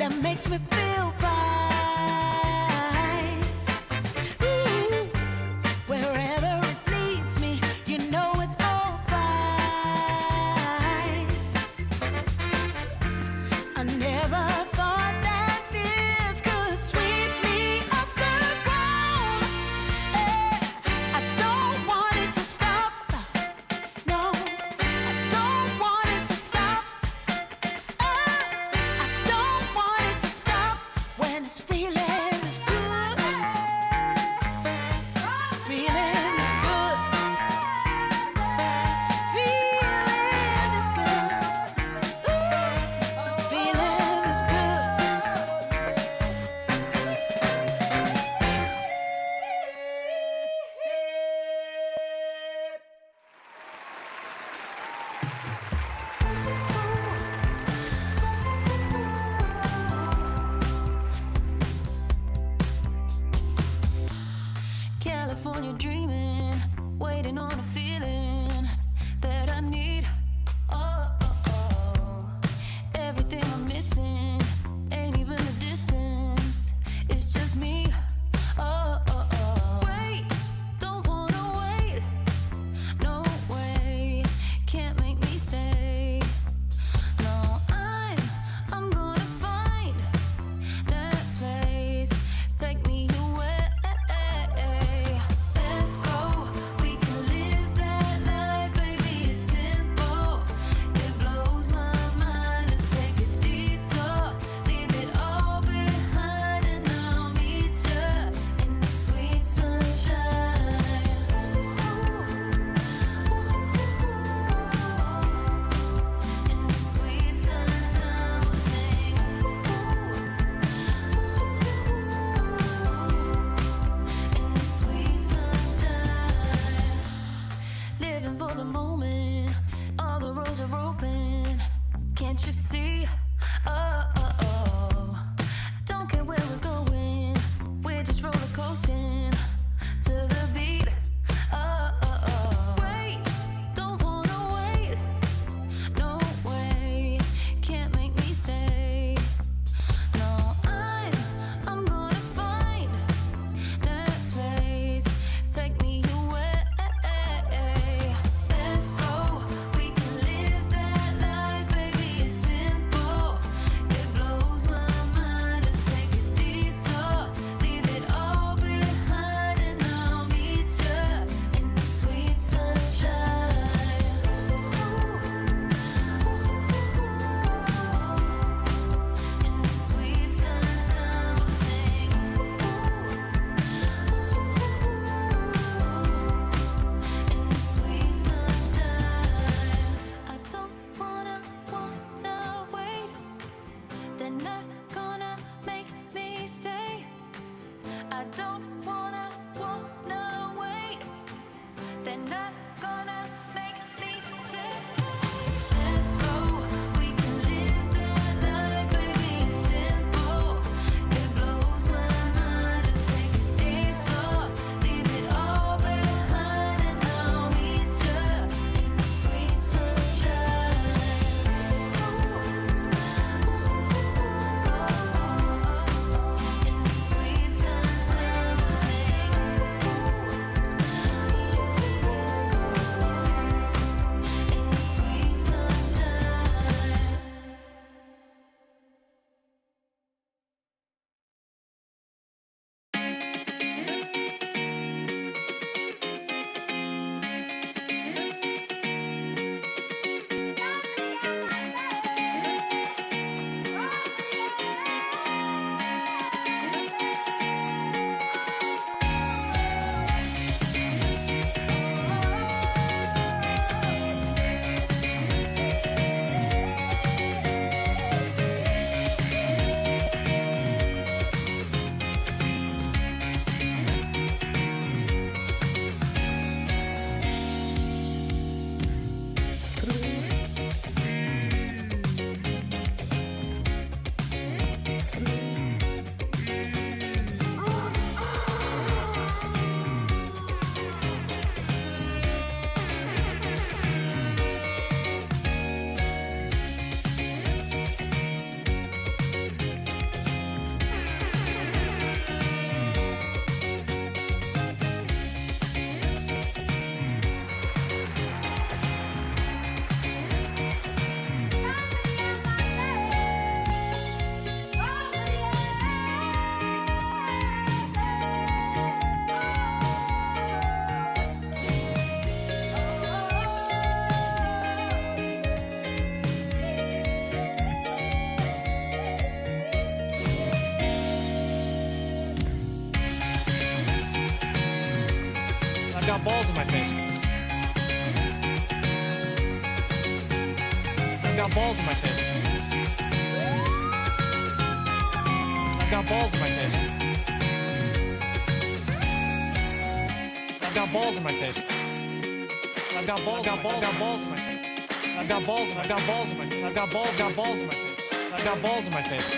that makes me feel fine. Ooh, wherever it leads me, you know it's all fine. I never thought that this could sweep me off the ground. I don't want it to stop. No, I don't want it to stop. I don't want it to stop when it's feeling is good. Feeling is good. Feeling is good. Ooh, feeling is good. California dreaming, waiting on a feeling that I need. Oh, oh, oh. Everything I'm missing ain't even the distance. It's just me. Oh, oh, oh. Wait, don't wanna wait. No way, can't make me stay. No, I'm gonna find that place. Take me away. Let's go. We can live that life, baby. It's simple. It blows my mind. Let's take a detour. Leave it all behind, and I'll meet you in the sweet sunshine. In the sweet sunshine, we'll sing. In the sweet sunshine, living for the moment. All the roads are open. Can't you see? Oh, oh, oh. Don't care where we're going. We're just roller coasting to the beat. Oh, oh, oh. Wait, don't wanna wait. No way, can't make me stay. No, I'm gonna find that place. Take me away. Let's go. We can live that life, baby. It's simple. got balls in my face. I've got balls in my face. I've got balls in my face. I've got balls in my face. I've got balls in my face. I've got balls in my face. I've got balls in my face. I've got balls in my face. I've got balls in my face.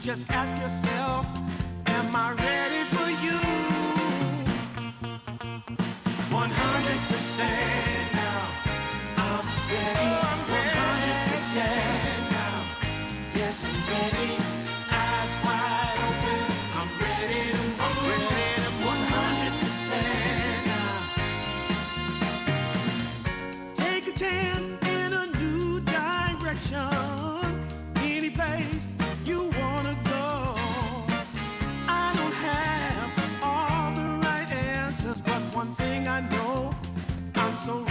Just ask yourself, am I ready for you? 100% now, I'm ready. 100% now, yes I'm ready. Eyes wide open, I'm ready to move. 100% now. Take a chance in a new direction, any place you wanna go. I don't have all the right answers, but one thing I know, I'm so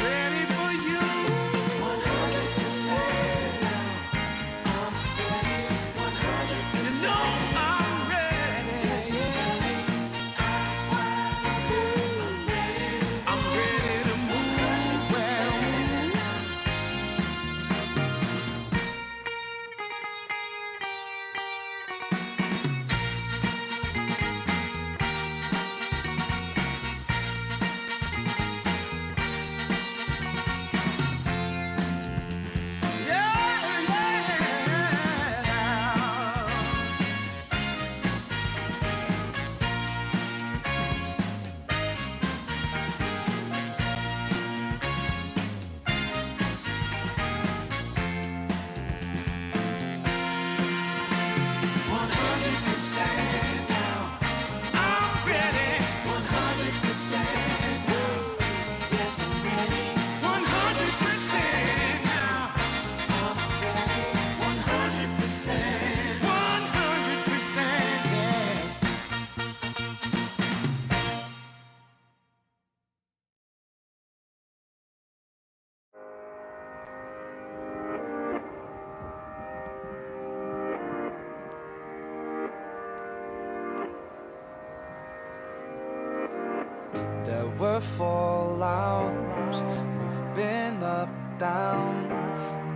fallouts. We've been up, down,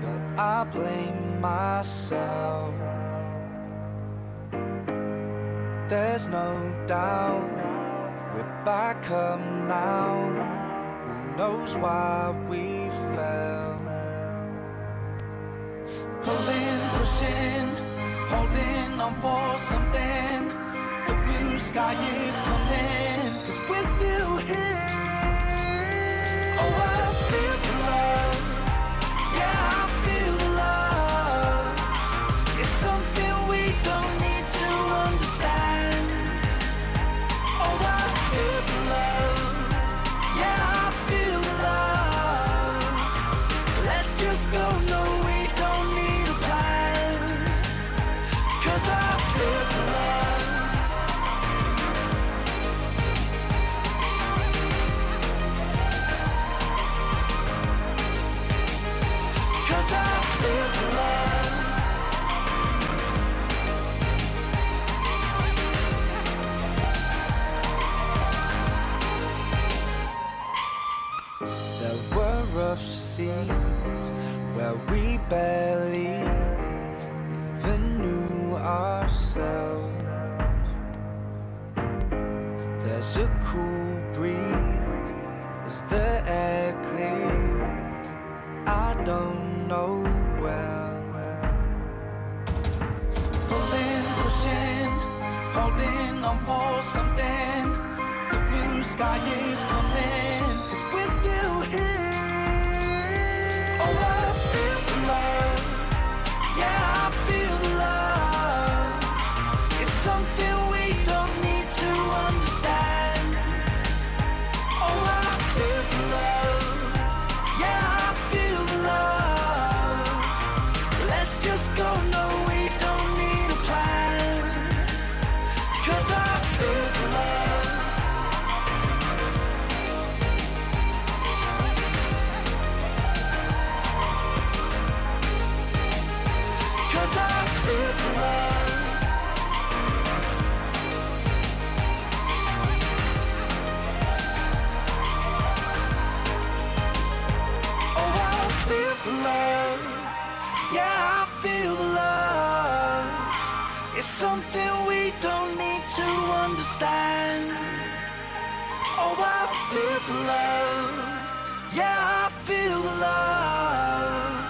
but I blame myself. There's no doubt we're back up now. Who knows why we fell? Pulling, pushing, holding on for something. The blue sky is coming, 'cause we're still here. Oh, I feel the love. Yeah, I feel the love. It's something we don't need to understand. Oh, I feel the love. Yeah, I feel the love. Let's just go, no, we don't need a plan. 'Cause I feel the love. 'Cause I feel the love. There were rough seas where we barely even knew ourselves. There's a cool breeze as the air clears. I don't know well. Pulling, pushing, holding on for something. The blue sky is coming, 'cause we're still here. Oh, I feel the love. Yeah, I feel the love. It's something we don't need to understand. Oh, I feel the love. Yeah, I feel the love. Let's just go, no, we don't need a plan. 'Cause I feel the love. 'Cause I feel the love. Oh, I feel the love. Yeah, I feel the love. It's something we don't need to understand. Oh, I feel the love. Yeah, I feel the love.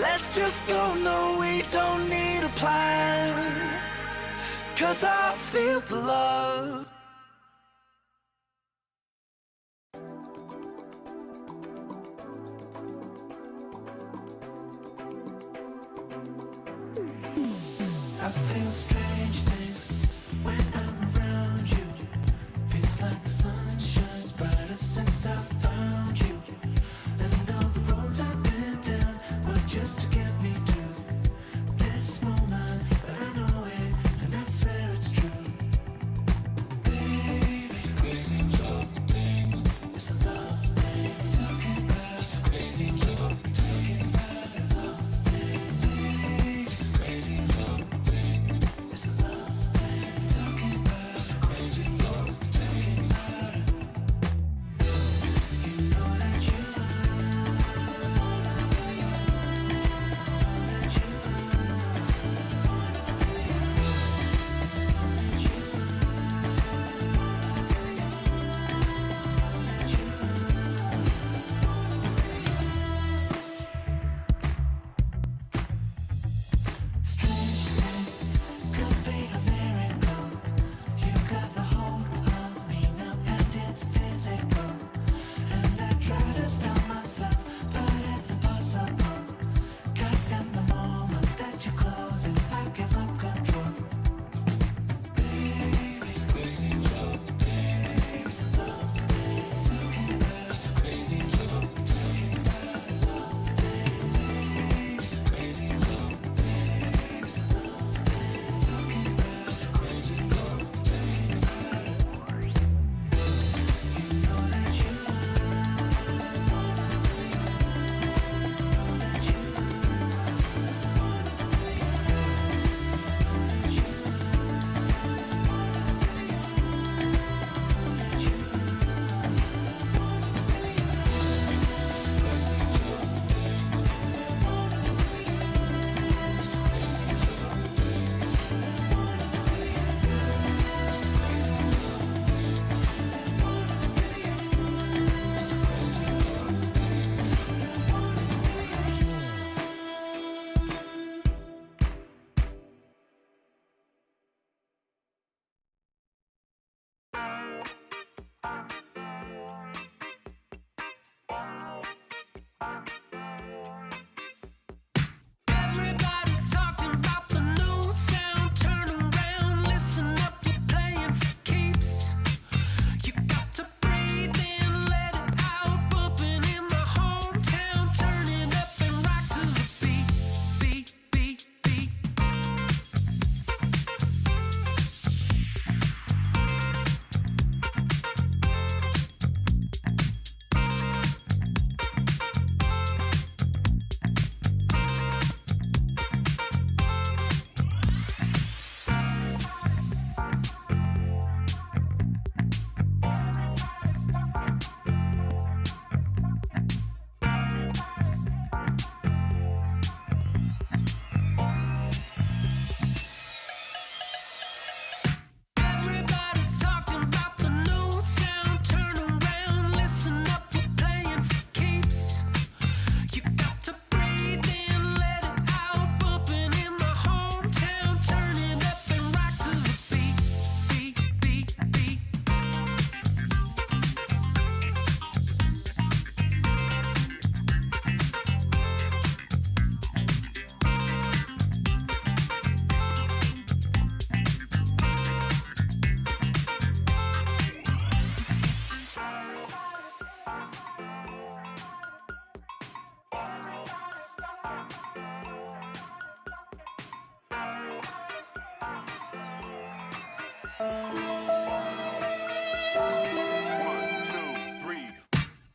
Let's just go, no, we don't need a plan. 'Cause I feel the love. I feel strange things when I'm around you. Feels like the sun shines brighter since I found you. And all the roads I've been down were just to get me to this moment. But I know it, and I swear it's true. Baby, it's a crazy love thing. It's a love thing. Talking about it's a crazy love thing. Talking about it's a love thing. It's a crazy love thing. It's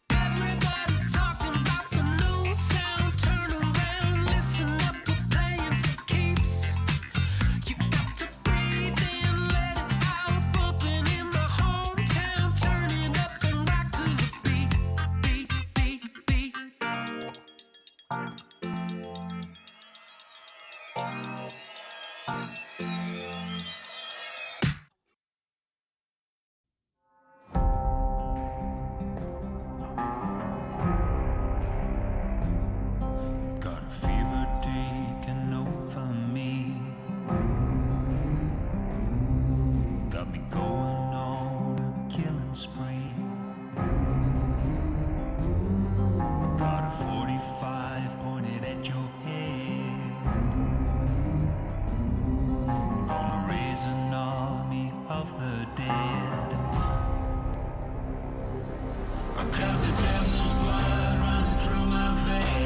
Everybody's talking about the new sound. Turn around, listen up, we're playing for keeps. You got to breathe in, let it out. Bumping in my hometown, turn it up and rock to the beat, beat, beat, beat. Got a fever taking over me. Got me going on a killing spree. I got a 45 pointed at your head. Gonna raise an army of the dead. I got the devil's blood running through my veins.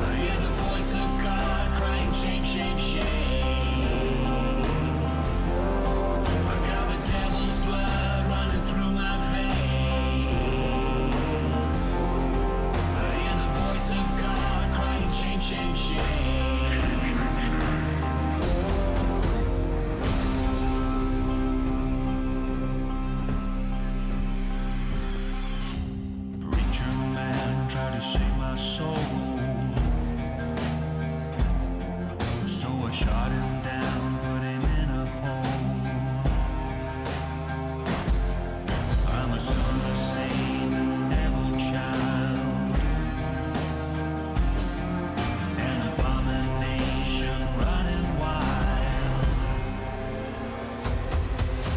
I hear the voice of God crying, shame, shame, shame. I got the devil's blood running through my veins. I hear the voice of God crying, shame, shame, shame. Preacher man tried to save my soul, so I shot him down, put him in a hole. I'm a son of Satan, devil child, an abomination running wild.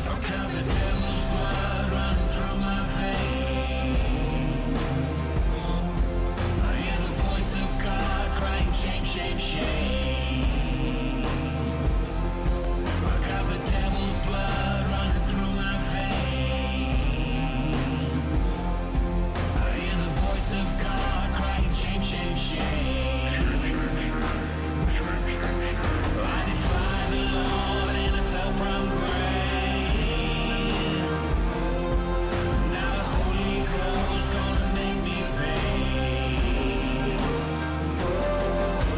I got the devil's blood running through my veins. I hear the voice of God crying, shame, shame, shame. I got the devil's blood running through my veins. I hear the voice of God crying, shame, shame, shame. I defied the Lord and I fell from grace. Now the Holy Ghost gonna make me pay.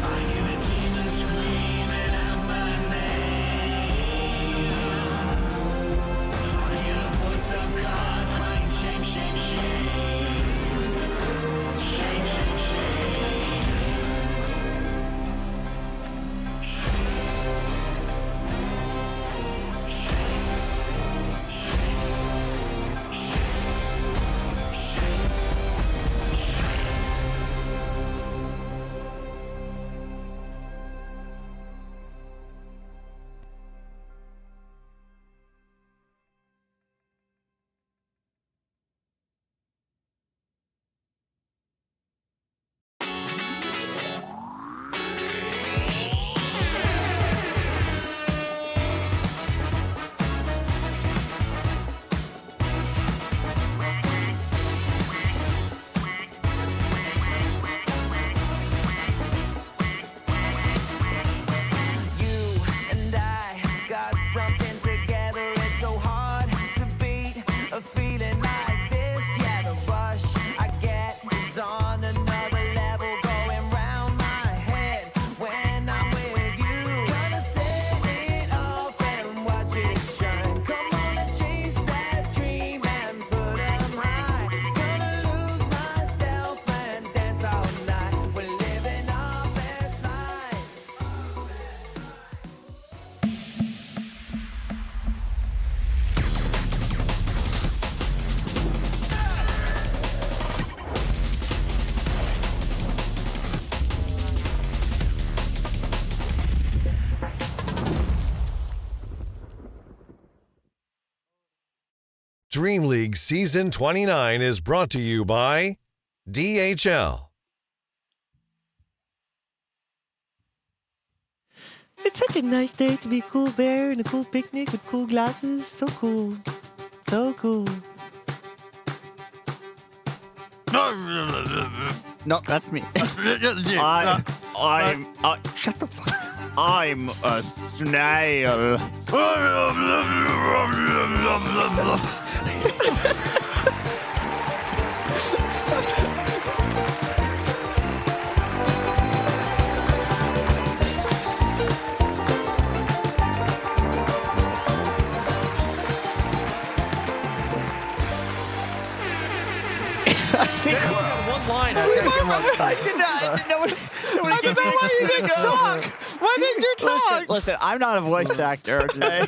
I hear the demons screaming out my name. I hear the voice of God crying, shame, shame, shame. Shame, shame, shame. You and I got something together. It's so hard to beat a feeling like this. Yeah, the rush I get is on another level, going round my head when I'm with you. Gonna set it off and watch it shine. Come on, let's chase that dream and put 'em high. Gonna lose myself and dance all night. We're living our best life. DreamLeague Season 29 is brought to you by DHL. It's such a nice day to be a cool bear and a cool picnic with cool glasses. So cool. So cool. No, that's me. Shut the fuck. I'm a snail. I think One line. I didn't know why you didn't talk. Why didn't you talk? Listen, I'm not a voice actor, okay?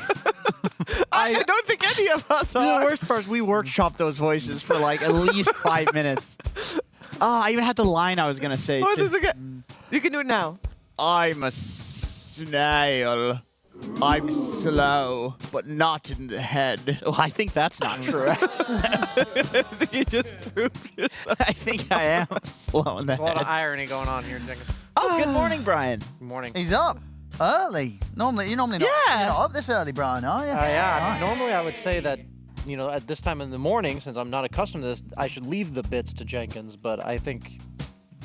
I don't think any of us are. The worst part is we workshopped those voices for like at least 5 minutes. Oh, I even had the line I was going to say. Oh, this is okay. You can do it now. I'm a snail. I'm slow, but not in the head. Well, I think that's not true. You just proved yourself. I think I am slow in the There's a lot of head. irony going on here, Jenkins. Oh, good morning, Brian. Good morning. He's up early. You're normally not, Yeah. you're not up this early, Brian, are you? Yeah, I Right. mean, normally I would say that, you know, at this time in the morning, since I'm not accustomed to this, I should leave the bits to Jenkins, but I think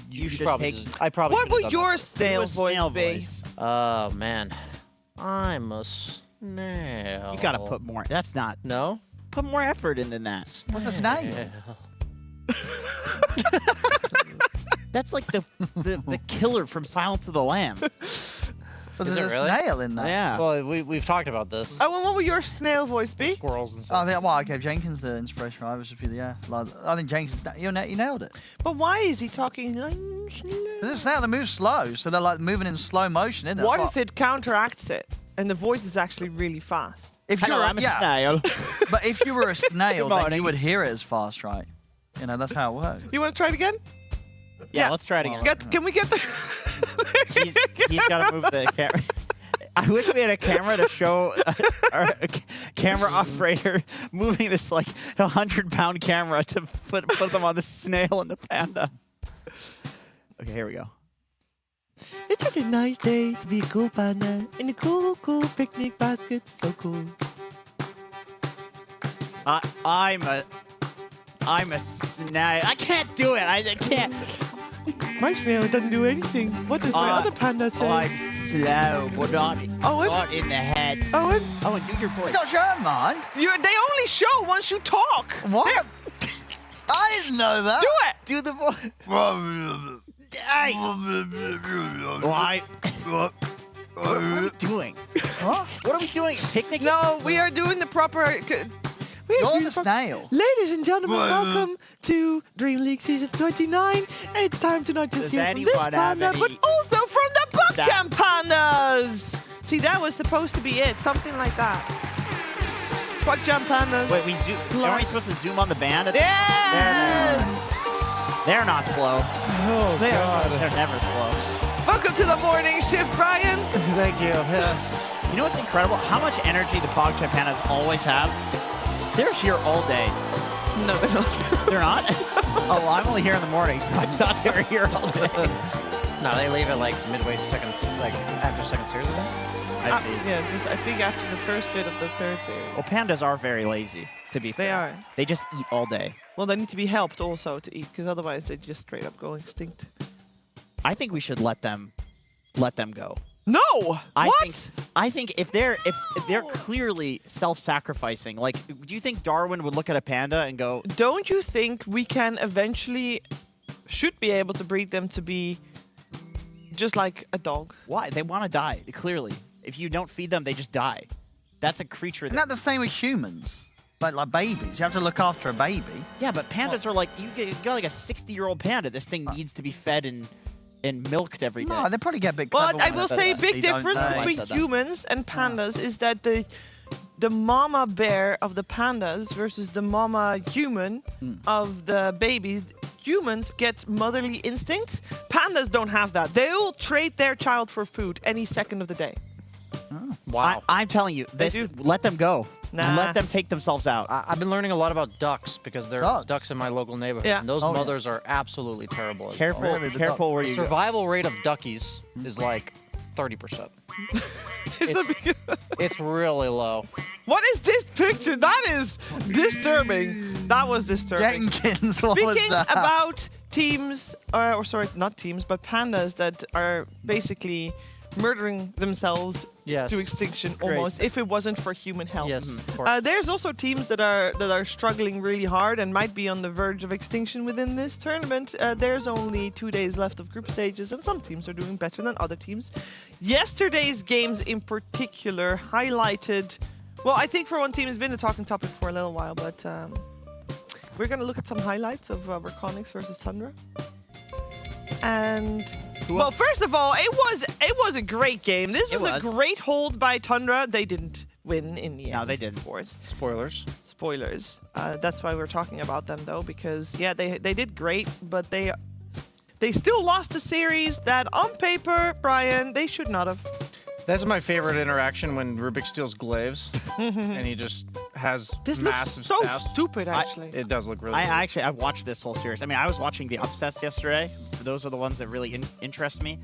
You should probably take. I probably What should have would done your that. snail voice snail be? voice. Oh, man. I'm a snail. You gotta put more. That's not. No? Put more effort into that. What's the snail? That's like the killer from Silence of the Lamb. But Is there's it a really? snail in there. Yeah. Well, we've talked about this. Oh, well, what would your snail voice be? Squirrels and I stuff. think, well, I gave Jenkins the inspiration. I was just really, like, I think Jenkins, you nailed it. But why is he talking like There's a snail that moves slow, so they're like moving in slow motion, isn't it? What if it counteracts it and the voice is actually really fast? If Hello, you're I'm a snail. But if you were a snail, Good then morning. you would hear it as fast, right? You know, that's how it works. You want to try it again? Yeah, let's try it again. Can we get the... He's got to move the camera. I wish we had a camera to show our camera operator moving this like 100-pound camera to put them on the snail and the panda. Okay, here we go. It's such a nice day to be a cool panda in a cool, cool picnic basket. So cool. I'm a snail. I can't do it. I can't. My snail doesn't do anything. What does my other panda say? I'm slow, but not in the head. Owen? Owen, do your voice. I got shown mine. They only show once you talk. What? I didn't know that. Do it. Do the voice. Hey. Why? What are we doing? What? What are we doing? Picnic? No, we are doing the proper... You're the snail. Ladies and gentlemen, welcome to DreamLeague Season 29. It's time to not just Does hear from this anyone have panda, any- but Also from the Buckjam Pandas! See, that was supposed to be it. Something like that. Buckjam Pandas. Wait, we zoom. Aren't we supposed to zoom on the band? At Yes! They're not slow. Oh, They're never slow. Welcome to the morning shift, Brian. Thank you. Yes. You know what's incredible? How much energy the Pogchamp Pandas always have? They're here all day. No, they're not. They're not? Oh, well, I'm only here in the morning, so I thought they were here all day. No, they leave it like midway seconds, like after second series of I see. Yeah, I think after the first bit of the third series. Well, pandas are very lazy, to be fair. They are. They just eat all day. Well, they need to be helped also to eat, because otherwise they just straight up go extinct. I think we should let them go. No! I think if they're clearly self-sacrificing, like, do you think Darwin would look at a panda and go, Don't you think we can eventually, should be able to breed them to be just like a dog? why? They want to die, clearly. If you don't feed them, they just die. That's a creature Isn't that the same with humans? Like babies. You have to look after a baby. Yeah, but pandas are like, you got like a 60-year-old panda. This thing needs to be fed and milked every day. No, they probably get a bit But clever I when will they say a do big that, don't difference they? between humans and pandas is that the mama bear of the pandas versus the mama human of the babies. Humans get motherly instinct. Pandas don't have that. They will trade their child for food any second of the day. Wow. I'm telling you, do. let them go. Nah. Let them take themselves out. I've been learning a lot about ducks because there's ducks in my local neighborhood. Yeah. And those Oh, yeah. mothers are absolutely terrible. at Careful, Really, the careful where The you go. survival rate of duckies is like 30%. Is It's really low. What is this picture? That is disturbing. That was disturbing. Jenkins, what was Speaking that? about teams, or sorry, not teams, but pandas that are basically murdering themselves Yes. to extinction almost if it wasn't for human help. Yes, of course. There's also teams that are struggling really hard and might be on the verge of extinction within this tournament. There's only 2 days left of group stages, and some teams are doing better than other teams. Yesterday's games in particular highlighted. Well, I think for one team it's been a talking topic for a little while, but we're going to look at some highlights of Reconics versus Tundra. And well, first of all, it was a great game. This was a great hold by Tundra. They didn't win in the end. No, they didn't. Of course. Spoilers. Spoilers. That's why we're talking about them though, because yeah, they did great, but they still lost a series that on paper, Brian, they should not have. That's my favorite interaction when Rubik steals glaives and he just has This massive looks so staff. stupid, actually. It does look really I watched this whole series. I mean, I was watching the upsets yesterday. Those are the ones that really interest me.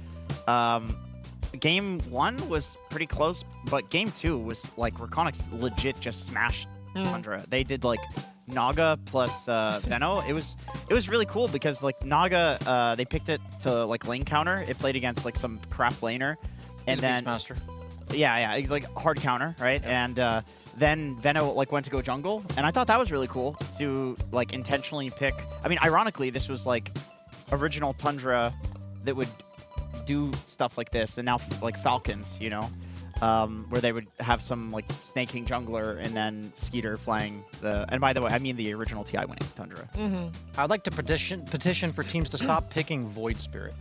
Game 1 was pretty close, but game 2 was like Reconics legit just smashed Tundra. They did like Naga plus Veno. It was really cool because like Naga, they picked it to like lane counter. It played against like some crap laner, and then Beastmaster. yeah, he's like hard counter, right? And then Veno like went to go jungle, and I thought that was really cool to like intentionally pick. I mean, ironically, this was like original Tundra that would do stuff like this, and now like Falcons, you know, where they would have some like snaking jungler and then Skeeter playing the. And by the way, I mean the original TI winning Tundra. I'd like to petition for teams to stop picking Void Spirit.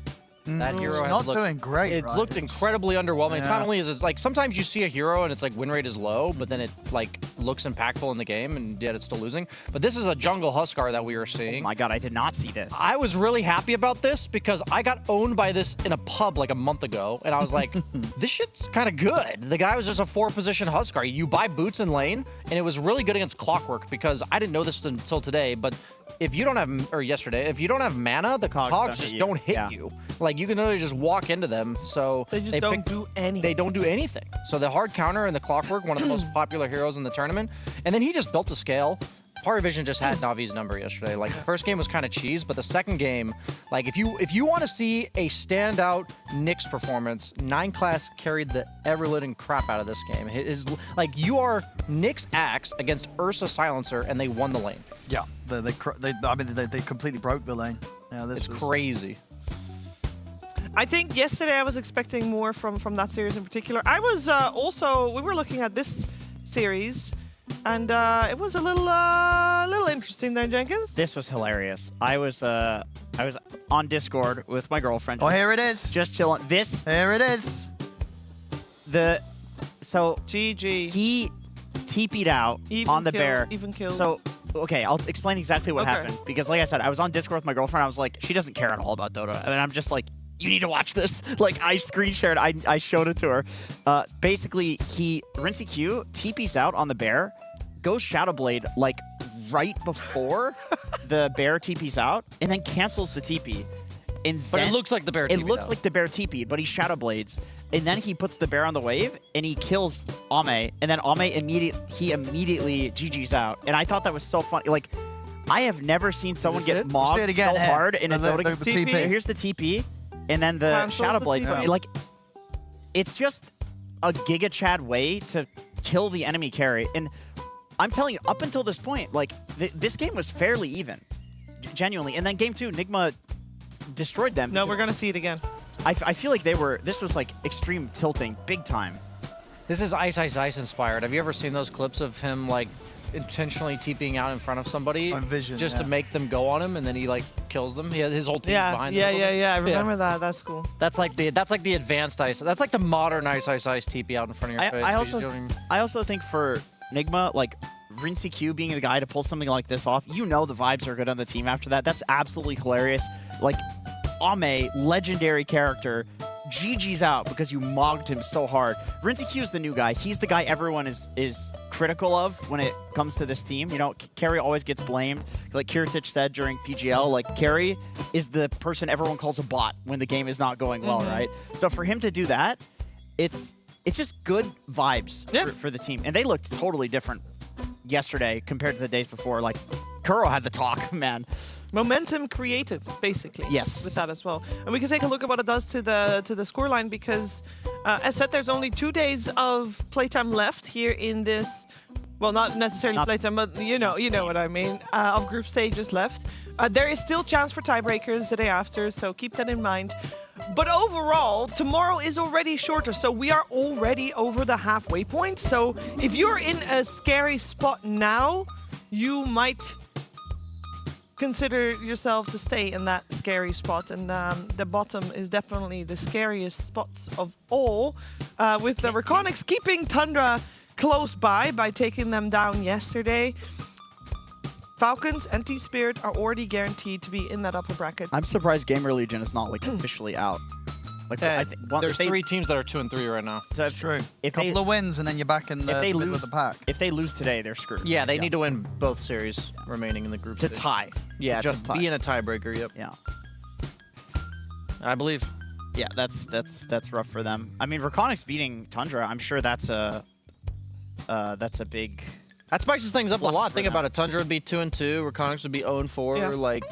That hero It's has not looked, doing great, It's right? looked incredibly underwhelming. It's not Yeah. only is it like sometimes you see a hero and it's like win rate is low, but then it like looks impactful in the game and yet it's still losing. But this is a jungle Huskar that we are Oh seeing. my god, I did not see this. I was really happy about this because I got owned by this in a pub like a month ago, and I was like, this shit's kind of good. The guy was just a 4-position Huskar. You buy boots in lane, and it was really good against Clockwork because I didn't know this until today, but if you don't have, or yesterday, if you don't have mana, the cogs just don't hit you. Like, you can literally just walk into them, so They just don't do anything. They don't do anything. So the hard counter and the Clockwork, one of the most popular heroes in the tournament, and then he just built a scale. Power Vision just had Navi's number yesterday. Like, the first game was kind of cheese, but the second game, like, if you want to see a standout Nyx performance, 9 class carried the ever-living crap out of this game. Like, you are Nyx Axe against Ursa Silencer, and they won the lane. Yeah, they completely broke the lane. Yeah, this It's was- crazy. I think yesterday I was expecting more from that series in particular. I was we were looking at this series, and it was a little interesting there, Jenkins. This was hilarious. I was on Discord with my girlfriend. Oh, here it is. Just chilling. This Here it is. so GG. he TP'd out Even on the kill, bear. even kills. So okay, I'll explain exactly what Okay. happened because, like I said, I was on Discord with my girlfriend. I was like, she doesn't care at all about Dota, and I'm just like, you need to watch this. Like, I screen shared. I showed it to her. Basically, Rinsey Q TP's out on the bear, goes Shadowblade like right before the bear TP's out, and then cancels the TP. And But then, it looks like the bear It TP'd looks out. like the bear TP'd, but he Shadowblades, and then he puts the bear on the wave, and he kills Ame, and then Ame immediately GG's out. And I thought that was so funny. Like, I have never seen someone this get it? mobbed Say it again, so here. hard in a The- Dota the game. TP. Here's the TP, and then the Cancels the Shadowblades. TP. Like, it's just a Giga Chad way to kill the enemy carry. And I'm telling you, up until this point, like, this game was fairly even. Genuinely. And then game 2, Nigma destroyed them. No, because we're gonna see it again. I feel like this was like extreme tilting, big time. This is Ice Ice Ice inspired. Have you ever seen those clips of him, like, intentionally TPing out in front of somebody On Vision, just yeah. to make them go on him, and then he, like, kills them? He has his whole team Yeah, behind yeah, him. I remember that. That's cool. That's like the advanced Ice. That's like the modern Ice Ice Ice TP out in front of your face. I but you don't even- also think for Nigma, like Rinsey Q being the guy to pull something like this off, you know the vibes are good on the team after that. That's absolutely hilarious. Like, Ame, legendary character, GG's out because you mogged him so hard. Rinsey Q is the new guy. He's the guy everyone is critical of when it comes to this team. You know, Carry always gets blamed. Like Kiritich said during PGL, like, Carry is the person everyone calls a bot when the game is not going well, right? So for him to do that, it's just good vibes for the team. And they looked totally different yesterday compared to the days before. Like, Kuro had the talk, man. Momentum created, basically. Yes. With that as well. And we can take a look at what it does to the scoreline because, as said, there's only 2 days of playtime left here in this. Well, not necessarily playtime, but you know what I mean. Of group stages left. There is still chance for tiebreakers the day after, so keep that in mind. But overall, tomorrow is already shorter, so we are already over the halfway point. So if you're in a scary spot now, you might consider yourself to stay in that scary spot. And the bottom is definitely the scariest spots of all, with the Reconics keeping Tundra close by taking them down yesterday. Falcons and Team Spirit are already guaranteed to be in that upper bracket. I'm surprised Gamer Legion is not like officially out. Like There's 3 teams that are 2-3 right now. So True. If Couple they, of wins and then you're back in the middle of the pack. If they lose today, they're screwed. Yeah, they need to win both series remaining in the group to stage. tie. Yeah, just to tie. be in a tiebreaker. Yep. Yeah. I believe. Yeah, that's rough for them. I mean, Reconics beating Tundra, I'm sure that's a big. That spices things up a Plus lot. for Think them. about it. Tundra would be 2-2. Reconics would be 0-4. Yeah. Like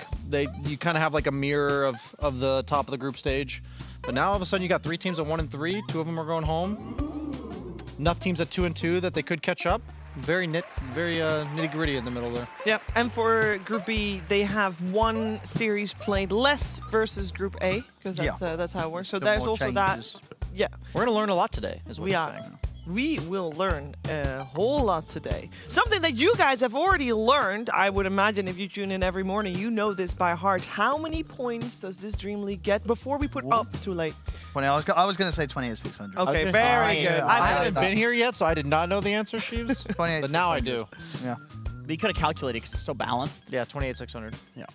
you kind of have like a mirror of the top of the group stage. But now all of a sudden you got 3 teams at 1-3. 2 of them are going home. Enough teams at 2-2 that they could catch up. Very nitty gritty in the middle there. Yep, and for Group B, they have 1 series played less versus Group A, because that's how it works. So Still there's more also changes. that. Yeah, We're gonna learn a lot today, is what we you're are. saying. We will learn a whole lot today. Something that you guys have already learned, I would imagine if you tune in every morning, you know this by heart. How many points does this Dream League get before we put up? Too late. 20, I was going to say 28,600. Okay, gonna very say, good. yeah, I I haven't that. been here yet, so I did not know the answer, Sheaves. 28,600. But now I do. Yeah. But you could have calculated because it's so balanced. Yeah, 28,600. Yeah.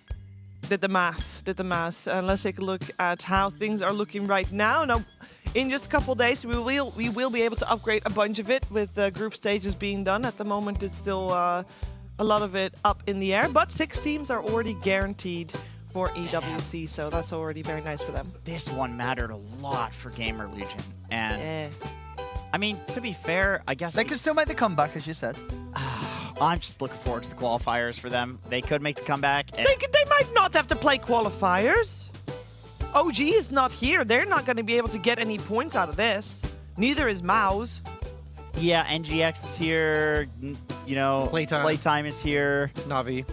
Did the math. And let's take a look at how things are looking right now. Now, in just a couple days, we will be able to upgrade a bunch of it with the group stages being done. At the moment, it's still a lot of it up in the air, but 6 teams are already guaranteed for EWC, so that's already very nice for them. This one mattered a lot for Gamer Legion, and Yeah. I mean, to be fair, I guess They can still make the comeback, as you said. I'm just looking forward to the qualifiers for them. They could make the comeback. And They might not have to play qualifiers. OG is not here. They're not going to be able to get any points out of this. Neither is Mouse. yeah, NGX is here. You know, Playtime is here. Navi.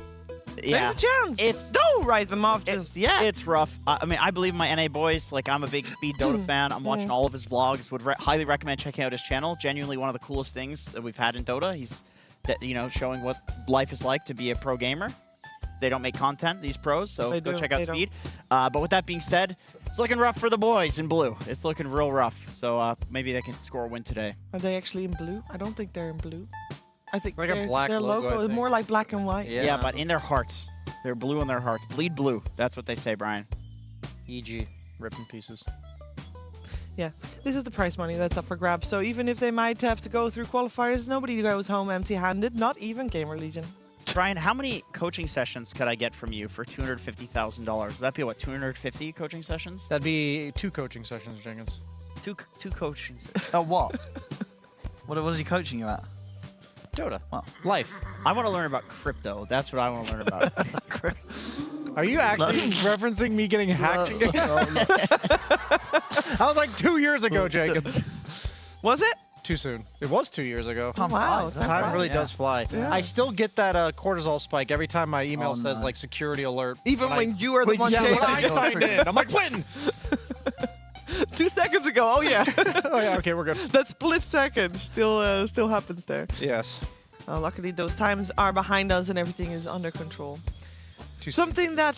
Yeah, There's a chance. It's- Don't write them off just yet. it's rough. I mean, I believe in my NA boys. Like, I'm a big Speed Dota fan. I'm watching all of his vlogs. Would highly recommend checking out his channel. Genuinely one of the coolest things that we've had in Dota. He's, showing what life is like to be a pro gamer. They don't make content, these pros, so They go do, check out they don't. Speed. But with that being said, it's looking rough for the boys in blue. It's looking real rough. So maybe they can score a win today. Are they actually in blue? I don't think they're in blue. I think Like a their, black their logo, I logo is think. more like black and white. Yeah. Yeah, but in their hearts. They're blue in their hearts. Bleed blue. That's what they say, Brian. EG. Ripping pieces. Yeah, this is the prize money that's up for grabs. So even if they might have to go through qualifiers, nobody goes home empty-handed. Not even Gamer Legion. Brian, how many coaching sessions could I get from you for $250,000? Would that be, what, 250 coaching sessions? That'd be 2 coaching sessions, Jenkins. Two coaching sessions. What? What is he coaching you at? Dota. Well. Life. I want to learn about crypto. That's what I want to learn about. Are you actually referencing me getting hacked again? That was like 2 years ago, Jenkins. Was it? Too soon. It was 2 years ago. Time wow, flies, time huh? Time really Yeah. does fly. Yeah. I still get that cortisol spike every time my email Oh, says no. like security alert. Even when you are the one when changing. I signed in, I'm like, when? 2 seconds ago. Oh yeah. Oh yeah, okay, we're good. That split second still happens there. Yes. Luckily, those times are behind us and everything is under control. Too Something that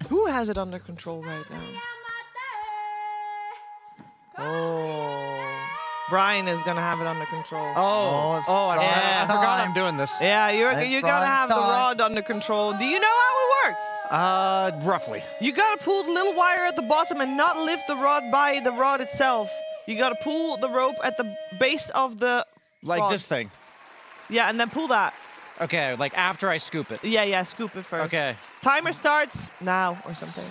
who has it under control right now? Oh, Brian is gonna have it under control. Oh, it's I Brian's forgot time. I'm doing this. Yeah, you It's gotta have the Brian's time. rod under control. Do you know how it works? Roughly. You gotta pull the little wire at the bottom and not lift the rod by the rod itself. You gotta pull the rope at the base of the Like rod. this thing. Yeah, and then pull that. Okay, like after I scoop it. Yeah, scoop it first. Okay. Timer starts now or something.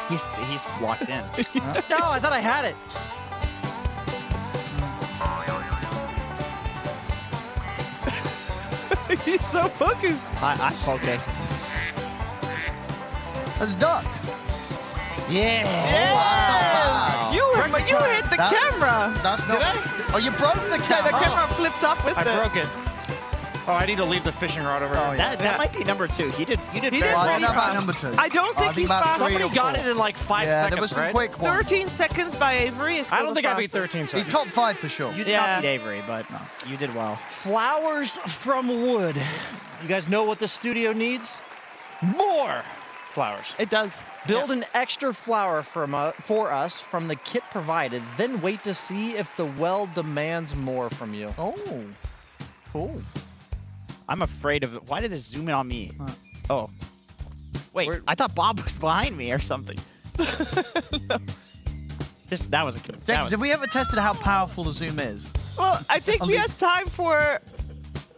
He's locked in. No, I thought I had it. He's so focused. I'm focused. That's a duck. Yeah. Wow. You hit the camera. That's not. Oh, you broke the Yeah, the camera. camera flipped up with I it. broke it. Oh, I need to leave the fishing rod over Oh, here. yeah. That might be number 2. You did He did Well, I really don't know about fast. number 2. I don't think he's about fast. 3 or Somebody got 4. it in like 5 Yeah, seconds, there was some right? quick ones. 13 seconds by Avery is still I don't the think I beat fastest. 13 He's seconds. top 5 for sure. You did Yeah. not beat Avery, but you did well. Flowers from wood. You guys know what the studio needs? More flowers. It does. Build an extra flower for us from the kit provided, then wait to see if the well demands more from you. Oh, cool. I'm afraid of it. Why did this zoom in on me? Oh. Wait, I thought Bob was behind me or something. That was a that James, was, have we ever tested how powerful the zoom is? Well, I think he has time for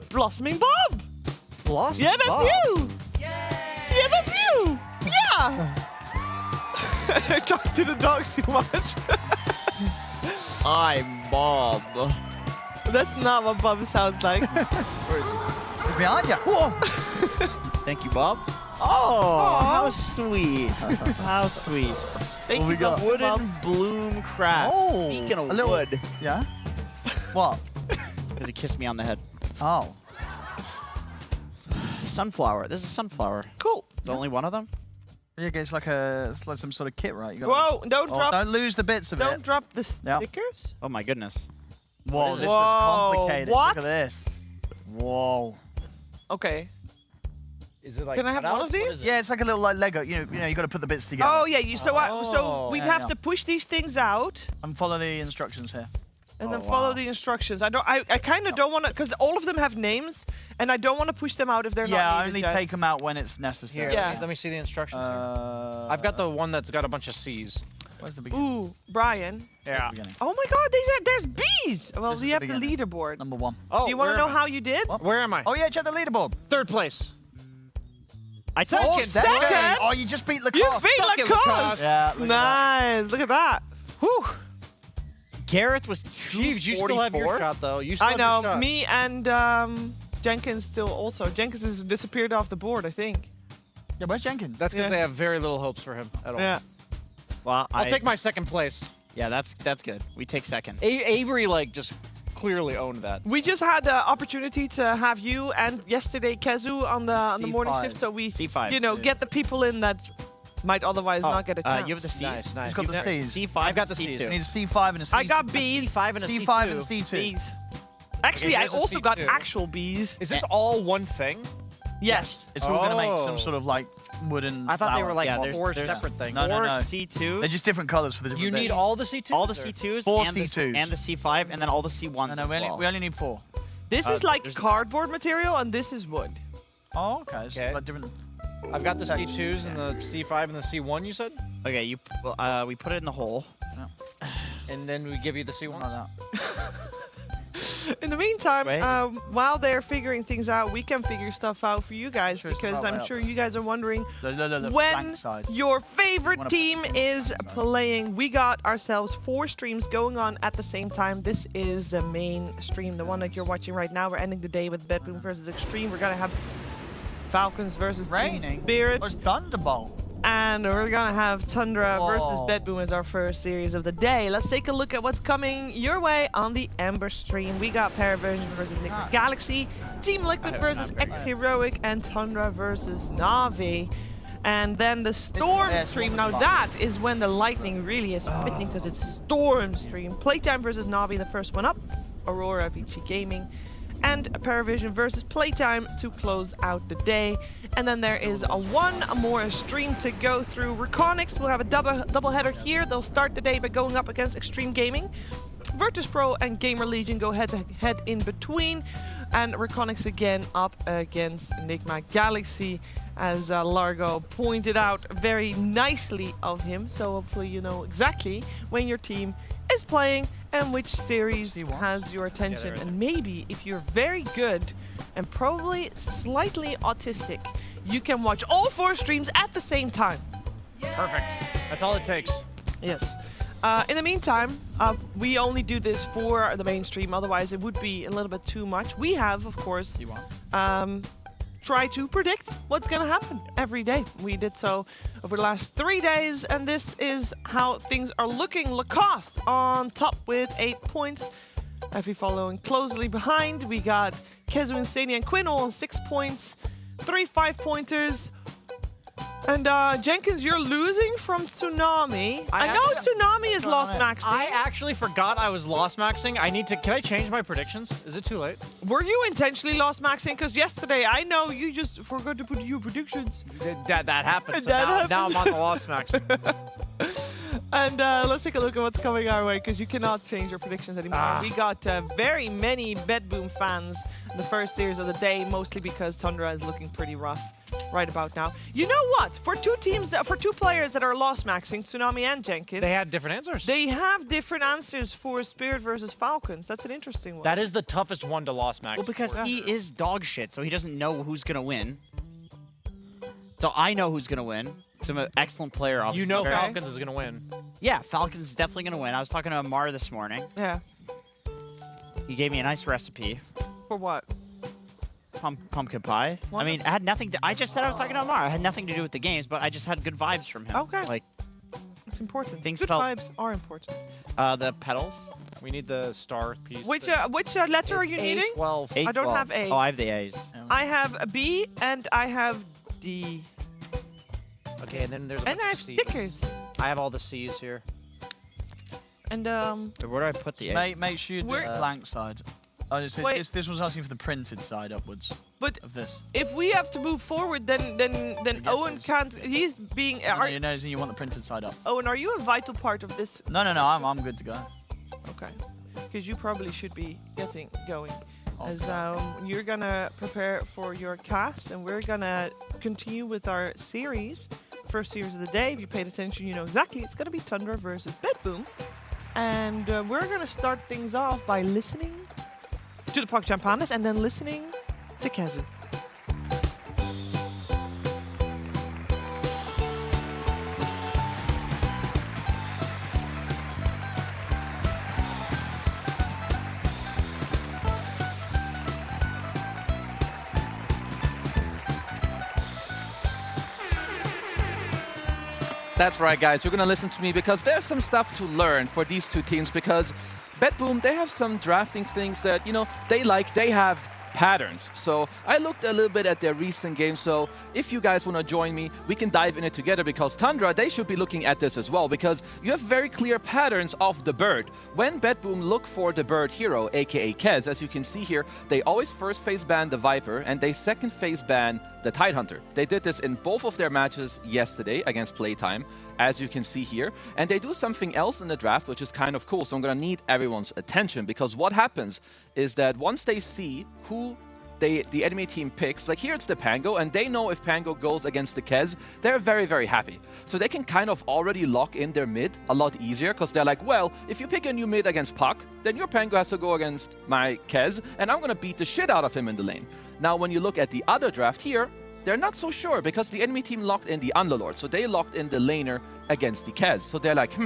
Blossoming Bob. Lost? Yeah, that's Bob. you. Yeah, that's you. Yeah. I talk to the dogs too much. I'm Bob. That's not what Bob sounds like. It's behind you. Thank you, Bob. Oh, how sweet. How sweet. Thank we you, got? Blossoming Bob. Wooden bloom crab. Oh, Speaking of a little- wood, Yeah? What? because he kissed me on the head. Oh. Sunflower. This is sunflower. Cool. There's only one of them? Yeah, it's like some sort of kit, right? You Whoa! Don't Oh, drop. don't lose the bits of Don't it. drop the Yeah. stickers. Oh my goodness. Whoa, this is Whoa, complicated. what? Look at this. Whoa. Okay. Is it like Can I have one of these? Yeah, it's like a little like Lego. You know, you got to put the bits together. Oh yeah. So we'd Yeah, have yeah. to push these things out And follow the instructions here. and then follow the instructions. I kind of don't want to, because all of them have names, and I don't want to push them out if they're not Yeah, needed only yet. take them out when it's necessary. Here, Yeah. let me see the instructions here. I've got the one that's got a bunch of C's. Where's the beginning? Ooh, Brian. Yeah. Beginning. Oh my God, there's bees. Well, This is we the have the beginning. leaderboard. Number 1. Oh, Do you want to know how you did? Where am I? Oh yeah, check the leaderboard. Third place. I told Oh, you. second. Second. Oh, you just beat You Lacoste. beat Suck it, Lacoste. Lacoste. Yeah. Look at that. Nice. Look at that. Whew. Gareth was Jeeves, you still have your 244. shot though. You still I have your know. shot. Me and Jenkins still also. Jenkins has disappeared off the board, I think. Yeah, where's Jenkins? That's because Yeah. they have very little hopes for him at all. Yeah. Well, I'll take my second place. Yeah, that's good. We take second. Avery just clearly owned that. We just had the opportunity to have you and yesterday Kazu on the morning C5. shift, so we C5. get the people in that might otherwise not get a chance. You have the C's. Nice, nice. He's got the You've- C's. C5. I've got the C2. C's. He needs a C5 and a C2. I got B's. C5 and a C5 C2. and a C2. B's. Actually, I there's a also got C2. actual B's. Is this all one thing? Yes. It's all going to make Oh. some sort of like wooden I thought they flower. were like Yeah, four there's- separate things. No, no, Four no. C2s. They're just different colors for the different You need bits. all the C2s? all the or- C2s, Four and, C2s. and the C5, and then all the C1s No, no, as we well. only need 4. This is like there's- cardboard material, and this is wood. Oh, okay. It's Okay. like different. I've got the C2s and the C5 and the C1, you said? Okay, we put it in the hole. And then we give you the C1s? Like that. In the meantime, Right. while they're figuring things out, we can figure stuff out for you guys, Figure stuff because out, I'm yeah. sure you guys are wondering The when blank side. your favorite Wanna- team is playing. We got ourselves 4 streams going on at the same time. This is the main stream, the one that you're watching right now. We're ending the day with BetBoom versus Xtreme. We're gonna have Falcons versus Team Raining. Spirit, Oh, it's Thunderbolt. and we're gonna have Tundra versus Oh. BetBoom as our first series of the day. Let's take a look at what's coming your way on the Ember stream. We got Paravision versus Nick Galaxy, Team Liquid versus X Heroic, and Tundra versus Navi. And then the Storm yeah, it's stream. more Now than that is when the lightning really is hitting, because it's Storm stream. Playtime versus Navi, the first one up. Aurora, Vici Gaming, and Paravision versus Playtime to close out the day. And then there is one more stream to go through. Reconics will have a double header here. They'll start the day by going up against Xtreme Gaming. Virtus Pro and Gamer Legion go head to head in between. And Reconics again up against Enigma Galaxy, as Largo pointed out very nicely of him. So hopefully you know exactly when your team is playing and which series has your attention. And maybe if you're very good and probably slightly autistic, you can watch all 4 streams at the same time. Perfect. That's all it takes. Yes. In the meantime, we only do this for the mainstream, otherwise it would be a little bit too much. We have, of course, try to predict what's going to happen every day. We did so over the last 3 days, and this is how things are looking. Lacoste on top with 8 points. If we following closely behind, we got Kezu and Stania and Quinn all on 6 points. 3 5-pointers. And Jenkins, you're losing from Tsunami. I know Tsunami is lost maxing. I actually forgot I was lost maxing. Can I change my predictions? Is it too late? Were you intentionally lost maxing? Because yesterday, I know you just forgot to put your predictions. That happened. So That now I'm happens. on the lost maxing. And let's take a look at what's coming our way, because you cannot change your predictions anymore. We got very many BetBoom fans in the first series of the day, mostly because Tundra is looking pretty rough right about now. You know what? For two players that are lost maxing, Tsunami and Jenkins, They had different answers. they have different answers for Spirit versus Falcons. That's an interesting one. That is the toughest one to lost max. Well, because he is dog shit, so he doesn't know who's gonna win. So I know who's gonna win. So I'm an excellent player, obviously. You know Okay. Falcons is going to win. Yeah, Falcons is definitely gonna win. I was talking to Amar this morning. Yeah. He gave me a nice recipe. For what? Pumpkin pie. I mean, I had nothing to. I just said I was talking to Amar. I had nothing to do with the games, but I just had good vibes from him. Okay. Like It's important. Things Good felt- vibes are important. the pedals. We need the star piece. Which letter are you needing? 12. A, I don't 12. have A. Oh, I have the A's. I have a B and I have D. Okay, and then there's a And bunch I of have C's. stickers. I have all the C's here. And Where do I put the A? Make sure you do Where- the blank side. Oh, Wait. this was asking for the printed side upwards but of this. if we have to move forward, then Owen guesses. can't. He's being. No, you're noticing you want the printed side up. Owen, are you a vital part of this? No, I'm good to go. Okay, because you probably should be getting going. Okay. As you're gonna prepare for your cast, and we're gonna continue with our series. First series of the day. If you paid attention, you know exactly. It's gonna be Tundra versus BetBoom, and we're gonna start things off by listening to the PogChamp Pandas and then listening to Kezu. That's right, guys. You're going to listen to me because there's some stuff to learn for these two teams because BetBoom, they have some drafting things that, they have patterns. So I looked a little bit at their recent games. So if you guys want to join me, we can dive in it together because Tundra, they should be looking at this as well because you have very clear patterns of the bird. When BetBoom look for the bird hero, aka Kez, as you can see here, they always first phase ban the Viper and they second phase ban the Tidehunter. They did this in both of their matches yesterday against Playtime, as you can see here. And they do something else in the draft, which is kind of cool. So I'm going to need everyone's attention because what happens is that once they see who the enemy team picks, like here it's the Pango, and they know if Pango goes against the Kez, they're very, very happy. So they can kind of already lock in their mid a lot easier because they're like, well, if you pick a new mid against Puck, then your Pango has to go against my Kez, and I'm going to beat the shit out of him in the lane. Now, when you look at the other draft here, they're not so sure because the enemy team locked in the Underlord. So they locked in the laner against the Kez. So they're like,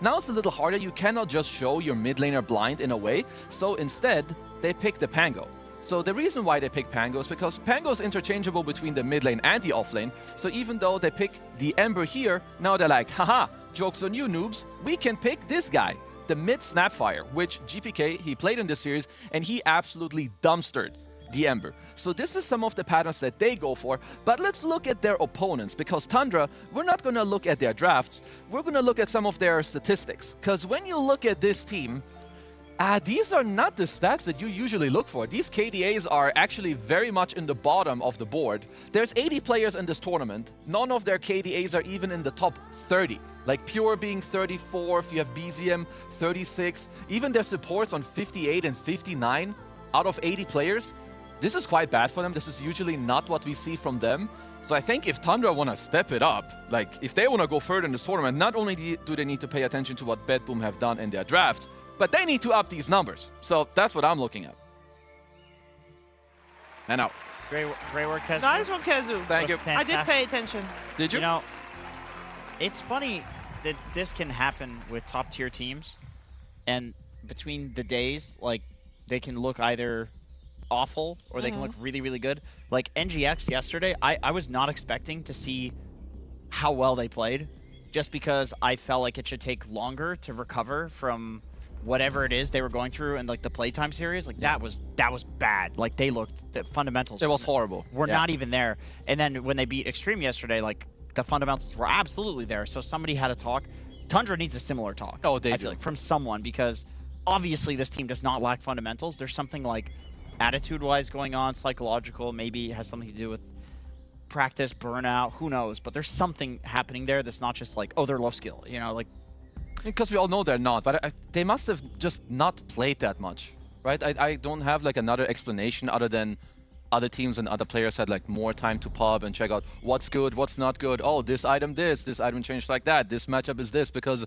now it's a little harder. You cannot just show your mid laner blind in a way. So instead, they pick the Pango. So the reason why they pick Pango is because Pango is interchangeable between the mid lane and the off lane. So even though they pick the Ember here, now they're like, haha, joke's on you noobs. We can pick this guy, the mid Snapfire, which GPK, he played in this series, and he absolutely dumpstered the Ember. So this is some of the patterns that they go for, but let's look at their opponents because Tundra, we're not going to look at their drafts, we're going to look at some of their statistics because when you look at this team, these are not the stats that you usually look for. These KDAs are actually very much in the bottom of the board. There's 80 players in this tournament. None of their KDAs are even in the top 30. Like Pure being 34th, you have BZM 36, even their supports on 58 and 59 out of 80 players. This is quite bad for them. This is usually not what we see from them. So I think if Tundra want to step it up, like if they want to go further in this tournament, not only do they need to pay attention to what BetBoom have done in their draft, but they need to up these numbers. So that's what I'm looking at. And out. Great work, Kezu. Nice one, Kezu. Thank you. I did pay attention. Did you? You know, it's funny. that this can happen with top tier teams, and between the days, like they can look either awful or they can look really, really good. Like NGX yesterday, I was not expecting to see how well they played, just because I felt like it should take longer to recover from whatever it is they were going through in like the playtime series. Like that was bad. Like they looked, the fundamentals It was horrible. were not even there. And then when they beat Xtreme yesterday, like the fundamentals were absolutely there. So somebody had to talk. Tundra needs a similar talk. Oh, they I do. feel like from someone, because obviously this team does not lack fundamentals. There's something like attitude-wise going on, psychological, maybe it has something to do with practice, burnout, who knows? But there's something happening there that's not just like, oh, they're low skill, you know, like. Because we all know they're not, but they must have just not played that much, right? I don't have like another explanation other than other teams and other players had like more time to pub and check out what's good, what's not good. Oh, this item changed like that. This matchup is this, because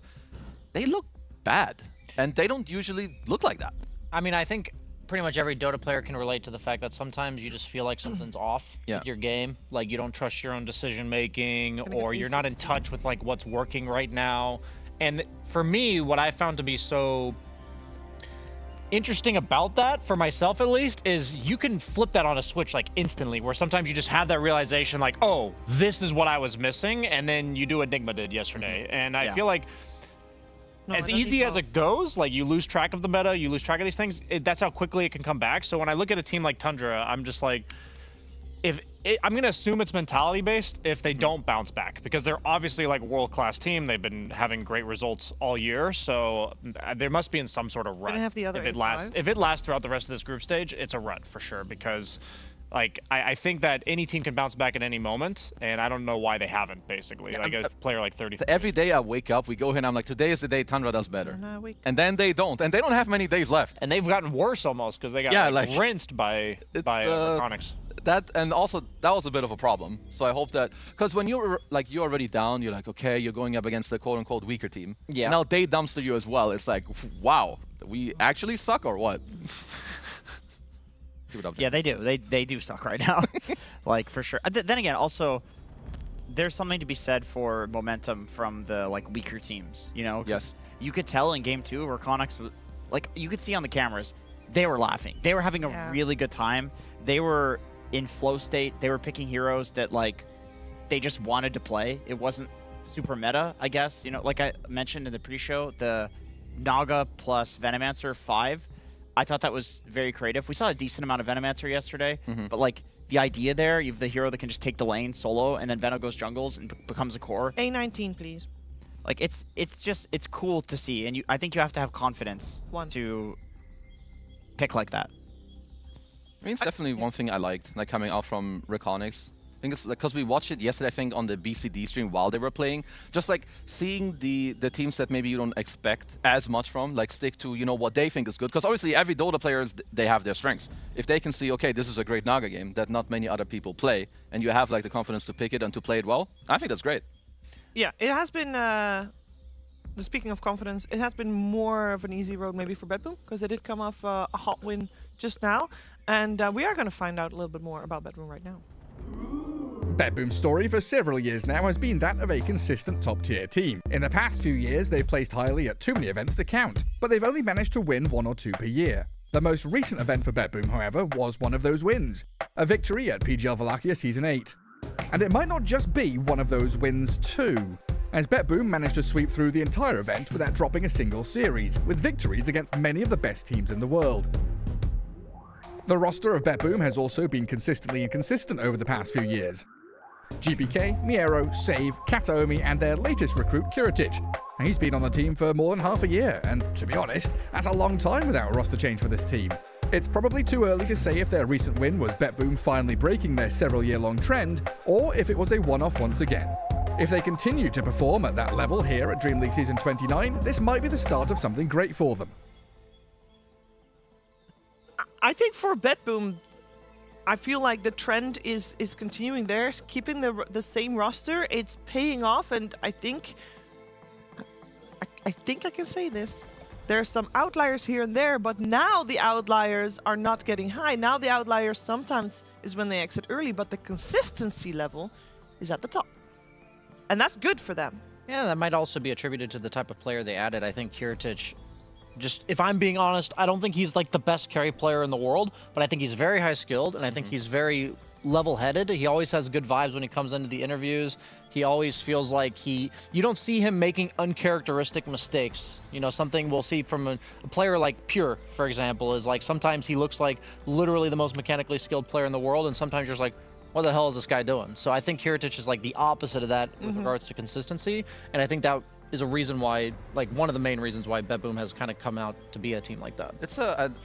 they look bad and they don't usually look like that. I mean, I think pretty much every Dota player can relate to the fact that sometimes you just feel like something's off with your game. Like you don't trust your own decision making, or you're not in touch with like what's working right now. And for me, what I found to be so interesting about that, for myself at least, is you can flip that on a switch like instantly, where sometimes you just have that realization like, oh, this is what I was missing, and then you do what Enigma did yesterday. And I feel like as easy as it goes, like you lose track of the meta, you lose track of these things, that's how quickly it can come back. So when I look at a team like Tundra, I'm just like, I'm going to assume it's mentality based if they don't bounce back, because they're obviously like a world-class team. They've been having great results all year, so there must be in some sort of rut. Have the other if it lasts throughout the rest of this group stage, it's a rut for sure, because like I think that any team can bounce back at any moment, and I don't know why they haven't, basically. Like a player like 30. Every day I wake up, we go here and I'm like, today is the day Tundra does better. And then they don't. And they don't have many days left. And they've gotten worse almost, because they got rinsed by Iconics. That, and also that was a bit of a problem. So I hope that, because when you're already down, you're like, okay, you're going up against the quote-unquote weaker team. Yeah. Now they dumpster you as well. It's like, wow, we actually suck or what? Give it up. Yeah, they do. They do suck right now, like for sure. Then again, also, there's something to be said for momentum from the like weaker teams. You know, yes. You could tell in game 2 where Connix, like you could see on the cameras, they were laughing. They were having a really good time. They were in flow state. They were picking heroes that like they just wanted to play. It wasn't super meta, I guess. You know, like I mentioned in the pre-show, the Naga plus Venomancer 5. I thought that was very creative. We saw a decent amount of Venomancer yesterday, but like the idea there, you have the hero that can just take the lane solo, and then Veno goes jungles and becomes a core. A19, please. Like it's cool to see, and I think you have to have confidence to pick like that. I mean, it's definitely one thing I liked, like coming out from Reconics. I think it's because we watched it yesterday, I think, on the BCD stream while they were playing. Just like seeing the teams that maybe you don't expect as much from, like stick to, you know, what they think is good. Because obviously every Dota player, they have their strengths. If they can see, okay, this is a great Naga game that not many other people play, and you have like the confidence to pick it and to play it well, I think that's great. Yeah, it has been, speaking of confidence, it has been more of an easy road maybe for BetBoom, because they did come off a hot win just now. And we are going to find out a little bit more about BetBoom right now. BetBoom's story for several years now has been that of a consistent top-tier team. In the past few years, they've placed highly at too many events to count, but they've only managed to win 1 or 2 per year. The most recent event for BetBoom, however, was one of those wins, a victory at PGL Wallachia Season 8. And it might not just be one of those wins too, as BetBoom managed to sweep through the entire event without dropping a single series, with victories against many of the best teams in the world. The roster of BetBoom has also been consistently inconsistent over the past few years. GPK, Miero, Save, Kataomi, and their latest recruit, Kiritic. He's been on the team for more than half a year, and to be honest, that's a long time without a roster change for this team. It's probably too early to say if their recent win was BetBoom finally breaking their several-year-long trend, or if it was a one-off once again. If they continue to perform at that level here at DreamLeague Season 29, this might be the start of something great for them. I think for BetBoom, I feel like the trend is continuing there, keeping the same roster. It's paying off, and I think I can say this. There are some outliers here and there, but now the outliers are not getting high. Now the outliers sometimes is when they exit early, but the consistency level is at the top. And that's good for them. Yeah, that might also be attributed to the type of player they added. I think Kiritich, just if I'm being honest, I don't think he's like the best carry player in the world, but I think he's very high skilled, and I think he's very level-headed. He always has good vibes when he comes into the interviews. He always feels like you don't see him making uncharacteristic mistakes. You know, something we'll see from a player like Pure, for example, is like sometimes he looks like literally the most mechanically skilled player in the world, and sometimes you're just like, what the hell is this guy doing? So I think Kiritich is like the opposite of that with regards to consistency, and I think that is a reason why, like one of the main reasons why BetBoom has kind of come out to be a team like that.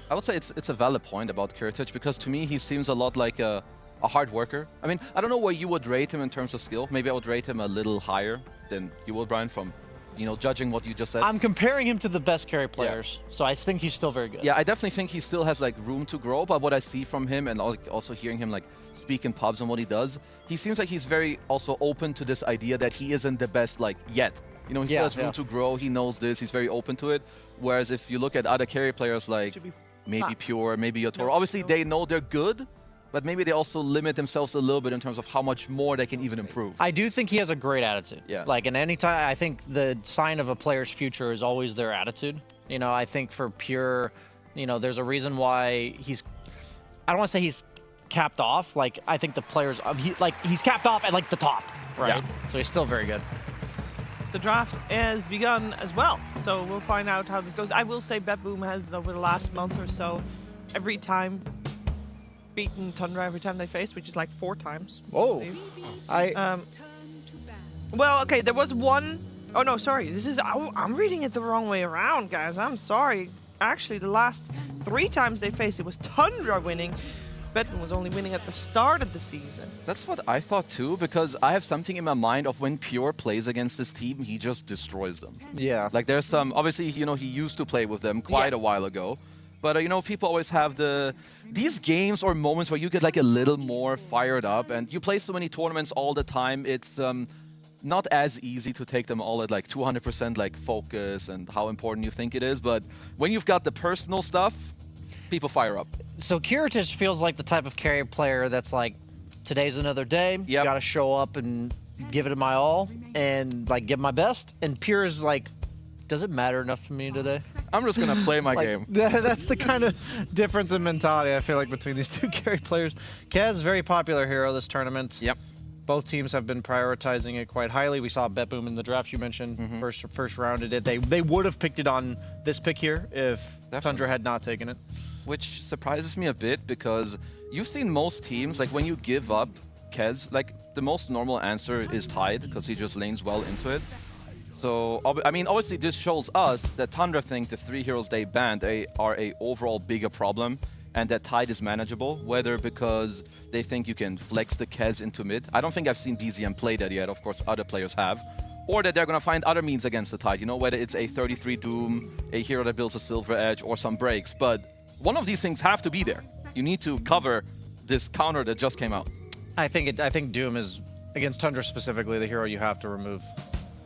I would say it's a valid point about Kiritich, because to me he seems a lot like a hard worker. I mean, I don't know where you would rate him in terms of skill. Maybe I would rate him a little higher than you would, Brian, from, you know, judging what you just said. I'm comparing him to the best carry players, so I think he's still very good. Yeah, I definitely think he still has like room to grow, but what I see from him and also hearing him like speak in pubs and what he does, he seems like he's very also open to this idea that he isn't the best like yet. You know, he still has room to grow, he knows this, he's very open to it. Whereas if you look at other carry players like maybe Pure, maybe Yotoro, obviously they know they're good, but maybe they also limit themselves a little bit in terms of how much more they can even improve. I do think he has a great attitude. Yeah. Like, and anytime, I think the sign of a player's future is always their attitude. You know, I think for Pure, you know, there's a reason why I don't want to say he's capped off. Like, I think the players, he's capped off at like the top, right? Yeah. So he's still very good. The draft has begun as well, so we'll find out how this goes. I will say BetBoom has, over the last month or so, every time beaten Tundra every time they faced, which is like 4 times. Oh, well, okay, there was one. Oh no, sorry. I'm reading it the wrong way around, guys. I'm sorry. Actually, the last 3 times they faced, it was Tundra winning. BetBoom was only winning at the start of the season. That's what I thought too, because I have something in my mind of when Pure plays against this team, he just destroys them. Yeah. Like there's some, obviously, you know, he used to play with them quite a while ago. But, you know, people always have these games or moments where you get like a little more fired up, and you play so many tournaments all the time, it's not as easy to take them all at like 200% like focus and how important you think it is. But when you've got the personal stuff, people fire up. So Kiritich feels like the type of carry player that's like, today's another day. You got to show up and give it my all and like give my best. And Pure is like, does it matter enough to me today? I'm just going to play my game. That's the kind of difference in mentality I feel like between these two carry players. Kaz, very popular hero this tournament. Yep. Both teams have been prioritizing it quite highly. We saw BetBoom in the draft you mentioned, first rounded it. They would have picked it on this pick here if Tundra had not taken it. Which surprises me a bit, because you've seen most teams, like when you give up Kez, like the most normal answer is Tide, because he just lanes well into it. So, I mean, obviously this shows us that Tundra think the 3 heroes they banned are a overall bigger problem, and that Tide is manageable, whether because they think you can flex the Kez into mid. I don't think I've seen BZM play that yet, of course other players have. Or that they're going to find other means against the Tide, you know, whether it's a 33 Doom, a hero that builds a Silver Edge, or some breaks. But one of these things have to be there. You need to cover this counter that just came out. I think Doom is, against Tundra specifically, the hero you have to remove.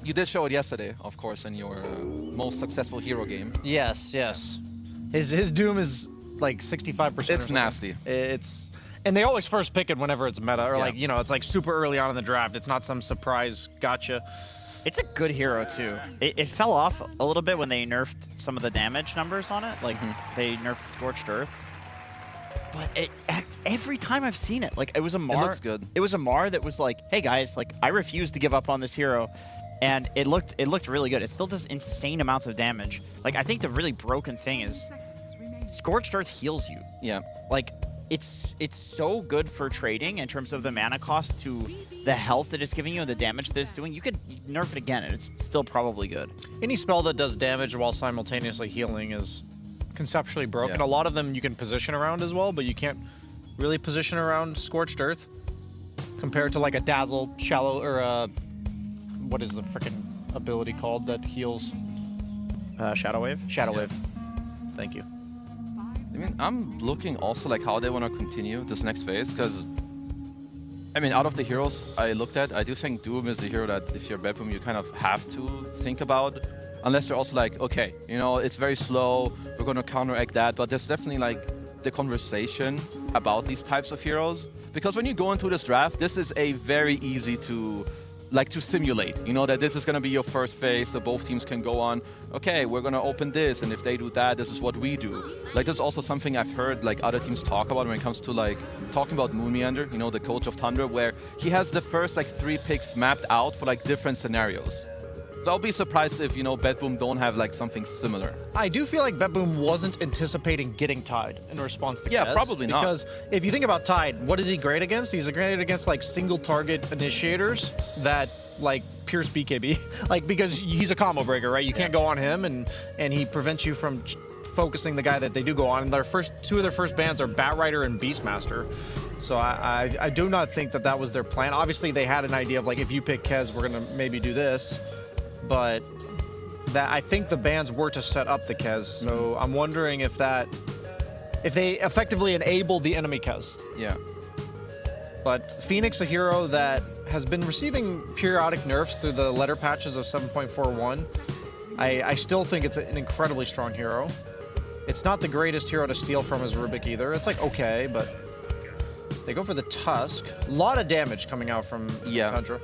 You did show it yesterday, of course, in your most successful hero game. Yes, yes. His Doom is like 65%. It's nasty. And they always first pick it whenever it's meta, or like, you know, it's like super early on in the draft. It's not some surprise gotcha. It's a good hero too. It fell off a little bit when they nerfed some of the damage numbers on it. Like they nerfed Scorched Earth. But every time I've seen it, like it was a Mar. It looks good. It was a Mar that was like, hey guys, like I refuse to give up on this hero. And it looked really good. It still does insane amounts of damage. Like I think the really broken thing is Scorched Earth heals you. Yeah. Like it's so good for trading in terms of the mana cost to the health that it's giving you and the damage that it's doing. You could nerf it again and it's still probably good. Any spell that does damage while simultaneously healing is conceptually broken. Yeah. A lot of them you can position around as well, but you can't really position around Scorched Earth compared to like a Dazzle, Shallow, or a what is the freaking ability called that heals? Shadow Wave? Shadow Wave. Thank you. I mean, I'm looking also like how they want to continue this next phase, because I mean, out of the heroes I looked at, I do think Doom is the hero that if you're BetBoom, you kind of have to think about, unless they're also like, okay, you know, it's very slow, we're going to counteract that, but there's definitely like the conversation about these types of heroes, because when you go into this draft, this is a very easy to like to simulate, you know, that this is going to be your first phase, so both teams can go on, okay, we're going to open this, and if they do that, this is what we do. Like, there's also something I've heard, like, other teams talk about when it comes to, like, talking about Moon Meander, you know, the coach of Tundra, where he has the first, like, 3 picks mapped out for, like, different scenarios. So I'll be surprised if, you know, BetBoom don't have, like, something similar. I do feel like BetBoom wasn't anticipating getting Tide in response to Yeah, Kez, probably not. Because if you think about Tide, what is he great against? He's great against, like, single target initiators that, like, pierce BKB. Like, because he's a combo breaker, right? You can't go on him, and he prevents you from focusing the guy that they do go on. And their two of their first bans are Batrider and Beastmaster. So I do not think that that was their plan. Obviously, they had an idea of, like, if you pick Kez, we're going to maybe do this. But that I think the bans were to set up the Kez, so I'm wondering if they effectively enabled the enemy Kez. Yeah. But Phoenix, a hero that has been receiving periodic nerfs through the letter patches of 7.41, I still think it's an incredibly strong hero. It's not the greatest hero to steal from as Rubik either. It's like okay, but they go for the Tusk. A lot of damage coming out from Tundra.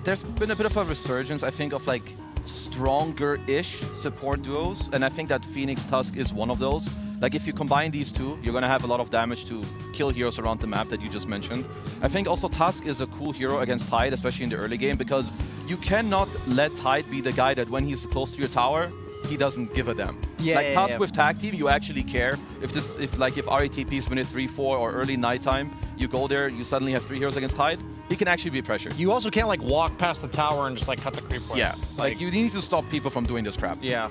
There's been a bit of a resurgence, I think, of like stronger-ish support duos, and I think that Phoenix Tusk is one of those. Like, if you combine these two, you're gonna have a lot of damage to kill heroes around the map that you just mentioned. I think also Tusk is a cool hero against Tide, especially in the early game, because you cannot let Tide be the guy that when he's close to your tower, he doesn't give a damn. Like Tusk with tag team, you actually care. If RATP is minute 3-4 or early nighttime, you go there, you suddenly have 3 heroes against Tide, he can actually be pressured. You also can't, like, walk past the tower and just, like, cut the creep point. Yeah, like you need to stop people from doing this crap. Yeah.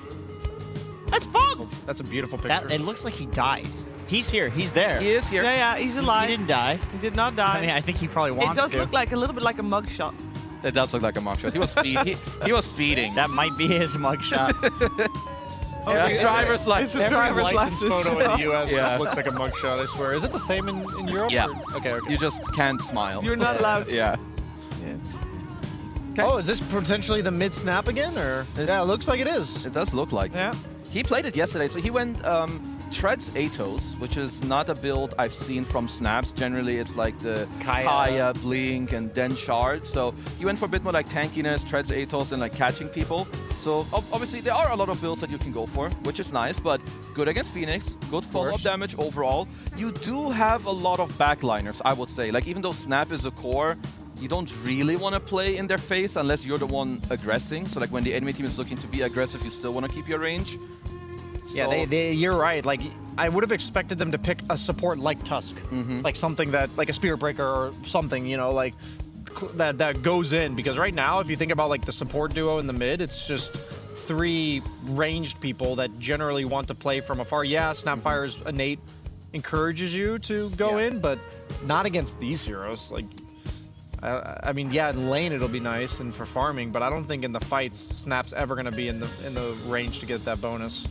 That's fun. That's a beautiful picture. It looks like he died. He's here. He's there. He is here. Yeah, he's alive. He didn't die. He did not die. I mean, I think he probably wants It does to. look like a little bit like a mugshot. It does look like a mugshot. He was he was speeding. That might be his mugshot. Yeah, driver's license. It's a driver's license license photo in the US Yeah. looks like a mugshot, I swear. Is it the same in Europe? Yeah. Or? Okay. You just can't smile. You're not allowed to. Yeah. Oh, is this potentially the mid snap again, or? Yeah, it looks like it is. It does look like. Yeah. He played it yesterday, so he went Treads Atos, which is not a build I've seen from Snaps. Generally, it's like the Kaya, Blink, and then Shard. So he went for a bit more like tankiness, Treads Atos, and like catching people. So obviously, there are a lot of builds that you can go for, which is nice, but good against Phoenix, good follow-up damage overall. You do have a lot of backliners, I would say. Like, even though Snap is a core, you don't really want to play in their face unless you're the one aggressing. So like when the enemy team is looking to be aggressive, you still want to keep your range. Yeah, you're right. Like, I would have expected them to pick a support like Tusk, like something that, like a Spirit Breaker or something, you know, like that goes in. Because right now, if you think about like the support duo in the mid, it's just 3 ranged people that generally want to play from afar. Yeah, Snapfire's innate encourages you to go in, but not against these heroes. Like, I mean, yeah, in lane it'll be nice and for farming, but I don't think in the fights Snap's ever going to be in the range to get that bonus.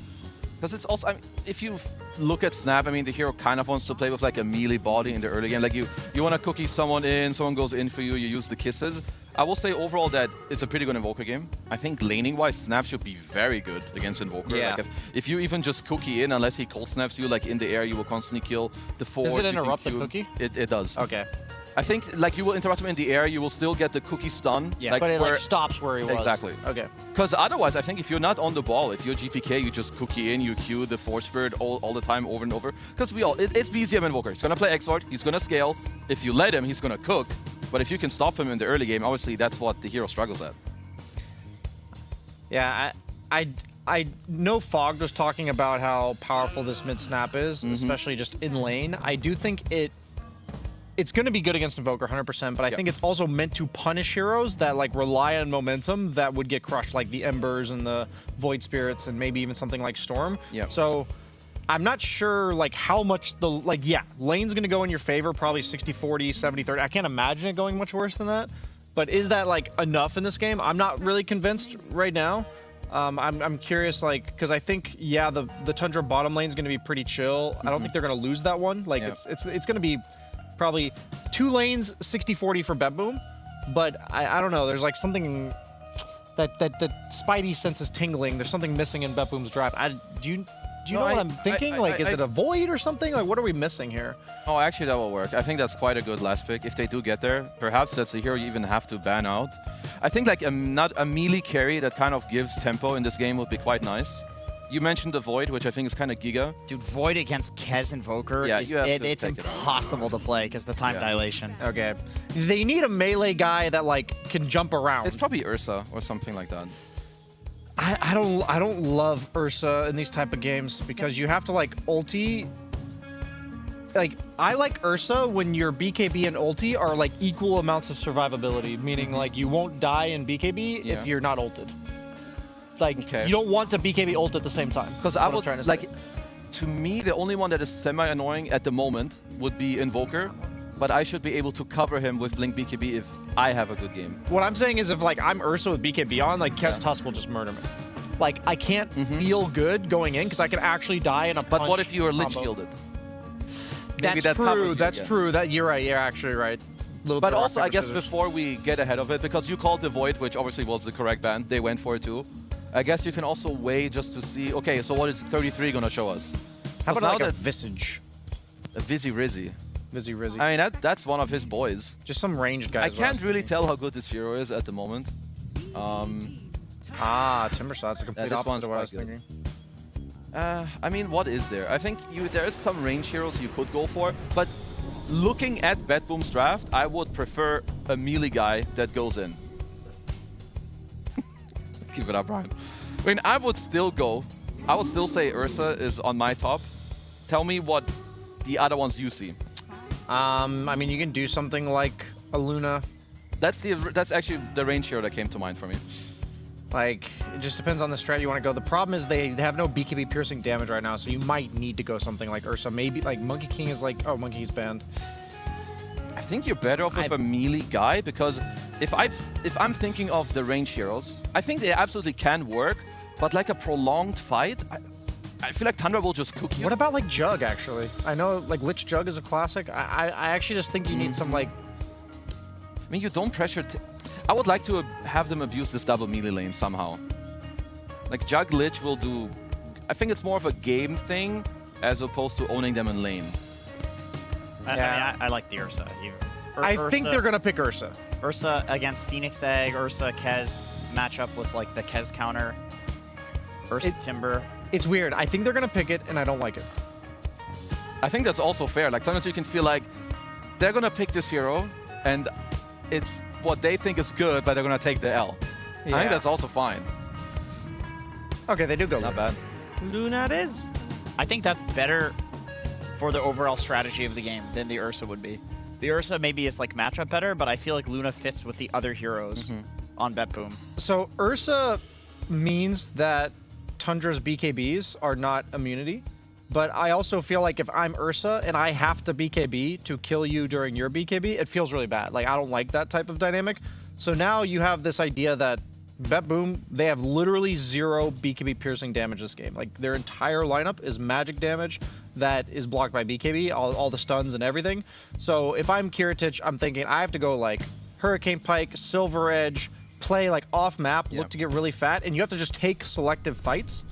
Because it's also, I mean, if you look at Snap, I mean, the hero kind of wants to play with like a melee body in the early game. Like you want to cookie someone in, someone goes in for you, you use the kisses. I will say overall that it's a pretty good Invoker game. I think laning-wise, Snap should be very good against Invoker. Yeah. Like if you even just cookie in, unless he cold snaps you, like in the air, you will constantly kill the forward. Does it interrupt the cookie? It does. Okay. I think like you will interrupt him in the air, you will still get the cookie stun. Yeah, but it like stops where he was. Exactly. Okay. Because otherwise, I think if you're not on the ball, if you're GPK, you just cookie in, you queue the Force Spirit all the time over and over. Because it's BZM Invoker. He's going to play X-Lord, he's going to scale. If you let him, he's going to cook. But if you can stop him in the early game, obviously that's what the hero struggles at. Yeah, I know Fogg was talking about how powerful this mid snap is, especially just in lane. I do think it's going to be good against Invoker 100%, but I think it's also meant to punish heroes that like rely on momentum that would get crushed, like the Embers and the Void Spirits and maybe even something like Storm. So I'm not sure like how much lane's going to go in your favor, probably 60-40, 70-30. I can't imagine it going much worse than that. But is that like enough in this game? I'm not really convinced right now. I'm curious, like, because I think the Tundra bottom lane is going to be pretty chill. I don't think they're going to lose that one. Like it's going to be probably 2 lanes 60-40 for BetBoom, but I don't know. There's like something that Spidey sense is tingling. There's something missing in BetBoom's draft. Do you know what I'm thinking? Is it a void or something? Like, what are we missing here? Oh, actually, that will work. I think that's quite a good last pick. If they do get there, perhaps that's a hero you even have to ban out. I think like not a melee carry that kind of gives tempo in this game would be quite nice. You mentioned the Void, which I think is kind of giga. Dude, Void against Kez Invoker, it's impossible to play because the time dilation. Okay. They need a melee guy that like can jump around. It's probably Ursa or something like that. I don't love Ursa in these type of games because you have to like ulti. Like I like Ursa when your BKB and ulti are like equal amounts of survivability, meaning like you won't die in BKB if you're not ulted. Like you don't want to BKB ult at the same time. Because I would like, to me, the only one that is semi-annoying at the moment would be Invoker, but I should be able to cover him with Blink BKB if I have a good game. What I'm saying is if like I'm Ursa with BKB on, like Kez Tusk will just murder me. Like I can't feel good going in because I can actually die in a punch. But what if you are lich shielded? Maybe That's that true. That's true. That you're right. You're actually right. But also, I guess before we get ahead of it, because you called the Void, which obviously was the correct ban, they went for it too. I guess you can also weigh just to see, okay, so what is 33 going to show us? How about like a Visage? A Vizzy Rizzy. Vizzy Rizzy. I mean, that's one of his boys. Just some ranged guys. I can't really tell how good this hero is at the moment. Timbersaw. It's a complete opposite of what I was thinking. I mean, what is there? I think there is some range heroes you could go for, but looking at BetBoom's draft, I would prefer a melee guy that goes in. Keep it up, Brian. I mean, I would still say Ursa is on my top. Tell me what the other ones you see. I mean, you can do something like a Luna. That's actually the range hero that came to mind for me. Like, it just depends on the strat you want to go. The problem is they have no BKB piercing damage right now, so you might need to go something like Ursa. Maybe, like, Monkey King is like, oh, Monkey King's banned. I think you're better off with a melee guy, because if I'm thinking of the range heroes, I think they absolutely can work, but like a prolonged fight, I feel like Tundra will just cook you. What about, like, Jug, actually? I know, like, Lich Jug is a classic. I actually just think you need some, like... I mean, you don't pressure... I would like to have them abuse this double melee lane somehow. Like, Jug Lich will do... I think it's more of a game thing as opposed to owning them in lane. I like the Ursa. I think they're going to pick Ursa. Ursa against Phoenix Egg, Ursa Kez matchup was like the Kez counter. Ursa Timber. It's weird. I think they're going to pick it, and I don't like it. I think that's also fair. Like, sometimes you can feel like they're going to pick this hero, and it's what they think is good, but they're going to take the L. Yeah. I think that's also fine. Okay, they do go Not Luna. bad. Luna it is. I think that's better for the overall strategy of the game than the Ursa would be. The Ursa maybe is like matchup better, but I feel like Luna fits with the other heroes on BetBoom. So Ursa means that Tundra's BKBs are not immunity, but I also feel like if I'm Ursa and I have to BKB to kill you during your BKB, it feels really bad. Like, I don't like that type of dynamic. So now you have this idea that BetBoom, they have literally 0 BKB piercing damage this game. Like, their entire lineup is magic damage that is blocked by BKB, all the stuns and everything. So if I'm Kiritich, I'm thinking I have to go like Hurricane Pike, Silver Edge, play like off map, look to get really fat, and you have to just take selective fights.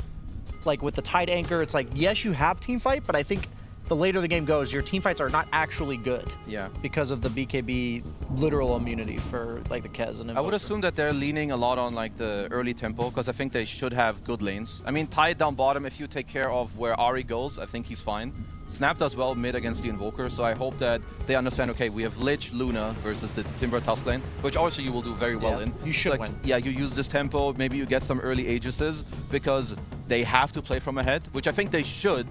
Like with the Tide Anchor, it's like, yes, you have team fight, but I think the later the game goes, your team fights are not actually good. Yeah. Because of the BKB literal immunity for like the Kez and I would assume that they're leaning a lot on like the early tempo, because I think they should have good lanes. I mean, Tide down bottom, if you take care of where Ari goes, I think he's fine. Snap does well mid against the Invoker, so I hope that they understand, okay, we have Lich, Luna versus the Timber Tusk lane, which also you will do very well in. You should like, win. Yeah, you use this tempo, maybe you get some early Aegises, because they have to play from ahead, which I think they should.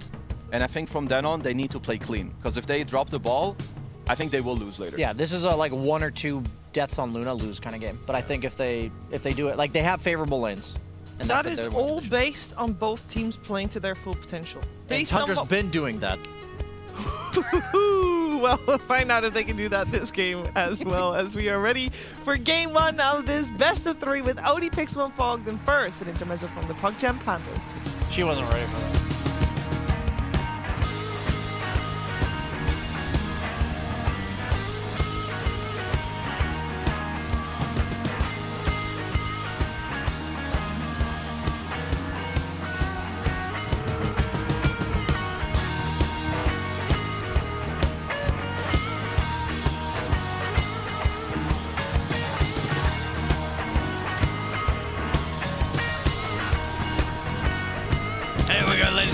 And I think from then on, they need to play clean. Because if they drop the ball, I think they will lose later. Yeah, this is a like 1 or 2 deaths on Luna lose kind of game. But I think if they do it, like they have favorable lanes. And That is all based on both teams playing to their full potential. And Based on Tundra's what- been doing that. Well, we'll find out if they can do that this game as well, as we are ready for game 1 of this best of 3 with Audi Pixel and Fogged in first, an intermezzo from the PugChamp Pandas. She wasn't ready for that.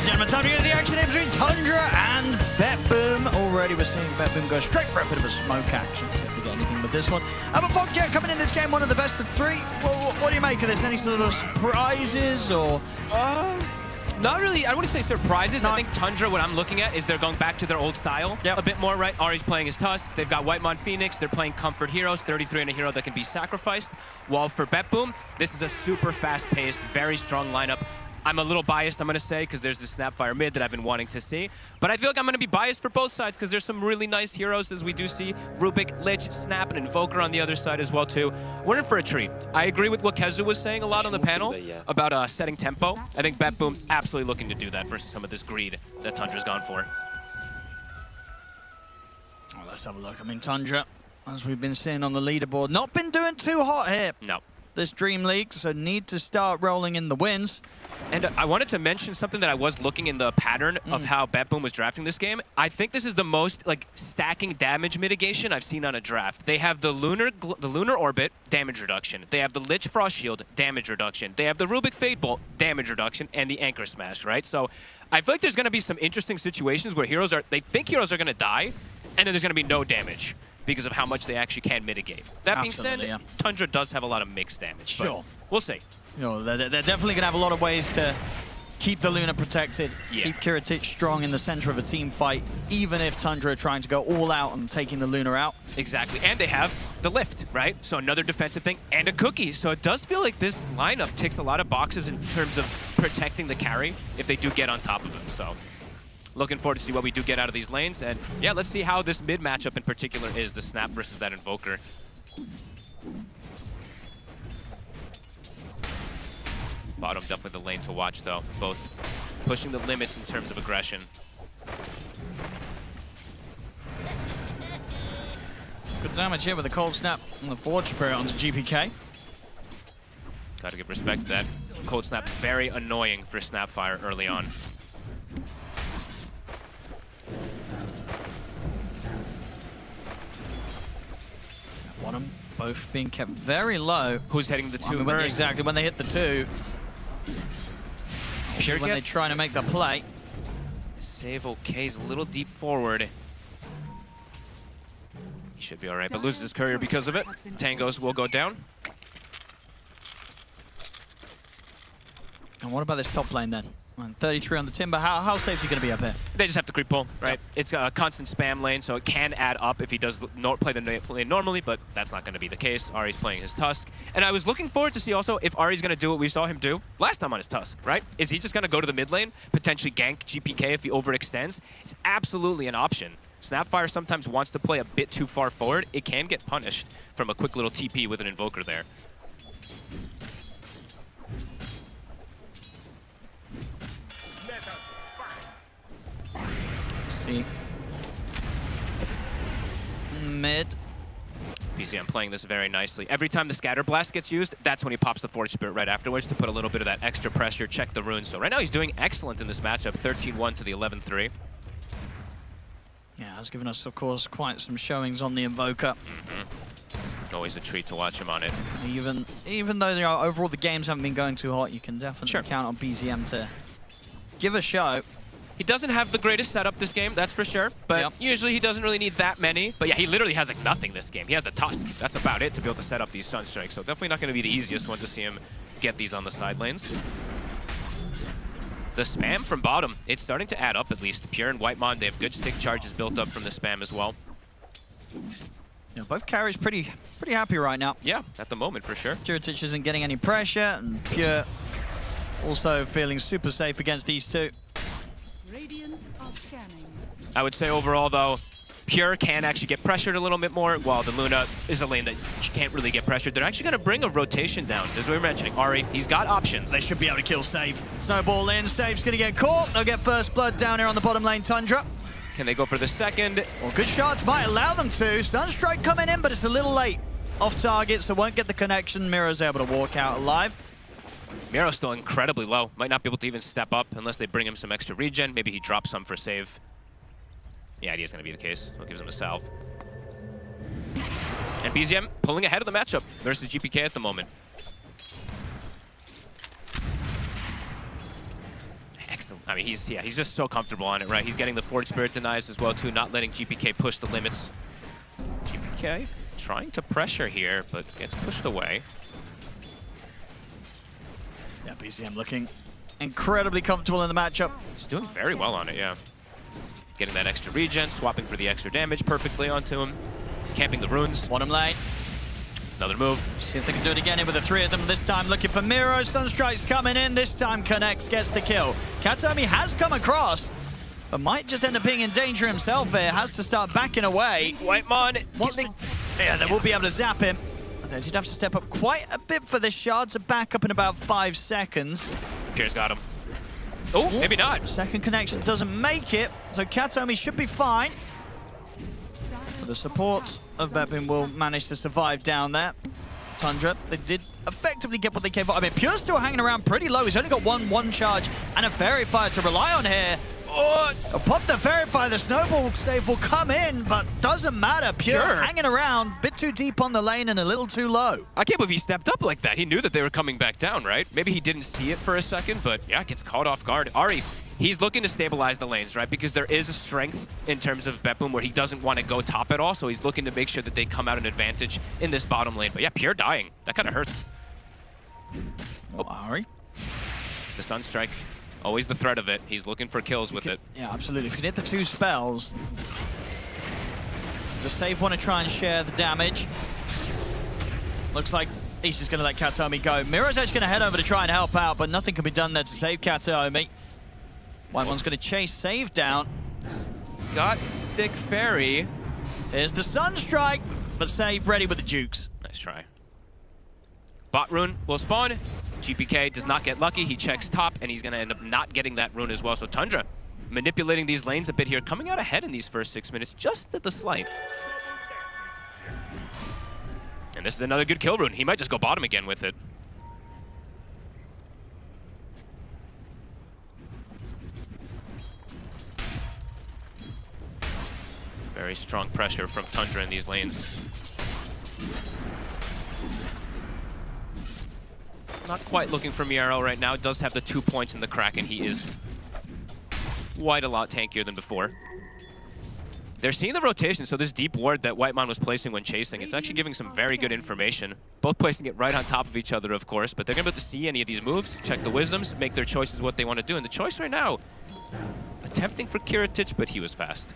and gentlemen, time to get to the action between Tundra and BetBoom. Already we're seeing BetBoom go straight for a bit of a smoke action. See if they get anything with this one. But Fogjet coming in this game, one of the best of three. What do you make of this? Any sort of surprises or? Not really. I wouldn't say surprises. I think Tundra, what I'm looking at, is they're going back to their old style a bit more, right? Ari's playing his Tusk. They've got Whitemon Phoenix. They're playing Comfort Heroes, 33 and a hero that can be sacrificed. While for BetBoom, this is a super fast-paced, very strong lineup. I'm a little biased, I'm going to say, because there's the Snapfire mid that I've been wanting to see. But I feel like I'm going to be biased for both sides because there's some really nice heroes, as we do see. Rubik, Lich, Snap, and Invoker on the other side as well, too. We're in for a treat. I agree with what Kezu was saying a lot on the panel about setting tempo. I think BetBoom absolutely looking to do that versus some of this greed that Tundra's gone for. Well, let's have a look. I mean, Tundra, as we've been seeing on the leaderboard, not been doing too hot here. No. This DreamLeague, so need to start rolling in the wins. And I wanted to mention something that I was looking in the pattern of how BetBoom was drafting this game. I think this is the most stacking damage mitigation I've seen on a draft. They have the lunar orbit damage reduction. They have the Lich Frost Shield damage reduction. They have the Rubik Fade Bolt damage reduction and the Anchor Smash, right? So I feel like there's going to be some interesting situations where they think heroes are going to die, and then there's going to be no damage because of how much they actually can mitigate. That being said, Tundra does have a lot of mixed damage. Sure. We'll see. You know, they're definitely going to have a lot of ways to keep the Luna protected, keep Kiritich strong in the center of a team fight, even if Tundra are trying to go all out and taking the Luna out. Exactly, and they have the lift, right? So another defensive thing, and a cookie. So it does feel like this lineup ticks a lot of boxes in terms of protecting the carry if they do get on top of him. So looking forward to see what we do get out of these lanes. And yeah, let's see how this mid matchup in particular is, the Snap versus that Invoker. Bottom, definitely the lane to watch, though. Both pushing the limits in terms of aggression. Good damage here with the Cold Snap on the Forge Spirit onto GPK. Gotta give respect to that. Cold Snap, very annoying for Snapfire early on. Bottom, both being kept very low. Who's hitting the two? Exactly, when they hit the two. Sure, when they're trying to make the play. Save okay's a little deep forward. He should be all right, but loses his courier because of it. Tangos will go down. And what about this top lane then? 33 on the Timber. How safe is he going to be up here? They just have to creep pull, right? It's a constant spam lane, so it can add up if he does play the lane normally, but that's not going to be the case. Ari's playing his Tusk. And I was looking forward to see also if Ari's going to do what we saw him do last time on his Tusk, right? Is he just going to go to the mid lane, potentially gank GPK if he overextends? It's absolutely an option. Snapfire sometimes wants to play a bit too far forward. It can get punished from a quick little TP with an Invoker there. See. Mid. BCM playing this very nicely. Every time the Scatter Blast gets used, that's when he pops the Forge Spirit right afterwards to put a little bit of that extra pressure, check the runes. So right now he's doing excellent in this matchup, 13-1 to the 11-3. Yeah, that's given us, of course, quite some showings on the Invoker. Always a treat to watch him on it. Even though overall the games haven't been going too hot, you can definitely count on BZM to give a show. He doesn't have the greatest setup this game, that's for sure, but usually he doesn't really need that many. But yeah, he literally has like nothing this game. He has the Tusk. That's about it to be able to set up these Sunstrikes, so definitely not going to be the easiest one to see him get these on the side lanes. The spam from bottom, it's starting to add up at least. Pure and Whitemon, they have good stick charges built up from the spam as well. Yeah, both carries pretty happy right now. Yeah, at the moment for sure. Kiritich isn't getting any pressure, and Pure also feeling super safe against these two. I would say overall, though, Pure can actually get pressured a little bit more, while the Luna is a lane that can't really get pressured. They're actually going to bring a rotation down. As we were mentioning, Ari, he's got options. They should be able to kill Save. Snowball in, Save's going to get caught. They'll get first blood down here on the bottom lane, Tundra. Can they go for the second? Well, good shots might allow them to. Sunstrike coming in, but it's a little late. Off target, so won't get the connection. Miro's able to walk out alive. Miro's still incredibly low. Might not be able to even step up unless they bring him some extra regen. Maybe he drops some for save. Yeah, it is going to be the case. So it gives him a salve. And BZM pulling ahead of the matchup versus GPK at the moment. I mean, he's just so comfortable on it, right? He's getting the Forge Spirit denies as well, too, not letting GPK push the limits. GPK trying to pressure here, but gets pushed away. Yeah, BZM looking incredibly comfortable in the matchup. He's doing very well on it, yeah. Getting that extra regen, swapping for the extra damage perfectly onto him. Camping the runes. Bottom lane. Another move. See if they can do it again here with the three of them. This time looking for Miro. Sunstrike's coming in. This time connects, gets the kill. Katomi has come across, but might just end up being in danger himself here. Has to start backing away. Whitemon. Yeah, they will be able to zap him. They'd have to step up quite a bit for this shard to back up in about 5 seconds. Pierce got him. Oh, maybe not. Second connection doesn't make it, so Katomi should be fine. So the support of BetBoom will manage to survive down there. Tundra, they did effectively get what they came for. I mean, Pure's still hanging around pretty low. He's only got one charge and a Fairy Fire to rely on here. Oh, pop the Fairy Fire, the Snowball save will come in, but doesn't matter. Pure hanging around, a bit too deep on the lane and a little too low. I can't believe he stepped up like that. He knew that they were coming back down, right? Maybe he didn't see it for a second, but yeah, gets caught off guard. Ari, he's looking to stabilize the lanes, right? Because there is a strength in terms of BetBoom where he doesn't want to go top at all, so he's looking to make sure that they come out an advantage in this bottom lane. But yeah, Pure dying. That kind of hurts. Oh, Ari. The Sunstrike. Always the threat of it. He's looking for kills with it. Yeah, absolutely. If you can hit the 2 spells. Does Save want to try and share the damage? Looks like he's just going to let Katomi go. Miro's actually going to head over to try and help out, but nothing can be done there to save Katomi. Whitemon's going to chase Save down. Got Stick Fairy. Here's the Sunstrike, but Save ready with the jukes. Nice try. Bot rune will spawn. GPK does not get lucky. He checks top, and he's going to end up not getting that rune as well. So Tundra manipulating these lanes a bit here, coming out ahead in these first 6 minutes, just at the slight. And this is another good kill rune. He might just go bottom again with it. Very strong pressure from Tundra in these lanes. Not quite looking for Miero right now. Does have the 2 points in the Kraken. He is quite a lot tankier than before. They're seeing the rotation, so this deep ward that Whitemon was placing when chasing, it's actually giving some very good information. Both placing it right on top of each other, of course, but they're going to be able to see any of these moves, check the wisdoms, make their choices what they want to do. And the choice right now, attempting for Kiritich, but he was fast.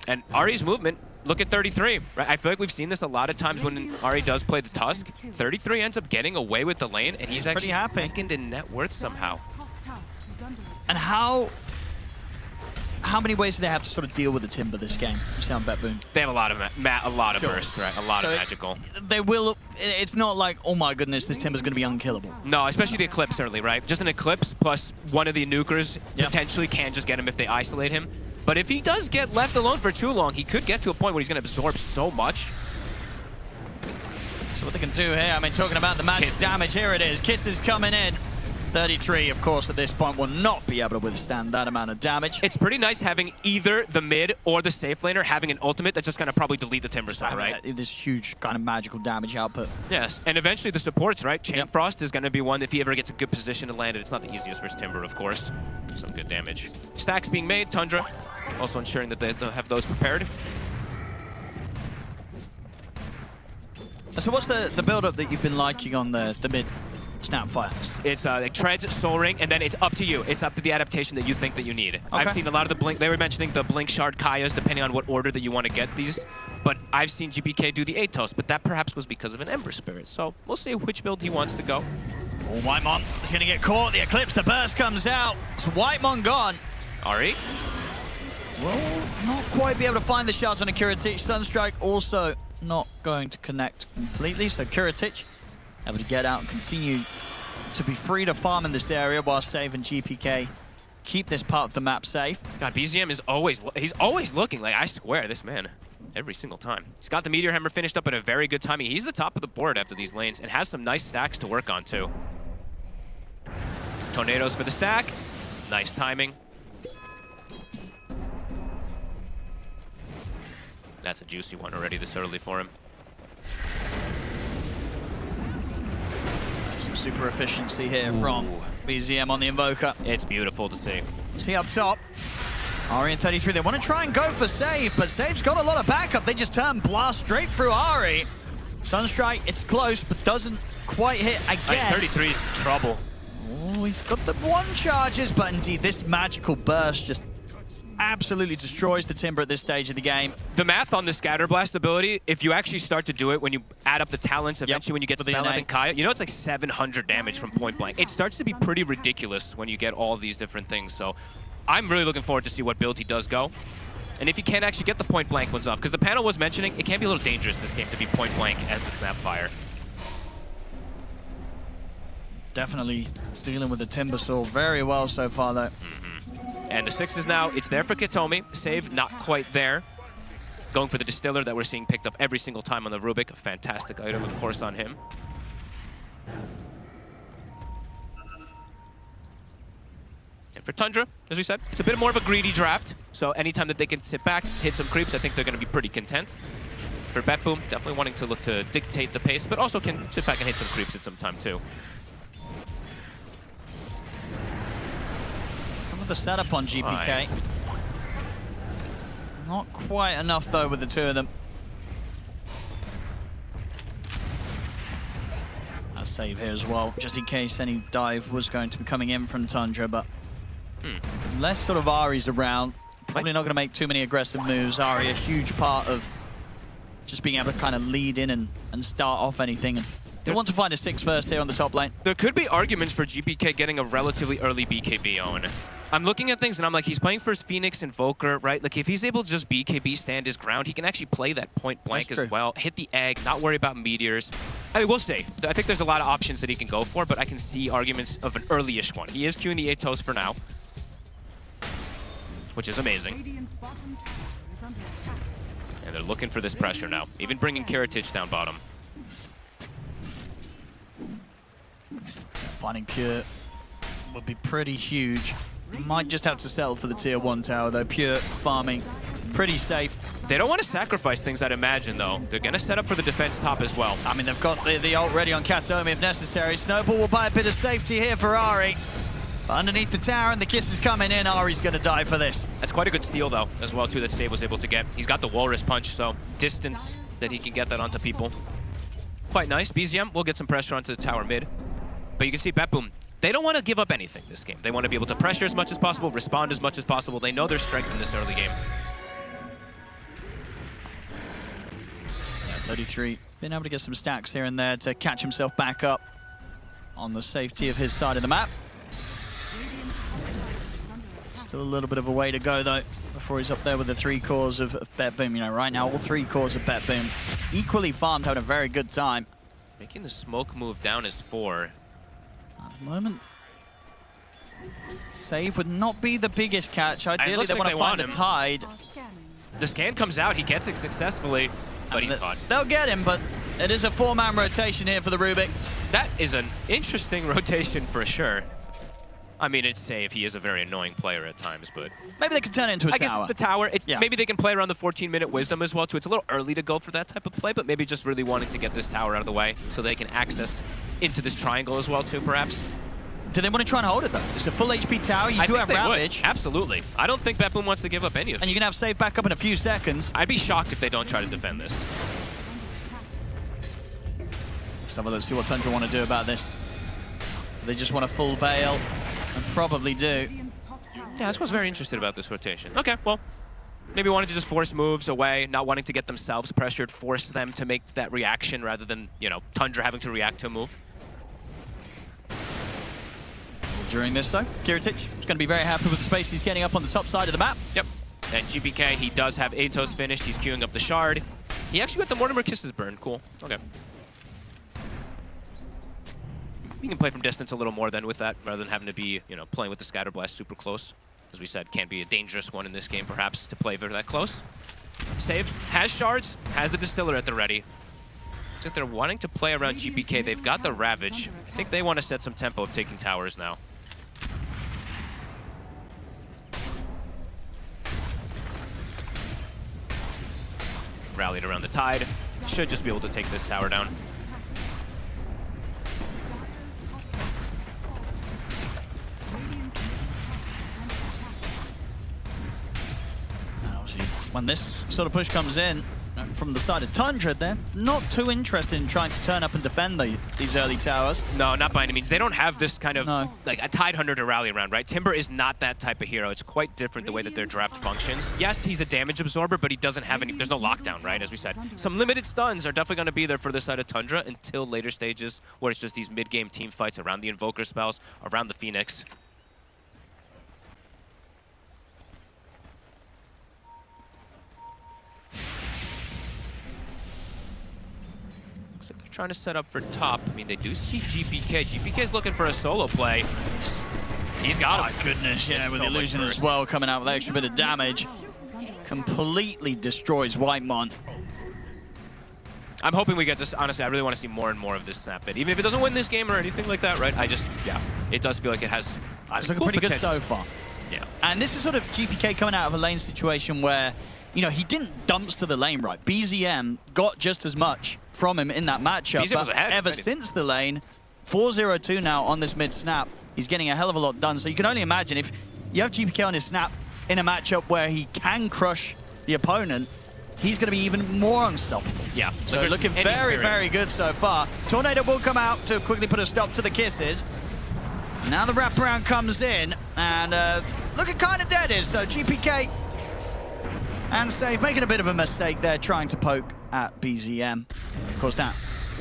And Ari's movement, look at 33, right? I feel like we've seen this a lot of times when Ari does play the Tusk. 33 ends up getting away with the lane, and he's actually second in net worth somehow. And how many ways do they have to sort of deal with the Timber this game? On BetBoom. They have a lot of burst, right? A lot of magical. They will. It's not like, oh my goodness, this Timber's going to be unkillable. No, especially the Eclipse early, right? Just an Eclipse plus one of the nukers potentially can just get him if they isolate him. But if he does get left alone for too long, he could get to a point where he's going to absorb so much. So what they can do here, I mean, talking about the magic damage, here it is. Kisses coming in. 33, of course, at this point will not be able to withstand that amount of damage. It's pretty nice having either the mid or the safe laner having an ultimate that's just going to probably delete the Timber Saw, right? This huge kind of magical damage output. Yes, and eventually the supports, right? Chain Frost is going to be one if he ever gets a good position to land it. It's not the easiest versus Timber, of course. Some good damage. Stacks being made, Tundra also ensuring that they have those prepared. So what's the build-up that you've been liking on the mid Snapfire? It's like Treads, Soul Ring, and then it's up to you. It's up to the adaptation that you think that you need. Okay. I've seen a lot of the Blink. They were mentioning the Blink Shard Kayas, depending on what order that you want to get these. But I've seen GPK do the Atos, but that perhaps was because of an Ember Spirit. So we'll see which build he wants to go. Oh, Whitemon is going to get caught. The Eclipse, the burst comes out. It's Whitemon gone. Ari? Will not quite be able to find the shards on a Kiritich. Sunstrike also not going to connect completely. So Kiritich able to get out and continue to be free to farm in this area while Save and GPK keep this part of the map safe. God, BZM is always looking. Like, I swear, this man, every single time. He's got the Meteor Hammer finished up at a very good timing. He's the top of the board after these lanes and has some nice stacks to work on, too. Tornadoes for the stack. Nice timing. That's a juicy one already this early for him. Some super efficiency here from BZM on the Invoker. It's beautiful to see. See up top. Ari and 33, they want to try and go for Save, but Save's got a lot of backup. They just turn Blast straight through Ari. Sunstrike, it's close, but doesn't quite hit again. 33 is trouble. Oh, he's got the one charges, but indeed, this magical burst just absolutely destroys the Timber at this stage of the game. The math on the Scatter Blast ability, if you actually start to do it when you add up the talents, eventually when you get to Spell and Kaya, you know it's like 700 damage from point blank. It starts to be pretty ridiculous when you get all these different things, so I'm really looking forward to see what build he does go. And if he can actually get the point blank ones off, because the panel was mentioning it can be a little dangerous this game to be point blank as the Snapfire. Definitely dealing with the Timbersaw very well so far, though. And the 6 is now, it's there for Kitomi. Save, not quite there. Going for the Distiller that we're seeing picked up every single time on the Rubik. A fantastic item, of course, on him. And for Tundra, as we said, it's a bit more of a greedy draft. So anytime that they can sit back, hit some creeps, I think they're going to be pretty content. For BetBoom, definitely wanting to look to dictate the pace, but also can sit back and hit some creeps at some time, too. The setup on GPK. Not quite enough though with the two of them. A save here as well, just in case any dive was going to be coming in from Tundra, but less sort of Ari's around. Probably not going to make too many aggressive moves. Ari, a huge part of just being able to kind of lead in and start off anything. And they want to find a 6 first here on the top lane. There could be arguments for GPK getting a relatively early BKB on. I'm looking at things and I'm like, he's playing first Phoenix Invoker, right? Like if he's able to just BKB stand his ground, he can actually play that point blank as well. Hit the egg, not worry about meteors. I mean, we'll see. I think there's a lot of options that he can go for, but I can see arguments of an early-ish one. He is queuing the 8 toes for now, which is amazing. And they're looking for this pressure now, even bringing Kiritich down bottom. Finding Pure would be pretty huge. Might just have to settle for the tier 1 tower though. Pure farming, pretty safe. They don't want to sacrifice things, I'd imagine, though. They're going to set up for the defense top as well. I mean, they've got the ult ready on Katomi if necessary. Snowball will buy a bit of safety here for Ari. But underneath the tower and the kiss is coming in, Ari's going to die for this. That's quite a good steal, though, as well, too, that Save was able to get. He's got the Walrus Punch, so distance that he can get that onto people. Quite nice. BZM will get some pressure onto the tower mid. But you can see BetBoom, they don't want to give up anything this game. They want to be able to pressure as much as possible, respond as much as possible. They know their strength in this early game. Yeah, 33, been able to get some stacks here and there to catch himself back up on the safety of his side of the map. Still a little bit of a way to go, though, before he's up there with the 3 cores of BetBoom. You know, right now, all 3 cores of BetBoom equally farmed, having a very good time. Making the smoke move down is 4. At the moment, Save would not be the biggest catch. Ideally, they want to find the tide. The scan comes out, he gets it successfully, but he's caught. They'll get him, but it is a 4-man rotation here for the Rubik. That is an interesting rotation for sure. I mean, it's Save. He is a very annoying player at times, but... Maybe they could turn it into a tower. I guess it's the tower. Maybe they can play around the 14-minute Wisdom as well, too. It's a little early to go for that type of play, but maybe just really wanting to get this tower out of the way so they can access into this triangle as well, too, perhaps. Do they want to try and hold it, though? It's a full HP tower. You do have Ravage. Absolutely. I don't think BetBoom wants to give up any of it. And you can have Save back up in a few seconds. I'd be shocked if they don't try to defend this. Let's have a look, see what Tundra want to do about this. They just want a full bail, and probably do. Yeah, I was very interested about this rotation. Okay, well, maybe wanted to just force moves away, not wanting to get themselves pressured, force them to make that reaction rather than, you know, Tundra having to react to a move. During this, though, Kiritich is going to be very happy with the space he's getting up on the top side of the map. Yep. And GPK, he does have Atos finished. He's queuing up the Shard. He actually got the Mortimer Kisses burn. Cool. Okay. You can play from distance a little more then with that, rather than having to be, you know, playing with the Scatter Blast super close. As we said, can be a dangerous one in this game, perhaps, to play very that close. Save, has Shards, has the Distiller at the ready. Looks like they're wanting to play around GPK. They've got the Ravage. I think they want to set some tempo of taking towers now. Rallied around the tide. Should just be able to take this tower down. when this sort of push comes in from the side of Tundra, they're not too interested in trying to turn up and defend these early towers. No, not by any means. They don't have this kind of like a Tide Hunter to rally around, right? Timber is not that type of hero. It's quite different the way that their draft functions. Yes, he's a damage absorber, but he doesn't have any, there's no lockdown, right? As we said. Some limited stuns are definitely going to be there for the side of Tundra until later stages where it's just these mid-game team fights around the Invoker spells, around the Phoenix. Trying to set up for top. I mean, they do see GPK. GPK's looking for a solo play. He's got him. My goodness, yeah, with Illusion as well coming out with an extra bit of damage. Completely destroys Whitemon. I'm hoping we get this. Honestly, I really want to see more and more of this snap bit. Even if it doesn't win this game or anything like that, right? Yeah, it does feel like it has. It's looking pretty good so far. Yeah. And this is sort of GPK coming out of a lane situation where, you know, he didn't dumpster the lane right. BZM got just as much from him in that matchup, but ever since the lane, 4-0-2 now on this mid snap, he's getting a hell of a lot done. So you can only imagine if you have GPK on his snap in a matchup where he can crush the opponent, he's going to be even more unstoppable. Yeah. So looking very, very good so far. Tornado will come out to quickly put a stop to the kisses. Now the wraparound comes in, and looking kind of dead is, so GPK and Save making a bit of a mistake there, trying to poke at BZM. Of course, that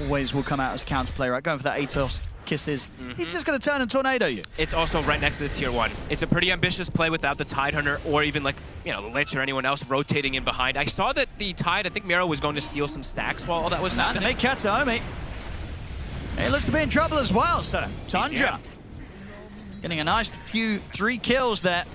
always will come out as counterplay, right? Going for that Atos kisses. He's just going to turn and tornado you. It's also right next to the tier 1. It's a pretty ambitious play without the Tide Hunter or even like, you know, Lich or anyone else rotating in behind. I saw that the Tide, I think Miro was going to steal some stacks while all that was happening. And they catch Omi. He looks to be in trouble as well, so Tundra getting a nice few 3 kills there.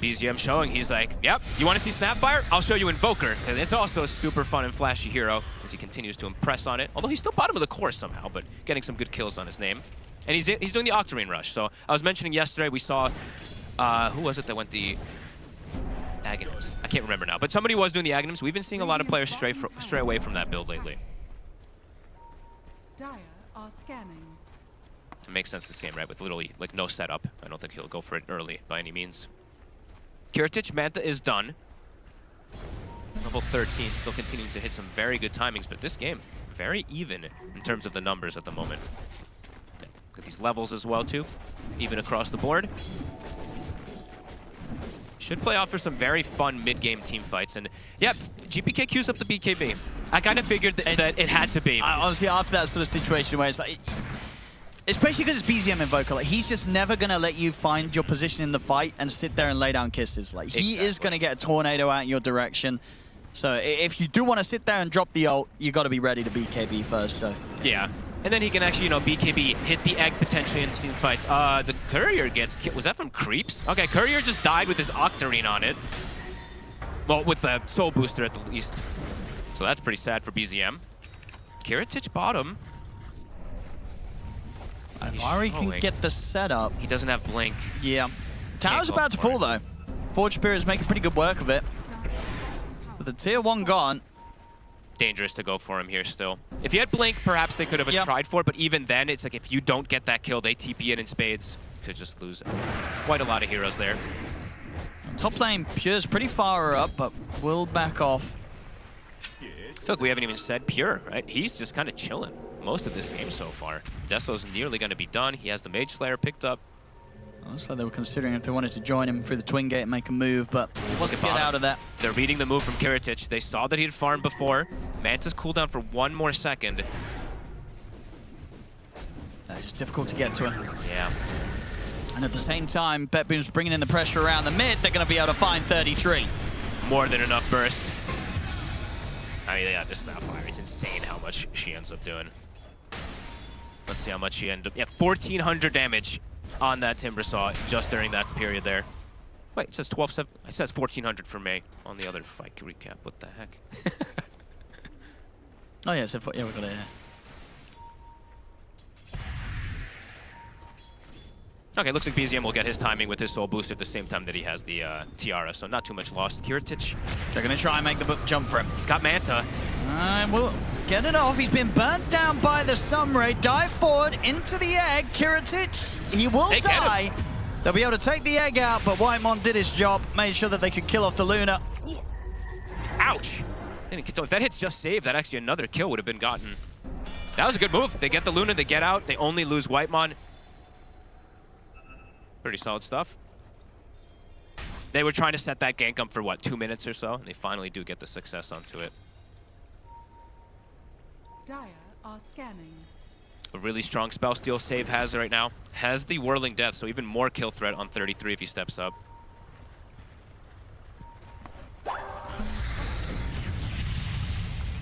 BZM showing, he's like, yep, you want to see Snapfire? I'll show you Invoker. And it's also a super fun and flashy hero as he continues to impress on it. Although he's still bottom of the course somehow, but getting some good kills on his name. And he's doing the Octarine Rush. So I was mentioning yesterday, we saw, who was it that went the Aghanims? I can't remember now, but somebody was doing the Aghanims. We've been seeing a lot of players stray away from that build lately. Dire are scanning. It makes sense this game, right? With literally like no setup. I don't think he'll go for it early by any means. Kiritich, Manta is done. Level 13, still continuing to hit some very good timings, but this game, very even in terms of the numbers at the moment. Yeah, look at these levels as well, too. Even across the board. Should play off for some very fun mid-game team fights. And yeah, GPK queues up the BKB. I kind of figured that it had to be. Honestly, after that sort of situation where it's like, especially because it's BZM Invoker, like he's just never going to let you find your position in the fight and sit there and lay down kisses. Like he is going to get a tornado out in your direction. So if you do want to sit there and drop the ult, you got to be ready to BKB first. So yeah, and then he can actually, you know, BKB, hit the egg potentially in team fights. The Courier gets killed. Was that from Creeps? Okay, Courier just died with his Octarine on it. Well, with the Soul Booster at the least. So that's pretty sad for BZM. Kiritich bottom. If Ari can get the setup. He doesn't have Blink. Yeah. Tower's about to fall, though. Forge Spirit is making pretty good work of it. With the tier 1 gone. Dangerous to go for him here still. If he had Blink, perhaps they could have tried for it, but even then, it's like if you don't get that kill, they TP it in spades. Could just lose quite a lot of heroes there. Top lane, Pure's pretty far up, but will back off. I feel like we haven't even said Pure, right? He's just kind of chilling most of this game so far. Deso's nearly going to be done. He has the Mage Slayer picked up. Looks like they were considering if they wanted to join him through the Twin Gate and make a move, but wasn't get out of that. They're reading the move from Kiritich. They saw that he had farmed before. Manta's cooldown for 1 more second. It's just difficult to get to him. Yeah. And at the same time, BetBoom's bringing in the pressure around the mid. They're going to be able to find 33. More than enough burst. I mean, yeah, this Snapfire, it's insane how much she ends up doing. Let's see how much she ended up. Yeah, 1,400 damage on that Timber Saw just during that period there. Wait, it says 12-7. It says 1,400 for me on the other fight recap. What the heck? Oh, yeah, yeah, we got it. Okay, looks like BZM will get his timing with his Soul Boost at the same time that he has the Tiara, so not too much lost. Kiritich. They're going to try and make the jump for him. He's got Manta. We'll get it off. He's been burnt down by the Sunray. Dive forward into the egg. Kiritich, he will die. They'll be able to take the egg out, but Whitemon did his job, made sure that they could kill off the Luna. Ouch. If that hits just save, that actually another kill would have been gotten. That was a good move. They get the Luna, they get out, they only lose Whitemon. Pretty solid stuff. They were trying to set that gank up for, what, 2 minutes or so? And they finally do get the success onto it. Dire are scanning. A really strong spell steal save has right now. Has the Whirling Death, so even more kill threat on 33 if he steps up.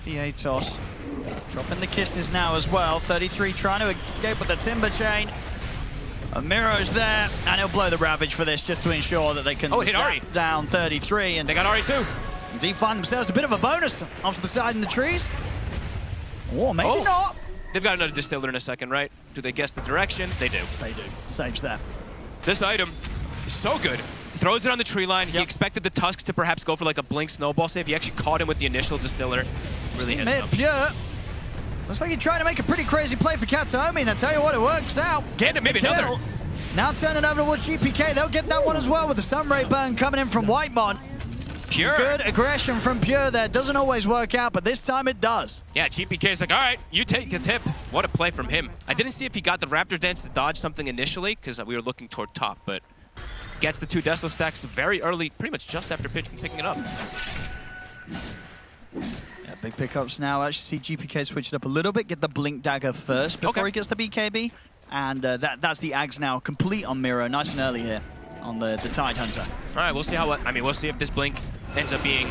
The Atos. Dropping the kisses now as well. 33 trying to escape with the Timber Chain. Miro's there, and he'll blow the Ravage for this just to ensure that they can hit Ari down 33. And they got Ari too. Indeed find themselves a bit of a bonus off to the side in the trees. Or maybe not. They've got another Distiller in a second, right? Do they guess the direction? They do. They do. Saves that. This item is so good. Throws it on the tree line. He expected the Tusk to perhaps go for like a Blink Snowball save. He actually caught him with the initial Distiller. Really hit him. Pure. Looks like you're trying to make a pretty crazy play for Kataomi, and I tell you what, it works out. Get maybe another. Now turning over towards GPK. They'll get that one as well with the Sunray Burn coming in from Whitemon. Pure. Good aggression from Pure there. Doesn't always work out, but this time it does. Yeah, GPK's like, all right, you take the tip. What a play from him. I didn't see if he got the Raptor Dance to dodge something initially, because we were looking toward top, but gets the 2 Decimal stacks very early, pretty much just after picking it up. Yeah, big pickups now. Actually see GPK switch it up a little bit, get the Blink Dagger first before he gets the BKB. And that's the Ags now complete on Miro, nice and early here on the Tide Hunter. All right, we'll see how. I mean, we'll see if this Blink ends up being,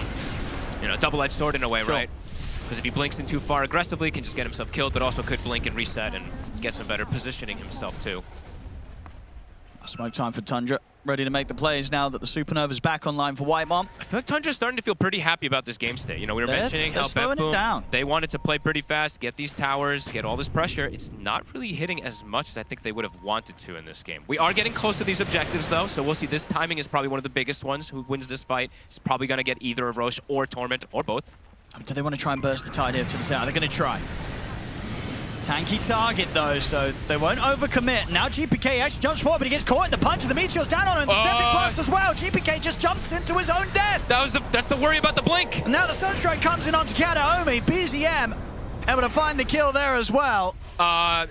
you know, a double-edged sword in a way, right? Because if he blinks in too far aggressively, he can just get himself killed, but also could blink and reset and get some better positioning himself too. Smoke time for Tundra. Ready to make the plays now that the Supernova's back online for Whitemon. I feel like Tundra's starting to feel pretty happy about this game state. You know, we were mentioning how BetBoom, they wanted to play pretty fast, get these towers, get all this pressure. It's not really hitting as much as I think they would have wanted to in this game. We are getting close to these objectives, though, so we'll see. This timing is probably one of the biggest ones. Who wins this fight is probably going to get either a Roche or Torment, or both. Do they want to try and burst the Tide here to the south? They're going to try. Tanky target, though, so they won't overcommit. Now GPK actually jumps forward, but he gets caught in the punch, and the Meteor's down on him. The Stepping Blast as well. GPK just jumps into his own death. That's the worry about the Blink. And now the Sunstrike comes in onto Kataomi. BZM able to find the kill there as well. I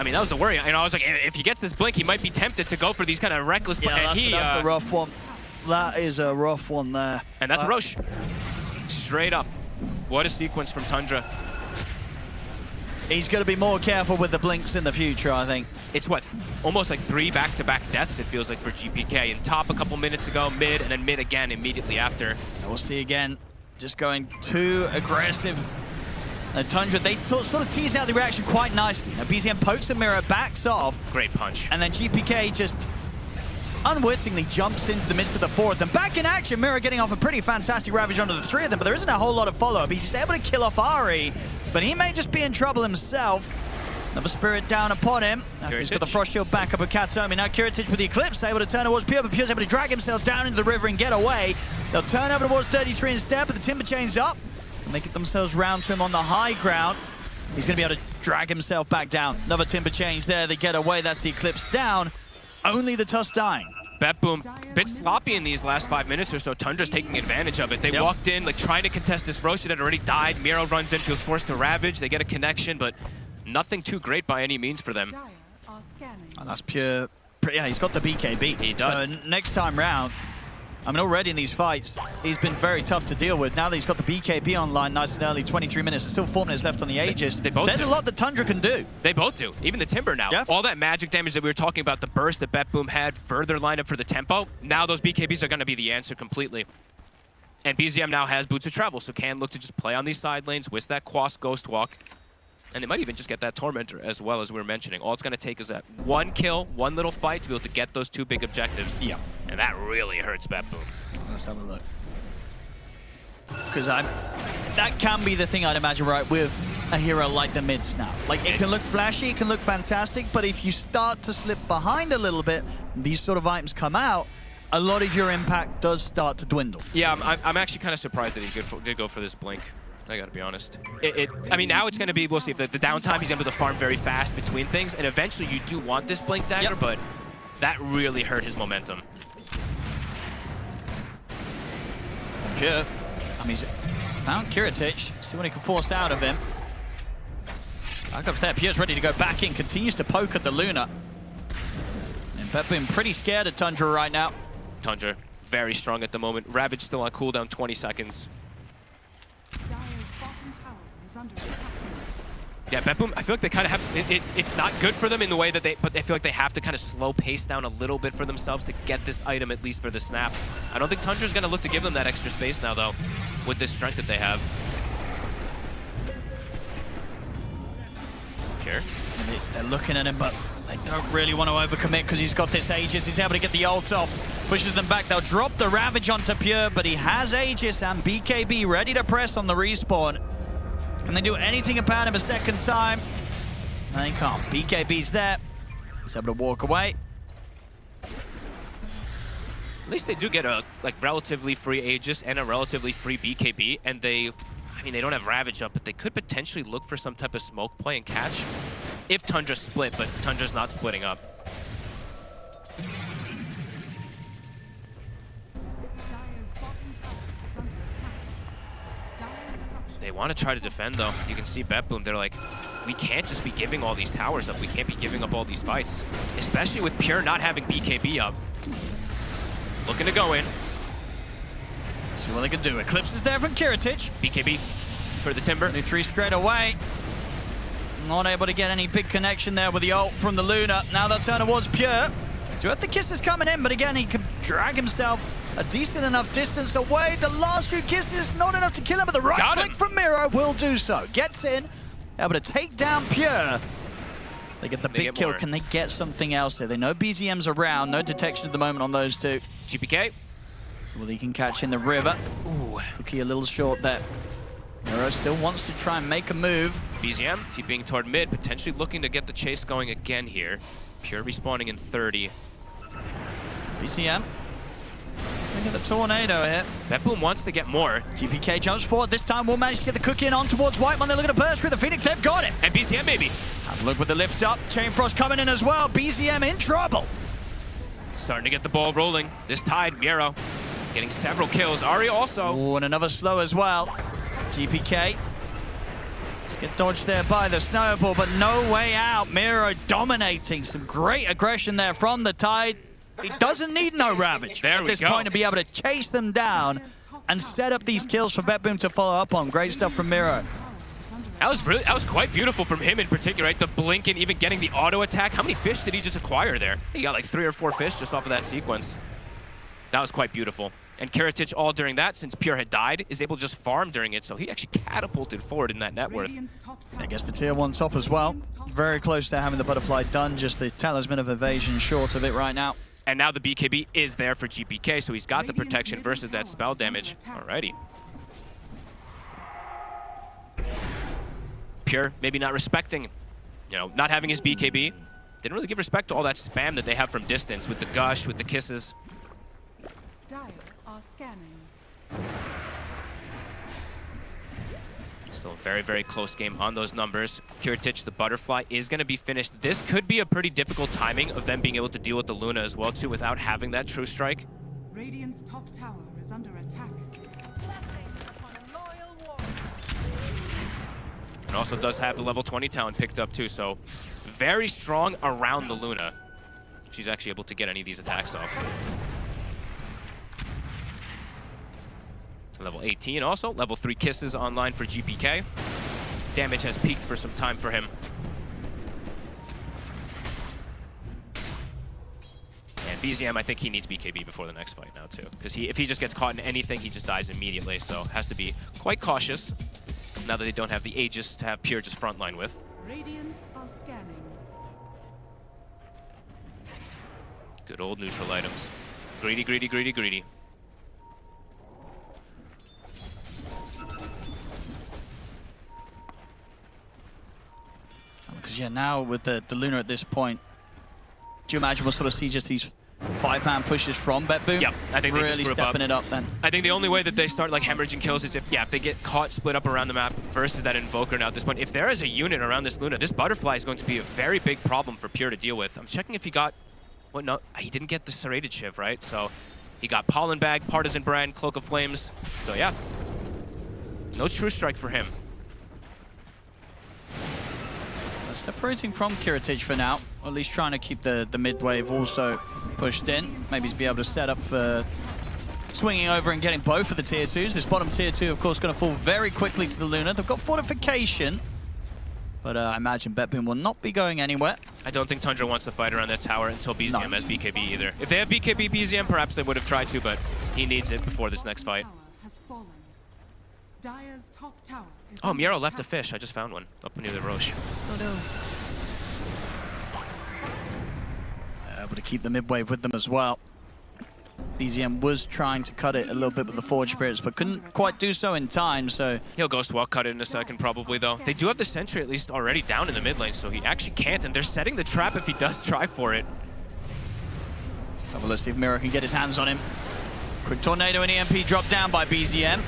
mean, that was the worry. You know, I was like, if he gets this Blink, he might be tempted to go for these kind of reckless plays. Yeah, that's the rough one. That is a rough one there. And that's Roche. Straight up. What a sequence from Tundra. He's going to be more careful with the blinks in the future, I think. It's what, almost like 3 back-to-back deaths, it feels like, for GPK. In top a couple minutes ago, mid, and then mid again immediately after. And we'll see again, just going too aggressive. And Tundra, they sort of tease out the reaction quite nicely. Now, BZM pokes the mirror, backs off. Great punch. And then GPK just unwittingly jumps into the midst of the 4th. And back in action, Mirror getting off a pretty fantastic Ravage onto the 3 of them, but there isn't a whole lot of follow-up. He's able to kill off Ari, but he may just be in trouble himself. Another Spirit down upon him. He's got the Frost Shield back up with Kataomi. Now Kiritich with the Eclipse, able to turn towards Pure, but Pure's able to drag himself down into the river and get away. They'll turn over towards 33 instead, but the Timber Chain's up. And they get themselves round to him on the high ground. He's going to be able to drag himself back down. Another Timber Chain's there. They get away. That's the Eclipse down. Only the Tusk dying. BetBoom, bit sloppy in these last 5 minutes or so. Tundra's taking advantage of it. They walked in, like, trying to contest this Roche that had already died. Miro runs in, feels forced to Ravage. They get a connection, but nothing too great by any means for them. And that's Pure. Yeah, he's got the BKB. He does. So next time round, I mean, already in these fights, he's been very tough to deal with. Now that he's got the BKB online nice and early, 23 minutes, there's still 4 minutes left on the Aegis. There's a lot that Tundra can do. They both do. Even the Timber now. All that magic damage that we were talking about, the burst that BetBoom had, further lineup for the tempo. Now those BKBs are going to be the answer completely. And BZM now has Boots of Travel, so can look to just play on these side lanes with that Quas Ghost Walk. And they might even just get that Tormentor as well, as we were mentioning. All it's going to take is that 1 kill, 1 little fight to be able to get those 2 big objectives. Yeah. And that really hurts BetBoom. Let's have a look. Because that can be the thing, I'd imagine, right, with a hero like the mid snap. Like, it can look flashy, it can look fantastic, but if you start to slip behind a little bit, these sort of items come out, a lot of your impact does start to dwindle. Yeah, I'm actually kind of surprised that he did go for this Blink. I gotta be honest. I mean, now it's gonna be, we'll see, the downtime, he's able to farm very fast between things, and eventually you do want this Blink Dagger, but that really hurt his momentum. Pure, I mean, Found Kiritich. See what he can force out of him. Back up there. Pierre's ready to go back in. Continues to poke at the Luna. And BetBoom pretty scared of Tundra right now. Tundra very strong at the moment. Ravage still on cooldown, 20 seconds. Yeah, BetBoom, I feel like they kind of have to, it's not good for them in the way that but they feel like they have to kind of slow pace down a little bit for themselves to get this item, at least for the snap. I don't think Tundra's going to look to give them that extra space now, though, with this strength that they have. Here. They're looking at him, but they don't really want to overcommit because he's got this Aegis. He's able to get the ult off, pushes them back. They'll drop the Ravage onto Pure, but he has Aegis and BKB ready to press on the respawn. Can they do anything about him a second time? No, they can't. BKB's there. He's able to walk away. At least they do get a relatively free Aegis and a relatively free BKB, and they don't have Ravage up, but they could potentially look for some type of smoke play and catch if Tundra split, but Tundra's not splitting up. They want to try to defend, though. You can see BetBoom, they're like, we can't just be giving all these towers up. We can't be giving up all these fights, especially with Pure not having BKB up. Looking to go in. See what they can do. Eclipse is there from Kiritich. BKB for the Timber. 23 straight away. Not able to get any big connection there with the ult from the Luna. Now they'll turn towards Pure. Do have the kisses coming in, but again, he can drag himself a decent enough distance away. The last few kisses, not enough to kill him, but the right click from Miro will do so. Gets in, able to take down Pure. They get the big kill. Can they get something else here? They know BZM's around. No detection at the moment on those two. GPK. So what he can catch in the river. Ooh, Cookie a little short there. Miro still wants to try and make a move. BZM TPing toward mid, potentially looking to get the chase going again here. Pure respawning in 30. BZM. Look at the tornado here. BetBoom wants to get more. GPK jumps forward. This time we'll manage to get the cookie in on towards Whitemon. They're looking to burst through the Phoenix. They've got it. And BZM, baby. Have a look with the lift up. Chain Frost coming in as well. BZM in trouble. Starting to get the ball rolling. This Tide, Miro getting several kills. Ari also. Oh, and another slow as well. GPK. Get dodged there by the snowball, but no way out. Miro dominating. Some great aggression there from the Tide. He doesn't need no Ravage at this point to be able to chase them down and set up these kills for BetBoom to follow up on. Great stuff from Miro. That was quite beautiful from him in particular, right? The blink and even getting the auto attack. How many fish did he just acquire there? He got like 3 or 4 fish just off of that sequence. That was quite beautiful. And Kiritich, all during that, since Pure had died, is able to just farm during it, so he actually catapulted forward in that net worth. I guess the tier 1 top as well. Very close to having the butterfly done, just the Talisman of Evasion short of it right now. And now the BKB is there for GPK, so he's got the protection versus that spell damage. Alrighty. Pure, maybe not respecting, not having his BKB. Didn't really give respect to all that spam that they have from distance with the gush, with the kisses. Dire are scanning. Still a very, very close game on those numbers. Kiritich, the butterfly, is going to be finished. This could be a pretty difficult timing of them being able to deal with the Luna as well, too, without having that true strike. Radiant's top tower is under attack. And also does have the level 20 talent picked up, too, so very strong around the Luna. She's actually able to get any of these attacks off. Level 18 also. Level 3 kisses online for GPK. Damage has peaked for some time for him. And BZM, I think he needs BKB before the next fight now too. Because if he just gets caught in anything, he just dies immediately. So has to be quite cautious now that they don't have the Aegis to have Pure just frontline with. Radiant are scanning. Good old neutral items. Greedy, greedy, greedy, greedy. Because yeah, now with the Luna at this point, do you imagine we'll sort of see just these 5-man pushes from BetBoom? Yep, I think they really just stepping it up then. I think the only way that they start like hemorrhaging kills is if they get caught split up around the map versus that Invoker now at this point. If there is a unit around this Luna, this Butterfly is going to be a very big problem for Pure to deal with. I'm checking if he got, no, he didn't get the Serrated Shiv, right? So he got Pollen Bag, Partisan Brand, Cloak of Flames, so yeah. No true strike for him. Separating from Kiritich for now, or at least trying to keep the mid wave also pushed in. Maybe to be able to set up for swinging over and getting both of the tier 2s. This bottom tier 2, of course, going to fall very quickly to the Luna. They've got fortification, but I imagine BetBoom will not be going anywhere. I don't think Tundra wants to fight around that tower until BZM has BKB either. If they have BKB BZM, perhaps they would have tried to, but he needs it before this next fight. Oh, Miero left a fish. I just found one up near the Roche. Oh no. Able to keep the mid wave with them as well. BZM was trying to cut it a little bit with the Forge Spirits, but couldn't quite do so in time, so... He'll Ghost Walk cut it in a second probably, though. They do have the Sentry at least already down in the mid lane, so he actually can't, and they're setting the trap if he does try for it. Let's have a look, see if Miro can get his hands on him. Quick Tornado and EMP drop down by BZM.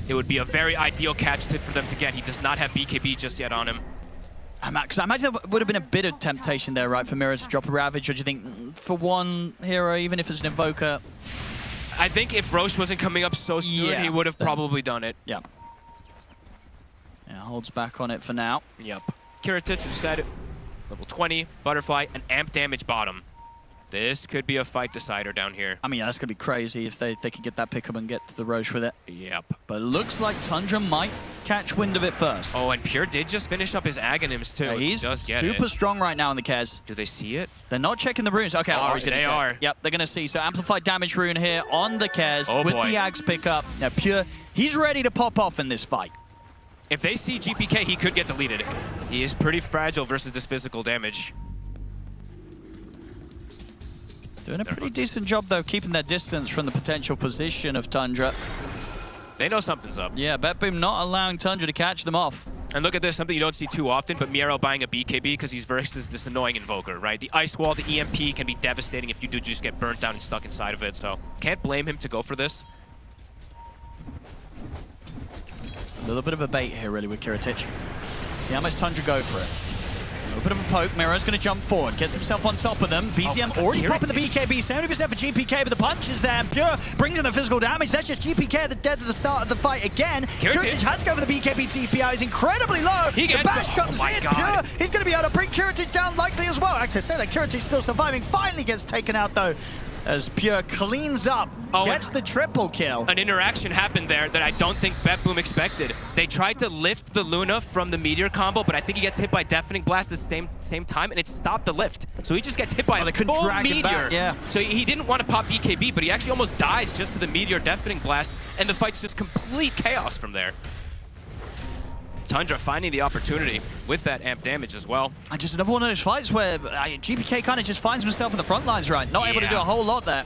It would be a very ideal catch tip for them to get. He does not have BKB just yet on him. Because I imagine there would have been a bit of temptation there, right, for Miro to drop a Ravage, or do you think for one hero, even if it's an Invoker? I think if Roche wasn't coming up so soon, he would have probably done it. Yeah. Yeah, holds back on it for now. Yep. Kiritich said level 20, Butterfly, and amp damage bottom. This could be a fight decider down here. I mean, that's going to be crazy if they can get that pickup and get to the Roche with it. Yep. But it looks like Tundra might catch wind of it first. Oh, and Pure did just finish up his Aghanims too. Yeah, he's just super strong right now in the Kez. Do they see it? They're not checking the runes. Okay, they are. Yep, they're going to see. So amplified damage rune here on the Kez with the Aghs pickup. Now Pure, he's ready to pop off in this fight. If they see GPK, he could get deleted. He is pretty fragile versus this physical damage. Doing a pretty decent job, though, keeping their distance from the potential position of Tundra. They know something's up. Yeah, BetBoom not allowing Tundra to catch them off. And look at this, something you don't see too often, but Miero buying a BKB because he's versus this annoying Invoker, right? The Ice Wall, the EMP can be devastating if you do just get burnt down and stuck inside of it, so can't blame him to go for this. A little bit of a bait here, really, with Kiritich. See how much Tundra go for it. A little bit of a poke. Miro's going to jump forward, gets himself on top of them. BZM already popping the BKB, 70% for GPK, but the punch is there. Pure brings in the physical damage. That's just GPK at the start of the fight again. Kiritich has to go for the BKB TPI. He's incredibly low. He gets the bash comes in. Pure, he's going to be able to bring Kiritich down likely as well. Actually, I say that Kiritich still surviving. Finally gets taken out, though, as Pure cleans up, gets the triple kill. An interaction happened there that I don't think BetBoom expected. They tried to lift the Luna from the Meteor combo, but I think he gets hit by Deafening Blast at the same time, and it stopped the lift. So he just gets hit by a full Meteor. Back, yeah. So he didn't want to pop BKB, but he actually almost dies just to the Meteor Deafening Blast, and the fight's just complete chaos from there. Tundra finding the opportunity with that amp damage as well. And just another one of those fights where GPK kind of just finds himself in the front lines, right? Not able to do a whole lot there.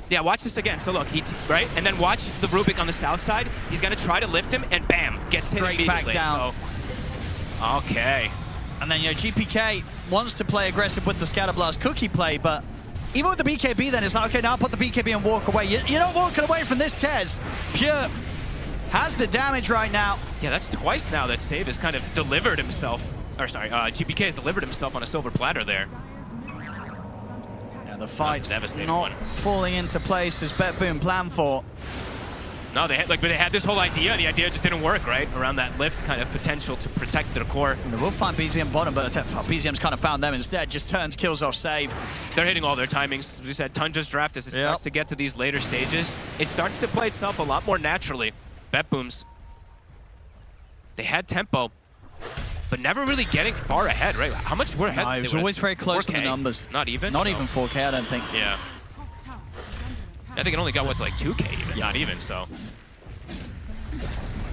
Yeah, watch this again. So look, right? And then watch the Rubik on the south side. He's going to try to lift him, and bam, gets hit Straight immediately. back down. So, okay. And then, GPK wants to play aggressive with the Scatterblast cookie play, but even with the BKB then, it's like, okay, now I'll put the BKB and walk away. You're not walking away from this, Kez. Pure has the damage right now. Yeah, that's twice now that Save has kind of delivered himself. Or sorry, GPK has delivered himself on a silver platter there. Yeah, the fight's not falling into place as BetBoom planned for. No, they had this whole idea. The idea just didn't work, right? Around that lift kind of potential to protect their core. And they will find BZM bottom, but BZM's kind of found them instead. Just turns, kills off Save. They're hitting all their timings. As we said, Tundra's draft, as it starts to get to these later stages, it starts to play itself a lot more naturally. BetBoom's, they had tempo, but never really getting far ahead, right? How much were ahead? No, it was always very close to the numbers. Not even? Not even 4K, I don't think. Yeah. I think it only got, what, to like 2K even? Yeah. Not even, so.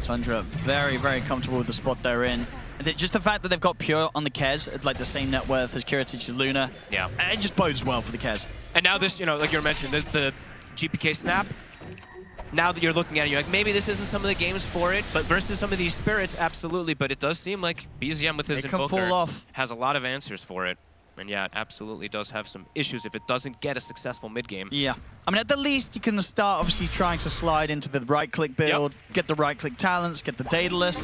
Tundra very, very comfortable with the spot they're in. Just the fact that they've got Pure on the Kez at like the same net worth as Kiritich and Luna, it just bodes well for the Kez. And now this, like you were mentioning, the GPK snap, now that you're looking at it, you're like, maybe this isn't some of the games for it, but versus some of these spirits, absolutely. But it does seem like BZM with his Invoker has a lot of answers for it. And yeah, it absolutely does have some issues if it doesn't get a successful mid-game. Yeah. I mean, at the least, you can start obviously trying to slide into the right-click build, get the right-click talents, get the Daedalus.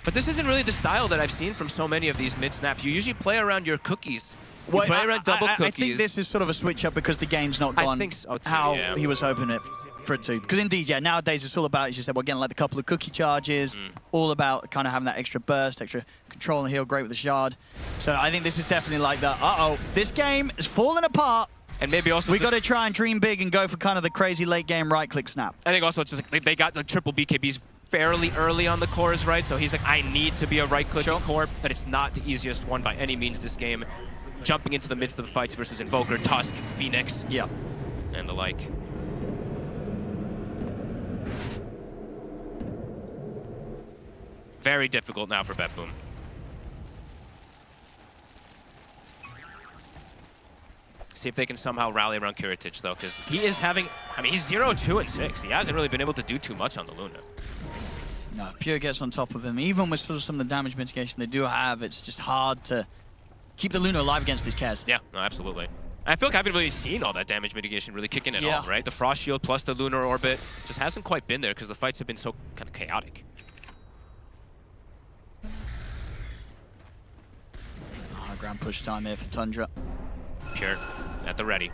But this isn't really the style that I've seen from so many of these mid-snaps. You usually play around your cookies Well, play around double I think cookies. this is sort of a switch up because the game's not gone think so too, how yeah. he was hoping it for it to. Because indeed, yeah, nowadays it's all about, as you said, we're getting like a couple of cookie charges, all about kind of having that extra burst, extra control on the heel, great with the shard. So I think this is definitely like the, this game is falling apart. And maybe also we got to try and dream big and go for kind of the crazy late game right click snap. I think also it's just like they got the triple BKBs fairly early on the cores, right? So he's like, I need to be a right-click core, but it's not the easiest one by any means this game. Jumping into the midst of the fights versus Invoker, Tusk, Phoenix, and the like. Very difficult now for BetBoom. See if they can somehow rally around Kiritich, though, because he is having, I mean, he's 0-2 and 6. He hasn't really been able to do too much on the Luna. No, if Pure gets on top of him, even with sort of some of the damage mitigation they do have, it's just hard to keep the Luna alive against these Kaz. Yeah, no, absolutely. I feel like I haven't really seen all that damage mitigation really kick in at all, right? The Frost Shield plus the Lunar Orbit just hasn't quite been there because the fights have been so kind of chaotic. Ground push time here for Tundra. Pure at the ready.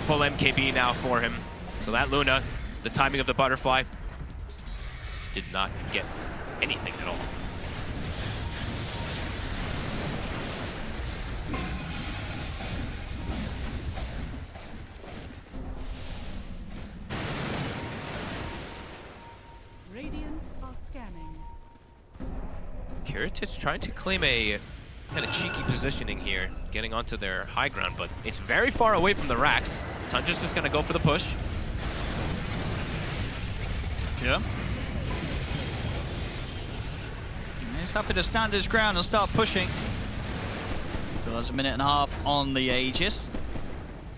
Full MKB now for him. So that Luna, the timing of the butterfly, did not get anything at all. Radiant are scanning. Kiritich trying to claim a kind of cheeky positioning here, getting onto their high ground, but it's very far away from the racks. Tundra's just gonna go for the push. Yeah. He's happy to stand his ground and start pushing. Still has a minute and a half on the Aegis.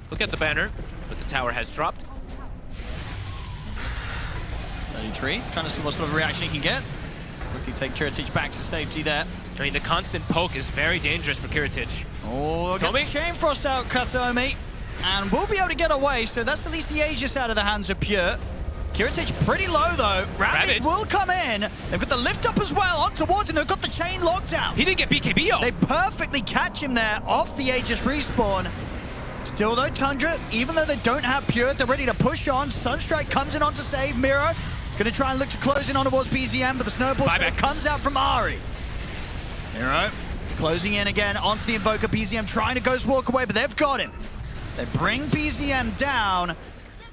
Look at the banner, but the tower has dropped. 33, trying to see what sort of reaction he can get. Quickly take Kiritich back to safety there. I mean, the constant poke is very dangerous for Kiritich. Oh, get the Chain Frost out, Katomi. And we'll be able to get away, so that's at least the Aegis out of the hands of Pure. Kiritich pretty low, though. Ravage will come in. They've got the lift up as well, on towards him. They've got the chain locked down. He didn't get BKB off. They perfectly catch him there off the Aegis respawn. Still, though, Tundra, even though they don't have Pure, they're ready to push on. Sunstrike comes in on to save Miro. He's going to try and look to close in on towards BZM, but the snowball comes out from Ari. Miro closing in again onto the Invoker. BZM trying to ghost walk away, but they've got him. They bring BZM down.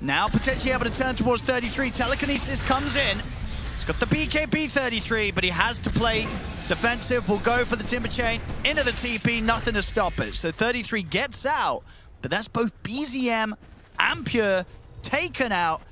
Now potentially able to turn towards 33. Telekinesis comes in. He's got the BKB 33, but he has to play defensive. Will go for the Timber Chain into the TP. Nothing to stop it. So 33 gets out, but that's both BZM and Pure taken out.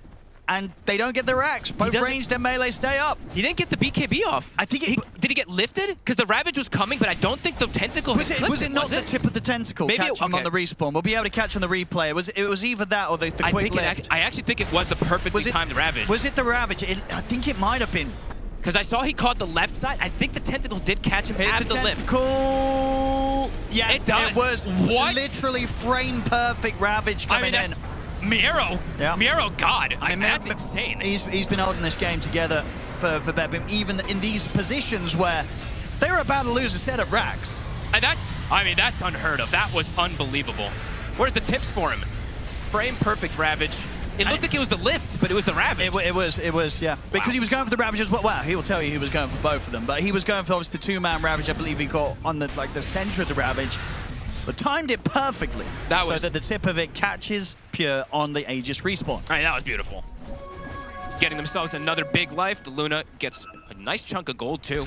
And they don't get the racks. Both ranged and melee stay up. He didn't get the BKB off. I think did he get lifted? Because the Ravage was coming, but I don't think the tentacle was it not the tip of the tentacle Maybe catching on the respawn? We'll be able to catch on the replay. It was either that or the quick lift. I actually think it was the perfectly timed Ravage. Was it the Ravage? I think it might have been. Because I saw he caught the left side. I think the tentacle did catch him at the lift. Yeah, it does. It was literally frame perfect Ravage coming in. Miero, yeah. Miero, God, I mean, that's insane. He's been holding this game together for BetBoom, even in these positions where they were about to lose a set of racks. And that's unheard of. That was unbelievable. Where's the tips for him? Frame perfect Ravage. It looked like it was the lift, but it was the Ravage. It was, yeah. Wow. Because he was going for the Ravage as well. Wow, he will tell you he was going for both of them, but he was going for obviously the two-man Ravage. I believe he got on the center of the Ravage. But timed it perfectly so that the tip of it catches Pure on the Aegis respawn. All right, that was beautiful. Getting themselves another big life. The Luna gets a nice chunk of gold too.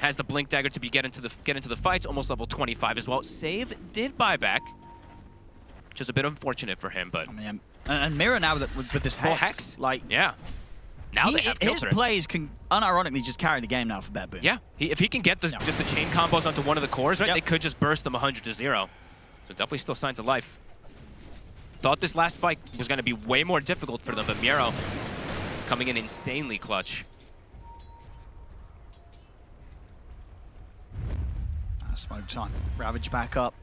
Has the Blink Dagger to get into the fights. Almost level 25 as well. Save did buy back, which is a bit unfortunate for him. But and Mira now with this Hex, like yeah. Now they have his plays can unironically just carry the game now for BetBoom. Yeah, if he can get just the chain combos onto one of the cores, right, they could just burst them 100-0. So definitely still signs of life. Thought this last fight was going to be way more difficult for them, but Miro coming in insanely clutch. Smoke time. Ravage back up,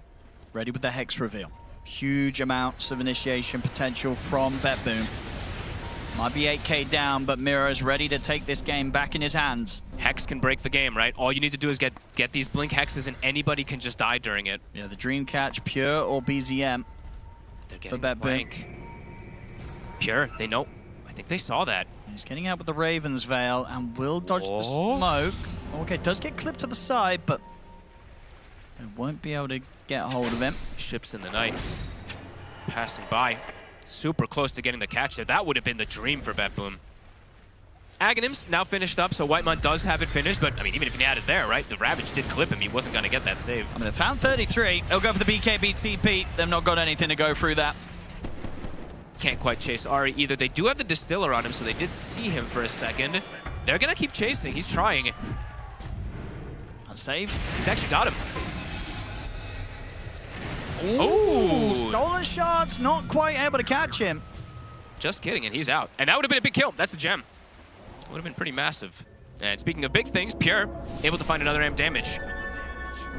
ready with the Hex reveal. Huge amounts of initiation potential from BetBoom. Might be 8k down, but Miro's ready to take this game back in his hands. Hex can break the game, right? All you need to do is get these blink hexes, and anybody can just die during it. Yeah, the dream catch, Pure or BZM. They're getting BetBoom. blank. Pure, they know. I think they saw that. He's getting out with the Raven's Veil and will dodge the smoke. Okay, does get clipped to the side, but they won't be able to get a hold of him. Ships in the night. Passing by. Super close to getting the catch there. That would have been the dream for BetBoom. Aghanim's now finished up, so Whitemon does have it finished, but I mean, even if he had it there, right? The Ravage did clip him. He wasn't going to get that save. I mean, they found 33. They'll go for the BKB TP. They've not got anything to go through that. Can't quite chase Ahri either. They do have the Distiller on him, so they did see him for a second. They're going to keep chasing. He's trying. A save. He's actually got him. Ooh, stolen shots, not quite able to catch him. Just kidding, and he's out. And that would have been a big kill. That's a gem. Would have been pretty massive. And speaking of big things, Pure able to find another amp damage.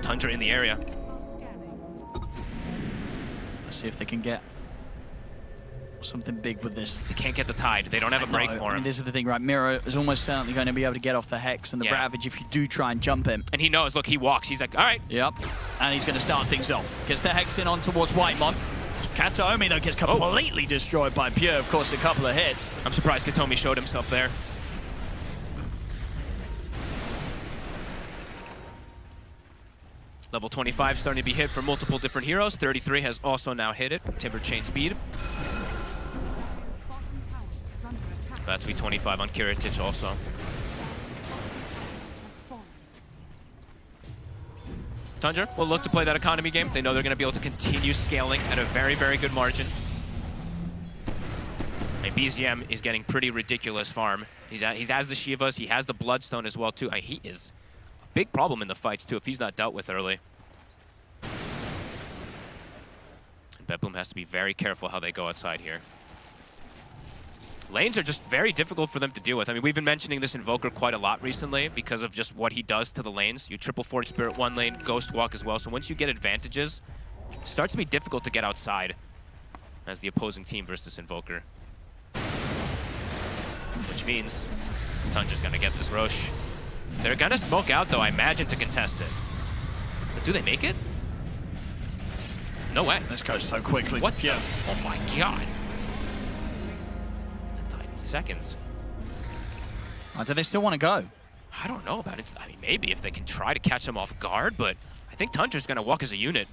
Tundra in the area. Let's see if they can get something big with this. They can't get the tide. They don't have a break for him. I mean, this is the thing, right? Miro is almost certainly going to be able to get off the Hex and the Ravage if you do try and jump him. And he knows, look, he walks. He's like, all right. Yep. And he's going to start things off. Gets the Hex in on towards Whitemon. Kataomi, though, gets completely destroyed by Pure. Of course, a couple of hits. I'm surprised Kataomi showed himself there. Level 25 starting to be hit for multiple different heroes. 33 has also now hit it. Timber Chain Speed. About to be 25 on Kiritich also. Tundra will look to play that economy game. They know they're going to be able to continue scaling at a very, very good margin. And BZM is getting pretty ridiculous farm. He has the Shivas, he has the Bloodstone as well too. He is a big problem in the fights too if he's not dealt with early. And BetBoom has to be very careful how they go outside here. Lanes are just very difficult for them to deal with. I mean, we've been mentioning this Invoker quite a lot recently because of just what he does to the lanes. You triple Forge Spirit one lane, Ghost Walk as well. So once you get advantages, it starts to be difficult to get outside as the opposing team versus Invoker. Which means Tundra's gonna get this Rosh. They're gonna smoke out though, I imagine, to contest it. But do they make it? No way. This goes so quickly. What? Yeah. Oh my god. Seconds. Do they still want to go? I don't know about it. I mean, maybe if they can try to catch them off guard, but I think Tundra's going to walk as a unit.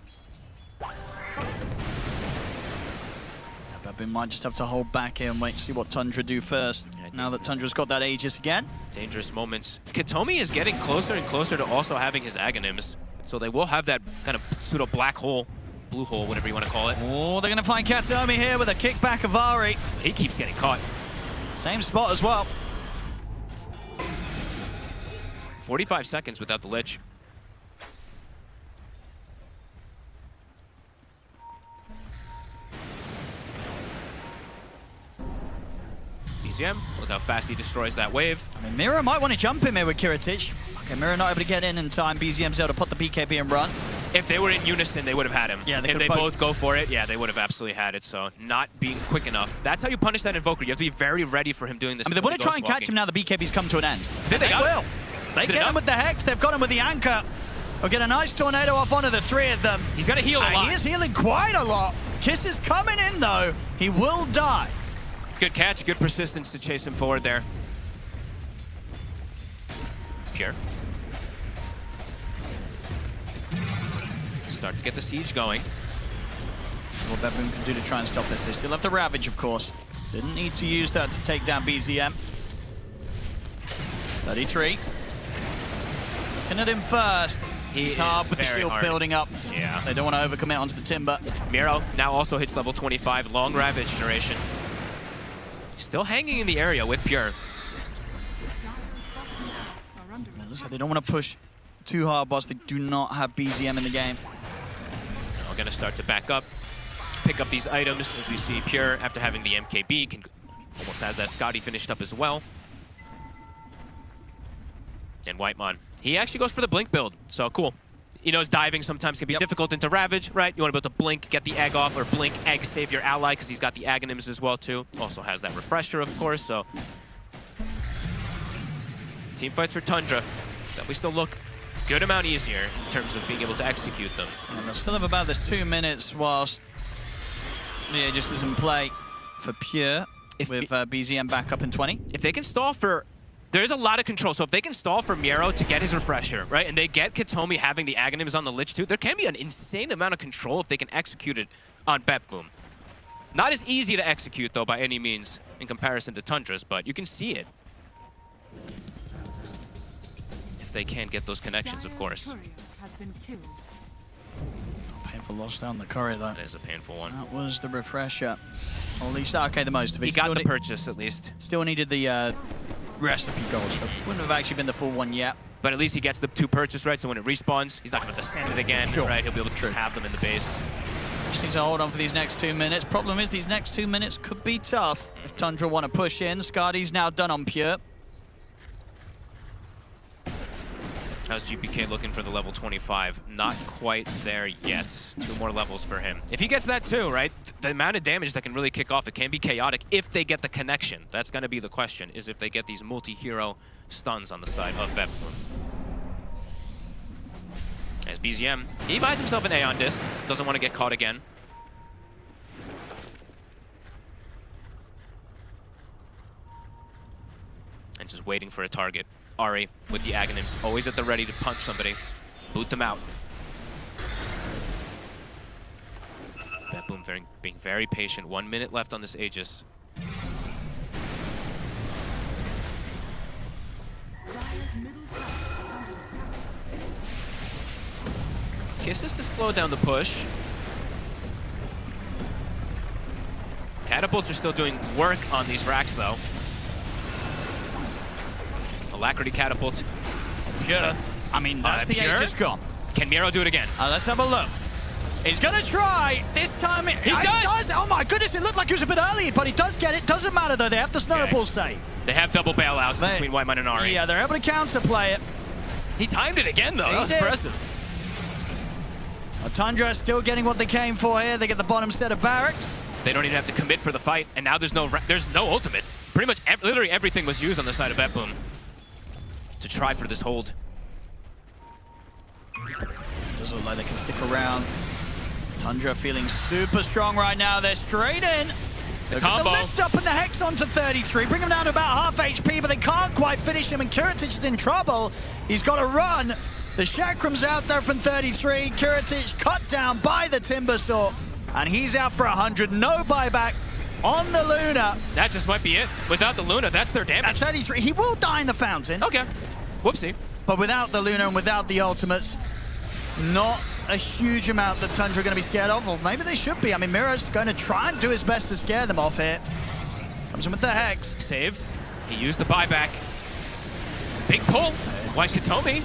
BetBoom might just have to hold back here and wait to see what Tundra do first. Now that Tundra's got that Aegis again. Dangerous moments. Kataomi is getting closer and closer to also having his Aghanims, so they will have that kind of pseudo black hole, blue hole, whatever you want to call it. Oh, they're going to find Kataomi here with a kickback of Ahri. He keeps getting caught. Same spot as well. 45 seconds without the Lich. BZM, look how fast he destroys that wave. I mean, Miro might want to jump him here with Kiritich. Okay, Miro not able to get in time. BZM's able to put the BKB and run. If they were in unison, they would have had him. Yeah, if they both go for it, yeah, they would have absolutely had it. So not being quick enough. That's how you punish that Invoker. You have to be very ready for him doing this. I mean, they want to try and catch him now the BKB's come to an end. They will. They get him with the Hex. They've got him with the Anchor. They'll get a nice tornado off onto the three of them. He's going to heal a lot. He is healing quite a lot. Kiss is coming in, though. He will die. Good catch, good persistence to chase him forward there. Pure. Start to get the siege going. What BetBoom can do to try and stop this. They still have the Ravage, of course. Didn't need to use that to take down BZM. 33. Looking at him first. He's hard with the shield building up. Yeah. They don't want to overcommit onto the Timber. Miro now also hits level 25. Long Ravage duration. Still hanging in the area with Pure. It looks like they don't want to push too hard, boss. They do not have BZM in the game. We're going to start to back up, pick up these items as we see Pure, after having the MKB, can almost has that Scotty finished up as well. And Whitemon, he actually goes for the Blink build, so cool. He knows diving sometimes can be difficult into Ravage, right? You want to be able to blink, get the egg off, or blink, egg, save your ally, because he's got the Aghanims as well, too. Also has that refresher, of course, so... Team fights for Tundra. Definitely still look good amount easier in terms of being able to execute them. And they'll still have about this 2 minutes whilst just is in play for Pure with BZM back up in 20. If they can stall for... There's a lot of control, so if they can stall for Miero to get his refresher, right, and they get Katomi having the Aghanims on the Lich too, there can be an insane amount of control if they can execute it on BetBoom. Not as easy to execute, though, by any means in comparison to Tundra's, but you can see it. If they can get those connections, of course. Painful loss down the courier, though. That is a painful one. That was the refresher. Or at least, okay, the most of it. He got the purchase, at least. Still needed the recipe gold, so wouldn't have actually been the full one yet. But at least he gets the 2 purchase, right? So when it respawns, he's not going to send it again, right? He'll be able to have them in the base. Just needs to hold on for these next 2 minutes. Problem is, these next 2 minutes could be tough if Tundra want to push in. Scardy's now done on Pure. How's GPK looking for the level 25? Not quite there yet. 2 more levels for him. If he gets that too, right? The amount of damage that can really kick off, it can be chaotic if they get the connection. That's going to be the question, is if they get these multi-hero stuns on the side of BetBoom. As BZM, he buys himself an Aeon Disc. Doesn't want to get caught again. And just waiting for a target. Ari with the Aghanims, always at the ready to punch somebody. Boot them out. BetBoom being very patient. 1 minute left on this Aegis. Kisses to slow down the push. Catapults are still doing work on these racks, though. Alacrity catapult. Pure. I mean, that's the Pure? Aegis gone. Can Miero do it again? Let's have a look. He's going to try. This time, he does. Oh my goodness, it looked like it was a bit early, but he does get it. Doesn't matter, though. They have the snowball save. They have double bailouts between Whitemon and Ari. Yeah, they're able to counterplay it. He timed it again, though. That was impressive. Tundra still getting what they came for here. They get the bottom set of barracks. They don't even have to commit for the fight, and now there's no ultimates. Pretty much, literally everything was used on the side of BetBoom to try for this hold. Doesn't look like they can stick around. Tundra feeling super strong right now. They're straight in. The combo. The lift up and the Hex onto 33. Bring him down to about half HP, but they can't quite finish him, and Kuratic is in trouble. He's got to run. The Chakram's out there from 33. Kuratic cut down by the Timber Saw, and he's out for 100. No buyback on the Luna. That just might be it. Without the Luna, that's their damage. At 33, he will die in the fountain. Okay. Whoopsie. But without the Luna and without the ultimates, not a huge amount that Tundra are going to be scared of. Or maybe they should be. I mean, Miro's going to try and do his best to scare them off here. Comes in with the Hex. Save. He used the buyback. Big pull. Watch Katomi.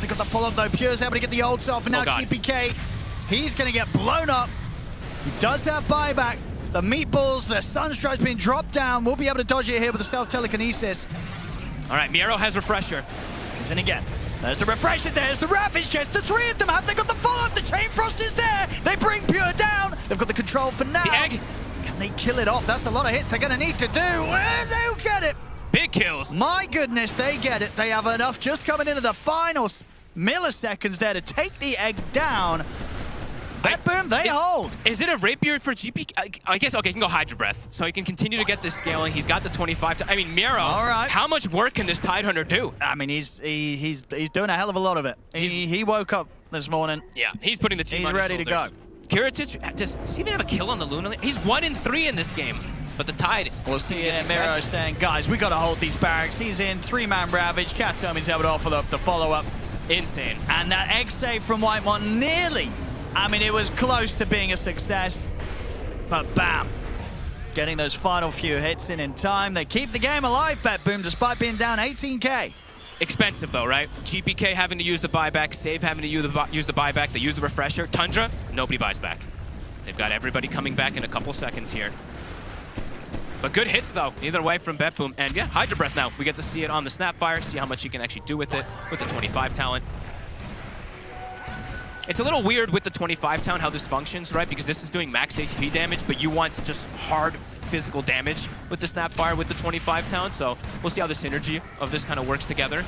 They got the follow-up though. Pure's able to get the ults off, and now GPK, he's going to get blown up. He does have buyback. The meatballs, the Sunstripe's being dropped down. We'll be able to dodge it here with the self-telekinesis. All right, Miero has refresher. He's in again. There's the refresher, there's the Ravage Kiss. The 3 of them have. They got the follow-up. The Chain Frost is there. They bring Pure down. They've got the control for now. The egg. Can they kill it off? That's a lot of hits they're going to need to do. And they'll get it. Big kills. My goodness, they get it. They have enough just coming into the final milliseconds there to take the egg down. BetBoom, they hold. Is it a rapier for GP? I guess, okay, he can go Hydra Breath. So he can continue to get this scaling. He's got the 25. I mean, Miero, all right. How much work can this Tidehunter do? I mean, he's doing a hell of a lot of it. He woke up this morning. Yeah, he's putting the team He's on ready to go. Kuratic, does he even have a kill on the Luna? He's 1 in 3 in this game. But the Tide... We'll see Miero saying, guys, we got to hold these barracks. He's in 3-man Ravage. Katomi's able to offer the follow-up. Insane. And that egg save from Whitemon nearly. I mean, it was close to being a success, but bam. Getting those final few hits in time. They keep the game alive, BetBoom, despite being down 18K. Expensive, though, right? GPK having to use the buyback, Save having to use the buyback, they use the refresher. Tundra, nobody buys back. They've got everybody coming back in a couple seconds here. But good hits, though, either way from BetBoom. And yeah, Hydra Breath now. We get to see it on the Snapfire, see how much he can actually do with it, with the 25 talent. It's a little weird with the 25 town how this functions, right? Because this is doing max HP damage, but you want just hard physical damage with the Snapfire with the 25 town. So we'll see how the synergy of this kind of works together.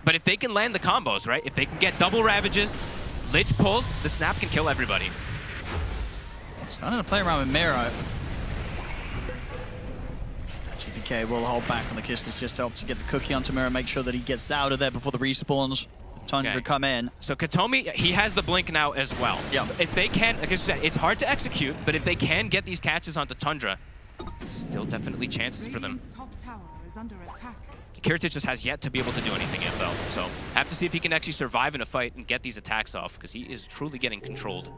But if they can land the combos, right? If they can get double Ravages, Lich pulls, the Snap can kill everybody. Starting to play around with Miro. GPK will hold back on the Kisses just to help to get the cookie onto Miro, make sure that he gets out of there before the respawns. Tundra come in. So Katomi, he has the blink now as well. Yeah. If they can, like I said, it's hard to execute, but if they can get these catches onto Tundra, still definitely chances for them. Radiant's top tower is under attack. Kiritich just has yet to be able to do anything yet, though. So have to see if he can actually survive in a fight and get these attacks off, because he is truly getting controlled.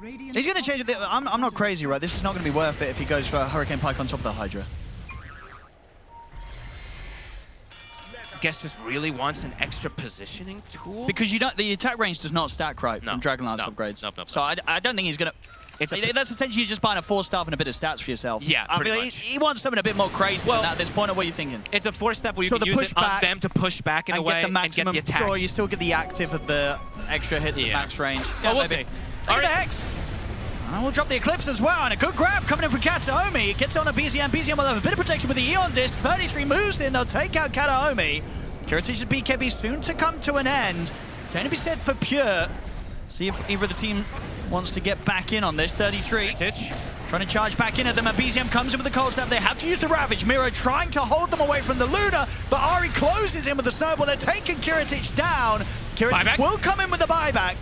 He's going to change it. I'm not crazy, right? This is not going to be worth it if he goes for a Hurricane Pike on top of the Hydra. Guess just really wants an extra positioning tool. Because you don't, the attack range does not stack right from Dragonlance upgrades. No. So I don't think he's going to... That's essentially just buying a 4-star and a bit of stats for yourself. Yeah, I mean, he wants something a bit more crazy than that at this point. Or what are you thinking? It's a 4-step where you can use it on them to push back in a way and get the attack. Sure, you still get the active of the extra hits at max range. Yeah, we'll see. Look at the Hex. And we'll drop the Eclipse as well, and a good grab coming in from Kataomi. It gets on a BZM. BZM will have a bit of protection with the Eon Disc. 33 moves in, they'll take out Kataomi. Kiritich's BKB soon to come to an end. It's only to be said for Pure. See if either of the team wants to get back in on this. 33. Trying to charge back in at them, and BZM comes in with the cold snap. They have to use the Ravage. Miro trying to hold them away from the Luna, but Ari closes in with the snowball. They're taking Kiritich down. Kiritich will come in with the buyback.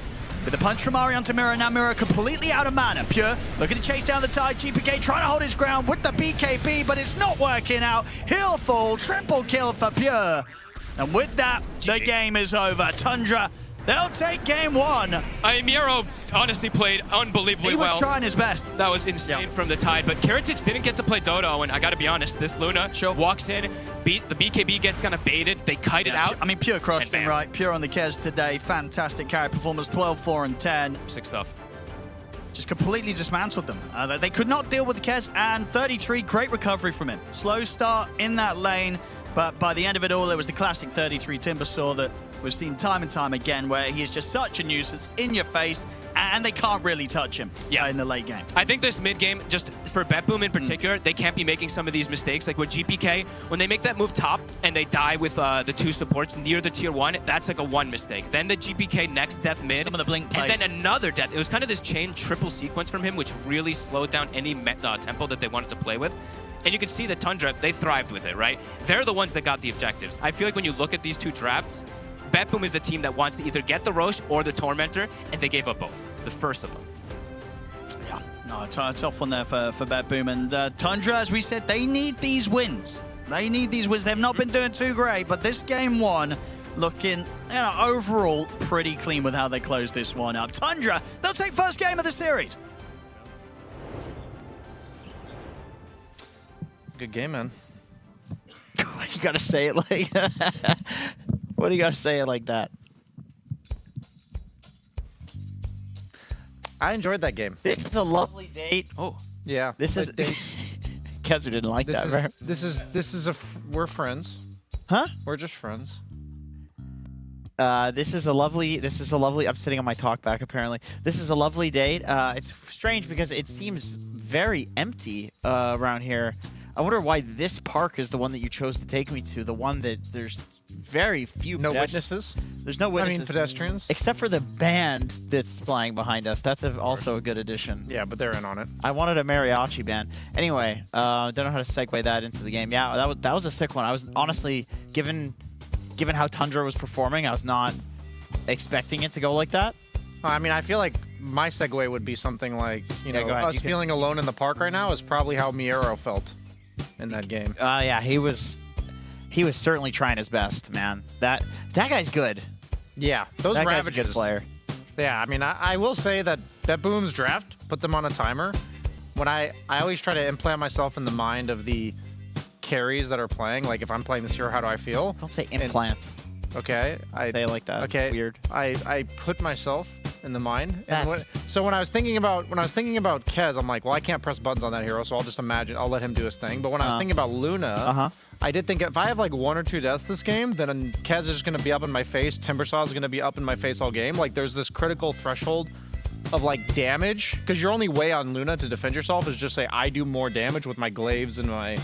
With the punch from Ari onto Miro, now Miro completely out of mana. Pure looking to chase down the tide. GPK trying to hold his ground with the BKB, but it's not working out. He'll fall, triple kill for Pure. And with that, the game is over. Tundra, they'll take game one. Miro honestly played unbelievably well. He was trying his best. That was insane from the Tide, but Kiritich didn't get to play Dota, and I gotta be honest, this Luna walks in, the BKB gets kind of baited, they kite it out. I mean, Pure crushed him, right? Pure on the Kez today, fantastic carry performance, 12, 4, and 10. Sick stuff. Just completely dismantled them. They could not deal with the Kez, and 33, great recovery from him. Slow start in that lane, but by the end of it all, it was the classic 33 Timbersaw that was seen time and time again, where he is just such a nuisance in your face, and they can't really touch him in the late game. I think this mid game, just for BetBoom in particular, they can't be making some of these mistakes. Like with GPK, when they make that move top and they die with the two supports near the tier 1, that's like a 1 mistake. Then the GPK next death mid, some of the blink and then another death. It was kind of this chain triple sequence from him, which really slowed down any tempo that they wanted to play with. And you can see that Tundra, they thrived with it, right? They're the ones that got the objectives. I feel like when you look at these two drafts, BetBoom is the team that wants to either get the Roche or the Tormentor, and they gave up both, the first of them. Yeah, no, it's a tough one there for BetBoom. And Tundra, as we said, they need these wins. They need these wins. They've not been doing too great, but this game one looking, overall pretty clean with how they closed this one up. Tundra, they'll take first game of the series. Good game, man. You gotta say it like what do you gotta say it like that? I enjoyed that game. This is a lovely date. Oh. Yeah. This is Kezer didn't like that, right? We're friends. Huh? We're just friends. This is a lovely, I'm sitting on my talkback apparently. This is a lovely date. It's strange because it seems very empty around here. I wonder why this park is the one that you chose to take me to, the one that there's very few witnesses. There's no witnesses. I mean, pedestrians. Except for the band that's flying behind us. That's also a good addition. Yeah, but they're in on it. I wanted a mariachi band. Anyway, don't know how to segue that into the game. Yeah, that was a sick one. I was honestly, given how Tundra was performing, I was not expecting it to go like that. I mean, I feel like my segue would be something like, go ahead. us feeling alone in the park right now is probably how Miero felt in that game. Yeah, he was certainly trying his best, man. That guy's good. Yeah, those that Ravages. guy's a good player. Yeah, I mean, I will say that BetBoom's draft put them on a timer. When I always try to implant myself in the mind of the carries that are playing. Like, if I'm playing this hero, how do I feel? Don't say implant. Okay. I say it like that. Okay. It's weird. I put myself in the mind. That's... So when I was thinking about Kez, I'm like, well, I can't press buttons on that hero, so I'll just imagine. I'll let him do his thing. But when I was thinking about Luna, I did think if I have like 1 or 2 deaths this game, then Kez is just going to be up in my face. Timbersaw is going to be up in my face all game. Like there's this critical threshold of like damage, because your only way on Luna to defend yourself is just say I do more damage with my glaives and my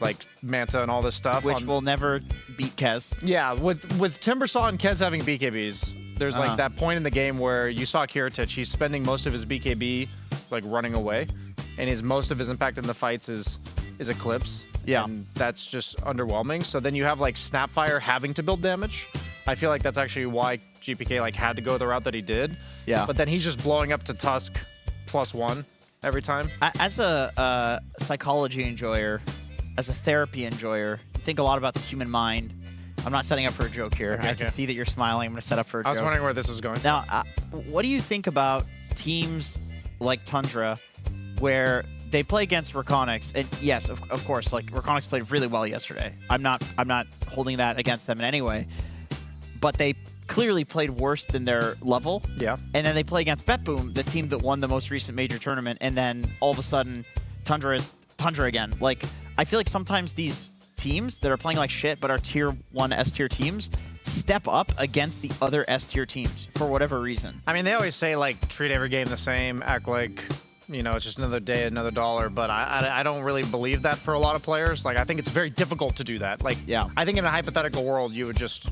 like Manta and all this stuff, which will never beat Kez. Yeah, with Timbersaw and Kez having BKBs, there's like that point in the game where you saw Kiritich, he's spending most of his BKB like running away, and most of his impact in the fights is Eclipse. Yeah, and that's just underwhelming. So then you have like Snapfire having to build damage. I feel like that's actually why GPK like had to go the route that he did. Yeah. But then he's just blowing up to Tusk +1 every time. As a psychology enjoyer, as a therapy enjoyer, think a lot about the human mind. I'm not setting up for a joke here. I can see that you're smiling. I'm going to set up for a joke. I was wondering where this was going. Now, what do you think about teams like Tundra where they play against Reconyx? And yes, of course, like Reconyx played really well yesterday. I'm not holding that against them in any way. But they clearly played worse than their level. Yeah. And then they play against BetBoom, the team that won the most recent major tournament, and then all of a sudden, Tundra is Tundra again. Like, I feel like sometimes these teams that are playing like shit but are tier 1 S-tier teams step up against the other S-tier teams for whatever reason. I mean, they always say, like, treat every game the same, act like, you know, it's just another day, another dollar, but I don't really believe that for a lot of players. Like, I think it's very difficult to do that. Like, yeah. I think in a hypothetical world, you would just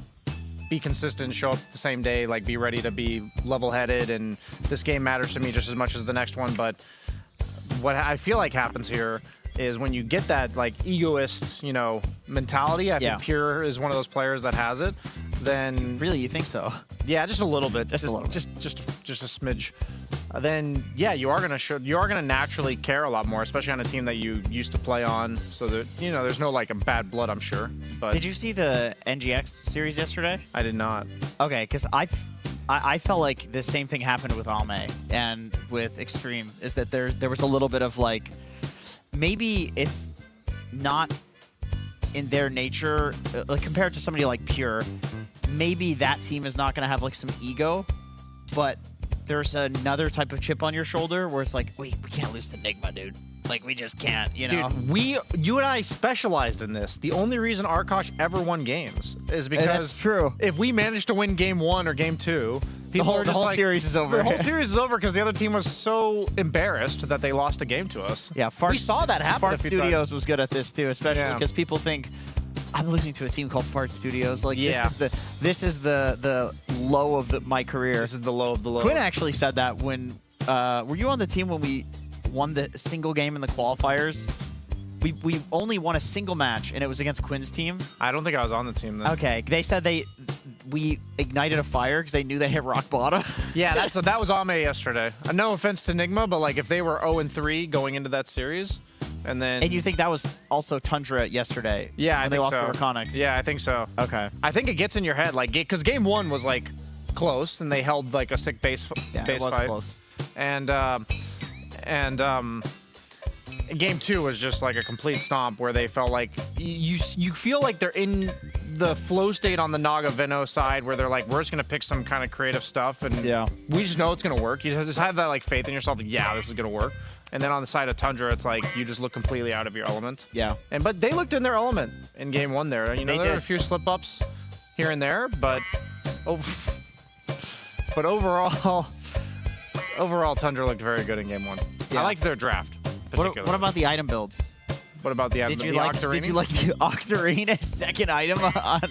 be consistent, show up the same day, like be ready to be level-headed, and this game matters to me just as much as the next one. But what I feel like happens here is when you get that like egoist, you know, mentality, I think Pure is one of those players that has it. Then really, you think so? Yeah, just a little bit, just a little, just a smidge. Then yeah, you are gonna naturally care a lot more, especially on a team that you used to play on. So that, you know, there's no like a bad blood, I'm sure. But did you see the NGX series yesterday? I did not. Okay, because I felt like the same thing happened with Alme and with Xtreme, is that there was a little bit of like, maybe it's not in their nature, like compared to somebody like Pure, maybe that team is not going to have like some ego, but there's another type of chip on your shoulder where it's like, wait, we can't lose to Nigma, dude. Like, we just can't, you know? Dude, you and I specialized in this. The only reason Arkosh ever won games is because that's true. If we managed to win game 1 or game 2, the whole series is over. The whole series is over because the other team was so embarrassed that they lost a game to us. Yeah, we saw that happen Fart a few Studios times. was good at this too, especially because people think, I'm losing to a team called Fart Studios. Like, this is the low of my career. This is the low of the low. Quinn actually said that when were you on the team when we won the single game in the qualifiers? We only won a single match, and it was against Quinn's team. I don't think I was on the team then. Okay, they said we ignited a fire because they knew they hit rock bottom. Yeah, that was Ame yesterday. No offense to Nigma, but like if they were 0-3 going into that series, and you think that was also Tundra yesterday? Yeah, when I they think lost so. to Reconyx. Yeah, I think so. Okay. I think it gets in your head, like, because game 1 was like close, and they held like a sick base it was fight. Close. And game 2 was just like a complete stomp where they felt like you feel like they're in the flow state on the Naga Veno side where they're like, we're just gonna pick some kind of creative stuff, and we just know it's gonna work. You just have that like faith in yourself, like, yeah, this is gonna work. And then on the side of Tundra, it's like you just look completely out of your element. Yeah. But they looked in their element in game 1 there. You know, there were a few slip ups here and there, but overall, Tundra looked very good in game 1. Yeah. I liked their draft. What about the item builds? What about the Octarine? Did you like the Octarine as second item on?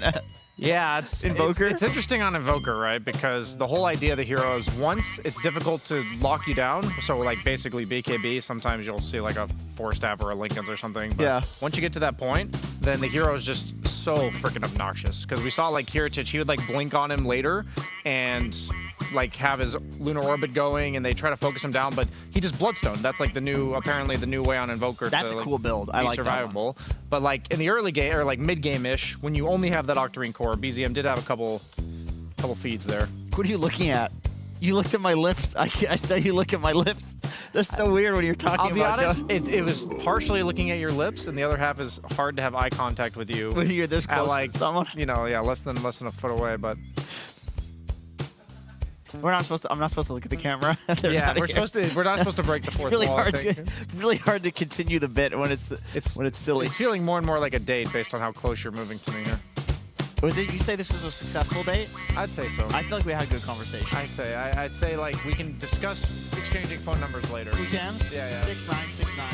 Yeah, it's Invoker. It's interesting on Invoker, right? Because the whole idea of the hero is once it's difficult to lock you down. So like basically BKB, sometimes you'll see like a 4-staff or a Lincoln's or something. But once you get to that point, then the hero is just so freaking obnoxious. Because we saw like Kiritich, he would like blink on him later and like have his lunar orbit going, and they try to focus him down, but he just bloodstone. That's like apparently the new way on Invoker. That's to, a cool build. I like survivable. That one. But like in the early game or like mid game ish, when you only have that Octarine core, BZM did have a couple feeds there. What are you looking at? You looked at my lips. I saw you look at my lips. That's so weird when you're talking about. I'll be honest. It was partially looking at your lips, and the other half is hard to have eye contact with you when you're this close like to someone. You know, yeah, less than a foot away, but. We're not supposed to. I'm not supposed to look at the camera. Yeah, we're not supposed to break the fourth really wall. I hard think. really hard to continue the bit when it's silly. It's feeling more and more like a date based on how close you're moving to me here. Did you say this was a successful date? I'd say so. I feel like we had a good conversation. I'd say like we can discuss exchanging phone numbers later. We can? Yeah. 6969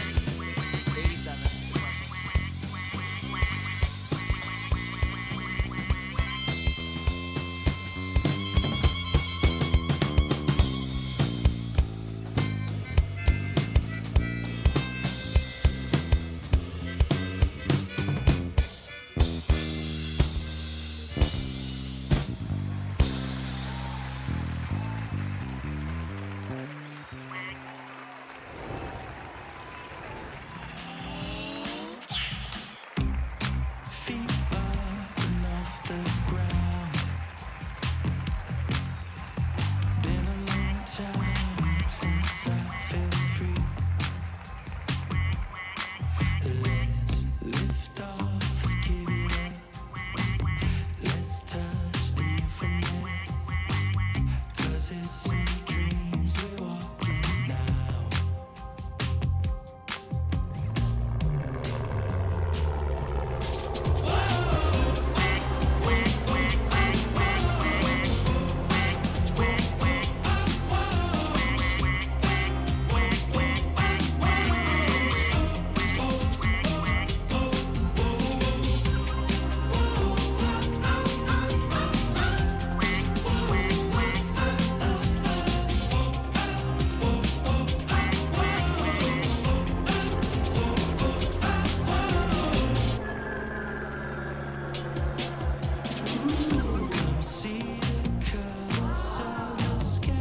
87. Feet up and off the ground. Been a long time since I felt free. Let's lift off, give it up. Let's touch the infinite. 'Cause it's in dreams we're walking now. Come see the colors of the sky.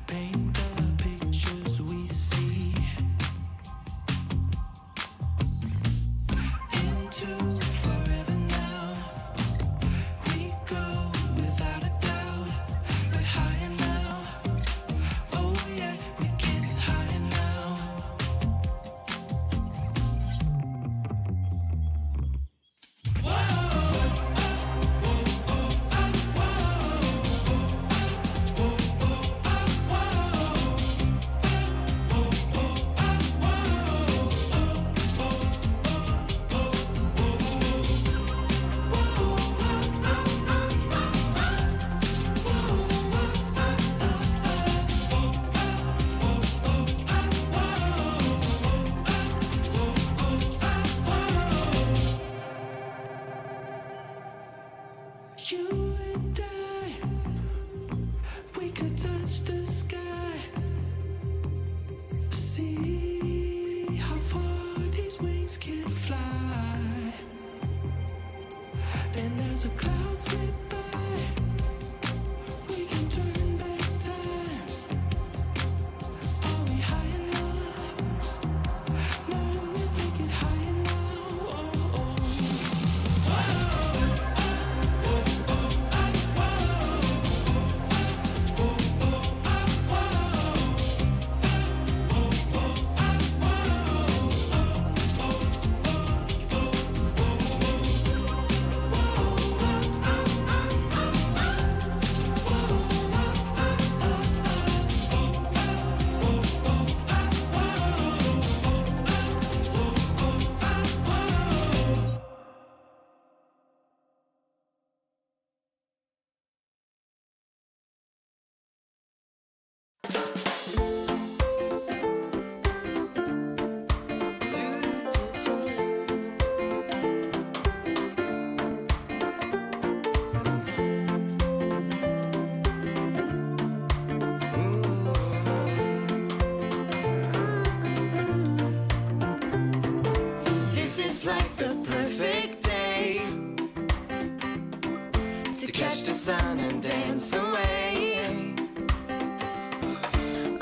Paint the pictures we see into forever now. We go without a doubt. We're higher now. Oh yeah, we're getting higher now. You and I, we could touch the sky. See how far these wings can fly. And as a cloud slip by, we can turn back time. Are we high enough? No, let's take it higher now. Oh, oh. This is like the perfect day to catch the sun and dance away.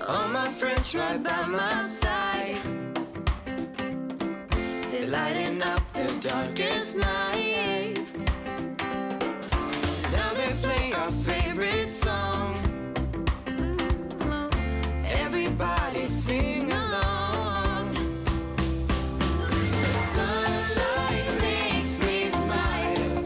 All my friends right by my side, they're lighting up the darkest night. Now they play our favorite song. Everybody sing along. The sunlight makes me smile.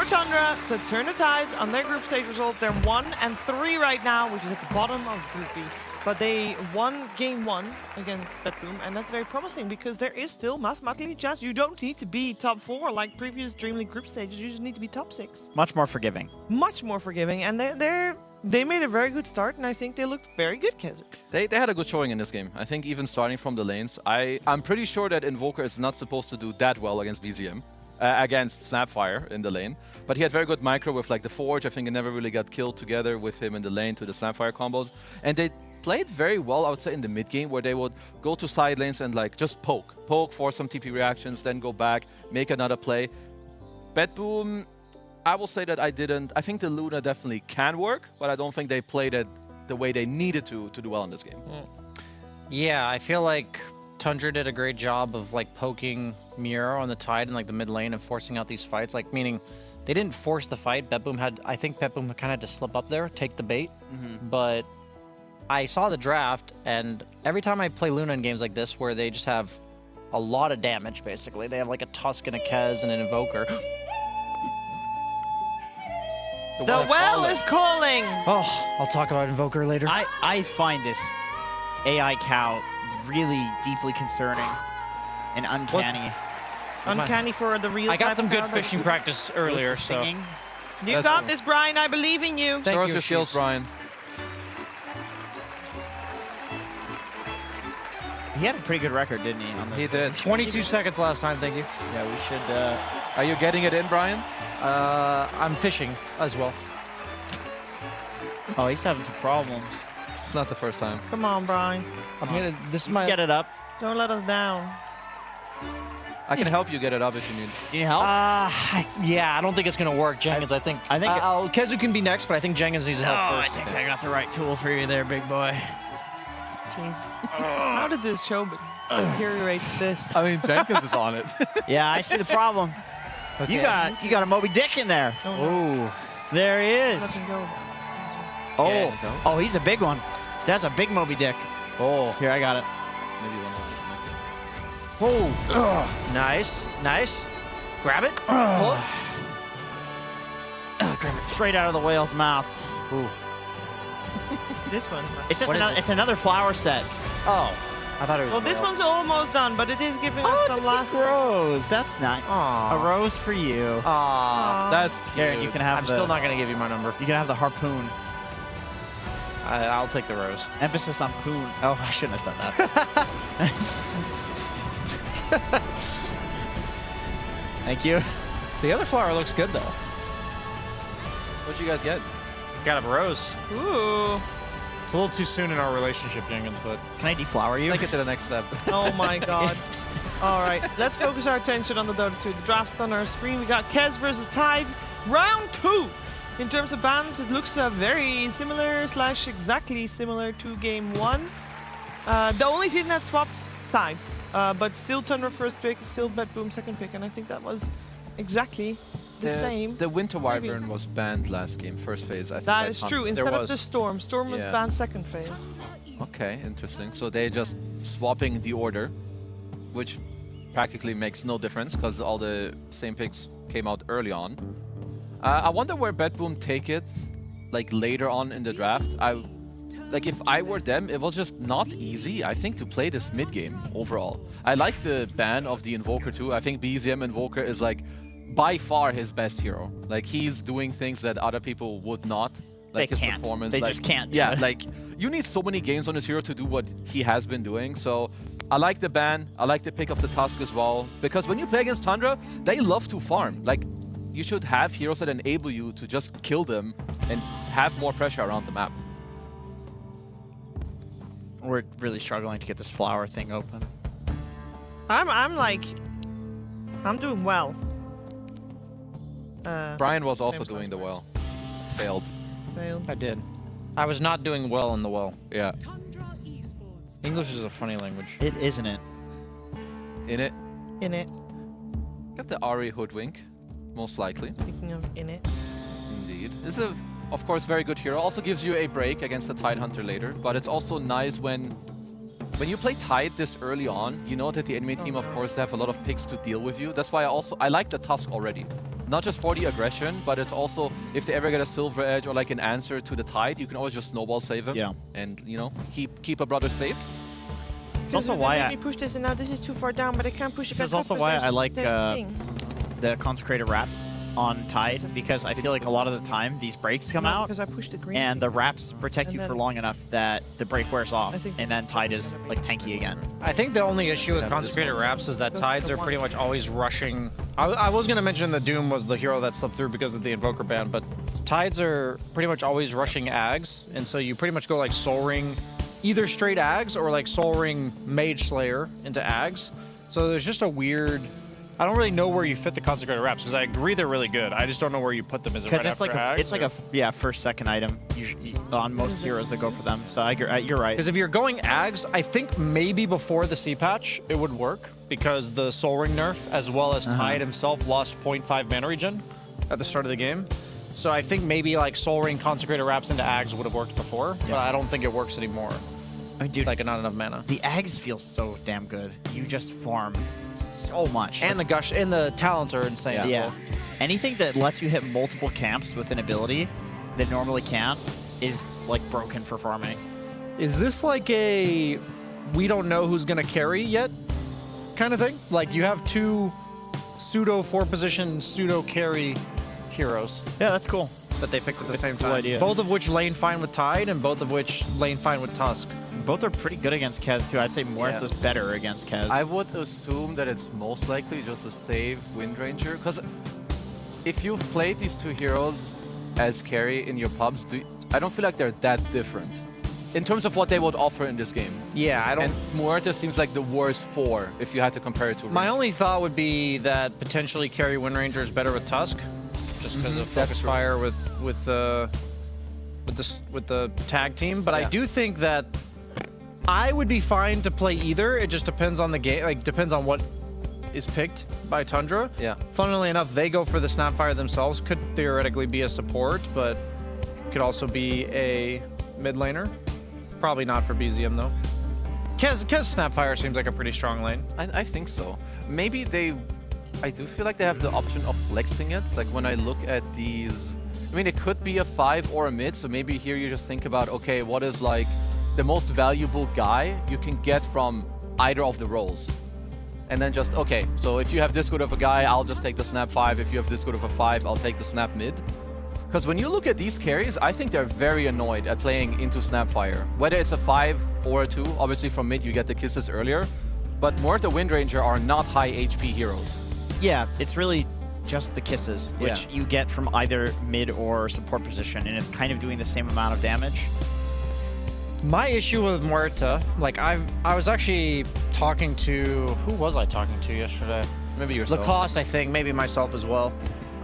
Tundra to turn the tides on their group stage result. They're 1-3 right now, which is at the bottom of Group B. But they won game 1 against BetBoom, and that's very promising because there is still mathematically a chance. You don't need to be top 4 like previous DreamLeague group stages. You just need to be top 6. Much more forgiving. Much more forgiving, and they made a very good start, and I think they looked very good, Kezu. They had a good showing in this game. I think even starting from the lanes, I'm pretty sure that Invoker is not supposed to do that well against BZM. Against Snapfire in the lane. But he had very good micro with like the Forge. I think it never really got killed together with him in the lane to the Snapfire combos. And they played very well, I would say, in the mid game where they would go to side lanes and like just poke, force some TP reactions, then go back, make another play. BetBoom, I will say that I think the Luna definitely can work, but I don't think they played it the way they needed to do well in this game. Yeah, I feel like Tundra did a great job of like poking Miro on the tide in like the mid lane and forcing out these fights. Like meaning they didn't force the fight. I think BetBoom kind of had to slip up there, take the bait. But I saw the draft, and every time I play Luna in games like this where they just have a lot of damage, basically. They have like a Tusk and a Kez and an Invoker. The well is calling! Oh, I'll talk about Invoker later. I find this AI cow really deeply concerning and uncanny. Uncanny for the real I got type some of good crowd. fishing practice earlier, so. You got this, Brian. I believe in you. Show us your skills, Brian. He had a pretty good record, didn't he? On this He did. 22 seconds last time, thank you. Yeah, we should. Are you getting it in, Brian? I'm fishing as well. Oh, he's having some problems. It's not the first time. Come on, Brian. This is my. Get it up. Don't let us down. I can help you get it up if you need. Do you help? Yeah, I don't think it's gonna work, Jenkins. I think Kezu can be next, but I think Jenkins needs help I first. think I got the right tool for you there, big boy. Jeez. How did this show deteriorate this? I mean, Jenkins is on it. Yeah, I see the problem. Okay. You got a Moby Dick in there. Oh, there he is. Let him go. Oh, he's a big one. That's a big Moby Dick. oh, Here, I got it. Maybe one else. oh. Nice, nice. Grab it. Pull it. Grab it straight out of the whale's mouth. Ooh. This one's not. It's just What is another. it? It's another flower set. Oh, I thought it was. Well, this whale. one's almost done, but it is giving us Oh, some it's last. a rose. That's nice. Aw. A rose for you. Aw. That's Here, cute. you can have. I'm still not gonna give you my number. You can have the harpoon. I'll take the rose. Emphasis on poon. Oh, I shouldn't have said that. Thank you. The other flower looks good though. What'd you guys get? Got a rose. Ooh. It's a little too soon in our relationship, Jenkins, but. Can I deflower you? Take it to the next step. Oh my god. All right, let's focus our attention on the Dota 2. The draft's on our screen. We got Kez versus Tide, round 2. In terms of bans, it looks very similar / exactly similar to game 1. The only team that swapped sides, but still Tundra first pick, still BetBoom second pick, and I think that was exactly the same. The Winter previous. Wyvern was banned last game, first phase. I think That is true. There Instead of was. the Storm, Storm was Yeah. banned second phase. Okay, interesting. So they just swapping the order, which practically makes no difference because all the same picks came out early on. I wonder where BetBoom take it, like later on in the draft. Like if I were them, it was just not easy, I think, to play this mid game overall. I like the ban of the Invoker too. I think BZM Invoker is like by far his best hero. Like he's doing things that other people would not. Like They his can't. performance. They like, just can't do Yeah, it. like you need so many games on this hero to do what he has been doing. So I like the ban. I like the pick of the Tusk as well. Because when you play against Tundra, they love to farm. Like you should have heroes that enable you to just kill them and have more pressure around the map. We're really struggling to get this flower thing open. I'm doing well. Brian was also James doing the Lawrence. well. Failed. Failed. I did. I was not doing well in the well. Yeah. English is a funny language. It isn't it. In it. In it. Got the Ari Hoodwink, most likely. Speaking of in it. Indeed. This is, of course, very good hero. Also gives you a break against the Tide Hunter later. But it's also nice when you play Tide this early on, you know that the enemy team, of course, they have a lot of picks to deal with you. That's why I like the Tusk already. not just for the aggression, but it's also if they ever get a silver edge or like an answer to the Tide, you can always just snowball save him. Yeah. And you know, keep a brother safe. It's also why I push this, and now this is too far down, but I can't push it This back is also up, why because I there's like the thing. the consecrated wraps on Tide, because I feel like a lot of the time these breaks come No, out because I pushed the green. and the wraps protect And you for then- long enough that the break wears off, I think- and then Tide is like tanky again. I think the only issue with Consecrated Wraps is that Goes to Tides the are one. pretty much always rushing. I was going to mention the Doom was the hero that slipped through because of the Invoker ban, but Tides are pretty much always rushing Ags, and so you pretty much go like Soul Ring, either straight Ags or like Soul Ring Mage Slayer into Ags. So there's just a weird... I don't really know where you fit the Consecrated Wraps, because I agree they're really good. I just don't know where you put them. Is it right Because after it's like a first second item usually on most heroes that go for them. So I agree, you're right. Because if you're going Ags, I think maybe before the C patch it would work, because the Soul Ring nerf as well as Tide himself lost 0.5 mana regen at the start of the game. So I think maybe like Soul Ring Consecrated Wraps into Ags would have worked before, but I don't think it works anymore. I mean, dude, like not enough mana. The Ags feel so damn good. You just farm so much. And the gush and the talents are insane. Yeah. Anything that lets you hit multiple camps with an ability that normally can't is like broken for farming. Is this like a we don't know who's gonna carry yet kind of thing? Like you have two pseudo 4-position pseudo carry heroes. Yeah, that's cool. That they picked at the That's a same cool time. idea. Both of which lane fine with Tide, and both of which lane fine with Tusk. Both are pretty good against Kez too. I'd say Muerta's better against Kez. I would assume that it's most likely just a save Wind Ranger, because if you've played these two heroes as carry in your pubs, I don't feel like they're that different in terms of what they would offer in this game. Yeah, I don't. And Muerta seems like the worst 4 if you had to compare it to. My only thought would be that potentially carry Wind Ranger is better with Tusk, just because of that's Focus true. Fire with the tag team. But I do think that I would be fine to play either. It just depends on the game. Like depends on what is picked by Tundra. Yeah. Funnily enough, they go for the Snapfire themselves. Could theoretically be a support, but could also be a mid laner. Probably not for BZM though. Kez Snapfire seems like a pretty strong lane. I think so. Maybe I do feel like they have the option of flexing it. Like when I look at these, I mean, it could be a 5 or a mid. So maybe here you just think about, okay, what is like the most valuable guy you can get from either of the roles? And then just, okay, so if you have this good of a guy, I'll just take the Snap 5. If you have this good of a 5, I'll take the Snap mid. Because when you look at these carries, I think they're very annoyed at playing into Snapfire. Whether it's a 5 or a 2, obviously from mid you get the kisses earlier. But Muerta Wind Ranger are not high HP heroes. Yeah, it's really just the kisses, which Yeah. you get from either mid or support position, and it's kind of doing the same amount of damage. My issue with Muerta, like I was actually talking to, who was I talking to yesterday? Maybe yourself. Lacoste, I think, maybe myself as well.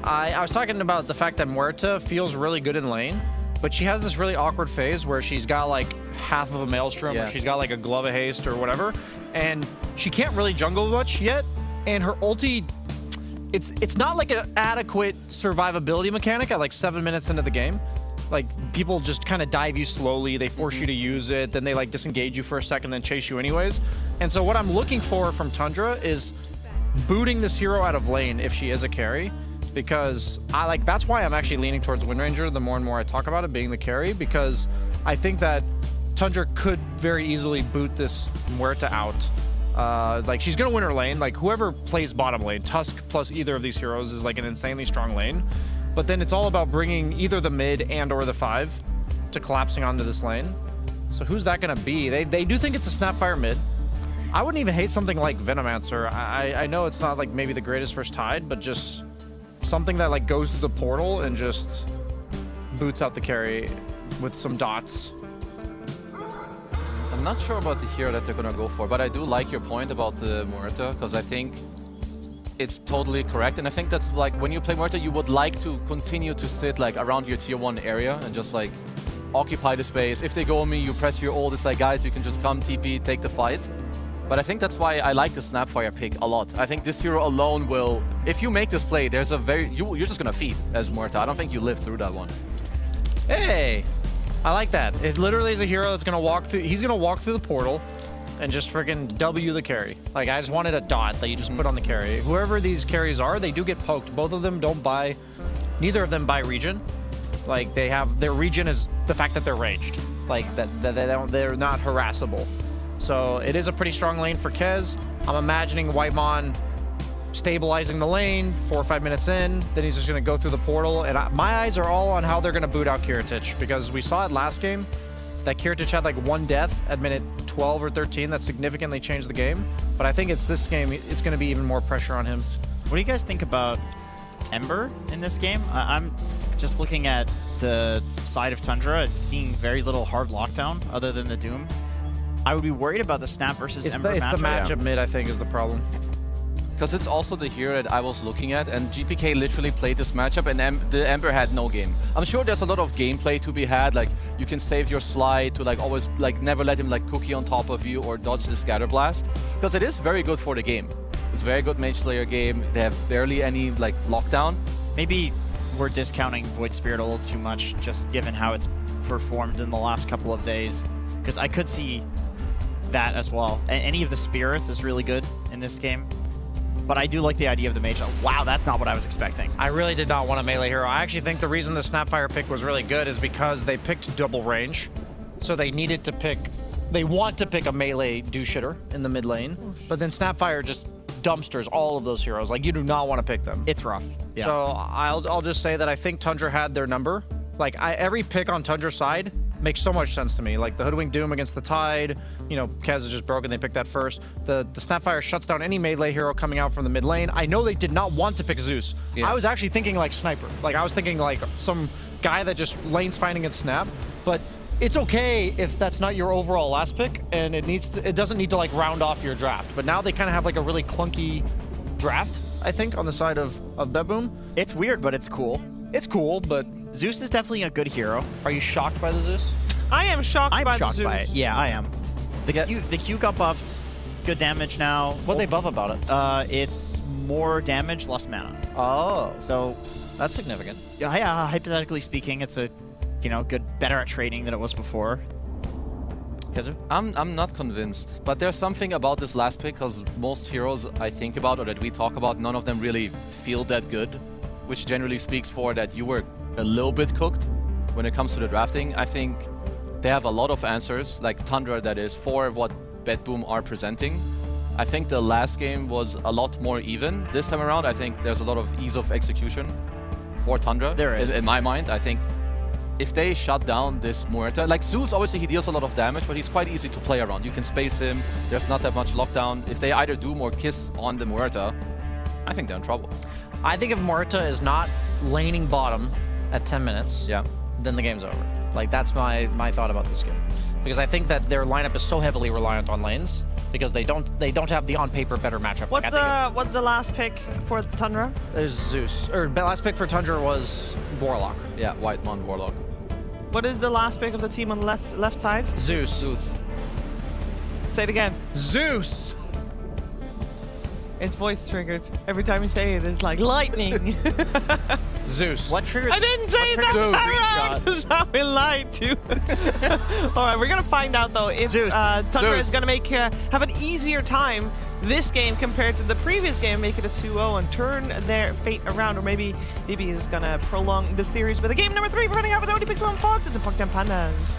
I was talking about the fact that Muerta feels really good in lane, but she has this really awkward phase where she's got like half of a Maelstrom, or she's got like a Glove of Haste or whatever, and she can't really jungle much yet, and her ulti, it's not like an adequate survivability mechanic at like 7 minutes into the game. Like, people just kind of dive you slowly, they force you to use it, then they like disengage you for a second, then chase you anyways. And so what I'm looking for from Tundra is booting this hero out of lane if she is a carry, because that's why I'm actually leaning towards Wind Ranger the more and more I talk about it being the carry, because I think that Tundra could very easily boot this Muerta out. Like, she's gonna win her lane. Like, whoever plays bottom lane, Tusk plus either of these heroes is like an insanely strong lane. But then it's all about bringing either the mid and or the 5 to collapsing onto this lane. So who's that gonna be? They do think it's a Snapfire mid. I wouldn't even hate something like Venomancer. I know it's not like maybe the greatest first Tide, but just something that like goes to the portal and just boots out the carry with some dots. I'm not sure about the hero that they're gonna go for, but I do like your point about the Muerta, because I think it's totally correct. And I think that's like when you play Muerta, you would like to continue to sit like around your tier 1 area and just like occupy the space. If they go on me, you press your ult, it's like, guys, you can just come TP, take the fight. But I think that's why I like the Snapfire pick a lot. I think this hero alone will, if you make this play, there's a you're just gonna feed as Muerta. I don't think you live through that one. Hey, I like that. It literally is a hero that's gonna walk through. He's gonna walk through the portal, and just freaking W the carry. Like, I just wanted a dot that you just put on the carry. Whoever these carries are, they do get poked. Both of them don't buy, neither of them buy region. Like, they have, their region is the fact that they're ranged. Like, they're not harassable. So it is a pretty strong lane for Kez. I'm imagining Whitemon stabilizing the lane 4 or 5 minutes in, then he's just going to go through the portal. And my eyes are all on how they're going to boot out Kiritich, because we saw it last game that Kiritich had like 1 death at minute 12 or 13 that significantly changed the game. But I think it's this game, it's going to be even more pressure on him. What do you guys think about Ember in this game? I'm just looking at the side of Tundra and seeing very little hard lockdown other than the Doom. I would be worried about the Snap versus Ember matchup. The matchup mid, I think, is the problem. Because it's also the hero that I was looking at, and GPK literally played this matchup, and the Ember had no game. I'm sure there's a lot of gameplay to be had, like you can save your slide to like always like never let him like cookie on top of you or dodge the scatter blast, because it is very good for the game. It's a very good mage player game. They have barely any like lockdown. Maybe we're discounting Void Spirit a little too much, just given how it's performed in the last couple of days, because I could see that as well. Any of the spirits is really good in this game. But I do like the idea of the mage. Wow, that's not what I was expecting. I really did not want a melee hero. I actually think the reason the Snapfire pick was really good is because they picked double range. So they needed to pick, they want to pick a melee do-shitter in the mid lane. But then Snapfire just dumpsters all of those heroes. Like, you do not want to pick them. It's rough. Yeah. So I'll just say that I think Tundra had their number. Like, every pick on Tundra's side makes so much sense to me. Like the Hoodwink Doom against the Tide, you know, Kez is just broken, they picked that first. The Snapfire shuts down any melee hero coming out from the mid lane. I know they did not want to pick Zeus. Yeah. I was actually thinking like Sniper. Like I was thinking like some guy that just lanes fighting against Snap, but it's okay if that's not your overall last pick, and it doesn't need to like round off your draft. But now they kind of have like a really clunky draft, I think, on the side of BetBoom. It's weird, but it's cool. It's cool, but Zeus is definitely a good hero. Are you shocked by the Zeus? I am shocked by the Zeus. I'm shocked by it. Yeah, I am. The Q got buffed. It's good damage now. What'd they buff about it? It's more damage, less mana. Oh. So that's significant. Yeah, hypothetically speaking, it's a, you know, better at trading than it was before. I'm not convinced, but there's something about this last pick, because most heroes I think about or that we talk about, none of them really feel that good, which generally speaks for that you were a little bit cooked when it comes to the drafting. I think they have a lot of answers, like Tundra, that is, for what BetBoom are presenting. I think the last game was a lot more even. This time around, I think there's a lot of ease of execution for Tundra. There is. In my mind, I think if they shut down this Muerta, like Zeus, obviously he deals a lot of damage, but he's quite easy to play around. You can space him, there's not that much lockdown. If they either Doom or Kiss on the Muerta, I think they're in trouble. I think if Muerta is not laning bottom at 10 minutes, then the game's over. Like, that's my thought about this game. Because I think that their lineup is so heavily reliant on lanes, because they don't have the on paper better matchup. What's the last pick for Tundra? There's Zeus. Or the last pick for Tundra was Warlock. Yeah, Whitemon Warlock. What is the last pick of the team on the left side? Zeus. Say it again. Zeus! It's voice triggered. Every time you say it, it's like lightning. Zeus. What triggered? I didn't say that. That's how we lied to. All right, we're gonna find out though if Tundra is gonna have an easier time this game compared to the previous game, make it a 2-0 and turn their fate around, or maybe DB is gonna prolong the series with a game number 3. We're running out with Only Pixel and Falcons and Pokemon Pandas.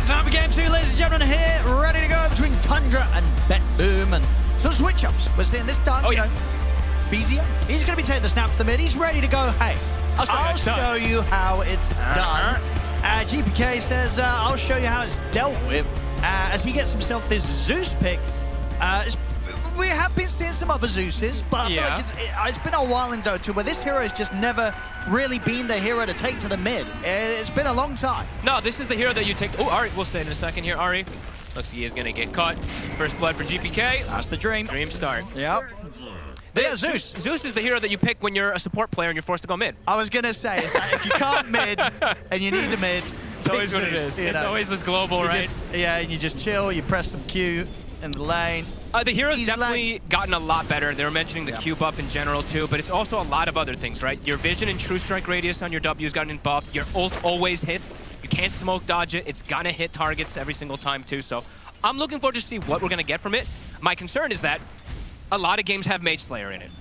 Time for game 2, ladies and gentlemen, here, ready to go between Tundra and BetBoom, and some switch-ups. We're seeing this time, you know, Bezier, he's going to be taking the snap to the mid. He's ready to go, hey, I'll show you how it's done. GPK says, I'll show you how it's dealt with, as he gets himself this Zeus pick. we have been seeing some other Zeuses, but I feel Yeah. like it's been a while in Dota where this hero has just never really been the hero to take to the mid. It's been a long time. No, this is the hero that you take. Oh, Ari, we'll say it in a second here. Ari, looks like he is going to get caught. First blood for GPK. That's the dream. Dream start. Yep. Yeah, Zeus. Zeus is the hero that you pick when you're a support player and you're forced to go mid. I was going to say, it's like if you can't mid and you need a mid, It's always what it is. It's always this global, right? And you just chill, you press some Q in the lane. The hero's definitely gotten a lot better. They were mentioning the cube up in general too, but it's also a lot of other things, right? Your vision and true strike radius on your W's gotten buffed. Your ult always hits. You can't smoke dodge it. It's gonna hit targets every single time too. So I'm looking forward to see what we're gonna get from it. My concern is that a lot of games have Mage Slayer in it.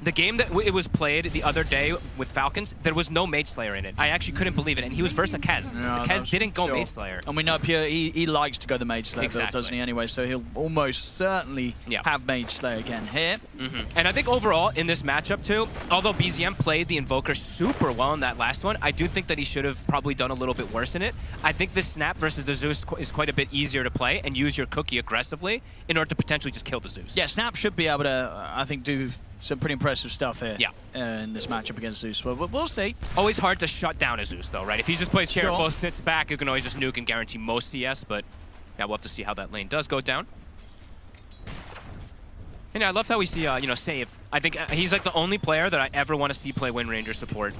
The game that it was played the other day with Falcons, there was no Mage Slayer in it. I actually couldn't believe it, and he was versus a Kez. Kez didn't go Mage Slayer. And we know Pure, he likes to go the Mage Slayer build, Exactly. doesn't he, anyway? So he'll almost certainly have Mage Slayer again here. And I think overall in this matchup too, although BZM played the Invoker super well in that last one, I do think that he should have probably done a little bit worse in it. I think this Snap versus the Zeus is quite a bit easier to play and use your cookie aggressively in order to potentially just kill the Zeus. Yeah, Snap should be able to, I think, do some pretty impressive stuff here. Yeah. In this matchup against Zeus. Well, we'll see. Always hard to shut down a Zeus though, right? If he just plays Sure. careful, sits back, you can always just nuke and guarantee most CS, but yeah, we'll have to see how that lane does go down. And yeah, I love how we see, Save. I think he's like the only player that I ever want to see play Wind Ranger support.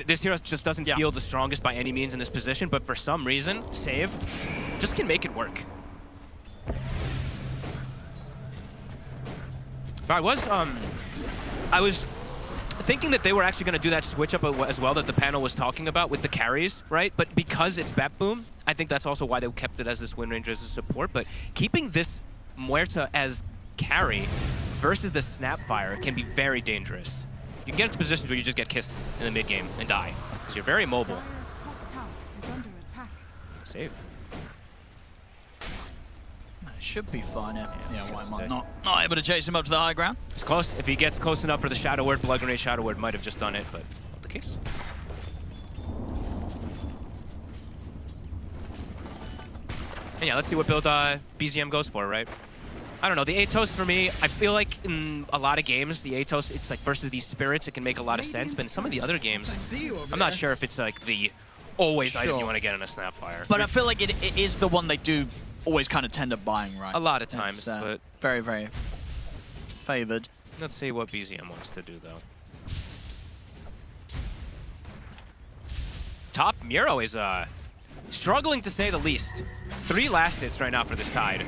This hero just doesn't feel the strongest by any means in this position, but for some reason, Save just can make it work. But I was thinking that they were actually going to do that switch up as well that the panel was talking about with the carries, right? But because it's BetBoom, I think that's also why they kept it as this Wind Ranger as a support. But keeping this Muerta as carry versus the Snapfire can be very dangerous. You can get into positions where you just get kissed in the mid game and die because you're very mobile. Dire's top tower is under attack. Save. It should be fine. Yeah, Whitemon not able to chase him up to the high ground. It's close. If he gets close enough for the Shadow Word, Blood Grenade Shadow Word might have just done it, but not the case. And yeah, let's see what build BZM goes for, right? I don't know. The Atos for me, I feel like in a lot of games, the Atos, it's like versus these spirits, it can make a lot of sense. But in some of the other games, I'm not sure if it's like the always item you want to get in a Snapfire. But I feel like it is the one they do always kind of tend up buying, right? A lot of times, It's, but very, very favored. Let's see what BZM wants to do, though. Top Muro is struggling to say the least. 3 last hits right now for this Tide.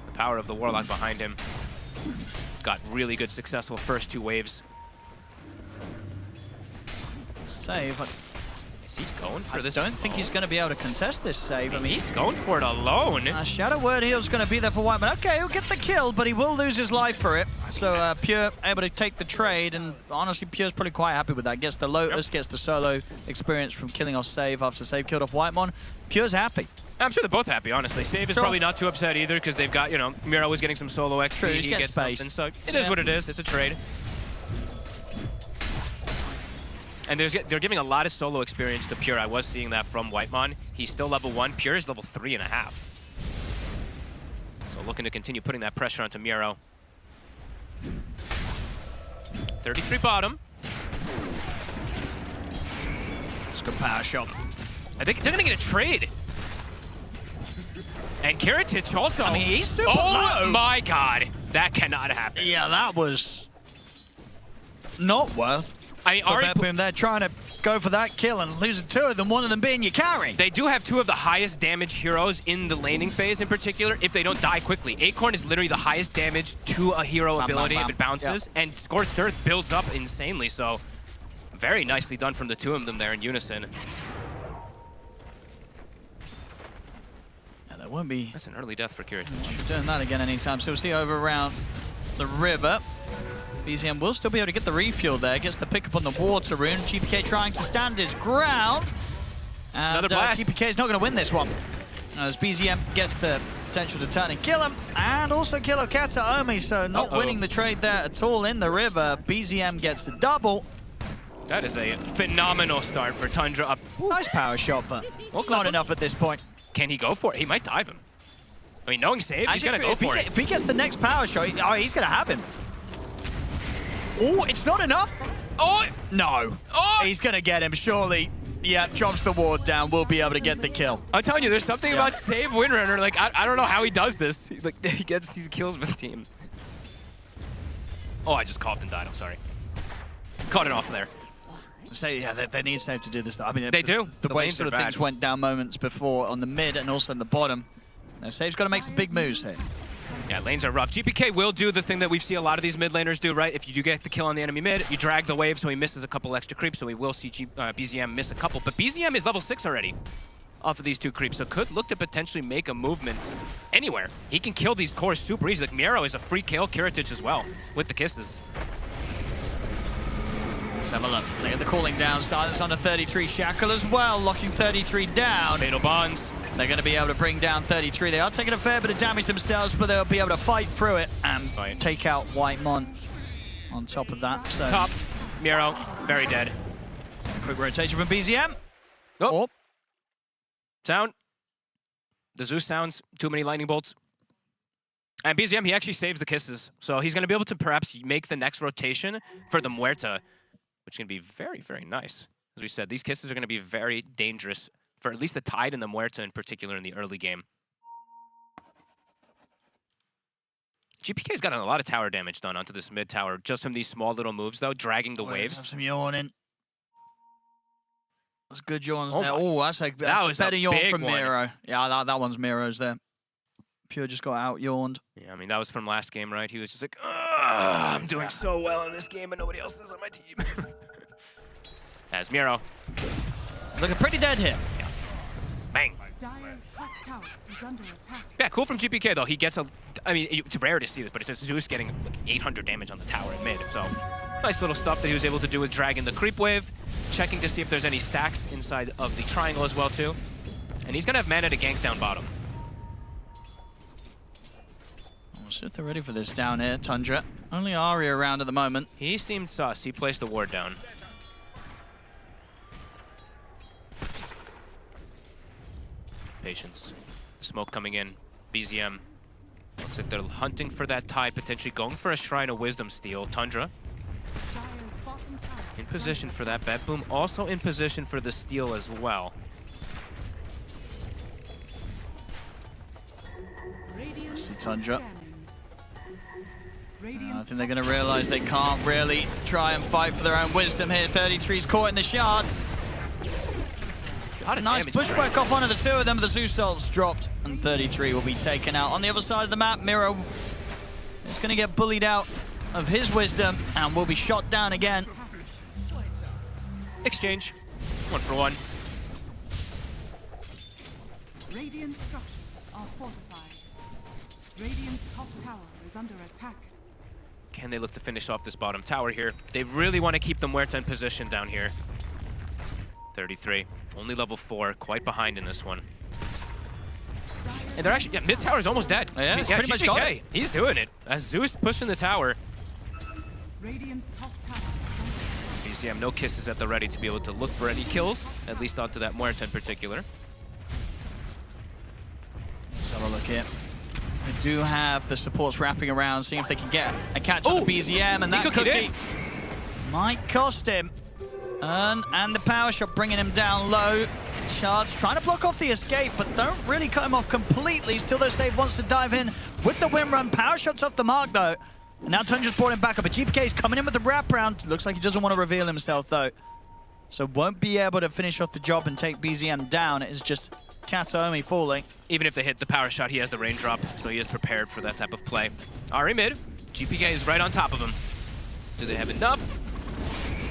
The power of the Warlock behind him. Got really good, successful first 2 waves. Save. Is he going for this? I don't think he's going to be able to contest this save. I mean, he's going for it alone. Shadow Word Heal's going to be there for Whitemon. Okay, he'll get the kill, but he will lose his life for it. So Pure able to take the trade, and honestly, Pure's probably quite happy with that. Gets the Lotus, gets the solo experience from killing off Save after Save killed off Whitemon. Pure's happy. I'm sure they're both happy, honestly. Save is probably not too upset either because they've got, Miro is getting some solo XP. True, he's he getting gets space. something, so it is what it is. It's a trade. And they're giving a lot of solo experience to Pure. I was seeing that from Whitemon. He's still level 1. Pure is level 3.5. So looking to continue putting that pressure onto Miro. 33 bottom. It's a good power shot. I think they're going to get a trade. And Kiritich also. I mean, he's super Oh low. my god. That cannot happen. Yeah, that was not worth. I mean, Ari, BetBoom, they're trying to go for that kill and losing 2 of them, one of them being your carry. they do have 2 of the highest damage heroes in the laning phase in particular if they don't die quickly. Acorn is literally the highest damage to a hero ability if it bounces, and Scorched Earth builds up insanely, so very nicely done from the 2 of them there in unison. Yeah, there won't be That's an early death for Kiritich. doing that again anytime soon. We'll see over around the river. BZM will still be able to get the refuel there. Gets the pick up on the water rune. GPK trying to stand his ground. And Another blast. GPK is not going to win this one. As BZM gets the potential to turn and kill him. And also kill Okata Omi. So not winning the trade there at all in the river. BZM gets the double. That is a phenomenal start for Tundra. Nice power shot, but not enough at this point. Can he go for it? He might dive him. I mean, knowing save, he's going to go for it. If he gets the next power shot, he's going to have him. Oh, it's not enough. Oh! No. Oh! He's going to get him, surely. Yeah, drops the ward down. We'll be able to get the kill. I'm telling you, there's something about save Windrunner. Like, I don't know how he does this. He gets these kills with the team. Oh, I just coughed and died. I'm sorry. Caught it off there. So yeah, they need save to do this. I mean, They do. The way lanes sort are of things bad. went down moments before on the mid and also in the bottom. Now, Save's got to make some big moves here. Yeah, lanes are rough. GPK will do the thing that we see a lot of these mid laners do, right? If you do get the kill on the enemy mid, you drag the wave so he misses a couple extra creeps, so we will see BZM miss a couple. But BZM is level 6 already off of these 2 creeps, so could look to potentially make a movement anywhere. He can kill these cores super easy. Like, Miro is a free kill, Kiritich as well, with the kisses. Let's have a look. They get the calling down. Silence on a 33. Shackle as well, locking 33 down. Fatal bonds. They're going to be able to bring down 33. They are taking a fair bit of damage themselves, but they'll be able to fight through it and take out Whitemon on top of that. So. Top. Miro, very dead. Quick rotation from BZM. Oh. Sound. The Zeus sounds. Too many lightning bolts. And BZM, he actually saves the kisses. So he's going to be able to perhaps make the next rotation for the Muerta, which can be very, very nice. As we said, these kisses are going to be very dangerous for at least the Tide and the Muerta in particular in the early game. GPK's gotten a lot of tower damage done onto this mid tower just from these small little moves, though, dragging the waves. Have some yawning. That's good yawns Oh there. my- Oh, that's a That was a better yawn big from one. Miro. Yeah, that one's Miro's there. Pure just got out yawned. Yeah, I mean, that was from last game, right? He was just like, I'm doing so well in this game and nobody else is on my team. As Miro. Looking pretty dead here. Yeah. Bang. Dire's top tower is under attack. Yeah, cool from GPK, though. He gets a... I mean, it's rare to see this, but it says Zeus getting like 800 damage on the tower at mid. So, nice little stuff that he was able to do with dragging the creep wave. Checking to see if there's any stacks inside of the triangle as well, too. And he's going to have mana to gank down bottom. We'll see if they're ready for this down here, Tundra. Only Ari around at the moment. He seemed sus. He placed the ward down. Patience. Smoke coming in. BZM. Looks like they're hunting for that Tide, potentially going for a Shrine of Wisdom steal. Tundra Dire's bottom tower in position for that BetBoom. Also in position for the steal as well. Radiant See Tundra. scanning. I Radiant's think they're going to realize they can't really try and fight for their own wisdom here. 33's caught in the shards. Got a Nice damage pushback drag. off one of the 2 of them, but the Zeus ults dropped, and 33 will be taken out. On the other side of the map, Miro is going to get bullied out of his wisdom, and will be shot down again. Exchange. 1 for 1. Radiant structures are fortified. Radiant's top tower is under attack. Can they look to finish off this bottom tower here? They really want to keep the Muerta in position down here. 33. Only level 4. Quite behind in this one. And they're actually... Yeah, mid tower is almost dead. Yeah, it's pretty much got GPK, it. he's doing it. As Zeus pushing the tower. Radiant's top tower is under BZM, no kisses at the ready to be able to look for any kills. At least onto that Muerta in particular. Let's have a look here. They do have the supports wrapping around, seeing if they can get a catch on the BZM, and that cookie might cost him. And the power shot bringing him down low. Shards trying to block off the escape, but don't really cut him off completely. Still, though, Save wants to dive in with the win run. Power shot's off the mark, though. And now Tundra's brought him back up, but GPK's coming in with the wraparound. Looks like he doesn't want to reveal himself, though. So won't be able to finish off the job and take BZM down. It is just Kataomi falling. Even if they hit the power shot, he has the raindrop, so he is prepared for that type of play. Ari mid. GPK is right on top of him. Do they have enough?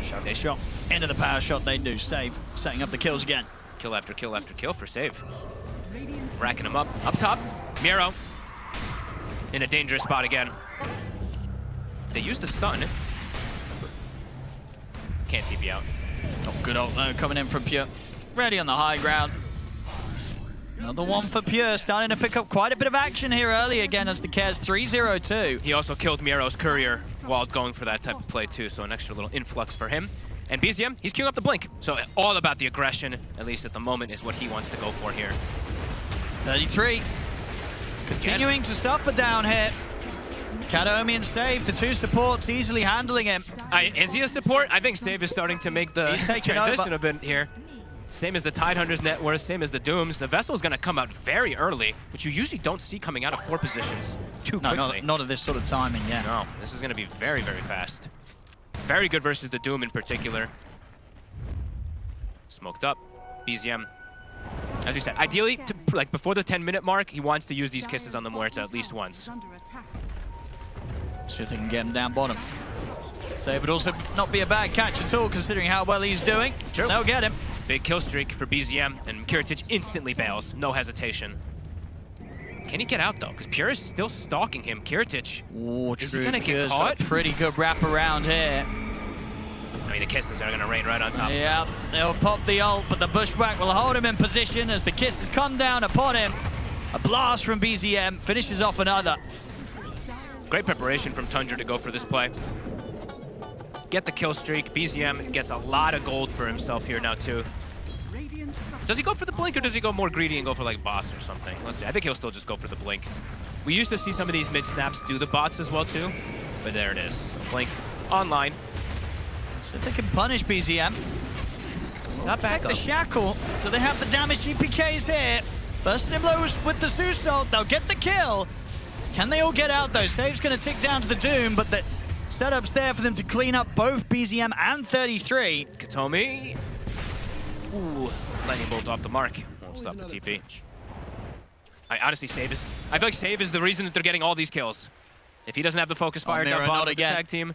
Shot their shot. Into the power shot, they do. Save, setting up the kills again. Kill after kill after kill for Save. Racking him up. Up top, Miro. In a dangerous spot again. They used the stun. Can't TP out. Oh, good ult though, coming in from Pure. Ready on the high ground. Another one for Pure, starting to pick up quite a bit of action here early again as the Cares 3-0-2. He also killed Miro's courier while going for that type of play too, so an extra little influx for him. And BZM, he's queuing up the blink. So all about the aggression, at least at the moment, is what he wants to go for here. 33. Continuing to suffer down here. Kataomi and Save, the two supports easily handling him. Is he a support? I think Save is starting to make the transition a bit here. Same as the Tidehunters net worth, same as the Dooms. The Vessel is going to come out very early, which you usually don't see coming out of 4 positions too quickly. Not at this sort of timing, yeah. No, this is going to be very, very fast. Very good versus the Doom in particular. Smoked up. BZM. As you said, ideally, like before the 10-minute mark, he wants to use these kisses on the Muerta at least once. See if they can get him down bottom. Save would also not be a bad catch at all, considering how well he's doing. True. They'll get him. Big kill streak for BZM, and Kiritich instantly bails. No hesitation. Can he get out, though? Because Pure is still stalking him. Kiritich, is he going to get caught? Got a pretty good wrap around here. I mean, the kisses are going to rain right on top. Yeah, they'll pop the ult, but the bushwhack will hold him in position as the kisses come down upon him. A blast from BZM finishes off another. Great preparation from Tundra to go for this play. Get the kill streak. BZM gets a lot of gold for himself here now, too. Does he go for the blink, or does he go more greedy and go for, like, bots or something? Let's see. I think he'll still just go for the blink. We used to see some of these mid-snaps do the bots as well, too. But there it is. So blink online. So if they can punish BZM. Not back the shackle. Do they have the damage GPKs here? Bursting him low with the Zeus ult. They'll get the kill. Can they all get out, though? Save's going to tick down to the Doom, but the setup's there for them to clean up both BZM and 33. Katomi. Ooh, lightning bolt off the mark. Won't stop the TP. I honestly, I feel like Save is the reason that they're getting all these kills. If he doesn't have the focus fire down bottom of the tag team.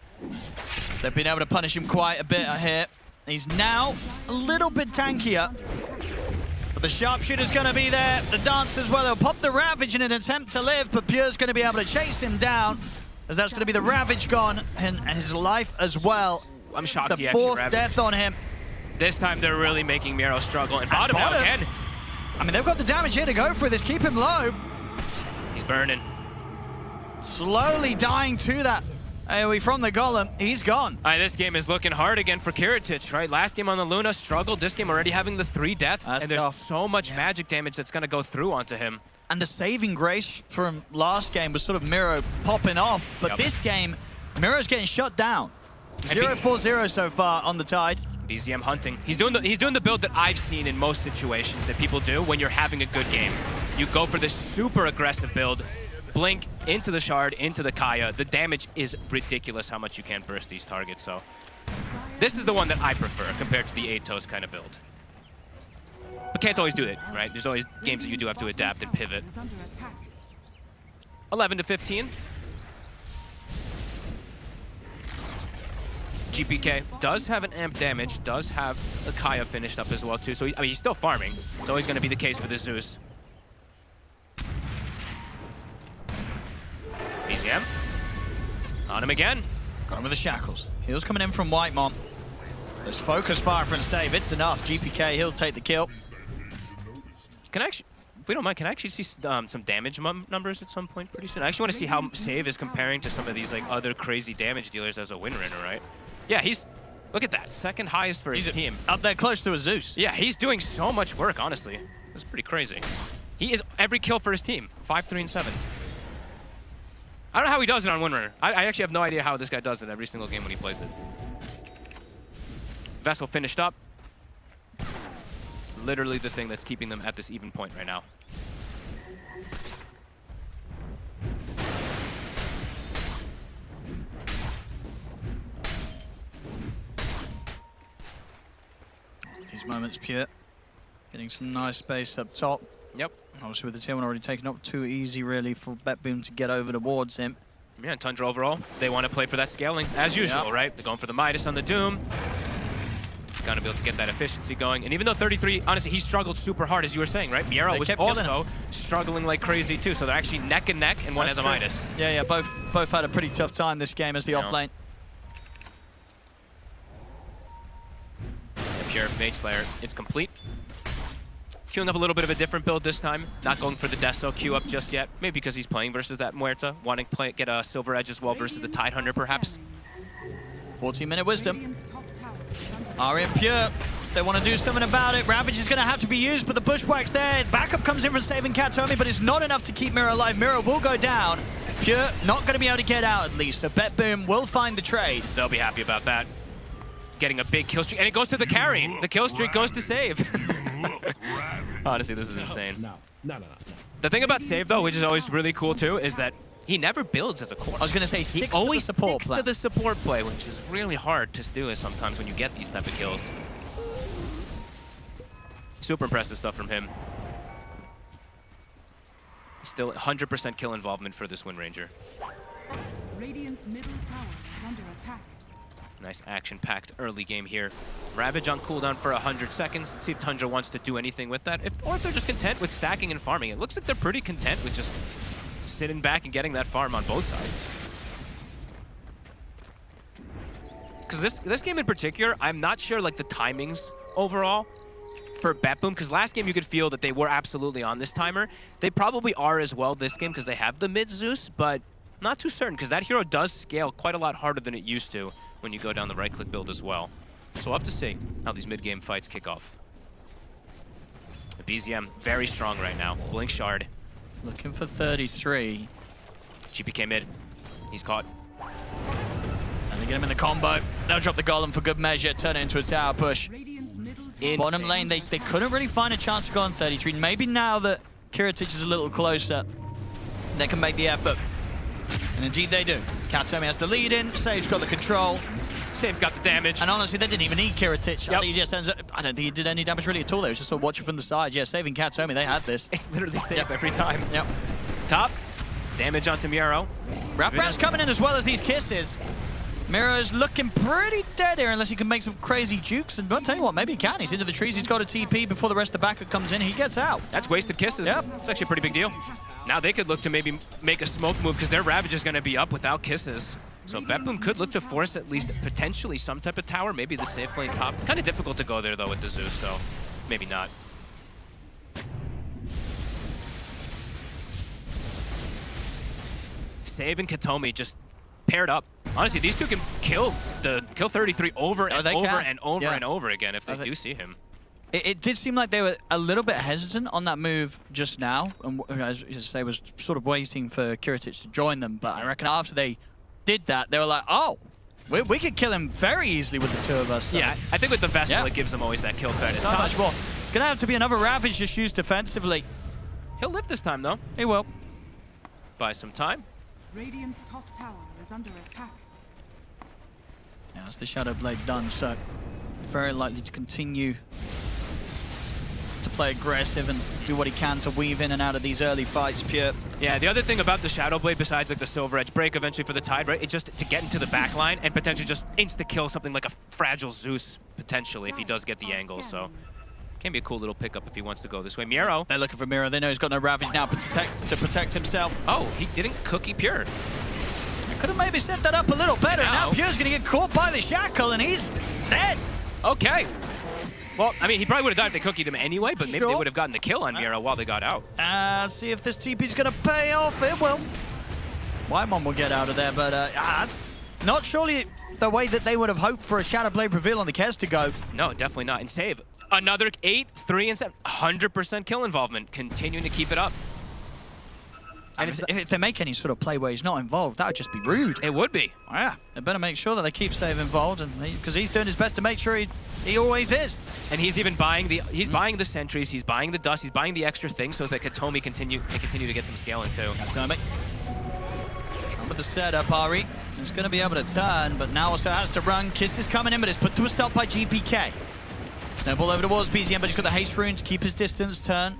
They've been able to punish him quite a bit here. He's now a little bit tankier. But the sharpshooter's going to be there. The dance as well. They'll pop the Ravage in an attempt to live, but Pure's going to be able to chase him down, as that's going to be the Ravage gone and his life as well. I'm shocked the fourth death on him. This time they're really making Miro struggle. And bottom now again. I mean, they've got the damage here to go for this. Keep him low. He's burning. Slowly dying to that AoE from the Golem. He's gone. This game is looking hard again for Kiritich, right? Last game on the Luna struggled. This game already having the 3 deaths. And there's so much magic damage that's going to go through onto him. And the saving grace from last game was sort of Miro popping off. But this game, Miro's getting shut down. 0-4-0 so far on the Tide. BZM hunting. He's doing the build that I've seen in most situations that people do when you're having a good game. You go for this super aggressive build, blink into the shard, into the Kaya. The damage is ridiculous how much you can burst these targets. So this is the one that I prefer compared to the Atos kind of build. But can't always do it, right? There's always games that you do have to adapt and pivot. 11-15. GPK does have an amp damage, does have a Kaya finished up as well too. So he's still farming. It's always going to be the case for the Zeus. BZM on him again. Got him with the shackles. Heals coming in from White Mom. There's focus fire from Save. It's enough. GPK, he'll take the kill. Can I actually, if we don't mind, can I actually see some damage numbers at some point pretty soon? I actually want to see how Save is comparing to some of these like other crazy damage dealers as a win runner, right? Yeah, look at that, second highest for his team. Up there close to a Zeus. Yeah, he's doing so much work, honestly. This is pretty crazy. He is every kill for his team, 5, 3, and 7. I don't know how he does it on win runner. I actually have no idea how this guy does it every single game when he plays it. Vessel finished up. Literally the thing that's keeping them at this even point right now. These moments, Pure. Getting some nice space up top. Yep. Obviously with the tier 1 already taken up, too easy really for BetBoom to get over towards him. Yeah, and Tundra overall, they want to play for that scaling as usual, right? They're going for the Midas on the Doom. Gonna be able to get that efficiency going. And even though 33, honestly, he struggled super hard, as you were saying, right? Miro was also struggling like crazy too, so they're actually neck and neck, and one has a Midas. Yeah, both had a pretty tough time this game as the off lane. Pure Mage Slayer, it's complete. Queuing up a little bit of a different build this time. Not going for the Desto queue up just yet. Maybe because he's playing versus that Muerta, wanting to get a Silver Edge as well versus the Tidehunter perhaps. 14-minute wisdom. Are in Pure. They want to do something about it. Ravage is going to have to be used, but the Bushwhack's there. Backup comes in from saving Katomi, but it's not enough to keep Mira alive. Mira will go down. Pure not going to be able to get out at least, so BetBoom will find the trade. They'll be happy about that. Getting a big kill streak, and it goes to the carry. The kill streak goes to Save. Honestly, this is insane. No. The thing about Save, though, which is always really cool, too, is that he never builds as a core. I was going to say, he always support to the support play, which is really hard to do sometimes when you get these type of kills. Super impressive stuff from him. Still 100% kill involvement for this Wind Ranger. Radiant's middle tower is under attack. Nice action-packed early game here. Ravage on cooldown for 100 seconds. Let's see if Tundra wants to do anything with that, or if they're just content with stacking and farming. It looks like they're pretty content with just sitting back and getting that farm on both sides. Because this game in particular, I'm not sure like the timings overall for BetBoom, because last game you could feel that they were absolutely on this timer. They probably are as well this game because they have the mid Zeus, but not too certain because that hero does scale quite a lot harder than it used to when you go down the right-click build as well. So we'll have to see how these mid-game fights kick off. The BZM, very strong right now. Blink Shard. Looking for 33. GPK mid. He's caught. And they get him in the combo. They'll drop the Golem for good measure, turn it into a tower push. Bottom lane, they couldn't really find a chance to go on 33. Maybe now that Kiritich is a little closer, they can make the effort. And indeed they do. Katomi has the lead in, Save's got the control. Save's got the damage. And honestly, they didn't even need Kiritich. Yep. He just ends up, I don't think he did any damage really at all. They was just sort of watching from the side. Yeah, saving Katomi, they had this. It's literally Save every time. Yep. Top. Damage onto Miro. Wrap's coming in as well as these kisses. Miro's looking pretty dead here unless he can make some crazy jukes. And I'll tell you what, maybe he can. He's into the trees. He's got a TP before the rest of the backup comes in. He gets out. That's wasted kisses. Yep. It's actually a pretty big deal. Now they could look to maybe make a smoke move because their Ravage is going to be up without kisses. So BetBoom could look to force at least potentially some type of tower, maybe the safe lane top. Kind of difficult to go there though with the Zeus, so maybe not. Save and Katomi just paired up. Honestly, these two can kill 33 over and over again if they do see him. It did seem like they were a little bit hesitant on that move just now, and as you say, was sort of waiting for Kiritich to join them. But I reckon after they did that, they were like, "Oh, we could kill him very easily with the two of us." So. Yeah, I think with the Vestal, it gives them always that kill threat. So much more. It's gonna have to be another Ravage just used defensively. He'll live this time though. He will. Buy some time. Radiant's top tower is under attack. Yeah, it's the Shadow Blade done, so very likely to continue to play aggressive and do what he can to weave in and out of these early fights, Pure. Yeah, the other thing about the Shadow Blade, besides like the Silver Edge break eventually for the Tide, right? It's just to get into the back line and potentially just insta-kill something like a fragile Zeus, potentially, if he does get the angle, so can be a cool little pickup if he wants to go this way. Miro. They're looking for Miro. They know he's got no Ravage now to protect himself. Oh, he didn't cookie Pure. Could have maybe set that up a little better. Now Pure's going to get caught by the shackle and he's dead. Okay. Well, I mean, he probably would have died if they cookied him anyway, but maybe they would have gotten the kill on Miro while they got out. See if this TP's going to pay off. It will. Whitemon will get out of there, but that's not surely the way that they would have hoped for a Shadow Blade reveal on the Kez to go. No, definitely not. And Save. Another 8, 3, and 7. 100% kill involvement. Continuing to keep it up. And if they make any sort of play where he's not involved, that would just be rude. It would be. Yeah, they better make sure that they keep Save involved, and because he's doing his best to make sure he always is. And he's even buying the buying the sentries, he's buying the dust, he's buying the extra things so that Katomi can continue to get some scaling too. That's gonna make. With the setup, Ari is going to be able to turn, but now also has to run. Kiss is coming in, but it's put to a stop by GPK. Snowball over towards BZM, but he's got the haste rune to keep his distance. Turn.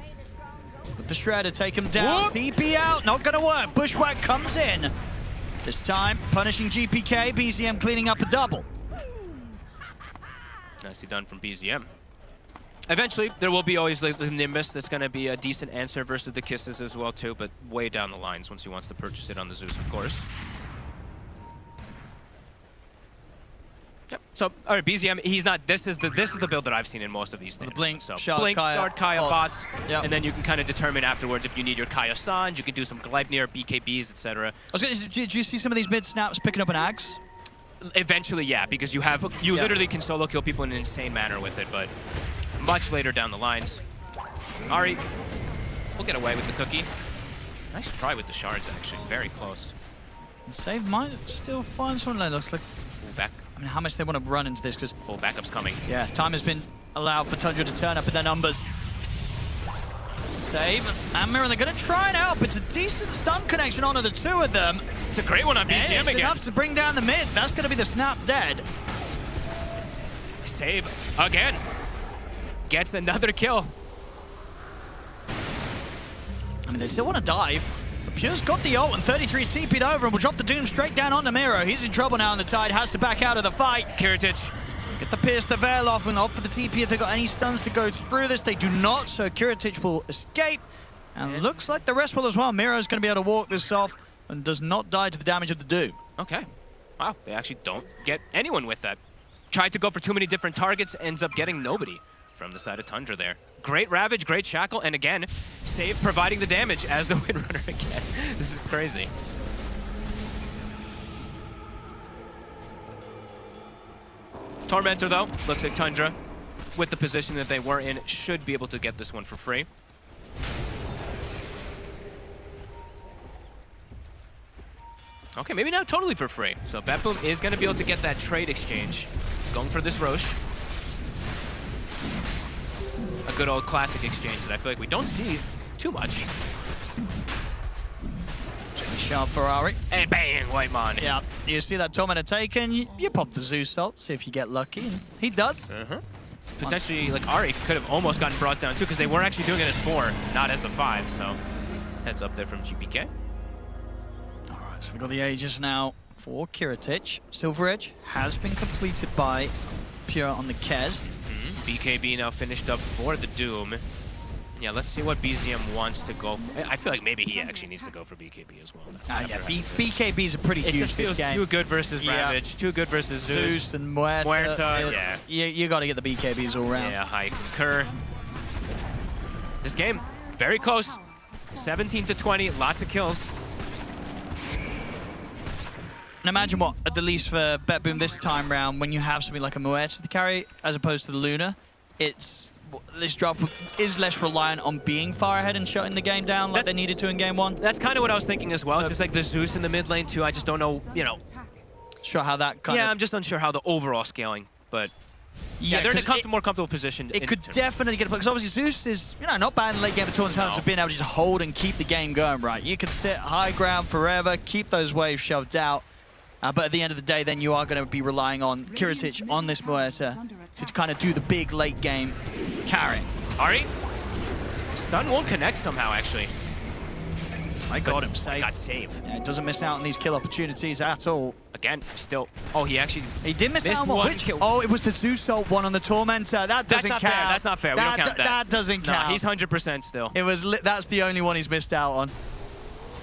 With the Shredder, take him down. Whoop. TP out, not gonna work. Bushwhack comes in. This time, punishing GPK. BZM cleaning up a double. Nicely done from BZM. Eventually, there will be always the Nimbus that's going to be a decent answer versus the Kisses as well too, but way down the lines once he wants to purchase it on the Zeus, of course. Yep. So, all right, BZM, he's not. This is the build that I've seen in most of these things. The Blink, so Shard, Blink, Kaya, Shard, Kaya, bots. bots, Yep. and then you can kind of determine afterwards if you need your Kaya Sanj, you can do some Gleipnir, BKBs, etc. Did you see some of these mid snaps picking up an Ags? Eventually, yeah, because you literally can solo kill people in an insane manner with it, but much later down the lines. Ari will get away with the cookie. Nice try with the shards, actually. Very close. And Save might still find someone that looks like... Back. I mean, how much they want to run into this, because... backup's coming. Yeah, time has been allowed for Tundra to turn up in their numbers. Save, and Mirror, they're going to try and help. It's a decent stun connection onto the two of them. It's a great one on BZM it's again. enough to bring down the mid. That's going to be the snap dead. Save again. Gets another kill. I mean, they still want to dive. But Pure's got the ult, and 33's TP'd over and will drop the Doom straight down onto Miro. He's in trouble now, and the Tide has to back out of the fight. Kiritich. Get the Pierce the Veil off and opt for the TP if they've got any stuns to go through this. They do not, so Kiritich will escape. And looks like the rest will as well. Miro's going to be able to walk this off and does not die to the damage of the Doom. Okay. Wow, they actually don't get anyone with that. Tried to go for too many different targets, ends up getting nobody from the side of Tundra there. Great Ravage, great Shackle, and again, Save providing the damage as the Windrunner again. This is crazy. Tormentor, though, looks like Tundra, with the position that they were in, should be able to get this one for free. Okay, maybe not totally for free. So BetBoom is going to be able to get that trade exchange. Going for this Roche. A good old classic exchange that I feel like we don't see too much. Sharp Ferrari. And bang, Whitemon. Yeah, you see that Tormentor taken, you pop the Zeus ult, see if you get lucky, and he does. Potentially, like, Ari could have almost gotten brought down too, because they were actually doing it as 4, not as the 5, so heads up there from GPK. Alright, so they've got the Aegis now for Kiritich. Silver Edge has been completed by Pure on the Kez. BKB now finished up for the Doom. Yeah, let's see what BZM wants to go for. I feel like maybe he actually needs to go for BKB as well. Yeah, BKB is a pretty huge fish game. Too good versus Ravage, too good versus Zeus and Muerta. Yeah. You got to get the BKBs all round. Yeah, I concur. This game, very close. 17 to 20, lots of kills. And imagine what, at the least for BetBoom this time round, when you have something like a Muerta to carry, as opposed to the Luna, this draft is less reliant on being far ahead and shutting the game down like they needed to in game 1. That's kind of what I was thinking as well. Just like the Zeus in the mid lane too. I just don't know, Sure how that kind of... Yeah, I'm just unsure how the overall scaling, but... Yeah, they're in a more comfortable position. It could definitely get a play, because obviously Zeus is, not bad in late game at all in terms of being able to just hold and keep the game going, right? You can sit high ground forever, keep those waves shoved out, but at the end of the day, then you are going to be relying on Kiritich on this Muerta to kind of do the big late game carry. Ari? Stun won't connect somehow, actually. I got him safe. Got saved. Yeah, it doesn't miss out on these kill opportunities at all. Again, still. Oh, he did miss out on one which kill. Oh, it was the Zeus ult one on the Tormentor. That doesn't count. That's not fair. We don't count that. That doesn't count. He's 100% still. That's the only one he's missed out on.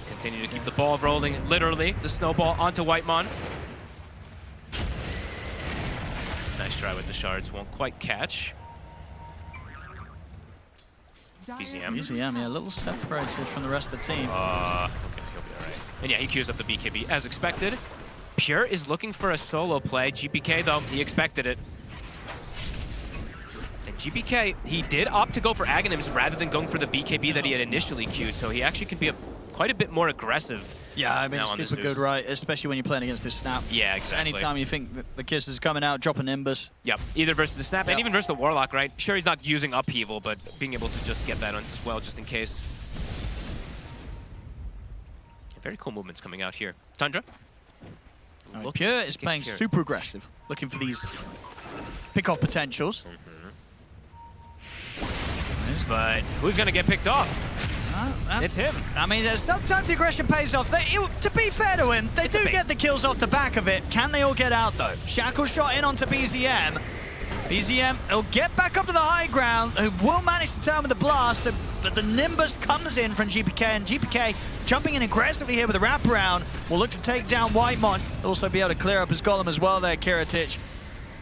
Continue to keep the ball rolling, literally. The snowball onto Whitemon. Nice try with the shards. Won't quite catch. BZM, yeah, a little separated from the rest of the team. Okay, he'll be all right. And yeah, he queues up the BKB as expected. Pure is looking for a solo play. GPK, though, he expected it. And GPK, he did opt to go for Aghanims rather than going for the BKB that he had initially queued, so he actually can be quite a bit more aggressive. Yeah, I mean, it's super good, right? Especially when you're playing against this Snap. Yeah, exactly. Anytime you think that the Kiss is coming out, drop a Nimbus. Yep, either versus the Snap and even versus the Warlock, right? Sure, he's not using Upheaval, but being able to just get that on as well, just in case. Very cool movements coming out here. Tundra? Pure is playing super aggressive, looking for these pick-off potentials. But who's going to get picked off? It's him. I mean, sometimes the aggression pays off. To be fair to him, they do get the kills off the back of it. Can they all get out, though? Shackle shot in onto BZM. BZM will get back up to the high ground, who will manage to turn with the blast, but the Nimbus comes in from GPK, and GPK jumping in aggressively here with a wraparound will look to take down Whitemon. Also be able to clear up his golem as well there, Kiritich.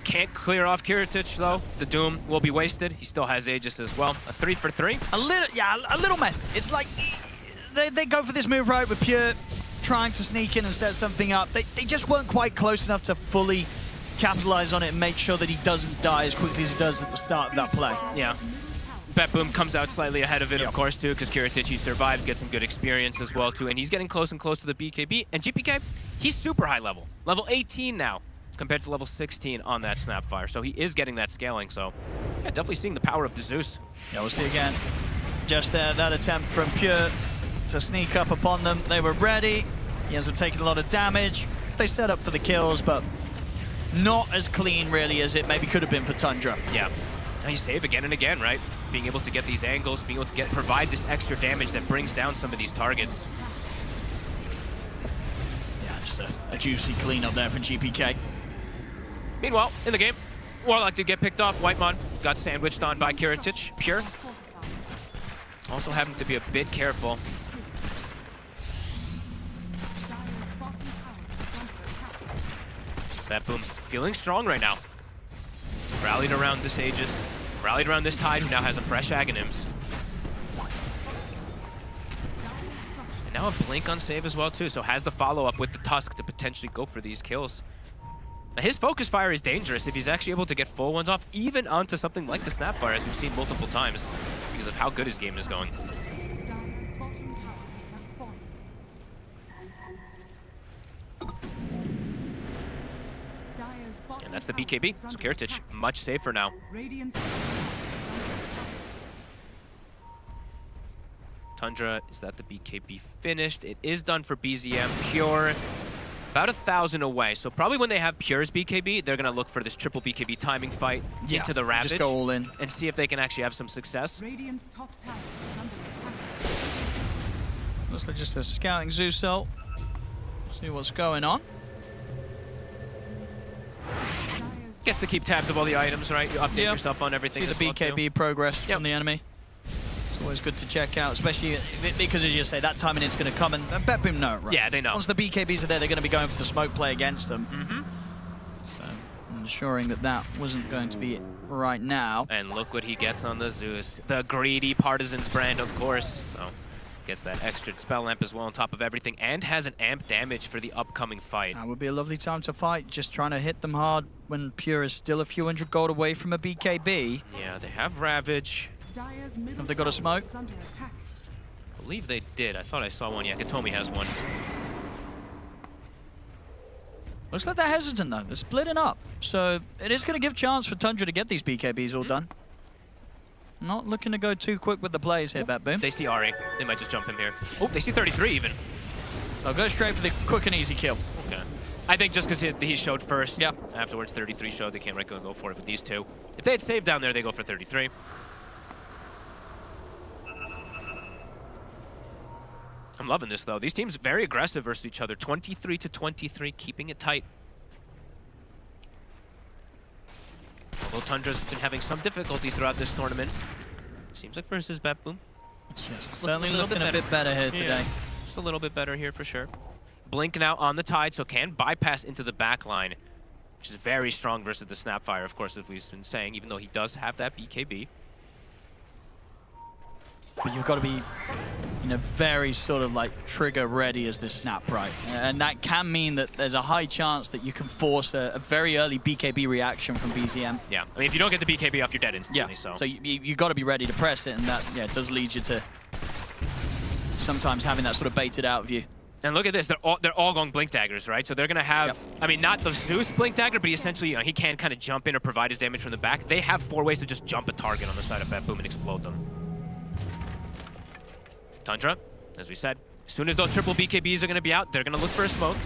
Can't clear off Kiritich, though. The Doom will be wasted. He still has Aegis as well. A 3 for 3. A little mess. It's like they go for this move right with Pure. trying to sneak in and set something up. They just weren't quite close enough to fully capitalize on it and make sure that he doesn't die as quickly as he does at the start of that play. Yeah. BetBoom comes out slightly ahead of it, of course, too, because Kiritichi survives, gets some good experience as well, too. And he's getting close and close to the BKB. And GPK, he's super high level. Level 18 now, compared to level 16 on that Snapfire. So he is getting that scaling. So, yeah, definitely seeing the power of the Zeus. Yeah, we'll see again. Just there, that attempt from Pure to sneak up upon them. They were ready. He ends up taking a lot of damage. They set up for the kills, but not as clean, really, as it maybe could have been for Tundra. Yeah. And he saved again and again, right? Being able to get these angles, being able to provide this extra damage that brings down some of these targets. Yeah, just a juicy clean up there for GPK. Meanwhile, in the game, Warlock did get picked off. Whitemon got sandwiched on by Kiritich. Pure also having to be a bit careful. BetBoom feeling strong right now. Rallied around this Aegis. Rallied around this Tide, who now has a fresh Aghanims. And now a Blink on save as well, too, so has the follow-up with the Tusk to potentially go for these kills. Now, his focus fire is dangerous if he's actually able to get full ones off, even onto something like the Snapfire, as we've seen multiple times, because of how good his game is going. Dire's bottom tower has fallen. Dire's bottom And that's the tower BKB, is so under Kiritich attack. much safer now. Radiant's Tundra, is that the BKB finished? It is done for BZM. Pure, about 1,000 away. So probably when they have Pure's BKB, they're going to look for this triple BKB timing fight into the Ravage. Just go all in. And see if they can actually have some success. Radiant's top tower is under attack. Looks like just a scouting Zeus ult. See what's going on. Gets to keep tabs of all the items, right? You update Yep. yourself on everything. See the as well, BKB too. progress from the enemy. It's always good to check out, especially because, as you say, that timing is going to come, and BetBoom know it, right? Yeah, they know. Once the BKBs are there, they're going to be going for the smoke play against them. So, ensuring that that wasn't going to be right now. And look what he gets on the Zeus. The greedy Partisans brand, of course. So, gets that extra spell amp as well on top of everything, and has an amp damage for the upcoming fight. That would be a lovely time to fight, just trying to hit them hard when Pure is still a few hundred gold away from a BKB. Yeah, they have Ravage. Dire's middle Have they got a tower smoke? is under attack. I believe they did. I thought I saw one. Yeah, Katomi has one. Looks like they're hesitant though. They're splitting up. So it is going to give chance for Tundra to get these BKBs all done. Not looking to go too quick with the plays here, BetBoom. They see Ari. They might just jump him here. Oh, they see 33 even. They'll go straight for the quick and easy kill. Okay. I think just because he showed first. Yeah. Afterwards, 33 showed. They can't go for it with these two. If they had saved down there, they go for 33. I'm loving this, though. These teams very aggressive versus each other. 23-23, keeping it tight. Although Tundra's been having some difficulty throughout this tournament. Seems like versus BetBoom. Certainly looking a bit better here today. Yeah, just a little bit better here for sure. Blink now on the Tide, so can bypass into the back line, which is very strong versus the Snapfire, of course, as we've been saying, even though he does have that BKB. But you've got to be in a very sort of like trigger ready as this snap, right? And that can mean that there's a high chance that you can force a very early BKB reaction from BZM. Yeah, I mean, if you don't get the BKB off, you're dead instantly. Yeah, so you got to be ready to press it, and that does lead you to sometimes having that sort of baited out view. And look at this, they're all going Blink Daggers, right? So they're going to have, I mean, not the Zeus Blink Dagger, but he essentially, he can kind of jump in or provide his damage from the back. They have 4 ways to just jump a target on the side of BetBoom and explode them. Tundra, as we said, as soon as those triple BKBs are going to be out, they're going to look for a smoke.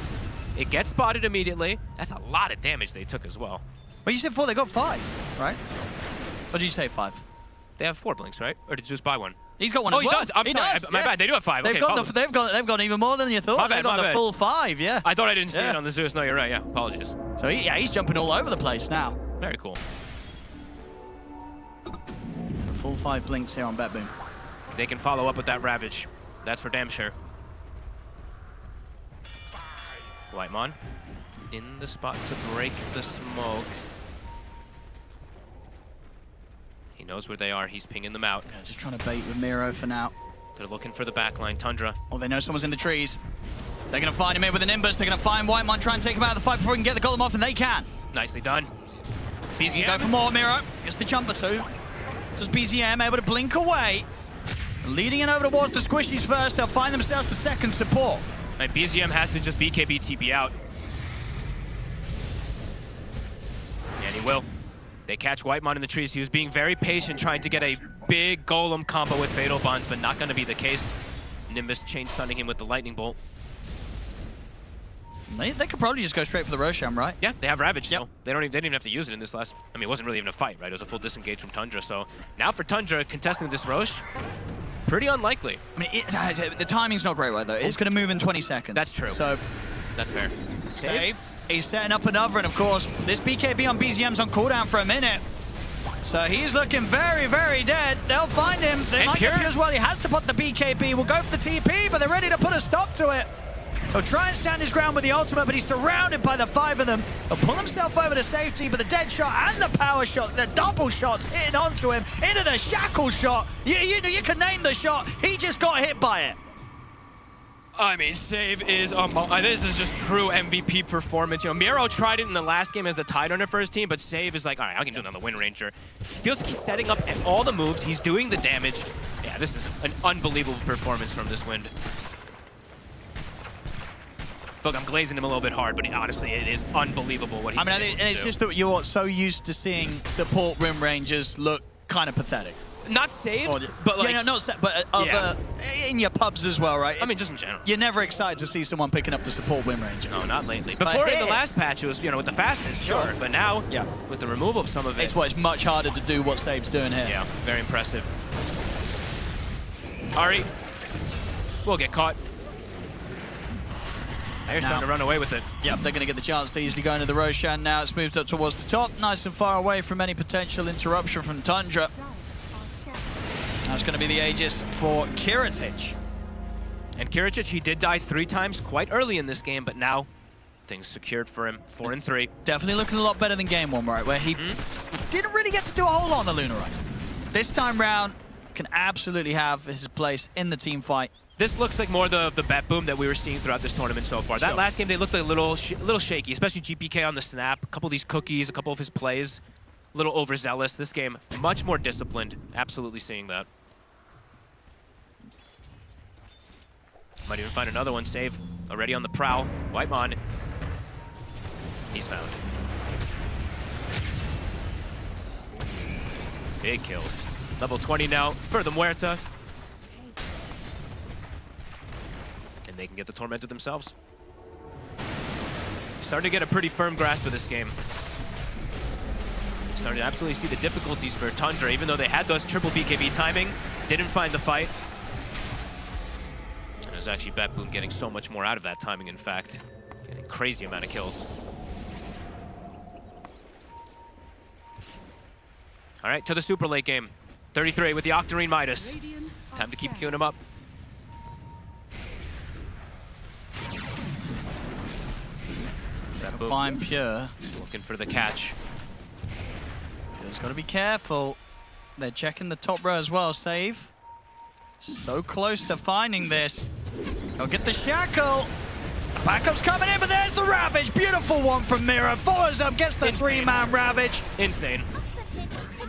It gets spotted immediately. That's a lot of damage they took as well. Well, you said 4, they got 5, right? Or did you say 5? They have 4 blinks, right? Or did Zeus buy one? He's got one oh, as well. He does. I'm sorry. My bad. They do have 5. They've okay, got they've got even more than you thought. My bad, they've got my the bad. full 5, yeah. I thought I didn't see it on the Zeus. No, you're right. Yeah, apologies. So he's jumping all over the place now. Very cool. The full 5 blinks here on BetBoom. They can follow up with that Ravage. That's for damn sure. Whitemon in the spot to break the smoke. He knows where they are. He's pinging them out. Yeah, just trying to bait with Miro for now. They're looking for the backline. Tundra. Oh, they know someone's in the trees. They're going to find him here with an Nimbus. They're going to find Whitemon, try and take him out of the fight before he can get the golem off, and they can. Nicely done. BZM go for more, Miro. Gets the jumper too. Just BZM able to blink away. Leading in over towards the squishies first. They'll find themselves the second support. And BZM has to just BKB TP out. And he will. They catch Whitemon in the trees. He was being very patient, trying to get a big golem combo with Fatal Bonds, but not going to be the case. Nimbus chain stunning him with the lightning bolt. They could probably just go straight for the Roshan, right? Yeah, they have Ravage. Yep. So they didn't even have to use it in this last. I mean, it wasn't really even a fight, right? It was a full disengage from Tundra. So now for Tundra contesting this Roche, pretty unlikely. I mean, the timing's not great, right, though. It's going to move in 20 seconds. That's true. So that's fair. Save. He's setting up another, and of course, this BKB on BZM's on cooldown for a minute. So he's looking very, very dead. They'll find him. They might get Pure as well. He has to put the BKB. We'll go for the TP, but they're ready to put a stop to it. He'll try and stand his ground with the ultimate, but he's surrounded by the 5 of them. He'll pull himself over to safety, but the dead shot and the power shot, the double shots hitting onto him into the shackle shot. You can name the shot. He just got hit by it. I mean, Save is this is just true MVP performance. You know, Miro tried it in the last game as the tide runner for his team, but Save is like, all right, I can do it on the Wind Ranger. Feels like he's setting up all the moves. He's doing the damage. Yeah, this is an unbelievable performance from this Wind. I feel like I'm glazing him a little bit hard, but honestly, it is unbelievable what he's doing. I mean, it's just that you're so used to seeing support Rim Rangers look kind of pathetic. Not saved, but like... Yeah, no, not but other, in your pubs as well, right? I mean, just in general. You're never excited to see someone picking up the support Wind Ranger. No, not lately. Before, in the last patch, it was, you know, with the fastness, sure. But now, with the removal of some of it... It's why it's much harder to do what Save's doing here. Yeah, very impressive. Ari will get caught. They're starting to run away with it. Yep, they're going to get the chance to easily go into the Roshan now. It's moved up towards the top, nice and far away from any potential interruption from Tundra. That's going to be the Aegis for Kiritic. And Kiritic, he did die 3 times quite early in this game, but now things secured for him. 4 and 3. Definitely looking a lot better than game 1, right? Where he didn't really get to do a whole lot on the Lunar Run. This time round, can absolutely have his place in the team fight. This looks like more the BetBoom that we were seeing throughout this tournament so far. That last game, they looked like a little shaky, especially GPK on the snap. A couple of these cookies, a couple of his plays, a little overzealous. This game, much more disciplined. Absolutely seeing that. Might even find another one. Save already on the prowl. Whitemon. He's found. Big kills. Level 20 now for the Muerta. And they can get the Tormented themselves. Starting to get a pretty firm grasp of this game. Starting to absolutely see the difficulties for Tundra, even though they had those triple BKB timing. Didn't find the fight. And it was actually BetBoom getting so much more out of that timing, in fact. Getting a crazy amount of kills. All right, to the super late game. 33 with the Octarine Midas. Time to keep queuing him up. Fine Pure. Looking for the catch. Pure's got to be careful. They're checking the top row as well. Save. So close to finding this. He'll get the shackle. Backup's coming in, but there's the Ravage. Beautiful one from Mira. Follows up, gets the 3-man Ravage. Insane.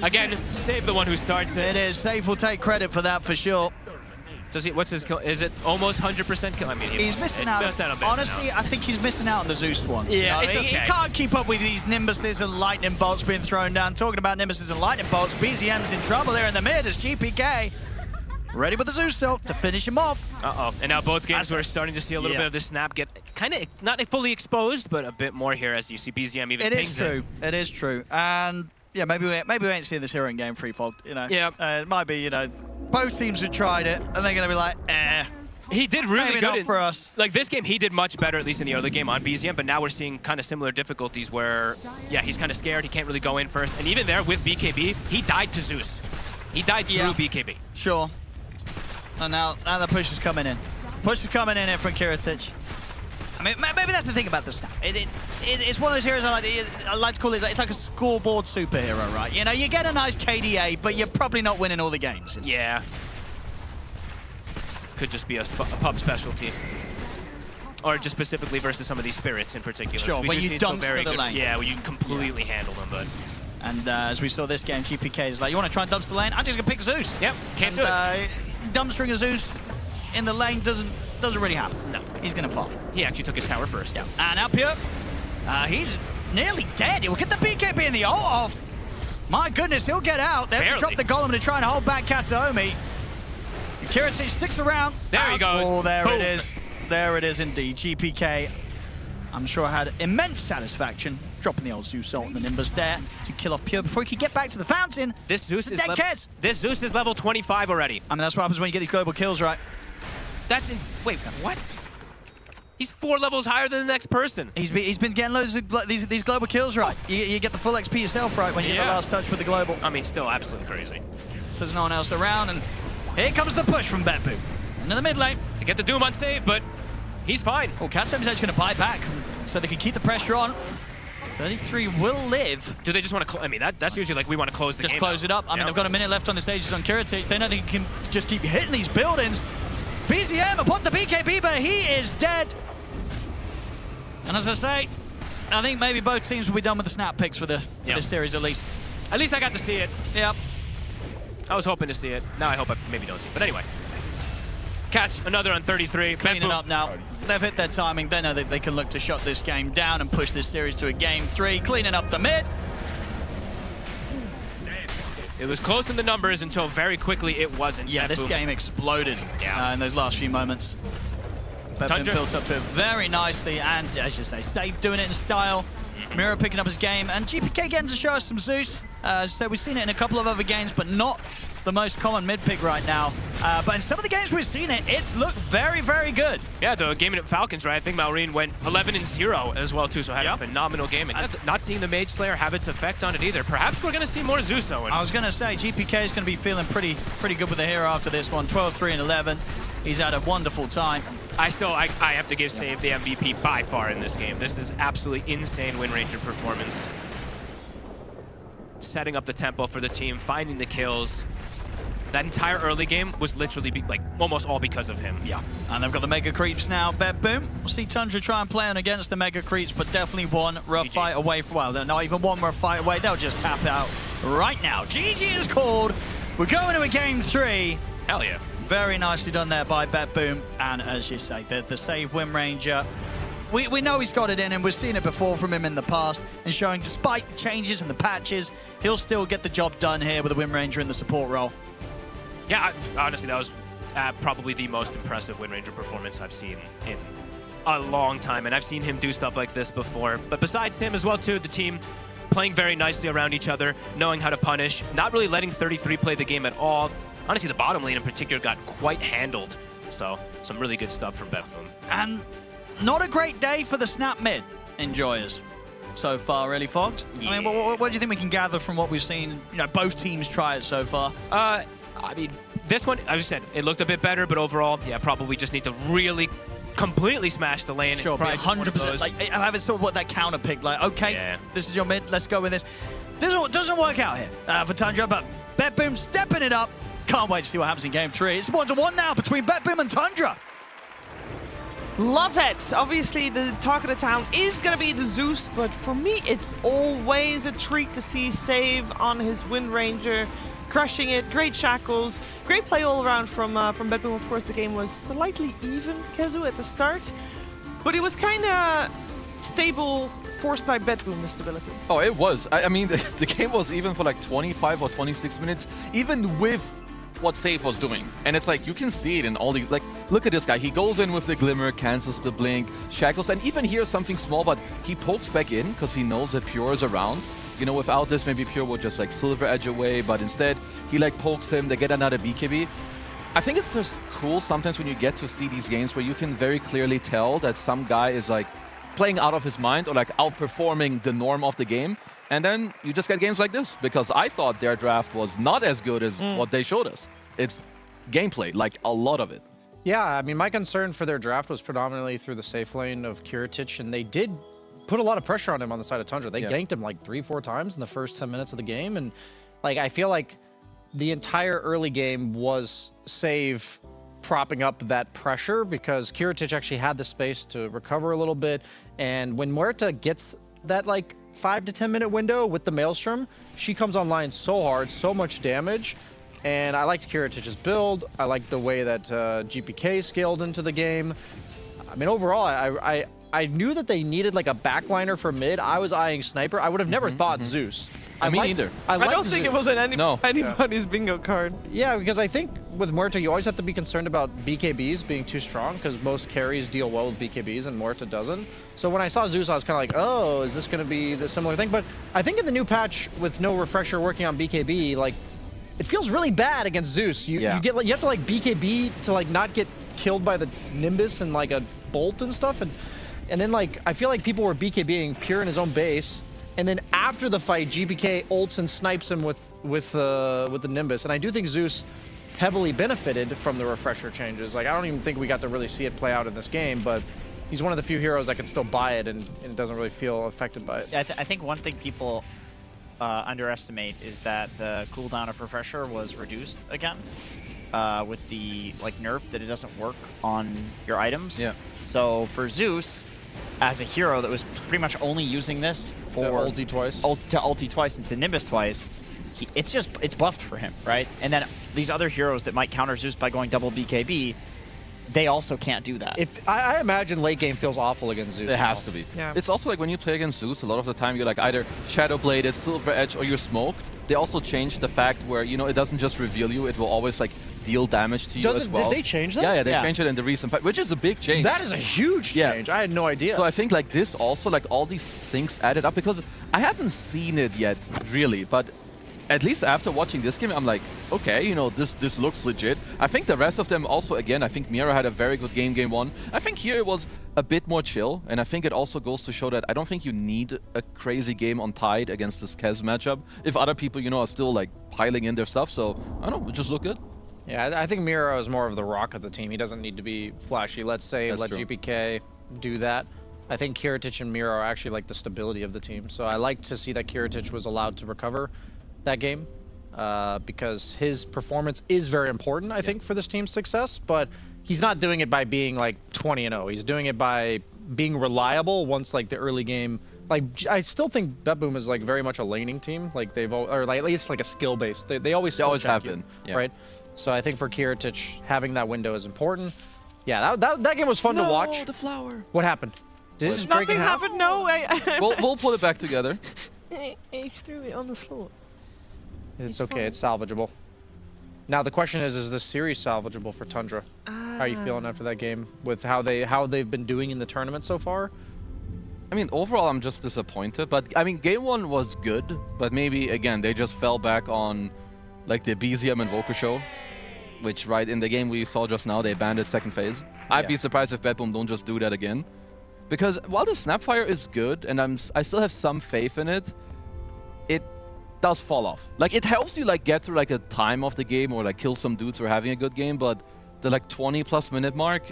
Again, Save the one who starts it. It is. Save will take credit for that for sure. Does he? What's his kill? Is it almost 100% kill? I mean, he's missing out. Honestly, I think he's missing out on the Zeus one. Yeah, it's okay. He can't keep up with these Nimbuses and lightning bolts being thrown down. Talking about Nimbuses and lightning bolts, BZM's in trouble here in the mid as GPK ready with the Zeus tilt to finish him off. Uh-oh. And now both games we're starting to see a little bit of the snap get kind of not fully exposed, but a bit more here as you see BZM even pings it. It is true. It is true. And yeah, maybe we ain't seeing this here in game 3 Fold. You know. Yeah. It might be, you know, both teams have tried it and they're going to be like, eh. He did really good for us. Like this game, he did much better, at least in the early game on BZM, but now we're seeing kind of similar difficulties where, yeah, he's kind of scared. He can't really go in first. And even there with BKB, he died to Zeus. He died through BKB. Sure. And now the push is coming in. Push is coming in here from Kiritic. I mean, maybe that's the thing about the snap. It's one of those heroes I like to call it, it's like a scoreboard superhero, right? You know, you get a nice KDA, but you're probably not winning all the games. Yeah. Could just be a pub specialty. Or just specifically versus some of these spirits in particular. Sure, We when just you need to go dump very to the good- lane. Yeah, when you completely handle them, but... And as we saw this game, GPK is like, you want to try and dump the lane? I'm just going to pick Zeus. Yep, can't do it. Dumpstering a Zeus in the lane doesn't really happen. No. He's going to fall. He actually took his tower first. Yeah. And now Pure, he's nearly dead. He'll get the BKB in the ult off. My goodness, he'll get out. They have to drop the golem to try and hold back Katsuomi. Kiriti sticks around. There he goes. Oh, there Boom. it is. There it is indeed. GPK, I'm sure, had immense satisfaction dropping the old Zeus ult and the Nimbus there to kill off Pure before he could get back to the fountain. This Zeus is This Zeus is level 25 already. I mean, that's what happens when you get these global kills, right? Wait, what? He's 4 levels higher than the next person. He's been getting loads of these global kills right. You get the full XP yourself right when you get the last touch with the global. I mean, still absolutely crazy. There's no one else around, and here comes the push from BetBoom. Into the mid lane. To get the Doom on save, but he's fine. Oh, Katsuomi's actually going to buy back so they can keep the pressure on. 33 will live. Do they just want to? I mean, that's usually like we want to close the game. Just close it up. I mean, they've got a minute left on the stages on Kiritich. They know they can just keep hitting these buildings. BZM upon the BKB, but he is dead. And as I say, I think maybe both teams will be done with the snap picks for this series at least. At least I got to see it. Yep. I was hoping to see it. Now I hope I maybe don't see it. But anyway. Catch another on 33. Cleaning up now. They've hit their timing. They know that they can look to shut this game down and push this series to a game 3. Cleaning up the mid. It was close in the numbers until very quickly it wasn't. Yeah, this game exploded in those last few moments. BetBoom built up to it very nicely, and as you say, Save doing it in style. Mira picking up his game, and GPK getting to show us some Zeus. So we've seen it in a couple of other games, but not the most common mid pick right now. But in some of the games we've seen it, it's looked very, very good. Yeah, the game at Falcons, right? I think Maureen went 11-0 as well, too, so had a phenomenal game. And not seeing the Mage Slayer have its effect on it either. Perhaps we're going to see more Zeus, though. I was going to say, GPK is going to be feeling pretty good with the hero after this one. 12-3-11. He's had a wonderful time. I have to give Save the MVP by far in this game. This is absolutely insane Wind Ranger performance. Setting up the tempo for the team, finding the kills. That entire early game was literally like almost all because of him. Yeah, and they've got the Mega Creeps now. BetBoom. We'll see Tundra try and play on against the Mega Creeps, but definitely one rough fight away from, well, they're not even one rough fight away. They'll just tap out right now. GG is called. We're going to a game 3. Hell yeah. Very nicely done there by BetBoom. And as you say, the save Wind Ranger. We know he's got it in him. We've seen it before from him in the past, and showing despite the changes and the patches, he'll still get the job done here with the Wind Ranger in the support role. Yeah, honestly, that was probably the most impressive Wind Ranger performance I've seen in a long time, and I've seen him do stuff like this before. But besides him as well, too, the team playing very nicely around each other, knowing how to punish, not really letting 33 play the game at all. Honestly, the bottom lane in particular got quite handled. So, some really good stuff from BetBoom. And not a great day for the snap mid enjoyers so far, really, Fox. Yeah. I mean, what do you think we can gather from what we've seen, both teams try it so far? I mean, this one, as I said, it looked a bit better, but overall, yeah, probably just need to really completely smash the lane. Sure, 100%. Like, I have it sort of what that counter pick, like, okay, this is your mid, let's go with this. Doesn't work out here for Tundra, but BetBoom stepping it up. Can't wait to see what happens in game 3. It's 1-1 now between BetBoom and Tundra. Love it. Obviously, the talk of the town is going to be the Zeus, but for me, it's always a treat to see Save on his Wind Ranger, crushing it. Great shackles, great play all around from BetBoom. Of course, the game was slightly even, Kezu, at the start, but it was kind of stable, forced by BetBoom, the stability. Oh, it was. I mean, the game was even for like 25 or 26 minutes, even with what Save was doing. And it's like, you can see it in all these, like, look at this guy. He goes in with the Glimmer, cancels the Blink, shackles, and even here something small, but he pokes back in because he knows that Pure is around. You know, without this, maybe Pure would just like Silver Edge away, but instead, he like pokes him, they get another BKB. I think it's just cool sometimes when you get to see these games where you can very clearly tell that some guy is like playing out of his mind or like outperforming the norm of the game. And then you just get games like this, because I thought their draft was not as good as what they showed us. It's gameplay, like a lot of it. Yeah, I mean, my concern for their draft was predominantly through the safe lane of Kiritich, and they did put a lot of pressure on him on the side of Tundra. They ganked him like 3-4 times in the first 10 minutes of the game, and like I feel like the entire early game was Save propping up that pressure because Kiritich actually had the space to recover a little bit. And when Muerta gets that like 5 to 10 minute window with the Maelstrom, she comes online so hard, so much damage. And I liked Kiritich's build. I liked the way that GPK scaled into the game. I mean, overall, I knew that they needed like a backliner for mid. I was eyeing Sniper. I would have never thought Zeus. Me neither. I don't think it was in anybody's Yeah. bingo card. Yeah, because I think with Muerta, you always have to be concerned about BKBs being too strong because most carries deal well with BKBs and Muerta doesn't. So when I saw Zeus, I was kind of like, oh, is this going to be the similar thing? But I think in the new patch with no refresher working on BKB, like, it feels really bad against Zeus. You get like you have to like BKB to like not get killed by the Nimbus and like a bolt and stuff, and then like I feel like people were BKBing Pure in his own base, and then after the fight, GPK ults and snipes him with the Nimbus, and I do think Zeus heavily benefited from the refresher changes. Like I don't even think we got to really see it play out in this game, but he's one of the few heroes that can still buy it and it doesn't really feel affected by it. I think one thing people underestimate is that the cooldown of refresher was reduced again with the nerf that it doesn't work on your items. Yeah. So for Zeus, as a hero that was pretty much only using this for ulti twice, to ulti twice and to Nimbus twice, it's buffed for him, right? And then these other heroes that might counter Zeus by going double BKB, they also can't do that. I imagine late game feels awful against Zeus. It has to be. Yeah. It's also like when you play against Zeus, a lot of the time you're like either Shadow Bladed, Silver Edge, or you're smoked. They also changed the fact where, you know, it doesn't just reveal you, it will always like deal damage to you as well. Did they change that? Yeah, they changed it in the recent patch, which is a big change. That is a huge change. I had no idea. So I think like this also, like all these things added up, because I haven't seen it yet, really, but at least after watching this game, I'm like, okay, you know, this looks legit. I think the rest of them also, again, I think Mira had a very good game one. I think here it was a bit more chill, and I think it also goes to show that I don't think you need a crazy game on Tide against this Kez matchup if other people, you know, are still like piling in their stuff. So, I don't know, it just looked good. Yeah, I think Miro is more of the rock of the team. He doesn't need to be flashy. Let's say, let GPK do that. I think Kiritich and Miro are actually like the stability of the team. So I like to see that Kiritich was allowed to recover that game because his performance is very important, I think, for this team's success. But he's not doing it by being like 20-0. He's doing it by being reliable once like the early game. Like I still think BetBoom is like very much a laning team. Like or like at least like a skill based. They always have been, right? So I think for Kiritich, having that window is important. Yeah, that game was fun to watch. The flower. What happened? Did it just break in Nothing half? happened. No, We'll put it back together. He threw it on the floor. It's okay. It's salvageable. Now the question is this series salvageable for Tundra? How are you feeling after that game with how they've been doing in the tournament so far? I mean, overall, I'm just disappointed. But I mean, game one was good, but maybe again they just fell back on like the BZM Invoker show, which right in the game we saw just now they banned it second phase. I'd be surprised if BetBoom don't just do that again, because while the Snapfire is good and I still have some faith in it, it does fall off. Like it helps you like get through like a time of the game or like kill some dudes who are having a good game, but the like 20+ minute mark,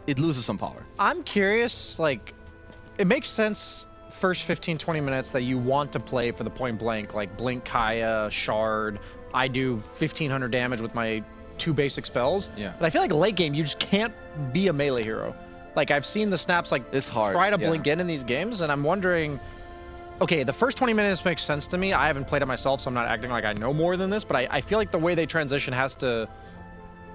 it loses some power. I'm curious, like, it makes sense first 15-20 minutes that you want to play for the point blank, like Blink, Kaya, Shard. I do 1500 damage with my 2 basic spells. Yeah. But I feel like late game, you just can't be a melee hero. Like I've seen the snaps like it's hard. Try to blink in these games, and I'm wondering, okay, the first 20 minutes makes sense to me. I haven't played it myself, so I'm not acting like I know more than this, but I feel like the way they transition has to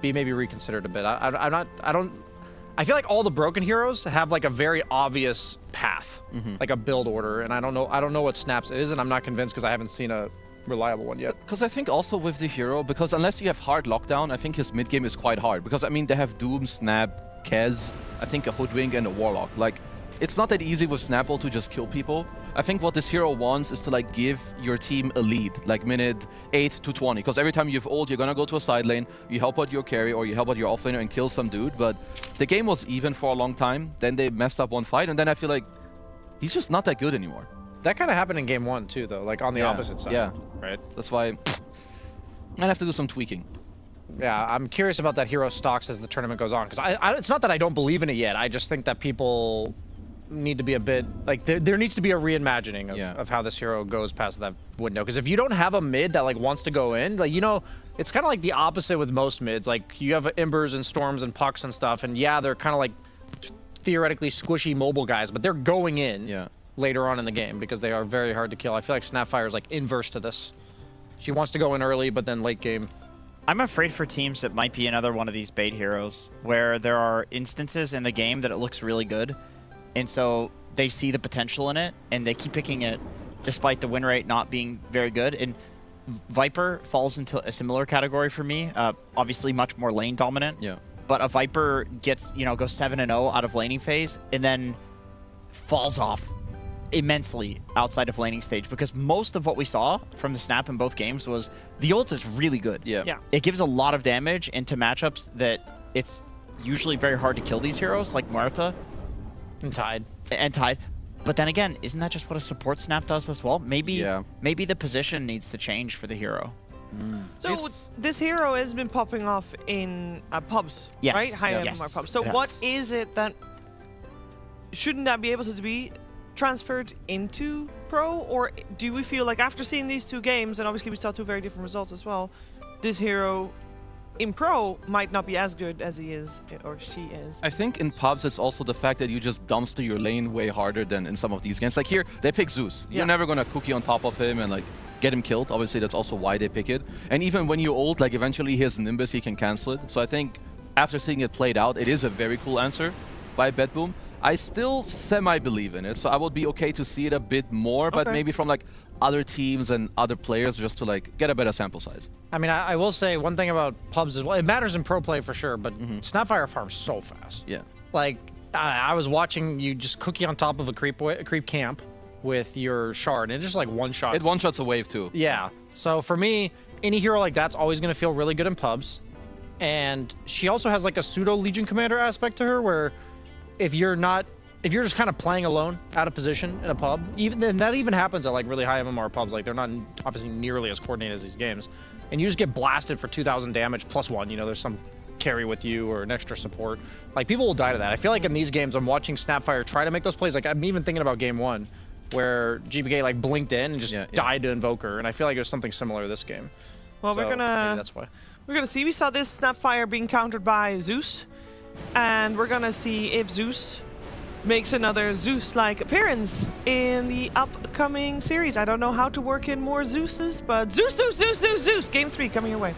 be maybe reconsidered a bit. I feel like all the broken heroes have like a very obvious path, like a build order, and I don't know what Snaps is, and I'm not convinced because I haven't seen a reliable one yet. Because I think also with the hero, because unless you have hard lockdown, I think his mid game is quite hard. Because I mean, they have Doom, Snap, Kez, I think a Hoodwink and a Warlock. Like, it's not that easy with Snapple to just kill people. I think what this hero wants is to like give your team a lead, like minute 8 to 20. Because every time you have ult, you're gonna go to a side lane, you help out your carry or you help out your offlaner and kill some dude. But the game was even for a long time. Then they messed up one fight, and then I feel like he's just not that good anymore. That kind of happened in game 1 too, though, like on the opposite side. Yeah, right. That's why I'd have to do some tweaking. Yeah, I'm curious about that hero stocks as the tournament goes on, because it's not that I don't believe in it yet. I just think that people need to be a bit like there needs to be a reimagining of how this hero goes past that window. Because if you don't have a mid that like wants to go in, like, you know, it's kind of like the opposite with most mids. Like, you have Embers and Storms and Pucks and stuff, and yeah, they're kind of like theoretically squishy mobile guys, but they're going in later on in the game because they are very hard to kill. I feel like Snapfire is like inverse to this. She wants to go in early, but then late game. I'm afraid for teams that might be another one of these bait heroes where there are instances in the game that it looks really good, and so they see the potential in it, and they keep picking it despite the win rate not being very good. And Viper falls into a similar category for me. Obviously much more lane dominant. Yeah. But a Viper gets, goes 7-0 out of laning phase and then falls off immensely outside of laning stage, because most of what we saw from the Snap in both games was the ult is really good. Yeah. It gives a lot of damage into matchups that it's usually very hard to kill these heroes like Muerta. And Tide. But then again, isn't that just what a support Snap does as well? Maybe the position needs to change for the hero. So this hero has been popping off in pubs, Yes. right? High Yes. MMR pubs. So Yes. what is it that shouldn't that be able to be transferred into pro, or do we feel like after seeing these two games, and obviously we saw two very different results as well, this hero in pro might not be as good as he is or she is? I think in pubs it's also the fact that you just dumpster your lane way harder than in some of these games. Like here, they pick Zeus. You're never gonna cookie on top of him and like get him killed. Obviously, that's also why they pick it. And even when you ult, like eventually he has Nimbus, he can cancel it. So I think after seeing it played out, it is a very cool answer by BetBoom. I still semi-believe in it, so I would be okay to see it a bit more, but maybe from like other teams and other players just to like get a better sample size. I mean, I will say one thing about pubs as well. It matters in pro play for sure, but Snapfire farms so fast. Yeah. Like, I was watching you just cookie on top of a creep camp with your shard, and it's just like one shot. It one-shots a wave too. Yeah. So for me, any hero like that's always going to feel really good in pubs. And she also has like a pseudo Legion Commander aspect to her where if you're just kind of playing alone out of position in a pub, and that even happens at like really high MMR pubs, like they're not obviously nearly as coordinated as these games, and you just get blasted for 2,000 damage +1, there's some carry with you or an extra support. Like, people will die to that. I feel like in these games, I'm watching Snapfire try to make those plays. Like, I'm even thinking about game 1 where GBK like blinked in and just died to Invoker, and I feel like there's something similar this game. Well, so maybe that's why. We're gonna see. We saw this Snapfire being countered by Zeus, and we're gonna see if Zeus makes another Zeus-like appearance in the upcoming series. I don't know how to work in more Zeuses, but Zeus! Game 3 coming your way.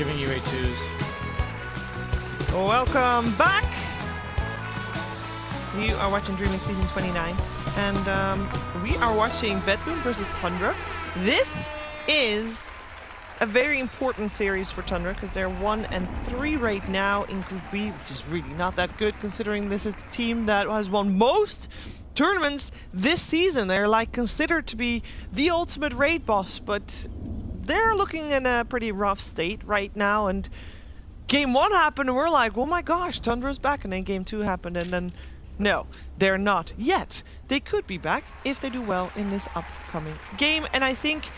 giving you a twos. Welcome back. You are watching DreamLeague Season 29, and we are watching BetBoom versus Tundra. This is a very important series for Tundra because they're 1-3 right now in Group B, which is really not that good considering this is the team that has won most tournaments this season. They're like considered to be the ultimate raid boss, but they're looking in a pretty rough state right now. And Game 1 happened, and we're like, oh my gosh, Tundra's back. And then Game 2 happened, and then no, they're not yet. They could be back if they do well in this upcoming game. And I think,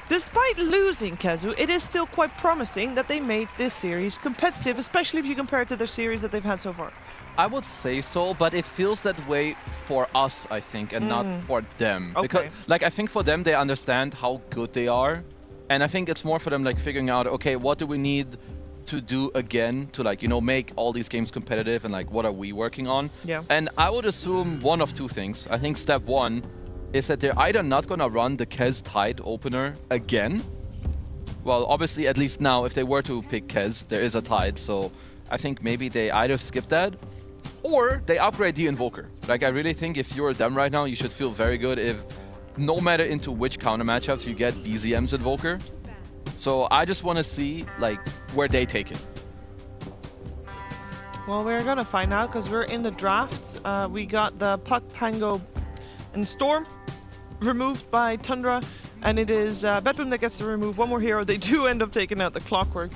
despite losing Kazu, it is still quite promising that they made this series competitive, especially if you compare it to the series that they've had so far. I would say so, but it feels that way for us, I think, and not for them. Okay. Because, like, I think for them, they understand how good they are. And I think it's more for them, like, figuring out, okay, what do we need to do again to, like, you know, make all these games competitive, and, like, what are we working on? Yeah. And I would assume one of two things. I think step one is that they're either not going to run the Kez Tide opener again. Well, obviously, at least now, if they were to pick Kez, there is a Tide, so I think maybe they either skip that or they upgrade the Invoker. Like, I really think if you're them right now, you should feel very good if no matter into which counter matchups you get BZM's Invoker. So I just want to see, like, where they take it. Well, we're gonna find out because we're in the draft. We got the Puck, Pango, and Storm removed by Tundra, and it is BetBoom that gets to remove one more hero. They do end up taking out the Clockwork.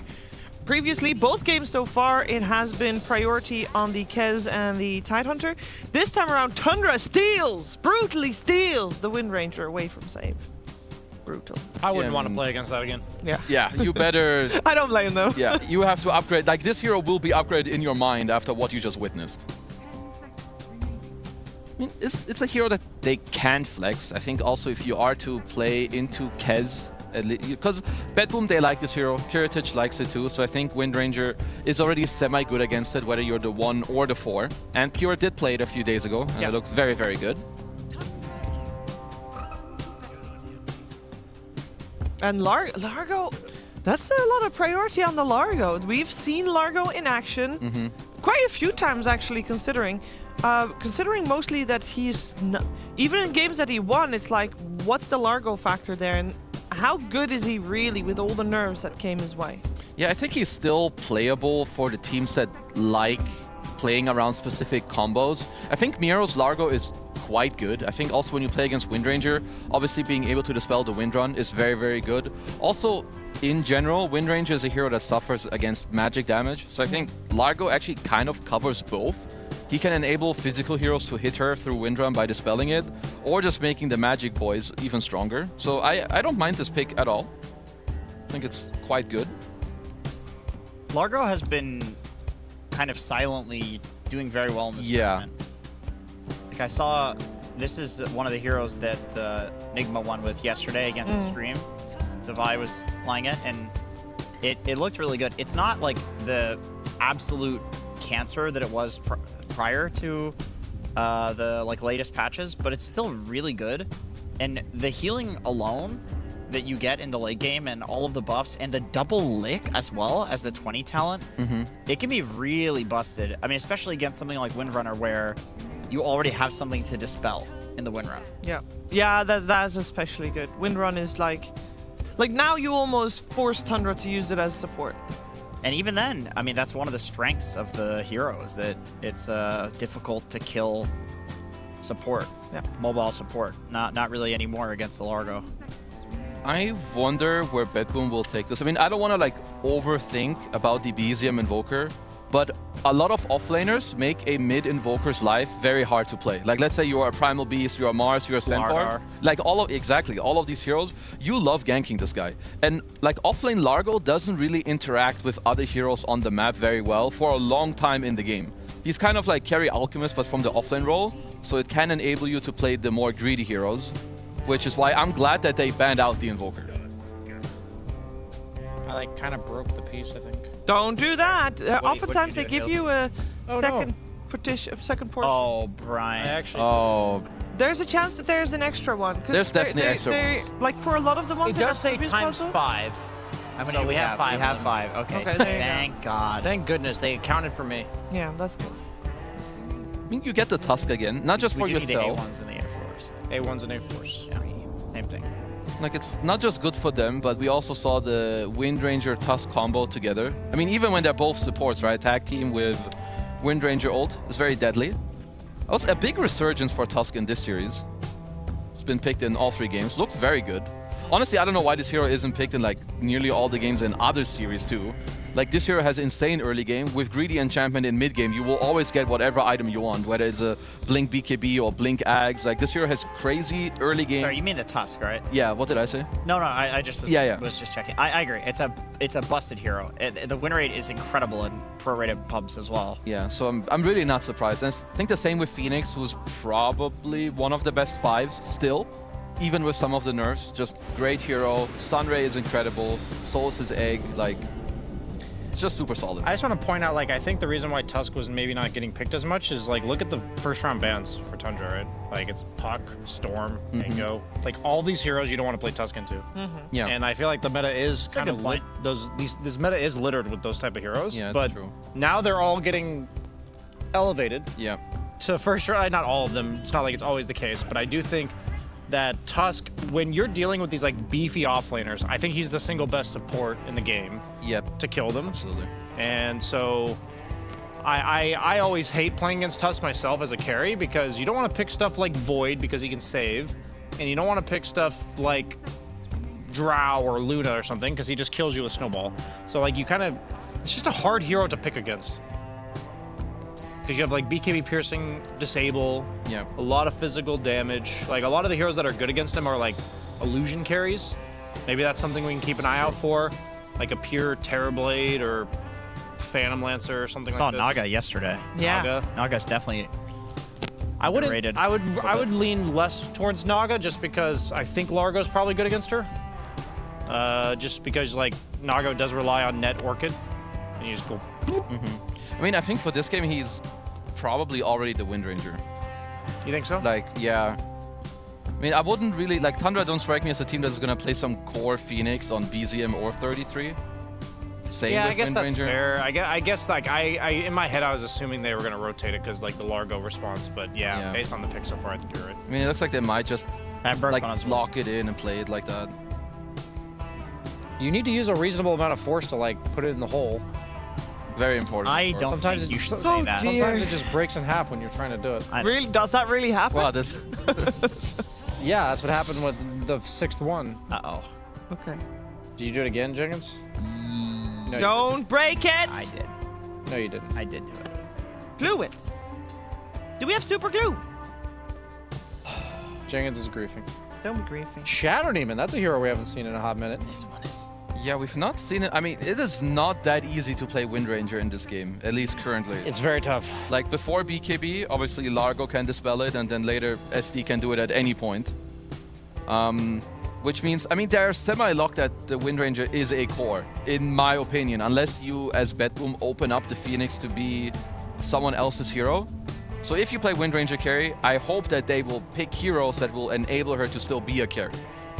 Previously, both games so far, it has been priority on the Kez and the Tidehunter. This time around, Tundra brutally steals the Wind Ranger away from save. Brutal. I wouldn't want to play against that again. Yeah. Yeah, you better... I don't blame them. Yeah, you have to upgrade. Like, this hero will be upgraded in your mind after what you just witnessed. I mean, it's a hero that they can flex. I think also if you are to play into Kez, because BetBoom, they like this hero. Kiritich likes it too, so I think Wind Ranger is already semi-good against it, whether you're the 1 or the 4. And Pure did play it a few days ago, and it looks very, very good. And Largo, that's a lot of priority on the Largo. We've seen Largo in action quite a few times, actually, considering mostly that he's not, even in games that he won, it's like, what's the Largo factor there, and how good is he really with all the nerfs that came his way? Yeah, I think he's still playable for the teams that like playing around specific combos. I think Miro's Largo is quite good. I think also when you play against Wind Ranger, obviously being able to dispel the Wind Run is very, very good. Also, in general, Wind Ranger is a hero that suffers against magic damage, so I think Largo actually kind of covers both. He can enable physical heroes to hit her through Wind Run by dispelling it, or just making the magic boys even stronger. So I don't mind this pick at all. I think it's quite good. Largo has been kind of silently doing very well in this tournament. Like, I saw, this is one of the heroes that Nigma won with yesterday against Xtreme. Devi was playing it, and it looked really good. It's not like the absolute cancer that it was prior to the latest patches, but it's still really good. And the healing alone that you get in the late game, and all of the buffs, and the double lick as well as the 20 talent, it can be really busted. I mean, especially against something like Windrunner, where you already have something to dispel in the Windrun. Yeah, that's especially good. Windrun is like now you almost force Tundra to use it as support. And even then, I mean, that's one of the strengths of the hero, is that it's difficult to kill support, mobile support. Not really anymore against the Largo. I wonder where BetBoom will take this. I mean, I don't want to, like, overthink about the BZM Invoker, but a lot of offlaners make a mid-Invoker's life very hard to play. Like, let's say you are a Primal Beast, you're a Mars, you're a Centaur. Like, all of these heroes, you love ganking this guy. And, like, offlane Largo doesn't really interact with other heroes on the map very well for a long time in the game. He's kind of like Carry Alchemist, but from the offlane role, so it can enable you to play the more greedy heroes, which is why I'm glad that they banned out the Invoker. I, like, kind of broke the piece, I think. Don't do that. Oftentimes they give you a second portion. Oh, Brian. There's a chance that there's an extra one. There's definitely extra ones. Like, for a lot of the ones it does say ×5. How many So do we have 5 We of have them. 5. Okay. Okay, there you go. Thank God. Thank goodness they accounted for me. Yeah, that's good. I mean, you get the Tusk again, not just We for do need the yourself. A1s and the A4s. A1s and A4s. Yeah. Same thing. Like, it's not just good for them, but we also saw the Wind Ranger Tusk combo together. I mean, even when they're both supports, right? Tag team with Wind Ranger ult is very deadly. Also, a big resurgence for Tusk in this series. It's been picked in all 3 games. Looked very good. Honestly, I don't know why this hero isn't picked in like nearly all the games in other series too. Like, this hero has insane early game. With Greedy Enchantment in mid game, you will always get whatever item you want, whether it's a Blink BKB or Blink Ags. Like, this hero has crazy early game. Sorry, you mean the Tusk, right? Yeah, what did I say? No, I just was, was just checking. I agree. It's a busted hero. The win rate is incredible in prorated pubs as well. Yeah, so I'm really not surprised. And I think the same with Phoenix, who's probably one of the best 5s still, even with some of the nerfs. Just great hero. Sunray is incredible. Soul's his egg. Like, it's just super solid. I just want to point out, like, I think the reason why Tusk was maybe not getting picked as much is, like, look at the first round bans for Tundra, right? Like, it's Puck, Storm, Mango. Like, all these heroes you don't want to play Tusk into. Yeah. And I feel like the meta is kind of point. this meta is littered with those type of heroes. Yeah, but that's true. now they're all getting elevated Yeah. to first round. Not all of them. It's not like it's always the case, but I do think that Tusk, when you're dealing with these like beefy offlaners, I think he's the single best support in the game. Yep. To kill them. Absolutely. And so I always hate playing against Tusk myself as a carry because you don't want to pick stuff like Void because he can save, and you don't want to pick stuff like Drow or Luna or something because he just kills you with Snowball. So like it's just a hard hero to pick against. Because you have like BKB Piercing, Disable, a lot of physical damage. Like a lot of the heroes that are good against him are like illusion carries. Maybe that's something we can keep an eye out for. Like a pure Terrorblade or Phantom Lancer or something like this. Saw Naga yesterday. Yeah. Naga's definitely I wouldn't. underrated. I would lean less towards Naga just because I think Largo's probably good against her. Just because like Naga does rely on net Orchid, and you just go. I mean, I think for this game, he's probably already the Wind Ranger. You think so? Like, yeah. I mean, I wouldn't really... Like, Tundra don't strike me as a team that's going to play some core Phoenix on BZM or 33. Same Yeah, with I guess Wind that's Ranger. fair. I guess like I in my head I was assuming they were gonna rotate it because like the Largo response, but yeah, based on the pick so far, I think you're right. I mean, it looks like they might just like lock it in and play it like that. You need to use a reasonable amount of force to like put it in the hole. Very important. I don't sometimes think you should so say that. Sometimes it just breaks in half when you're trying to do it. Really? Does that really happen? Wow, that's... Yeah, that's what happened with the 6th one. Uh-oh. Okay. Did you do it again, Jenkins? No, you Don't break it! I did. didn't. No, you didn't. I did do it. Glue it. Do we have super glue? Jenkins is griefing. Don't be griefing. Shadow Demon, that's a hero we haven't seen in a hot minute. Yeah, we've not seen it. I mean, it is not that easy to play Wind Ranger in this game, at least currently. It's very tough. Like, before BKB, obviously Largo can dispel it, and then later SD can do it at any point. Which means, I mean, they're semi-locked that the Wind Ranger is a core, in my opinion, unless you, as BetBoom, open up the Phoenix to be someone else's hero. So if you play Wind Ranger carry, I hope that they will pick heroes that will enable her to still be a carry.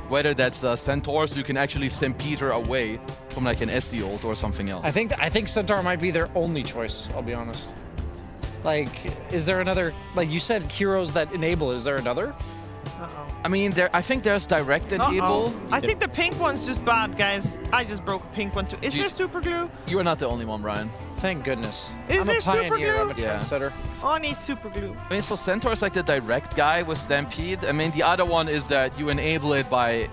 Whether that's Centaur, so you can actually stampede her away from like an SD ult or something else. I think Centaur might be their only choice, I'll be honest. Like, is there another, like you said, heroes that enable, is there another? I mean, I think there's direct enable. I think the pink one's just bad, guys. I just broke a pink one too. Is there super glue? You are not the only one, Ryan. Thank goodness. Is I'm there a super pioneer, glue? I'm a trendsetter. Oh, I need super glue. I mean, so Centaur is like the direct guy with Stampede. I mean, the other one is that you enable it by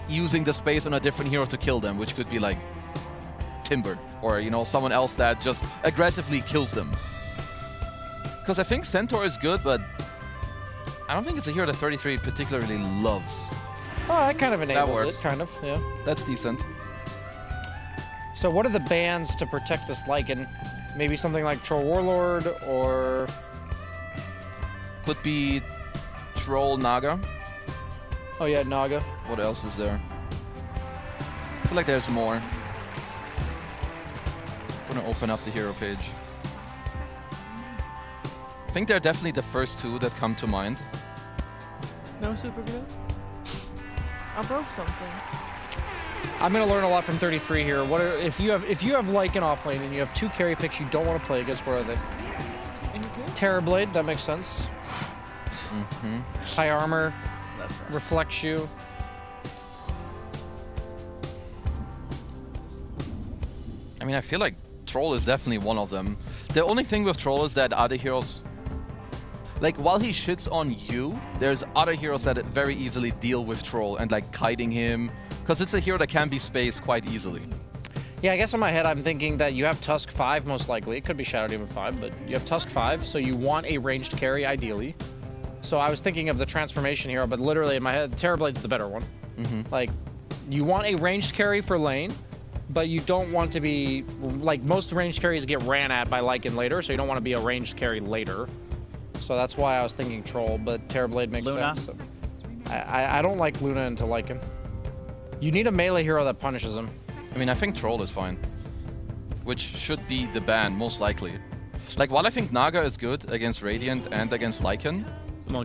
using the space on a different hero to kill them, which could be like Timber or, you know, someone else that just aggressively kills them. Because I think Centaur is good, but I don't think it's a hero that 33 particularly loves. Oh, that kind of enables works. it, kind of, yeah. That's decent. So what are the bans to protect this Lycan? Maybe something like Troll Warlord or... Could be Troll Naga. Oh yeah, Naga. What else is there? I feel like there's more. I'm gonna open up the hero page. I think they're definitely the first two that come to mind. No super glue? I broke something. I'm gonna learn a lot from 33 here. What are, if you have Lycan off lane and you have 2 carry picks you don't want to play against? What are they? Terrorblade, that makes sense. High armor. That's right. Reflects you. I mean, I feel like Troll is definitely one of them. The only thing with Troll is that other heroes, like while he shits on you, there's other heroes that very easily deal with Troll and like kiting him, because it's a hero that can be spaced quite easily. Yeah, I guess in my head I'm thinking that you have Tusk 5 most likely. It could be Shadow Demon 5, but you have Tusk 5, so you want a ranged carry ideally. So I was thinking of the transformation hero, but literally in my head, Terrorblade's the better one. Like, you want a ranged carry for lane, but you don't want to be, like most ranged carries get ran at by Lycan later, so you don't want to be a ranged carry later. So that's why I was thinking Troll, but Terrorblade makes Luna. sense. So I don't like Luna into Lycan. You need a melee hero that punishes him. I mean, I think Troll is fine, which should be the ban, most likely. Like, while I think Naga is good against Radiant and against Lycan,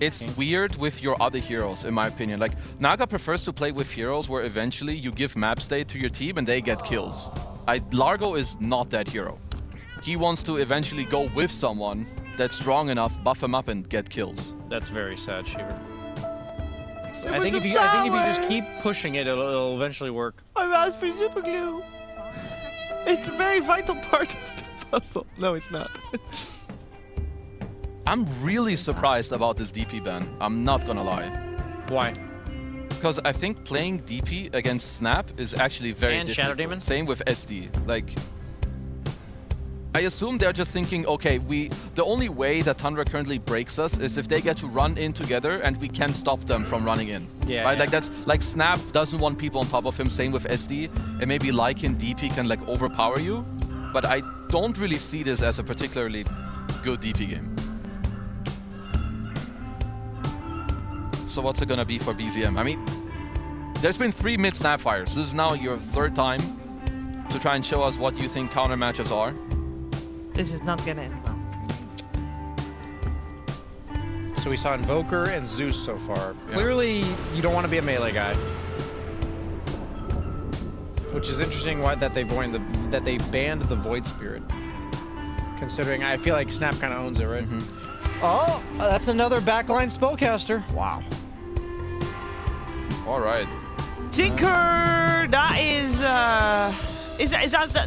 it's weird with your other heroes, in my opinion. Like, Naga prefers to play with heroes where eventually you give map state to your team and they get kills. Largo is not that hero. He wants to eventually go with someone that's strong enough, buff him up, and get kills. That's very sad, Shiver. I think if you just keep pushing it, it'll eventually work. I've asked for super glue. It's a very vital part of the puzzle. No, it's not. I'm really surprised about this DP ban. I'm not gonna lie. Why? Because I think playing DP against Snap is actually very And difficult. Shadow Demon? Same with SD. Like, I assume they're just thinking, okay, the only way that Tundra currently breaks us is if they get to run in together and we can stop them from running in. Yeah. Right? Yeah. Like, that's like Snap doesn't want people on top of him. Same with SD, and maybe Lycan DP can like overpower you. But I don't really see this as a particularly good DP game. So what's it gonna be for BZM? I mean, there's been 3 mid Snapfires. This is now your 3rd time to try and show us what you think counter matchups are. This is not gonna end well. So we saw Invoker and Zeus so far. Clearly, you don't want to be a melee guy. Which is interesting why that they banned the Void Spirit. Considering I feel like Snap kind of owns it, right? Oh, that's another backline spellcaster. Wow. All right. Tinker, that is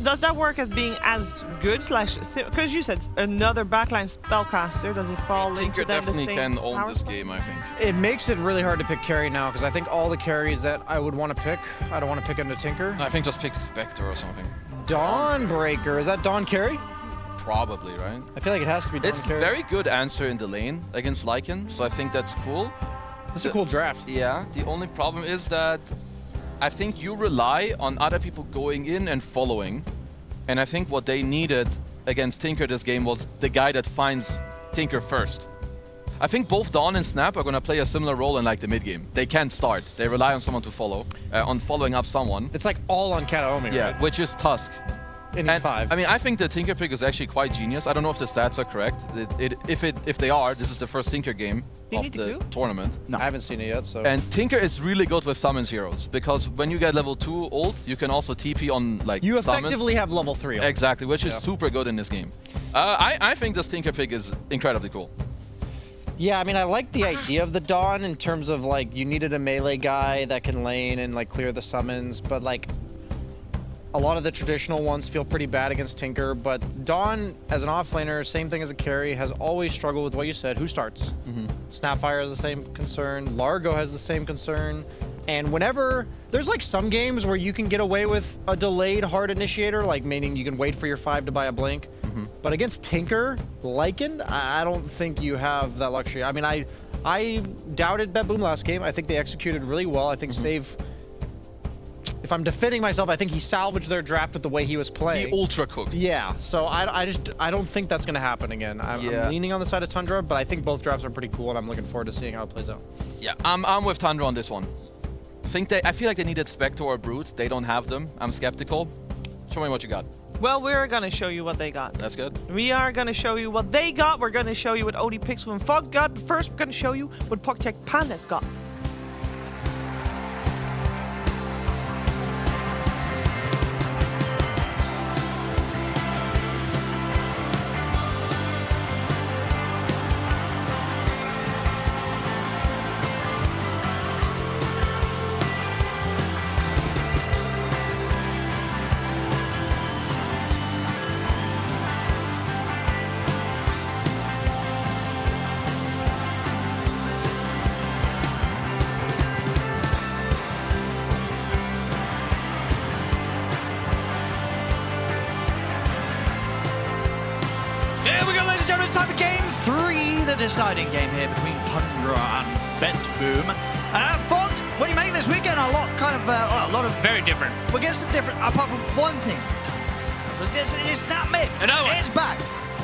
does that work as being as good slash, because you said another backline spellcaster, does it fall Tinker into then the definitely same can own power this spell? game, I think. It makes it really hard to pick carry now because I think all the carries that I would want to pick, I don't want to pick into Tinker. I think just pick Spectre or something. Dawnbreaker, is that Dawn carry? Probably, right? I feel like it has to be Dawn It's carry. very good answer in the lane against Lycan, so I think that's cool. It's a cool draft. Yeah, the only problem is that I think you rely on other people going in and following. And I think what they needed against Tinker this game was the guy that finds Tinker first. I think both Dawn and Snap are going to play a similar role in like the mid game. They can't start. They rely on someone to follow, on following up someone. It's like all on Kataomi, Yeah, right? which is Tusk. In And, 5. I mean, I think the Tinker pick is actually quite genius. I don't know if the stats are correct. If they are, this is the first Tinker game of the tournament. No. I haven't seen it yet, so. And Tinker is really good with summons heroes because when you get level 2 ult, you can also TP on like You summons. effectively have level 3 ult. Exactly, which is super good in this game. I think this Tinker pick is incredibly cool. Yeah, I mean, I like the idea of the Dawn in terms of like you needed a melee guy that can lane and like clear the summons, but like a lot of the traditional ones feel pretty bad against Tinker, but Dawn, as an offlaner, same thing as a carry, has always struggled with what you said, who starts. Snapfire has the same concern, Largo has the same concern, and whenever, there's like some games where you can get away with a delayed hard initiator, like meaning you can wait for your 5 to buy a blink, but against Tinker, Lycan, I don't think you have that luxury. I mean, I doubted BetBoom last game, I think they executed really well, I think Save... If I'm defending myself, I think he salvaged their draft with the way he was playing. He ultra cooked. Yeah, so I don't think that's going to happen again. I'm leaning on the side of Tundra, but I think both drafts are pretty cool, and I'm looking forward to seeing how it plays out. Yeah, I'm with Tundra on this one. I feel like they needed Spectre or Brute. They don't have them. I'm skeptical. Show me what you got. Well, we're gonna show you what they got. That's good. We are gonna show you what they got. We're gonna show you what OD Pixel and Fog got. But first, we're gonna show you what PuckTech Pandas got. deciding game here between Tundra and BetBoom. Fox, what do you make this weekend? A lot of Very different. We'll get some different, apart from one thing. This is Snap Mid. Another one. It's back.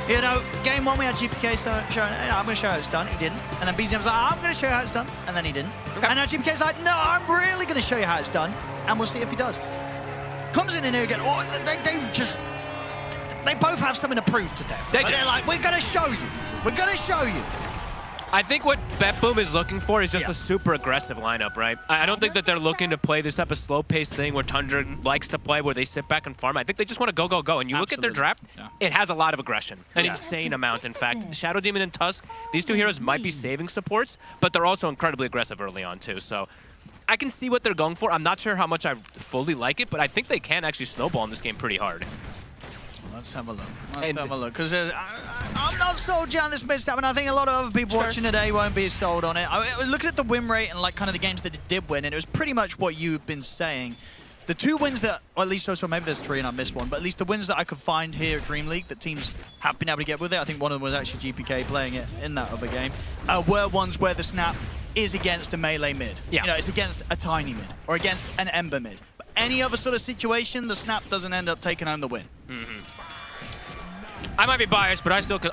You know, game one we had GPK showing, I'm going to show how it's done. He didn't. And then BZM was like, I'm going to show you how it's done. And then he didn't. Okay. And now GPK's like, no, I'm really going to show you how it's done. And we'll see if he does. Comes in here again. Oh, they both have something to prove today. They're like, we're going to show you. We're going to show you. I think what BetBoom is looking for is just a super aggressive lineup, right? I don't think that they're looking to play this type of slow-paced thing where Tundra likes to play, where they sit back and farm. I think they just want to go, go, go. And you look at their draft, it has a lot of aggression, an insane amount, in fact. Shadow Demon and Tusk, these two heroes might be saving supports, but they're also incredibly aggressive early on, too. So I can see what they're going for. I'm not sure how much I fully like it, but I think they can actually snowball in this game pretty hard. Let's have a look. Let's have a look. Because I'm not sold on this mid-step, and I think a lot of other people watching today won't be sold on it. I was looking at the win rate and like kind of the games that it did win, and it was pretty much what you've been saying. The two wins that, or at least, so maybe there's three and I missed one, but at least the wins that I could find here at DreamLeague that teams have been able to get with it, I think one of them was actually GPK playing it in that other game, were ones where the snap is against a melee mid. Yeah. You know, it's against a tiny mid, or against an Ember mid. But any other sort of situation, the snap doesn't end up taking home the win. I might be biased, but I still could.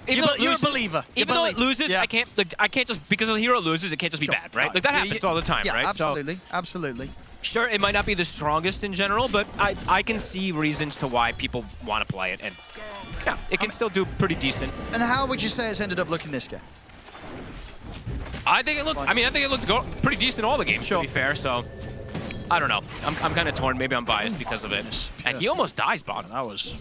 You're a believer. Even though it loses, I can't just, because the hero loses, it can't just be bad, right? Like that happens all the time, right? Absolutely, absolutely. Sure, it might not be the strongest in general, but I can see reasons to why people want to play it, and yeah, it can still do pretty decent. And how would you say it's ended up looking this game? I think it looked pretty decent all the games, to be fair, so I don't know. I'm kind of torn. Maybe I'm biased because of it. And he almost dies, bottom. That was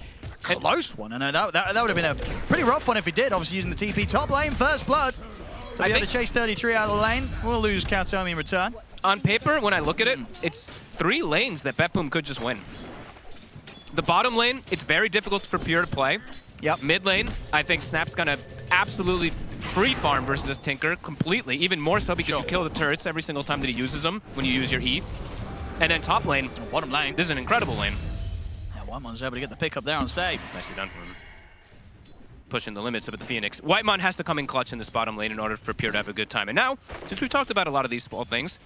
a close one. I know that would have been a pretty rough one if he did, obviously using the TP top lane, first blood. But we have to chase 33 out of the lane. We'll lose Katomi in return. On paper, when I look at it, it's 3 lanes that BetBoom could just win. The bottom lane, it's very difficult for Pure to play. Yep. Mid lane, I think Snap's gonna absolutely free farm versus this Tinker completely, even more so because you kill the turrets every single time that he uses them when you use your E. And then top lane, bottom lane, this is an incredible lane. Yeah, Whitemon's able to get the pick up there on save. Nicely done for him. Pushing the limits of the Phoenix. Whitemon has to come in clutch in this bottom lane in order for Pure to have a good time. And now, since we've talked about a lot of these small things,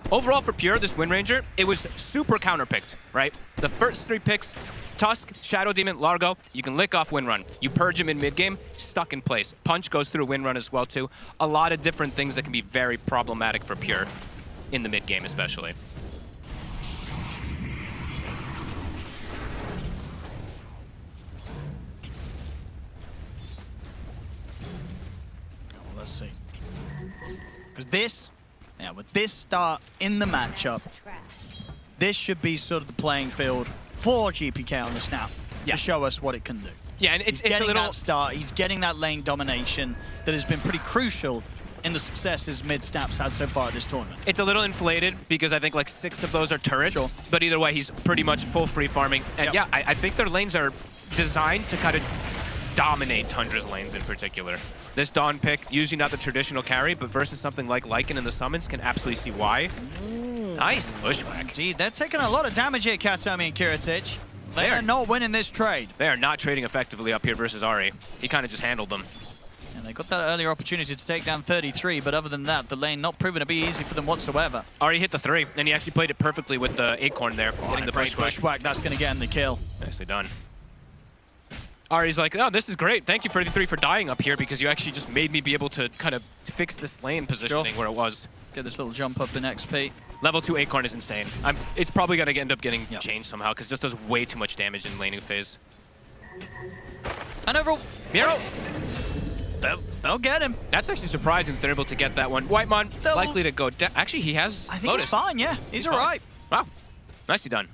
overall for Pure, this Wind Ranger, it was super counterpicked, right? The first 3 picks, Tusk, Shadow Demon, Largo, you can lick off Wind Run. You purge him in mid-game, stuck in place. Punch goes through Wind Run as well, too. A lot of different things that can be very problematic for Pure in the mid-game, especially. Let's see. Because with this start in the matchup, this should be sort of the playing field for GPK on the snap to show us what it can do. Yeah, and he's getting that start, he's getting that lane domination that has been pretty crucial in the successes mid-snaps had so far at this tournament. It's a little inflated because I think like 6 of those are turret, but either way, he's pretty much full free farming. And yeah, I think their lanes are designed to kind of dominate Tundra's lanes in particular. This Dawn pick, usually not the traditional carry, but versus something like Lycan in the summons, can absolutely see why. Nice bushwhack. Indeed, they're taking a lot of damage here, Katomi and Kiritich. They are not winning this trade. They are not trading effectively up here versus Ari. He kind of just handled them. And they got that earlier opportunity to take down 33, but other than that, the lane not proven to be easy for them whatsoever. Ari hit the 3, and he actually played it perfectly with the Acorn there, getting the bushwhack. That's going to get him the kill. Nicely done. Ari's like, oh, this is great. Thank you, 33, for dying up here because you actually just made me be able to kind of fix this lane positioning where it was. Get this little jump up in XP. Level 2 Acorn is insane. It's probably going to end up getting changed somehow because it just does way too much damage in laning phase. And overall, Miro! They'll get him. That's actually surprising that they're able to get that one. Whitemon likely to go down. Actually, he has I think Lotus. he's fine, yeah. He's all right. Wow. Nicely done.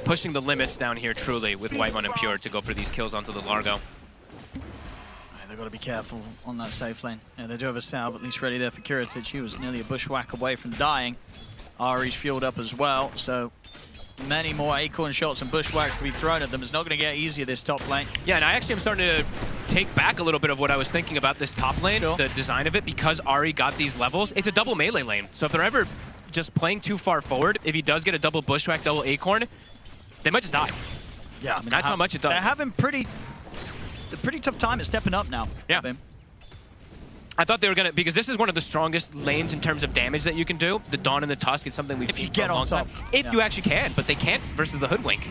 Pushing the limits down here truly with Whitemon and Pure to go for these kills onto the Largo. They've got to be careful on that safe lane. Yeah, they do have a salve at least ready there for Kiritich. He was nearly a bushwhack away from dying. Ari's fueled up as well, so many more Acorn shots and bushwhacks to be thrown at them. It's not going to get easier this top lane. Yeah, and I actually am starting to take back a little bit of what I was thinking about this top lane, the design of it, because Ari got these levels. It's a double melee lane, so if they're ever just playing too far forward, if he does get a double bushwhack, double Acorn, they might just die. Yeah, I mean, that's how much it does. They're having pretty a pretty tough time at stepping up now. Yeah. BetBoom. I thought they were going to, because this is one of the strongest lanes in terms of damage that you can do. The Dawn and the Tusk is something we've seen for a long time. If you actually can, but they can't versus the Hoodwink.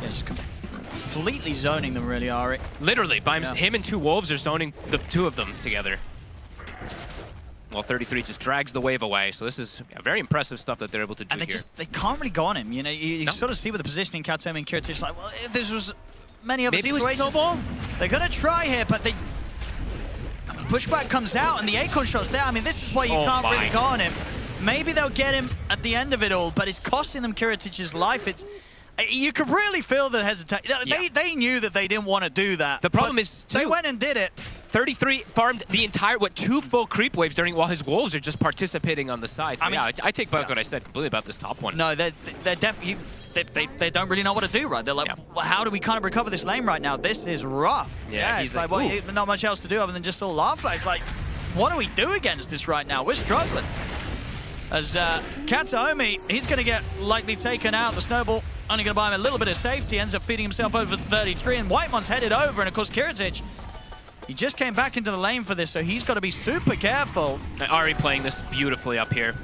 Yeah, just completely zoning them, really, Ari. Literally, by him and two Wolves are zoning the two of them together. Well, 33 just drags the wave away, so this is very impressive stuff that they're able to do and here. they can't really go on him. You know, you sort of see with the positioning, Katomi and Kiritich, like, well, if this was many other Maybe situations, it was snowball? They're going to try here, but they... Pushback comes out, and the Acorn shot's there. I mean, this is why you can't really go on him. Maybe they'll get him at the end of it all, but it's costing them Kiritich's life. You could really feel the hesitation. They knew that they didn't want to do that. The problem is, they went and did it. 33 farmed the entire, 2 full creep waves during while his Wolves are just participating on the side. So I take back what I said completely about this top one. No, they're definitely... They don't really know what to do, right? They're like, well, how do we kind of recover this lane right now? This is rough. Yeah, it's like, well, not much else to do other than just sort of laugh. It's like, what do we do against this right now? We're struggling. As Kataomi, he's going to get likely taken out. The snowball only going to buy him a little bit of safety. Ends up feeding himself over the 33, and Whitemon's headed over. And of course, Kiritich, he just came back into the lane for this, so he's got to be super careful. Ari playing this beautifully up here.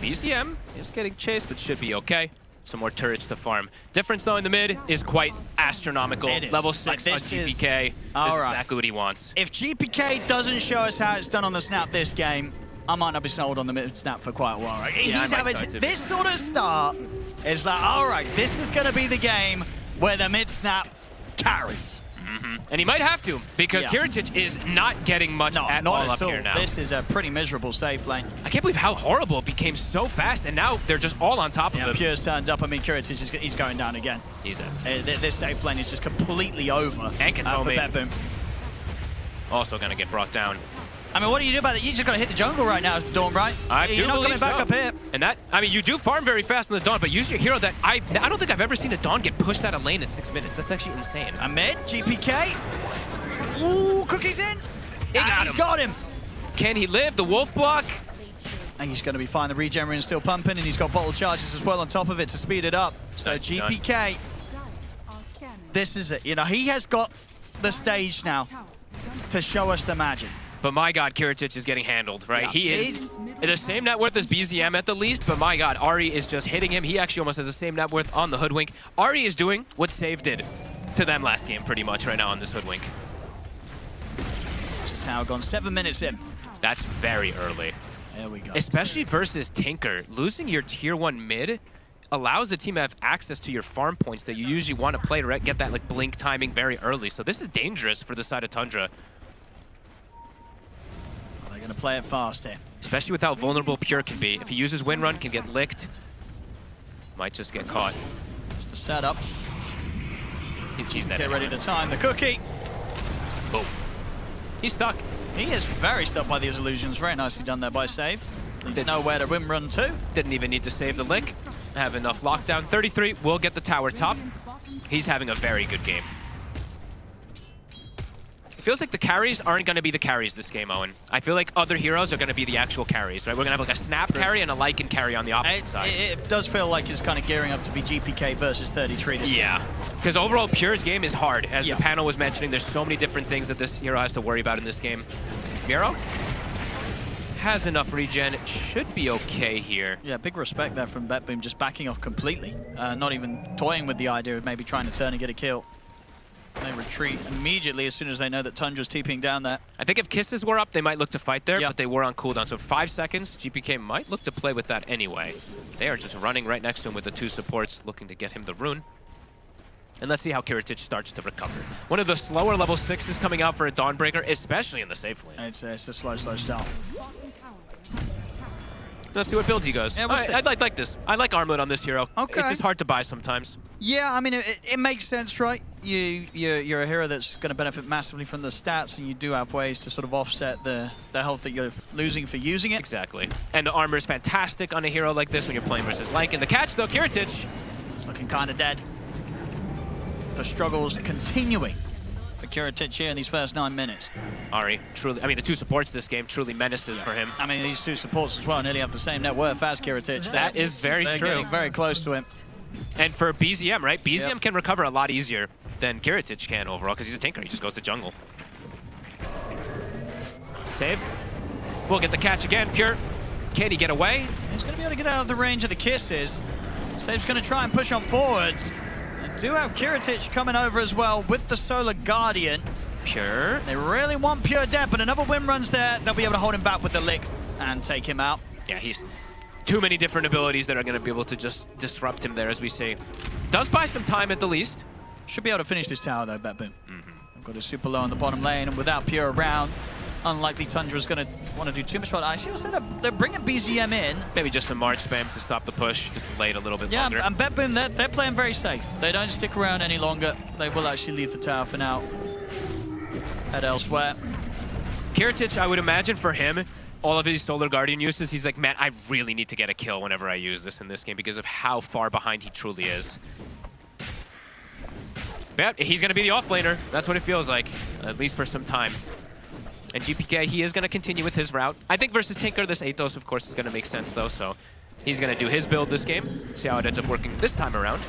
BZM is getting chased, but should be okay. Some more turrets to farm. Difference, though, in the mid is quite astronomical. Level 6 on GPK is exactly what he wants. If GPK doesn't show us how it's done on the snap this game, I might not be sold on the mid snap for quite a while. Right? Yeah, He's having this sort of start is like, all right, this is going to be the game where the mid snap carries. And he might have to, because Kiritich is not getting much at all up here now. This is a pretty miserable safe lane. I can't believe how horrible it became so fast, and now they're just all on top of him. Pure's turned up. I mean, Kiritich, he's going down again. He's in. This safe lane is just completely over. And Katomi. For BetBoom. Also going to get brought down. I mean, what do you do about it? You just got to hit the jungle right now as the Dawn, right? You're not coming back up here. And that, I mean, you do farm very fast on the Dawn, but use your hero that I don't think I've ever seen a Dawn get pushed out of lane in 6 minutes. That's actually insane. A mid, GPK. Ooh, Cookie's in. He's got him. Can he live? The wolf block. And he's going to be fine. The regen is still pumping, and he's got bottle charges as well on top of it to speed it up. So GPK, this is it. You know, he has got the stage now to show us the magic. But my God, Kiritich is getting handled, right? Yeah. He is the same net worth as BZM at the least, but my God, Ari is just hitting him. He actually almost has the same net worth on the Hoodwink. Ari is doing what Save did to them last game pretty much right now on this Hoodwink. This tower gone 7 minutes in. That's very early. There we go. Especially versus Tinker. Losing your tier 1 mid allows the team to have access to your farm points that you usually want to play to get that like blink timing very early. So this is dangerous for the side of Tundra. They're going to play it fast here. Especially with how vulnerable Pure can be. If he uses Wind Run, can get licked. Might just get caught. Just the setup. He's Get ready to time the cookie. Boom. He's stuck. He is very stuck by these illusions. Very nicely done there by Save. Didn't know where to Wind Run to. Didn't even need to save the lick. Have enough lockdown. 33 will get the tower top. He's having a very good game. It feels like the carries aren't going to be the carries this game, Owen. I feel like other heroes are going to be the actual carries, right? We're going to have like a Snap carry and a Lycan carry on the opposite side. It does feel like it's kind of gearing up to be GPK versus 33. Yeah, because overall Pure's game is hard. As the panel was mentioning, there's so many different things that this hero has to worry about in this game. Miro has enough regen. It should be okay here. Yeah, big respect there from BetBoom, just backing off completely. Not even toying with the idea of maybe trying to turn and get a kill. They retreat immediately as soon as they know that Tundra's TPing down there. I think if Kisses were up, they might look to fight there, but they were on cooldown. So 5 seconds, GPK might look to play with that anyway. They are just running right next to him with the 2 supports, looking to get him the rune. And let's see how Kiritich starts to recover. One of the slower level 6s coming out for a Dawnbreaker, especially in the safe lane. It's a slow start. Let's see what build he goes. Yeah, I like this. I like Armlet on this hero. Okay. It's just hard to buy sometimes. Yeah, I mean, it makes sense, right? You're a hero that's going to benefit massively from the stats, and you do have ways to sort of offset the health that you're losing for using it. Exactly. And the armor is fantastic on a hero like this when you're playing versus Lycan. The catch, though, Kiritich. It's looking kind of dead. The struggles continuing for Kiritich here in these first 9 minutes. Ari, truly, I mean, the 2 supports this game truly menaces for him. I mean, these 2 supports as well nearly have the same net worth as Kiritich. That is very They're true. getting very close to him. And for BZM, right? BZM can recover a lot easier. than Kiritich can overall, because he's a tanker. He just goes to jungle. Save. We'll get the catch again. Pure. Can he get away? He's going to be able to get out of the range of the kisses. Save's going to try and push on forwards. And do have Kiritich coming over as well with the Solar Guardian. Pure. They really want Pure dead, but another win runs there. They'll be able to hold him back with the lick and take him out. Yeah, he's too many different abilities that are going to be able to just disrupt him there, as we see. Does buy some time at the least. Should be able to finish this tower though, BetBoom. I've got a super low on the bottom lane, and without Pure around, unlikely Tundra's going to want to do too much. I see also they're bringing BZM in. Maybe just a March spam to stop the push, just delay it a little bit longer. Yeah, and BetBoom, they're playing very safe. They don't stick around any longer. They will actually leave the tower for now. Head elsewhere. Kiritich, I would imagine for him, all of his Solar Guardian uses, he's like, man, I really need to get a kill whenever I use this in this game because of how far behind he truly is. But yeah, he's going to be the offlaner. That's what it feels like, at least for some time. And GPK, he is going to continue with his route. I think versus Tinker, this Athos, of course, is going to make sense, though. So he's going to do his build this game. See how it ends up working this time around.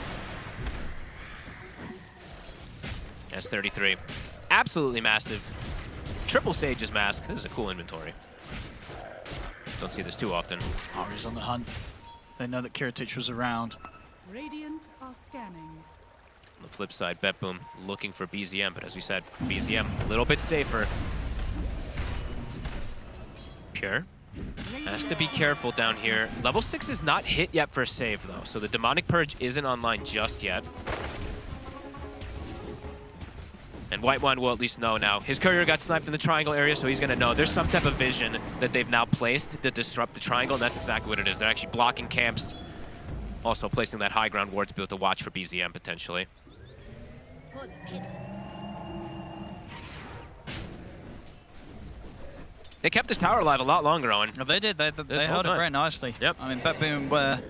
S33. Absolutely massive. Triple Sage's mask. This is a cool inventory. Don't see this too often. Ari's on the hunt. They know that Kiritich was around. Radiant are scanning. On the flip side, BetBoom looking for BZM, but as we said, BZM a little bit safer. Pure has to be careful down here. Level 6 is not hit yet for save, though, so the Demonic Purge isn't online just yet. And White One will at least know now. His courier got sniped in the triangle area, so he's going to know. There's some type of vision that they've now placed to disrupt the triangle, and that's exactly what it is. They're actually blocking camps. Also placing that high ground ward to be able to watch for BZM, potentially. They kept this tower alive a lot longer, Owen. No, they did. They held it very nicely. Yep. I mean, BetBoom were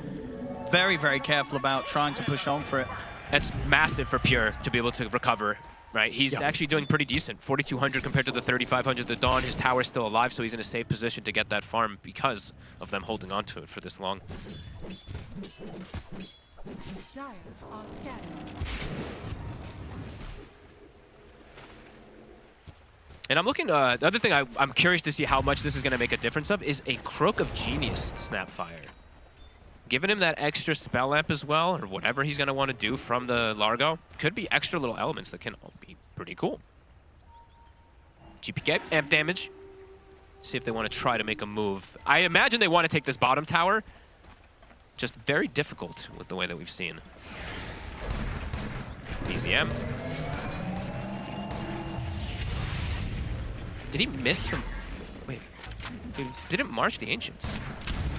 very, very careful about trying to push on for it. That's massive for Pure to be able to recover, right? He's actually doing pretty decent. 4,200 compared to the 3,500 the Dawn. His tower's still alive, so he's in a safe position to get that farm because of them holding on to it for this long. Dire are scanning. And I'm looking, the other thing I'm curious to see how much this is going to make a difference of is a Crook of Genius Snapfire. Giving him that extra spell amp as well, or whatever he's going to want to do from the Largo, could be extra little elements that can all be pretty cool. GPK, amp damage. See if they want to try to make a move. I imagine they want to take this bottom tower. Just very difficult with the way that we've seen. BZM. Did he miss from... Wait. He didn't march the Ancients.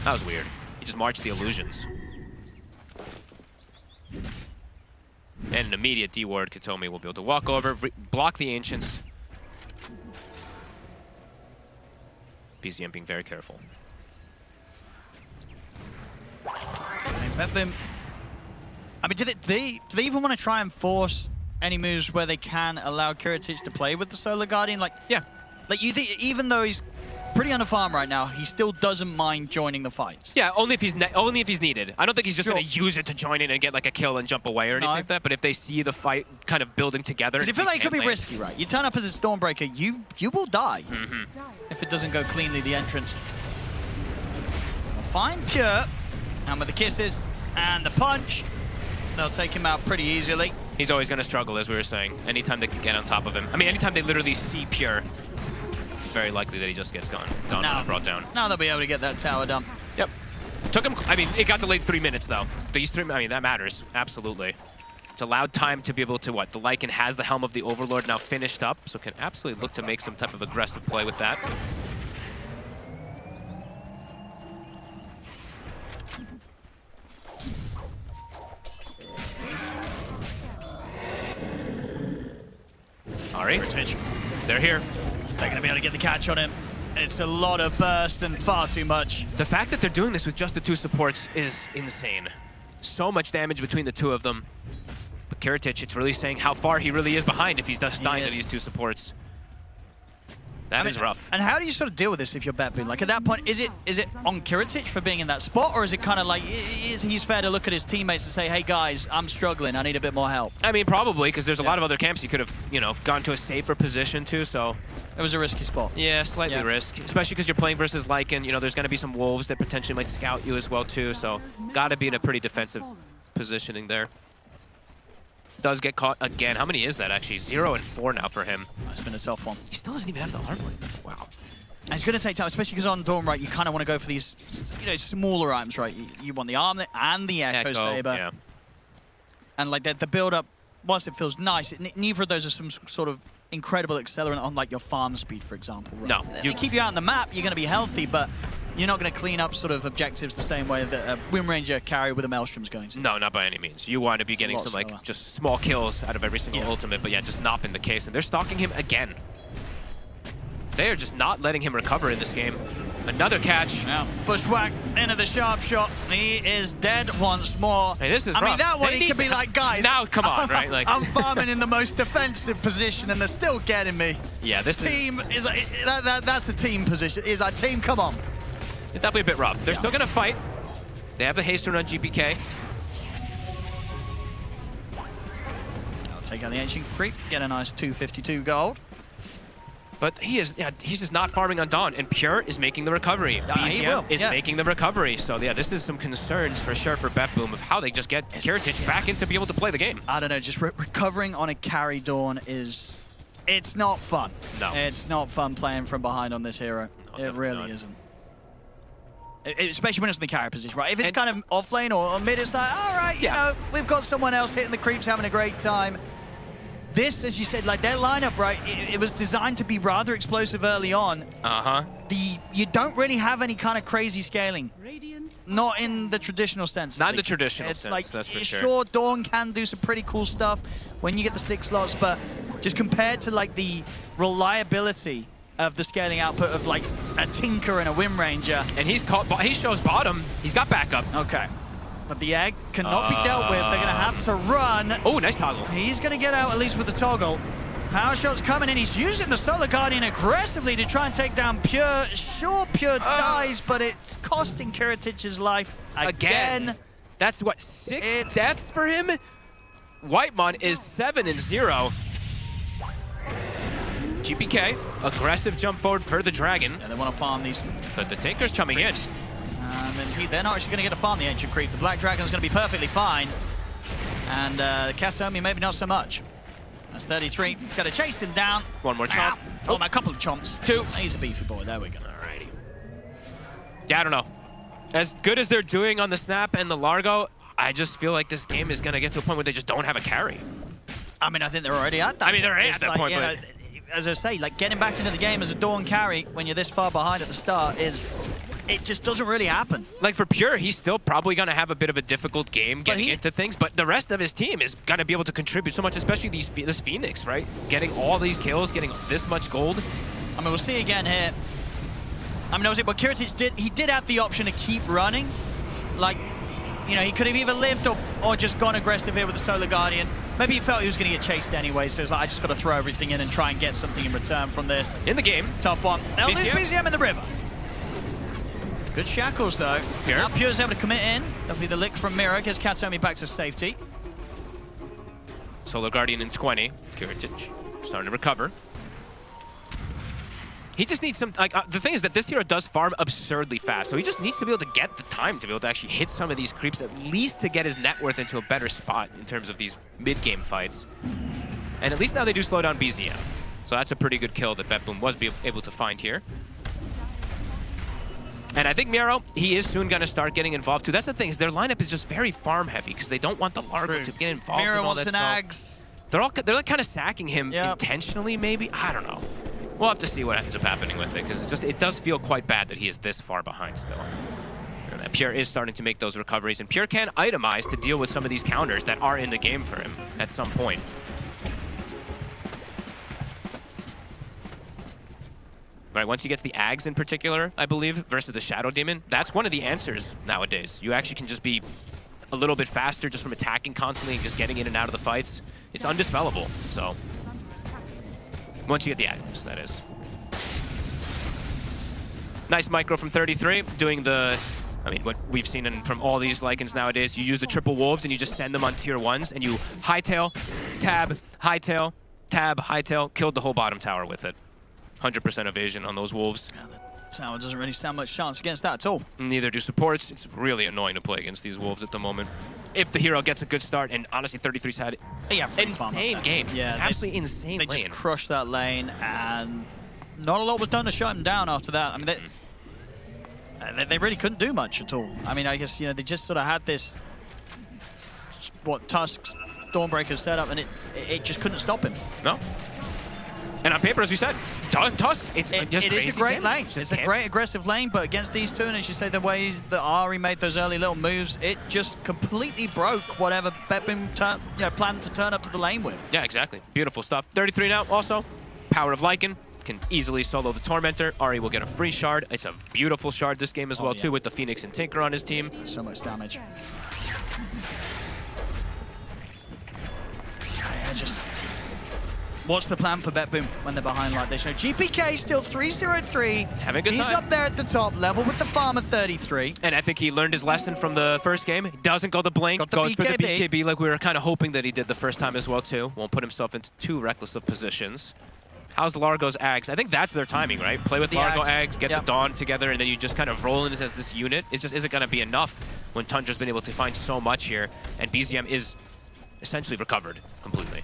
That was weird. He just marched the Illusions. And an immediate D-ward, Katomi will be able to walk over, block the Ancients. BZM being very careful. I mean, do they even want to try and force any moves where they can allow Kiritich to play with the Solar Guardian? Like, yeah. Like, you think even though he's pretty underfarmed right now, he still doesn't mind joining the fights. Yeah, only if he's needed. I don't think he's just going to use it to join in and get like a kill and jump away or anything like that. But if they see the fight kind of building together, because you feel like it could be risky, right? You turn up as a Stormbreaker, you will die if it doesn't go cleanly. The entrance. They'll find Pure, and with the kisses and the punch, they'll take him out pretty easily. He's always going to struggle, as we were saying. Anytime they can get on top of him. I mean, anytime they literally see Pure, very likely that he just gets gone and brought down. Now they'll be able to get that tower done. Yep. Took him, I mean, it got delayed 3 minutes, though. These 3, I mean, that matters. Absolutely. It's allowed time to be able to, what? The Lycan has the Helm of the Overlord now finished up, so can absolutely look to make some type of aggressive play with that. Ari, they're here. They're going to be able to get the catch on him. It's a lot of burst and far too much. The fact that they're doing this with just the 2 supports is insane. So much damage between the 2 of them. But Kiritich, it's really saying how far he really is behind if he's just dying to these 2 supports. That is rough. And how do you sort of deal with this if you're BetBoom? Like at that point, is it on Kiritich for being in that spot, or is it kind of like he's fair to look at his teammates and say, hey guys, I'm struggling, I need a bit more help? I mean, probably, because there's a lot of other camps you could have, you know, gone to a safer position to, so... It was a risky spot. Yeah, slightly risky, especially because you're playing versus Lycan. You know, there's going to be some wolves that potentially might scout you as well, too, so got to be in a pretty defensive positioning there. Does get caught again. How many is that, actually? 0 and 4 now for him. That's been a tough one. He still doesn't even have the arm blade. Wow. And it's going to take time, especially because on Dawn, right, you kind of want to go for these, you know, smaller items, right? You want the arm and the Echo Saber. Yeah. And like the build-up, once it feels nice, neither of those are some sort of incredible accelerant on like your farm speed, for example. Right? No. You keep you out on the map, you're going to be healthy, but you're not going to clean up sort of objectives the same way that a Wind Ranger carry with a Maelstrom's going to. No, not by any means. You want to be getting some like just small kills out of every single ultimate, but yeah, just not been the case. And they're stalking him again. They are just not letting him recover in this game. Another catch. Now, Bushwhack into the sharp shot. He is dead once more. Hey, this is I mean, rough. that one, They he could need- be like, guys. Now, come on, right? Like I'm farming in the most defensive position, and they're still getting me. Yeah, this team is that's a team position. Is our team? Come on. It's definitely a bit rough. They're still going to fight. They have the haste run on GPK. I'll take out the Ancient Creep, get a nice 252 gold. But he's just not farming on Dawn, and Pure is making the recovery. He BZM will, is yeah. making the recovery. So yeah, this is some concerns for sure for BetBoom of how they just get Kiritich back in to be able to play the game. I don't know, just recovering on a carry Dawn it's not fun. No. It's not fun playing from behind on this hero. No, it really not. isn't. Especially when it's in the carry position, right? If it's kind of off lane or mid, it's like, all right, you know, we've got someone else hitting the creeps, having a great time. This, as you said, like their lineup, right? It was designed to be rather explosive early on. You don't really have any kind of crazy scaling. Not in the traditional sense. Not in the traditional it's sense, like, that's for sure. Sure, Dawn can do some pretty cool stuff when you get the 6 slots, but just compared to like the reliability of the scaling output of like a Tinker and a Wind Ranger. And he shows bottom. He's got backup. Okay. But the egg cannot be dealt with. They're going to have to run. Oh, nice toggle. He's going to get out at least with the toggle. Power shot's coming in. He's using the Solar Guardian aggressively to try and take down Pure. Sure, Pure dies, but it's costing Kiritich's life again. That's what, 6 deaths for him? Whitemon is 7 and 0. GPK, aggressive jump forward for the Dragon. Yeah, they want to farm these. But the Tinker's coming in. And indeed, they're not actually going to get to farm the Ancient Creep. The Black Dragon's going to be perfectly fine. And Castomi, maybe not so much. That's 33. He's got to chase him down. One more chomp. Oh, a couple of chomps. 2. He's a beefy boy. There we go. Alrighty. Yeah, I don't know. As good as they're doing on the Snap and the Largo, I just feel like this game is going to get to a point where they just don't have a carry. I mean, I think they're already at that I mean, they're point. at that point, you but... know, as I say, like getting back into the game as a Dawn carry when you're this far behind at the start it just doesn't really happen. Like for Pure, he's still probably going to have a bit of a difficult game getting into things, but the rest of his team is going to be able to contribute so much, especially this Phoenix, right? Getting all these kills, getting this much gold. I mean, we'll see again here. I mean, obviously, what Kiritich did have the option to keep running. Like, you know, he could have either lived or just gone aggressive here with the Solar Guardian. Maybe he felt he was going to get chased anyway, so it's like, I just got to throw everything in and try and get something in return from this. In the game. Tough one. They'll lose BZM? BZM in the river. Good shackles, though. Pure. Now Pure's able to commit in. That'll be the lick from Mira, gets Katsomi back to safety. Solar Guardian in 20. Kiritich starting to recover. He just needs some, like, the thing is that this hero does farm absurdly fast, so he just needs to be able to get the time to be able to actually hit some of these creeps, at least to get his net worth into a better spot in terms of these mid-game fights. And at least now they do slow down BZM. So that's a pretty good kill that BetBoom was able to find here. And I think Miro, he is soon going to start getting involved too. That's the thing, is their lineup is just very farm heavy because they don't want the Largo to get involved. Miro in all wants that the stuff. nags. They're like kind of sacking him intentionally, maybe. I don't know. We'll have to see what ends up happening with it because it does feel quite bad that he is this far behind still. And Pure is starting to make those recoveries, and Pure can itemize to deal with some of these counters that are in the game for him at some point. Right, once he gets the Ags in particular, I believe, versus the Shadow Demon, that's one of the answers nowadays. You actually can just be a little bit faster just from attacking constantly and just getting in and out of the fights. It's undispellable, so... Once you get the Ags, that is. Nice micro from 33, doing the... I mean, what we've seen from all these Lycans nowadays, you use the triple wolves and you just send them on tier 1s and you hightail, tab, hightail, tab, hightail, killed the whole bottom tower with it. 100% evasion on those wolves. Yeah, the tower doesn't really stand much chance against that at all. Neither do supports. It's really annoying to play against these wolves at the moment. If the hero gets a good start, and honestly, 33's had insane game. Yeah, absolutely insane They lane. just crushed that lane, and not a lot was done to shut him down after that. I mean, they really couldn't do much at all. I mean, I guess, you know, they just sort of had this, Tusk, Dawnbreaker setup, and it just couldn't stop him. No. And on paper, as you said, Tusk, it is a great lane. It's a great aggressive lane, but against these two, and as you say, the ways that Ari made those early little moves, it just completely broke whatever BetBoom planned to turn up to the lane with. Yeah, exactly. Beautiful stuff. 33 now, also. Power of Lycan. Can easily solo the Tormentor. Ari will get a free shard. It's a beautiful shard this game as well, too, with the Phoenix and Tinker on his team. So much damage. Yeah, just... What's the plan for BetBoom when they're behind like this? So GPK still 3-0-3. Having a good He's time. up there at the top level with the Farmer 33. And I think he learned his lesson from the first game. He doesn't go the blink, goes for the BKB like we were kind of hoping that he did the first time as well, too. Won't put himself into too reckless of positions. How's Largo's Ags? I think that's their timing, right? Play with Largo Ags, get the Dawn together, and then you just kind of roll in as this unit. It just isn't going to be enough when Tundra's been able to find so much here, and BZM is essentially recovered completely.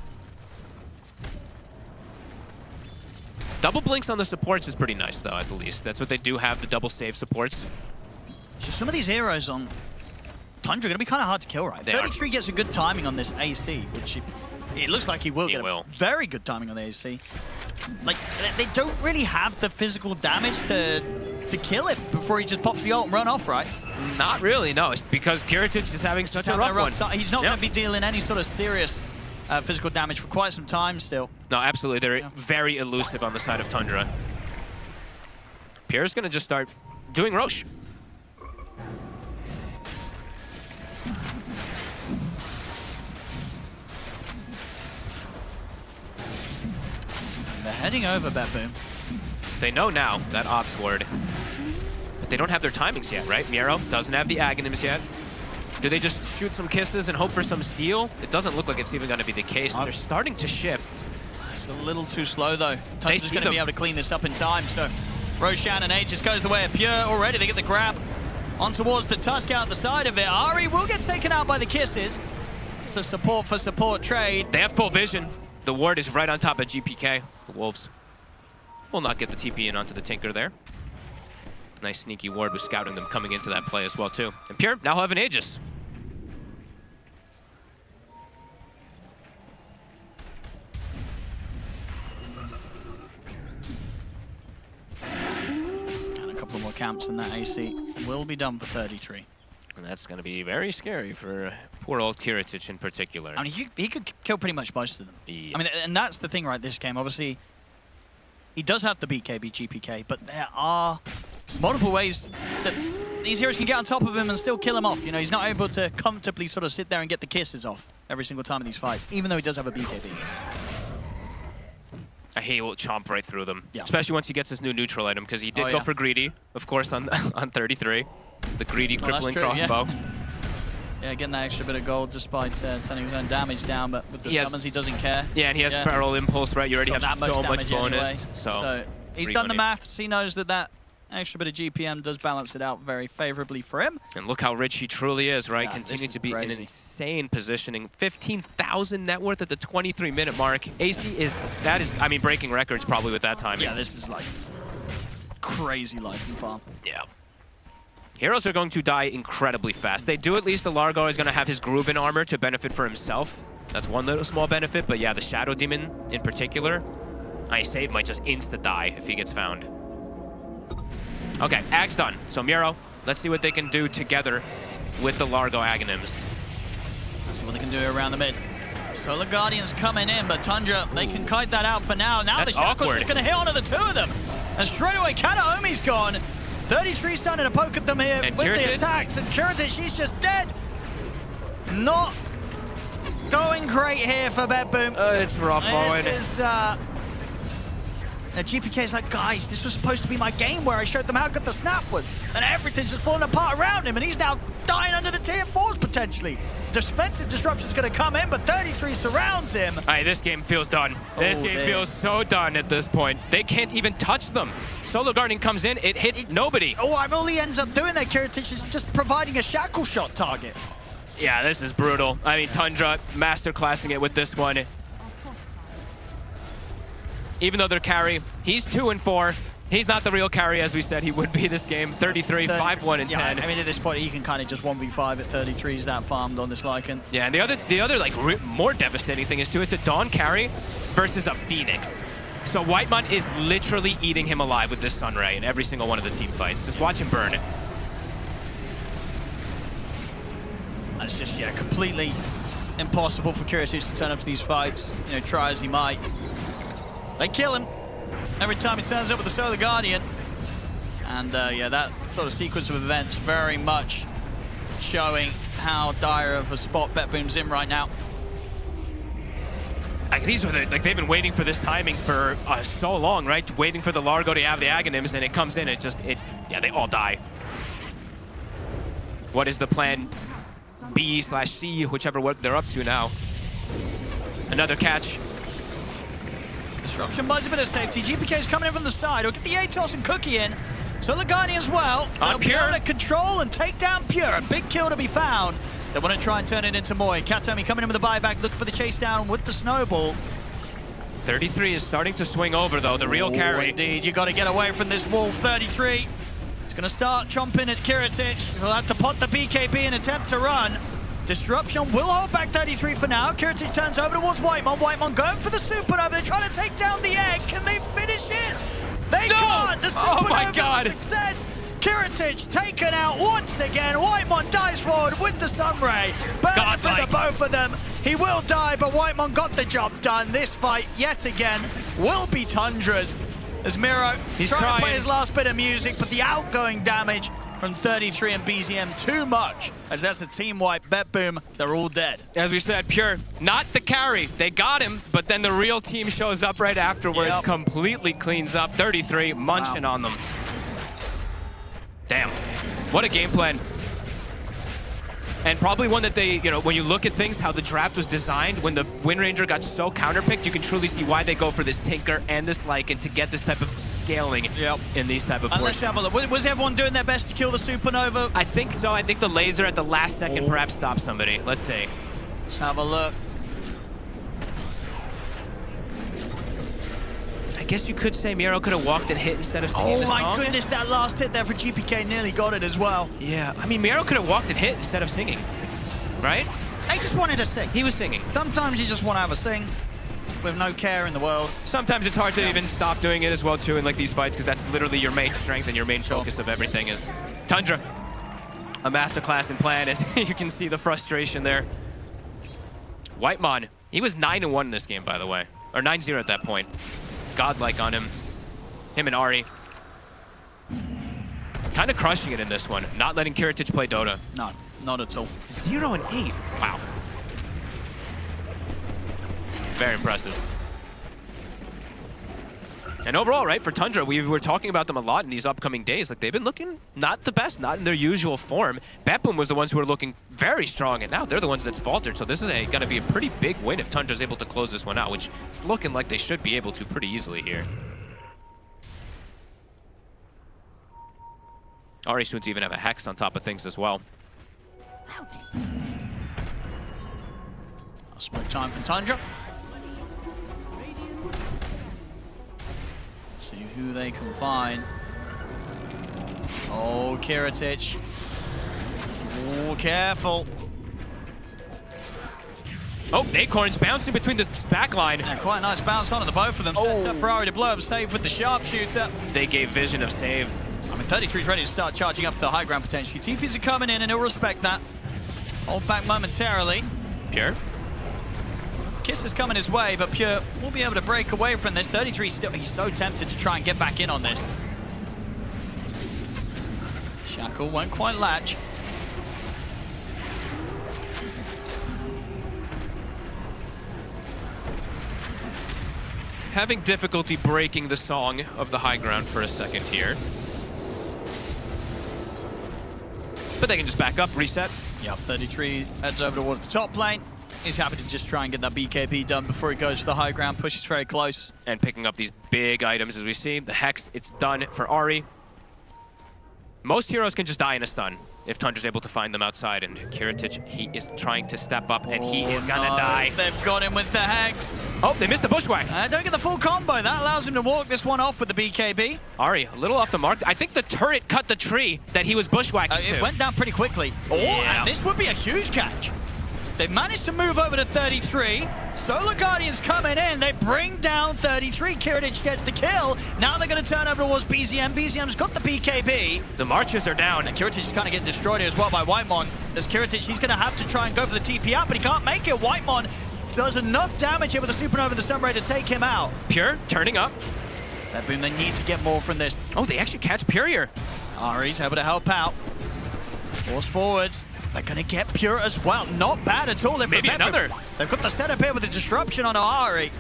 Double blinks on the supports is pretty nice, though, at the least. That's what they do have, the double save supports. Just some of these heroes on Tundra are going to be kind of hard to kill, right? 33 gets a good timing on this AC, which it looks like he will get a very good timing on the AC. Like, they don't really have the physical damage to kill him before he just pops the ult and run off, right? Not really, no. It's because Kiritich is having such a rough one. He's not going to be dealing any sort of serious physical damage for quite some time still. No, absolutely. They're very elusive on the side of Tundra. Pierre's going to just start doing Roche. They're heading over BetBoom. They know now that Ops ward, but they don't have their timings yet, right? Miero doesn't have the Aghanims yet. Do they just shoot some kisses and hope for some steal? It doesn't look like it's even going to be the case. They're starting to shift. It's a little too slow, though. Tundra's going to be able to clean this up in time, so Roshan and H just goes the way of Pure already. They get the grab on towards the Tusk out the side of it. Ari will get taken out by the kisses. It's a support for support trade. They have full vision. The ward is right on top of GPK. The Wolves will not get the TP in onto the Tinker there. Nice sneaky ward with scouting them coming into that play as well, too. And Pure now have an Aegis. And a couple more camps in that AC will be done for 33. And that's going to be very scary for poor old Kiritich in particular. I mean, he could kill pretty much most of them. Yeah. I mean, and that's the thing, right, this game. Obviously, he does have the BKB, GPK, but there are multiple ways that these heroes can get on top of him and still kill him off. You know, he's not able to comfortably sort of sit there and get the kisses off every single time in these fights, even though he does have a BKB. He will chomp right through them, yeah. Especially once he gets his new neutral item, because he did go for Greedy, of course, on 33. The Greedy crippling crossbow. Yeah, getting that extra bit of gold despite turning his own damage down, but with the summons, he doesn't care. Yeah, and he has Barrel Impulse, right? You already have that so much bonus. Anyway. So he's done the maths. He knows that extra bit of GPM does balance it out very favorably for him. And look how rich he truly is, right? Yeah, Continuing to be in an insane positioning. 15,000 net worth at the 23-minute mark. AC that is, I mean, breaking records probably with that timing. Yeah, this is like crazy life and farm. Yeah. Heroes are going to die incredibly fast. They do at least the Largo is going to have his Grooven armor to benefit for himself. That's one little small benefit, but yeah, the Shadow Demon in particular, I save might just insta-die if he gets found. Okay, Ag's done. So Miero, let's see what they can do together with the Largo Aghanims. Let's see what they can do around the mid. Solar Guardians coming in, but Tundra, they can kite that out for now. Now the Shackles is going to hit onto the two of them. And straight away, Kataomi's gone. 33 starting to poke at them here and with the attacks. And Kiritich, she's just dead. Not going great here for BetBoom. It's rough going. This is And GPK's like, guys, this was supposed to be my game where I showed them how good the snap was. And everything's just falling apart around him, and he's now dying under the tier 4s potentially. Defensive disruption's going to come in, but 33 surrounds him. All right, this game feels done. This game feels so done at this point. They can't even touch them. Solo Guardian comes in, it hits nobody. Oh, all he ends up doing there, Kiritich, is just providing a shackle shot target. Yeah, this is brutal. I mean, Tundra masterclassing it with this one. Even though they're carry, he's 2 and 4. He's not the real carry as we said he would be this game. 33, 5-1 and 10. I mean, at this point, he can kind of just 1v5 at 33. He's that farmed on this Lycan. Yeah, and the other like more devastating thing is too, it's a Dawn carry versus a Phoenix. So Whitemon is literally eating him alive with this Sunray in every single one of the team fights. Just watch him burn it. That's just, yeah, completely impossible for Kiritich to turn up to these fights. You know, try as he might. They kill him every time he turns up with the Solar Guardian. And yeah, that sort of sequence of events very much showing how dire of a spot BetBoom's in right now. Like these are like they've been waiting for this timing for so long, right? Waiting for the Largo to have the Aghanims, and it comes in. Yeah, they all die. What is the plan? B/C, whichever what they're up to now. Another catch. Disruption buys a bit of safety. GPK's coming in from the side. He'll get the Atos and Cookie in. So the Guardian as well. They'll be able to control and take down Pure. A big kill to be found. They want to try and turn it into Moy. Katomi coming in with the buyback, looking for the chase down with the snowball. 33 is starting to swing over though, the real carry. Indeed, you got to get away from this wall. 33. It's going to start chomping at Kiritich. He'll have to pot the BKB and attempt to run. Disruption will hold back 33 for now. Kiritich turns over towards Whitemon. Whitemon going for the supernova. They're trying to take down the egg. Can they finish it? They can't. The Oh my God. Success. Kiritich taken out once again. Whitemon dives forward with the Sunray. Burn for the both of them. He will die, but Whitemon got the job done. This fight, yet again, will be Tundra's. As Miro, he's trying to play his last bit of music, but the outgoing damage from 33 and BZM too much, as that's a team wipe. BetBoom, they're all dead. As we said, Pure, not the carry. They got him, but then the real team shows up right afterwards, completely cleans up. 33 munching on them. Damn, what a game plan. And probably one that they, you know, when you look at things, how the draft was designed, when the Wind Ranger got so counterpicked, you can truly see why they go for this Tinker and this Lycan to get this type of scaling in these type of And let's have a look. Was everyone doing their best to kill the Supernova? I think so. I think the laser at the last second perhaps stopped somebody. Let's see. Let's have a look. I guess you could say Miro could have walked and hit instead of singing the Oh my song. goodness, that last hit there for GPK nearly got it as well. Yeah, I mean, Miro could have walked and hit instead of singing, right? He just wanted to sing. He was singing. Sometimes you just want to have a sing with no care in the world. Sometimes it's hard to even stop doing it as well, too, in like these fights, because that's literally your main strength and your main focus of everything is Tundra. A masterclass in plan, as you can see the frustration there. Whitemon, he was 9-1 in this game, by the way. Or 9-0 at that point. Godlike on him. Him and Ari. Kind of crushing it in this one. Not letting Kiritich play Dota. No, not at all. 0 and 8. Wow. Very impressive. And overall, right, for Tundra, we were talking about them a lot in these upcoming days. Like, they've been looking not the best, not in their usual form. BetBoom was the ones who were looking very strong, and now they're the ones that's faltered. So this is going to be a pretty big win if Tundra's able to close this one out, which is looking like they should be able to pretty easily here. Ari soon to even have a Hex on top of things as well. Smoke time for Tundra. See who they can find. Oh, Kiritich. Oh, careful. Oh, Acorn's bouncing between the backline. Yeah, quite a nice bounce onto the both of them. Sets up Ferrari to blow up save with the sharpshooter. They gave Vision of save. I mean, 33's ready to start charging up to the high ground potentially. TPs are coming in and he'll respect that. Hold back momentarily. Pure. Kiss is coming his way, but Pure will be able to break away from this. 33 still, he's so tempted to try and get back in on this. Shackle won't quite latch. having difficulty breaking the song of the high ground for a second here. But they can just back up, reset. Yep, 33 heads over towards the top lane. He's happy to just try and get that BKB done before he goes for the high ground, pushes very close. And picking up these big items as we see. The Hex, it's done for Ahri. Most heroes can just die in a stun if Tundra's able to find them outside, and Kiritich, he is trying to step up, and he is gonna die. They've got him with the Hex. Oh, they missed the bushwhack. Don't get the full combo. That allows him to walk this one off with the BKB. Ahri, a little off the mark. I think the turret cut the tree that he was bushwhacking It went down pretty quickly. Oh, Yeah. and this would be a huge catch. They've managed to move over to 33. Solar Guardians coming in. They bring down 33. Kiritich gets the kill. Now they're going to turn over towards BZM. BZM's got the BKB. The marches are down. And Kiritich is kind of getting destroyed here as well by Whitemon. As Kiritich, he's going to have to try and go for the TP out, but he can't make it. Whitemon does enough damage here with the Supernova and the Sunray to take him out. Pure turning up. BetBoom, they need to get more from this. Oh, they actually catch Pure here. Ahri's able to help out. Force forwards. They're going to get Pure as well. Not bad at all. Maybe another. They've got the setup here with the disruption on Ahri.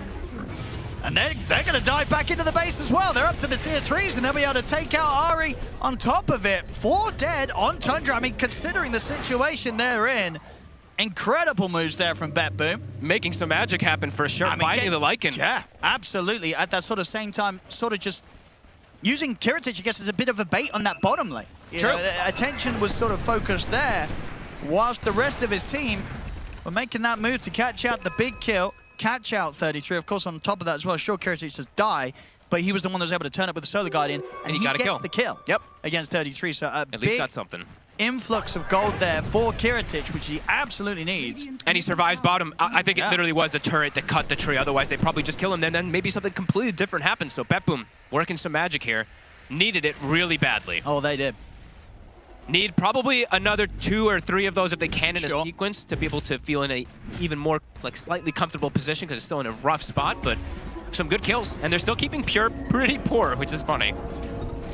And they're going to dive back into the base as well. They're up to the tier 3s, and they'll be able to take out Ahri on top of it. 4 dead on Tundra. I mean, considering the situation they're in, incredible moves there from BetBoom. Making some magic happen for sure. Finding the Lycan. Yeah, absolutely. At that sort of same time, sort of just using Kiritich, I guess, as a bit of a bait on that bottom lane. You know, the attention was sort of focused there, whilst the rest of his team were making that move to catch out the big kill, catch out 33. Of course, on top of that as well, sure, Kiritich does die, but he was the one that was able to turn up with the Solar Guardian, and he got a gets kill. the kill. Yep. Against 33, so a At least got something. influx of gold there for Kiritich, which he absolutely needs. And he survives bottom. I think it literally was the turret that cut the tree. Otherwise, they probably just kill him. Then maybe something completely different happens. So BetBoom working some magic here. Needed it really badly. Oh, they did. Need probably another 2 or 3 of those if they can in a sequence to be able to feel in a even more like slightly comfortable position, because it's still in a rough spot, but some good kills. And they're still keeping Pure pretty poor, which is funny.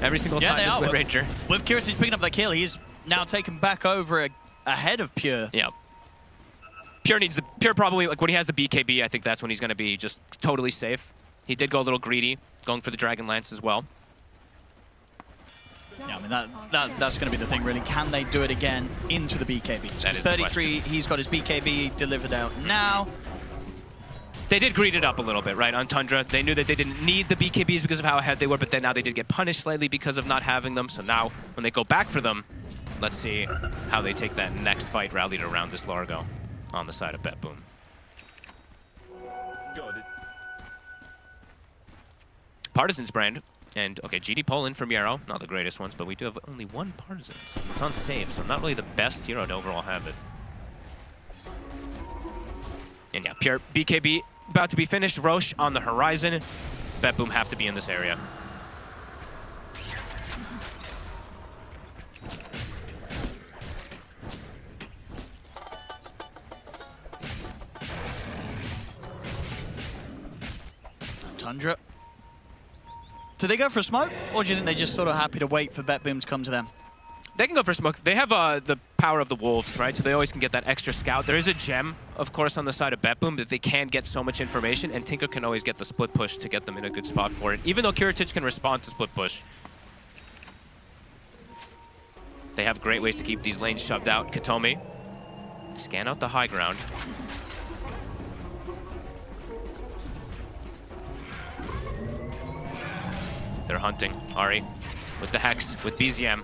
Every single time this Wind Ranger. With Kiritich picking up the kill, he's now taken back over ahead of Pure. Yeah. Pure probably, like when he has the BKB, I think that's when he's going to be just totally safe. He did go a little greedy, going for the Dragon Lance as well. Yeah, I mean, that's going to be the thing, really. Can they do it again into the BKB? That is 33, he's got his BKB delivered out now. They did greed it up a little bit, right, on Tundra. They knew that they didn't need the BKBs because of how ahead they were, but then now they did get punished slightly because of not having them. So now, when they go back for them, let's see how they take that next fight rallied around this Largo on the side of BetBoom. Partisans brand. And, okay, GD Poland from Yarrow, not the greatest ones, but we do have only 1 Partisan. It's on save, so not really the best hero to overall have it. And yeah, Pure BKB about to be finished. Roche on the horizon. BetBoom have to be in this area. Tundra. Do they go for a smoke, or do you think they're just sort of happy to wait for BetBoom to come to them? They can go for smoke. They have the power of the wolves, right? So they always can get that extra scout. There is a gem, of course, on the side of BetBoom, but they can get so much information, and Tinker can always get the split push to get them in a good spot for it, even though Kiritich can respond to split push. They have great ways to keep these lanes shoved out. Katomi, scan out the high ground. They're hunting. Ahri with the Hex, with BZM.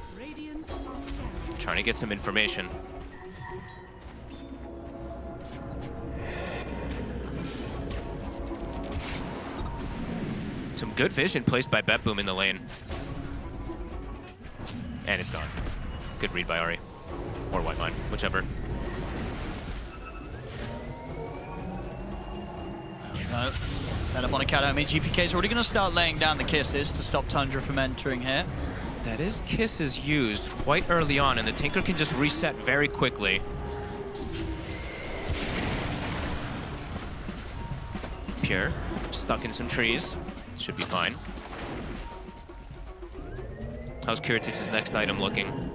Trying to get some information. Some good vision placed by BetBoom in the lane. And it's gone. Good read by Ahri. Or Whitemine, whichever. Set up on a Kataomi. GPK's already going to start laying down the kisses to stop Tundra from entering here. That is kisses used quite early on, and the Tinker can just reset very quickly. Pure, stuck in some trees. Should be fine. How's Kiritich's next item looking?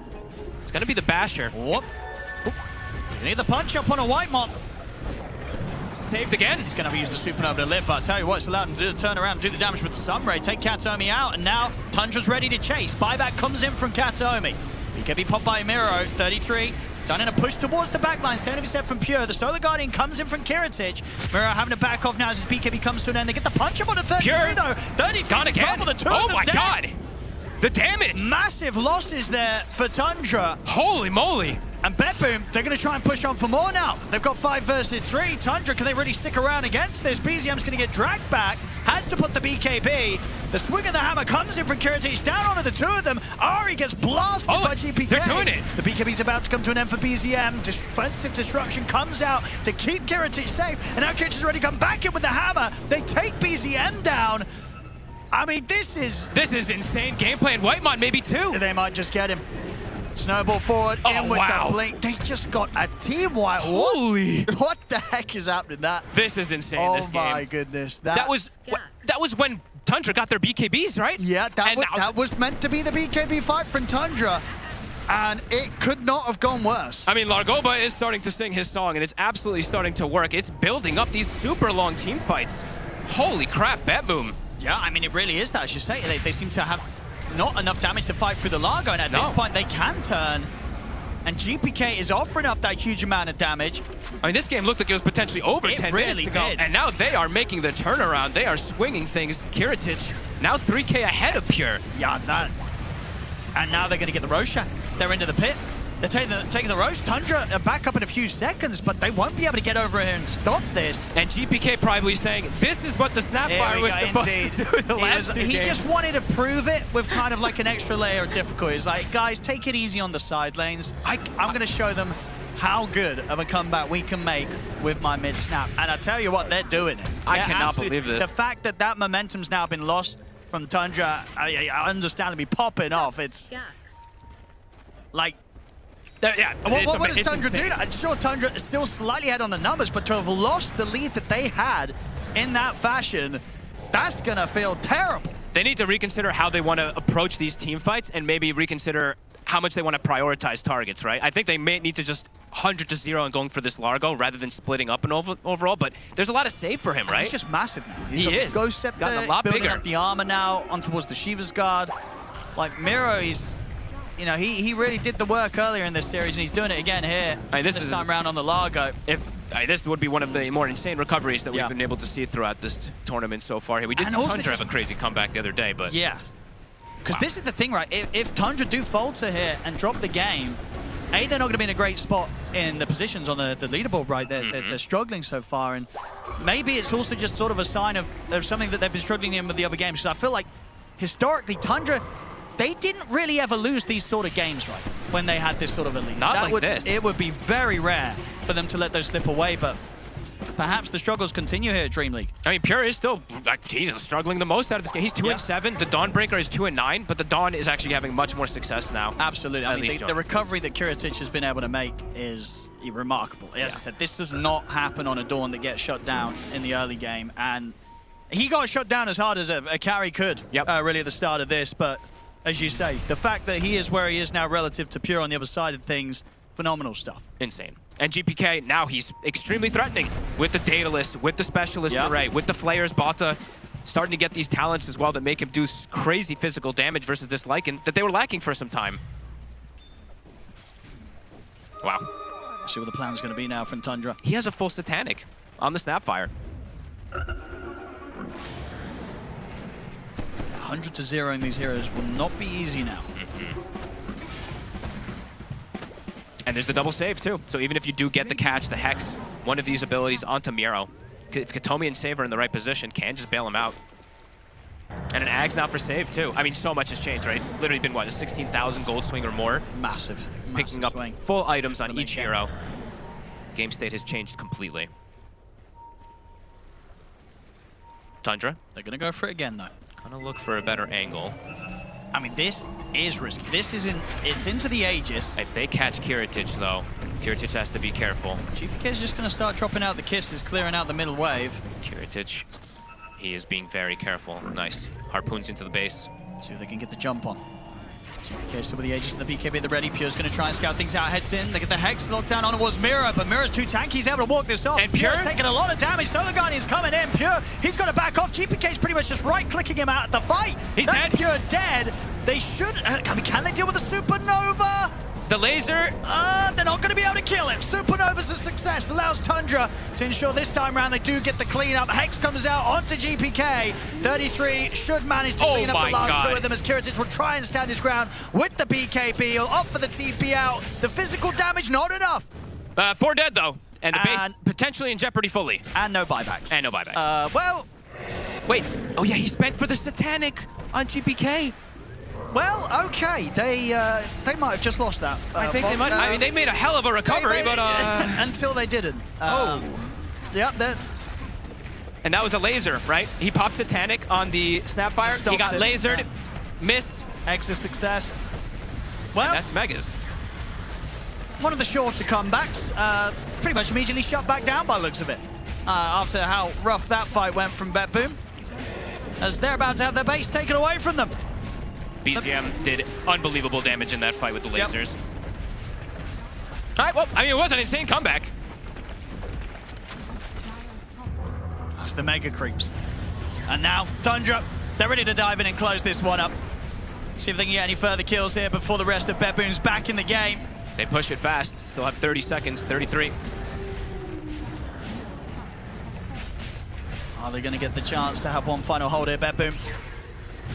It's gonna be the Basher. Whoop. You need the punch up on a Whitemon. saved again. He's going to have to use the supernova to live, but I'll tell you what, it's allowed him to turn around and do the damage with the Sunray, take Kataomi out, and now Tundra's ready to chase. Buyback comes in from Kataomi. BKB popped by Miro, 33. Done in a push towards the backline, staying to be set from Pure. The Solar Guardian comes in from Kiritich. Miro having to back off now as his BKB comes to an end. They get the punch up on the 33 Pure. though. 33 Gone again. The two Oh of them my dead. god. The damage. Massive losses there for Tundra. Holy moly. And BetBoom, they're going to try and push on for more now. They've got 5 versus 3. Tundra, can they really stick around against this? BZM's going to get dragged back, has to put the BKB. The swing of the hammer comes in from Kiritich, down onto the two of them. Ari gets blasted by GPK. They're doing it. The BKB's about to come to an end for BZM. Defensive disruption comes out to keep Kiritich safe. And now Kiritich is ready to come back in with the hammer. They take BZM down. I mean, this is insane gameplay, and Whitemon maybe too. They might just get him. Snowball forward, in with the blink. They just got a team wipe. Holy! What the heck is happening? This is insane. Oh this game. my goodness! That was when Tundra got their BKBs, right? Yeah, that was meant to be the BKB fight from Tundra, and it could not have gone worse. I mean, Largoba is starting to sing his song, and it's absolutely starting to work. It's building up these super long team fights. Holy crap, BetBoom. Yeah, I mean, it really is that, as you say. They seem to have not enough damage to fight through the Largo, and at this point they can turn. And GPK is offering up that huge amount of damage. I mean, this game looked like it was potentially over 10 minutes ago. And now they are making the turnaround. They are swinging things. Kiritich now 3K ahead of Pure. Yeah, that. And now they're going to get the Roshan. They're into the pit. They're taking the Roche. Tundra are back up in a few seconds, but they won't be able to get over here and stop this. And GPK probably saying, this is what the Snapfire was supposed to do in the last two He games. just wanted to prove it with kind of like an extra layer of difficulty. He's like, guys, take it easy on the side lanes. I'm going to show them how good of a comeback we can make with my mid-snap. And I tell you what, they're doing it. I cannot believe this. The fact that that momentum's now been lost from Tundra, understandably popping off. It's like, what does Tundra do? I'm sure Tundra is still slightly ahead on the numbers, but to have lost the lead that they had in that fashion, that's going to feel terrible. They need to reconsider how they want to approach these team fights and maybe reconsider how much they want to prioritize targets, right? I think they may need to just 100-0 and going for this Largo rather than splitting up and overall, but there's a lot of save for him, right? He's just massive now. He is. Ghost Scepter, gotten a lot building bigger. up the armor now on towards the Shiva's Guard. Like, Miro, you know, he really did the work earlier in this series, and he's doing it again here. This time around on the Largo. This would be one of the more insane recoveries that we've been able to see throughout this tournament so far here. We just saw Tundra have a crazy comeback the other day, but yeah, because this is the thing, right? If Tundra do falter here and drop the game, they're not going to be in a great spot in the positions on the leaderboard, right? They're struggling so far, and maybe it's also just sort of a sign of something that they've been struggling in with the other games. Because I feel like historically, Tundra, they didn't really ever lose these sort of games, right? When they had this sort of a lead. Not like this. It would be very rare for them to let those slip away, but perhaps the struggles continue here at DreamLeague. I mean, Pure is still, Jesus, struggling the most out of this game. He's 2-7. The Dawnbreaker is 2-9, but the Dawn is actually having much more success now. Absolutely. I mean, the recovery that Kiritich has been able to make is remarkable. As I said, this does not happen on a Dawn that gets shut down in the early game, and he got shut down as hard as a carry could, really, at the start of this, but as you say, the fact that he is where he is now relative to Pure on the other side of things, phenomenal stuff. Insane. And GPK, now he's extremely threatening with the Daedalus, with the Specialist Array, with the Flayers, Bota, starting to get these talents as well that make him do crazy physical damage versus this Lycan that they were lacking for some time. Wow. See what the plan's going to be now from Tundra. He has a full Satanic on the Snapfire. 100-0 in these heroes will not be easy now. And there's the double save too. So even if you do get the catch, the Hex, one of these abilities onto Miro, if Katomi and Save are in the right position, can just bail him out. And an Ags now for save too. I mean, so much has changed, right? It's literally been, what, a 16,000 gold swing or more? Massive. Picking up swing. full items on each hero. Game state has changed completely. Tundra. They're going to go for it again, though. Gonna look for a better angle. I mean, this is risky. This is it's into the Aegis. If they catch Kiritich, though, Kiritich has to be careful. GPK is just going to start dropping out the kisses, clearing out the middle wave. Kiritich, he is being very careful. Nice. Harpoons into the base. See if they can get the jump on. GPK still with the Aegis and the BKB at the ready. Pure's going to try and scout things out. Heads in. They get the Hex locked down on towards Mira, but Mira's too tanky. He's able to walk this off. And Pure's taking a lot of damage. Solar Guardian's coming in. Pure, he's got to back off. GPK's pretty much just right-clicking him out of the fight. He's dead. Pure dead. They should... I mean, can they deal with the Supernova? The laser. They're not going to be able to kill him. Supernova's a success. Allows Tundra to ensure this time around they do get the cleanup. Hex comes out onto GPK. 33 should manage to clean up the last two of them as Kiritich will try and stand his ground with the BKB. He'll opt for the TP out. The physical damage, not enough. 4 dead, though. And the base potentially in jeopardy fully. And no buybacks. And no buybacks. Well... Wait. Oh, yeah, he spent for the Satanic on GPK. Well, okay, they might have just lost that. I think they might. I mean, they made a hell of a recovery, but until they didn't. Yeah, that. And that was a laser, right? He popped Satanic on the Snapfire. He got lasered, missed. Extra success. Well, and that's Megas. One of the shorter comebacks. Pretty much immediately shut back down by the looks of it. After how rough that fight went from BetBoom, as they're about to have their base taken away from them. BCM did unbelievable damage in that fight with the lasers. Yep. All right, well, I mean, it was an insane comeback. That's the mega creeps. And now, Tundra, they're ready to dive in and close this one up. See if they can get any further kills here before the rest of BetBoom's back in the game. They push it fast. Still have 30 seconds, 33. Are they going to get the chance to have one final hold here, BetBoom?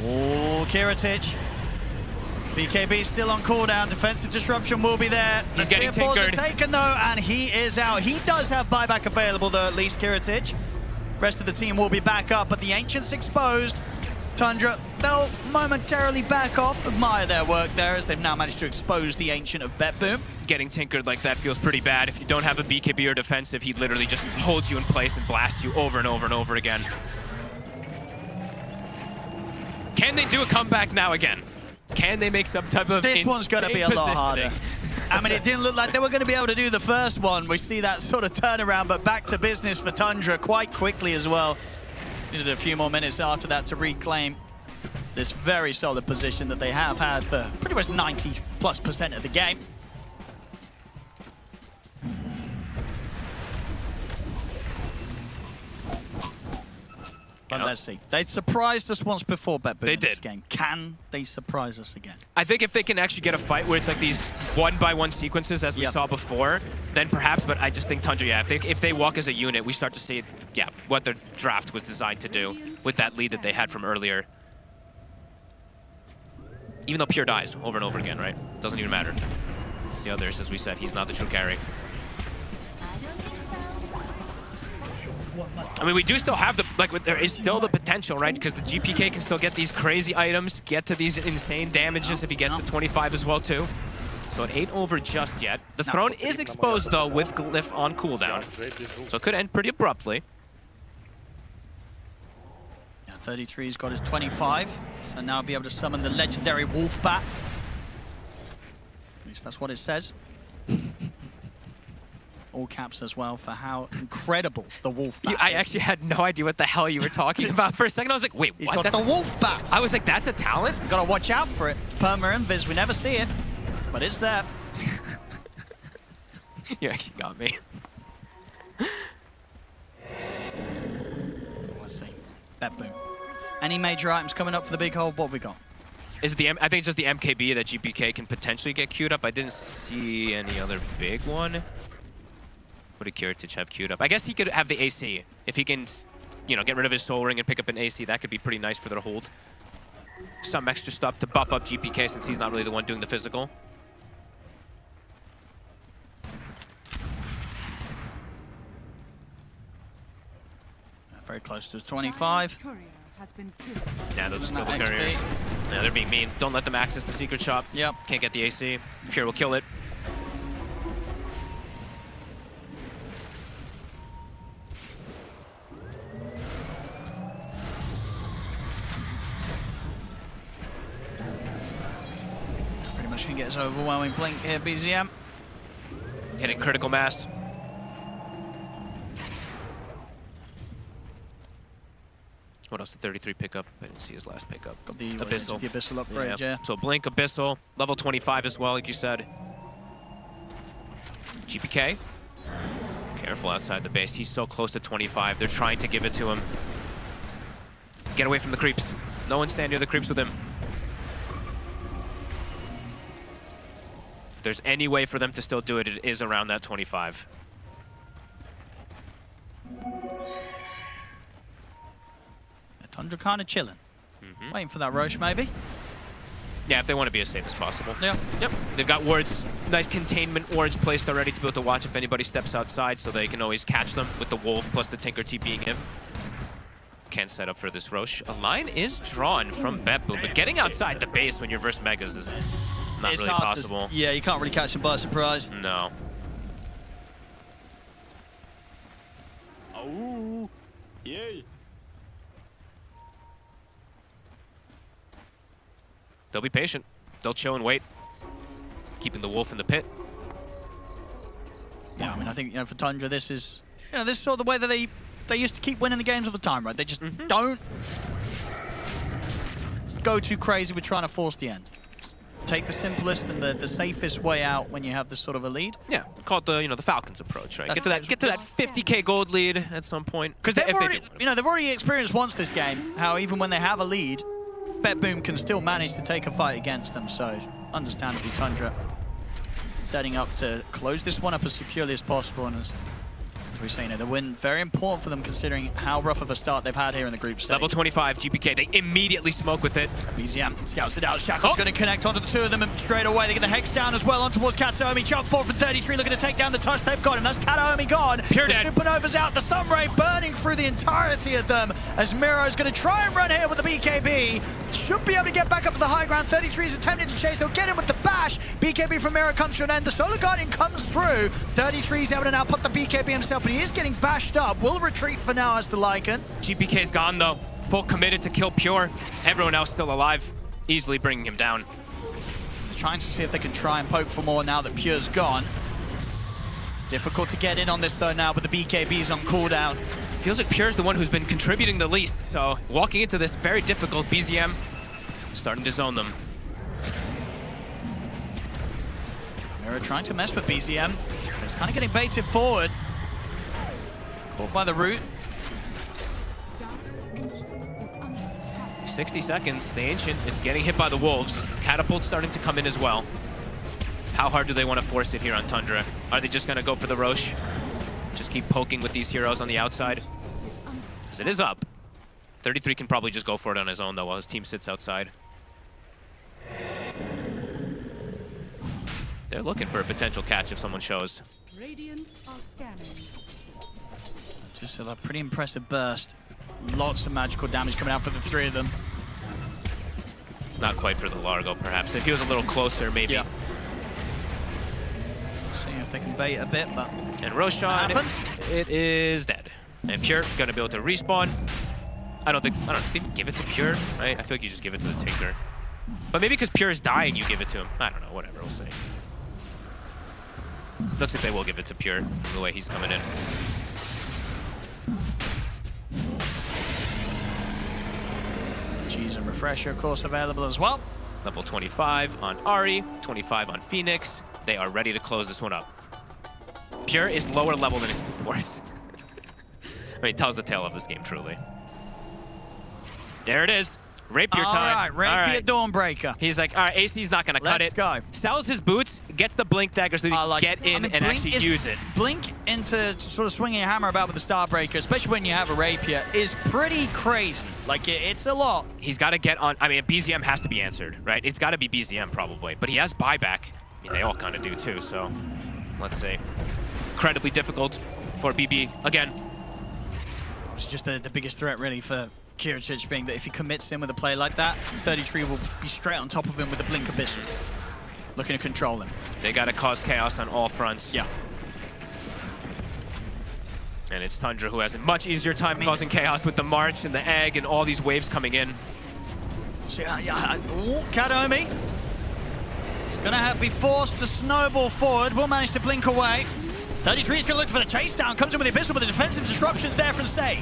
Oh, Kiritich. BKB still on cooldown. Defensive disruption will be there. He's getting tinkered. Taken though, and he is out. He does have buyback available though, at least Kiritich. Rest of the team will be back up, but the Ancient's exposed. Tundra, they'll momentarily back off. Admire their work there as they've now managed to expose the Ancient of BetBoom. Getting tinkered like that feels pretty bad. If you don't have a BKB or defensive, he literally just holds you in place and blasts you over and over and over again. Can they do a comeback now again? Can they make some type of This one's going to be a lot harder. I mean, it didn't look like they were going to be able to do the first one. We see that sort of turnaround, but back to business for Tundra quite quickly as well. Needed a few more minutes after that to reclaim this very solid position that they have had for pretty much 90+% of the game. But let's see. They surprised us once before, BetBoom. They in did. This game. Can they surprise us again? I think if they can actually get a fight where it's like these one-by-one sequences as we saw before, then perhaps, but I just think Tundra, yeah, if they walk as a unit, we start to see, yeah, what their draft was designed to do with that lead that they had from earlier. Even though Pure dies over and over again, right? Doesn't even matter. It's the others, as we said, he's not the true carry. I mean, we do still have the, like, there is still the potential, right? Because the GPK can still get these crazy items, get to these insane damages if he gets to 25 as well, too. So it ain't over just yet. The throne is exposed, though, with Glyph on cooldown. So it could end pretty abruptly. Yeah, 33's got his 25. So now be able to summon the legendary Wolf Bat. At least that's what it says. All caps as well for how incredible the Wolf Bat I is. actually had no idea what the hell you were talking about for a second. I was like, wait, He's what? got the Wolf Bat. I was like, that's a talent? You gotta watch out for it. It's perma invis. We never see it, but it's there. You actually got me. Let's see. BetBoom. Any major items coming up for the big hole? What have we got? Is the I think it's just the MKB that GPK can potentially get queued up. I didn't see any other big one. What did Kiritich have queued up? I guess he could have the AC. If he can, you know, get rid of his Soul Ring and pick up an AC, that could be pretty nice for their hold. Some extra stuff to buff up GPK since he's not really the one doing the physical. Very close to 25. Yeah, those are the couriers. Yeah, they're being mean. Don't let them access the secret shop. Yep. Can't get the AC. Pure will kill it. Pretty much can get his overwhelming blink here, BZM. Hitting critical mass. What else did 33 pick up? I didn't see his last pickup. Got the Abyssal. The Abyssal upgrade, yeah. So Blink, Abyssal, level 25 as well, like you said. GPK. Careful outside the base. He's so close to 25. They're trying to give it to him. Get away from the creeps. No one stand near the creeps with him. If there's any way for them to still do it, it is around that 25. Tundra kind of chilling. Waiting for that Roche, maybe. Yeah, if they want to be as safe as possible. Yeah. Yep. They've got wards, nice containment wards placed already to be able to watch if anybody steps outside, so they can always catch them with the Wolf plus the Tinker TPing him. Can set up for this Roche. A line is drawn from BetBoom, but getting outside the base when you're versus Megas is not It's really hard possible. Yeah, you can't really catch them by surprise. No. Oh, yay. They'll be patient. They'll chill and wait. Keeping the Wolf in the pit. Yeah, I mean, I think, for Tundra, this is sort of the way that they used to keep winning the games all the time, right? They just don't go too crazy with trying to force the end. Take the simplest and the safest way out when you have this sort of a lead. Yeah, call it the Falcons approach, right? That's Get to that 50k gold lead at some point. Because they've already experienced once this game how even when they have a lead, BetBoom can still manage to take a fight against them. So understandably, Tundra setting up to close this one up as securely as possible. And as we say, the win very important for them considering how rough of a start they've had here in the group stage. Level 25 GPK, they immediately smoke with it. BZM scouts it out. Shackle's going to connect onto the two of them and straight away they get the Hex down as well on towards Kataomi. Jump forward for 33, looking to take down the touch. They've got him. That's Kataomi gone. Pure the dead. Supernova's out. The Sunray burning through the entirety of them as Miro's going to try and run here with the BKB. Should be able to get back up to the high ground. 33 is attempting to chase. They'll get him with the bash. BKB from Miro comes to an end. The Solar Guardian comes through. 33 is able to now put the BKB himself, but he is getting bashed up. Will retreat for now as the Lycan. GPK's gone though. Full committed to kill Pure. Everyone else still alive. Easily bringing him down. Trying to see if they can try and poke for more now that Pure's gone. Difficult to get in on this though now, but the BKB's on cooldown. Feels like Pure's the one who's been contributing the least, so walking into this very difficult. BZM starting to zone them. Miro trying to mess with BZM. It's kind of getting baited forward. Caught by the root. 60 seconds. The Ancient is getting hit by the Wolves. Catapult starting to come in as well. How hard do they want to force it here on Tundra? Are they just going to go for the Roche? Just keep poking with these heroes on the outside? Because it is up. 33 can probably just go for it on his own, though, while his team sits outside. They're looking for a potential catch if someone shows. Radiant are scanning. Just a pretty impressive burst. Lots of magical damage coming out for the three of them. Not quite for the Largo, perhaps. If he was a little closer, maybe. Yeah. See if they can bait a bit, but... And Roshan, it is dead. And Pure gonna be able to respawn. I don't think give it to Pure, right? I feel like you just give it to the Tinker. But maybe because Pure is dying, you give it to him. I don't know, whatever, we'll see. Looks like they will give it to Pure from the way he's coming in. Cheese and Refresher, of course, available as well. Level 25 on Ahri, 25 on Phoenix. They are ready to close this one up. Pure is lower level than its support. I mean, it tells the tale of this game, truly. There it is. Rapier time. All right, Rapier Dawnbreaker. He's like, all right, AC's not going to cut it. Let's go. Sells his boots, gets the Blink Dagger so he can get in and actually use it. Blink into sort of swinging a hammer about with the Starbreaker, especially when you have a Rapier, is pretty crazy. Like, it's a lot. He's got to get on. I mean, BZM has to be answered, right? It's got to be BZM probably. But he has buyback. I mean, they all kind of do too, so let's see. Incredibly difficult for BB again. It's just the biggest threat, really, for Kiritich being that if he commits in with a play like that, 33 will be straight on top of him with the Blink Abyssal. Looking to control him. They got to cause chaos on all fronts. Yeah. And it's Tundra who has a much easier time causing chaos with the March and the Egg and all these waves coming in. So, Kataomi. It's going to be forced to snowball forward. Will manage to blink away. 33 is going to look for the chase down. Comes in with the Abyssal, but the defensive disruptions there from Say.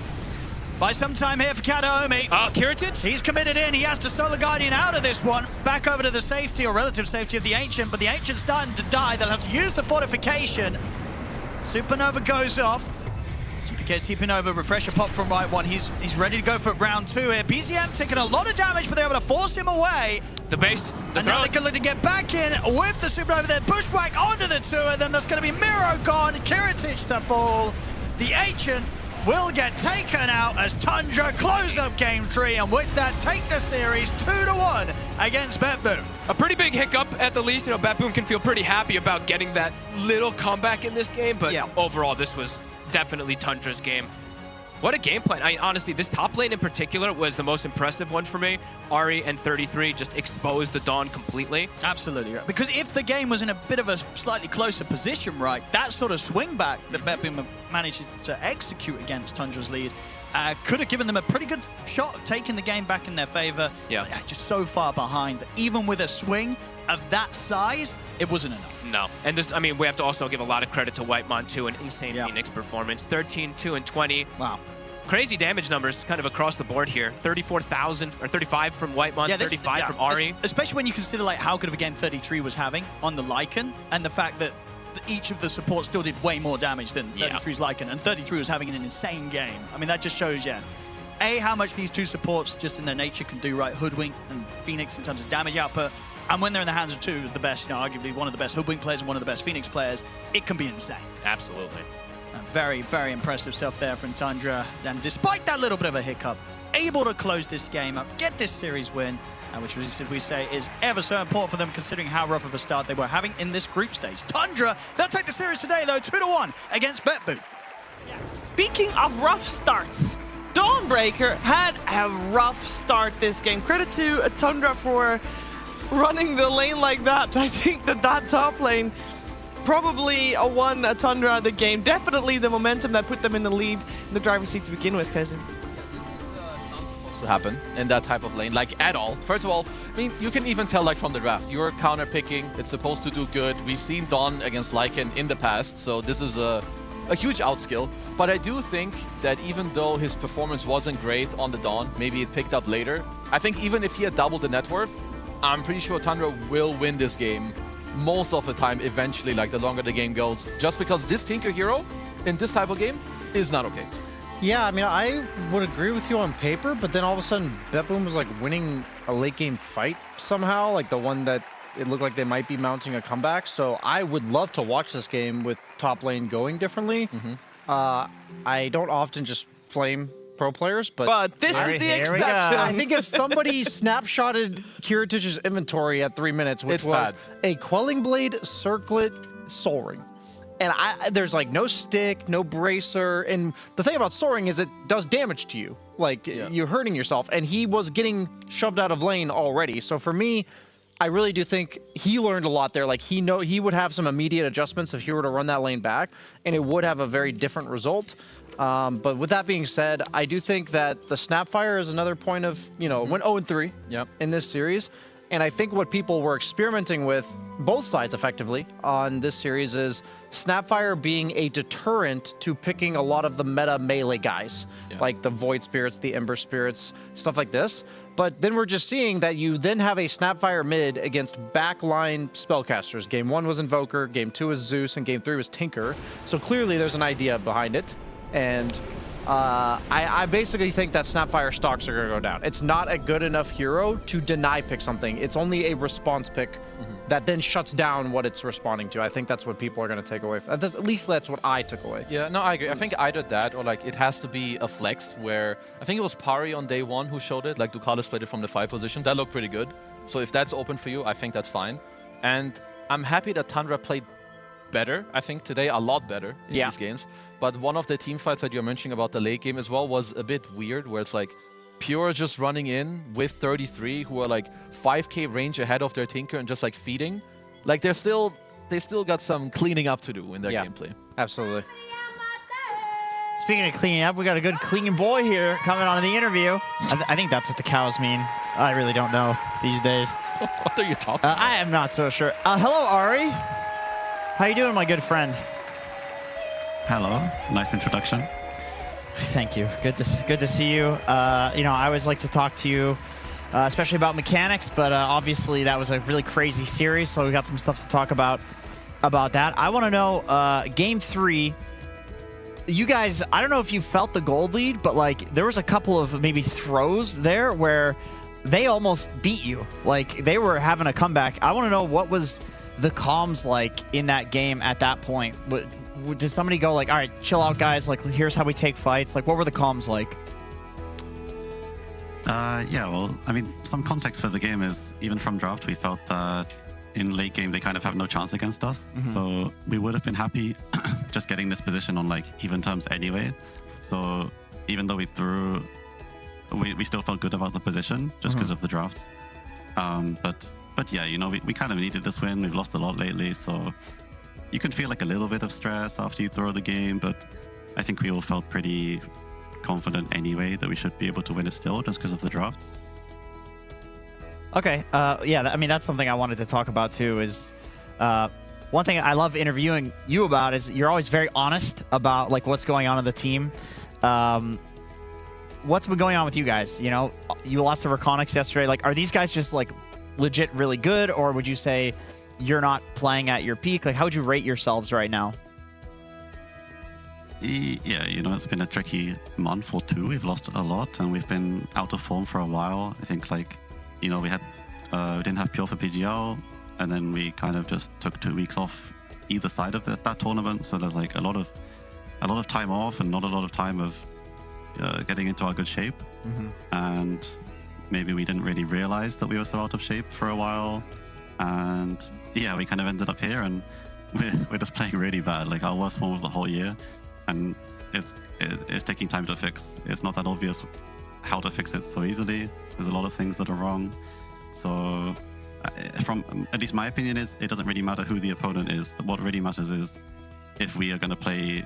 Buy some time here for Kataomi. Kiritich? He's committed in. He has to Solar Guardian out of this one. Back over to the safety or relative safety of the Ancient, but the Ancient's starting to die. They'll have to use the fortification. Supernova goes off. GPK's Supernova, refresher pop from right one. He's ready to go for round 2 here. BZM taking a lot of damage, but they're able to force him away. The base. And now they can look to get back in with the Supernova there. Bushwhack onto the 2 of them. That's going to be Miro gone. Kiritich to fall. The Ancient will get taken out as Tundra close up game 3, and with that take the series 2-1 against BetBoom. A pretty big hiccup at the least. You know, BetBoom can feel pretty happy about getting that little comeback in this game, but overall this was definitely Tundra's game. What a game plan. I mean, honestly, this top lane in particular was the most impressive one for me. Ari and 33 just exposed the Dawn completely. Absolutely right. Because if the game was in a bit of a slightly closer position, right, that sort of swing back that BetBoom managed to execute against Tundra's lead could have given them a pretty good shot of taking the game back in their favor. Yeah. Just so far behind that even with a swing of that size, it wasn't enough. No. And this, I mean, we have to also give a lot of credit to Whitemon too, an insane Phoenix performance. 13, 2, and 20. Wow. Crazy damage numbers kind of across the board here. 34,000 or 35 from Whitemon, 35 from Ari. Especially when you consider like how good of a game 33 was having on the Lycan, and the fact that each of the supports still did way more damage than 33's Lycan, and 33 was having an insane game. I mean, that just shows, A, how much these two supports just in their nature can do, right? Hoodwink and Phoenix in terms of damage output. And when they're in the hands of two of the best, you know, arguably one of the best Hoodwink players and one of the best Phoenix players, it can be insane. Absolutely. Very, very impressive stuff there from Tundra. And despite that little bit of a hiccup, able to close this game up, get this series win, which we say is ever so important for them considering how rough of a start they were having in this group stage. Tundra, they'll take the series today though, 2-1 against BetBoom. Speaking of rough starts, Dawnbreaker had a rough start this game. Credit to Tundra for running the lane like that. I think that top lane probably won Tundra the game. Definitely the momentum that put them in the lead in the driver's seat to begin with, Kaizen. To happen in that type of lane, like at all. First of all, I mean, you can even tell like from the draft, you're counter picking, it's supposed to do good. We've seen Dawn against Lycan in the past, so this is a huge outskill. But I do think that even though his performance wasn't great on the Dawn, maybe it picked up later, I think even if he had doubled the net worth, I'm pretty sure Tundra will win this game most of the time eventually, like the longer the game goes, just because this Tinker hero in this type of game is not okay. Yeah, I mean, I would agree with you on paper, but then all of a sudden, BetBoom was like winning a late game fight somehow, like the one that it looked like they might be mounting a comeback. So I would love to watch this game with top lane going differently. I don't often just flame pro players, but this is the exception. I think if somebody snapshotted Kiritich's inventory at 3 minutes, which was a Quelling Blade, Circlet, Soul Ring. And there's like no stick, no bracer. And the thing about Soaring is it does damage to you. Like you're hurting yourself. And he was getting shoved out of lane already. So for me, I really do think he learned a lot there. Like he would have some immediate adjustments if he were to run that lane back, and it would have a very different result. But with that being said, I do think that the Snapfire is another point of, you know, went 0-3 in this series. And I think what people were experimenting with, both sides effectively, on this series is Snapfire being a deterrent to picking a lot of the meta melee guys, like the Void Spirits, the Ember Spirits, stuff like this. But then we're just seeing that you then have a Snapfire mid against backline spellcasters. Game 1 was Invoker, Game 2 was Zeus, and Game 3 was Tinker. So clearly there's an idea behind it. And I basically think that Snapfire stocks are going to go down. It's not a good enough hero to deny pick something. It's only a response pick that then shuts down what it's responding to. I think that's what people are going to take away. At least that's what I took away. Yeah, no, I agree. I think either that or like it has to be a flex where I think it was Pari on day 1 who showed it. Like Ducalis played it from the 5 position. That looked pretty good. So if that's open for you, I think that's fine. And I'm happy that Tundra played better, I think, today, a lot better in these games. But one of the team fights that you're mentioning about the late game as well was a bit weird, where it's like Pure just running in with 33, who are like 5k range ahead of their Tinker and just like feeding. Like they still got some cleaning up to do in their gameplay. Absolutely. Speaking of cleaning up, we got a good clean boy here coming on in the interview. I think that's what the cows mean. I really don't know these days. What are you talking about? I am not so sure. Hello, Ari. How you doing, my good friend? Hello. Nice introduction. Thank you. Good to see you. You know, I always like to talk to you, especially about mechanics, but obviously that was a really crazy series, so we got some stuff to talk about that. I want to know, Game 3, you guys, I don't know if you felt the gold lead, but like there was a couple of maybe throws there where they almost beat you. Like they were having a comeback. I want to know what was the comms like in that game at that point. Did somebody go like, all right, chill out, guys. Like, here's how we take fights. Like, what were the comms like? Yeah, well, I mean, some context for the game is even from draft, we felt that in late game they kind of have no chance against us. So we would have been happy just getting this position on like even terms anyway. So even though we threw, we still felt good about the position just because of the draft. But yeah, you know, we kind of needed this win. We've lost a lot lately, so you can feel like a little bit of stress after you throw the game, but I think we all felt pretty confident anyway that we should be able to win it still just because of the drafts. Okay. Yeah, I mean, that's something I wanted to talk about too is one thing I love interviewing you about is you're always very honest about like what's going on in the team. What's been going on with you guys? You know, you lost to Reconics yesterday. Like, are these guys just like legit really good, or would you say you're not playing at your peak? Like, how would you rate yourselves right now? Yeah, you know, it's been a tricky month or two. We've lost a lot and we've been out of form for a while. I think like, you know, we didn't have Pure for PGL, and then we kind of just took 2 weeks off either side of that tournament. So there's like a lot of time off and not a lot of time of getting into our good shape. And maybe we didn't really realize that we were so out of shape for a while. And yeah, we kind of ended up here and we're just playing really bad, like our worst form of the whole year. And it's taking time to fix. It's not that obvious how to fix it so easily. There's a lot of things that are wrong. So from at least my opinion is it doesn't really matter who the opponent is. What really matters is if we are going to play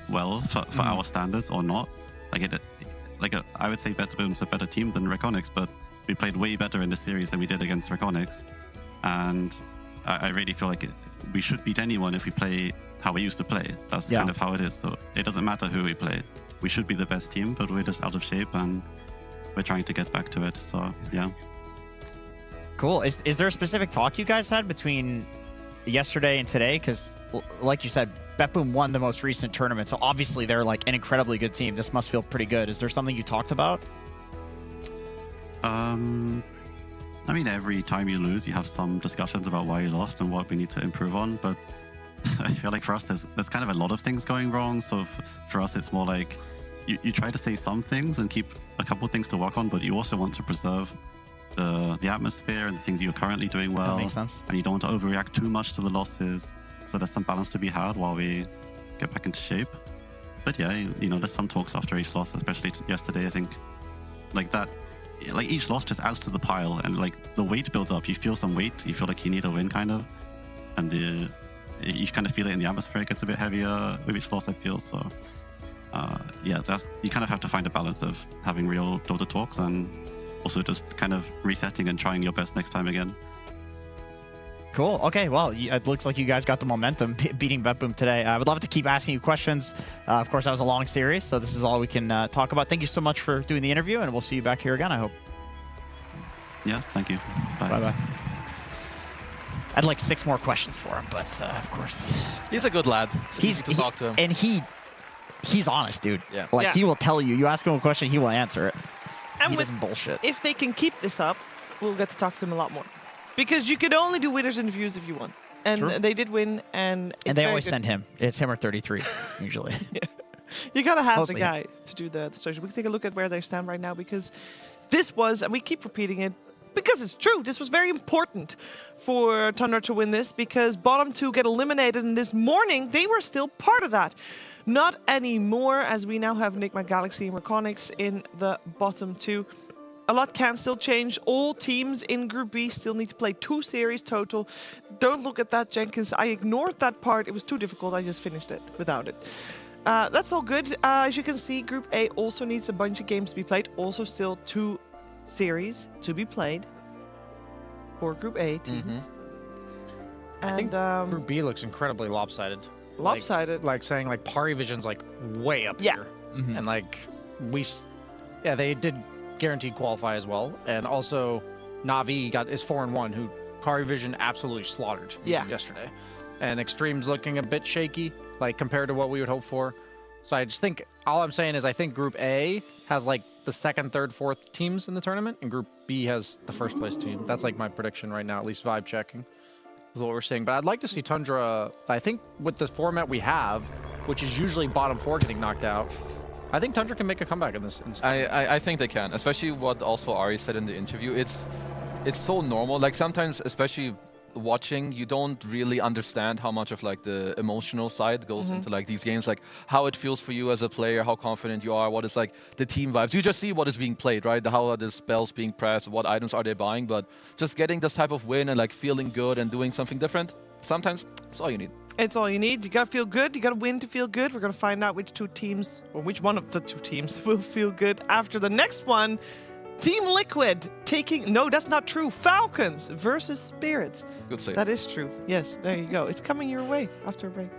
well for our standards or not. I would say BetBoom's a better team than Reconics, but we played way better in this series than we did against Reconics. And I really feel like we should beat anyone if we play how we used to play. That's kind of how it is. So it doesn't matter who we play. We should be the best team, but we're just out of shape and we're trying to get back to it. So yeah. Cool. Is there a specific talk you guys had between yesterday and today? Because like you said, BetBoom won the most recent tournament, so obviously they're like an incredibly good team. This must feel pretty good. Is there something you talked about? I mean, every time you lose, you have some discussions about why you lost and what we need to improve on. But I feel like for us, there's kind of a lot of things going wrong. So for us, it's more like you try to say some things and keep a couple of things to work on, but you also want to preserve the atmosphere and the things you're currently doing well. That makes sense. And you don't want to overreact too much to the losses. So there's some balance to be had while we get back into shape. But yeah, you know, there's some talks after each loss, especially yesterday. I think like that, like each loss just adds to the pile, and like the weight builds up. You feel some weight. You feel like you need a win, kind of, and you kind of feel it in the atmosphere. It gets a bit heavier with each loss, I feel. So yeah, you kind of have to find a balance of having real Dota talks and also just kind of resetting and trying your best next time again. Cool. Okay. Well, it looks like you guys got the momentum beating BetBoom today. I would love to keep asking you questions. Of course, that was a long series, so this is all we can talk about. Thank you so much for doing the interview, and we'll see you back here again, I hope. Yeah, thank you. Bye. Bye-bye. I had like 6 more questions for him, but of course. He's a good lad. It's easy to talk to him. And he's honest, dude. Yeah. Like, he will tell you. You ask him a question, he will answer it. And he doesn't bullshit. If they can keep this up, we'll get to talk to them a lot more. Because you can only do winners interviews if you won. And True. they did win, and it's they very always good. send him. It's him or 33, usually. You gotta have Mostly the guy to do the social. We can take a look at where they stand right now, because this was, and we keep repeating it, because it's true, this was very important for Tundra to win this, because bottom 2 get eliminated, and this morning they were still part of that. Not anymore, as we now have Enigma Galaxy and Reconics in the bottom 2. A lot can still change. All teams in Group B still need to play 2 series total. Don't look at that, Jenkins. I ignored that part. It was too difficult. I just finished it without it. That's all good. As you can see, Group A also needs a bunch of games to be played. Also still 2 series to be played for Group A teams. I think Group B looks incredibly lopsided. Lopsided? Like saying like Pari Vision's like way up here. And like they did guaranteed qualify as well. And also Na'Vi is 4-1, who Kari Vision absolutely slaughtered yesterday. And Xtreme's looking a bit shaky, like compared to what we would hope for. So I just think, all I'm saying is I think Group A has like the second, third, fourth teams in the tournament, and Group B has the first place team. That's like my prediction right now, at least vibe checking with what we're seeing. But I'd like to see Tundra, I think with the format we have, which is usually bottom 4 getting knocked out, I think Tundra can make a comeback in this. I think they can, especially what also Ari said in the interview. It's so normal. Like sometimes, especially watching, you don't really understand how much of like the emotional side goes into like these games, like how it feels for you as a player, how confident you are, what is like the team vibes. You just see what is being played, right? How are the spells being pressed, what items are they buying, but just getting this type of win and like feeling good and doing something different, sometimes it's all you need. It's all you need. You gotta feel good. You gotta win to feel good. We're gonna find out which two teams, or which one of the two teams will feel good after the next one. Team Liquid taking... No, that's not true. Falcons versus Spirits. Good save. That is true. Yes, there you go. It's coming your way after a break.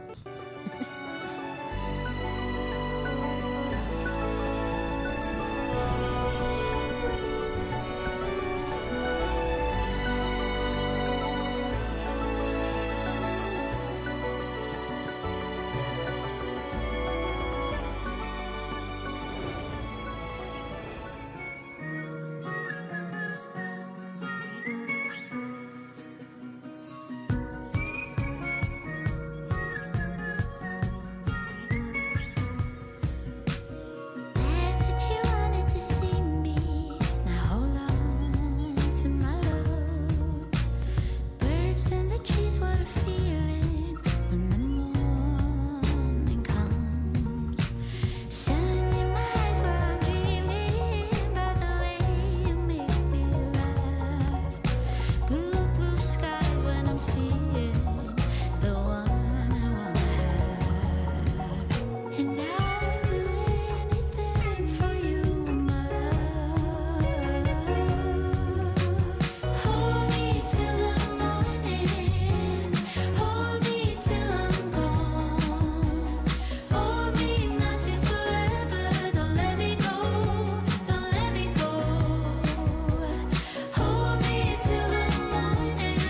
That you wanted to see me. Now hold on to my love. Birds in the trees, what a feeling when the morning comes. Sun in my eyes while I'm dreaming about the way you make me laugh. Blue, blue skies when I'm seeing the one I wanna have. And I'll do anything for you, my love. Hold me till the morning. Hold me till I'm gone. Hold me not till forever. Don't let me go. Don't let me go. Hold me till the morning.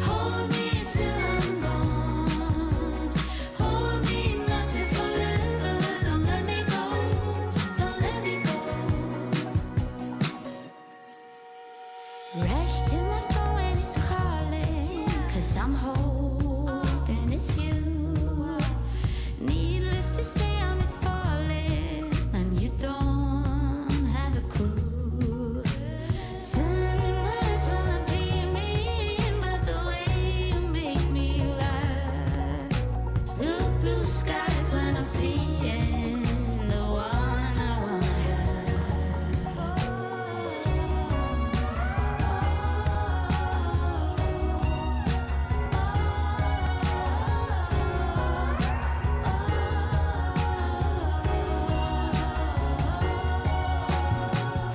Hold me till I'm gone. Hold me not till forever. Don't let me go. Don't let me go. Rush to my phone when it's calling, 'cause I'm hoping it's you. Needless to say, I'm falling, and you don't have a clue. Sun in my eyes while I'm dreaming about the way you make me laugh. Blue, blue skies when I'm seeing the one I wanna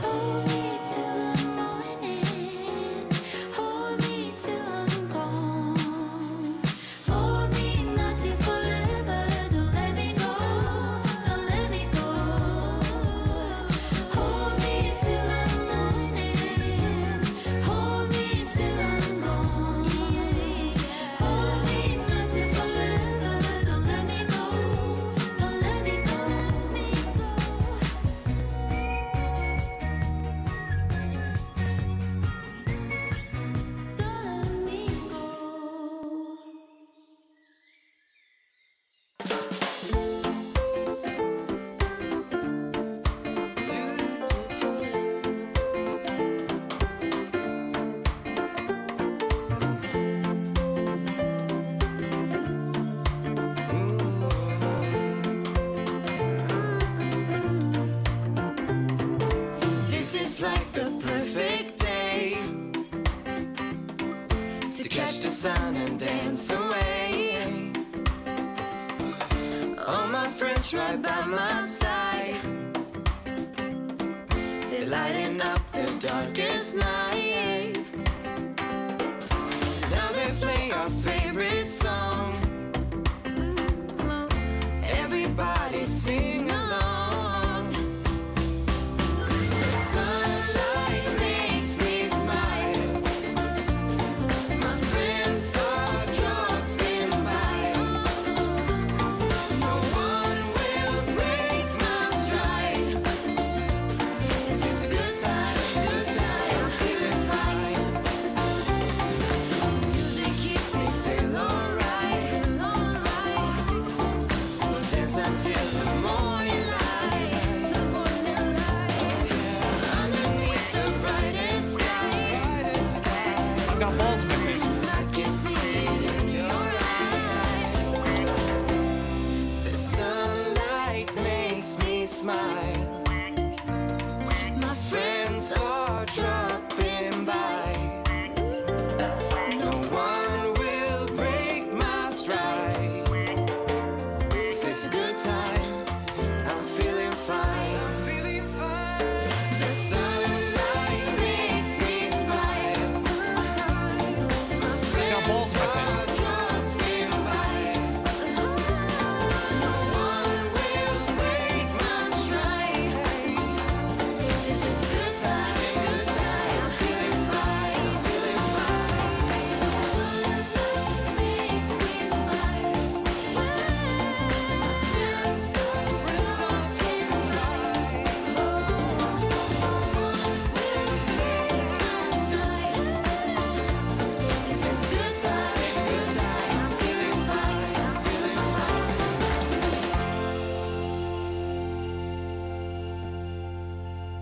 Hold me till the morning. Hold me till I'm gone. Hold me not till forever. Don't let me go. Don't let me go. Hold me till the morning. Hold me till I'm gone. Hold me not till forever. Don't let me go. Don't let me go. This is like the perfect day to catch the sun and dance away. All my friends right by my side, they're lighting up the darkest night. Now they play our favorite song. Everybody sing along.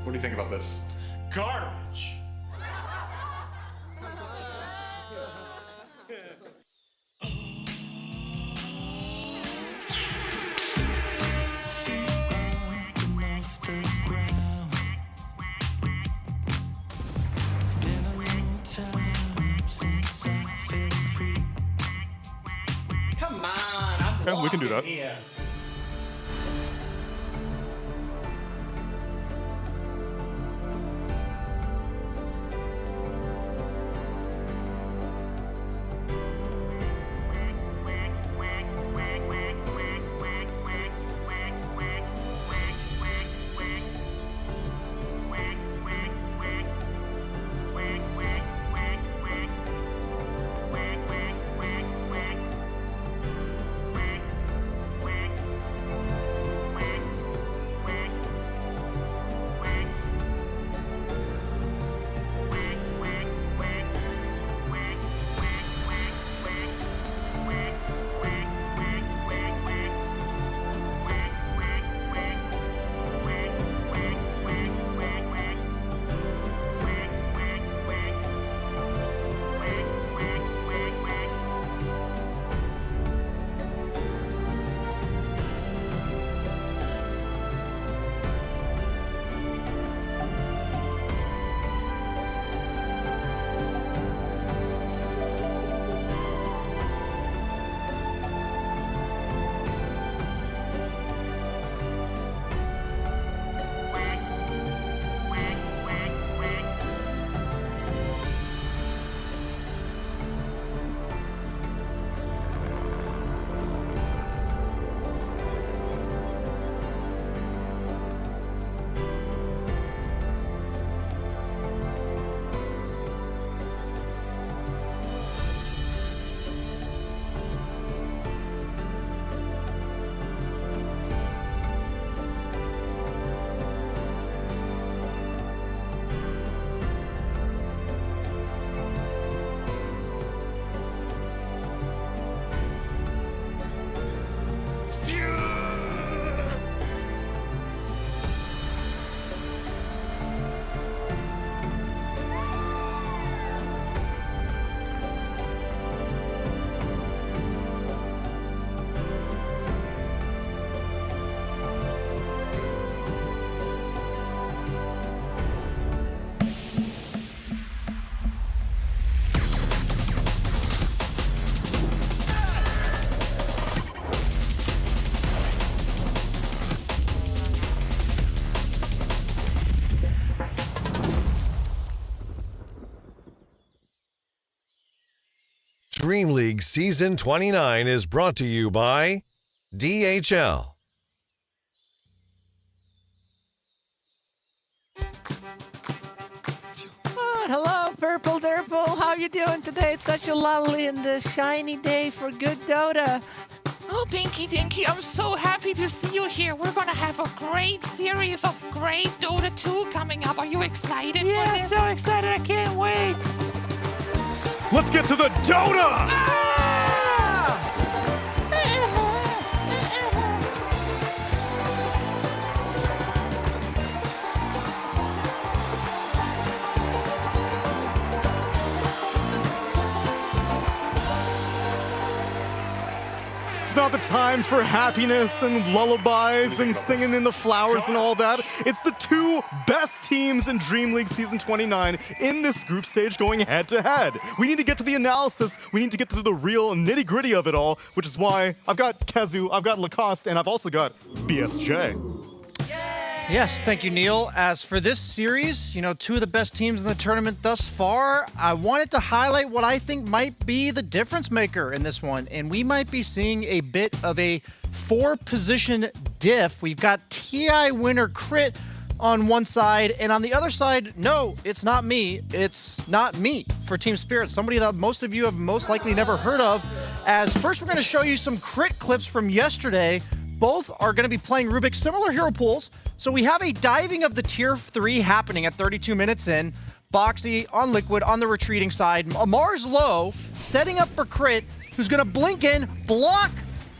What do you think about this? Garbage. Come on, I'm Yeah, we can do that. walking here. DreamLeague Season 29 is brought to you by DHL. Hello, Purple Durple. How you doing today? It's such a lovely and shiny day for good Dota. Oh, Pinky Dinky, I'm so happy to see you here. We're gonna have a great series of great Dota 2 coming up. Are you excited for Yeah, this? so excited. I can't wait. Let's get to the Dota! It's not the time for happiness and lullabies and singing in the flowers and all that. It's the two best teams in DreamLeague Season 29 in this group stage going head-to-head. We need to get to the analysis. We need to get to the real nitty-gritty of it all, which is why I've got Kezu, I've got Lacoste, and I've also got BSJ. Yes, thank you, Neil. As for this series, two of the best teams in the tournament thus far, I wanted to highlight what I think might be the difference maker in this one, and we might be seeing a bit of a four-position diff. We've got TI winner Crit on one side, and on the other side, no, it's not me. It's not me for Team Spirit, somebody that most of you have most likely never heard of. As first, we're going to show you some Crit clips from yesterday. Both are going to be playing Rubik, similar hero pools. So we have a diving of the tier 3 happening at 32 minutes in. Boxy on Liquid on the retreating side. Amar's low, setting up for Crit, who's going to blink in, block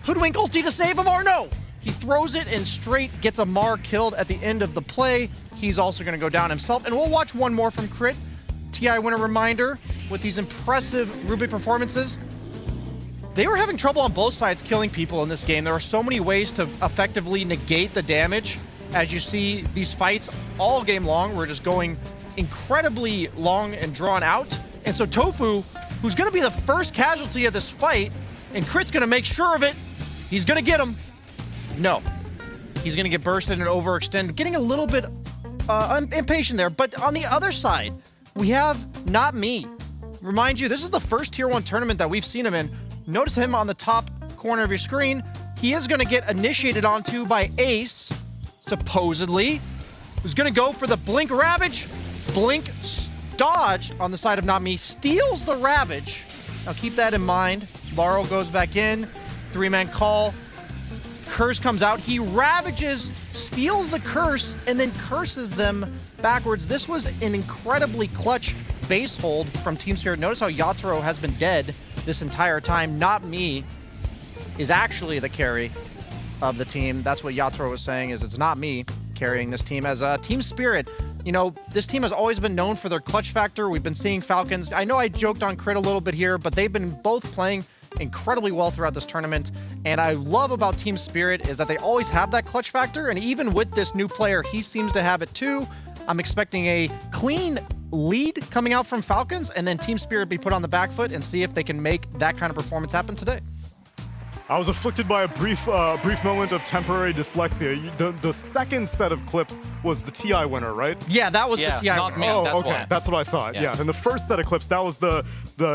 Hoodwink ulti to save Amar. No! He throws it and straight gets Amar killed at the end of the play. He's also going to go down himself. And we'll watch one more from Crit. TI winner reminder with these impressive Rubik performances. They were having trouble on both sides killing people in this game. There are so many ways to effectively negate the damage. As you see, these fights all game long, we're just going incredibly long and drawn out. And so Tofu, who's going to be the first casualty of this fight, and Crit's going to make sure of it, he's going to get him. No. He's going to get bursted and overextend, getting a little bit impatient there. But on the other side, we have Not Me. Remind you, this is the first Tier 1 tournament that we've seen him in. Notice him on the top corner of your screen. He is going to get initiated onto by Ace, supposedly, who's going to go for the Blink Ravage. Blink dodged on the side of Not Me, steals the Ravage. Now keep that in mind. Varro goes back in, 3-man call. Curse comes out. He ravages, steals the Curse, and then curses them backwards. This was an incredibly clutch base hold from Team Spirit. Notice how Yatoro has been dead this entire time. Not Me is actually the carry of the team. That's what Yatoro was saying, is it's not me carrying this team. As Team Spirit, you know, this team has always been known for their clutch factor. We've been seeing Falcons. I know I joked on Crit a little bit here, but they've been both playing incredibly well throughout this tournament. And I love about Team Spirit is that they always have that clutch factor. And even with this new player, he seems to have it too. I'm expecting a clean lead coming out from Falcons, and then Team Spirit be put on the back foot and see if they can make that kind of performance happen today. I was afflicted by a brief moment of temporary dyslexia. The second set of clips was the TI winner, right? Yeah, that was the TI winner. Me, oh, okay. That's what I thought. Yeah. And the first set of clips, that was the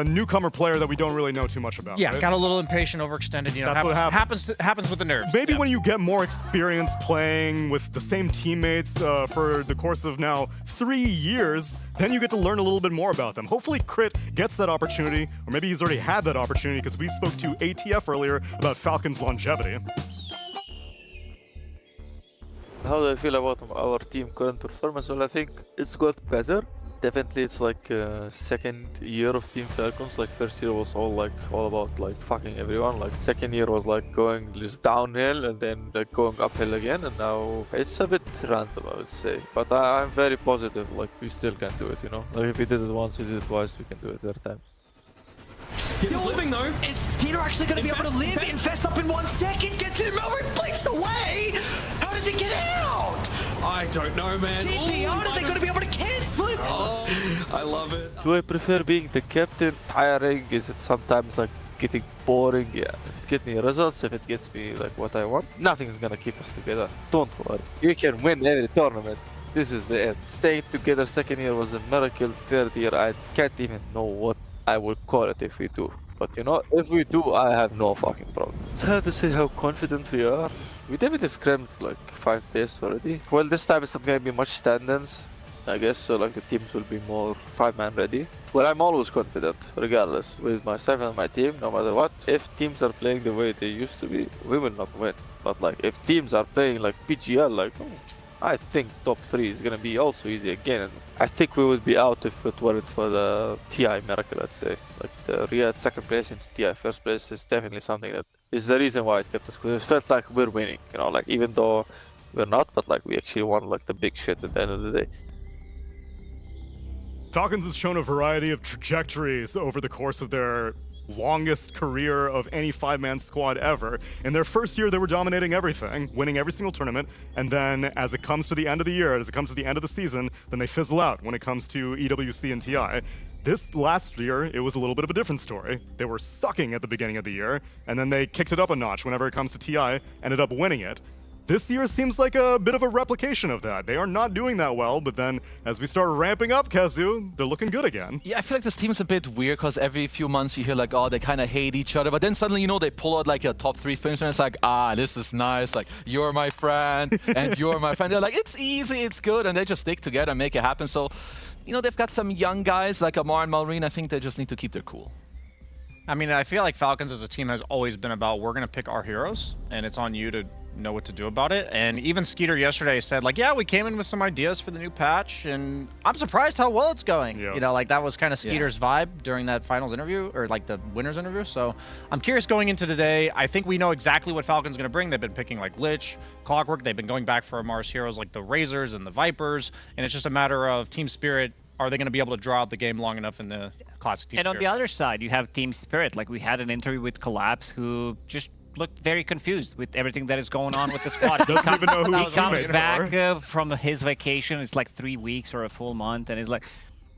newcomer player that we don't really know too much about. Yeah, right? Got a little impatient, overextended. You know, That's what happens with the nerves. Maybe when you get more experience playing with the same teammates for the course of now 3 years, then you get to learn a little bit more about them. Hopefully Crit gets that opportunity, or maybe he's already had that opportunity, because we spoke to ATF earlier about Falcons' longevity. How do I feel about our team current performance? Well, I think it's got better. Definitely, it's like second year of Team Falcons. Like first year was all about like fucking everyone. Like second year was like going just downhill and then like going uphill again. And now it's a bit random, I would say. But I'm very positive. Like we still can do it, you know. Like if we did it once, we did it twice, we can do it third time. You're living though. Is Peter actually going to be able to live? Infest up in 1 second, gets him over, blinks away. How does he get out? I don't know, man. TP out, are they going to be able to cancel it? Oh, I love it. Do I prefer being the captain? Tiring? Is it sometimes like getting boring? Yeah. If it gets me results, if it gets me like what I want, nothing is going to keep us together. Don't worry. You can win any tournament. This is the end. Staying together second year was a miracle. Third year, I can't even know what I will call it if we do. But you know, if we do, I have no fucking problem. It's hard to say how confident we are. We definitely scrimmed like 5 days already. Well, this time it's not gonna be much stand-ins, I guess, so like the teams will be more 5-man ready. Well, I'm always confident, regardless, with myself and my team, no matter what. If teams are playing the way they used to be, we will not win. But like, if teams are playing like PGL, like, I think top 3 is gonna be also easy again. And I think we would be out if it weren't for the TI miracle, let's say. Like the Riyadh second place into TI first place is definitely something that is the reason why it kept us, because it felt like we're winning, you know, like even though we're not, but like we actually won like the big shit at the end of the day. Falcons has shown a variety of trajectories over the course of their longest career of any 5-man squad ever. In their first year, they were dominating everything, winning every single tournament, and then as it comes to the end of the year, as it comes to the end of the season, then they fizzle out when it comes to EWC and TI. This last year, it was a little bit of a different story. They were sucking at the beginning of the year, and then they kicked it up a notch whenever it comes to TI, ended up winning it. This year seems like a bit of a replication of that. They are not doing that well, but then as we start ramping up, Kazu, they're looking good again. Yeah, I feel like this team's a bit weird because every few months you hear like, oh, they kind of hate each other, but then suddenly, you know, they pull out like a top 3 finish and it's like, ah, this is nice. Like, you're my friend and you're my friend. They're like, it's easy, it's good. And they just stick together and make it happen. So, you know, they've got some young guys like Amar and Malrine. I think they just need to keep their cool. I mean, I feel like Falcons as a team has always been about we're going to pick our heroes, and it's on you to know what to do about it. And even Skeeter yesterday said, like, yeah, we came in with some ideas for the new patch, and I'm surprised how well it's going. Yeah. You know, like that was kind of Skeeter's vibe during that finals interview, or like the winners interview. So I'm curious going into today. I think we know exactly what Falcon's going to bring. They've been picking like Lich, Clockwork. They've been going back for Mars heroes like the Razors and the Vipers, and it's just a matter of team spirit. Are they going to be able to draw out the game long enough in the classic team And on spirit? the other side, you have Team Spirit. Like we had an interview with Collapse, who just looked very confused with everything that is going on with the squad. Doesn't even know who he his comes teammates back are. from his vacation. It's like 3 weeks or a full month, and he's like,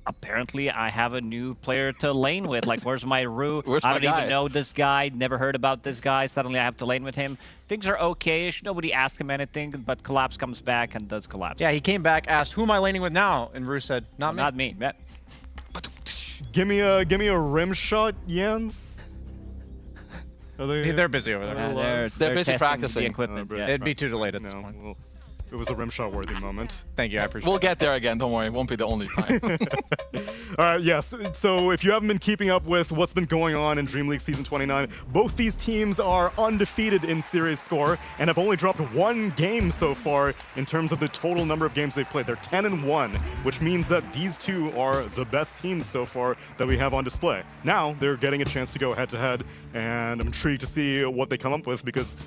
apparently I have a new player to lane with. Like, where's my Rue? Where's I my don't guy? even know this guy. Never heard about this guy. Suddenly I have to lane with him. Things are okay-ish. Nobody asked him anything, but Collapse comes back and does Collapse. Yeah, he came back, asked, who am I laning with now? And Rue said, not me. Not me. Yeah. Give me a rim shot, Jens. Are They're busy over there. Yeah, They're busy testing practicing. the equipment. yeah. It'd be too delayed at this No, point. well, it was a rim shot worthy moment. Thank you, I appreciate We'll it. get there again. Don't worry. It won't be the only time. All right, yes. So if you haven't been keeping up with what's been going on in DreamLeague Season 29, both these teams are undefeated in series score and have only dropped 1 game so far in terms of the total number of games they've played. They're 10-1, which means that these two are the best teams so far that we have on display. Now they're getting a chance to go head-to-head, and I'm intrigued to see what they come up with because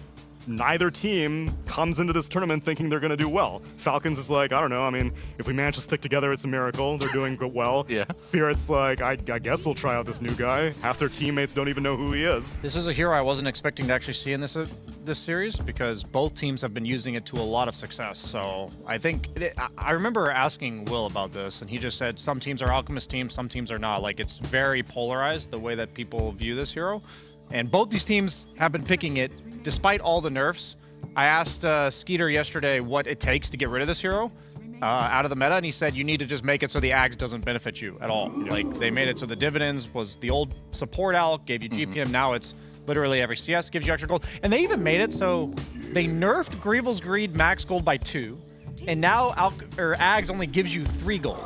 neither team comes into this tournament thinking they're going to do well. Falcons is like, I don't know, I mean, if we manage to stick together, it's a miracle. They're doing well. Yeah. Spirit's like, I guess we'll try out this new guy. Half their teammates don't even know who he is. This is a hero I wasn't expecting to actually see in this series because both teams have been using it to a lot of success. So I think I remember asking Will about this, and he just said some teams are Alchemist teams, some teams are not. Like it's very polarized the way that people view this hero, and both these teams have been picking it despite all the nerfs. I asked Skeeter yesterday what it takes to get rid of this hero out of the meta, and he said you need to just make it so the Ags doesn't benefit you at all. Like they made it so the dividends was the old support alch, gave you GPM, now it's literally every CS gives you extra gold. And they even made it so they nerfed Greevil's Greed max gold by 2, and now Ags only gives you 3 gold.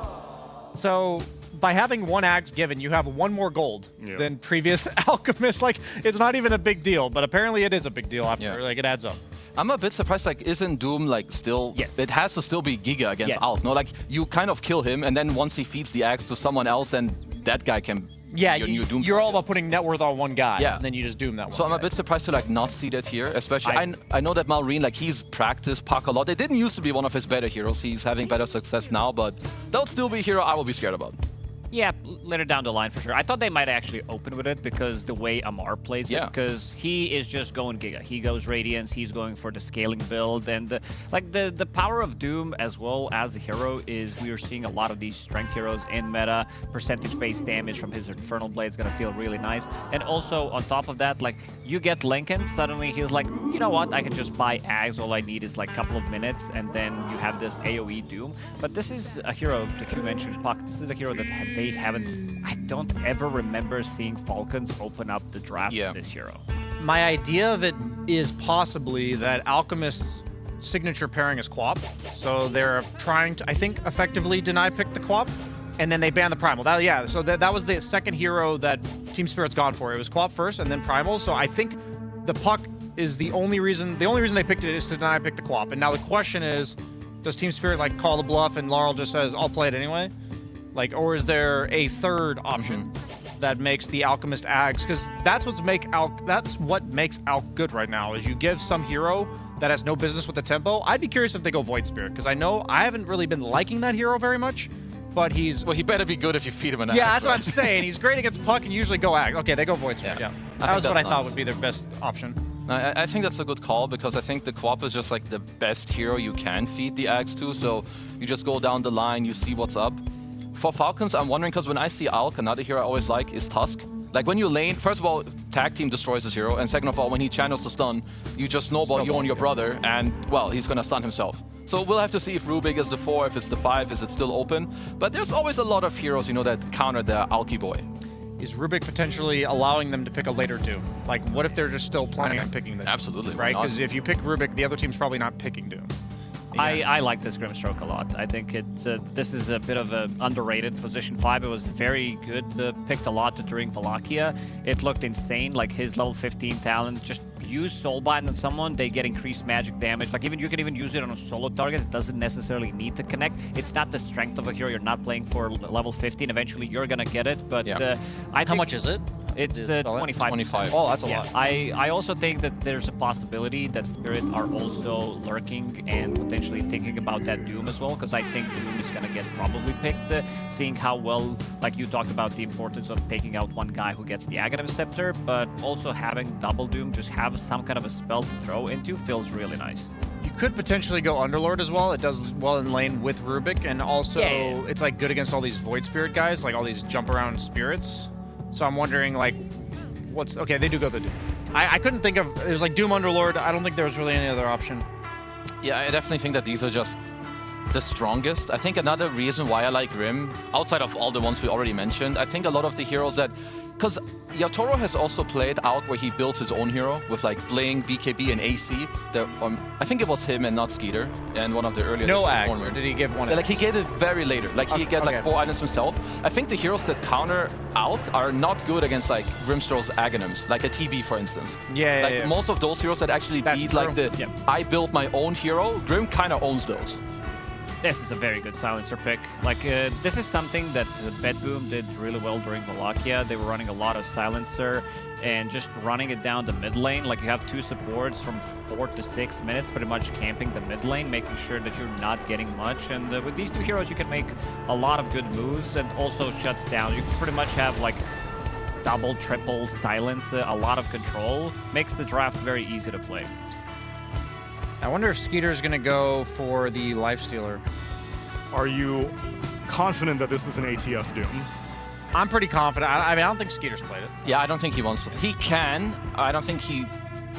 So by having 1 Ags given, you have 1 more gold than previous Alchemist. Like, it's not even a big deal, but apparently it is a big deal after. Like, it adds up. I'm a bit surprised, like, isn't Doom, like, still... Yes. It has to still be Giga against Yes. Alt, no? Like, you kind of kill him, and then once he feeds the axe to someone else, then that guy can... Yeah, your new Doom you're all about putting net worth on 1 guy, Yeah. and then you just doom that one So I'm guy. a bit surprised to like not see that here, especially I know that Malrine, like he's practiced Puck a lot. It didn't used to be one of his better heroes. He's having better success now, but that would still be a hero I will be scared about. Yeah, later down the line for sure. I thought they might actually open with it because the way Amar plays it, because he is just going Giga. He goes Radiance, he's going for the scaling build, and the power of Doom as well as a hero is we are seeing a lot of these strength heroes in meta. Percentage-based damage from his Infernal Blade is going to feel really nice. And also, on top of that, like, you get Lincoln, suddenly he's like, you know what, I can just buy Ags, all I need is like a couple of minutes, and then you have this AoE Doom. But this is a hero that you mentioned, Puck. This is a hero that they haven't... I don't ever remember seeing Falcons open up the draft with this hero. My idea of it is possibly that Alchemist's signature pairing is Quap. So they're trying to, I think, effectively deny pick the Quap, and then they ban the Primal. So that was the second hero that Team Spirit's gone for. It was Quap first, and then Primal. So I think the Puck is the only reason they picked it is to deny pick the Quap. And now the question is, does Team Spirit like call the bluff and Laurel just says, I'll play it anyway? Like, or is there a third option that makes the Alchemist Ags? Because that's what makes Alch good right now, is you give some hero that has no business with the tempo. I'd be curious if they go Void Spirit, because I know I haven't really been liking that hero very much, but he's... Well, he better be good if you feed him an Ags. Yeah, that's what I'm saying. He's great against Puck and usually go Ags. Okay, they go Void Spirit, yeah. That was what I thought would be their best option. I think that's a good call because I think the Quap is just like the best hero you can feed the Ags to, so you just go down the line, you see what's up. For Falcons, I'm wondering, because when I see Alch, another hero I always like is Tusk. Like when you lane, first of all, tag team destroys his hero, and second of all, when he channels the stun, you just snowball you on your brother, and well, he's gonna stun himself. So we'll have to see if Rubik is the 4, if it's the 5, is it still open? But there's always a lot of heroes, you know, that counter the Alky boy. Is Rubik potentially allowing them to pick a later Doom? Like, what if they're just still planning on picking the Doom? Absolutely. Right? Because if you pick Rubik, the other team's probably not picking Doom. I like this Grimstroke a lot. I think this is a bit of an underrated position 5. It was very good, picked a lot during Wallachia. It looked insane, like his level 15 talent. Just use Soulbind on someone, they get increased magic damage. Like you can even use it on a solo target. It doesn't necessarily need to connect. It's not the strength of a hero. You're not playing for level 15. Eventually, you're gonna get it. But how much is it? It's 25. 25. Oh, that's a lot. I also think that there's a possibility that Spirit are also lurking and potentially thinking about that Doom as well, because I think Doom is going to get probably picked, seeing how well, like you talked about the importance of taking out one guy who gets the Aghanim Scepter, but also having double Doom, just have some kind of a spell to throw into, feels really nice. You could potentially go Underlord as well. It does well in lane with Rubik, and also it's like good against all these Void Spirit guys, like all these jump around spirits. So I'm wondering, like, okay, they do go the Doom. I couldn't think of, it was like Doom Underlord. I don't think there was really any other option. Yeah, I definitely think that these are just the strongest. I think another reason why I like Grim, outside of all the ones we already mentioned, I think a lot of the heroes that, because Yatoro has also played out where he built his own hero with like Bling, BKB, and AC. I think it was him and not Skeeter, and one of the earlier. No Axe, or did he give one? Yeah, like he gave it very later. Like he get like 4 items himself. I think the heroes that counter Alk are not good against like Grimstroke's Aghanims, like a TB for instance. Yeah, most of those heroes that actually beat like the I built my own hero, Grim kind of owns those. This is a very good silencer pick. Like, this is something that BetBoom did really well during Wallachia. They were running a lot of silencer and just running it down the mid lane. Like, you have 2 supports from 4 to 6 minutes, pretty much camping the mid lane, making sure that you're not getting much. And with these 2 heroes, you can make a lot of good moves and also shuts down. You can pretty much have, like, double, triple silence, a lot of control. Makes the draft very easy to play. I wonder if Skeeter's going to go for the Lifestealer. Are you confident that this is an ATF Doom? I'm pretty confident. I mean, I don't think Skeeter's played it. Yeah, I don't think he wants to. He can. I don't think he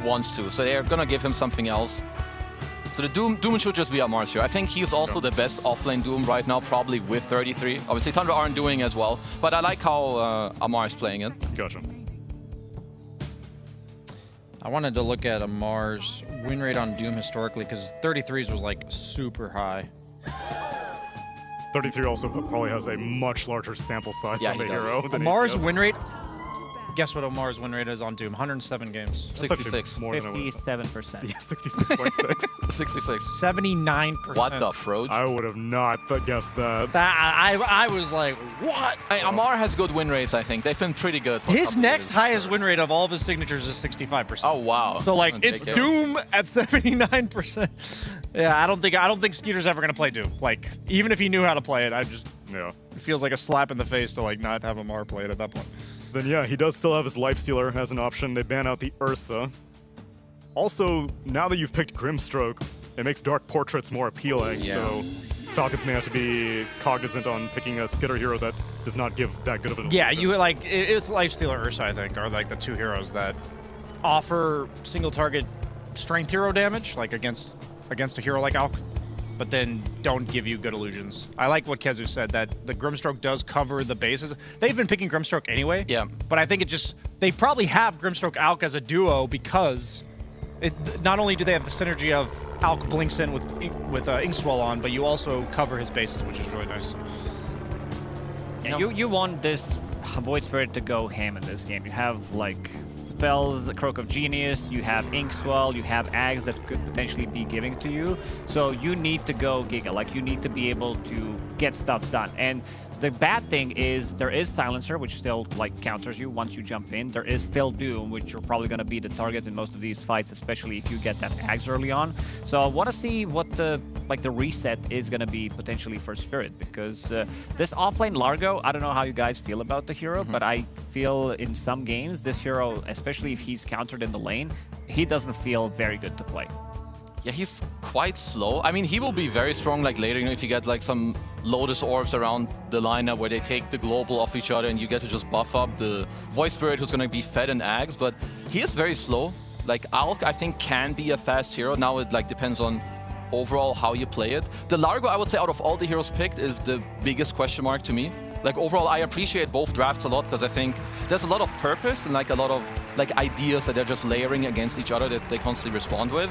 wants to. So they're going to give him something else. So the Doom should just be Amar's here. I think he's also the best offlane Doom right now, probably with 33. Obviously, Tundra aren't doing as well. But I like how Amar is playing it. Gotcha. I wanted to look at Amar's win rate on Doom historically, because 33s was like super high. 33 also probably has a much larger sample size on the hero than Amar's ATF. win rate. Guess what Amar's win rate is on Doom? 107 games. 66. More 57%. Yeah, 66.6. 66. 79%. What the froge? I would have not guessed that. I was like, what? Hey, Amar has good win rates, I think. They've been pretty good. For His next highest win rate of all of his signatures is 65%. Oh, wow. So, like, it's Doom at 79%. Yeah, I don't think Skeeter's ever going to play Doom. Like, even if he knew how to play it, it feels like a slap in the face to, like, not have Amar play it at that point. Then yeah, he does still have his Lifestealer as an option. They ban out the Ursa. Also, now that you've picked Grimstroke, it makes Dark Portraits more appealing, so Falcons may have to be cognizant on picking a Skitter hero that does not give that good of an Yeah, illusion. it's Lifestealer Ursa, I think, are like the 2 heroes that offer single target strength hero damage, like against a hero like Alk, but then don't give you good illusions. I like what Kezu said, that the Grimstroke does cover the bases. They've been picking Grimstroke anyway, but I think they probably have Grimstroke Alk as a duo because not only do they have the synergy of Alk blinks in with Inkswell on, but you also cover his bases, which is really nice. Yeah, you want this Void Spirit to go ham in this game. You have like spells, Croak of Genius, you have Inkswell, you have Ags that could potentially be giving to you. So you need to go Giga, like you need to be able to get stuff done. And the bad thing is there is Silencer, which still like counters you once you jump in. There is still Doom, which you're probably going to be the target in most of these fights, especially if you get that Ags early on. So I want to see what the reset is going to be potentially for Spirit, because this offlane Largo, I don't know how you guys feel about the hero, but I feel in some games this hero, especially if he's countered in the lane, he doesn't feel very good to play. Yeah, he's quite slow. I mean, he will be very strong like later, if you get like some Lotus Orbs around the lineup where they take the global off each other and you get to just buff up the Void Spirit who's going to be fed in Ags, but he is very slow. Like Alk, I think, can be a fast hero. Now it like depends on overall how you play it. The Largo, I would say, out of all the heroes picked, is the biggest question mark to me. Like overall, I appreciate both drafts a lot because I think there's a lot of purpose and like a lot of like ideas that they're just layering against each other that they constantly respond with.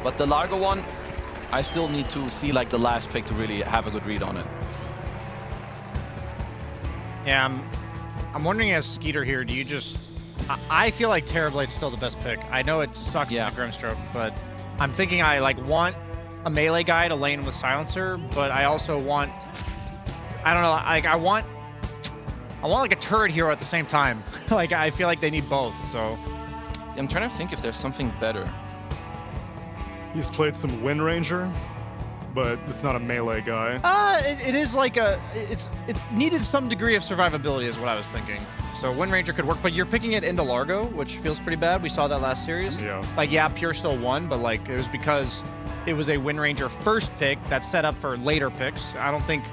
But the Largo one, I still need to see like the last pick to really have a good read on it. Yeah, I'm wondering as Skeeter here, do you just... I feel like Terrorblade's still the best pick. I know it sucks in the Grimstroke, but I'm thinking I like want a melee guy to lane with Silencer, but I also want... I don't know, like I want like a turret hero at the same time. Like I feel like they need both, so... I'm trying to think if there's something better. He's played some Wind Ranger, but it's not a melee guy. It is like it needed some degree of survivability is what I was thinking. So Wind Ranger could work, but you're picking it into Largo, which feels pretty bad. We saw that last series. Yeah. Like, yeah, Pure still won, but like it was because it was a Wind Ranger first pick that's set up for later picks. I don't think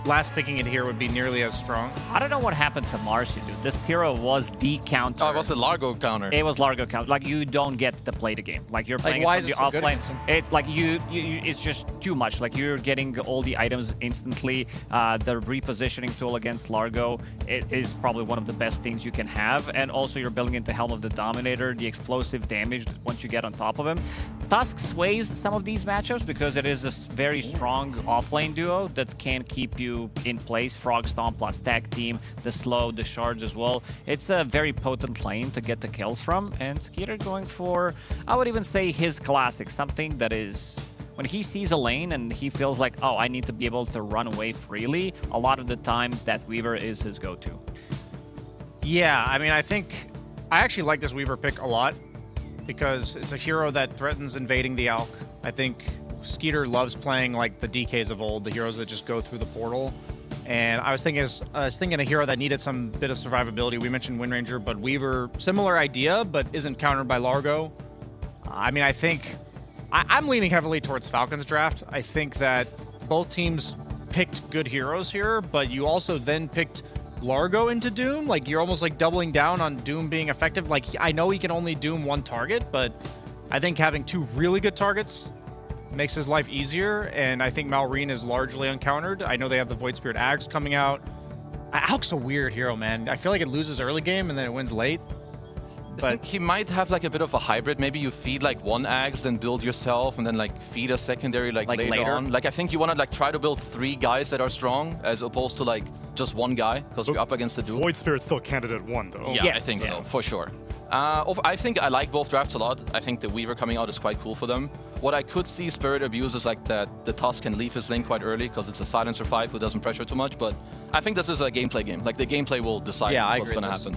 last picking it here would be nearly as strong. I don't know what happened to Marcy, dude. This hero was the counter. Oh, it was the Largo counter. It was Largo counter. Like, you don't get to play the game. Like, you're playing why it from is the it so good offlane. against him? It's like, it's just too much. Like, you're getting all the items instantly. The repositioning tool against Largo, it is probably one of the best things you can have. And also, you're building into Helm of the Dominator, the explosive damage once you get on top of him. Tusk sways some of these matchups because it is a very strong offlane duo that can keep you in place. Frog Stomp plus Tag Team, the slow, the shards as well. It's a very potent lane to get the kills from, and Skeeter going for, I would even say, his classic, something that is, when he sees a lane and he feels like, oh, I need to be able to run away freely, a lot of the times that Weaver is his go-to. Yeah, I mean, I actually like this Weaver pick a lot because it's a hero that threatens invading the Alk. I think Skeeter loves playing like the DKs of old, the heroes that just go through the portal. And I was thinking a hero that needed some bit of survivability. We mentioned Wind Ranger, but Weaver, similar idea, but isn't countered by Largo. I mean, I think I'm leaning heavily towards Falcons draft. I think that both teams picked good heroes here, but you also then picked Largo into Doom. Like, you're almost like doubling down on Doom being effective. Like, I know he can only Doom one target, but I think having two really good targets makes his life easier, and I think Malrine is largely uncountered. I know they have the Void Spirit Ags coming out. Alk's a weird hero, man. I feel like it loses early game and then it wins late. But I think he might have like a bit of a hybrid. Maybe you feed like one Ags, then build yourself, and then like feed a secondary like later on. Like I think you want to like try to build 3 guys that are strong as opposed to like just one guy because you're up against the Doom. Void Spirit's still candidate 1 though. Yeah, I think so, for sure. I think I like both drafts a lot. I think the Weaver coming out is quite cool for them. What I could see Spirit abuse is like that the Tusk can leave his lane quite early because it's a Silencer 5 who doesn't pressure too much, but I think this is a gameplay game. Like the gameplay will decide what's going to happen.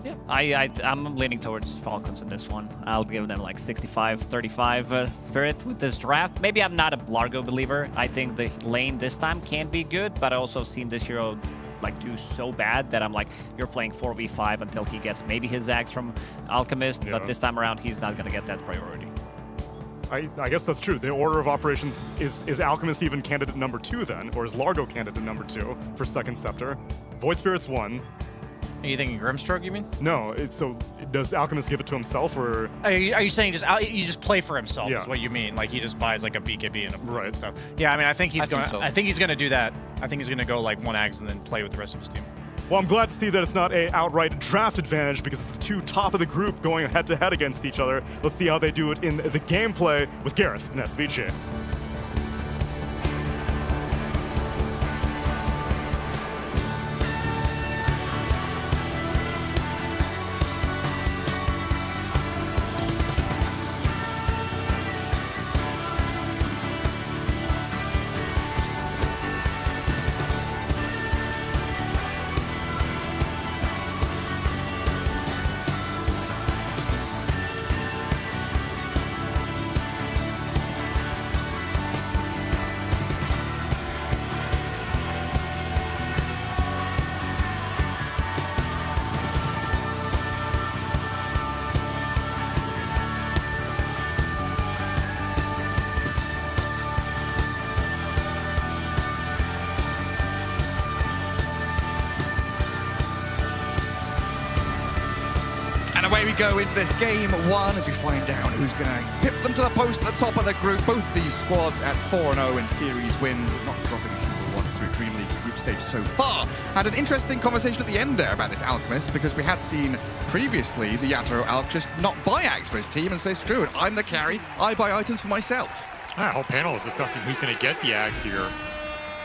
Yeah, I'm leaning towards Falcons in this one. I'll give them like 65-35 Spirit with this draft. Maybe I'm not a Largo believer. I think the lane this time can be good, but I also seen this hero like do so bad that I'm like, you're playing 4v5 until he gets maybe his Axe from Alchemist, but this time around he's not gonna get that priority. I guess that's true. The order of operations is Alchemist even candidate number 2 then, or is Largo candidate number 2 for second Scepter? Void Spirit's 1. Are you thinking Grimstroke, you mean? No, so does Alchemist give it to himself, or...? Are you saying you just play for himself Yeah. is what you mean? Like he just buys like a BKB and stuff. Yeah, I mean, I think he's gonna do that. I think he's gonna go like one Ags and then play with the rest of his team. Well, I'm glad to see that it's not a outright draft advantage because it's the 2 top of the group going head-to-head against each other. Let's see how they do it in the gameplay with Gareth and SVG. And away we go into this game 1 as we find out who's going to pip them to the post at the top of the group. Both these squads at 4-0 in series wins, not dropping a single one through DreamLeague group stage so far. Had an interesting conversation at the end there about this Alchemist because we had seen previously the Yatoro Alch just not buy Axe for his team and say, screw it, I'm the carry, I buy items for myself. Our whole panel is discussing who's going to get the Ags here.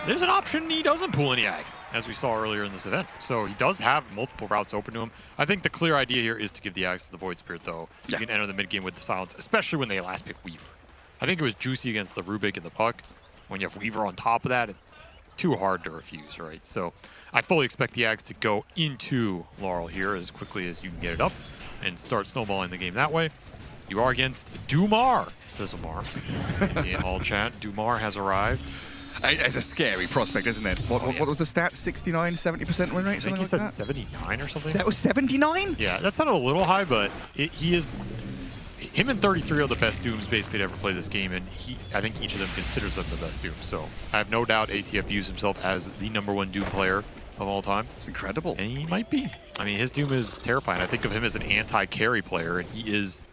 There's an option he doesn't pull any Ags, as we saw earlier in this event. So he does have multiple routes open to him. I think the clear idea here is to give the Ags to the Void Spirit, though. You can enter the mid game with the silence, especially when they last pick Weaver. I think it was juicy against the Rubik and the Puck. When you have Weaver on top of that, it's too hard to refuse, right? So I fully expect the Ags to go into Laurel here as quickly as you can get it up and start snowballing the game that way. You are against Dumar, says Amar. In all chat, Dumar has arrived. It's a scary prospect, isn't it? What was the stat? 69, 70% win rate? I think he said 79 or something. That was 79? Yeah, that sounded a little high, but he is... Him and 33 are the best Dooms basically to ever play this game, and I think each of them considers them the best Doom. So I have no doubt ATF views himself as the #1 Doom player of all time. It's incredible. And he might be. I mean, his Doom is terrifying. I think of him as an anti-carry player, and he is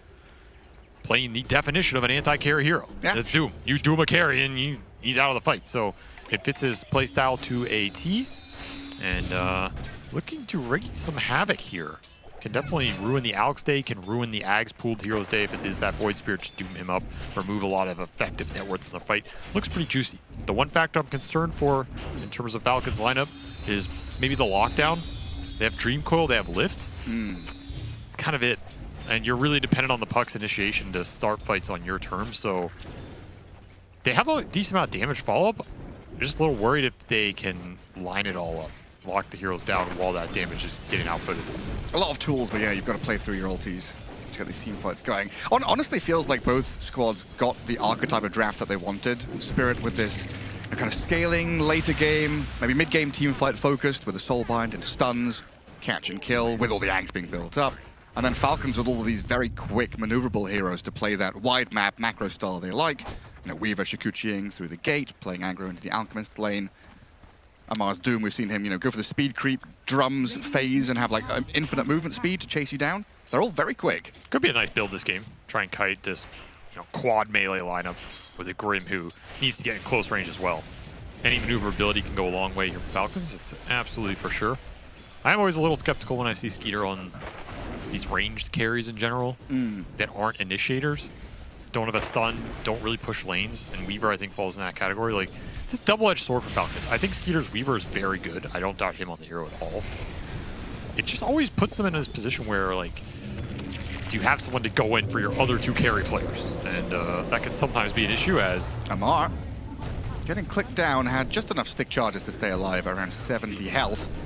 playing the definition of an anti-carry hero. Yeah. That's Doom. You Doom a carry, and he's out of the fight. So it fits his playstyle to a T, and looking to wreak some havoc here. Can definitely ruin the Alex day, can ruin the Ags pooled heroes day if it is that Void Spirit, just doom him up, remove a lot of effective net worth from the fight. Looks pretty juicy. The one factor I'm concerned for in terms of Falcons lineup is maybe the lockdown. They have Dream Coil, they have Lift. It's kind of it. And you're really dependent on the Puck's initiation to start fights on your terms, so they have a decent amount of damage follow-up. I'm just a little worried if they can line it all up, lock the heroes down while that damage is getting outputted. A lot of tools, but yeah, you've got to play through your ultis to get these team fights going. Honestly, feels like both squads got the archetype of draft that they wanted. Spirit with this kind of scaling later game, maybe mid-game team fight focused with a soulbind and stuns, catch and kill, with all the Ags being built up. And then Falcons with all of these very quick maneuverable heroes to play that wide map macro style they like. You know, Weaver Shikuchiing through the gate, playing aggro into the Alchemist lane. Amar's Doom, we've seen him, go for the speed creep, drums, phase, and have like infinite movement speed to chase you down. They're all very quick. Could be a nice build this game. Try and kite this quad melee lineup with a Grim who needs to get in close range as well. Any maneuverability can go a long way here for Falcons. It's absolutely for sure. I'm always a little skeptical when I see Skeeter on these ranged carries in general that aren't initiators. Don't have a stun, don't really push lanes, and Weaver I think falls in that category. Like, it's a double-edged sword for Falcons. I think Skeeter's Weaver is very good. I don't doubt him on the hero at all. It just always puts them in this position where, like, do you have someone to go in for your other two carry players? And that can sometimes be an issue as... Amar, getting clicked down, had just enough stick charges to stay alive, around 70 health.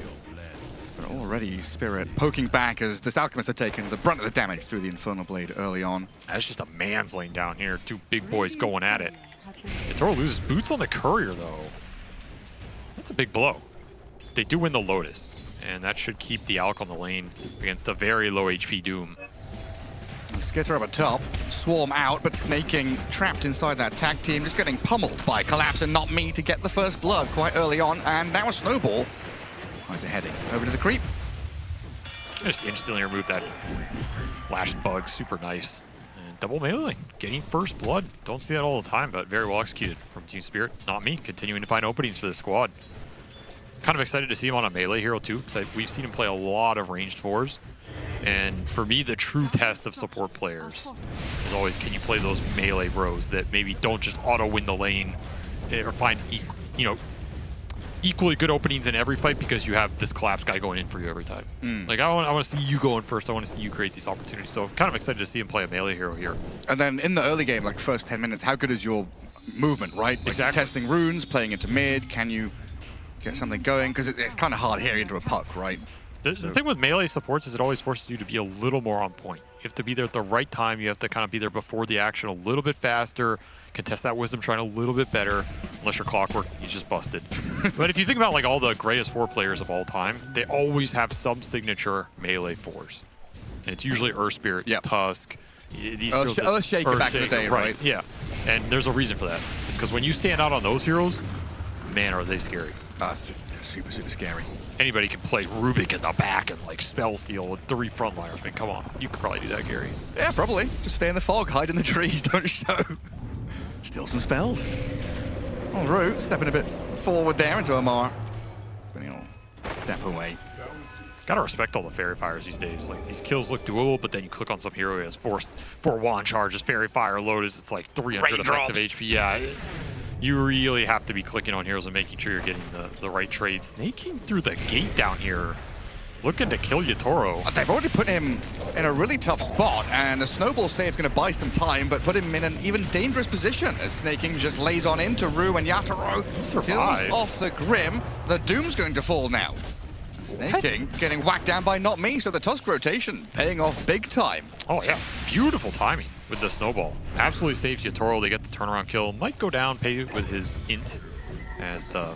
But already Spirit poking back as this Alchemist had taken the brunt of the damage through the Infernal Blade early on. That's just a man's lane down here. Two big boys going at it. Toro loses boots on the Courier, though. That's a big blow. They do win the Lotus, and that should keep the Alc on the lane against a very low HP Doom. Skitter up at top, Swarm out, but Snaking trapped inside that tag team, just getting pummeled by Collapse and Not Me to get the first blood quite early on, and now a Snowball. How's it heading? Over to the creep. Just instantly remove that lashed bug, super nice. Double melee, getting first blood. Don't see that all the time, but very well executed from Team Spirit. Not Me, continuing to find openings for the squad. Kind of excited to see him on a melee hero too, because we've seen him play a lot of ranged fours. And for me, the true test of support players is always, can you play those melee bros that maybe don't just auto-win the lane or find, equally good openings in every fight because you have this Collapse guy going in for you every time. Like, I want to see you going first. I want to see you create these opportunities. So I'm kind of excited to see him play a melee hero here. And then in the early game, like first 10 minutes, how good is your movement, right? Like exactly. Testing runes, playing into mid. Can you get something going? Because it's kind of hard here into a puck, right? The thing with melee supports is it always forces you to be a little more on point. You have to be there at the right time. You have to kind of be there before the action a little bit faster. Contest that Wisdom Shrine a little bit better. Unless you're Clockwork, he's just busted. But if you think about like all the greatest 4 players of all time, they always have some signature melee 4s. And it's usually Earth Spirit, Tusk. Earthshaker back in the day, right? Yeah. And there's a reason for that. It's because when you stand out on those heroes, man, are they scary. Super, super scary. Anybody can play Rubik in the back and like spell steal with 3 frontliners. I mean, come on. You could probably do that, Gary. Yeah, probably. Just stay in the fog, hide in the trees, don't show. Steal some spells. On route, stepping a bit forward there into Amar. But he'll step away. Gotta respect all the Fairy Fires these days. Like, these kills look doable, but then you click on some hero who has 4 wand charges, Fairy Fire, Lotus, it's like 300 effective HP. Yeah, you really have to be clicking on heroes and making sure you're getting the right trades. Snaking through the gate down here, looking to kill Yatoro. They've already put him in a really tough spot, and a snowball save is going to buy some time, but put him in an even dangerous position as Snaking just lays on into Rue and Yatoro. Kills off the Grim. The Doom's going to fall now. Snaking getting whacked down by Not Me, so the Tusk rotation paying off big time. Oh yeah, beautiful timing with the snowball. Absolutely saves Yatoro. They get the turnaround kill. Might go down, pay with his int as the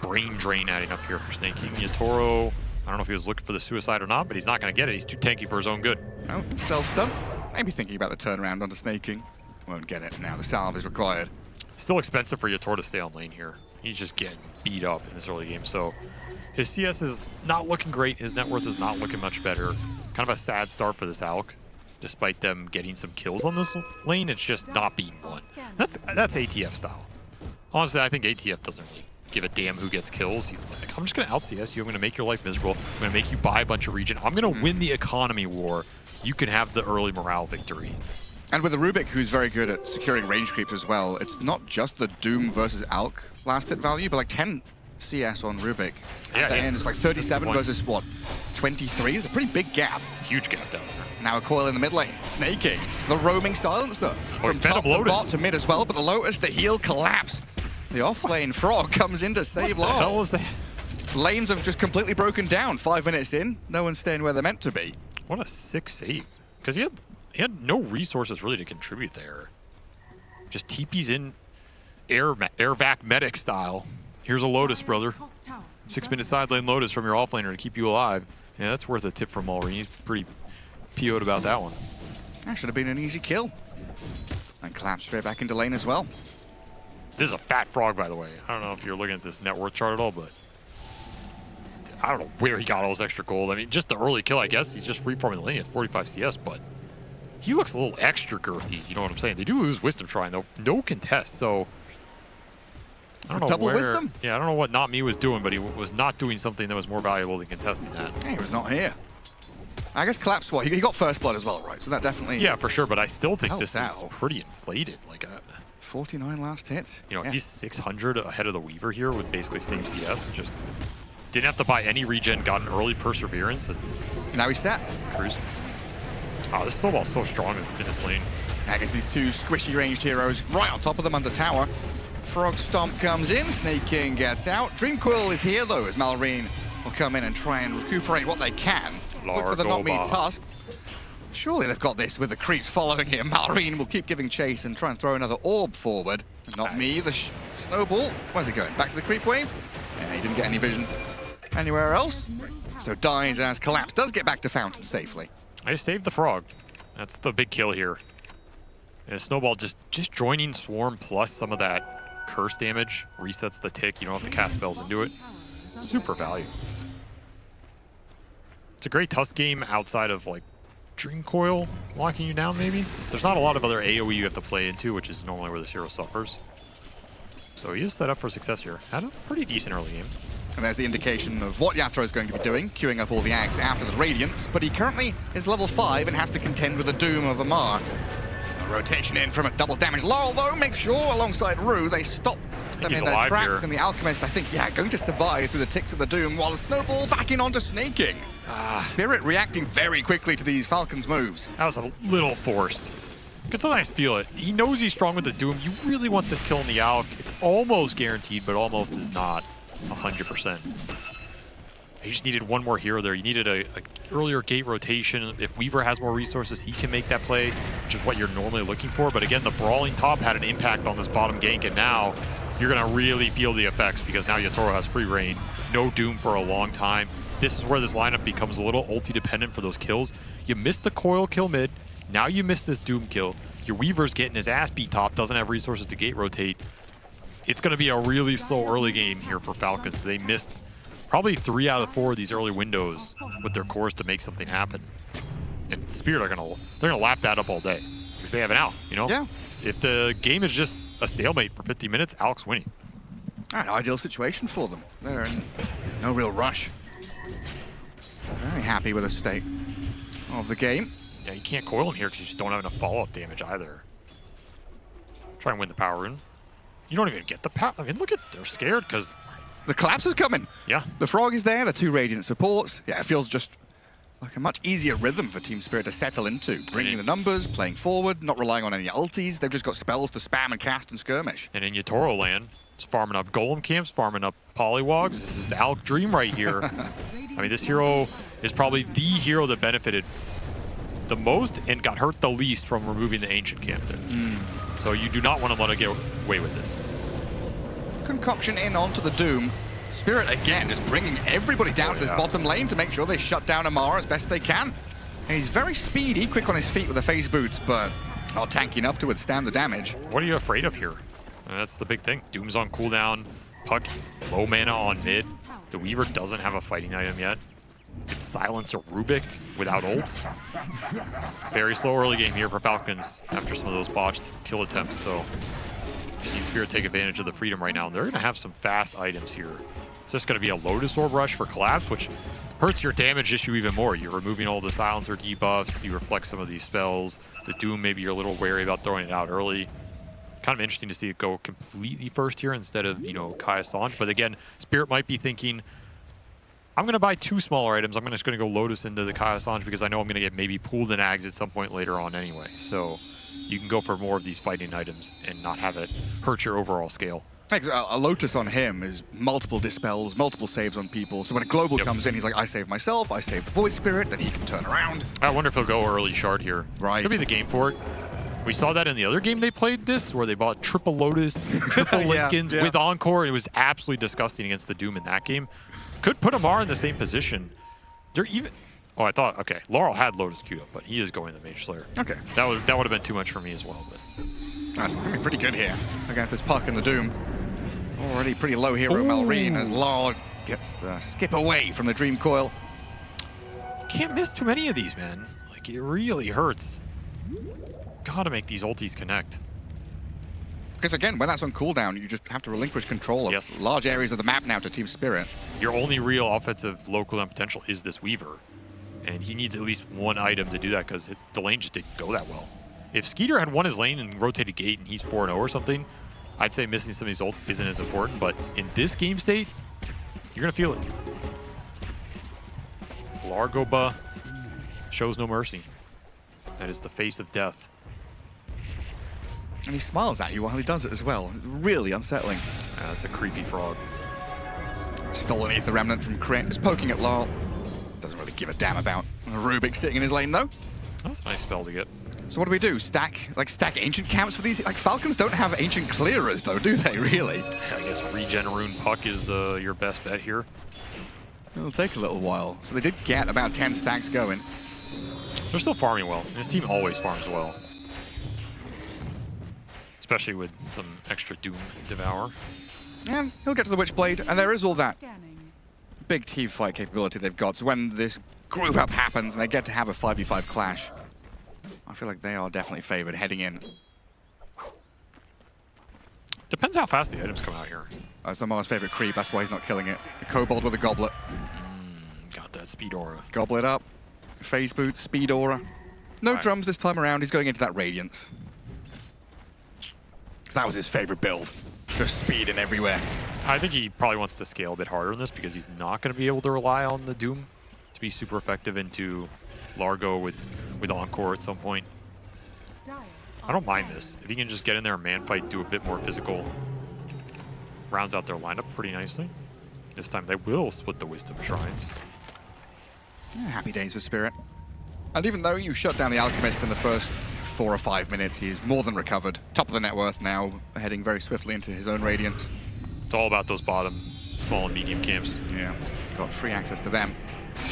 brain drain adding up here for Snaking. Yatoro, I don't know if he was looking for the suicide or not, but he's not going to get it. He's too tanky for his own good. Oh, self-stun. Maybe thinking about the turnaround onto Snaking. Won't get it now. The salve is required. Still expensive for Yatoro to stay on lane here. He's just getting beat up in this early game, so his CS is not looking great. His net worth is not looking much better. Kind of a sad start for this Alk. Despite them getting some kills on this lane, it's just not being won. That's ATF style. Honestly, I think ATF doesn't really give a damn who gets kills. He's like, I'm just going to out-CS you. I'm going to make your life miserable. I'm going to make you buy a bunch of regen. I'm going to win the economy war. You can have the early morale victory. And with a Rubik who's very good at securing range creeps as well, it's not just the Doom versus Alk last hit value, but like 10 CS on Rubik. Yeah, and it's like 37 versus what, 23? It's a pretty big gap. Huge gap down there. Now a coil in the mid lane. Snaking. The roaming silencer. From fed top up to Lotus. bot to mid as well, but the Lotus, the heal collapse. The off-lane Frog comes in to save What the hell Law. was that? Lanes have just completely broken down. 5 minutes in, no one's staying where they're meant to be. What a sick save. Because he had no resources really to contribute there. Just TP's in air vac medic style. Here's a Lotus, brother. 6-minute side lane Lotus from your offlaner to keep you alive. Yeah, that's worth a tip from Mulry. He's pretty PO'd about that one. That should have been an easy kill. And collapse straight back into lane as well. This is a fat frog, by the way. I don't know if you're looking at this net worth chart at all, but I don't know where he got all his extra gold. I mean, just the early kill, I guess. He's just free-farming the lane at 45 CS, but he looks a little extra girthy, you know what I'm saying? They do lose Wisdom Shrine, though. No contest, so I don't know double where, wisdom? Yeah, I don't know what Not Me was doing, but he was not doing something that was more valuable than contesting that. He was not here. I guess collapse what? He got first blood as well, right? So that definitely... Yeah, for sure, but I still think this is out. pretty inflated. Like 49 last hit. You know, he's 600 ahead of the Weaver here with basically same CS. Just didn't have to buy any regen, got an early Perseverance, and now he's set. Cruising. Oh, this snowball's so strong in this lane. I guess these two squishy ranged heroes right on top of them under tower. Frog Stomp comes in, Snaking gets out. Dream Coil is here though, as Malrine will come in and try and recuperate what they can. Look for the Not Me Tusk. Surely they've got this with the creeps following him. Malrine will keep giving chase and try and throw another orb forward. Not Me, the snowball. Where's he going? Back to the creep wave? Yeah, he didn't get any vision anywhere else. So dies as Collapse does get back to Fountain safely. I saved the frog. That's the big kill here. And Snowball just joining Swarm plus some of that curse damage resets the tick. You don't have to cast spells into it. Super value. It's a great Tusk game outside of like Dream Coil locking you down maybe. There's not a lot of other AoE you have to play into, which is normally where this hero suffers. So he is set up for success here. Had a pretty decent early game. And there's the indication of what Yatoro is going to be doing, queuing up all the Ags after the Radiance, but he currently is level 5 and has to contend with the Doom of Amar. A rotation in from a double damage Laurel though, make sure alongside Rue they stop them in their tracks, and the Alchemist, I think, yeah, going to survive through the ticks of the Doom, while the Snowball backing onto Snaking. Spirit reacting very quickly to these Falcons moves. That was a little forced. You can sometimes feel it. He knows he's strong with the Doom. You really want this kill in the Alk. It's almost guaranteed, but almost is not 100%. You just needed one more hero there. You needed a earlier gate rotation. If Weaver has more resources, he can make that play, which is what you're normally looking for. But again, the brawling top had an impact on this bottom gank, and now you're going to really feel the effects because now Yatoro has free reign. No Doom for a long time. This is where this lineup becomes a little ulti-dependent for those kills. You missed the coil kill mid. Now you missed this Doom kill. Your Weaver's getting his ass beat top, doesn't have resources to gate rotate. It's going to be a really slow early game here for Falcons. They missed probably 3 out of 4 of these early windows with their cores to make something happen. And Spirit they're gonna lap that up all day because they have an out. You know, yeah. If the game is just a stalemate for 50 minutes, Alex winning. An ideal situation for them. They're in no real rush. happy with the state of the game. Yeah, you can't coil him here because you just don't have enough follow-up damage either. Try and win the power rune. You don't even get the power. I mean, look at, they're scared because the collapse is coming. Yeah. The frog is there, the 2 Radiant supports. Yeah, it feels just like a much easier rhythm for Team Spirit to settle into. Bringing the numbers, playing forward, not relying on any ultis. They've just got spells to spam and cast and skirmish. And in Yatoro land, it's farming up golem camps, farming up polywogs. This is the Alk Dream right here. I mean, this hero is probably the hero that benefited the most and got hurt the least from removing the ancient camp there. So you do not want to let it get away with this. Concoction in onto the Doom. Spirit, again, just bringing everybody down to this bottom lane to make sure they shut down Amara as best they can. And he's very speedy, quick on his feet with the phase boots, but not tanky enough to withstand the damage. What are you afraid of here? That's the big thing. Doom's on cooldown. Puck, low mana on mid. The Weaver doesn't have a fighting item yet. It's silence or Rubik without ult. Very slow early game here for Falcons after some of those botched kill attempts. So Team Spirit take advantage of the freedom right now. And they're going to have some fast items here. It's just going to be a Lotus Orb Rush for Collapse, which hurts your damage issue even more. You're removing all the silencer debuffs. You reflect some of these spells. The Doom, maybe you're a little wary about throwing it out early. Kind of interesting to see it go completely first here instead of, you know, Kai Assange. But again, Spirit might be thinking, I'm going to buy 2 smaller items. I'm just going to go Lotus into the Kai Assange because I know I'm going to get maybe pooled and Ags at some point later on anyway. So you can go for more of these fighting items and not have it hurt your overall scale. A Lotus on him is multiple dispels, multiple saves on people. So when a global comes in, he's like, I save myself, I save the Void Spirit, then he can turn around. I wonder if he'll go early shard here. Right. Could be the game for it. We saw that in the other game they played this, where they bought triple Lotus, triple Lincolns with Encore, and it was absolutely disgusting against the Doom in that game. Could put Amar in the same position. They're even... Oh, I thought, okay, Laurel had Lotus queued up, but he is going the Mage Slayer. Okay. That would have been too much for me as well. But that's going to be pretty good here against this Puck and the Doom. Already pretty low here at Malrine as Laurel gets the skip away from the Dream Coil. Can't miss too many of these, man. Like, it really hurts. Gotta make these ultis connect. Because again, when that's on cooldown, you just have to relinquish control of large areas of the map now to Team Spirit. Your only real offensive low cooldown potential is this Weaver. And he needs at least 1 item to do that because the lane just didn't go that well. If Skeeter had won his lane and rotated gate and he's 4-0 or something, I'd say missing some of these ults isn't as important. But in this game state, you're going to feel it. Largoba shows no mercy. That is the face of death. And he smiles at you while he does it as well. It's really unsettling. Yeah, that's a creepy frog. Stolen Ether Remnant from Crit, just poking at Laurel. Doesn't really give a damn about Rubik sitting in his lane though. That's a nice spell to get. So what do we do? Stack ancient camps for these? Like Falcons don't have ancient clearers though, do they really? I guess Regen Rune Puck is your best bet here. It'll take a little while. So they did get about 10 stacks going. They're still farming well. This team always farms well. Especially with some extra Doom Devour. And he'll get to the Witchblade, and there is all that big team fight capability they've got. So when this group up happens and they get to have a 5v5 clash, I feel like they are definitely favored heading in. Depends how fast the items come out here. That's Amar's favorite creep, that's why he's not killing it. The Kobold with a Goblet. Got that Speed Aura. Goblet up. Phase Boot, Speed Aura. No drums this time around, he's going into that Radiance. That was his favorite build. Just speeding everywhere. I think he probably wants to scale a bit harder in this because he's not going to be able to rely on the Doom to be super effective into Largo with Encore at some point. I don't mind this. If he can just get in there and man fight, do a bit more physical, rounds out their lineup pretty nicely. This time they will split the Wisdom Shrines. Yeah, happy days for Spirit. And even though you shut down the Alchemist in the first 4 or 5 minutes, he's more than recovered. Top of the net worth now, heading very swiftly into his own Radiance. It's all about those bottom, small and medium camps. Yeah, got free access to them.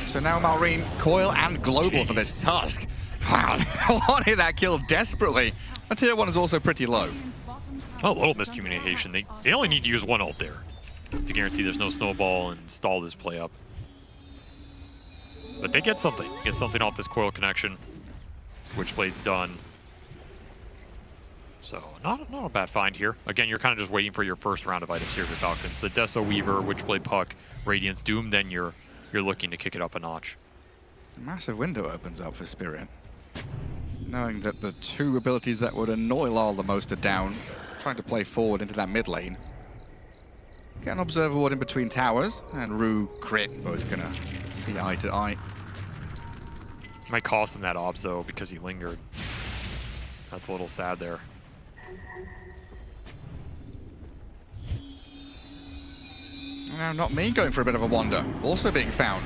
So now Malrine, Coil and Global for this Tusk. Wow, they wanted that kill desperately. A tier 1 is also pretty low. Oh, a little miscommunication. They only need to use 1 ult there to guarantee there's no snowball and stall this play up. But they get something. Get something off this Coil connection. Witchblade's done. So, not a bad find here. Again, you're kind of just waiting for your first round of items here for Falcons. The Deso Weaver, Witchblade Puck, Radiance Doom, then you're looking to kick it up a notch. Massive window opens up for Spirit. Knowing that the two abilities that would annoy Laurel the most are down, trying to play forward into that mid lane. Get an Observer Ward in between towers, and Rue, Crit, both gonna see eye to eye. Might cost him that obs though, because he lingered. That's a little sad there. Now, not me going for a bit of a wander. Also being found.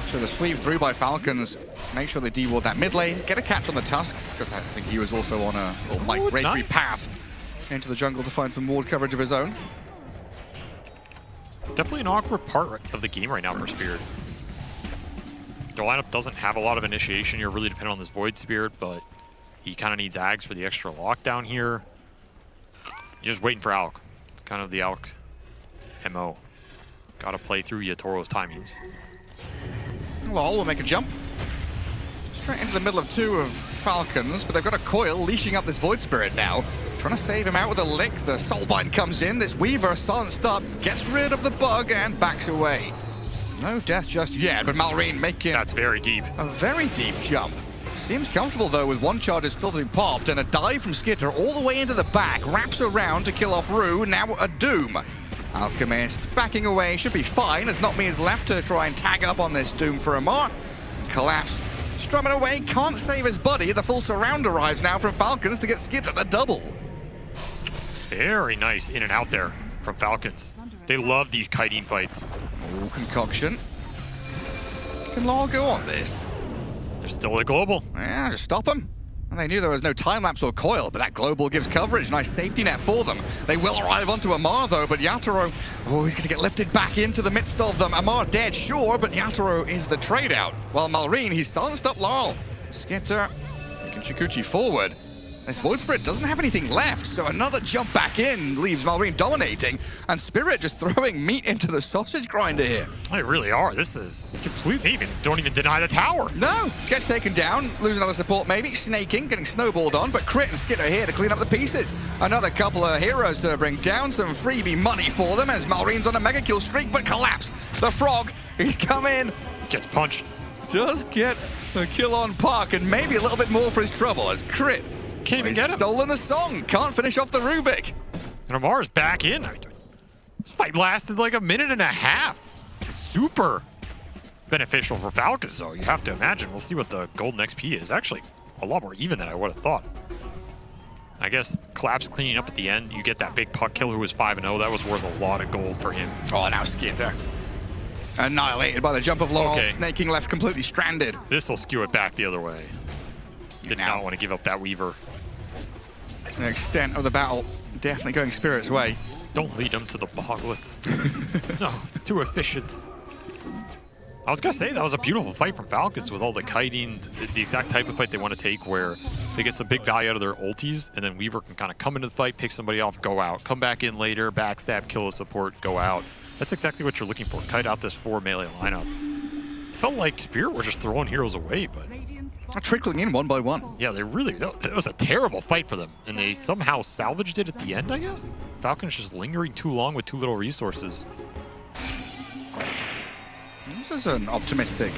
So the sweep through by Falcons. Make sure they de-ward that mid lane. Get a catch on the Tusk, because I think he was also on a little migratory path into the jungle to find some ward coverage of his own. Definitely an awkward part of the game right now for Spirit. Their lineup doesn't have a lot of initiation. You're really dependent on this Void Spirit, but he kind of needs Ags for the extra lockdown here. You're just waiting for Alk. It's kind of the Alk MO. Gotta play through Yatoro's timings. Lol will make a jump. Straight into the middle of two of Falcons, but they've got a coil leashing up this Void Spirit now. Trying to save him out with a lick. The Soulbind comes in. This Weaver silenced up, gets rid of the bug and backs away. No death just yet, but Malrine making... That's very deep. A very deep jump. Seems comfortable though with one charge still to be popped and a dive from Skitter all the way into the back. Wraps around to kill off Rue. Now a Doom. Alchemist backing away, should be fine as Not Me is left to try and tag up on this Doom for Amar. Collapse. Strumming away, can't save his buddy. The full surround arrives now from Falcons to get Skitter the double. Very nice in and out there from Falcons. They love these kiting fights. Oh, concoction. Can Law go on this? They're still a global. Yeah, just stop him. And they knew there was no time-lapse or coil, but that global gives coverage. Nice safety net for them. They will arrive onto Amar, though, but Yatoro... Oh, he's going to get lifted back into the midst of them. Amar dead, sure, but Yatoro is the trade-out. While Malrine, he's silenced up Laurel. Skitter making Shikuchi forward. This Void Spirit doesn't have anything left, so another jump back in leaves Malrine dominating, and Spirit just throwing meat into the sausage grinder here. They really are. This is completely... Don't even deny the tower. No, gets taken down, lose another support maybe, snaking, getting snowballed on, but Crit and Skitter here to clean up the pieces. Another couple of heroes to bring down, some freebie money for them as Malrine's on a mega kill streak, but collapse. The Frog, he's come in. Gets punched. Does get a kill on Park, and maybe a little bit more for his trouble as Crit... Can't even get him. Stolen the song. Can't finish off the Rubik. And Amar's back in. This fight lasted like a minute and a half. Super beneficial for Falcons, though. You have to imagine. We'll see what the golden XP is. Actually, a lot more even than I would have thought. I guess Collapse cleaning up at the end. You get that big puck kill who was 5-0. That was worth a lot of gold for him. Oh, now Skitter. Annihilated by the jump of Laurel. Okay. Snaking left completely stranded. This will skew it back the other way. Did not want to give up that Weaver. The extent of the battle definitely going Spirit's way. Don't lead them to the boglets. No, it's too efficient. I was going to say, that was a beautiful fight from Falcons with all the kiting, the exact type of fight they want to take where they get some big value out of their ultis, and then Weaver can kind of come into the fight, pick somebody off, go out, come back in later, backstab, kill a support, go out. That's exactly what you're looking for. Kite out this 4 melee lineup. Felt like Spirit were just throwing heroes away, but... Trickling in one by one. Yeah, they really... It was a terrible fight for them, and they somehow salvaged it at the end, I guess? Falcons just lingering too long with too little resources. This is an optimistic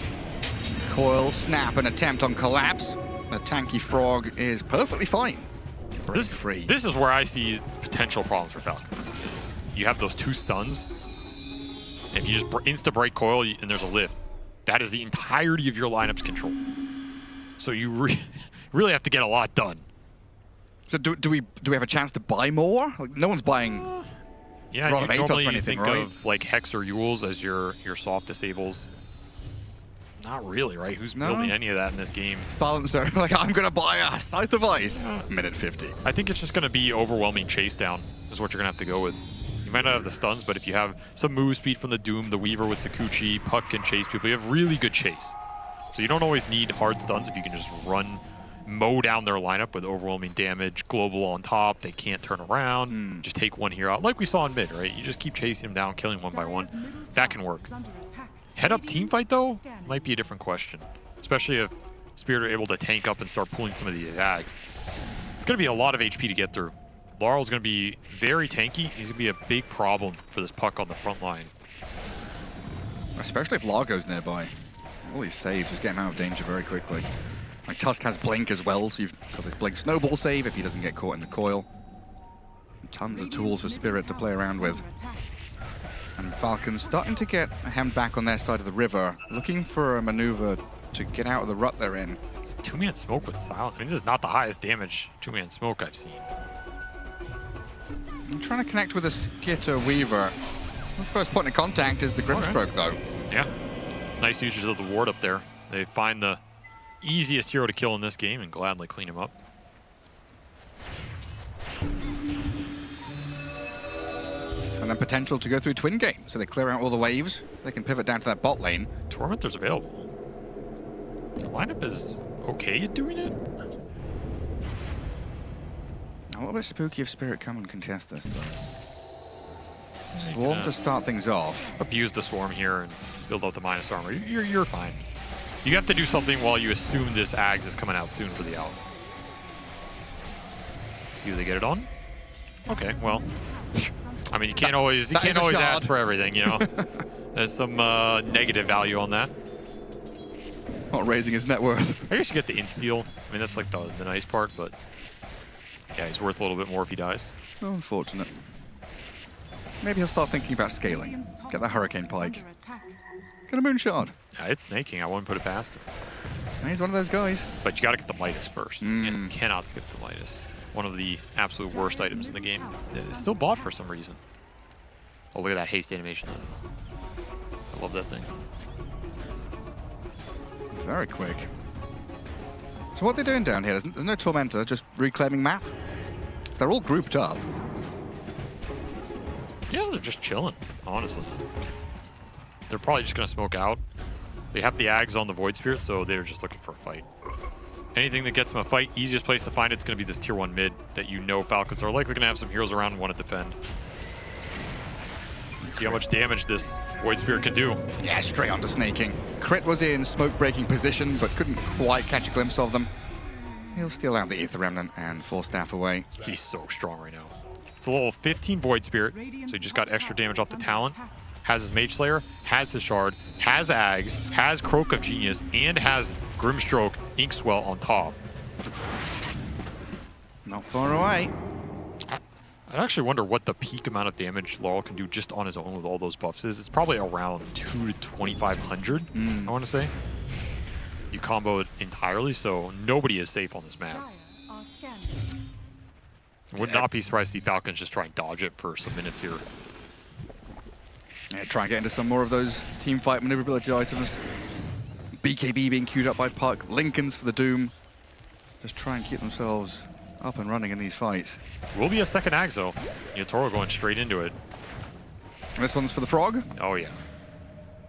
coil, snap, and attempt on collapse. The tanky Frog is perfectly fine. Break free. This is where I see potential problems for Falcons. You have those 2 stuns. If you just insta-break coil and there's a lift, that is the entirety of your lineup's control. So you really have to get a lot done. So do we have a chance to buy more? Like, no one's buying. Yeah, Rod of Atos normally or you anything, think right? of like Hex or Yules as your soft disables. Not really, right? Who's building any of that in this game? Silencer, like I'm gonna buy a Scythe of Ice. Minute 50. I think it's just gonna be overwhelming chase down is what you're gonna have to go with. You might not have the stuns, but if you have some move speed from the Doom, the Weaver with Sakuchi, Puck can chase people, you have really good chase. So you don't always need hard stuns if you can just mow down their lineup with overwhelming damage, global on top, they can't turn around, just take one hero out, like we saw in mid, right? You just keep chasing them down, killing one by one. That can work. Head-up teamfight, though, might be a different question, especially if Spirit are able to tank up and start pulling some of these attacks. It's going to be a lot of HP to get through. Laurel's going to be very tanky. He's going to be a big problem for this Puck on the front line. Especially if Law goes nearby. All these saves just get him out of danger very quickly. Like Tusk has Blink as well, so you've got this Blink snowball save if he doesn't get caught in the coil. Tons of tools for Spirit to play around with. And Falcons starting to get hemmed back on their side of the river, looking for a maneuver to get out of the rut they're in. Two-man smoke with silence. I mean, this is not the highest damage two-man smoke I've seen. I'm trying to connect with a Skitter Weaver. The first point of contact is the Grimstroke, though. Yeah. Nice usage of the ward up there. They find the easiest hero to kill in this game and gladly clean him up. And then potential to go through twin game. So they clear out all the waves. They can pivot down to that bot lane. Tormentor's available. The lineup is okay at doing it. A little bit spooky if Spirit come and contest this, though. Swarm to start things off. Abuse the Swarm here and build out the minus armor. You're fine. You have to do something while you assume this Ags is coming out soon for the out. See if they get it on. Okay, well, I mean, you can't always ask for everything, you know. There's some negative value on that. Not raising his net worth. I guess you get the infield. I mean, that's like the nice part, but yeah, he's worth a little bit more if he dies. Oh, unfortunate. Maybe he'll start thinking about scaling. Get that Hurricane Pike. Get a Moonshard. Yeah, it's snaking. I wouldn't put it past him. He's one of those guys. But you got to get the Midas first. You cannot skip the Midas. One of the absolute worst items in the game. It's still bought for some reason. Oh, look at that haste animation. I love that thing. Very quick. So what they're doing down here, there's no Tormentor, just reclaiming map. So they're all grouped up. Yeah, they're just chilling, honestly. They're probably just going to smoke out. They have the Ags on the Void Spirit, so they're just looking for a fight. Anything that gets them a fight, easiest place to find it's going to be this tier 1 mid that you know Falcons are likely going to have some heroes around and want to defend. See how much damage this Void Spirit can do. Yeah, straight onto snaking. Crit was in smoke-breaking position, but couldn't quite catch a glimpse of them. He'll steal out the Aether Remnant and force Staff away. He's so strong right now. It's a level 15 Void Spirit, so he just got extra damage off the talent. Has his Mage Slayer, has his Shard, has Ags, has Croak of Genius, and has Grimstroke Inkswell on top. Not far away. I actually wonder what the peak amount of damage Laurel can do just on his own with all those buffs is. It's probably around 2 to 2,500, I want to say. You combo it entirely, so nobody is safe on this map. Would not be surprised to see Falcons just try and dodge it for some minutes here. Yeah, try and get into some more of those team fight maneuverability items. BKB being queued up by Puck, Lincolns for the Doom. Just try and keep themselves up and running in these fights. Will be a second Ags though. Toro going straight into it. And this one's for the Frog? Oh yeah.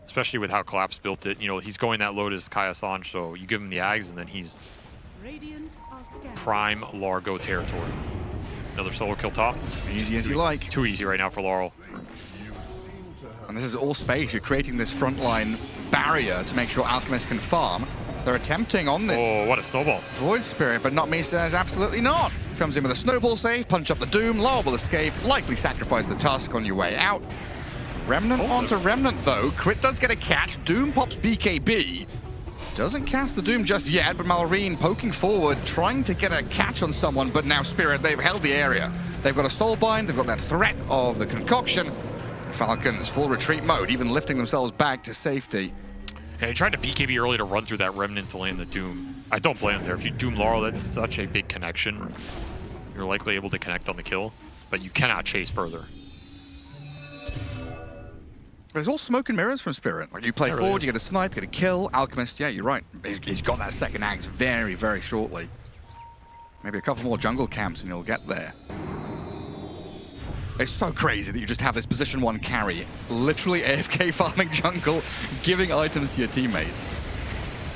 Especially with how Collapse built it. You know, he's going that low to Kai Assange, so you give him the Ags and then he's prime Largo territory. Another solo kill top. Easy as you like. Too easy right now for Laurel. And this is all space. You're creating this frontline barrier to make sure Alchemist can farm. They're attempting on this. Oh, what a snowball. Void Spirit, but not me says absolutely not. Comes in with a snowball save, punch up the Doom, Laurel will escape, likely sacrifice the Tusk on your way out. Remnant onto Remnant though. Crit does get a catch. Doom pops BKB. Doesn't cast the Doom just yet, but Malrine poking forward, trying to get a catch on someone, but now Spirit, they've held the area. They've got a Soulbind, they've got that threat of the Concoction. Falcons, full retreat mode, even lifting themselves back to safety. Yeah, he tried to BKB early to run through that Remnant to land the Doom. I don't blame him there. If you Doom Laurel, that's such a big connection. You're likely able to connect on the kill, but you cannot chase further. There's all smoke and mirrors from Spirit. Like you play forward, you get a snipe, get a kill. Alchemist, yeah, you're right. He's got that second Axe very, very shortly. Maybe a couple more jungle camps and he'll get there. It's so crazy that you just have this position 1 carry, literally AFK farming jungle, giving items to your teammates.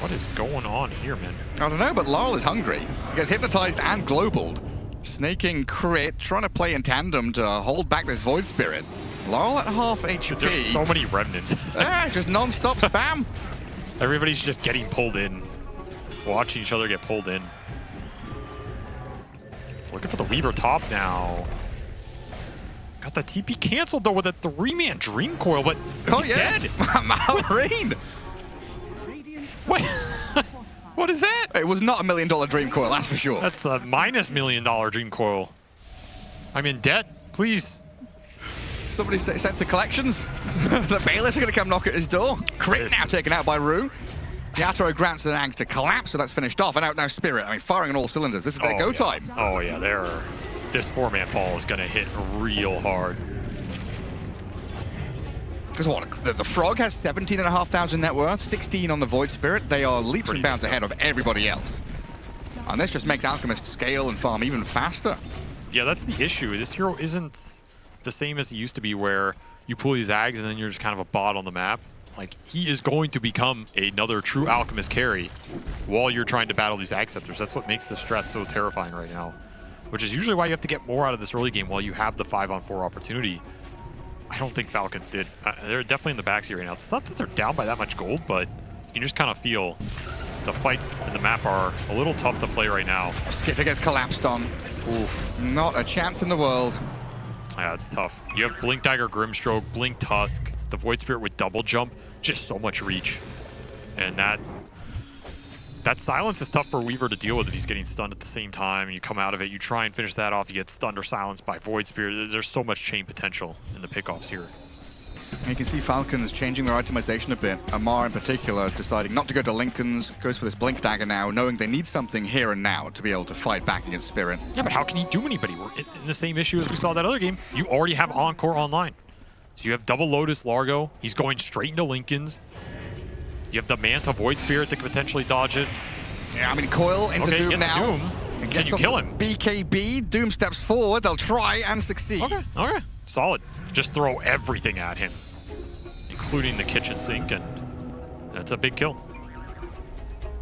What is going on here, man? I don't know, but Laurel is hungry. He gets hypnotized and globaled. Snaking Crit, trying to play in tandem to hold back this Void Spirit. Laurel at half HP. There's so many Remnants. Yeah, just non-stop spam. Everybody's just getting pulled in. Watching each other get pulled in. Looking for the Weaver top now. Got the TP canceled though with a 3-man Dream Coil, but he's dead. Malrine. Wait, what is that? It was not $1 million dream coil, that's for sure. That's the minus $1 million dream coil. I'm in debt, please. Somebody sent to collections. The bailiffs are going to come knock at his door. Crit now taken out by Rue. Yatoro grants the Nags to collapse, so that's finished off. And out now Spirit. I mean, firing on all cylinders. This is their go time. Oh, yeah, this 4-man ball is going to hit real hard. Because what? The Frog has 17,500 net worth, 16 on the Void Spirit. They are leaps and bounds ahead of everybody else. And this just makes Alchemist scale and farm even faster. Yeah, that's the issue. This hero isn't the same as he used to be, where you pull these Ags and then you're just kind of a bot on the map. Like, he is going to become another true Alchemist carry while you're trying to battle these Agceptors. That's what makes the strat so terrifying right now, which is usually why you have to get more out of this early game while you have the 5-on-4 opportunity. I don't think Falcons did. They're definitely in the backseat right now. It's not that they're down by that much gold, but you can just kind of feel the fights in the map are a little tough to play right now. Skitter gets collapsed on. Oof, not a chance in the world. Yeah, it's tough. You have Blink Dagger, Grimstroke, Blink Tusk, the Void Spirit with double jump, just so much reach. And that silence is tough for Weaver to deal with if he's getting stunned at the same time. You come out of it, you try and finish that off, you get stunned or silenced by Void Spirit. There's so much chain potential in the pickoffs here. You can see Falcons changing their itemization a bit. Amar in particular deciding not to go to Lincoln's, goes for this Blink Dagger now, knowing they need something here and now to be able to fight back against Spirit. Yeah, but how can he do anybody? We're in the same issue as we saw that other game. You already have Encore online. So you have double Lotus Largo. He's going straight into Lincoln's. You have the Manta Void Spirit that could potentially dodge it. Yeah, I mean, Coil into Doom now. Doom. Can you kill him? BKB, Doom steps forward, they'll try and succeed. Okay, solid. Just throw everything at him, including the kitchen sink, and that's a big kill.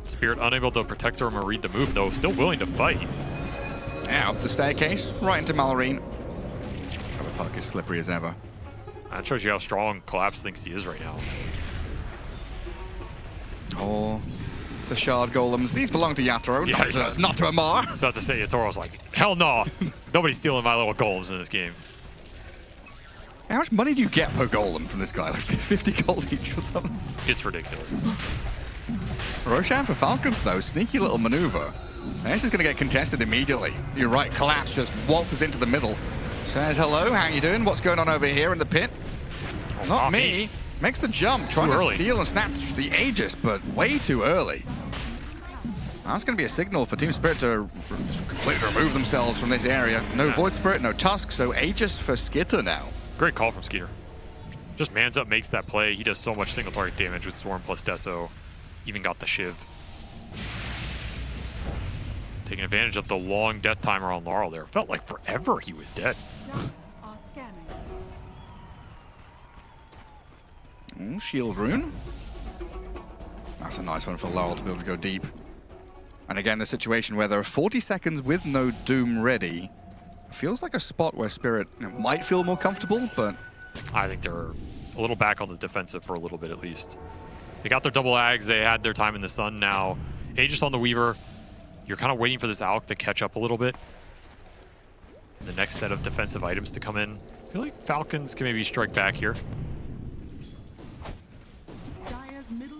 Spirit unable to protect or read the move, though, still willing to fight. Yeah, up the staircase, right into Malorine. The puck is slippery as ever. That shows you how strong Collapse thinks he is right now. Oh, the Shard Golems. These belong to Yatoro, not to Amar. I was about to say, Yatoro's like, hell no, nobody's stealing my little golems in this game. How much money do you get per golem from this guy? Like 50 gold each or something? It's ridiculous. Roshan for Falcons, though. Sneaky little maneuver. This is going to get contested immediately. You're right, Collapse just waltzes into the middle. Says, hello, how you doing? What's going on over here in the pit? Not me. Makes the jump, trying to steal and snap the Aegis, but way too early. That's going to be a signal for Team Spirit to just completely remove themselves from this area. No Void Spirit, no Tusk, so Aegis for Skitter now. Great call from Skeeter. Just mans up, makes that play. He does so much single target damage with Swarm plus Deso. Even got the Shiv. Taking advantage of the long death timer on Laurel there. Felt like forever he was dead. Ooh, Shield Rune. That's a nice one for Laurel to be able to go deep. And again, the situation where there are 40 seconds with no Doom ready. Feels like a spot where Spirit might feel more comfortable, but... I think they're a little back on the defensive for a little bit at least. They got their double Ags, they had their time in the sun now. Aegis on the Weaver. You're kind of waiting for this Alk to catch up a little bit. The next set of defensive items to come in. I feel like Falcons can maybe strike back here.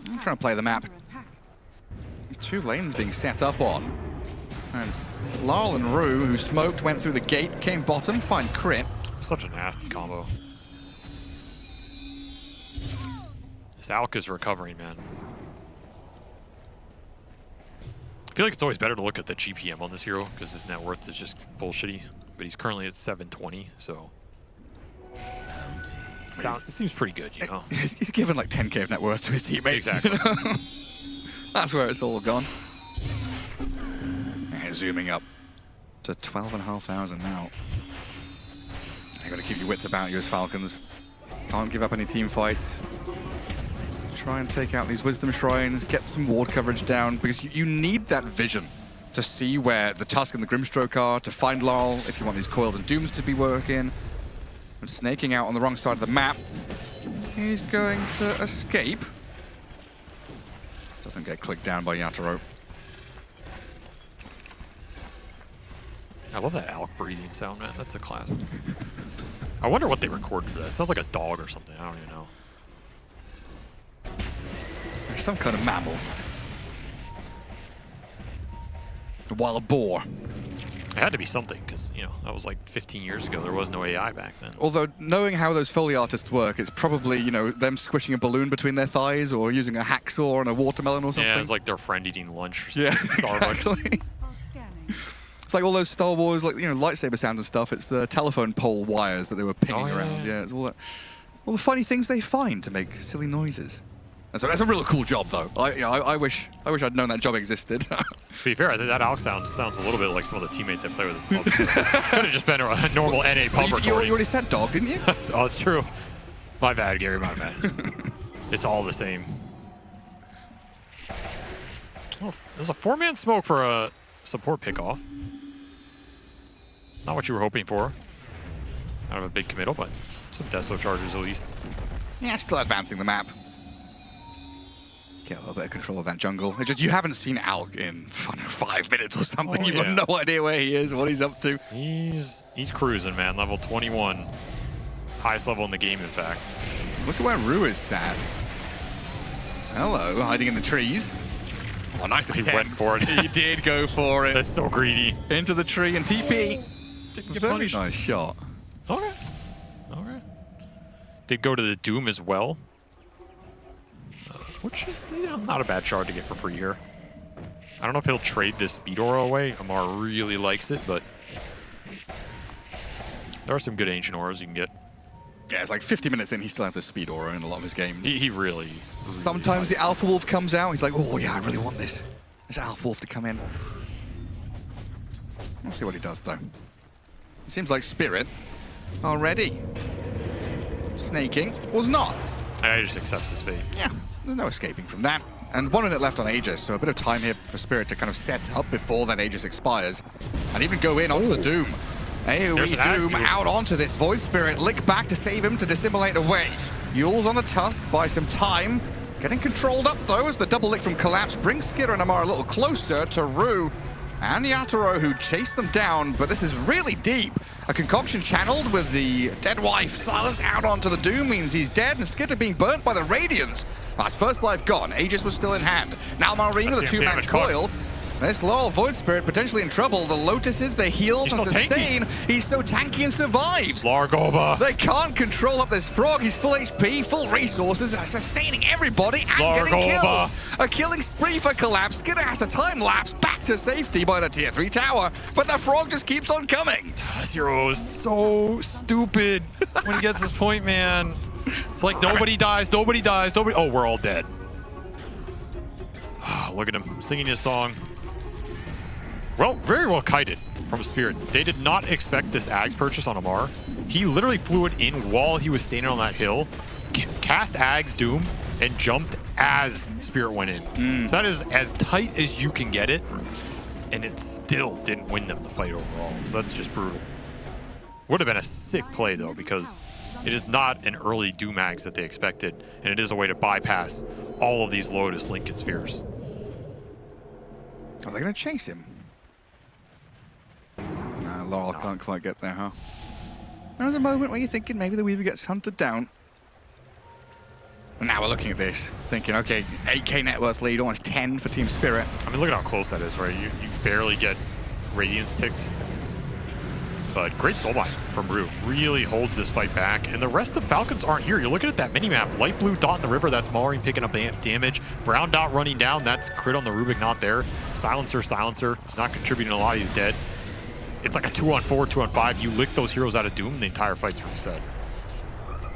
I'm trying to play the map. 2 lanes being set up on. And Laurel and Rue, who smoked, went through the gate, came bottom, find crit. Such a nasty combo. This Alk is recovering, man. I feel like it's always better to look at the GPM on this hero because his net worth is just bullshitty. But he's currently at 720, so... It seems pretty good, you know? He's given like 10k of net worth to his teammates. Exactly. That's where it's all gone. And zooming up to 12,500 now. You got to keep your wits about you as Falcons. Can't give up any team fights. Try and take out these Wisdom Shrines, get some ward coverage down, because you need that vision to see where the Tusk and the Grimstroke are, to find Laurel if you want these Coils and Dooms to be working. And snaking out on the wrong side of the map. He's going to escape. Doesn't get clicked down by Yatoro. I love that Alk breathing sound, man. That's a classic. I wonder what they recorded that. It sounds like a dog or something. I don't even know. There's some kind of mammal. The wild boar. It had to be something, because, you know, that was like 15 years ago. There was no AI back then. Although, knowing how those Foley artists work, it's probably, you know, them squishing a balloon between their thighs or using a hacksaw on a watermelon or something. Yeah, it's like their friend eating lunch. Yeah, Starbucks. exactly. It's like all those Star Wars, like, you know, lightsaber sounds and stuff. It's the telephone pole wires that they were pinging around. Yeah, it's all the funny things they find to make silly noises. And so that's a real cool job, though. I wish I'd known that job existed. To be fair, I think that Alex sounds a little bit like some of the teammates I play with. Could have just been a normal NA pub recording. You already said dog, didn't you? Oh, it's true. My bad, Gary, my bad. It's all the same. Oh, there's a 4-man smoke for a support pickoff. Not what you were hoping for. Kind of a big committal, but some Deso charges at least. Yeah, still advancing the map. Get a little bit of control of that jungle. It's just you haven't seen Alk in 5 minutes or something. You've got no idea where he is, what he's up to. He's cruising, man. Level 21. Highest level in the game, in fact. Look at where Rue is sat. Hello, hiding in the trees. Oh, nice attempt. He went for it. He did go for it. That's so greedy. Into the tree and TP. Very nice shot. Okay. Alright. Did go to the Doom as well. Which is, you know, not a bad shard to get for free here. I don't know if he'll trade this speed aura away. Amar really likes it, but there are some good ancient auras you can get. Yeah, it's like 50 minutes in, he still has a speed aura in a lot of his games. He really Sometimes the Alpha Wolf comes out, he's like, oh yeah, I really want this Alpha Wolf to come in. We'll see what he does, though. It seems like Spirit already. Snaking was not. I just accepts his fate. Yeah, there's no escaping from that. And 1 minute left on Aegis, so a bit of time here for Spirit to kind of set up before that Aegis expires. And even go in onto the Doom. AoE Doom out onto this Void Spirit. Lick back to save him to dissimulate away. Yule's on the Tusk, buy some time. Getting controlled up, though, as the double lick from Collapse brings Skidder and Amar a little closer to Rue and Yatoro, who chased them down, but this is really deep. A concoction channeled with the dead wife. Silence out onto the Doom means he's dead, and Skidder being burnt by the Radiance. His first life gone. Aegis was still in hand. Now Marina, the 2-man coil. This Laurel Void Spirit potentially in trouble. The Lotuses, they heal and sustain. He's so tanky and survives. Largoba. They can't control up this frog. He's full HP, full resources, sustaining everybody and getting kills. A killing spree for Collapse. Skidder has to time lapse back to safety by the tier 3 tower, but the frog just keeps on coming. Zero is so stupid when he gets this point, man. It's like nobody dies, nobody dies, nobody. Oh, we're all dead. Look at him singing his song. Well, very well kited from Spirit. They did not expect this Ags purchase on Amar. He literally flew it in while he was standing on that hill, cast Ags Doom, and jumped as Spirit went in. So that is as tight as you can get it, and it still didn't win them the fight overall. So that's just brutal. Would have been a sick play, though, because it is not an early Doom Ags that they expected, and it is a way to bypass all of these Lotus Lincoln Spheres. Are they going to chase him? Nah, Laurel can't quite get there, huh? There's a moment where you're thinking maybe the Weaver gets hunted down. And now we're looking at this, thinking, okay, 8k net worth lead, almost 10 for Team Spirit. I mean, look at how close that is, right? You barely get Radiance ticked. But great soulbind from Rue. Really holds this fight back. And the rest of Falcons aren't here. You're looking at that mini-map. Light blue dot in the river, that's Maureen picking up damage. Brown dot running down, that's crit on the Rubik, not there. Silencer. He's not contributing a lot, he's dead. It's like a 2-on-4, 2-on-5. You lick those heroes out of Doom, the entire fight's reset.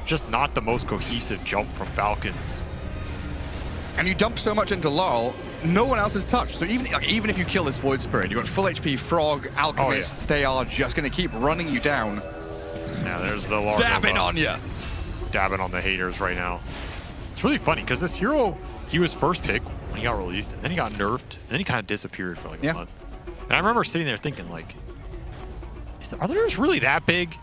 Just not the most cohesive jump from Falcons. And you dump so much into Laurel, no one else is touched. So even if you kill this Void Spirit, you've got full HP Frog, Alchemist, they are just going to keep running you down. Now there's the Laurel. Dabbing on you. Dabbing on the haters right now. It's really funny, because this hero, he was first pick when he got released, and then he got nerfed, and then he kind of disappeared for like a month. And I remember sitting there thinking, like, are the nerfs really that big?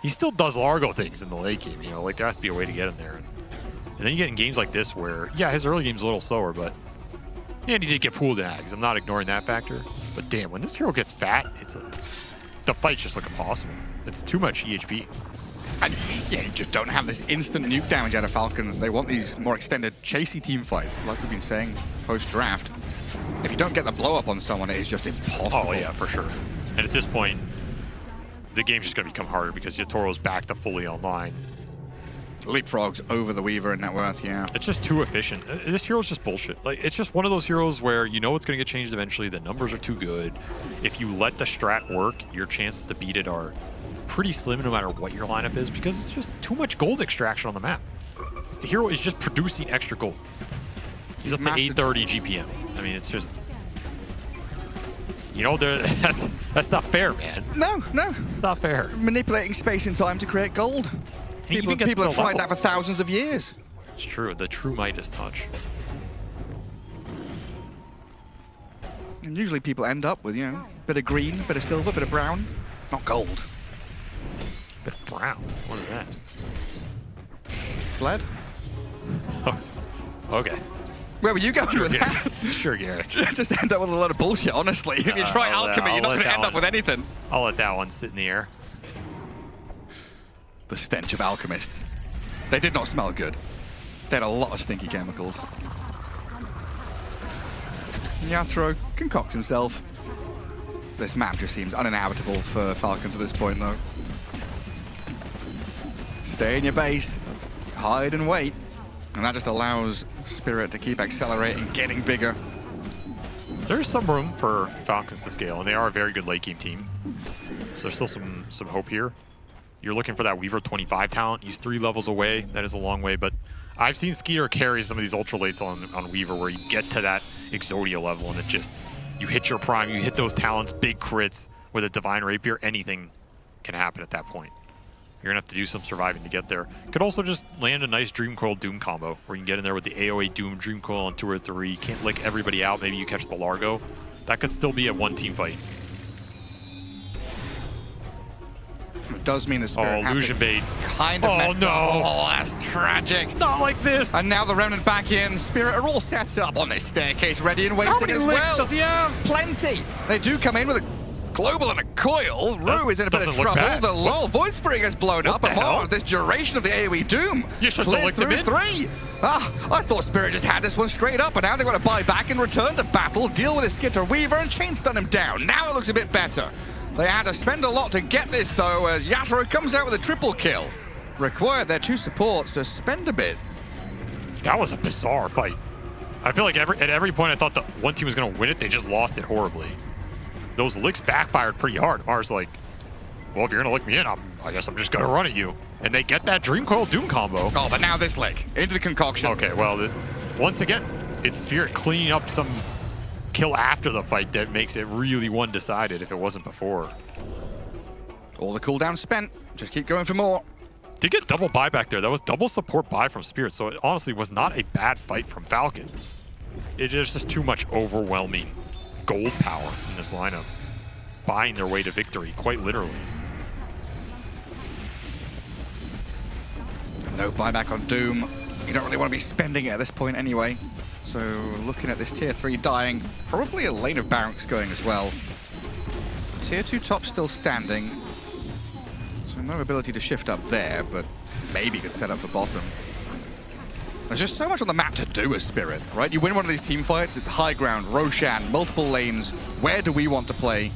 He still does Largo things in the late game, you know, like there has to be a way to get him there. And then you get in games like this where, yeah, his early game's a little slower, but and he did get pooled in Ags. I'm not ignoring that factor. But damn, when this hero gets fat, the fights just look impossible. It's too much EHP. And yeah, you just don't have this instant nuke damage out of Falcons. They want these more extended chasey team fights, like we've been saying post-draft. If you don't get the blow up on someone, it is just impossible. Oh yeah, for sure. And at this point, the game's just going to become harder because Yatoro's back to fully online. Leapfrogs over the Weaver and net worth, yeah. It's just too efficient. This hero's just bullshit. Like, it's just one of those heroes where you know it's going to get changed eventually. The numbers are too good. If you let the strat work, your chances to beat it are pretty slim no matter what your lineup is because it's just too much gold extraction on the map. The hero is just producing extra gold. He's up to 830 GPM. I mean, it's just... You know, that's not fair, man. No. It's not fair. Manipulating space and time to create gold. People have tried that for thousands of years. It's true. The true Midas touch. And usually people end up with, you know, a bit of green, a bit of silver, a bit of brown. Not gold. Bit of brown? What is that? It's lead. Okay. Where were you going with that? Sure, Garrett. Just end up with a lot of bullshit, honestly. If you try alchemy, you're not going to end up with anything. I'll let that one sit in the air. The stench of alchemists. They did not smell good. They had a lot of stinky chemicals. Yatoro concocts himself. This map just seems uninhabitable for Falcons at this point, though. Stay in your base, hide and wait. And that just allows Spirit to keep accelerating, getting bigger. There's some room for Falcons to scale, and they are a very good late game team. So there's still some hope here. You're looking for that Weaver 25 talent. He's 3 levels away. That is a long way, but I've seen Skeeter carry some of these ultra lates on Weaver where you get to that Exodia level and it just, you hit your prime, you hit those talents, big crits with a Divine Rapier, anything can happen at that point. You're gonna have to do some surviving to get there. Could also just land a nice Dream Coil Doom combo where you can get in there with the AoE Doom, Dream Coil on 2 or 3. You can't lick everybody out, maybe you catch the Largo. That could still be a 1-team fight. It does mean the Spirit illusion bait. Kind of messed no. up. Oh, that's tragic. Not like this. And now the Remnant back in. Spirit are all set up on this staircase, ready and waiting How many as licks well. does he have? Plenty. They do come in with a global and a coil. Rue is in a bit of trouble. The LOL Void Spirit gets blown up, and more of this duration of the AoE Doom. You should have licked him in. 3. I thought Spirit just had this one straight up, and now they've got to buy back and return to battle, deal with this Skitter Weaver, and chain stun him down. Now it looks a bit better. They had to spend a lot to get this, though, as Yatoro comes out with a triple kill. Required their 2 supports to spend a bit. That was a bizarre fight. I feel like at every point I thought the one team was going to win it, they just lost it horribly. Those licks backfired pretty hard. Mars like, well, if you're going to lick me in, I guess I'm just going to run at you. And they get that Dream Coil Doom combo. Oh, but now this lick. Into the concoction. Okay, well, once again, it's Spirit cleaning up some kill after the fight that makes it really one-decided if it wasn't before. All the cooldown spent. Just keep going for more. Did get double buyback there. That was double support buy from Spirit, so it honestly was not a bad fight from Falcons. It is just too much overwhelming gold power in this lineup, buying their way to victory, quite literally. No buyback on Doom. You don't really want to be spending it at this point anyway. So looking at this tier 3 dying, probably a lane of barracks going as well. Tier 2 top still standing. So no ability to shift up there, but maybe could set up for bottom. There's just so much on the map to do as Spirit, right? You win one of these team fights, it's high ground, Roshan, multiple lanes. Where do we want to play?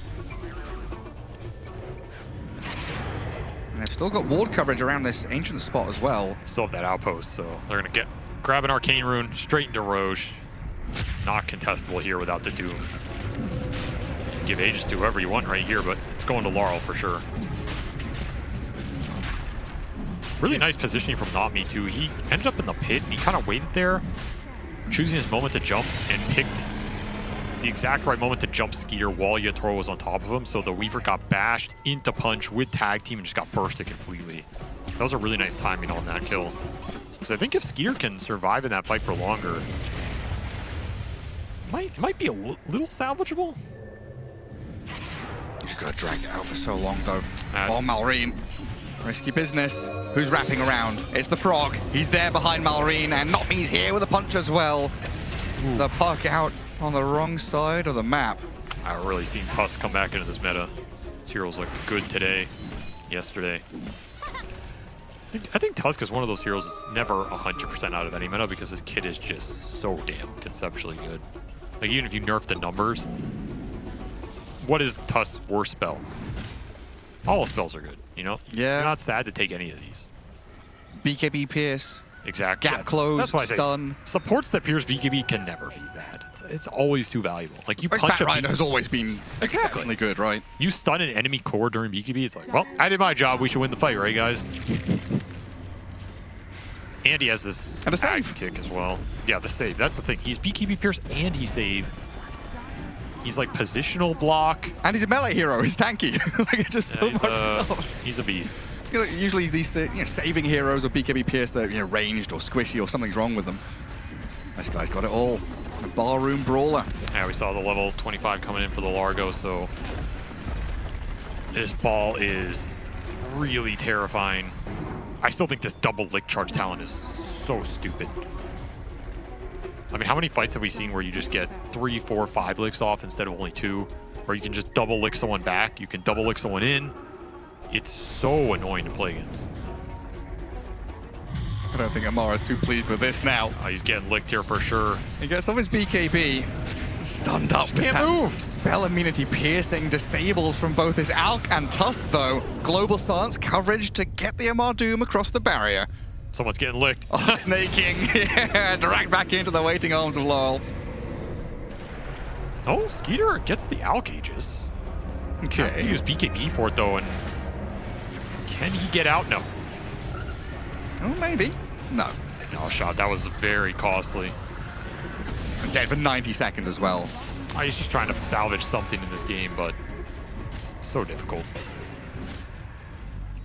And they've still got ward coverage around this ancient spot as well. Still have that outpost, so they're going to grab an Arcane Rune straight into Roche. Not contestable here without the Doom. Give Aegis to whoever you want right here, but it's going to Laurel for sure. Really nice positioning from Not Me too. He ended up in the pit and he kind of waited there, choosing his moment to jump, and picked the exact right moment to jump Skeeter while Yatoro was on top of him. So the Weaver got bashed into punch with tag team and just got bursted completely. That was a really nice timing on that kill. So I think if Skeeter can survive in that fight for longer, might be a little salvageable. You just gotta drag it out for so long though. Oh, Malrine. Risky business. Who's wrapping around? It's the Frog. He's there behind Malrine, and Not Me's here with a punch as well. Ooh. The puck out on the wrong side of the map. I've really seen Tusk come back into this meta. This hero's looked good today, yesterday. I think Tusk is one of those heroes that's never 100% out of any meta because his kit is just so damn conceptually good. Like, even if you nerf the numbers, what is Tusk's worst spell? All spells are good, you know? Yeah. You're not sad to take any of these. BKB Pierce. Exactly. Gap closed. That's why I say done. Supports that Pierce BKB can never be bad. It's always too valuable. Like, you punch a Rhino has always been exceptionally good, right? You stun an enemy core during BKB, it's like, well, I did my job. We should win the fight, right, guys? And he has this ag kick as well. Yeah, the save. That's the thing. He's BKB Pierce and he save. He's like positional block. And he's a melee hero. He's tanky. Like, it's just so much stuff. He's a beast. You know, usually these saving heroes or BKB Pierce, they're ranged or squishy or something's wrong with them. This guy's got it all. A barroom brawler. Yeah, we saw the level 25 coming in for the Largo, so this ball is really terrifying. I still think this double lick charge talent is so stupid. I mean, how many fights have we seen where you just get 3, 4, 5 licks off instead of only 2? Or you can just double lick someone back, you can double lick someone in. It's so annoying to play against. I don't think Amara's too pleased with this now. Oh, he's getting licked here for sure. He gets off his BKB. Stunned up. Can't move. Spell immunity piercing disables from both his Alk and Tusk, though. Global stance coverage to get the Amar Doom across the barrier. Someone's getting licked. Oh, snaking. Yeah, dragged back into the waiting arms of Laurel. Oh, Skeeter gets the Alk Aegis. Okay. Has to use BKB for it, though, and can he get out? No. Oh, maybe. No. No shot. That was very costly. And dead for 90 seconds as well. Oh, he's just trying to salvage something in this game, but so difficult.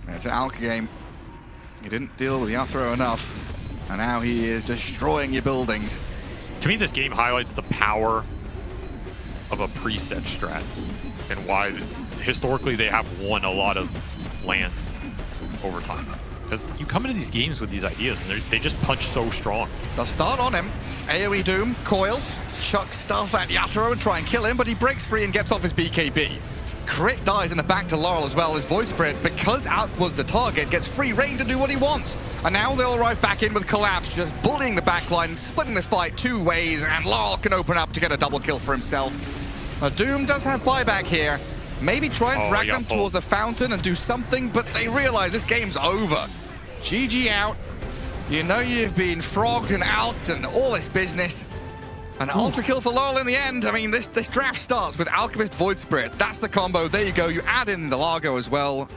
It's an Alka game. He didn't deal with Yathro enough, and now he is destroying your buildings. To me, this game highlights the power of a preset strat and why historically they have won a lot of lands over time. Because you come into these games with these ideas and they just punch so strong. They'll start on him. AoE Doom, coil, chuck stuff at Yatoro and try and kill him, but he breaks free and gets off his BKB. Crit dies in the back to Laurel as well as Voice Spirit, because Alk was the target, gets free reign to do what he wants. And now they'll arrive back in with Collapse, just bullying the backline, splitting this fight 2 ways, and Laurel can open up to get a double kill for himself. Doom does have buyback here. Maybe try and drag them towards the fountain and do something, but they realize this game's over. GG out. You know you've been frogged and alked and all this business. An ultra kill for Laurel in the end. I mean, this draft starts with Alchemist Void Spirit. That's the combo. There you go. You add in the Largo as well.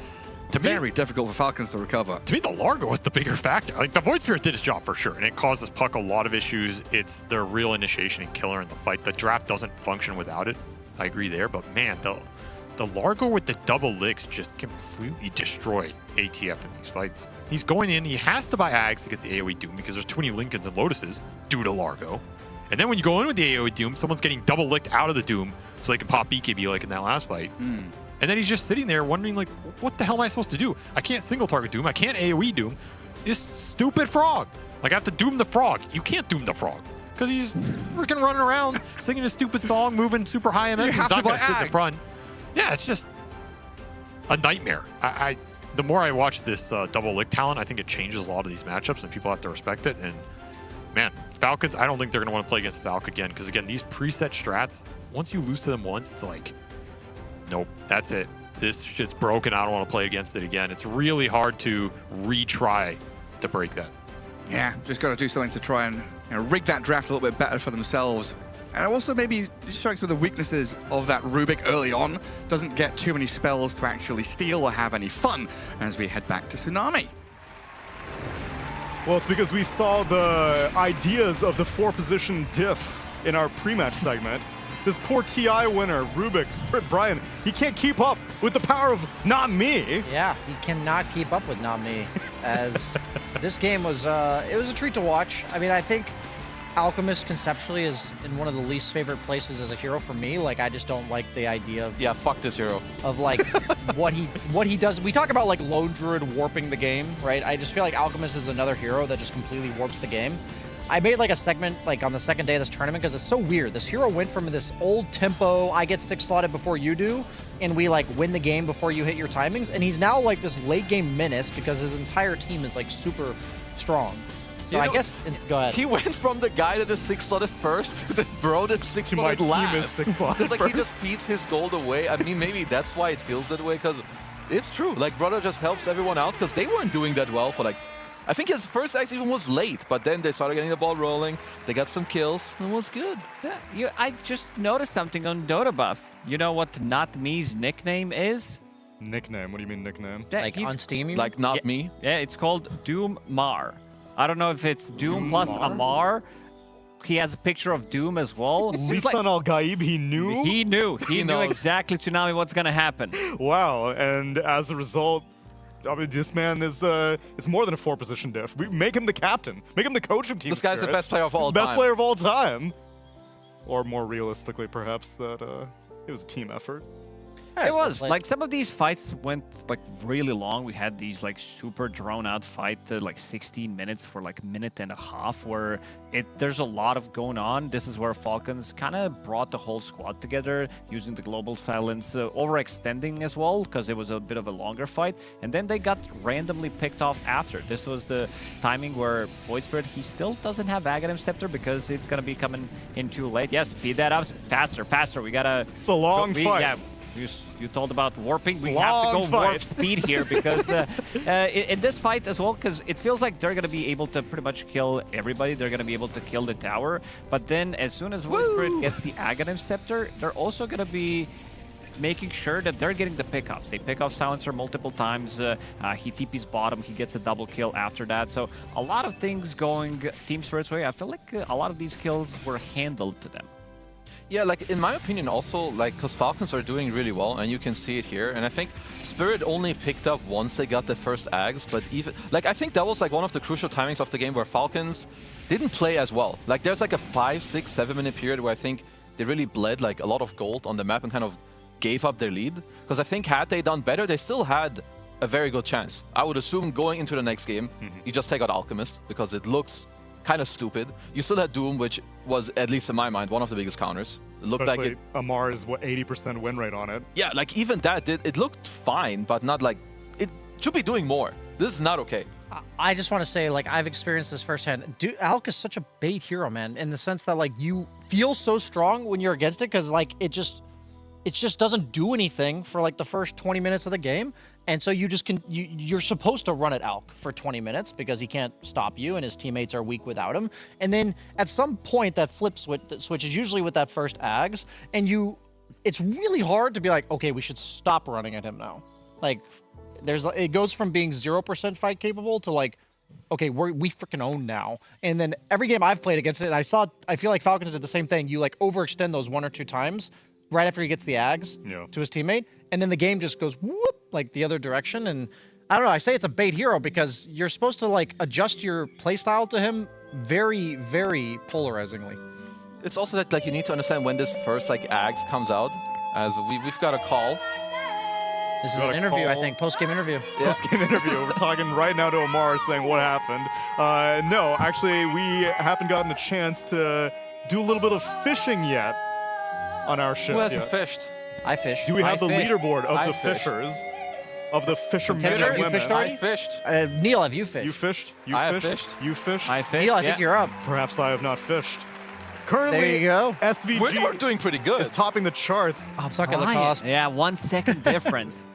Very difficult for Falcons to recover. To me, the Largo was the bigger factor. Like, the Void Spirit did its job for sure, and it causes Puck a lot of issues. It's their real initiation and killer in the fight. The draft doesn't function without it. I agree there, but man, the Largo with the double licks just completely destroyed ATF in these fights. He's going in, he has to buy Ags to get the AoE Doom because there's too many Lincolns and Lotuses due to Largo. And then when you go in with the AoE Doom, someone's getting double licked out of the Doom so they can pop BKB like in that last fight. And then he's just sitting there wondering, like, what the hell am I supposed to do? I can't single target Doom, I can't AoE Doom. This stupid frog. Like, I have to Doom the frog. You can't Doom the frog because he's freaking running around singing a stupid song, moving super high MS. He's not going to sit in the front. Yeah, it's just a nightmare. The more I watch this double lick talent, I think it changes a lot of these matchups, and people have to respect it. And man, Falcons, I don't think they're going to want to play against Falcon again, because again, these preset strats, once you lose to them once, it's like, nope, that's it. This shit's broken. I don't want to play against it again. It's really hard to retry to break that. Yeah, just got to do something to try and rig that draft a little bit better for themselves. And also maybe strikes with the weaknesses of that Rubik early on. Doesn't get too many spells to actually steal or have any fun as we head back to Tsunami. Well, it's because we saw the ideas of the 4-position diff in our pre-match segment. This poor TI winner, Rubik, Brian, he can't keep up with the power of not me. Yeah, he cannot keep up with not me. As this game was, it was a treat to watch. I mean, I think Alchemist conceptually is in one of the least favorite places as a hero for me. Like, I just don't like the idea of fuck this hero. Of like what he does. We talk about like Lone Druid warping the game, right? I just feel like Alchemist is another hero that just completely warps the game. I made like a segment like on the second day of this tournament because it's so weird. This hero went from this old tempo, I get 6 slotted before you do, and we like win the game before you hit your timings, and he's now like this late game menace because his entire team is like super strong. So I guess, go ahead. He went from the guy that is 6-slotted first to the bro that's 6-slotted team last. is 6-slotted It's like first. he just feeds his gold away. I mean, maybe that's why it feels that way, because it's true. Like, brother just helps everyone out, because they weren't doing that well for like... I think his first axe even was late, but then they started getting the ball rolling. They got some kills, and it was good. Yeah, I just noticed something on Dota Buff. You know what Not Me's nickname is? Nickname? What do you mean nickname? Yeah, Like on Steam, you Like, not me? Yeah, it's called Doom Mar. I don't know if it's Doom plus Amar. He has a picture of Doom as well. Lisan Al-Gaib, he knew? He knew. He knew exactly, Tsunami, what's going to happen. Wow, and as a result, I mean, this man is, it's more than a 4-position diff. We make him the captain. Make him the coach of Team This guy's the Spirit. best player of all Best time. player of all time. Or more realistically, perhaps, that it was a team effort. It was. Like, some of these fights went, like, really long. We had these, like, super drawn-out fight, like, 16 minutes for, like, a minute and a half, where there's a lot of going on. This is where Falcons kind of brought the whole squad together, using the global silence, overextending as well, because it was a bit of a longer fight. And then they got randomly picked off after. This was the timing where Void Spirit, he still doesn't have Aghanim Scepter, because it's going to be coming in too late. Yes, speed that up. Faster, faster. We got to... It's a long fight. Yeah. You told about warping. We have to go warp speed here because in this fight as well, because it feels like they're going to be able to pretty much kill everybody. They're going to be able to kill the tower. But then as soon as Void Spirit gets the Aghanim Scepter, they're also going to be making sure that they're getting the pickoffs. They pick off Silencer multiple times. He TP's bottom. He gets a double kill after that. So a lot of things going Team Spirit's way. I feel like a lot of these kills were handled to them. Yeah, like, in my opinion also, like, because Falcons are doing really well, and you can see it here, and I think Spirit only picked up once they got the first Ags, but even, like, I think that was, like, one of the crucial timings of the game where Falcons didn't play as well. Like, there's, like, a 5, 6, 7-minute period where I think they really bled, like, a lot of gold on the map and kind of gave up their lead, because I think had they done better, they still had a very good chance. I would assume going into the next game, you just take out Alchemist, because it looks kind of stupid. You still had Doom, which was, at least in my mind, one of the biggest counters. It looked Especially like it. Amar's, 80% win rate on it. Yeah, like even that, it looked fine, but not like, it should be doing more. This is not okay. I just want to say, like, I've experienced this firsthand. Alk is such a bait hero, man, in the sense that, like, you feel so strong when you're against it, because, like, it just doesn't do anything for, like, the first 20 minutes of the game. And so you just you're supposed to run at Alk for 20 minutes because he can't stop you and his teammates are weak without him. And then at some point that flip switches, usually with that first Ags, and it's really hard to be like, okay, we should stop running at him now. Like, it goes from being 0% fight capable to like, okay, we freaking own now. And then every game I've played against it, I feel like Falcons did the same thing. You like overextend those 1 or 2 times right after he gets the Ags to his teammate, and then the game just goes whoop, like the other direction. And I don't know, I say it's a bait hero because you're supposed to like adjust your playstyle to him very, very polarizingly. It's also that like you need to understand when this first like Ags comes out, as we've got a call. This is an interview, I think, post-game interview. Post-game interview. We're talking right now to Amar saying what happened. No, actually, we haven't gotten a chance to do a little bit of fishing yet on our ship. Who hasn't fished? I fished. Do we have the leaderboard of the fished. fishers? Of the fishermen Have and you women? fished already? I fished. Neil, have you fished? You fished? I have fished. You fished? I fished. Neil, I think you're up. Perhaps I have not fished. Currently, There you go. SVG We're doing pretty good. is topping the charts. I'm sucking the cost. Yeah, 1 second difference.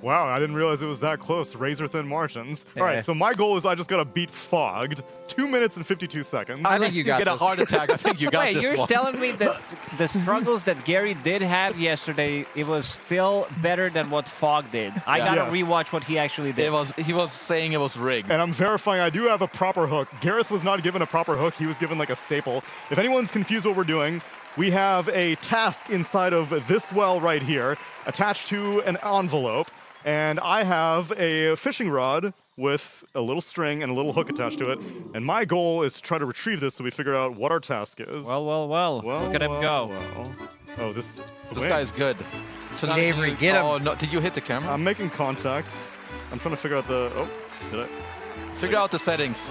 Wow, I didn't realize it was that close. Razor thin margins. Yeah. All right, so my goal is I just gotta beat Fogged. 2 minutes and 52 seconds. I think you got get a this. heart attack. I think you got Wait, this you're one. telling me that the struggles that Gary did have yesterday, it was still better than what Fog did. I gotta rewatch what he actually did. He was saying it was rigged. And I'm verifying I do have a proper hook. Gareth was not given a proper hook. He was given like a staple. If anyone's confused what we're doing, we have a task inside of this well right here attached to an envelope. And I have a fishing rod with a little string and a little hook attached to it. And my goal is to try to retrieve this so we figure out what our task is. Well. Look at him go. Oh, this guy's good. So Avery, get him. Oh, no. Did you hit the camera? I'm making contact. I'm trying to figure out the... Oh, did I? Figure out the settings.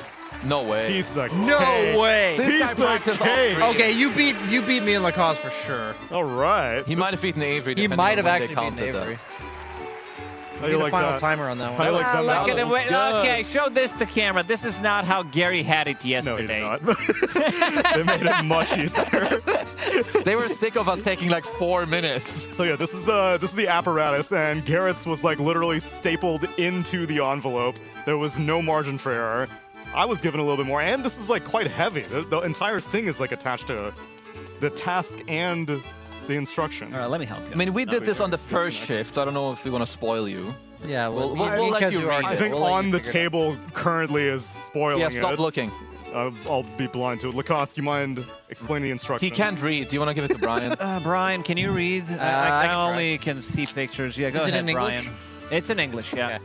No way. Piece of No cake. way. This guy Piece of practiced all cake. three. Okay, you beat me in Lacoste for sure. All right. He might have beaten Avery. He depending might on have when they actually beaten counted that. Avery. How you Need a like final that? timer on that one. How you like that? Look at Matt? it. Wait, okay, show this to camera. This is not how Gary had it yesterday. No, they made it much easier. They were sick of us taking like 4 minutes. So yeah, this is the apparatus, and Garrett's was like literally stapled into the envelope. There was no margin for error. I was given a little bit more, and this is like quite heavy. The entire thing is like attached to the task and the instructions. All right, let me help you. I mean, we did this on the first shift, so I don't know if we want to spoil you. Yeah, we'll let you read I it. think We'll let on you the figure it out. table currently is spoiling Yeah, it. stop looking. I'll be blind to it. Lacoste, you mind explaining the instructions? He can't read. Do you want to give it to Brian? Brian, can you read? I I can try. only can see pictures. Yeah, go Is it ahead, in Brian. English? It's in English, yeah.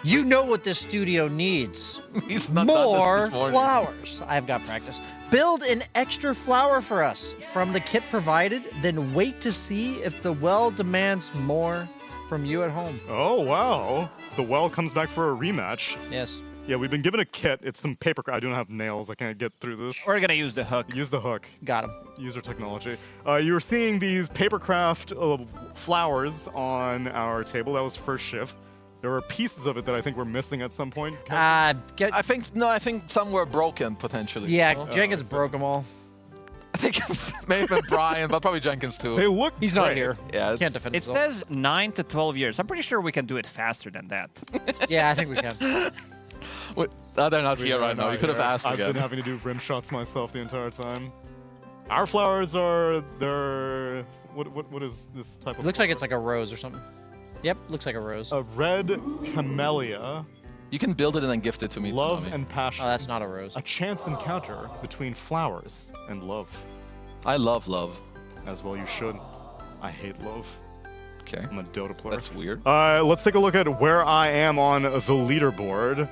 You know what this studio needs. He's not done More this morning. flowers. I've got practice. Build an extra flower for us from the kit provided, then wait to see if the well demands more from you at home. Oh, wow. The well comes back for a rematch. Yes. Yeah, we've been given a kit. It's some paper. I don't have nails. I can't get through this. We're going to use the hook. Use the hook. Got him. User technology. You were seeing these papercraft flowers on our table. That was first shift. There were pieces of it that I think were missing at some point. I think some were broken potentially. Yeah, no? Jenkins broke them all. I think maybe Brian, but probably Jenkins too. They look. He's not here. Yeah, Can't defend It himself. says 9 to 12 years. I'm pretty sure we can do it faster than that. Yeah, I think we can. Wait, they're not here right now. You could have asked I've again. been having to do rim shots myself the entire time. Our flowers are they're what is this type of? It looks like it's like a rose or something. Yep, looks like a rose. A red camellia. You can build it and then gift it to me. Love Tsunami. and passion. Oh, that's not a rose. A chance encounter between flowers and love. I love love. As well you should. I hate love. Okay. I'm a Dota player. That's weird. Let's take a look at where I am on the leaderboard.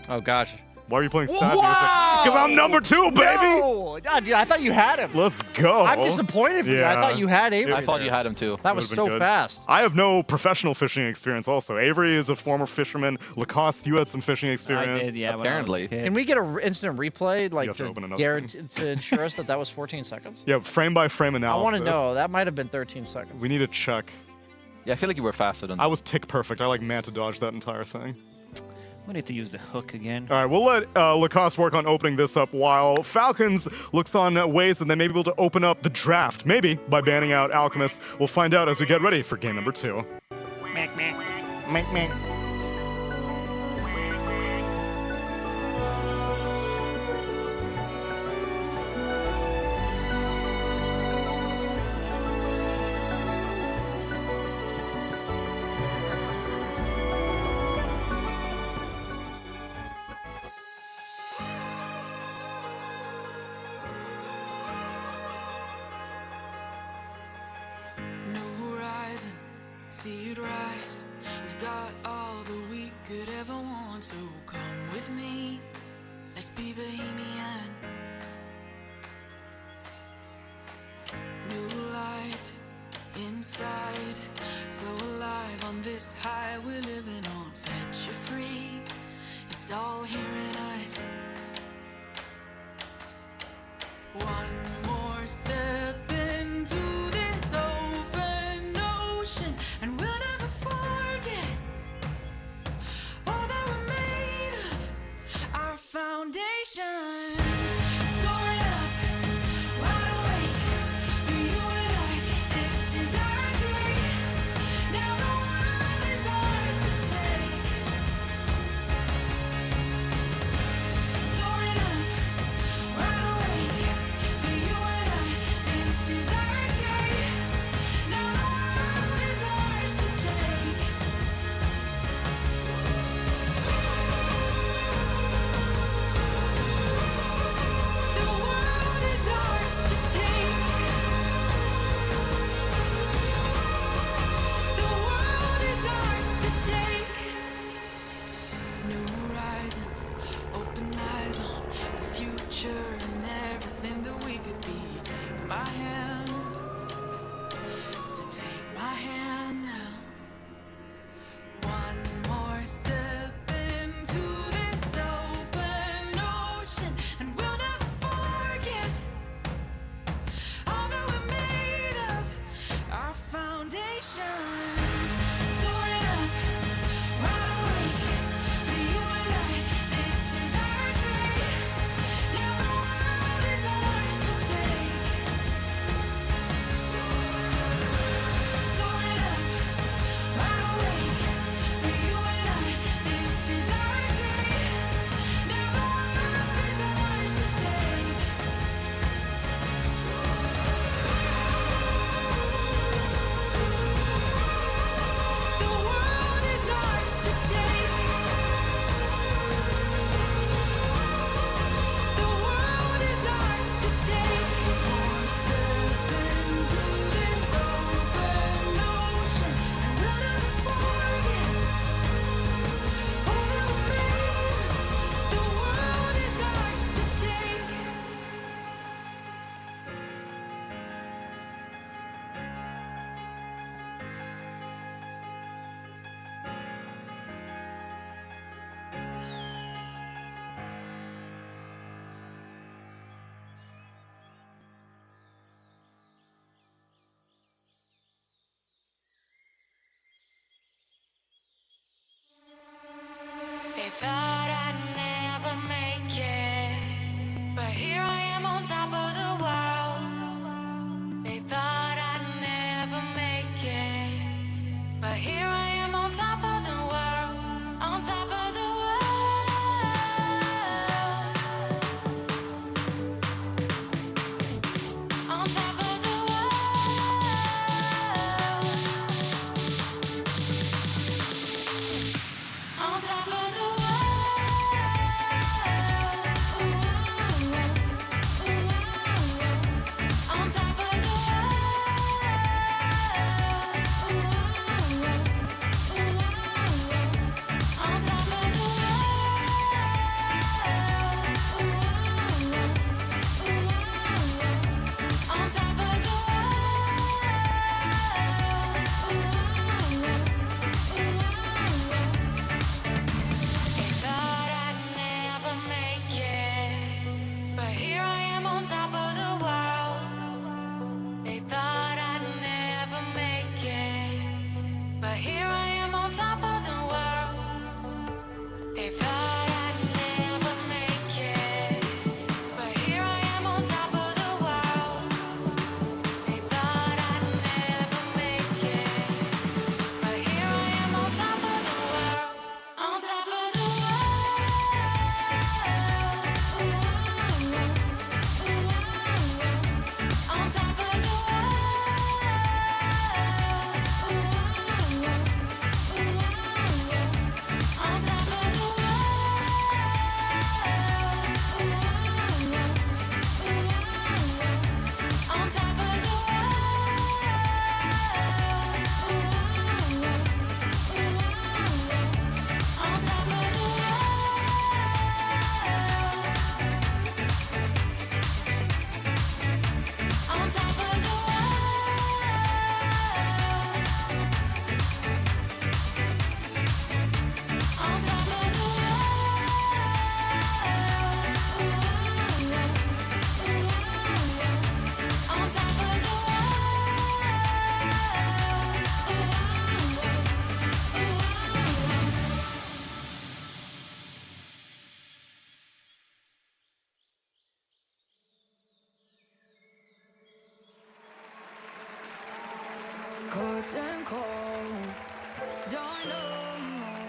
Oh gosh. Why are you playing stat music? Because I'm number 2, baby! No! God, dude, I thought you had him. Let's go. I'm disappointed for you. I thought you had Avery. I thought you there. had him too. That was Would've so been good. fast. I have no professional fishing experience also. Avery is a former fisherman. Lacoste, you had some fishing experience. I did, yeah. Apparently. Can we get an instant replay, like have to open another to ensure us that that was 14 seconds? Yeah, frame by frame I analysis. want to know. That might have been 13 seconds. We need to check. Yeah, I feel like you were faster than I was tick perfect. I like manta dodge that entire thing. We need to use the hook again. All right, we'll let Lacoste work on opening this up while Falcons looks on ways that they may be able to open up the draft. Maybe by banning out Alchemist. We'll find out as we get ready for game number 2. Meh, meh. Mink, mink. New horizon, see it rise. We've got all that we could ever want, so come with me. Let's be bohemian. New light inside, so alive on this high we're living on. Set you free, it's all here in us. One more step into this open ocean, and we'll never forget all that we're made of, our foundations. Soaring up, wide awake, for you and I, this is our day. Now the world is ours to take. Soaring up, wide awake, for you and I, On top of the world. On top of the on top of the on top of the on top of the thought I'd never make it, but here I am on top of the world. They thought I'd never make it, but here I am on top of the world. They thought I'd never make it, but here I am on top of the world. They thought I'd never make it, but here I am on top of the world. On top of the on top of the on top of the on top of the on top of the on top of the on top of the on top of the curtain call, don't know more.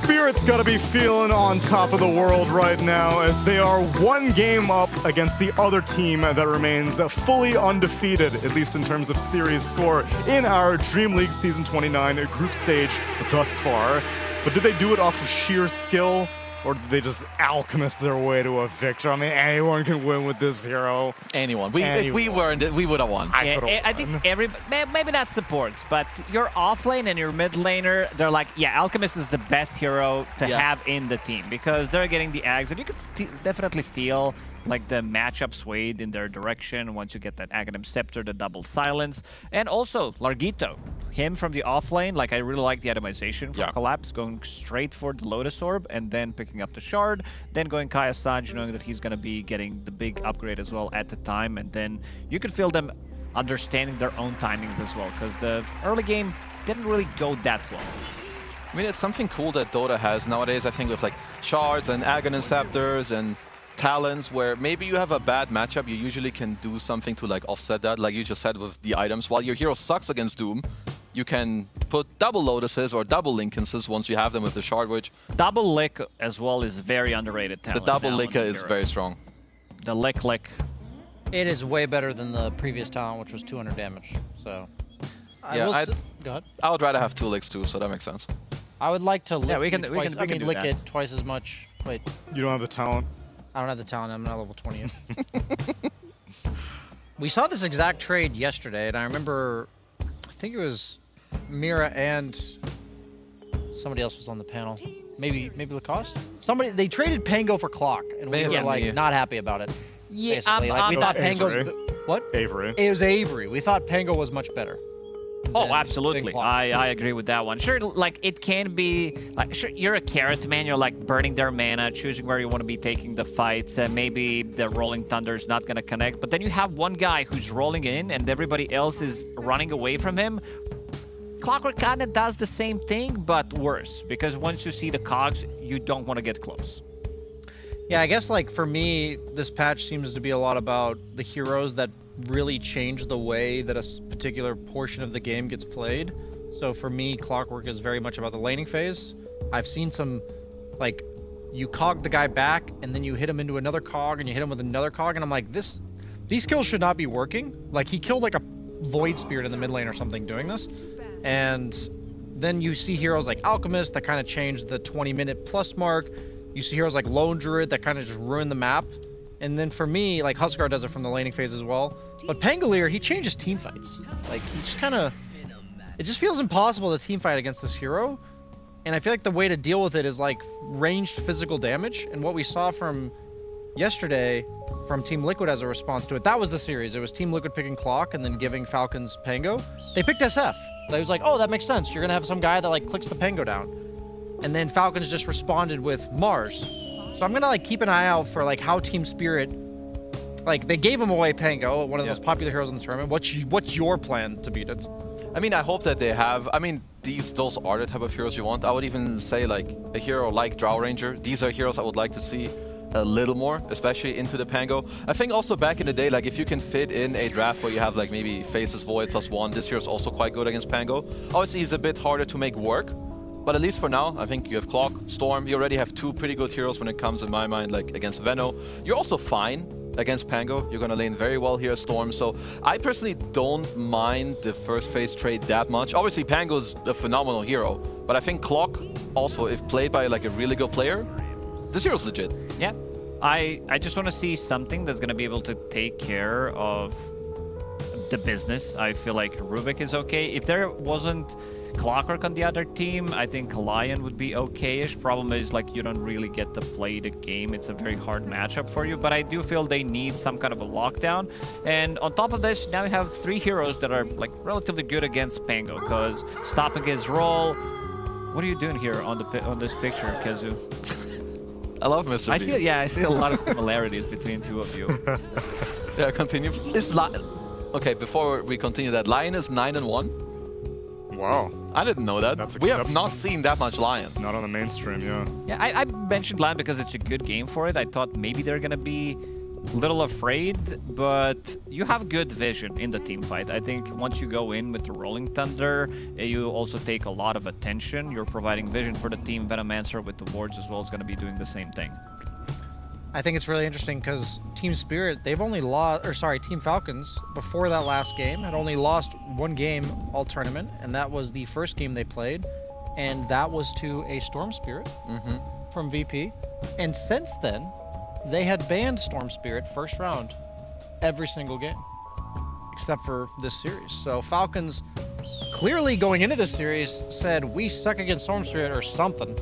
Spirit's gotta be feeling on top of the world right now as they are one game up against the other team that remains fully undefeated, at least in terms of series score, in our Dream League Season 29 group stage thus far. But did they do it off of sheer skill? Or did they just alchemist their way to a victory? I mean, anyone can win with this hero. Anyone. If we weren't, we would have won. I think maybe not supports, but your offlane and your mid laner, they're like, yeah, Alchemist is the best hero to have in the team because they're getting the Ags, and you can definitely feel like the matchup swayed in their direction once you get that Aghanim Scepter, the double silence, and also Largito, him from the offlane. Like I really like the atomization from Collapse, going straight for the Lotus Orb and then picking up the Shard, then going Kaya Sanj, knowing that he's going to be getting the big upgrade as well at the time, and then you could feel them understanding their own timings as well, because the early game didn't really go that well. I mean, it's something cool that Dota has nowadays, I think, with like Shards and Aghanim Scepters and Talons, where maybe you have a bad matchup, you usually can do something to like offset that, like you just said with the items. While your hero sucks against Doom, you can put double Lotuses or double Linkenses once you have them with the Shard, which... Double Lick as well is very underrated talent. The double Lick is very strong. The Lick. It is way better than the previous talent, which was 200 damage, so... Yeah, go ahead. I would rather have 2 Licks too, so that makes sense. I would like to lick we can twice. do I mean, lick that. it twice as much. Wait. You don't have the talent? I don't have the talent. I'm not level 20 yet. We saw this exact trade yesterday, and I remember, I think it was Mira and somebody else was on the panel. Maybe Lacoste? Somebody, they traded Pango for Clock, and we were like not happy about it. Yeah, basically. Like, we thought Pango's... What? Avery. It was Avery. We thought Pango was much better. Oh, absolutely. I agree with that one. Sure, like it can be like sure you're a carrot man. You're like burning their mana, choosing where you want to be taking the fights. Maybe the Rolling Thunder is not gonna connect. But then you have one guy who's rolling in, and everybody else is running away from him. Clockwork kinda does the same thing, but worse. Because once you see the cogs, you don't want to get close. Yeah, I guess like for me, this patch seems to be a lot about the heroes that really change the way that a particular portion of the game gets played. So for me, Clockwork is very much about the laning phase. I've seen some like you cog the guy back and then you hit him into another cog and you hit him with another cog, and I'm like, these skills should not be working. Like, he killed like a Void Spirit in the mid lane or something doing this, and then you see heroes like Alchemist that kind of changed the 20-minute plus mark. You see heroes like Lone Druid that kind of just ruined the map. And then for me, like, Huskar does it from the laning phase as well. But Pangolier, he changes team fights. Like, he just kind of... It just feels impossible to team fight against this hero. And I feel like the way to deal with it is, like, ranged physical damage. And what we saw from yesterday from Team Liquid as a response to it, that was the series. It was Team Liquid picking Clock and then giving Falcons Pango. They picked SF. They was like, oh, that makes sense. You're going to have some guy that, like, clicks the Pango down. And then Falcons just responded with Mars. So I'm going to, like, keep an eye out for, like, how Team Spirit... Like, they gave him away Pango, one of the most popular heroes in the tournament. What's your plan to beat it? I mean, I hope that they have... I mean, those are the type of heroes you want. I would even say, like, a hero like Drow Ranger. These are heroes I would like to see a little more, especially into the Pango. I think also back in the day, like, if you can fit in a draft where you have, like, maybe Faceless Void +1, this hero is also quite good against Pango. Obviously, he's a bit harder to make work, but at least for now, I think you have Clock, Storm. You already have two pretty good heroes when it comes, in my mind, like, against Veno. You're also fine against Pango. You're gonna lane very well here, Storm. So I personally don't mind the first phase trade that much. Obviously, Pango's a phenomenal hero, but I think Clock also, if played by, like, a really good player, this hero's legit. Yeah. I just want to see something that's going to be able to take care of the business. I feel like Rubik is okay. If there wasn't Clockwork on the other team, I think Lion would be okay-ish. Problem is, like, you don't really get to play the game. It's a very hard matchup for you, but I do feel they need some kind of a lockdown. And on top of this, now you have three heroes that are, like, relatively good against Pango, because stopping his roll... What are you doing here on this picture, Kazu? I love Mr. B. I see a lot of similarities between two of you. Yeah, continue. Okay, before we continue that, Lion is 9-1. Wow. I didn't know that. We have not seen that much Lion. Not on the mainstream, yeah. Yeah, I mentioned Lion because it's a good game for it. I thought maybe they're going to be a little afraid, but you have good vision in the team fight. I think once you go in with the Rolling Thunder, you also take a lot of attention. You're providing vision for the team. Venomancer with the wards as well is going to be doing the same thing. I think it's really interesting because Team Spirit, they've only lost, or sorry, Team Falcons, before that last game, had only lost one game all tournament, and that was the first game they played, and that was to a Storm Spirit from VP. And since then, they had banned Storm Spirit first round every single game, except for this series. So Falcons, clearly going into this series, said, we suck against Storm Spirit or something.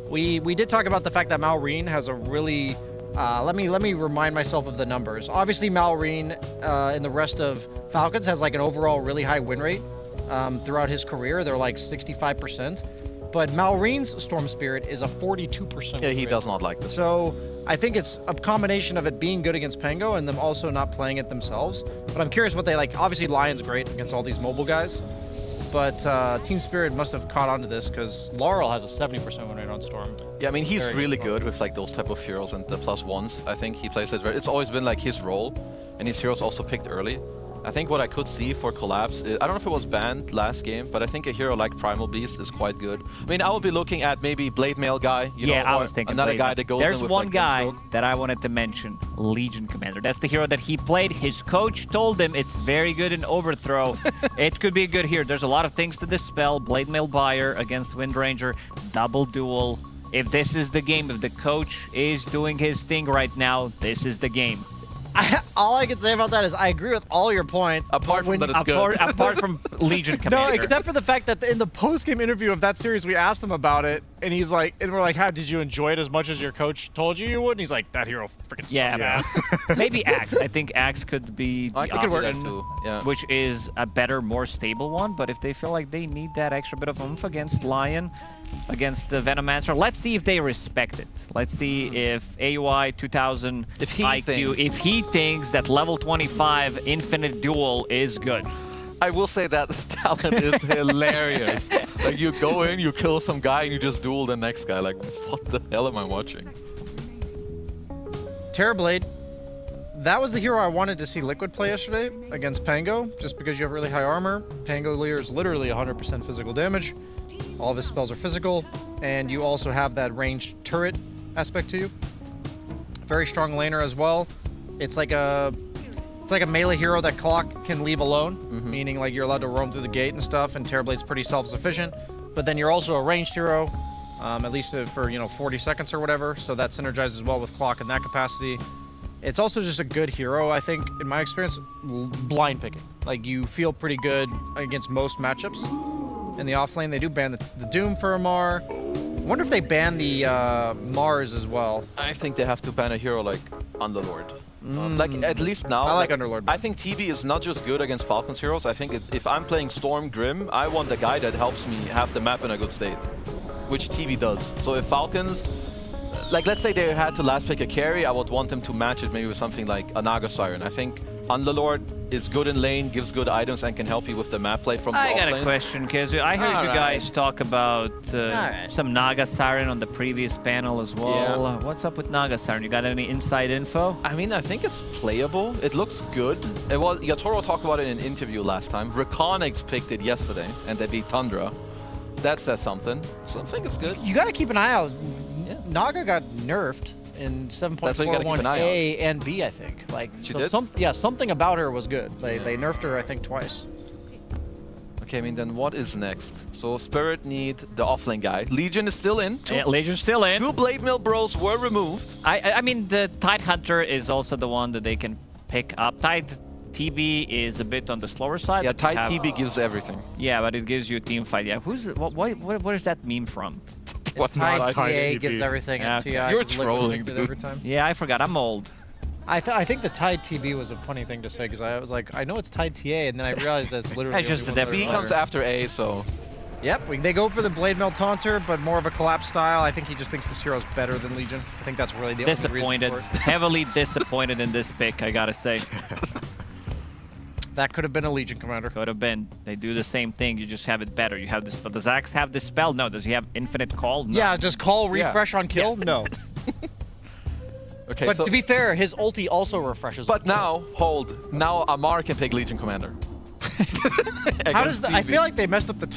We did talk about the fact that Malrine has a really... let me remind myself of the numbers. Obviously, Malrine and the rest of Falcons has, like, an overall really high win rate throughout his career. They're like 65%. But Malrine's Storm Spirit is a 42%. Yeah, he does not like this. So I think it's a combination of it being good against Pango and them also not playing it themselves. But I'm curious what they like. Obviously, Lion's great against all these mobile guys. But Team Spirit must have caught on to this because Laurel has a 70% win rate on Storm. Yeah, I mean, he's really good with, like, those type of heroes and the +1s. I think he plays it very... It's always been, like, his role, and his heroes also picked early. I think what I could see for Collapse is, I don't know if it was banned last game, but I think a hero like Primal Beast is quite good. I mean, I would be looking at maybe Blade Mail guy. You know, I was thinking another guy that goes in with, one like, guy that I wanted to mention, Legion Commander. That's the hero that he played. His coach told him it's very good in Overthrow. It could be a good hero. There's a lot of things to dispel. Blade Mail Buyer against Wind Ranger, double duel. If this is the game, if the coach is doing his thing right now, this is the game. All I can say about that is I agree with all your points. Apart from that it's good. Apart from Legion Commander. No, except for the fact that in the post-game interview of that series, we asked him about it, and he's like, and we're like, how did you enjoy it as much as your coach told you would? And he's like, that hero freaking sucks. Yeah, maybe Axe. I think Axe could be the option, too. Yeah. which is a better, more stable one. But if they feel like they need that extra bit of oomph against Lion, against the Venomancer, let's see if they respect it. Let's see if AUI 2000 if he thinks that level 25 infinite duel is good. I will say that the talent is hilarious. Like, you go in, you kill some guy, and you just duel the next guy. Like, what the hell am I watching? Terrorblade, that was the hero I wanted to see Liquid play yesterday against Pango, just because you have really high armor. Pangolier is literally 100% physical damage. All of his spells are physical, and you also have that ranged turret aspect to you. Very strong laner as well. It's like a melee hero that Clock can leave alone, meaning like you're allowed to roam through the gate and stuff, and Terrorblade's pretty self-sufficient. But then you're also a ranged hero, at least for 40 seconds or whatever, so that synergizes well with Clock in that capacity. It's also just a good hero, I think, in my experience, blind picking. Like, you feel pretty good against most matchups. In the offlane, they do ban the Doom for Amar. I wonder if they ban the Mars as well. I think they have to ban a hero like Underlord. Like, at least now. I like Underlord. I think TV is not just good against Falcons heroes. I think if I'm playing Storm Grim, I want a guy that helps me have the map in a good state, which TV does. So if Falcons, like, let's say they had to last pick a carry, I would want them to match it maybe with something like a Naga Siren. I think Underlord is good in lane, gives good items, and can help you with the map play from the I got offlane. a question, Kezu. I heard you guys talk about some Naga Siren on the previous panel as well. Yeah. What's up with Naga Siren? You got any inside info? I mean, I think it's playable. It looks good. Yatoro talked about it in an interview last time. Reconics picked it yesterday, and they beat Tundra. That says something. So I think it's good. You got to keep an eye out. Naga got nerfed in 7.41A and B, I think. Like, She so did? something about her was good. They nerfed her, I think, twice. Okay, I mean, then what is next? So Spirit need the offlane guy. Legion is still in. Legion's still in. 2 Blade Mill Bros were removed. I mean, the Tide Hunter is also the one that they can pick up. Tide TB is a bit on the slower side. Yeah, Tide TB gives everything. Yeah, but it gives you a team fight. Yeah, where is that meme from? What Tide TA gives everything, and TI You're is liquid trolling, every dude. time. Yeah, I forgot. I'm old. I think the Tide TB was a funny thing to say because I was like, I know it's Tide TA, and then I realized that's literally Just the B comes after A, so... Yep, they go for the Blade Mail Taunter, but more of a collapse style. I think he just thinks this hero's better than Legion. I think that's really the only reason Disappointed. for it. Heavily disappointed in this pick, I gotta say. That could have been a Legion commander. Could have been. They do the same thing. You just have it better. You have this. But does Axe have this spell? No. Does he have infinite call? No. Yeah, just call refresh on kill? Yes. No. Okay, But so to be fair, his ulti also refreshes. But now, hold. Now Amar can pick Legion Commander. How does I feel like they messed up the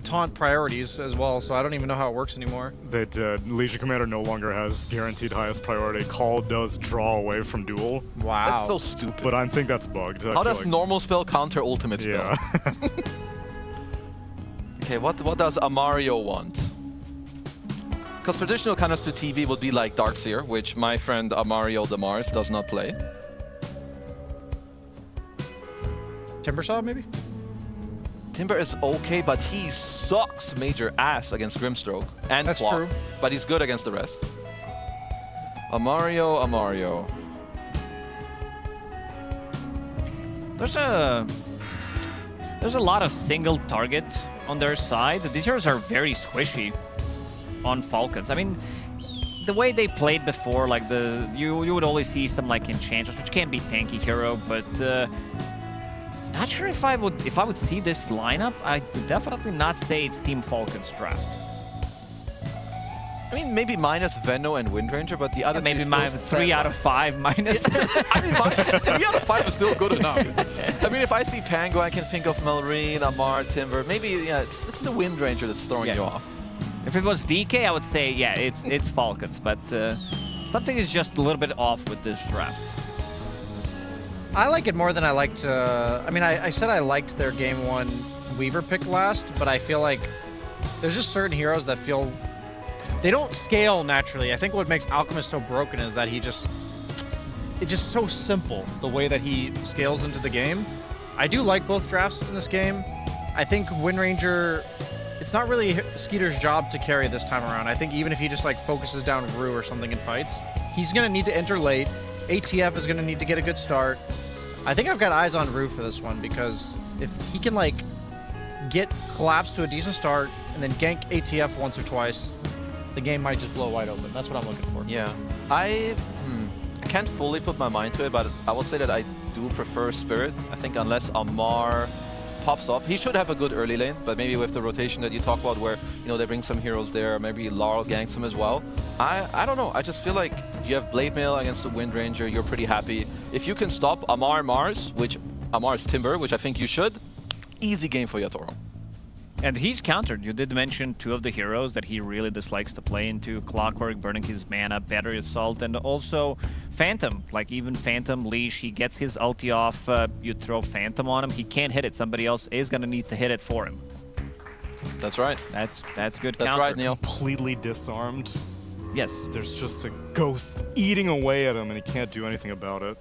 taunt priorities as well, so I don't even know how it works anymore. That Legion Commander no longer has guaranteed highest priority. Call does draw away from duel. Wow. That's so stupid. But I think that's bugged. How does normal spell counter ultimate spell? Yeah. Okay, what does Amario want? Because traditional counters to TV would be like Darkseer, which my friend Amario the Mars does not play. Timbersaw, maybe? Timber is okay, but he sucks major ass against Grimstroke and That's Claw. true. But he's good against the rest. Amario. There's a lot of single target on their side. These heroes are very squishy on Falcons. I mean, the way they played before, like you would always see some like Enchantress, which can be tanky hero, but not sure if I would see this lineup. I would definitely not say it's Team Falcons draft. I mean, maybe minus Venno and Windranger, but the other Maybe 3 out of 5 minus. I mean, 3 out of 5 is still good enough. I mean, if I see Pango, I can think of Melrine, Amar, Timber. Maybe, yeah, it's the Windranger that's throwing you off. If it was DK, I would say, yeah, it's Falcons, but something is just a little bit off with this draft. I like it more than I liked. I mean, I said I liked their Game 1 Weaver pick last, but I feel like there's just certain heroes that feel they don't scale naturally. I think what makes Alchemist so broken is that it's just so simple the way that he scales into the game. I do like both drafts in this game. I think Windranger, it's not really Skeeter's job to carry this time around. I think even if he just like focuses down Rue or something in fights, he's gonna need to enter late. ATF is gonna need to get a good start. I think I've got eyes on Rue for this one because if he can like get collapse to a decent start and then gank ATF once or twice, the game might just blow wide open. That's what I'm looking for. Yeah. I can't fully put my mind to it, but I will say that I do prefer Spirit. I think unless Amar pops off, he should have a good early lane, but maybe with the rotation that you talk about where, they bring some heroes there, maybe Laurel ganks him as well. I don't know. I just feel like you have Blade Mail against the Windranger, you're pretty happy. If you can stop Amar Mars, which Amar's Timber, which I think you should, easy game for Yatoro. And he's countered. You did mention 2 of the heroes that he really dislikes to play into. Clockwork, burning his mana, Battery Assault, and also Phantom. Like even Phantom, Leash, he gets his ulti off, you throw Phantom on him, he can't hit it. Somebody else is going to need to hit it for him. That's right. That's good That's counter. right, Neil. Completely disarmed. Yes. There's just a ghost eating away at him, and he can't do anything about it.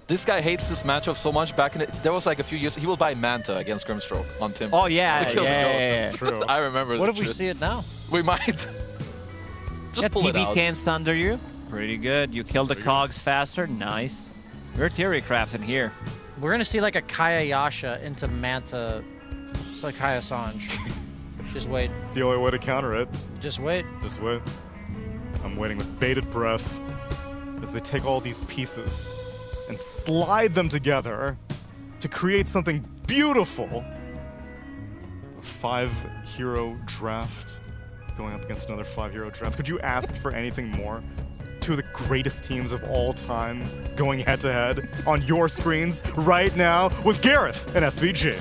This guy hates this matchup so much. Back in it, there was like a few years, he will buy Manta against Grimstroke on Timber. Oh yeah, to kill yeah. the ghost. I remember. What that if we shit. see it now? We might. Just pull it TB out. can't thunder you. Pretty good. You kill the cogs faster. Nice. We're theory crafting here. We're gonna see like a Kaya Yasha into Manta. It's like Kaya Sanj. Just wait. The only way to counter it. Just wait. Just wait. I'm waiting with bated breath as they take all these pieces and slide them together to create something beautiful. A 5-hero draft going up against another 5-hero draft. Could you ask for anything more? 2 of the greatest teams of all time going head-to-head on your screens right now with Gareth and SVG.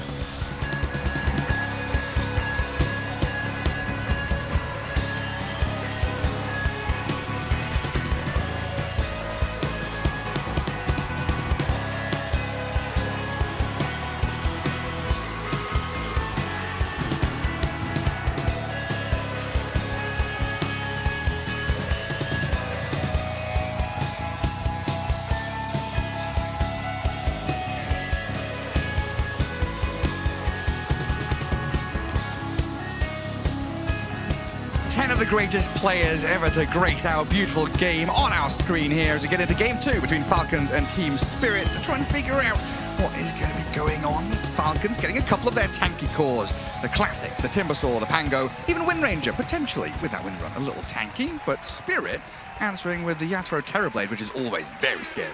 10 of the greatest players ever to grace our beautiful game on our screen here as we get into Game 2 between Falcons and Team Spirit to try and figure out what is going to be going on with Falcons getting a couple of their tanky cores. The classics, the Timbersaw, the Pango, even Wind Ranger, potentially with that Wind Run a little tanky, but Spirit answering with the Yatoro Terrorblade, which is always very scary.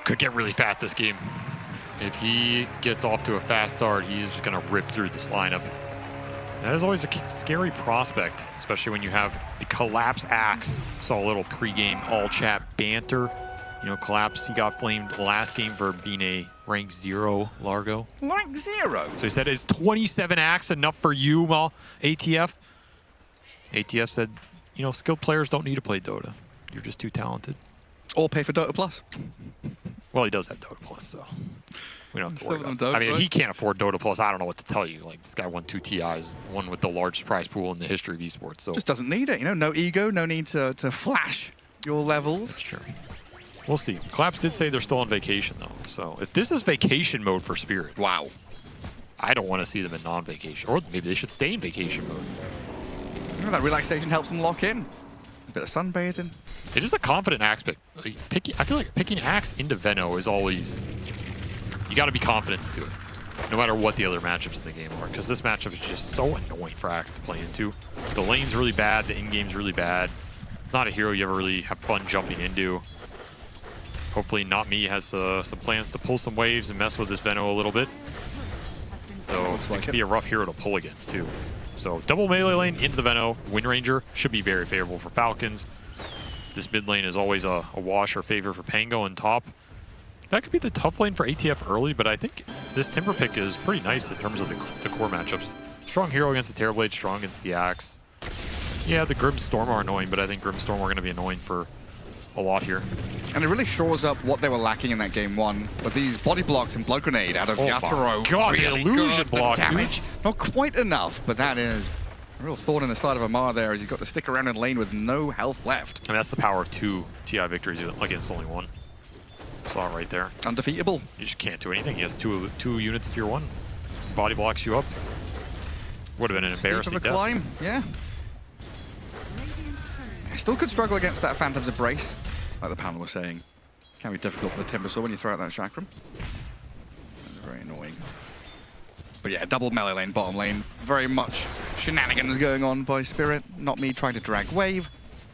Could get really fat this game. If he gets off to a fast start, he's just going to rip through this lineup. That is always a scary prospect, especially when you have the Collapse Axe. Saw a little pregame all-chat banter. You know, Collapse, he got flamed last game for being a rank 0 Largo. Rank 0? So he said, is 27 Axe enough for you, well, ATF? ATF said, you know, skilled players don't need to play Dota. You're just too talented. Or pay for Dota Plus. Well, he does have Dota Plus, so we don't have to worry Some of about them that. I mean, don't, if he right? can't afford Dota Plus, I don't know what to tell you. Like, this guy won 2 TIs, the one with the largest prize pool in the history of esports. So Just doesn't need it, you know, no ego, no need to flash your levels. That's true. We'll see. Collapse did say they're still on vacation, though. So if this is vacation mode for Spirit, wow. I don't want to see them in non-vacation. Or maybe they should stay in vacation mode. You know, that relaxation helps them lock in. A bit of sunbathing. It is a confident Axe pick. Like, I feel like picking Axe into Veno is always... You got to be confident to do it, no matter what the other matchups in the game are, because this matchup is just so annoying for Axe to play into. The lane's really bad, the in-game's really bad. It's not a hero you ever really have fun jumping into. Hopefully Not Me has some plans to pull some waves and mess with this Veno a little bit. So it could be a rough hero to pull against too. So double melee lane into the Veno. Wind Ranger should be very favorable for Falcons. This mid lane is always a wash or favor for Pango on top. That could be the tough lane for ATF early, but I think this Timber pick is pretty nice in terms of the core matchups. Strong hero against the Terrorblade, strong against the Axe. Yeah, the Grimstorm are annoying, but I think Grimstorm are going to be annoying for a lot here. And it really shores up what they were lacking in that game 1. But these body blocks and Blood Grenade out of Yatoro. God, really the illusion good. block, The damage, not quite enough, but that is a real thorn in the side of Amar there as he's got to stick around in lane with no health left. And that's the power of 2 TI victories against only 1. Saw it right there. Undefeatable. You just can't do anything. He has two units tier 1. Body blocks you up. Would have been an embarrassing Steep of a death. climb, yeah. Still could struggle against that Phantom's Embrace, like the panel was saying. Can be difficult for the Timbersaw when you throw out that Chakram. That's very annoying. But yeah, double melee lane, bottom lane. Very much shenanigans going on by Spirit. Not Me trying to drag wave.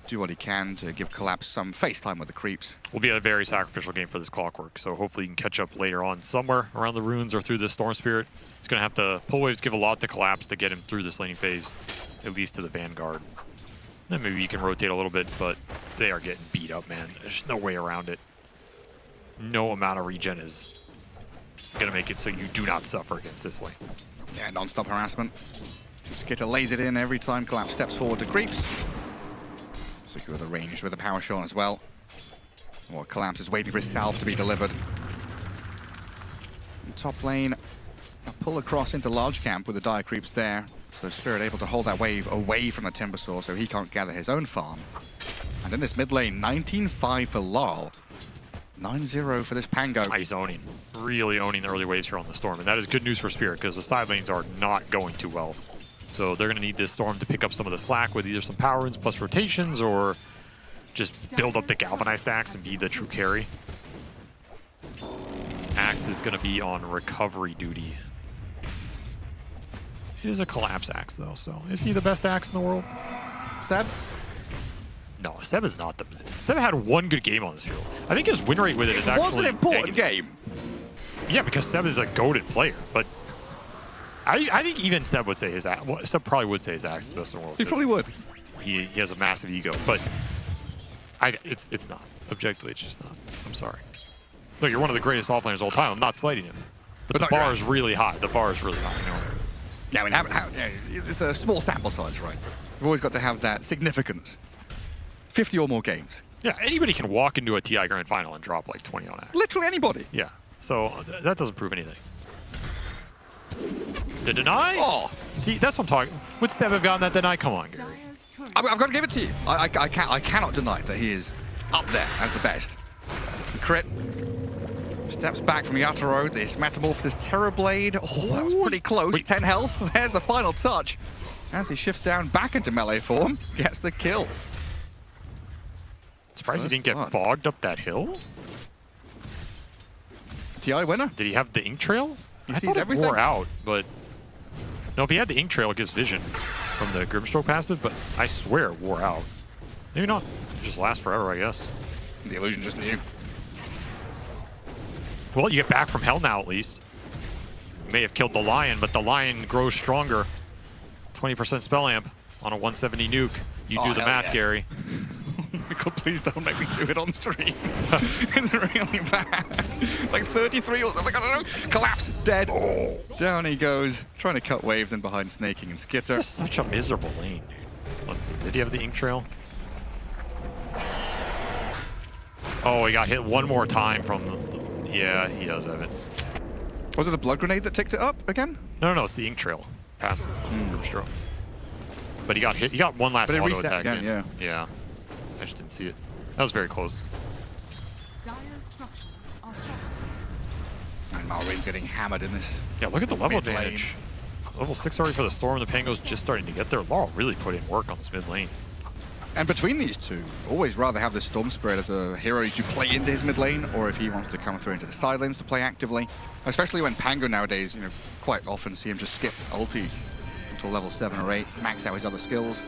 Do what he can to give Collapse some face time with the creeps. Will be a very sacrificial game for this Clockwork, so hopefully he can catch up later on somewhere around the runes or through the Storm Spirit. He's going to have to pull waves, give a lot to Collapse to get him through this laning phase, at least to the Vanguard. Then maybe you can rotate a little bit, but they are getting beat up, man. There's no way around it. No amount of regen is going to make it so you do not suffer against this lane. Yeah, non-stop harassment. Skitter lays it in every time Collapse steps forward to creeps. Secure the range with a power shot as well. Well, Collapse is waiting for his salve to be delivered. In top lane, a pull across into large camp with the dire creeps there. So Spirit able to hold that wave away from the Timbersaw so he can't gather his own farm. And in this mid lane, 19-5 for Lol. 9-0 for this Pango. He's owning, really owning the early waves here on the Storm. And that is good news for Spirit because the side lanes are not going too well. So they're going to need this Storm to pick up some of the slack with either some power runes plus rotations or just build up the Galvanized Axe and be the true carry. This Axe is going to be on recovery duty. It is a Collapse Axe though, so is he the best Axe in the world? Seb? No, Seb is not the... Seb had one good game on this hero. I think his win rate with it is actually... It was an important game. Yeah, because Seb is a goated player, but I think even Seb would say his axe. Well, Seb probably would say his axe is the best in the world. He probably would. He has a massive ego, but it's not. Objectively, it's just not. I'm sorry. Look, you're one of the greatest offlaners of all time. I'm not slighting him, but the bar is really high. The bar is really high. You know? Yeah, I mean, it's a small sample size, right? We've always got to have that significance. 50 or more games. Yeah, anybody can walk into a TI Grand Final and drop like 20 on axe. Literally anybody. Yeah, so that doesn't prove anything. The deny? Oh! See, that's what I'm talking. Would Seb have gotten that deny? Come on, Gary. I've got to give it to you. I cannot deny that he is up there as the best. The crit. Steps back from Yatoro. This Metamorphosis Terrorblade. Oh, that was pretty close. Wait. 10 health. There's the final touch. As he shifts down back into melee form, gets the kill. Surprised he didn't get bogged up that hill. TI winner. Did he have the ink trail? He I sees thought it everything. wore out, but no. If he had the ink trail, it gives vision from the Grimstroke passive. But I swear it wore out. Maybe not. It just lasts forever, I guess. The illusion just knew. Well, you get back from hell now, at least. You may have killed the lion, but the lion grows stronger. 20% spell amp on a 170 nuke. You do the math, yeah. Gary. God, please don't make me do it on stream. It's really bad. Like 33 or something, I don't know. Collapse, dead. Oh. Down he goes, trying to cut waves in behind Snaking and Skitter. It's such a miserable lane, dude. Let's see. Did he have the ink trail? Oh, he got hit one more time from the... Yeah, he does have it. Was it the blood grenade that ticked it up again? No, it's the ink trail. Passive. Grimstroke. But he got hit. He got one last auto attack again, in. Yeah. I just didn't see it. That was very close. And Malrain's getting hammered in this. Yeah, look at the level advantage. Level 6 already for the Storm. The Pango's just starting to get there. Laurel really put in work on this mid lane. And between these two, always rather have the Storm Spirit as a hero to play into his mid lane, or if he wants to come through into the side lanes to play actively. Especially when Pango nowadays, quite often see him just skip ulti until level 7 or 8, max out his other skills.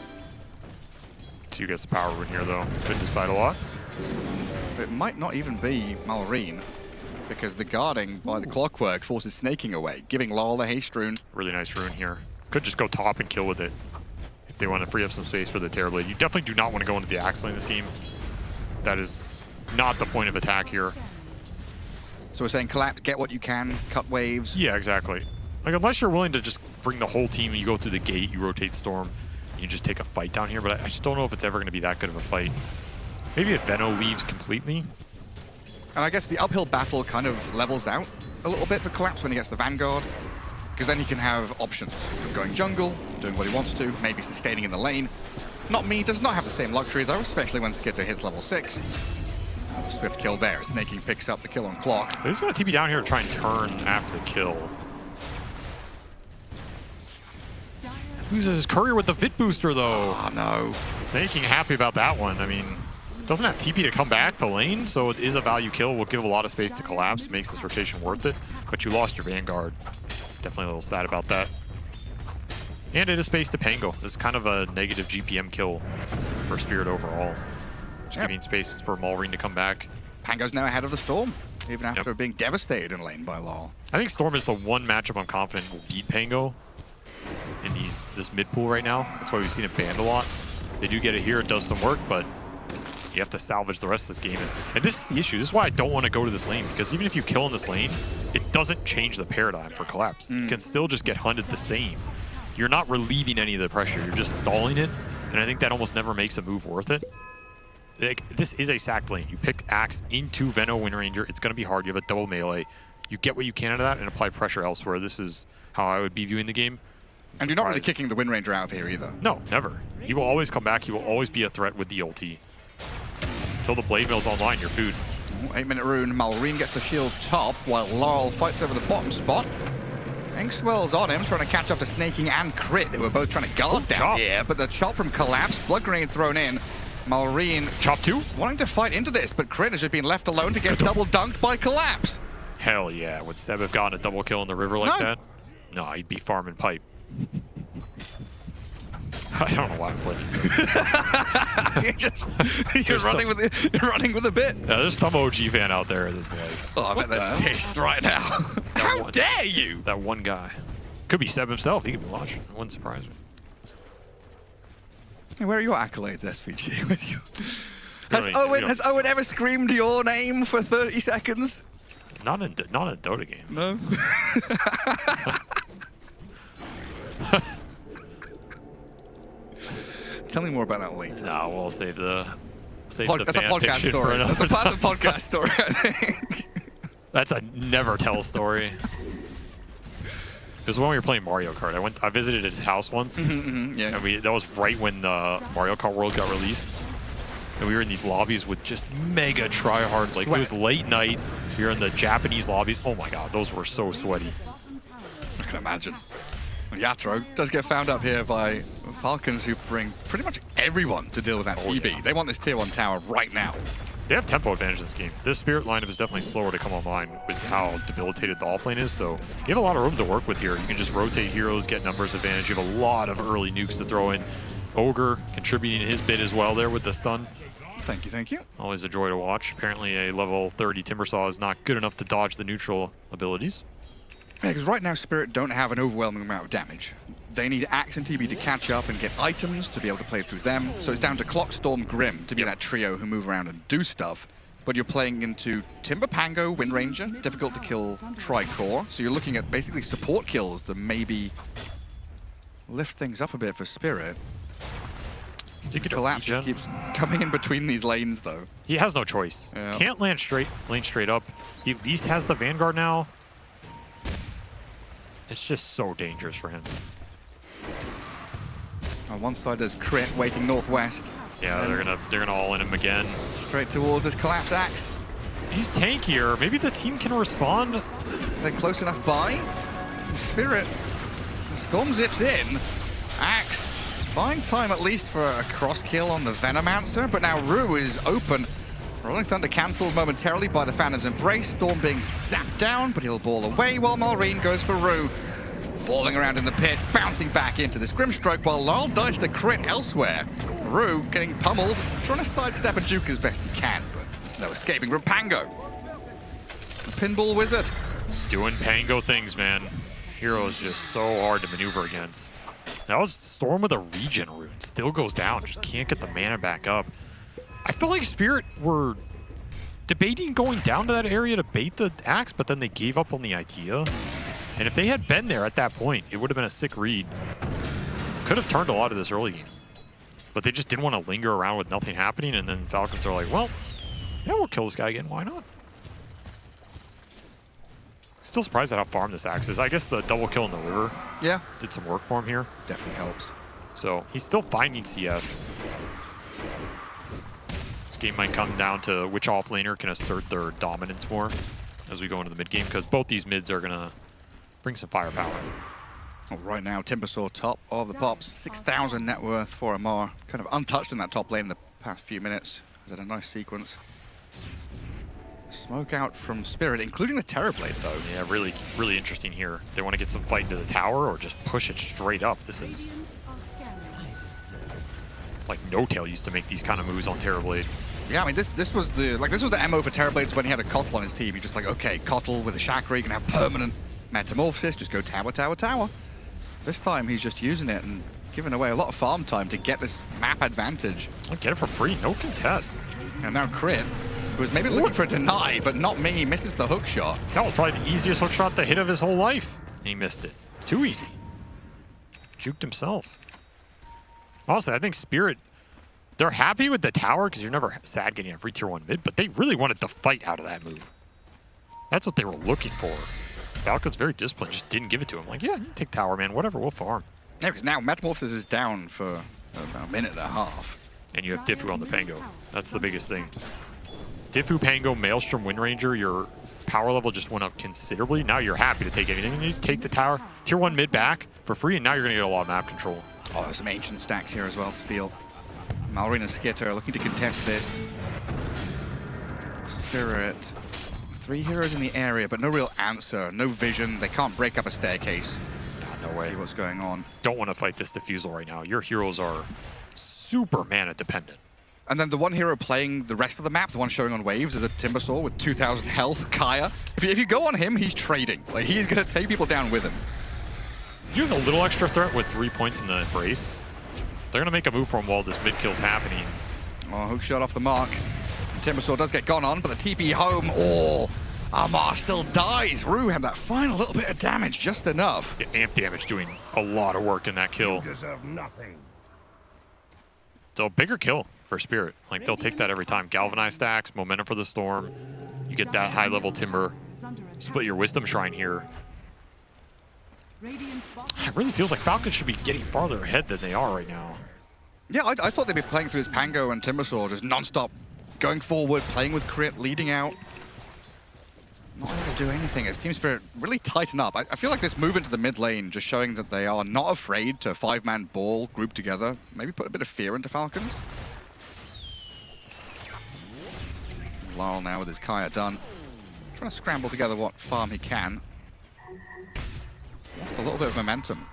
2 gets the power rune here, though. Could decide a lot. It might not even be Malrain, because the guarding by the Clockwork forces Snaking away, giving Lol a haste rune. Really nice rune here. Could just go top and kill with it if they want to free up some space for the Terrorblade. You definitely do not want to go into the Axe lane in this game. That is not the point of attack here. So we're saying collapse, get what you can, cut waves. Yeah, exactly. Like, unless you're willing to just bring the whole team and you go through the gate, you rotate Storm, you just take a fight down here, but I just don't know if it's ever going to be that good of a fight. Maybe if Venno leaves completely. And I guess the uphill battle kind of levels out a little bit for Collapse when he gets the Vanguard, because then he can have options from going jungle, doing what he wants to, maybe sustaining in the lane. Not me, does not have the same luxury though, especially when Skitter hits level 6. The swift kill there, Snaking picks up the kill on clock. But he's going to TP down here to try and turn after the kill. Loses his courier with the Vit booster though. Oh no. Snaking happy about that one. I mean, doesn't have TP to come back to lane, so it is a value kill. Will give a lot of space to Collapse, makes this rotation worth it. But you lost your Vanguard. Definitely a little sad about that. And it is space to Pango. This is kind of a negative GPM kill for Spirit overall. Just giving space for Malrain to come back. Pango's now ahead of the Storm, even after being devastated in lane by Lol. I think Storm is the one matchup I'm confident will beat Pango in this mid pool right now. That's why we've seen it banned a lot. They do get it here, it does some work, but You have to salvage the rest of this game. And this is the issue. This is why I don't want to go to this lane, because even if you kill in this lane, it doesn't change the paradigm for collapse. You can still just get hunted the same. You're not relieving any of the pressure. You're just stalling it. And I think that almost never makes a move worth it. Like, this is a sacked lane. You pick Axe into Veno Wind Ranger. It's going to be hard. You have a double melee. You get what you can out of that and apply pressure elsewhere. This is how I would be viewing the game. And you're not really kicking the Wind Ranger out of here either. No, never. He will always come back. He will always be a threat with the ulti. Until the Blade Mill's online, you're food. 8-minute rune. Malrine gets the shield top while Laurel fights over the bottom spot. Inkswell's on him, trying to catch up to Snaking and Crit, who were both trying to guard down here, but the chop from Collapse, Blood Grenade thrown in. Malrine... Chop 2? Wanting to fight into this, but Crit has just been left alone to get double dunked by Collapse. Hell yeah. Would Seb have gotten a double kill in the river like that? No, he'd be farming pipe. I don't know why I'm playing this. You're running with a bit. Yeah, there's some OG fan out there that's like, oh, I bet they're pissed right now. How dare you? That one guy. Could be Seb himself. He could be watching. It wouldn't surprise me. Hey, where are your accolades, SVG? Has Owen ever screamed your name for 30 seconds? Not in a Dota game. No. Tell me more about that later. No, we'll save the that's a podcast story. That's a part of the podcast story, I think. That's a never tell story. Because when we were playing Mario Kart, I visited his house once. Yeah. And that was right when the Mario Kart World got released. And we were in these lobbies with just mega tryhards. Like, it was late night. We were in the Japanese lobbies. Oh my god, those were so sweaty. I can imagine. Yatro does get found up here by Falcons, who bring pretty much everyone to deal with that TB. Yeah. They want this tier 1 tower right now. They have tempo advantage in this game. This Spirit lineup is definitely slower to come online with how debilitated the offlane is, so you have a lot of room to work with here. You can just rotate heroes, get numbers advantage. You have a lot of early nukes to throw in. Ogre contributing his bit as well there with the stun. Thank you, thank you. Always a joy to watch. Apparently a level 30 Timbersaw is not good enough to dodge the neutral abilities. Yeah, because right now Spirit don't have an overwhelming amount of damage. They need Axe and TB to catch up and get items to be able to play through them. So it's down to Clockstorm, Grim to be that trio who move around and do stuff. But you're playing into Timber Pango, Wind Ranger, difficult to kill Tricore. So you're looking at basically support kills to maybe lift things up a bit for Spirit. Collapse just keeps coming in between these lanes, though. He has no choice. Yeah. Can't lane straight up. He at least has the Vanguard now. It's just so dangerous for him. On one side, there's Crit waiting northwest. Yeah, they're gonna all in him again. Straight towards this Collapse Axe. He's tankier. Maybe the team can respond. They're close enough by. Spirit. Storm zips in. Axe. Fine time at least for a cross kill on the Venomancer, but now Rue is open. Rolling Thunder cancelled momentarily by the Phantom's Embrace. Storm being zapped down, but he'll ball away while Malrine goes for Rue. Balling around in the pit, bouncing back into this Grimstroke while Laurel dies the crit elsewhere. Rue getting pummeled, trying to sidestep and juke as best he can, but there's no escaping from Pango. The Pinball Wizard. Doing Pango things, man. Hero is just so hard to maneuver against. That was Storm with a regen rune. Still goes down, just can't get the mana back up. I feel like Spirit were debating going down to that area to bait the Axe, but then they gave up on the idea. And if they had been there at that point, it would have been a sick read. Could have turned a lot of this early game. But they just didn't want to linger around with nothing happening, and then Falcons are like, well, yeah, we'll kill this guy again, why not? Still surprised at how farmed this Axe is. I guess the double kill in the river did some work for him here. Definitely helps. So he's still finding CS. This game might come down to which offlaner can assert their dominance more as we go into the mid game, because both these mids are going to bring some firepower. Oh, right now, Timbersaw top of the pops. 6,000 net worth for Amar. Kind of untouched in that top lane in the past few minutes. He's had a nice sequence. Smoke out from Spirit, including the Terrorblade, though. Yeah, really, really interesting here. They want to get some fight into the tower or just push it straight up. This is... It's like No-Tail used to make these kind of moves on Terrorblade. Yeah, I mean, this was the MO for Terrorblades when he had a Kotl on his team. You're just like, okay, Kotl with a Chakra, you can have permanent Metamorphosis, just go tower, tower, tower. This time he's just using it and giving away a lot of farm time to get this map advantage. I'll get it for free, no contest. And now Crit, who was maybe looking for a deny, but not me, misses the hook shot. That was probably the easiest hook shot to hit of his whole life. And he missed it. Too easy. Juked himself. Honestly, I think Spirit, they're happy with the tower because you're never sad getting a free tier 1 mid, but they really wanted the fight out of that move. That's what they were looking for. Falcons very disciplined, just didn't give it to him. Like, yeah, you take tower, man, whatever, we'll farm. Yeah, because now Metamorphosis is down for about a minute and a half. And you have Diffu on the Pango. That's the biggest thing. Diffu, Pango, Maelstrom, Wind Ranger, your power level just went up considerably. Now you're happy to take anything. And you just take the tower, tier 1 mid back for free, and now you're going to get a lot of map control. Oh, there's some ancient stacks here as well to steal. Malrine and Skitter looking to contest this. Spirit. 3 heroes in the area, but no real answer, no vision. They can't break up a staircase. No way. See what's going on. Don't want to fight this Diffusal right now. Your heroes are super mana dependent. And then the one hero playing the rest of the map, the one showing on waves, is a Timbersaw with 2,000 health, Kaya. If you go on him, he's trading. Like, he's going to take people down with him. You have a little extra threat with 3 points in the Embrace. They're going to make a move for him while this mid kill's happening. Oh, hook shot off the mark. Timbersaw does get gone on, but the TP home. Oh, Amar still dies. Rue had that final little bit of damage, just enough. Yeah, amp damage doing a lot of work in that kill. You deserve nothing. So bigger kill for Spirit. Like, they'll take that every time. Galvanized stacks, momentum for the storm. You get that high level timber. Split your Wisdom Shrine here. It really feels like Falcons should be getting farther ahead than they are right now. Yeah, I thought they'd be playing through his Pango and Timbersaw, just non-stop going forward, playing with Crit, leading out. Not able to do anything as Team Spirit really tighten up. I feel like this move into the mid lane just showing that they are not afraid to 5-man ball, group together, maybe put a bit of fear into Falcons. Lyle now with his Kaya done. Trying to scramble together what farm he can. Lost a little bit of momentum.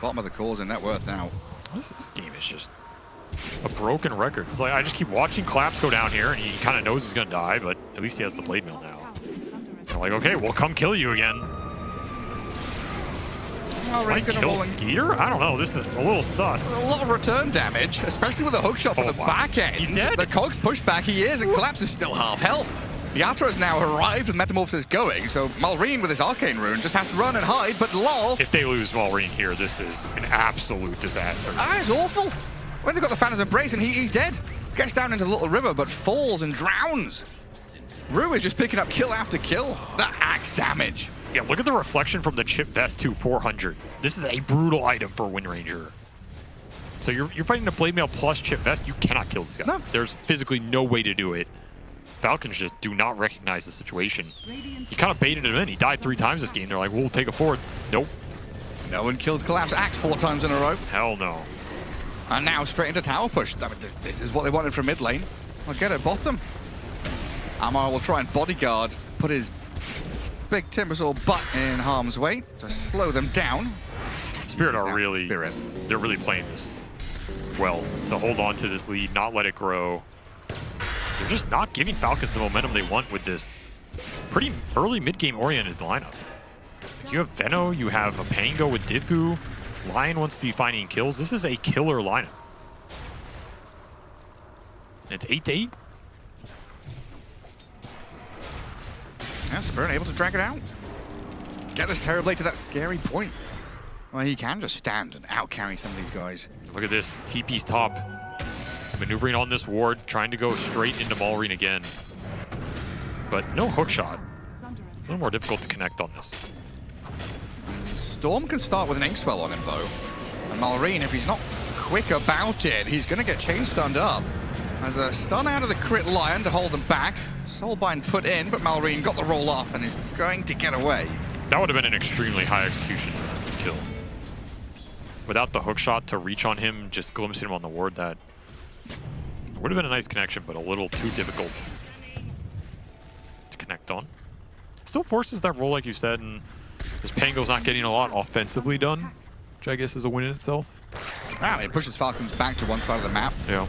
Bottom of the cores in net worth now. This game is just a broken record. It's like, I just keep watching Collapse go down here, and he kind of knows he's going to die, but at least he has the Blade Mill now. They're like, okay, we'll come kill you again. Might kill Skeeter? I don't know. This is a little sus. A lot of return damage, especially with a hook shot from the back end. He's dead. The Cogs push back, he is, and Collapse is still half health. Yatra has now arrived with Metamorphosis going, so Malrine with his Arcane Rune just has to run and hide, but lol. If they lose Malrine here, this is an absolute disaster. That is awful. When they've got the Phantom's Embrace and he's dead. Gets down into the little river, but falls and drowns. Rue is just picking up kill after kill. That axe damage. Yeah, look at the reflection from the chip vest to 400. This is a brutal item for Wind Ranger. So you're fighting a Blade Mail plus chip vest. You cannot kill this guy. No. There's physically no way to do it. Falcons just do not recognize the situation. He kind of baited him in. He died 3 times this game. They're like, we'll take a 4th. Nope. No one kills Collapse Axe 4 times in a row. Hell no. And now straight into tower push. I mean, this is what they wanted from mid lane. I'll get it bottom. Amar will try and bodyguard, put his big Timbersaw butt in harm's way to slow them down. Spirit are really, they're really playing this well to hold on to this lead, not let it grow. They're just not giving Falcons the momentum they want with this pretty early mid-game oriented lineup. You have Veno, you have a Pango with Diffu. Lion wants to be finding kills. This is a killer lineup. It's 8-8. Yeah, Spirit able to drag it out. Get this Terrorblade to that scary point. Well, he can just stand and out-carry some of these guys. Look at this. TP's top. Maneuvering on this ward, trying to go straight into Malrine again. But no hook shot. A little more difficult to connect on this. Storm can start with an Ink Spell on him, though. And Malrine, if he's not quick about it, he's going to get chain stunned up. As a stun out of the Crit Lion to hold them back. Soulbind put in, but Malrine got the roll off and is going to get away. That would have been an extremely high execution kill. Without the hook shot to reach on him, just glimpsing him on the ward, that would have been a nice connection, but a little too difficult to connect on. Still forces that roll, like you said, and this Pango's not getting a lot offensively done, which I guess is a win in itself. Wow, it pushes Falcons back to one side of the map. Yeah.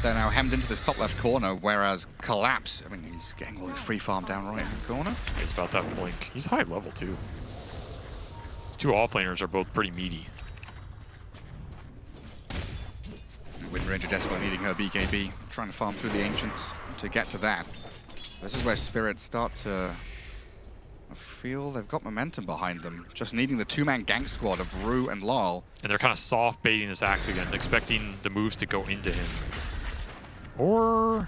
They're now hemmed into this top left corner, whereas Collapse, I mean, he's getting all his free farm down right in the corner. He's about to have Blink. He's high level, too. These 2 offlaners are both pretty meaty. Wind Ranger desperately needing her BKB, trying to farm through the Ancients to get to that. This is where Spirits start to feel they've got momentum behind them, just needing the two-man gank squad of Rue and Lal. And they're kind of soft baiting this Axe again, expecting the moves to go into him. Or...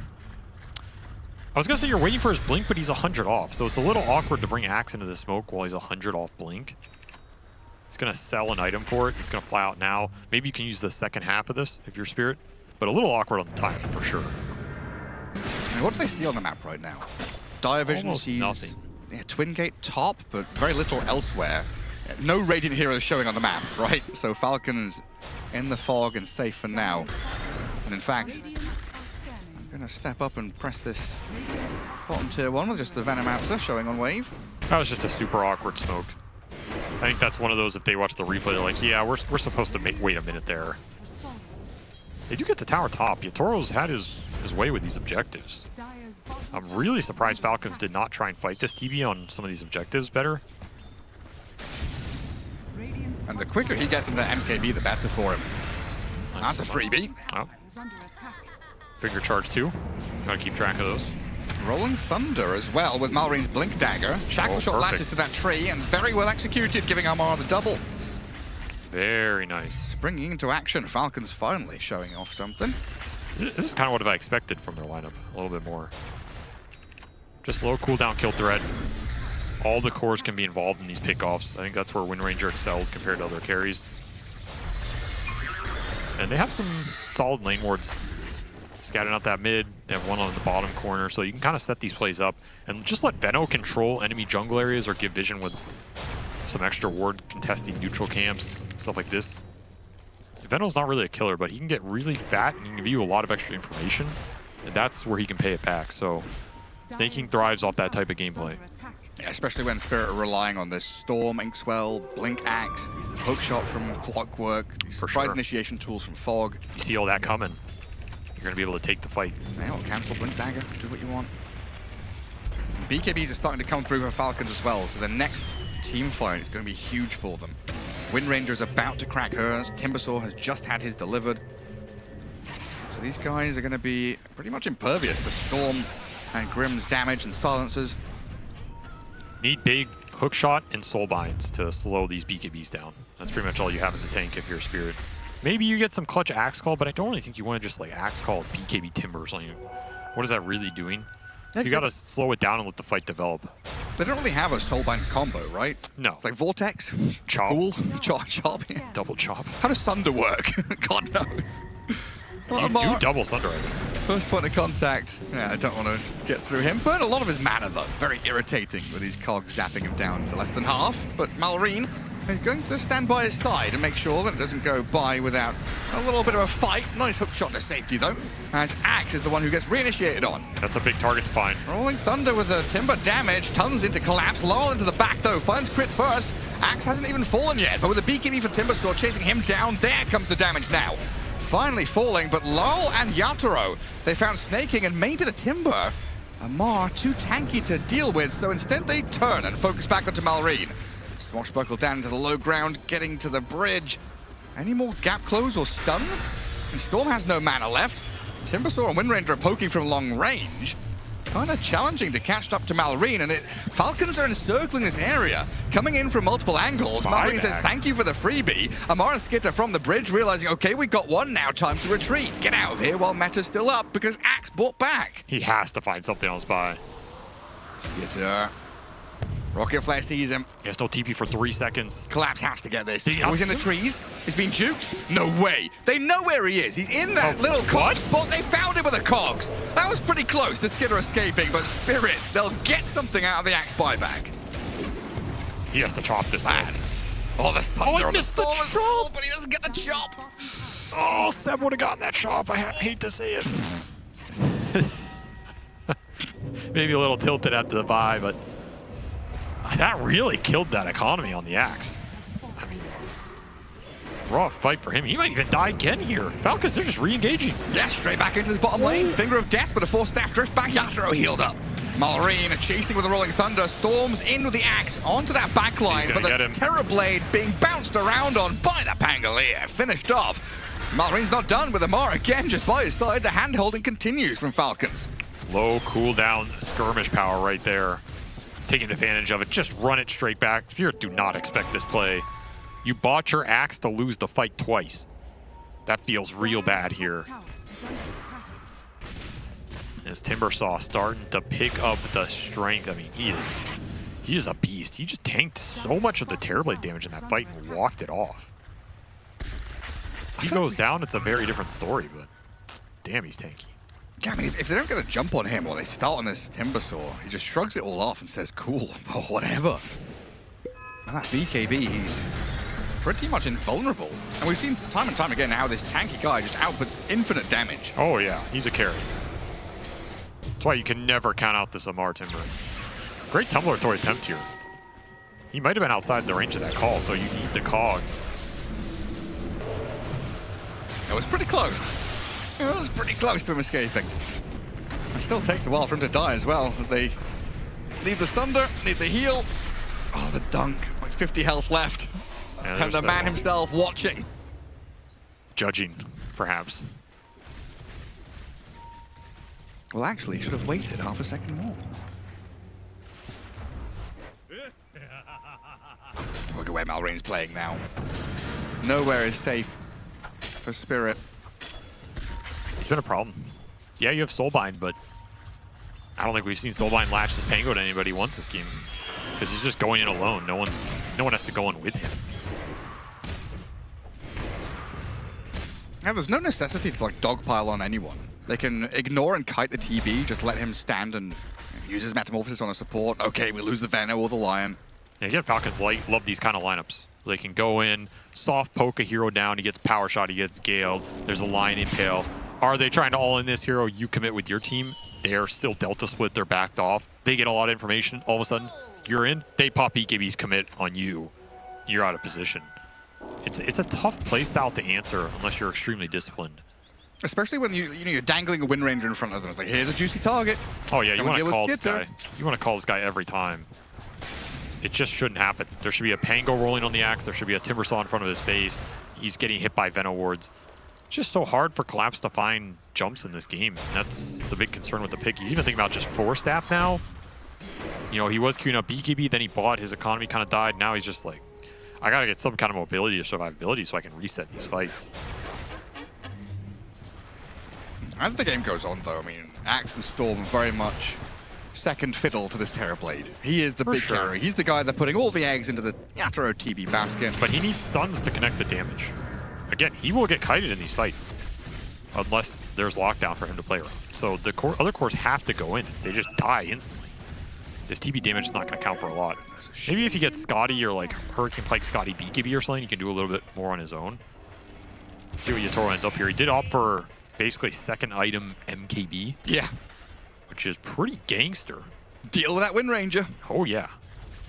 I was going to say you're waiting for his blink, but he's 100 off, so it's a little awkward to bring Axe into the smoke while he's 100 off blink. He's going to sell an item for it. It's going to fly out now. Maybe you can use the second half of this if you're Spirit, but a little awkward on the timing for sure. And what do they see on the map right now? Dire Vision sees nothing. Yeah, Twin Gate top, but very little elsewhere. No Radiant heroes showing on the map, right? So Falcons in the fog and safe for now. And in fact, I'm going to step up and press this bottom tier 1 with just the Venomancer showing on wave. That was just a super awkward smoke. I think that's one of those, if they watch the replay, they're like, yeah, we're supposed to wait a minute there. They do get the tower top. Yatoro's had his way with these objectives. I'm really surprised Falcons did not try and fight this TB on some of these objectives better. And the quicker he gets into MKB, the better for him. That's a freebie. Oh. Finger charge too. Gotta keep track of those. Rolling Thunder as well with Malreen's Blink Dagger. Shackle shot latches to that tree and very well executed, giving Armar the double. Very nice. Springing into action, Falcons finally showing off something. This is kind of what I expected from their lineup, a little bit more. Just low cooldown kill threat. All the cores can be involved in these pickoffs. I think that's where Wind Ranger excels compared to other carries. And they have some solid lane wards. Scouting out that mid, they have one on the bottom corner, so you can kind of set these plays up and just let Veno control enemy jungle areas or give vision with some extra ward contesting neutral camps, stuff like this. Veno's not really a killer, but he can get really fat and he can give you a lot of extra information, and that's where he can pay it back. So Snaking thrives off that type of gameplay. Yeah, especially when Spirit are relying on this Storm, Inkswell, Blink Axe, Hookshot from Clockwork, these surprise initiation tools from Fog. You see all that coming, you're going to be able to take the fight. Yeah, well, cancel Blink Dagger, do what you want. And BKBs are starting to come through for Falcons as well, so the next team fight is going to be huge for them. Wind Ranger is about to crack hers, Timbersaw has just had his delivered. So these guys are going to be pretty much impervious to Storm and Grimm's damage and silences. Need big hookshot and soul binds to slow these BKBs down. That's pretty much all you have in the tank if you're a Spirit. Maybe you get some clutch axe call, but I don't really think you want to just like axe call BKB timber or something. What is that really doing? You gotta slow it down and let the fight develop. They don't really have a soulbind combo, right? No. It's like Vortex, Chop. Cool, Chop. Yeah. Double chop. How does Thunder work? God knows. You do double Thunder, I think. First point of contact. Yeah, I don't want to get through him. Burn a lot of his mana, though. Very irritating with these cogs zapping him down to less than half. But Malreen is going to stand by his side and make sure that it doesn't go by without a little bit of a fight. Nice hook shot to safety, though, as Axe is the one who gets reinitiated on. That's a big target to find. Rolling Thunder with the Timber damage. Tons into collapse. Lowell into the back, though. Finds crit first. Axe hasn't even fallen yet, but with the BKB for Timbersaw chasing him down, there comes the damage now. Finally falling, but Lowell and Yatoro, they found snaking and maybe the Timber. Amar too tanky to deal with, so instead they turn and focus back onto Malreen. Swashbuckle down into the low ground, getting to the bridge. Any more gap close or stuns? And Storm has no mana left. Timbersaw and Wind Ranger are poking from long range. Kind of challenging to catch up to Malreen, and Falcons are encircling this area, coming in from multiple angles. Malreen says, thank you for the freebie. Amar and Skitter from the bridge, realizing, okay, we got one now, time to retreat. Get out of here while meta's still up, because Axe bought back. He has to find something else by. Skitter. Rocket Flare sees him. He has no TP for 3 seconds. Collapse has to get this. Oh, he's in the trees. He's been juked. No way. They know where he is. He's in that little cog spot. They found him with the cogs. That was pretty close to Skidder escaping, but Spirit, they'll get something out of the Axe buyback. He has to chop this man. Oh, the thunder on the storm as well, but he doesn't get the chop. Oh, Seb would have gotten that chop. I hate to see it. Maybe a little tilted after the buy, but that really killed that economy on the Axe. I mean, rough fight for him. He might even die again here. Falcons, they're just re-engaging. Yeah, straight back into this bottom lane. Finger of death, but a force staff drift back. Yatoro healed up. Malreen chasing with the Rolling Thunder. Storms in with the Axe onto that back line, but the Terror Blade being bounced around on by the Pangolier. Finished off. Malreen's not done with Amar again, just by his side. The hand-holding continues from Falcons. Low cooldown skirmish power right there. Taking advantage of it. Just run it straight back. Spirit do not expect this play. You bought your axe to lose the fight twice. That feels real bad here. As Timbersaw starting to pick up the strength. I mean, he is a beast. He just tanked so much of the Terrorblade damage in that fight and walked it off. He goes down, it's a very different story, but damn, he's tanky. Yeah, I mean, if they don't get a jump on him or they start on this Timbersaw, he just shrugs it all off and says, cool, whatever. And that BKB, he's pretty much invulnerable. And we've seen time and time again how this tanky guy just outputs infinite damage. Oh yeah, he's a carry. That's why you can never count out this Amar Timber. Great tumbleratory attempt here. He might have been outside the range of that call, so you need the cog. It was pretty close. It was pretty close to him escaping. It still takes a while for him to die as well, as they need the Sunder, need the heal. Oh, the dunk. Like 50 health left. Yeah, and the man himself watching. Judging, perhaps. Well, actually, he should have waited half a second more. Look at where Malreen's playing now. Nowhere is safe for Spirit. It's been a problem. Yeah, you have Soulbind, but I don't think we've seen Soulbind latch this Pango to anybody once this game. Because he's just going in alone. No one has to go in with him. Yeah, there's no necessity to like dogpile on anyone. They can ignore and kite the TB, just let him stand and use his Metamorphosis on a support. Okay, we lose the Veno or the Lion. Yeah, again, Falcons love these kind of lineups. They can go in, soft poke a hero down, he gets power shot, he gets galed, there's a Lion Impale. Are they trying to all-in this hero? You commit with your team. They're still Delta Split, they're backed off. They get a lot of information, all of a sudden, you're in, they pop BKB's commit on you. You're out of position. It's a tough play style to answer unless you're extremely disciplined. Especially when you're dangling a Wind Ranger in front of them. It's like, here's a juicy target. Oh yeah, you want to call this guy. You want to call this guy every time. It just shouldn't happen. There should be a Pango rolling on the axe. There should be a Timbersaw in front of his face. He's getting hit by Veno wards. It's just so hard for Collapse to find jumps in this game. And that's the big concern with the pick. He's even thinking about just 4-staff now. You know, he was queuing up BKB, then he bought, his economy kind of died. Now he's just like, I got to get some kind of mobility or survivability so I can reset these fights. As the game goes on, though, I mean, Axe and Storm very much second fiddle to this Terrorblade. He is the big carry. He's the guy that's putting all the eggs into the Yatoro TB basket. But he needs stuns to connect the damage. Again, he will get kited in these fights unless there's lockdown for him to play around. So the other cores have to go in. They just die instantly. This TB damage is not going to count for a lot. Maybe if you get Scotty or like Hurricane Pike Scotty BKB or something, you can do a little bit more on his own. Let's see what Yatoro ends up here. He did opt for basically second item MKB. Yeah. Which is pretty gangster. Deal with that Wind Ranger. Oh yeah.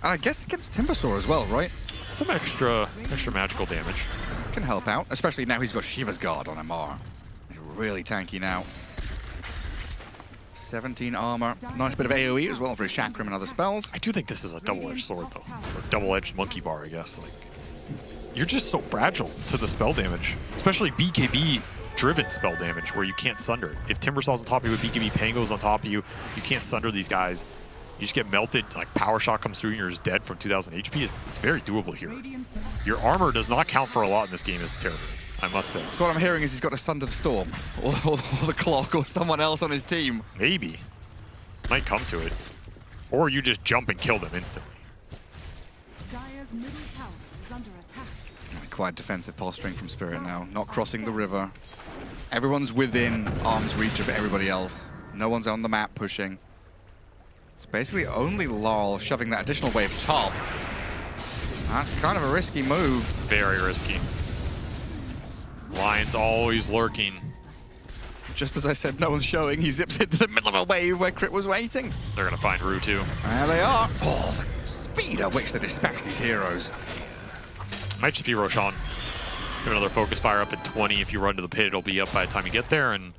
And I guess against Timbersaw as well, right? Some extra magical damage. Can help out, especially now he's got Shiva's Guard on Amar. He's really tanky now. 17 armor. Nice bit of AoE as well for his Chakram and other spells. I do think this is a double-edged sword though. Or double-edged monkey bar, I guess. Like, you're just so fragile to the spell damage. Especially BKB driven spell damage where you can't sunder. If Timbersaw's on top of you with BKB Pango's on top of you, you can't sunder these guys. You just get melted, like power shot comes through and you're just dead from 2000 HP. It's very doable here. Your armor does not count for a lot in this game as terrible, I must say. So what I'm hearing is he's got to sunder the Storm, or the Clock, or someone else on his team. Maybe. Might come to it. Or you just jump and kill them instantly. Dire's middle tower is under attack. Quite defensive posturing from Spirit now, not crossing the river. Everyone's within arm's reach of everybody else. No one's on the map pushing. It's basically only Lol shoving that additional wave top. That's kind of a risky move. Very risky. Lion's always lurking. Just as I said, no one's showing. He zips into the middle of a wave where Crit was waiting. They're going to find Rue too. There they are. Oh, the speed at which they dispatch these heroes. Might just be Roshan. Give another focus fire up at 20. If you run to the pit, it'll be up by the time you get there. And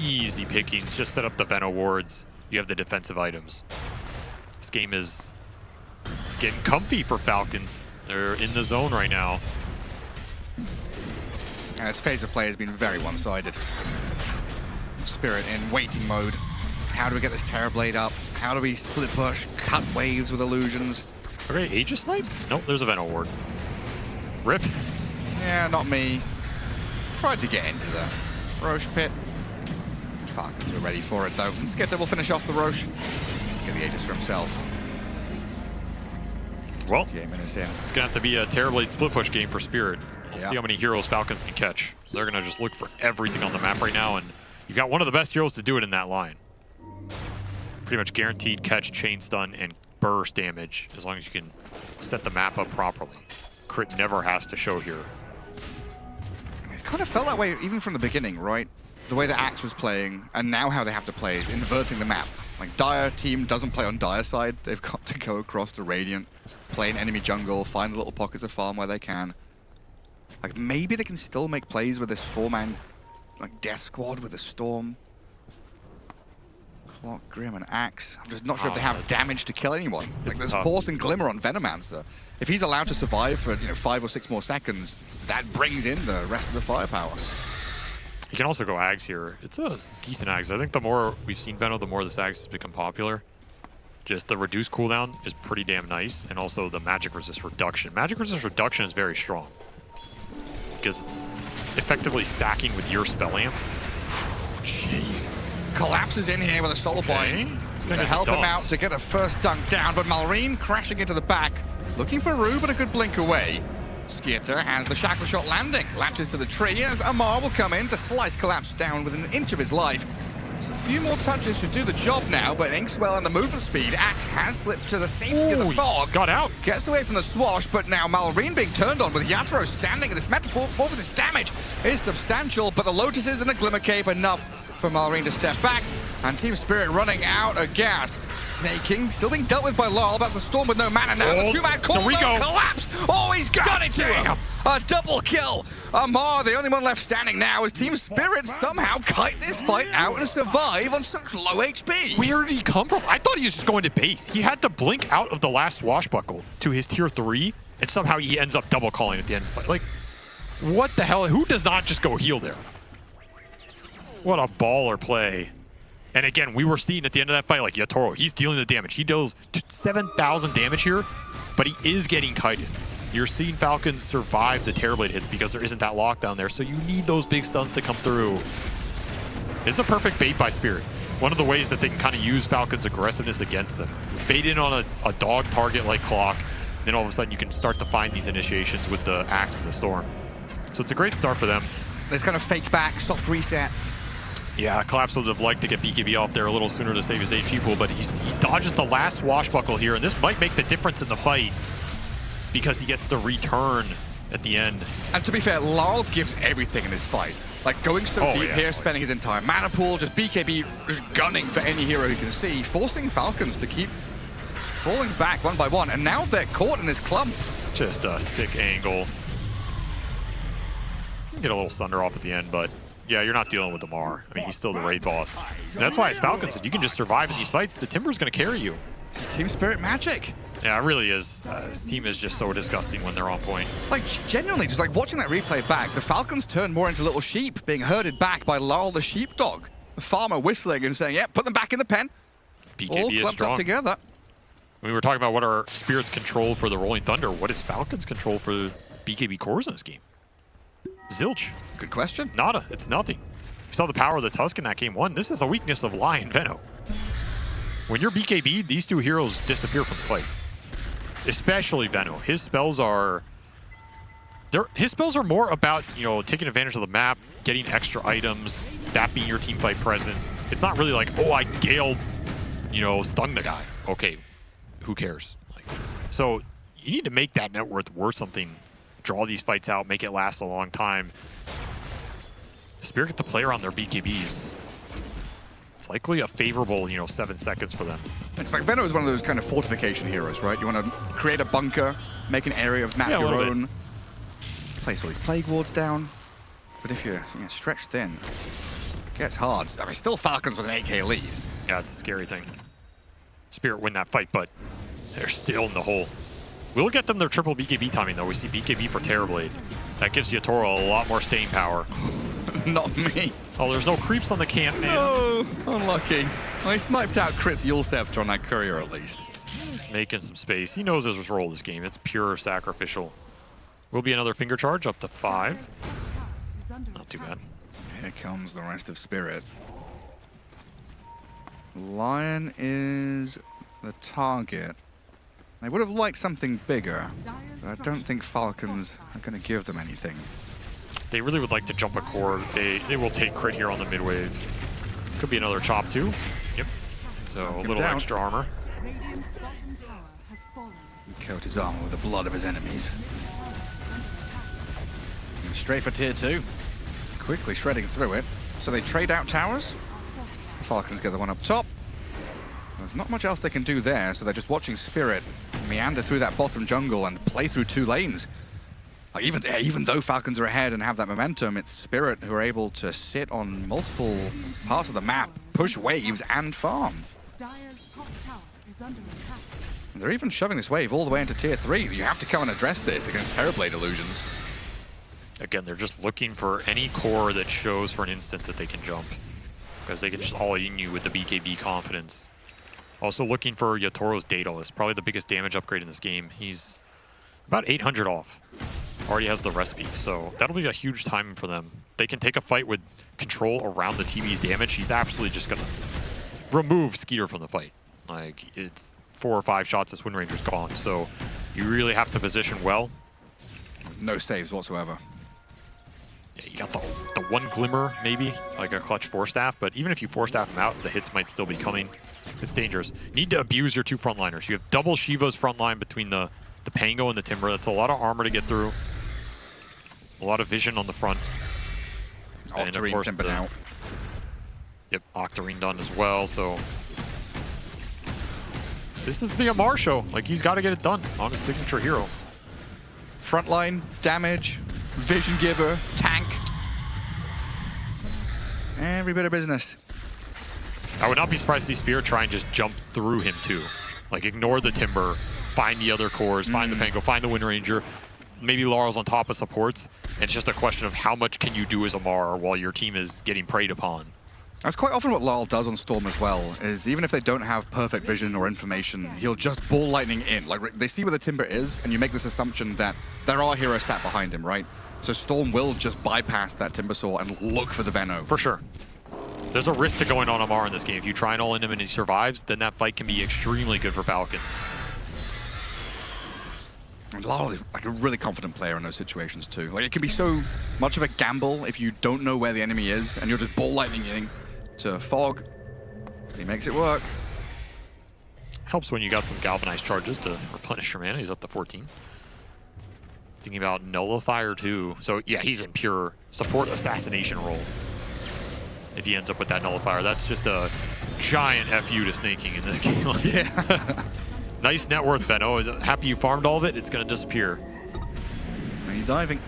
easy pickings. Just set up the Veno wards. You have the defensive items. This game is getting comfy for Falcons. They're in the zone right now. And its phase of play has been very one-sided. Spirit in waiting mode. How do we get this Terrorblade up? How do we split push, cut waves with illusions? Okay, Aegis Snipe? Nope, there's a Venom Ward. Rip. Yeah, not me. Tried to get into the Roche pit. Falcons were ready for it though. And Skitter will finish off the Roche. Get the Aegis for himself. Well, it's going to have to be a Terrorblade split push game for Spirit. We'll see how many heroes Falcons can catch. They're going to just look for everything on the map right now, and you've got one of the best heroes to do it in that line. Pretty much guaranteed catch, chain stun, and burst damage as long as you can set the map up properly. Crit never has to show here. It's kind of felt that way even from the beginning, right? The way that Axe was playing, and now how they have to play is inverting the map. Like, Dire team doesn't play on Dire side. They've got to go across to Radiant, play an enemy jungle, find little pockets of farm where they can. Like, maybe they can still make plays with this 4-man, like, Death Squad with a Storm. Clock, Grim, and Axe. I'm just not sure if they have damage to kill anyone. Like, there's Force and Glimmer on Venomancer. If he's allowed to survive for, 5 or 6 more seconds, that brings in the rest of the firepower. You can also go Ags here. It's a decent Ags. I think the more we've seen Venom, the more this Ags has become popular. Just the reduced cooldown is pretty damn nice, and also the magic resist reduction. Magic resist reduction is very strong because effectively stacking with your spell amp. Jeez. Collapses in here with a soul point. It's going to help him out to get a first dunk down, but Malrine crashing into the back. Looking for Rue, but a good blink away. Skitter has the shackle shot landing. Latches to the tree as Amar will come in to slice Collapse down within an inch of his life. So a few more touches should do the job now, but Inkswell and the movement speed. Axe has slipped to the safety of the fog. Got out. Gets away from the swash, but now Malrine being turned on with Yatoro standing in this metamorphosis. Damage is substantial, but the Lotuses and the Glimmer Cape enough for Malrine to step back. And Team Spirit running out of gas. Snaking, still being dealt with by Laurel. That's a Storm with no mana now. The 2-man call, Collapse. Oh, he's got it to him. A double kill. Amar, the only one left standing now, as Team Spirit somehow kite this fight out and survive on such low HP. Where did he come from? I thought he was just going to base. He had to blink out of the last swashbuckle to his tier 3, and somehow he ends up double calling at the end of the fight. Like, what the hell? Who does not just go heal there? What a baller play. And again, we were seeing at the end of that fight, like, Yatoro, he's dealing the damage. He deals 7,000 damage here, but he is getting kited. You're seeing Falcons survive the Terrorblade hits because there isn't that lockdown there, so you need those big stuns to come through. It's a perfect bait by Spirit. One of the ways that they can kind of use Falcons' aggressiveness against them. Bait in on a dog target like Clock, then all of a sudden you can start to find these initiations with the Axe and the Storm. So it's a great start for them. There's kind of fake back, soft reset. Yeah, Collapse would have liked to get BKB off there a little sooner to save his HP pool, but he dodges the last swashbuckle here, and this might make the difference in the fight because he gets the return at the end. And to be fair, Laurel gives everything in this fight. Like, going so deep here, spending his entire mana pool, just BKB just gunning for any hero he can see, forcing Falcons to keep falling back one by one, and now they're caught in this clump. Just a sick angle. Get a little thunder off at the end, but yeah, you're not dealing with Amar. I mean, he's still the raid boss. And that's why as Falcons, if you can just survive in these fights, the Timber's going to carry you. It's Team Spirit magic. Yeah, it really is. This team is just so disgusting when they're on point. Like, genuinely, just like watching that replay back, the Falcons turn more into little sheep being herded back by Laurel the sheepdog. The farmer whistling and saying, yep, put them back in the pen. BKB all is clumped strong. up together. We were talking about what are Spirit's control for the Rolling Thunder. What is Falcons' control for BKB cores in this game? Zilch. Good question. Nada. It's nothing. You saw the power of the Tusk in that game 1. This is a weakness of Lion Veno. When you're BKB, these two heroes disappear from the fight. Especially Veno. His spells are more about, taking advantage of the map, getting extra items, that being your team fight presence. It's not really like, oh, I Gale, stung the guy. Okay, who cares? So you need to make that net worth something. Draw these fights out, make it last a long time. Spirit get to play around their BKBs. It's likely a favorable, 7 seconds for them. It's like Veno is one of those kind of fortification heroes, right? You want to create a bunker, make an area of map your own, place all these plague wards down. But if you're stretched thin, it gets hard. I mean, still Falcons with an AK lead. Yeah, it's a scary thing. Spirit win that fight, but they're still in the hole. We'll get them their triple BKB timing, though. We see BKB for Terrorblade. That gives Yatoro a lot more staying power. Not me. Oh, there's no creeps on the camp, man. No, unlucky. Well, he sniped out crit Yule Scepter on that courier at least. He's making some space. He knows his role this game. It's pure sacrificial. Will be another finger charge up to 5. Not too bad. Here comes the rest of Spirit. Lion is the target. They would have liked something bigger, but I don't think Falcons are going to give them anything. They really would like to jump a core. They will take crit here on the mid wave. Could be another chop too. Yep. So a little extra armor. He coat his armor with the blood of his enemies. And straight for tier 2. Quickly shredding through it. So they trade out towers. The Falcons get the one up top. There's not much else they can do there, so they're just watching Spirit meander through that bottom jungle and play through 2 lanes. Like even though Falcons are ahead and have that momentum, it's Spirit who are able to sit on multiple parts of the map, push waves, and farm. Dire's top tower is under attack. They're even shoving this wave all the way into tier 3. You have to come and address this against Terrorblade illusions. Again, they're just looking for any core that shows for an instant that they can jump, because they can just all-in you with the BKB confidence. Also looking for Yatoro's Daedalus, probably the biggest damage upgrade in this game. He's about 800 off. Already has the recipe, so that'll be a huge time for them. They can take a fight with control around the TV's damage. He's absolutely just gonna remove Skeeter from the fight. Like, it's 4 or 5 shots, this Wind Ranger's gone. So you really have to position well. No saves whatsoever. Yeah, you got the one glimmer, maybe, like a clutch Force Staff, but even if you Force Staff him out, the hits might still be coming. It's dangerous. Need to abuse your 2 frontliners. You have double Shiva's frontline between the Pango and the Timber. That's a lot of armor to get through. A lot of vision on the front. And of course, Timber out. Yep, Octarine done as well, so this is the Amar show. Like, he's got to get it done on his signature hero. Frontline, damage, vision giver, tank. Every bit of business. I would not be surprised to see Spirit try and just jump through him too. Like, ignore the Timber, find the other cores, find the Pango, find the Wind Ranger. Maybe Laurel's on top of supports. And it's just a question of how much can you do as Amar while your team is getting preyed upon. That's quite often what Laurel does on Storm as well, is even if they don't have perfect vision or information, he'll just ball lightning in. Like, they see where the Timber is, and you make this assumption that there are heroes sat behind him, right? So Storm will just bypass that Timber Saw and look for the Veno. For sure. There's a risk to going on Amar in this game. If you try and all in him and he survives, then that fight can be extremely good for Falcons. And Laurel is like a really confident player in those situations too. Like, it can be so much of a gamble if you don't know where the enemy is and you're just ball lightning in to Fog. He makes it work. Helps when you got some galvanized charges to replenish your mana. He's up to 14. Thinking about Nullifier too. So yeah, he's in pure support assassination role. If he ends up with that Nullifier, that's just a giant FU to snaking in this game. Yeah. Nice net worth, Benno. Happy you farmed all of it. It's going to disappear. And he's diving.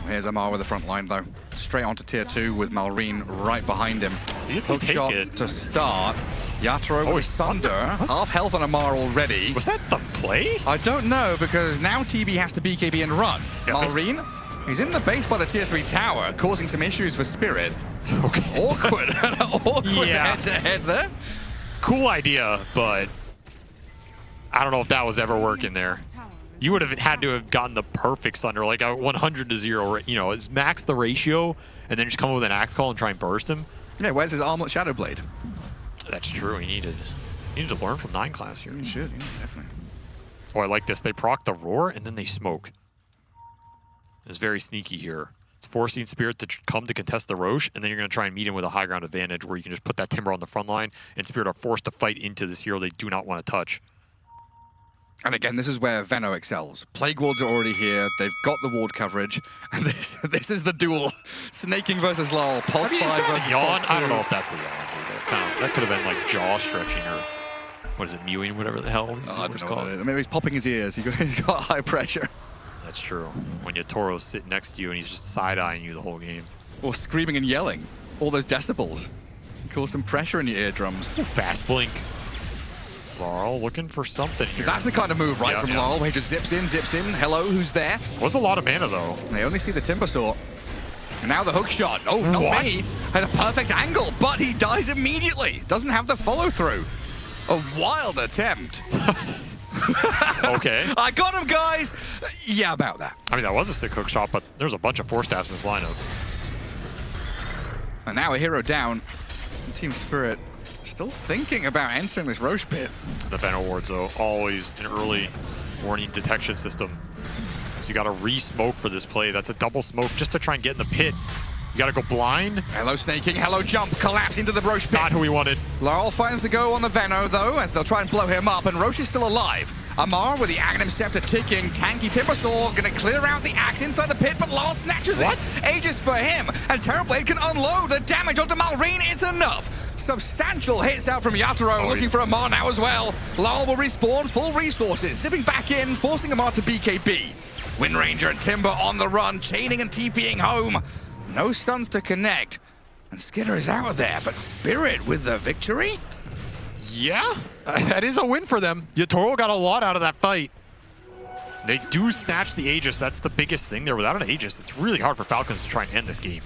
Here's Amar with the front line, though. Straight onto tier 2 with Malrine right behind him. See if they take shot it. To start. Yatoro with Thunder. Half health on Amar already. Was that the play? I don't know, because now TB has to BKB and run. Yeah, Malrine, he's in the base by the tier 3 tower, causing some issues for Spirit. Okay. Awkward. Awkward head-to-head there. Cool idea, but I don't know if that was ever working there. You would have had to have gotten the perfect Thunder, like a 100-0, you know, it's max the ratio, and then just come up with an Axe Call and try and burst him. Yeah, where's his Armlet Shadow Blade? That's true. He needed to learn from 9 class here. You should, yeah, definitely. Oh, I like this. They proc the Roar, and then they smoke. It's very sneaky here. It's forcing Spirit to come to contest the Roche, and then you're going to try and meet him with a high ground advantage where you can just put that Timber on the front line, and Spirit are forced to fight into this hero they do not want to touch. And again, this is where Veno excels. Plague Wards are already here. They've got the ward coverage. And this is the duel. Snaking versus Laurel. Pulse 5 versus yawn. Pulse 2. I don't know if that's a yawn. That could have been like jaw stretching or what is it, mewing, whatever the hell. I don't know what it is. Maybe he's popping his ears. He's got high pressure. That's true. When Yatoro's sitting next to you and he's just side-eyeing you the whole game. Or screaming and yelling. All those decibels. Cause some pressure in your eardrums. Fast blink. Laurel looking for something here. That's the kind of move, right, Yeah, from yeah. Laurel, where he just zips in. Hello, who's there? Was a lot of mana, though. They only see the Timber Saw. And now the hook shot. Oh, not What? me. Had a perfect angle, but he dies immediately. Doesn't have the follow-through. A wild attempt. Okay. I got him, guys. Yeah, about that. I mean, that was a sick hook shot, but there's a bunch of Force Staffs in this lineup. And now a hero down. Team Spirit still thinking about entering this Roche pit. The Venom wards, though, always an early warning detection system. So you got to re-smoke for this play. That's a double smoke just to try and get in the pit. You got to go blind. Hello snaking, hello jump, collapse into the Roche pit. Not who we wanted. Laurel finds the go on the Veno, though, as they'll try and blow him up, and Roche is still alive. Amar with the Aghanim Scepter ticking, tanky Timbersaw gonna clear out the axe inside the pit, but Laurel snatches it. Aegis for him, and Terrorblade can unload. The damage onto Malrine is enough. Substantial hits out from Yatoro, looking for Amar now as well. Laurel will respawn, full resources, zipping back in, forcing Amar to BKB. Windranger and Timber on the run, chaining and TPing home. No stuns to connect. And Skidder is out of there, but Spirit with the victory? Yeah, that is a win for them. Yatoro got a lot out of that fight. They do snatch the Aegis. That's the biggest thing there. Without an Aegis, it's really hard for Falcons to try and end this game.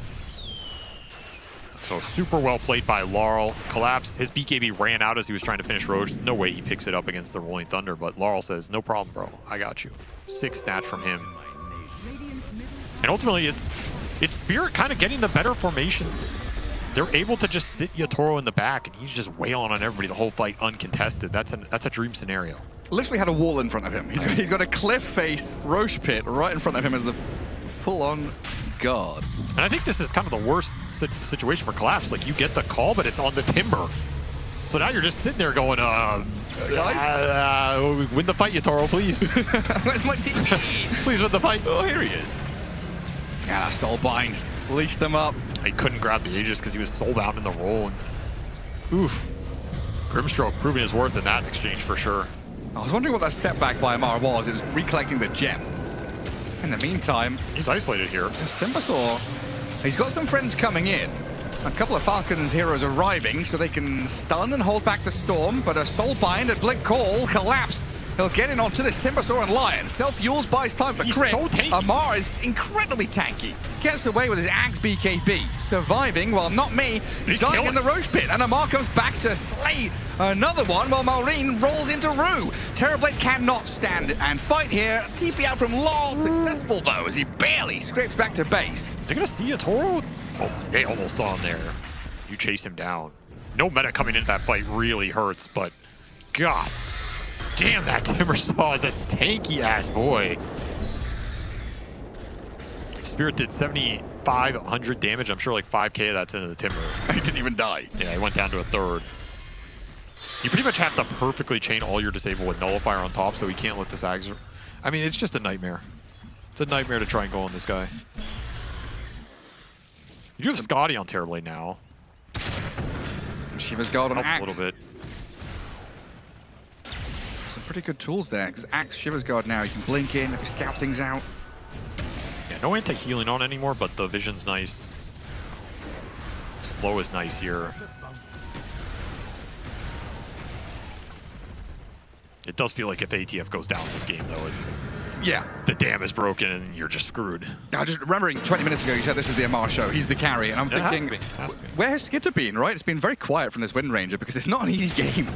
So super well played by Laurel. Collapse. His BKB ran out as he was trying to finish Roche. No way he picks it up against the Rolling Thunder, but Laurel says, no problem, bro. I got you. 6 snatch from him. And ultimately, it's Spirit kind of getting the better formation. They're able to just sit Yatoro in the back, and he's just wailing on everybody the whole fight uncontested. That's a dream scenario. Literally had a wall in front of him. He's got a cliff face Roche pit right in front of him as the full-on guard. And I think this is kind of the worst situation for Collapse. Like, you get the call, but it's on the Timber. So now you're just sitting there going, win the fight, Yatoro, please. Where's my team? Please win the fight. Oh, here he is. Yeah, Soulbind. Leash them up. He couldn't grab the Aegis because he was soulbound in the roll. And oof. Grimstroke proving his worth in that exchange for sure. I was wondering what that step back by Amar was. It was recollecting the gem. In the meantime, he's isolated here. Timbersaw, he's got some friends coming in. A couple of Falcons heroes arriving, so they can stun and hold back the storm, but a Soulbind at Blink Call collapsed. He'll get in onto this Timbersaw and Lion. Self-Yules buys time for crit. So Amar is incredibly tanky. Gets away with his Axe BKB. Surviving, while not me. He's dying in the Roche pit, and Amar comes back to slay another one, while Malrine rolls into Rue. Terrorblade cannot stand and fight here. TP out from Laurel, successful though, as he barely scrapes back to base. They're gonna see Yatoro? Oh, they almost saw him there. You chase him down. No meta coming into that fight really hurts, but God damn, that Timbersaw is a tanky-ass boy. Spirit did 7,500 damage. I'm sure like 5K of that's into the Timber. He didn't even die. Yeah, he went down to a third. You pretty much have to perfectly chain all your disable with Nullifier on top so he can't let the Sags... I mean, it's just a nightmare. It's a nightmare to try and go on this guy. You do have Scotty on Terrorblade now. Shiva's Guard on Helps Axe. a little bit. Some pretty good tools there, because Axe Shiva's Guard now, you can blink in if you scout things out. Yeah, no anti-healing on anymore, but the vision's nice. Slow is nice here. It does feel like if ATF goes down in this game, though, yeah, the dam is broken and you're just screwed. Now, just remembering 20 minutes ago, you said this is the Amar show. He's the carry, and I'm thinking, where has Skitter been, right? It's been very quiet from this Windranger because it's not an easy game.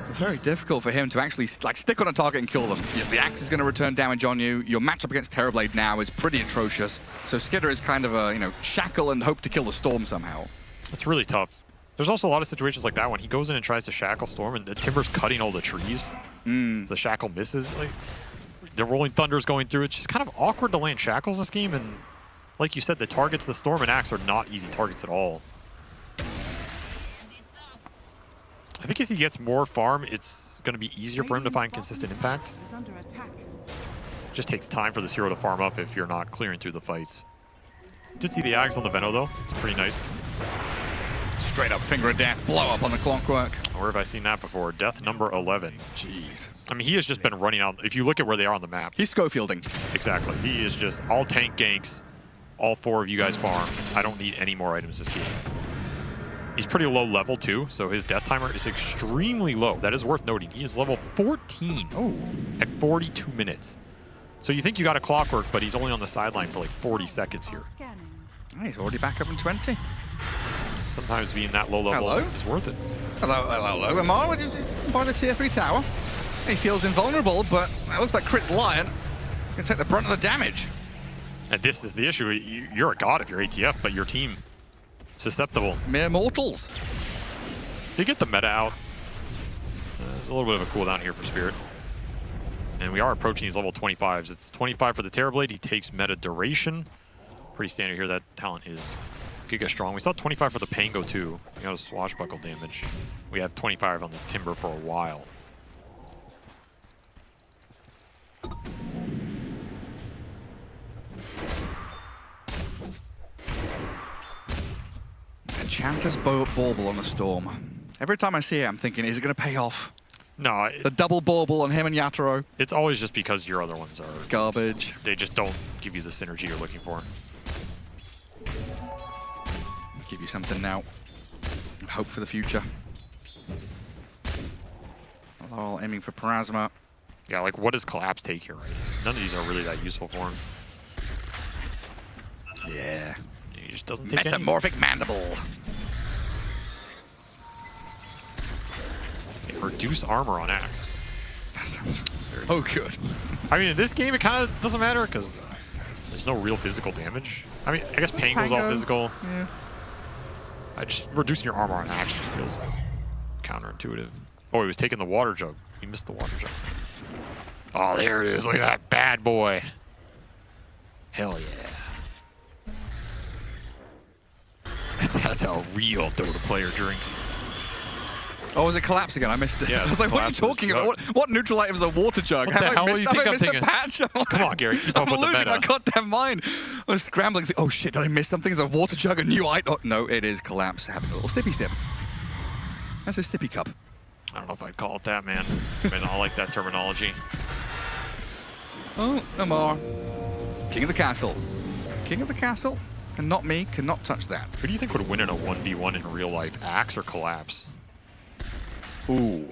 Very difficult for him to actually like stick on a target and kill them. The Axe is going to return damage on you. Your matchup against Terrorblade now is pretty atrocious. So Skitter is kind of a, shackle and hope to kill the Storm somehow. It's really tough. There's also a lot of situations like that when he goes in and tries to shackle Storm and the Timber's cutting all the trees. The shackle misses. Like, the Rolling Thunder's going through. It's just kind of awkward to land shackles this game, and like you said, the targets, the Storm and Axe, are not easy targets at all. I think as he gets more farm, it's going to be easier for him to find consistent impact. It just takes time for this hero to farm up if you're not clearing through the fights. Did see the Ags on the Veno though. It's pretty nice. Straight up finger of death, blow up on the clockwork. Where have I seen that before? Death number 11. Jeez. I mean, he has just been running out. If you look at where they are on the map. He's Schofielding. Exactly. He is just all tank ganks. All 4 of you guys farm. I don't need any more items this game. He's pretty low level too, so his death timer is extremely low. That is worth noting. He is level 14 at 42 minutes. So you think you got a clockwork, but he's only on the sideline for like 40 seconds here. He's already back up in 20. Sometimes being that low level is worth it. Hello. Amar by the tier 3 tower. He feels invulnerable, but it looks like Crit's Lion. He's going to take the brunt of the damage. And this is the issue. You're a god if you're ATF, but your team susceptible. Mere mortals. To get the meta out, there's a little bit of a cooldown here for Spirit. And we are approaching these level 25s. It's 25 for the Terrorblade. He takes meta duration. Pretty standard here. That talent is giga strong. We saw 25 for the Pango too. We got a swashbuckle damage. We had 25 on the Timber for a while. Enchanter's Bauble on the Storm. Every time I see it, I'm thinking, is it going to pay off? No. The double Bauble on him and Yatoro. It's always just because your other ones are garbage. They just don't give you the synergy you're looking for. Give you something now. Hope for the future. All aiming for Plasma. Yeah, like what does Collapse take here, right? None of these are really that useful for him. Yeah. He just doesn't take Metamorphic Mandible. Reduce armor on Axe. Oh, good. I mean, in this game, it kind of doesn't matter because there's no real physical damage. I mean, I guess Pango's all physical. Yeah. Just reducing your armor on Axe just feels counterintuitive. Oh, he was taking the water jug. He missed the water jug. Oh, there it is. Look at that bad boy. Hell yeah. That's how a real Dota player drinks. Oh, was it Collapse again? I missed it. Yeah, I was like, what are you talking about? What neutral item is a water jug? What the hell do you think I'm thinking? Patch? Come on, Gary. Keep up I'm with the losing meta. my goddamn mind. I was scrambling. Oh, shit, did I miss something? Is a water jug a new item? Oh, no, it is Collapse. Having a little sippy sip. That's a sippy cup. I don't know if I'd call it that, man. I mean, I like that terminology. Oh, Amar. King of the castle. King of the castle, and not me, cannot touch that. Who do you think would win in a 1v1 in real life, Axe or Collapse? Ooh.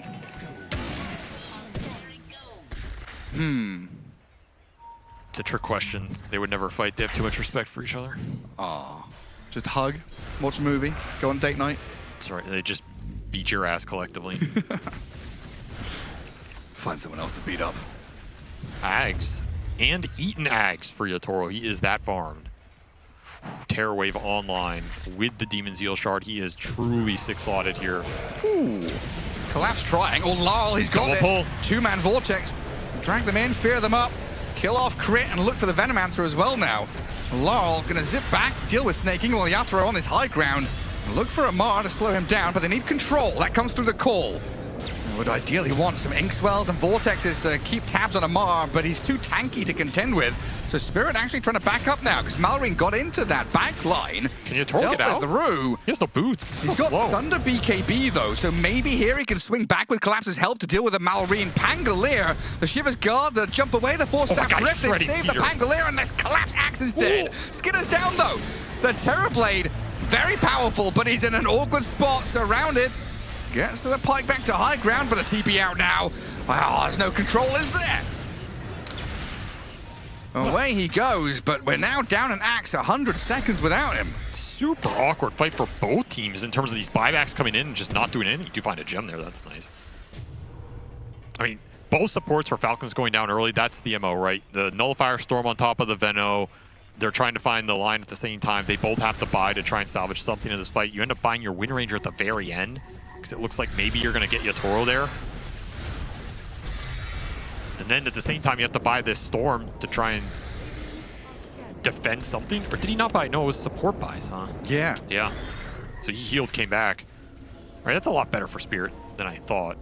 It's a trick question. They would never fight. They have too much respect for each other. Aw. Just hug, watch a movie, go on date night. That's right. They just beat your ass collectively. Find someone else to beat up. Ags. And Eaton Ags for Yatoro. He is that farmed. Terror Wave online with the Demon Zeal Shard. He is truly 6-slotted here. Ooh. Collapse trying. Oh, Larl, he's got it. Pull. Two-man Vortex. Drag them in, fear them up. Kill off Crit and look for the Venomancer as well now. Larl gonna zip back, deal with snaking while Yatoro on this high ground. Look for Amar to slow him down, but they need control. That comes through the call. They would ideally want some Ink Swells and Vortexes to keep tabs on Amar, but he's too tanky to contend with. So Spirit actually trying to back up now, because Malrine got into that back line. Can Yatoro get out? Through. He has no boots. He's got Thunder BKB though, so maybe here he can swing back with Collapse's help to deal with the Malrine. Pangolier, the Shiver's Guard, the jump away, the Force-Staff Rift, they save the Pangolier, and this Collapse Axe is dead. Skinner's down though. The Terrorblade, very powerful, but he's in an awkward spot, surrounded. Gets to the pike back to high ground, but the TP out now. Wow, there's no control, is there? Away he goes, but we're now down an Axe, 100 seconds without him. Super awkward fight for both teams in terms of these buybacks coming in and just not doing anything. You do find a gem there, that's nice. I mean, both supports for Falcons going down early, that's the MO, right? The Nullifier Storm on top of the Veno. They're trying to find the line at the same time. They both have to buy to try and salvage something in this fight. You end up buying your Wind Ranger at the very end, because it looks like maybe you're going to get Yatoro there. And then at the same time, you have to buy this Storm to try and defend something. Or did he not buy? No, it was support buys, huh? Yeah. Yeah. So he healed, came back. All right, that's a lot better for Spirit than I thought.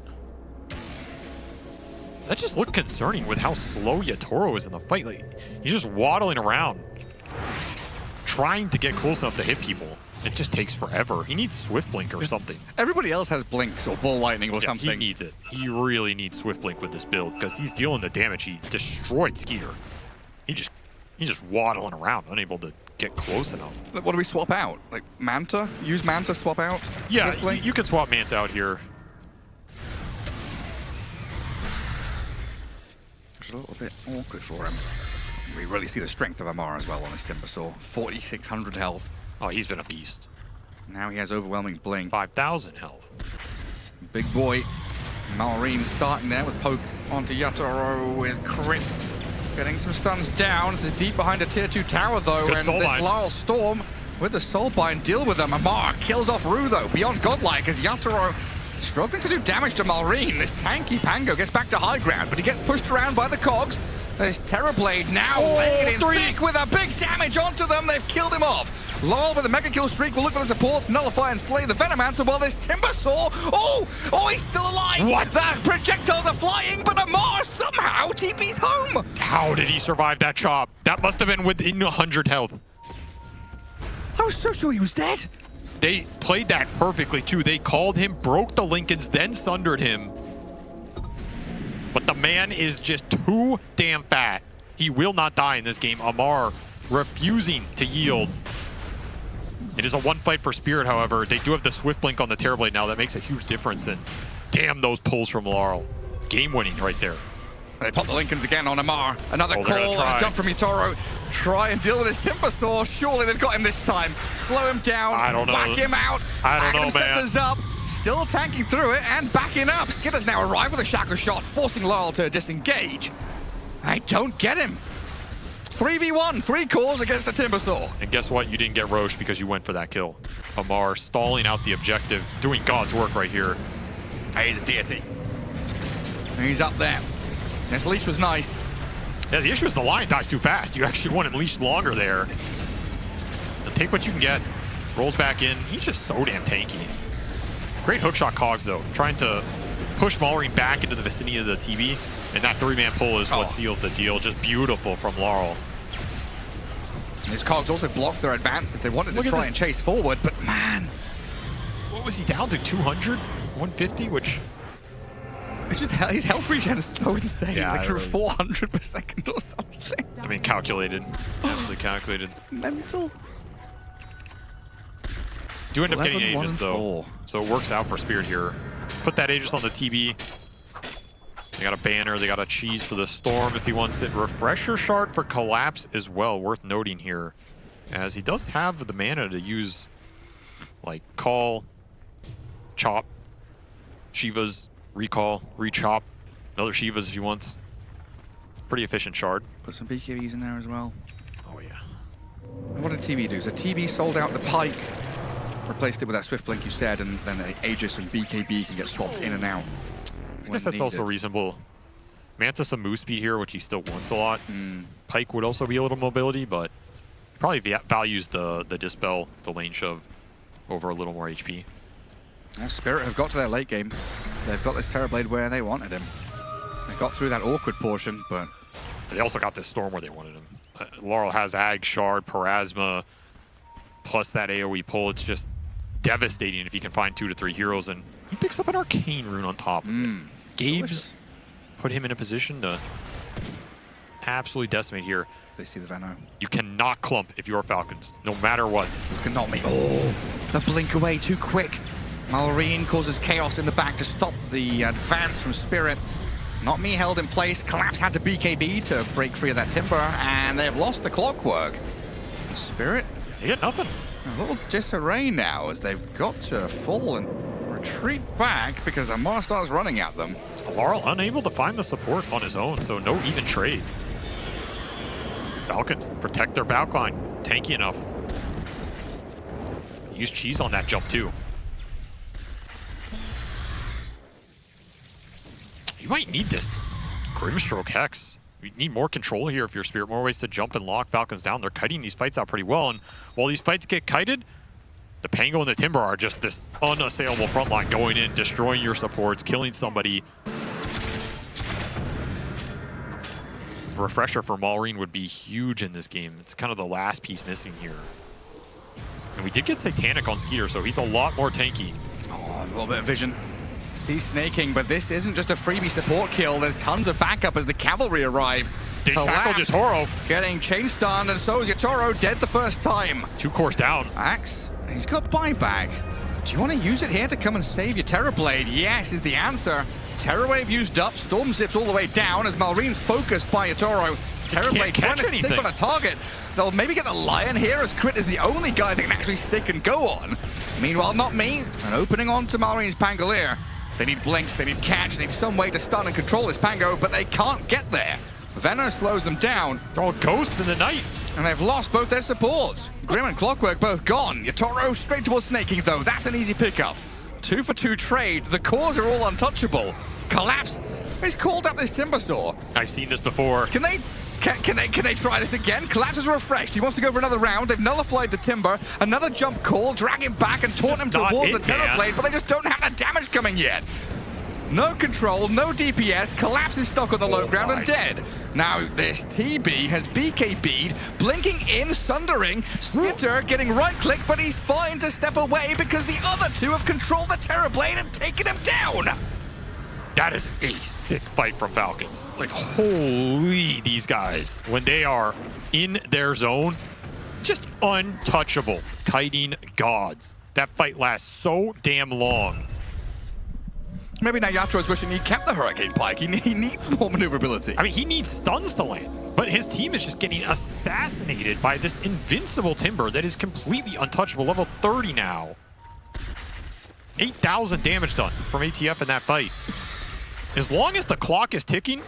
That just looked concerning with how slow Yatoro is in the fight. Like, he's just waddling around, trying to get close enough to hit people. It just takes forever. He needs Swift Blink or something. Everybody else has Blinks or Ball Lightning or something. He needs it. He really needs Swift Blink with this build because he's dealing the damage. He destroyed Skeeter. He's just waddling around, unable to get close enough. What do we swap out? Like Manta? Use Manta, swap out? Yeah, you could swap Manta out here. It's a little bit awkward for him. We really see the strength of Amar as well on this Timbersaw. 4,600 health. Oh, he's been a beast. Now he has overwhelming blink. 5,000 health. Big boy. Malrine starting there with poke onto Yatoro with crit. Getting some stuns down. This is deep behind a tier 2 tower though. Good and this Laurel Storm with the Soulbind deal with them. Amar kills off Rue though. Beyond godlike as Yatoro struggling to do damage to Malrine. This tanky Pango gets back to high ground, but he gets pushed around by the cogs. There's Terrorblade now laying it in thick with a big damage onto them. They've killed him off. Laurel with a mega kill streak will look for the supports, nullify and slay the Venomancer while this Timbersaw. Oh, he's still alive. What? That projectiles are flying, but Amar somehow TP's home. How did he survive that chop? That must have been within 100 health. I was so sure he was dead. They played that perfectly too. They called him, broke the Lincolns, then sundered him. But the man is just too damn fat. He will not die in this game. Amar refusing to yield. It is a one fight for Spirit, however. They do have the Swift Blink on the Terrorblade now. That makes a huge difference. And damn those pulls from Laurel. Game winning right there. They pop the Lincolns again on Amar. Another call and a jump from Yatoro. Try and deal with this Timbersaw. Surely they've got him this time. Slow him down. I don't know. Back him out. I don't know, man. Up. Still tanking through it and backing up. Skitter's now arrived with a shackle shot, forcing Laurel to disengage. I don't get him. 3v1, 3 calls against the Timbersaw. And guess what? You didn't get Roche because you went for that kill. Amar stalling out the objective, doing God's work right here. Hey, the deity. He's up there. This leash was nice. Yeah, the issue is the line dies too fast. You actually want him leashed longer there. Now take what you can get. Rolls back in. He's just so damn tanky. Great hookshot cogs, though. Trying to push Malrine back into the vicinity of the TV. And that 3-man pull is what seals the deal. Just beautiful from Laurel. His cogs also blocked their advance if they wanted to try and chase forward, but man. What was he down to? 200? 150? Which... It's just his health regen is so insane. Yeah, like through 400 per second or something. I mean, calculated. Absolutely calculated. Mental. Do end up getting 11, Aegis, though. So it works out for Spirit here. Put that Aegis on the TB. They got a banner. They got a cheese for the Storm if he wants it. Refresher Shard for Collapse as well. Worth noting here. As he does have the mana to use, like, Call, Chop, Shivas, Recall, Rechop, another Shivas if he wants. Pretty efficient Shard. Put some BKBs in there as well. Oh, yeah. And what did TB do? So TB sold out the Pike, replaced it with that Swift Blink you said, and then Aegis and BKB can get swapped in and out. I guess that's also reasonable. Manta some move speed here, which he still wants a lot. Pike would also be a little mobility, but probably values the Dispel, the lane shove, over a little more HP. Well, Spirit have got to their late game. They've got this Terrorblade where they wanted him. They got through that awkward portion, but... They also got this Storm where they wanted him. Laurel has Ag, Shard, Parasma, plus that AoE pull. It's just devastating if he can find 2 to 3 heroes, and he picks up an Arcane Rune on top of it. Gabe's put him in a position to absolutely decimate here. They see the Veno. You cannot clump if you're Falcons, no matter what. You cannot make... Oh, the blink away too quick. Malrine causes chaos in the back to stop the advance from Spirit. Not me held in place. Collapse had to BKB to break free of that Timber, and they have lost the clockwork. And Spirit? They get nothing. A little disarray now as they've got to fall and retreat back because Amar starts running at them. Laurel unable to find the support on his own, so no even trade. Falcons protect their back line. Tanky enough. Use cheese on that jump too. You might need this Grimstroke Hex. You need more control here if you're Spirit, more ways to jump and lock Falcons down. They're kiting these fights out pretty well, and while these fights get kited, the Pango and the Timber are just this unassailable front line going in, destroying your supports, killing somebody. Refresher for Malrine would be huge in this game. It's kind of the last piece missing here. And we did get Satanic on Skeeter, so he's a lot more tanky. Oh, a little bit of vision. See snaking, but this isn't just a freebie support kill. There's tons of backup as the cavalry arrive. They tackle Yatoro. Getting chain stunned, and so is Yatoro, dead the first time. 2 cores down. Axe, he's got buyback. Do you want to use it here to come and save your Terrorblade? Yes, is the answer. Terror Wave used up, Storm Zips all the way down as Malreen's focused by Yatoro. Terrorblade trying to stick on a target. They'll maybe get the Lion here as Crit is the only guy that can actually stick and go on. Meanwhile, not me. An opening on to Malreen's Pangolier. They need blinks, they need catch, they need some way to stun and control this Pango, but they can't get there. Venom slows them down. Oh, Ghost in the night. And they've lost both their supports. Grim and Clockwork both gone. Yatoro straight towards Snaking though. That's an easy pickup. 2 for 2 trade. The cores are all untouchable. Collapse. He's called up this Timbersaw. I've seen this before. Can they try this again? Collapse is refreshed. He wants to go for another round. They've nullified the Timber. Another jump call, drag him back and taunt him towards the Terrorblade, but they just don't have the damage coming yet. No control, no DPS, Collapse is stuck on the low ground and dead. Now this TB has BKB'd, blinking in, sundering, Skitter getting right click, but he's fine to step away because the other 2 have controlled the Terrorblade and taken him down. That is a sick fight from Falcons. Like, holy, these guys, when they are in their zone, just untouchable, kiting gods. That fight lasts so damn long. Maybe now Yatoro's wishing he kept the Hurricane Pike. He needs more maneuverability. I mean, he needs stuns to land, but his team is just getting assassinated by this invincible Timber that is completely untouchable. Level 30 now. 8,000 damage done from ATF in that fight. As long as the clock is ticking,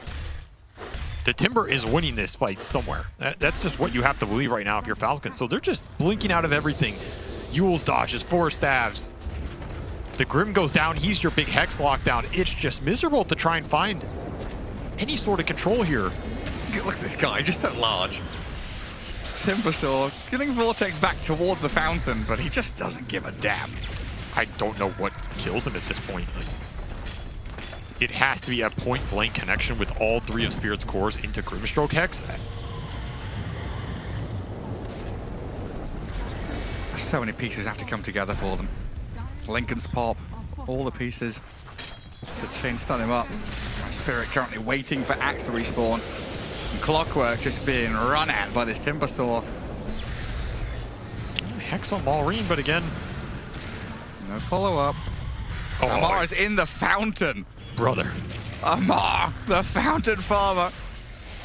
the Timber is winning this fight somewhere. That's just what you have to believe right now if you're Falcons. So they're just blinking out of everything. Yule's dodges, 4 stabs. The Grim goes down, he's your big Hex lockdown. It's just miserable to try and find any sort of control here. Look at this guy, just so large. Timbersaw getting Vortex back towards the fountain, but he just doesn't give a damn. I don't know what kills him at this point. Like, it has to be a point-blank connection with all 3 of Spirit's cores into Grimstroke Hex. So many pieces have to come together for them. Lincoln's pop, all the pieces to chain stun him up. Spirit currently waiting for Axe to respawn. And Clockwork just being run at by this Timbersaw. Hex on Malreen, but again, no follow-up. Oh, Amar is in the fountain. Brother. Amar, the fountain farmer,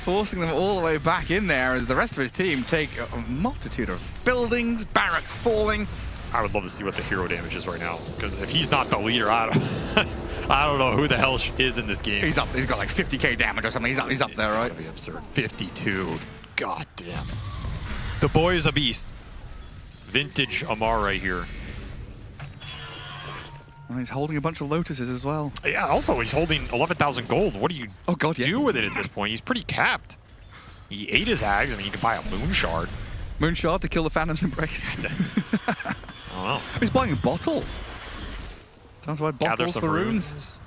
forcing them all the way back in there as the rest of his team take a multitude of buildings, barracks falling. I would love to see what the hero damage is right now, because if he's not the leader, I don't know who the hell is in this game. He's up. He's got like 50k damage or something. He's up there, right? That'd be absurd. 52. God damn. The boy is a beast. Vintage Amar right here. Well, he's holding a bunch of Lotuses as well. Yeah, also he's holding 11,000 gold. What do you do with it at this point? He's pretty capped. He ate his Ags. I mean, you can buy a Moon Shard. Moon Shard to kill the Phantom's Embrace. I don't know. He's buying a bottle. Sounds like bottles for runes.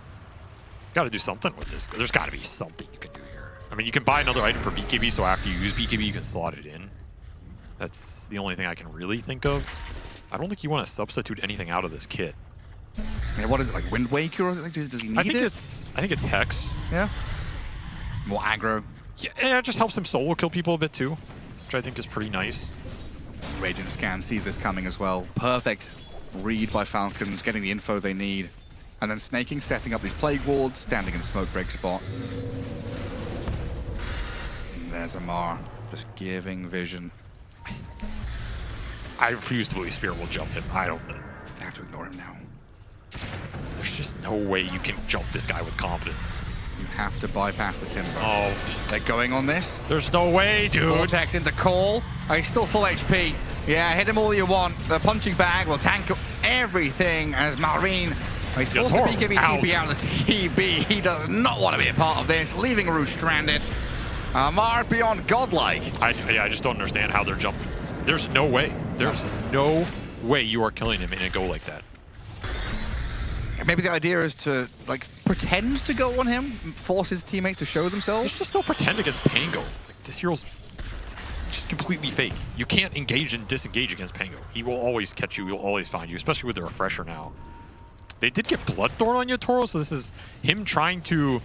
Got to do something with this. There's got to be something you can do here. I mean, you can buy another item for BKB, so after you use BKB, you can slot it in. That's the only thing I can really think of. I don't think you want to substitute anything out of this kit. Yeah, what is it, like Wind Waker? Or does he need it? I think it's Hex. Yeah. More aggro. Yeah, it just helps him solo kill people a bit too, which I think is pretty nice. Radiant Scan sees this coming as well. Perfect read by Falcons, getting the info they need. And then Snaking, setting up these Plague Wards, standing in smoke break spot. And there's Amar, just giving vision. I refuse to believe Spirit will jump him. I don't know. They have to ignore him now. There's just no way you can jump this guy with confidence. You have to bypass the Timber. Oh, they're going on this. There's no way, dude. Vortex into call. Oh, he's still full HP. Yeah, hit him all you want. The punching bag will tank everything as Malreen. He's forced to BKB TB out of the TB. He does not want to be a part of this, leaving Rue stranded. Amar beyond godlike. I just don't understand how they're jumping. There's no way. There's no way you are killing him in a go like that. Maybe the idea is to, like, pretend to go on him, force his teammates to show themselves. There's just no pretend against Pango. Like, this hero's just completely fake. You can't engage and disengage against Pango. He will always catch you. He'll always find you, especially with the refresher now. They did get Bloodthorn on Yatoro, so this is him trying to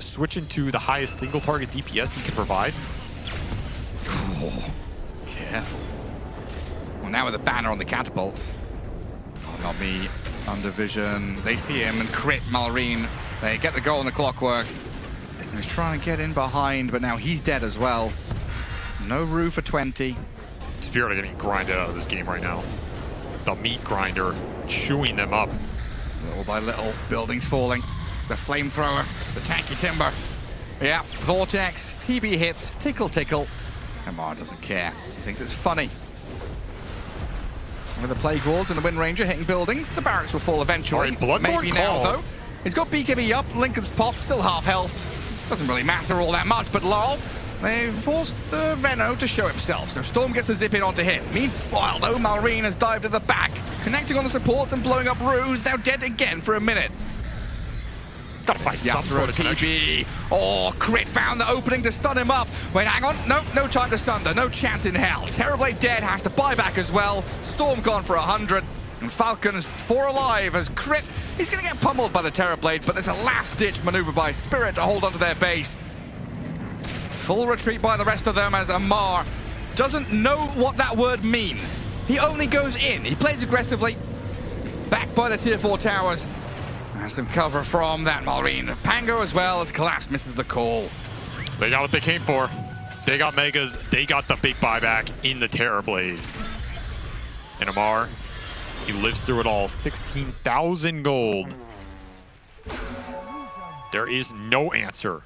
switching to the highest single target DPS he can provide. Oh, careful. Well, now with the banner on the catapults. Oh, not me. Under vision. They see him and crit Malrine. They get the goal on the clockwork. He's trying to get in behind, but now he's dead as well. No roof for 20. Spirit are getting grinded out of this game right now. The meat grinder chewing them up. Little by little, buildings falling. The flamethrower, the tanky timber. Yeah, Vortex, TB hits, tickle tickle. Amar doesn't care. He thinks it's funny. With the Plague Wards and the Wind Ranger hitting buildings, the barracks will fall eventually. Maybe now, though. He's got BKB up, Lincoln's pop, still half health. Doesn't really matter all that much, but lol. They've forced the Venno to show himself, so Storm gets the zip in onto him. Meanwhile, though, Malrine has dived to the back, connecting on the supports and blowing up Ruse, now dead again for a minute. Gotta fight some sort of TB. Oh, Crit found the opening to stun him up. Wait, hang on. No time to sunder. No chance in hell. Terrorblade dead, has to buy back as well. Storm gone for 100. And Falcons 4 alive as Crit. He's going to get pummeled by the Terrorblade, but there's a last-ditch maneuver by Spirit to hold onto their base. Full retreat by the rest of them as Amar doesn't know what that word means. He only goes in. He plays aggressively. Backed by the tier 4 towers. And some cover from that Malrine. Pango as well as Collapse misses the call. They got what they came for. They got Megas. They got the big buyback in the Terrorblade. And Amar, he lives through it all. 16,000 gold. There is no answer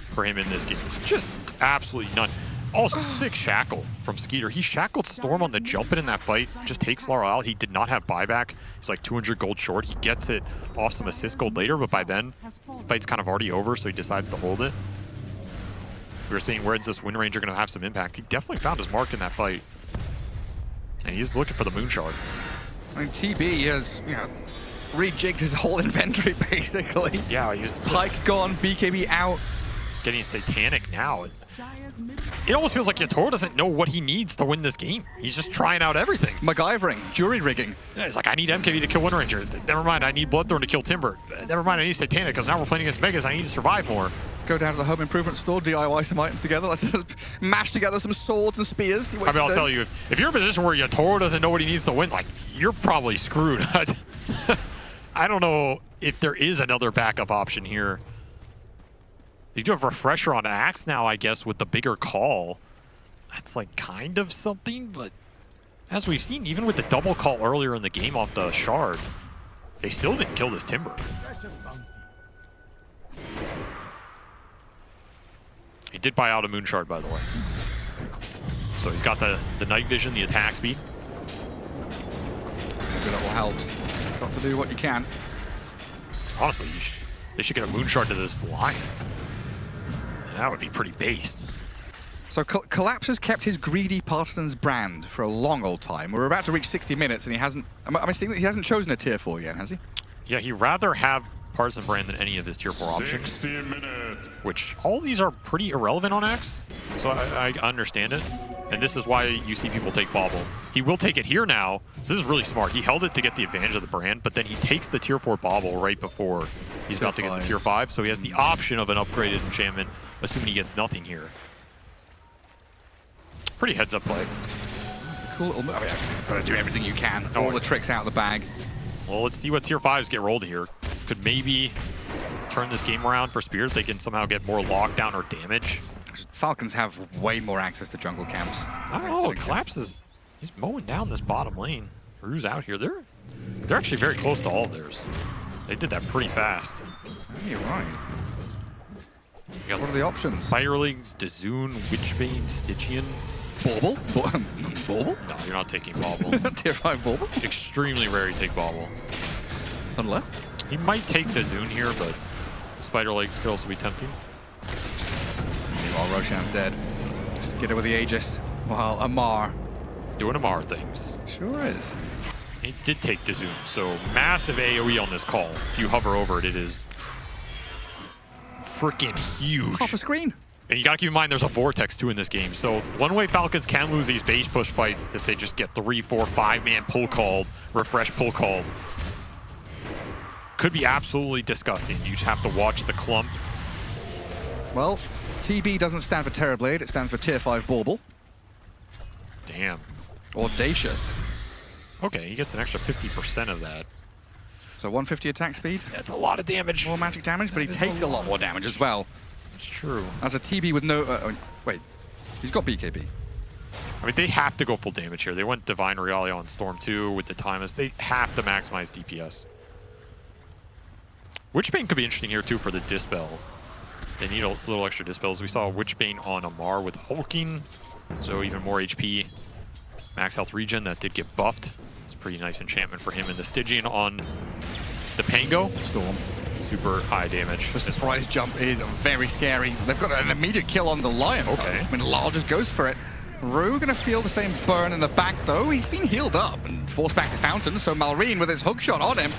for him in this game. Just absolutely none. Also, sick shackle from Skeeter. He shackled Storm on the jump in that fight. Just takes Lara out. He did not have buyback. He's like 200 gold short. He gets it off some assist gold later, but by then, the fight's kind of already over, so he decides to hold it. We were saying, where's this Wind Ranger going to have some impact? He definitely found his mark in that fight. And he's looking for the Moon Shard. I mean, TB has, rejigged his whole inventory, basically. Yeah, he's... Pike gone, BKB out. Getting satanic now. It almost feels like Yatoro doesn't know what he needs to win this game. He's just trying out everything. MacGyvering, jury rigging. Yeah, he's like, I need MKV to kill Wind Ranger. Never mind, I need Bloodthorn to kill Timber. Never mind, I need Satanic, because now we're playing against Megas. I need to survive more. Go down to the home improvement store, DIY some items together. Let's just mash together some swords and spears. I mean, I'll tell you, if you're in a position where Yatoro doesn't know what he needs to win, like, you're probably screwed. I don't know if there is another backup option here. You do have Refresher on Axe now, I guess, with the bigger call. That's like kind of something, but as we've seen, even with the double call earlier in the game off the Shard, they still didn't kill this Timber. He did buy out a Moon Shard, by the way. So he's got the night vision, the attack speed. Maybe that will help. Got to do what you can. Honestly, they should get a Moon Shard to this line. That would be pretty based. So Collapse has kept his greedy Partisans brand for a long old time. We're about to reach 60 minutes and he hasn't... Am I saying that he hasn't chosen a tier 4 yet, has he? Yeah, he'd rather have Partisan brand than any of his tier 4 options. 60 minutes. Which, all of these are pretty irrelevant on X. So I understand it. And this is why you see people take Bauble. He will take it here now. So this is really smart. He held it to get the advantage of the brand, but then he takes the tier 4 Bauble right before he's about to get the tier 5. So he has the option of an upgraded enchantment, assuming he gets nothing here. Pretty heads-up play. That's a cool little move. I mean, you've got to do everything you can. All the tricks out of the bag. Well, let's see what tier 5s get rolled here. Could maybe turn this game around for Spears. They can somehow get more lockdown or damage. Falcons have way more access to jungle camps. I don't know. Collapses. He's mowing down this bottom lane. Rue's out here. They're actually very close to all of theirs. They did that pretty fast. You're right. What are the options? Firelings, Dazoon, Witchbane, Stygian. Bauble? Bauble? No, you're not taking Bauble. Tier 5 Bauble? Extremely rare you take Bauble. Unless? He might take Dazoon here, but Spider Legs could also be tempting. Meanwhile, Roshan's dead. Just get it with the Aegis. While Amar... doing Amar things. Sure is. He did take Dazoon, so massive AoE on this call. If you hover over it, it is freaking huge. Off the screen. And you gotta keep in mind there's a Vortex too in this game. So one way Falcons can lose these base push fights is if they just get 3, 4, 5-man pull called, refresh pull called. Could be absolutely disgusting. You just have to watch the clump Well, TB doesn't stand for Terrorblade, it stands for Tier 5 Bauble. Damn. Audacious. Okay, he gets an extra 50% of that. So 150 attack speed. That's a lot of damage. More magic damage, but he takes a lot more damage as well. It's true. As a TB with no... wait, he's got BKB. I mean, they have to go full damage here. They went Divine Regalia on Storm 2 with the Timus. They have to maximize DPS. Witchbane could be interesting here, too, for the Dispel. They need a little extra Dispels. We saw Witchbane on Amar with Hulking, so even more HP. Max health regen, that did get buffed. It's a pretty nice enchantment for him. And the Stygian on the Pango. Storm. Super high damage. The surprise jump is very scary. They've got an immediate kill on the Lion. Okay. I mean, Lal just goes for it. Rue gonna feel the same burn in the back, though. He's been healed up and forced back to Fountain, so Malrine with his hookshot on him.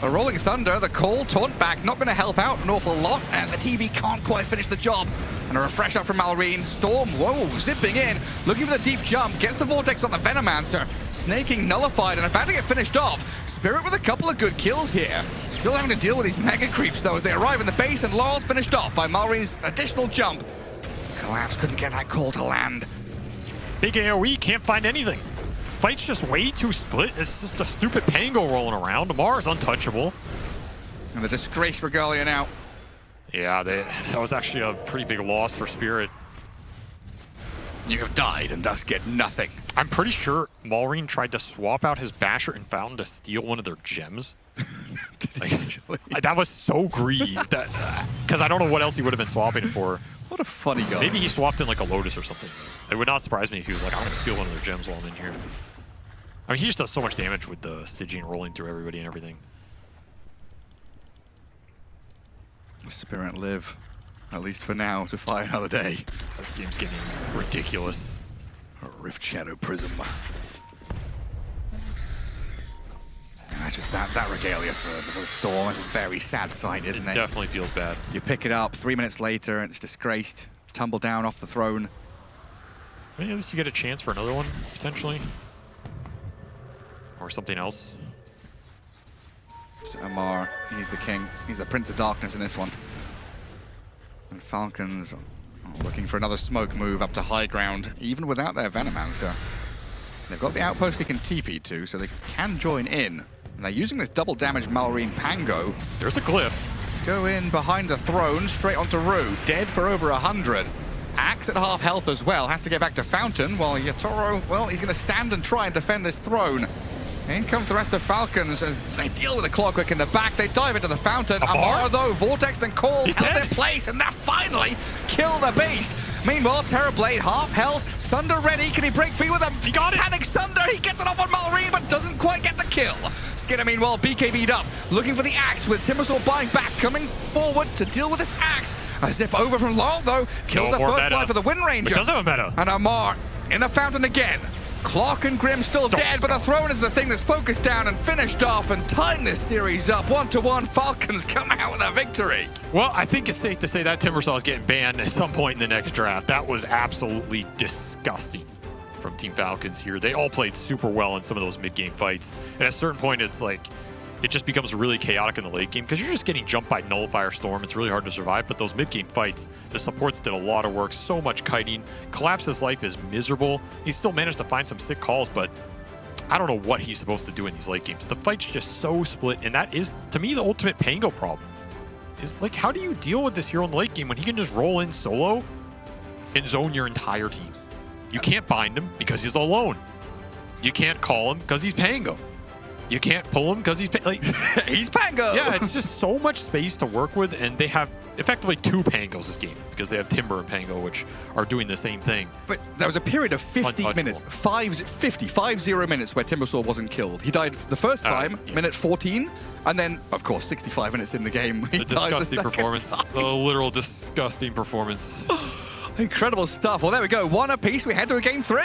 A Rolling Thunder, the call, taunt back, not gonna help out an awful lot, as the TB can't quite finish the job. And a refresh up from Malrine. Storm, whoa, zipping in, looking for the deep jump, gets the Vortex on the Venomancer. Snaking nullified and about to get finished off. Spirit with a couple of good kills here. Still having to deal with these mega creeps, though, as they arrive in the base, and Laurel's finished off by Malrine's additional jump. Collapse couldn't get that call to land. Big AoE, can't find anything. Fight's just way too split. It's just a stupid Pango rolling around. Amar is untouchable. And the disgraced Regalia now. Yeah, that was actually a pretty big loss for Spirit. You have died and thus get nothing. I'm pretty sure Malrine tried to swap out his Basher and Fountain to steal one of their gems. That was so greedy. Because I don't know what else he would have been swapping it for. What a funny guy. Maybe he swapped in like a Lotus or something. It would not surprise me if he was like, I'm going to steal one of their gems while I'm in here. I mean, he just does so much damage with the Stygian rolling through everybody and everything. Spirit live, at least for now, to fight another day. This game's getting ridiculous. A Rift Shadow Prism. That's just that Regalia for the Storm is a very sad sight, isn't it? Definitely feels bad. You pick it up 3 minutes later and it's disgraced. Tumble down off the throne. I mean, at least you get a chance for another one, potentially. Or something else. So Amar, he's the king. He's the Prince of Darkness in this one. And Falcons are looking for another smoke move up to high ground, even without their Venomancer. They've got the outpost they can TP to, so they can join in. And they're using this double damage Malrine Pango. There's a glyph. Go in behind the throne, straight onto Rue. Dead for over 100. Axe at half health as well. Has to get back to Fountain, while Yatoro, well, he's going to stand and try and defend this throne. In comes the rest of Falcons as they deal with the Clockwork in the back. They dive into the Fountain. Amar, though, Vortex and Call held their place, and that finally killed the beast. Meanwhile, Terrorblade, half health. Thunder ready. Can he break free with a Panic Thunder? He gets it off on Malrine, but doesn't quite get the kill. Skinner, meanwhile, BKB'd up, looking for the Axe, with Timbersaw buying back, coming forward to deal with this Axe. A zip over from Laurel, though. Killed the first one for the Wind Ranger. It does have a meta. And Amar in the Fountain again. Clock and Grim still dead, but the throne is the thing that's focused down and finished off and tying this series up 1-1. Falcons come out with a victory. Well, I think it's safe to say that Timbersaw is getting banned at some point in the next draft. That was absolutely disgusting from Team Falcons here. They all played super well in some of those mid-game fights. And at a certain point, it's like, it just becomes really chaotic in the late game because you're just getting jumped by Nullifier Storm. It's really hard to survive, but those mid-game fights, the supports did a lot of work, so much kiting. Collapse's life is miserable. He still managed to find some sick calls, but I don't know what he's supposed to do in these late games. The fight's just so split, and that is, to me, the ultimate Pango problem. Is like, how do you deal with this hero in the late game when he can just roll in solo and zone your entire team? You can't bind him because he's alone. You can't call him because he's Pango. You can't pull him because he's like he's Pango. Yeah, it's just so much space to work with, and they have effectively two Pangos this game because they have Timber and Pango, which are doing the same thing. But there was a period of 50 minutes, 50 minutes where Timbersaw wasn't killed. He died the first time, minute 14, and then, of course, 65 minutes in the game. He The died disgusting performance. The literal disgusting performance. Incredible stuff. Well, there we go. One apiece. We head to a game 3.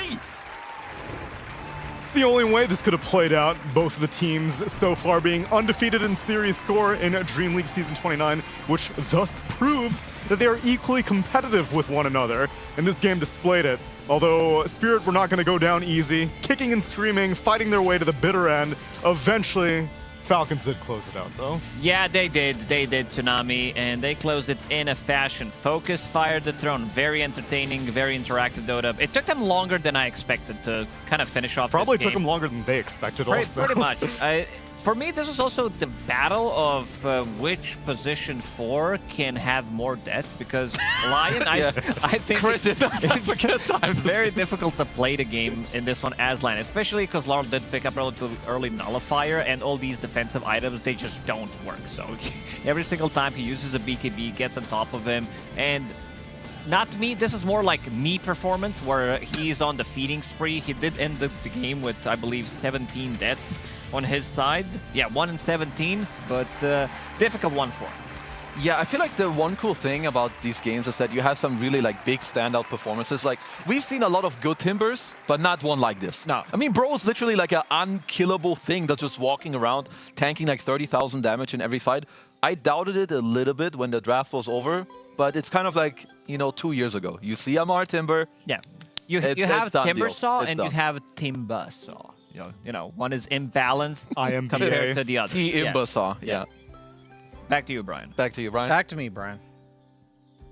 It's the only way this could have played out, both of the teams so far being undefeated in series score in DreamLeague Season 29, which thus proves that they are equally competitive with one another, and this game displayed it. Although Spirit were not going to go down easy, kicking and screaming, fighting their way to the bitter end, eventually Falcons did close it out, though. Yeah, they did. They did, Tsunami, and they closed it in a fashion. Focus fired the throne. Very entertaining, very interactive Dota. It took them longer than I expected to kind of finish off Probably this took game. them longer than they expected, also. Pretty much. For me, this is also the battle of which position 4 can have more deaths, because Lion, I think it's a good time. very difficult to play the game in this one as Lion, especially because Laurel did pick up relatively early Nullifier, and all these defensive items, they just don't work. So every single time he uses a BKB, gets on top of him, and not me, this is more like me performance, where he's on the feeding spree. He did end the game with, I believe, 17 deaths on his side. Yeah, 1 in 17, but difficult one for him. Yeah, I feel like the one cool thing about these games is that you have some really like big standout performances. Like, we've seen a lot of good Timbers, but not one like this. No. I mean, bro is literally like an unkillable thing that's just walking around, tanking like 30,000 damage in every fight. I doubted it a little bit when the draft was over, but it's kind of like, 2 years ago. You see Amar Timber. Yeah. You have Timbersaw and you have Timbersaw. One is imbalanced compared to the other. Timbersaw, yeah. Back to you, Brian. Back to you, Brian. Back to me, Brian.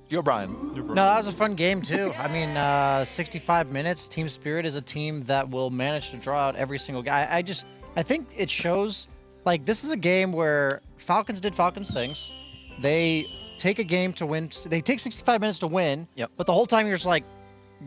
You're Brian. No, that was a fun game, too. I mean, 65 minutes. Team Spirit is a team that will manage to draw out every single guy. I think it shows, like, this is a game where Falcons did Falcons things. They take a game to win. They take 65 minutes to win, but the whole time you're just like,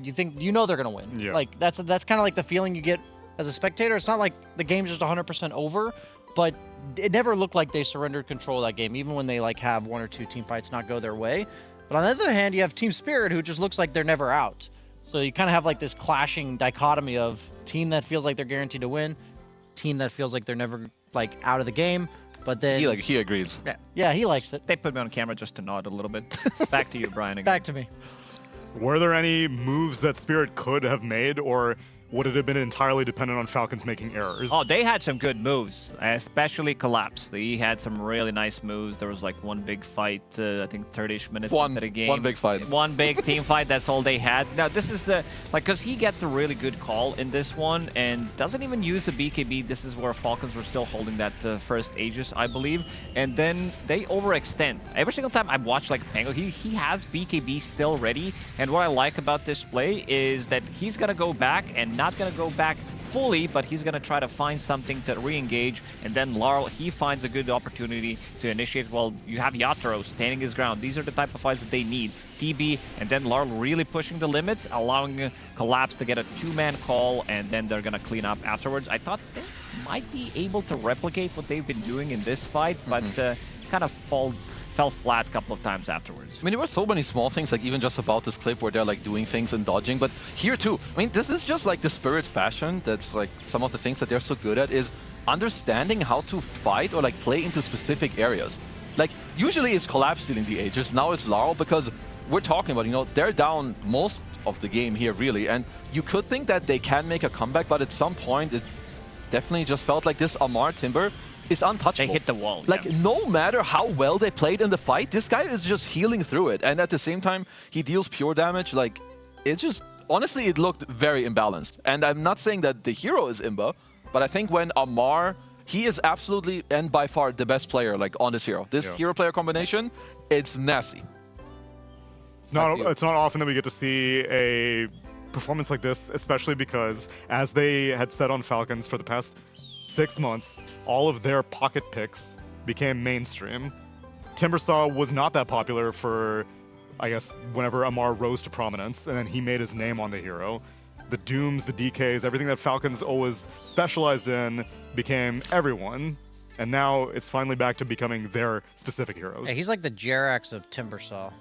you know they're going to win. Yeah. Like, that's kind of like the feeling you get as a spectator. It's not like the game's just 100% over, but it never looked like they surrendered control of that game, even when they like have 1 or 2 team fights not go their way. But on the other hand, you have Team Spirit, who just looks like they're never out. So you kind of have like this clashing dichotomy of team that feels like they're guaranteed to win, team that feels like they're never like out of the game. But then he agrees. Yeah, he likes it. They put me on camera just to nod a little bit. Back to you, Brian. Again. Back to me. Were there any moves that Spirit could have made, or would it have been entirely dependent on Falcons making errors? Oh, they had some good moves, especially Collapse. He had some really nice moves. There was like one big fight, I think 30-ish minutes into the game. One big fight. One big team fight, that's all they had. Now, this is because he gets a really good call in this one and doesn't even use the BKB. This is where Falcons were still holding that first Aegis, I believe. And then they overextend. Every single time I watch like Pango, he has BKB still ready. And what I like about this play is that he's going to go back and not going to go back fully, but he's going to try to find something to re-engage, and then Laurel, he finds a good opportunity to initiate. Well, you have Yatoro standing his ground. These are the type of fights that they need. TB, and then Laurel really pushing the limits, allowing Collapse to get a 2-man call, and then they're going to clean up afterwards. I thought they might be able to replicate what they've been doing in this fight, but kind of fell flat a couple of times afterwards. I mean, there were so many small things, like even just about this clip where they're like doing things and dodging, but here too, I mean, this is just like the Spirit fashion. That's like some of the things that they're so good at is understanding how to fight or like play into specific areas. Like, usually it's Collapse stealing the Aegis, now it's Laurel, because we're talking about, they're down most of the game here, really, and you could think that they can make a comeback, but at some point, it definitely just felt like this Amar Timber is untouchable. They hit the wall. Like, no matter how well they played in the fight, this guy is just healing through it. And at the same time, he deals pure damage. Like, it's just, honestly, it looked very imbalanced. And I'm not saying that the hero is imba, but I think when Amar, he is absolutely and by far the best player, like, on this hero. This hero-player combination, it's nasty. It's not often that we get to see a performance like this, especially because, as they had said on Falcons for the past 6 months, all of their pocket picks became mainstream. Timbersaw was not that popular for, I guess, whenever Amar rose to prominence, and then he made his name on the hero. The Dooms, the DKs, everything that Falcons always specialized in became everyone, and now it's finally back to becoming their specific heroes. Yeah, he's like the Jerax of Timbersaw,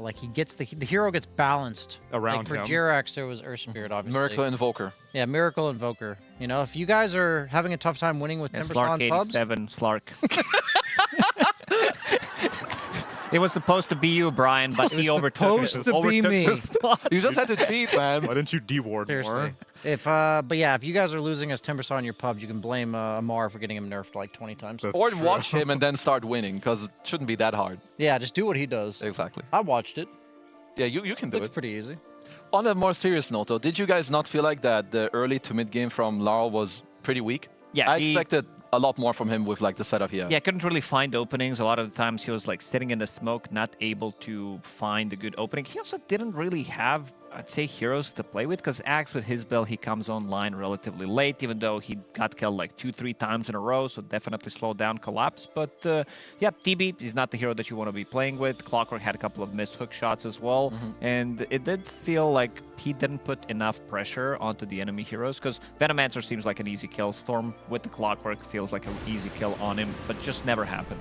like he gets the hero gets balanced around like for him. Jerax, there was Earth Spirit, obviously. Miracle Invoker. Yeah, Miracle Invoker. If you guys are having a tough time winning with Timbersaw in pubs, Slark. It was supposed to be you, Brian, but he overtook it. Supposed to be me. You just had to cheat, man. Why didn't you deward more? But if you guys are losing as Timbersaw in your pubs, you can blame Amar for getting him nerfed like 20 times. Or watch him and then start winning, because it shouldn't be that hard. Yeah, just do what he does. Exactly. I watched it. Yeah, you can do It's pretty easy. On a more serious note, though, did you guys not feel like that the early to mid game from Laurel was pretty weak? Yeah, I expected a lot more from him with like the setup here. Yeah, couldn't really find openings. A lot of the times he was like sitting in the smoke, not able to find a good opening. He also didn't really have, I'd say, heroes to play with, because Axe with his build, he comes online relatively late, even though he got killed like 2-3 times in a row, so definitely slowed down Collapse. But yeah, TB is not the hero that you want to be playing with. Clockwork had a couple of missed hook shots as well, and it did feel like he didn't put enough pressure onto the enemy heroes, because Venomancer seems like an easy kill. Storm with the Clockwork feels like an easy kill on him, but just never happened.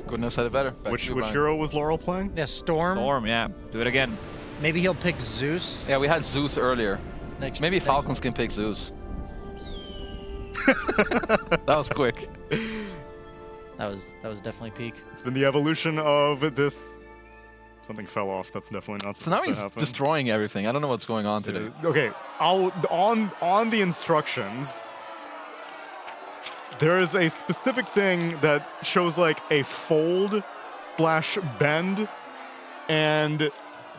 Couldn't have said it better. Which hero was Laurel playing? Yeah, Storm. Storm, yeah. Do it again. Maybe he'll pick Zeus. Yeah, we had Zeus earlier. Maybe Falcons can pick Zeus. That was quick. That was definitely peak. It's been the evolution of this. Something fell off. That's definitely not So now supposed he's to happen. destroying everything. I don't know what's going on today. Okay, on the instructions, there is a specific thing that shows like a fold/bend, and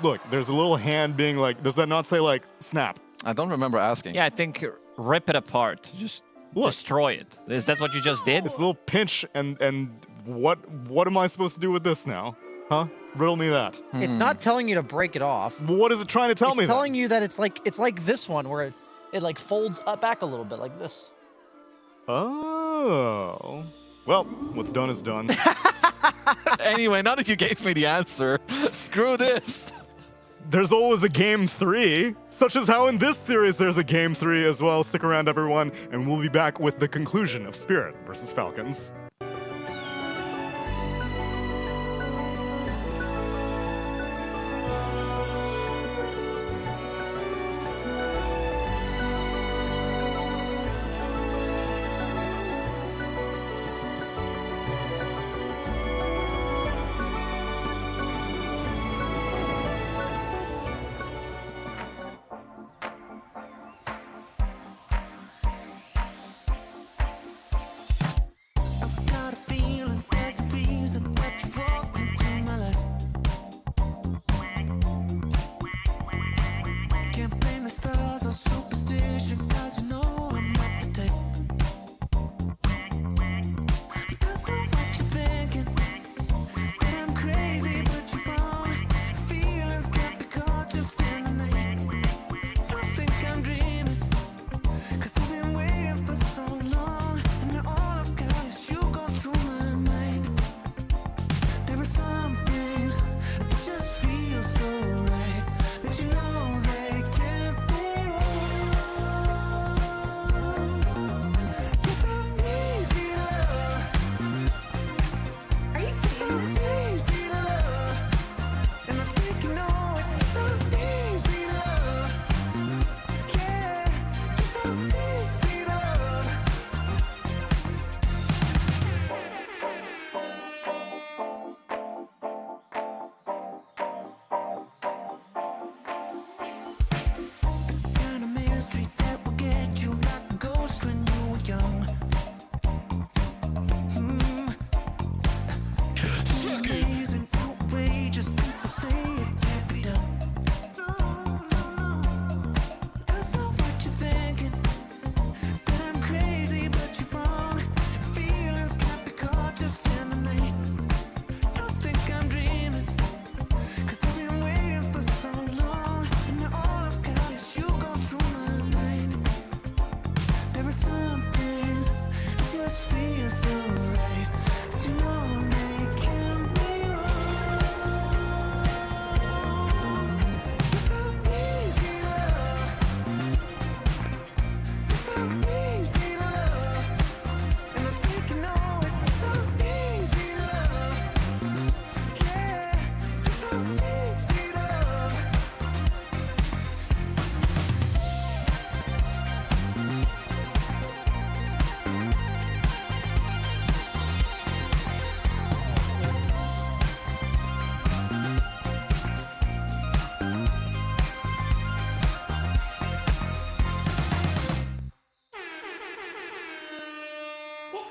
look, there's a little hand being like, does that not say like snap? I don't remember asking. Yeah, I think rip it apart. Just destroy it. Is that what you just did? It's a little pinch, and what am I supposed to do with this now? Huh? Riddle me that. It's not telling you to break it off. What is it trying to tell me? It's telling you that it's like this one where it like folds up back a little bit like this. Oh. Well, what's done is done. Anyway, now that you gave me the answer, screw this. There's always a game 3, such as how in this series there's a game 3 as well. Stick around, everyone, and we'll be back with the conclusion of Spirit versus Falcons.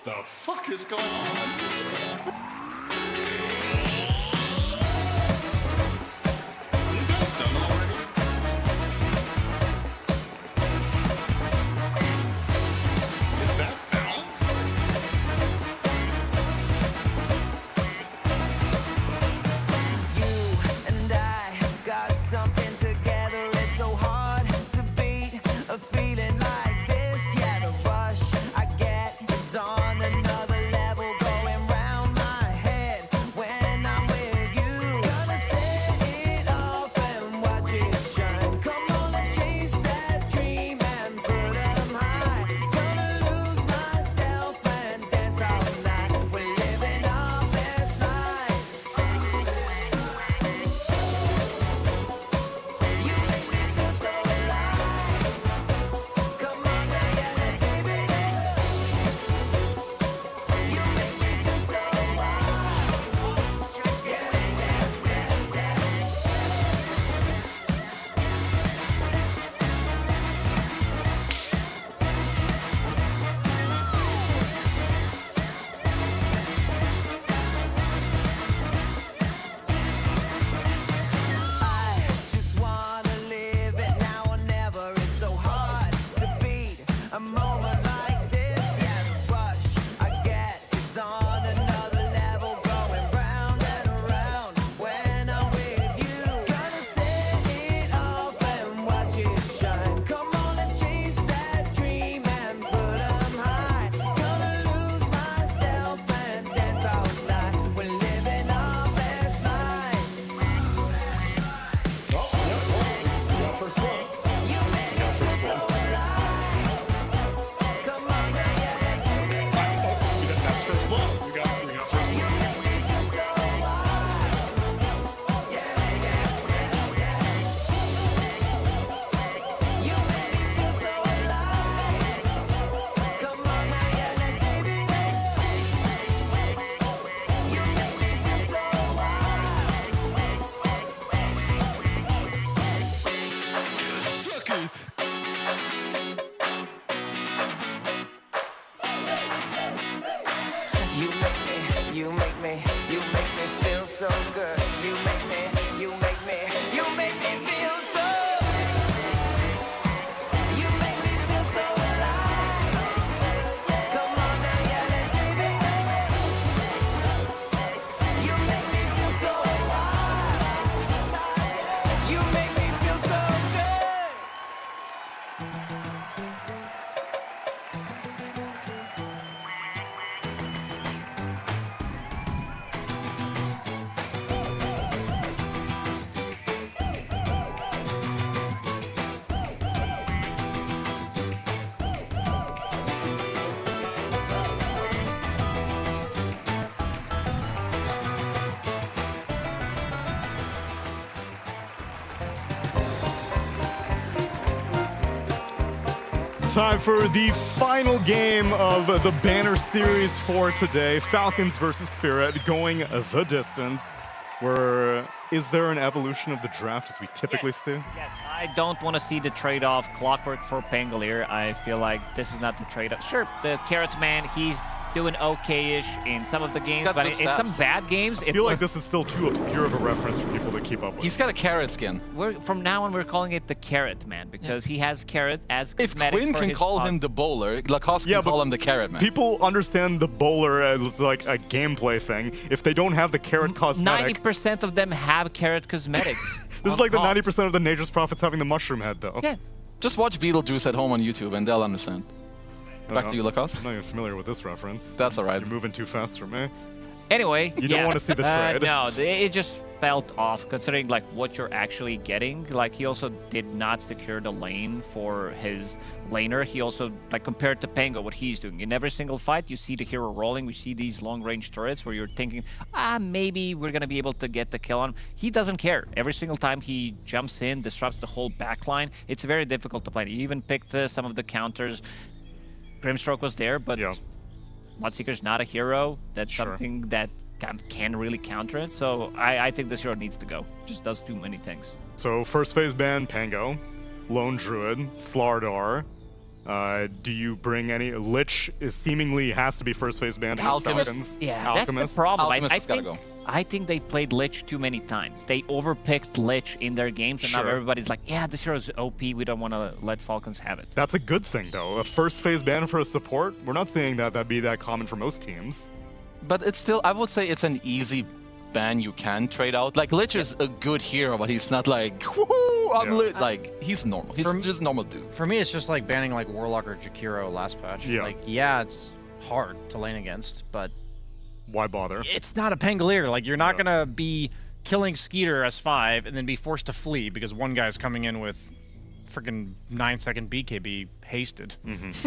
The fuck is going on? Is that balanced? Time for the final game of the banner series for today. Falcons versus Spirit going the distance. Is there an evolution of the draft as we typically see? Yes, I don't want to see the trade-off Clockwork for Pangolier. I feel like this is not the trade-off. Sure, the Carrot Man, he's doing okay-ish in some of the games, but in some bad games... I feel like this is still too obscure of a reference for people to keep up with. He's got a carrot skin. From now on, we're calling it the Carrot Man, because he has carrot as If cosmetics Quinn for can his call pod. him the bowler, Lacoste can call him the carrot man. People understand the bowler as like a gameplay thing. If they don't have the carrot cosmetic... 90% of them have carrot cosmetics. This is like the 90% of the Nature's Prophets having the mushroom head, though. Yeah. Just watch Beetlejuice at home on YouTube and they'll understand. Back to you, Lacoste. I'm not even familiar with this reference. That's all right. You're moving too fast for me. Anyway, You don't want to see the trade. No, it just felt off considering like what you're actually getting. Like he also did not secure the lane for his laner. He also, like compared to Pango, what he's doing. In every single fight, you see the hero rolling. We see these long-range turrets where you're thinking, maybe we're going to be able to get the kill on him. He doesn't care. Every single time he jumps in, disrupts the whole backline. It's very difficult to play. He even picked some of the counters. Grimstroke was there, but Bloodseeker's not a hero. That's something that can really counter it. So I think this hero needs to go. Just does too many things. So first phase ban, Pango, Lone Druid, Slardar. Do you bring any? Lich seemingly has to be first phase banned. Falcons. Yeah, Alchemist. that's the problem. Alchemist gotta go. I think they played Lich too many times. They overpicked Lich in their games, and now everybody's like, yeah, this hero's OP. We don't want to let Falcons have it. That's a good thing, though. A first phase ban for a support, we're not saying that that'd be that common for most teams. But it's still, I would say it's an easy ban you can trade out. Like, Lich is a good hero, but he's not like, woohoo, I'm lit. Like, he's normal. He's just a normal dude. For me, it's just like banning like Warlock or Jakiro last patch. Yeah. Like, yeah, it's hard to lane against, but why bother? It's not a Pangolier. Like, you're not gonna be killing Skeeter S5 and then be forced to flee because one guy's coming in with freaking 9-second BKB hasted.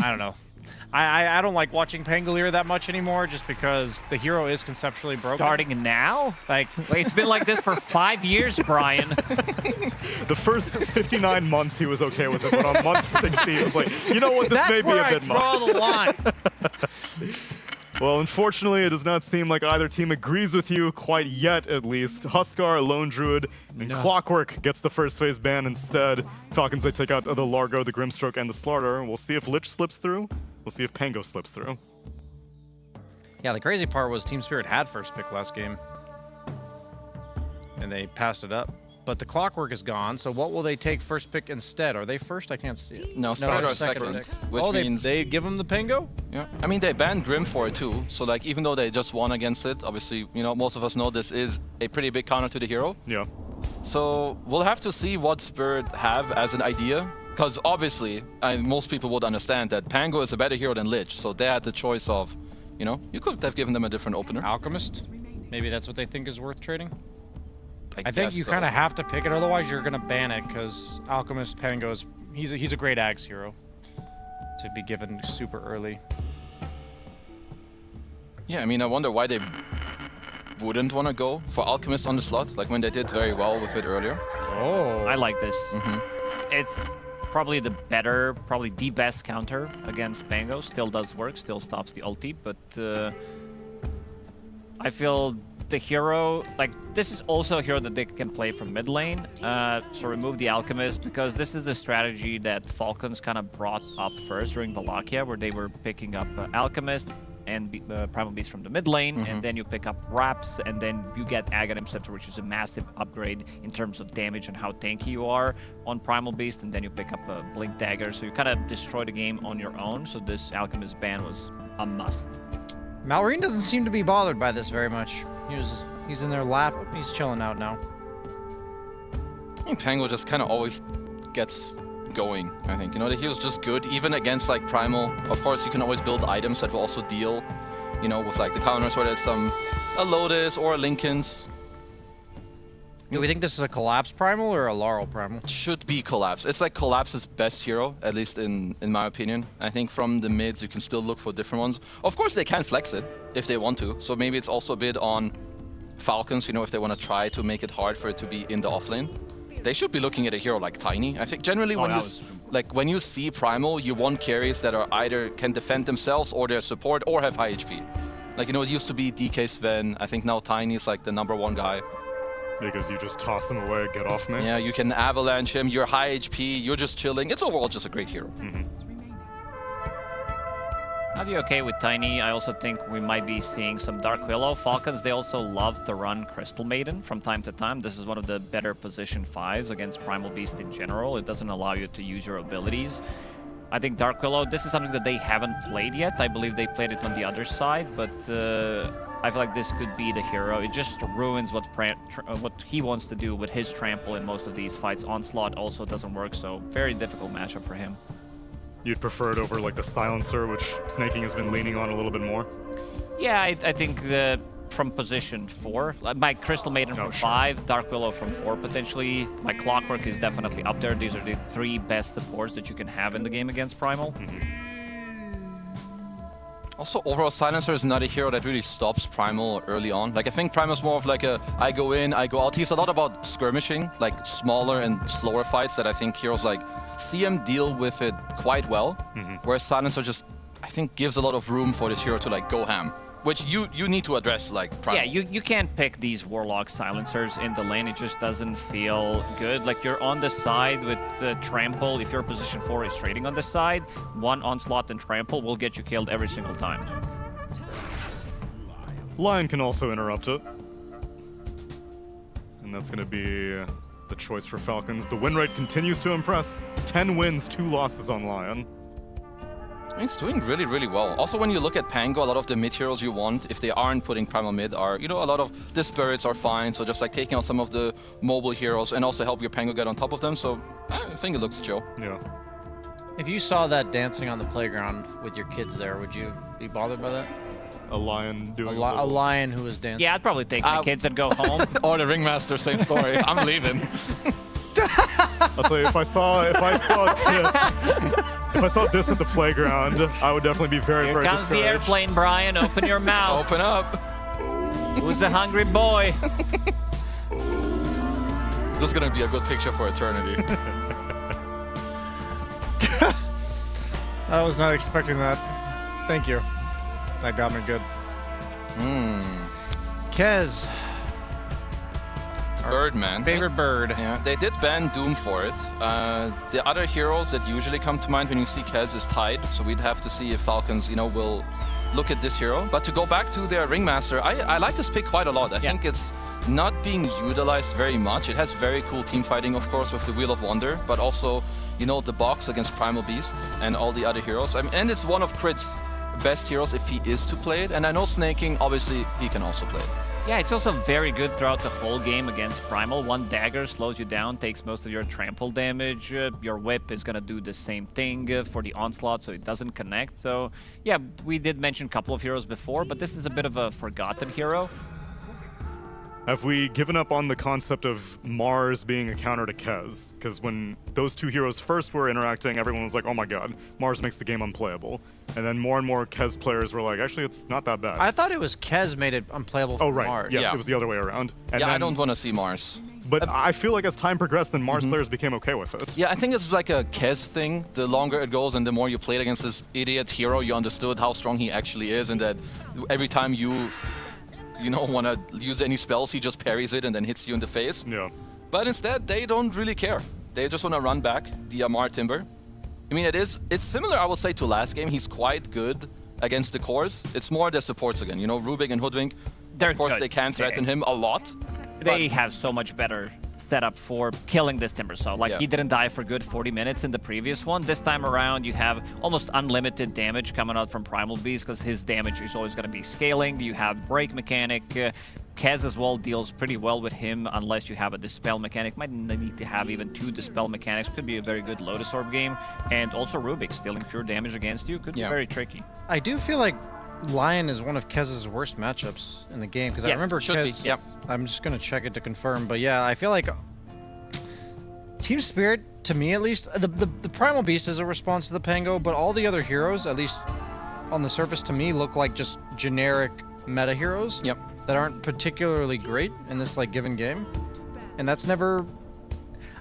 I don't know. I don't like watching Pangolier that much anymore just because the hero is conceptually broken. Starting now? Like it's been like this for 5 years, Brian. The first 59 months he was okay with it, but on month 60 he was like, you know what, this may be a bit much. That's where I draw the line. Well, unfortunately, it does not seem like either team agrees with you quite yet, at least. Huskar, Lone Druid, and Clockwork gets the first phase ban instead. Falcons, they take out the Largo, the Grimstroke, and the Slardar. We'll see if Lich slips through. We'll see if Pango slips through. Yeah, the crazy part was Team Spirit had first pick last game, and they passed it up. But the Clockwork is gone, so what will they take first pick instead? Are they first? I can't see it. No, Spirit are second, which means... they give them the Pango? Yeah, I mean, they banned Grim for it too, so like, even though they just won against it, obviously, you know, most of us know this is a pretty big counter to the hero. Yeah. So we'll have to see what Spirit have as an idea, because obviously, most people would understand that Pango is a better hero than Lich, so they had the choice of, you know, you could have given them a different opener. Alchemist? Maybe that's what they think is worth trading? I think guess you so. kind of have to pick it, otherwise you're going to ban it, because Alchemist Pango's, he's a great Axe hero to be given super early. Yeah, I mean, I wonder why they wouldn't want to go for Alchemist on the slot, like when they did very well with it earlier. Oh. I like this. It's probably the best counter against Pango. Still does work, still stops the ulti, but I feel the hero, like, this is also a hero that they can play from mid lane, so remove the Alchemist, because this is the strategy that Falcons kind of brought up first during Wallachia, where they were picking up Alchemist and Primal Beast from the mid lane, and then you pick up Raps, and then you get Aghanim Scepter, which is a massive upgrade in terms of damage and how tanky you are on Primal Beast, and then you pick up a Blink Dagger, so you kind of destroy the game on your own, so this Alchemist ban was a must. Malrine doesn't seem to be bothered by this very much. He's in their lap. He's chilling out now. I think Pango just kind of always gets going, I think. You know, he was just good, even against, like, Primal. Of course, you can always build items that will also deal, you know, with, like, the counters, whether it's a Lotus or a Linken's. Do we think this is a Collapse Primal or a Laurel Primal? It should be Collapse. It's like Collapse's best hero, at least in my opinion. I think from the mids, you can still look for different ones. Of course, they can flex it if they want to. So maybe it's also a bit on Falcons, you know, if they want to try to make it hard for it to be in the offlane. they should be looking at a hero like Tiny. I think generally when you see Primal, you want carries that are either can defend themselves or their support or have high HP. Like, it used to be DK Sven. I think now Tiny is like the #1 guy. Because you just toss him away, get off me. Yeah, you can avalanche him. You're high HP. You're just chilling. It's overall just a great hero. I'd be okay with Tiny. I also think we might be seeing some Dark Willow. Falcons, they also love to run Crystal Maiden from time to time. This is one of the better position 5s against Primal Beast in general. It doesn't allow you to use your abilities. I think Dark Willow, this is something that they haven't played yet. I believe they played it on the other side, but I feel like this could be the hero. It just ruins what he wants to do with his trample in most of these fights. Onslaught also doesn't work, so very difficult matchup for him. You'd prefer it over like the Silencer, which Snaking has been leaning on a little bit more? Yeah, I think from position 4. My Crystal Maiden from 5, Dark Willow from 4 potentially. My Clockwork is definitely up there. These are the 3 best supports that you can have in the game against Primal. Also, overall, Silencer is not a hero that really stops Primal early on. Like, I think Primal's more of like a I go in, I go out. He's a lot about skirmishing, like smaller and slower fights that I think heroes like CM deal with it quite well. Whereas Silencer just, I think, gives a lot of room for this hero to like go ham. Which you need to address, like, Primal. Yeah, you can't pick these Warlock Silencers in the lane. It just doesn't feel good. Like, you're on the side with Trample. If your position 4 is trading on the side, 1 Onslaught and Trample will get you killed every single time. Lion can also interrupt it. And that's going to be the choice for Falcons. The win rate continues to impress. 10 wins, 2 losses on Lion. It's doing really, really well. Also, when you look at Pango, a lot of the mid heroes you want, if they aren't putting Primal mid, are, a lot of the spirits are fine. So just like taking out some of the mobile heroes and also help your Pango get on top of them. So I think it looks chill. Yeah. If you saw that dancing on the playground with your kids there, would you be bothered by that? A lion doing a lion who was dancing. Yeah, I'd probably take my kids and go home. Or the Ringmaster, same story. I'm leaving. I'll tell you, if I saw this at the playground, I would definitely be very, very discouraged. Here comes the airplane, Brian. Open your mouth. Open up. Who's the hungry boy? This is gonna be a good picture for eternity. I was not expecting that. Thank you. That got me good. Kez. Birdman. Favorite bird. Yeah, they did ban Doom for it. The other heroes that usually come to mind when you see Kez is Tide, so we'd have to see if Falcons, will look at this hero. But to go back to their Ringmaster, I like this pick quite a lot. I think it's not being utilized very much. It has very cool team fighting, of course, with the Wheel of Wonder, but also, the box against Primal Beast and all the other heroes. And it's one of Crit's best heroes if he is to play it. And I know Snaking, obviously, he can also play it. Yeah, it's also very good throughout the whole game against Primal. 1 dagger slows you down, takes most of your trample damage. Your whip is going to do the same thing for the onslaught, so it doesn't connect. So, yeah, we did mention a couple of heroes before, but this is a bit of a forgotten hero. Have we given up on the concept of Mars being a counter to Kez? Because when those 2 heroes first were interacting, everyone was like, oh my god, Mars makes the game unplayable. And then more and more Kez players were like, actually, it's not that bad. I thought it was Kez made it unplayable for Mars. Yes, it was the other way around. And I don't want to see Mars. But I feel like as time progressed, then Mars players became okay with it. Yeah, I think it's like a Kez thing. The longer it goes and the more you played against this idiot hero, you understood how strong he actually is, and that every time you want to use any spells, he just parries it and then hits you in the face. Yeah. But instead, they don't really care. They just want to run back the Amar Timber. I mean, it's similar, I would say, to last game. He's quite good against the cores. It's more the supports again. Rubik and Hoodwink, of course, they can threaten him a lot. They have so much better setup for killing this Timber Saw. He didn't die for good 40 minutes in the previous one. This time around, you have almost unlimited damage coming out from Primal Beast because his damage is always going to be scaling. You have Break mechanic. Kez as well deals pretty well with him unless you have a Dispel mechanic. Might need to have even 2 Dispel mechanics. Could be a very good Lotus Orb game. And also Rubik stealing pure damage against you could be very tricky. I do feel like Lion is one of Kez's worst matchups in the game because I remember Kez. Yep. I'm just gonna check it to confirm, but yeah, I feel like Team Spirit, to me at least, the Primal Beast is a response to the Pango, but all the other heroes, at least on the surface to me, look like just generic meta heroes. Yep. That aren't particularly great in this given game, and that's never.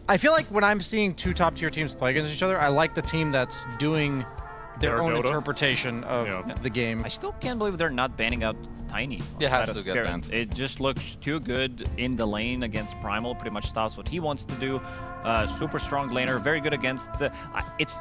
I feel like when I'm seeing two top-tier teams play against each other, I like the team that's doing their own Dota? interpretation of the game. I still can't believe they're not banning out Tiny. It has out to of get Spirit. banned. It just looks too good in the lane against Primal. Pretty much stops what he wants to do. Super strong laner, very good against the. It's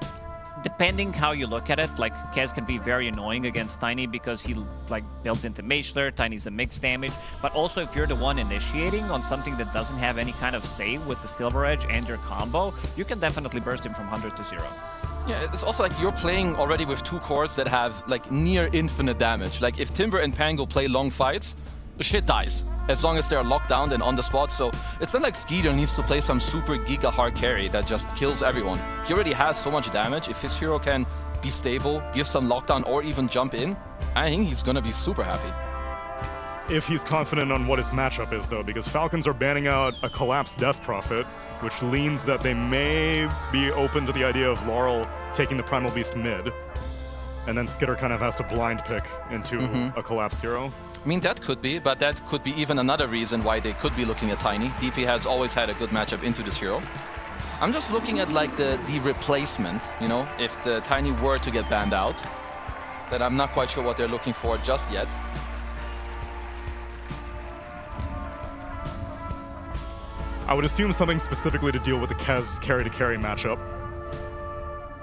depending how you look at it. Like Kez can be very annoying against Tiny because he like builds into Mage Slayer. Tiny's a mixed damage, but also if you're the one initiating on something that doesn't have any kind of save with the Silver Edge and your combo, you can definitely burst him from 100 to 0. Yeah, it's also like you're playing already with two cores that have like near infinite damage. Like if Timber and Pango play long fights, shit dies. As long as they're locked down and on the spot. So it's not like Skeeter needs to play some super giga hard carry that just kills everyone. He already has so much damage. If his hero can be stable, give some lockdown, or even jump in, I think he's gonna be super happy. If he's confident on what his matchup is, though, because Falcons are banning out a collapsed Death Prophet, which leans that they may be open to the idea of Laurel taking the Primal Beast mid, and then Skitter kind of has to blind pick into a collapsed hero. I mean, that could be, but that could be even another reason why they could be looking at Tiny. DP has always had a good matchup into this hero. I'm just looking at like the replacement, you know, if the Tiny were to get banned out, that I'm not quite sure what they're looking for just yet. I would assume something specifically to deal with the Kez carry-to-carry matchup.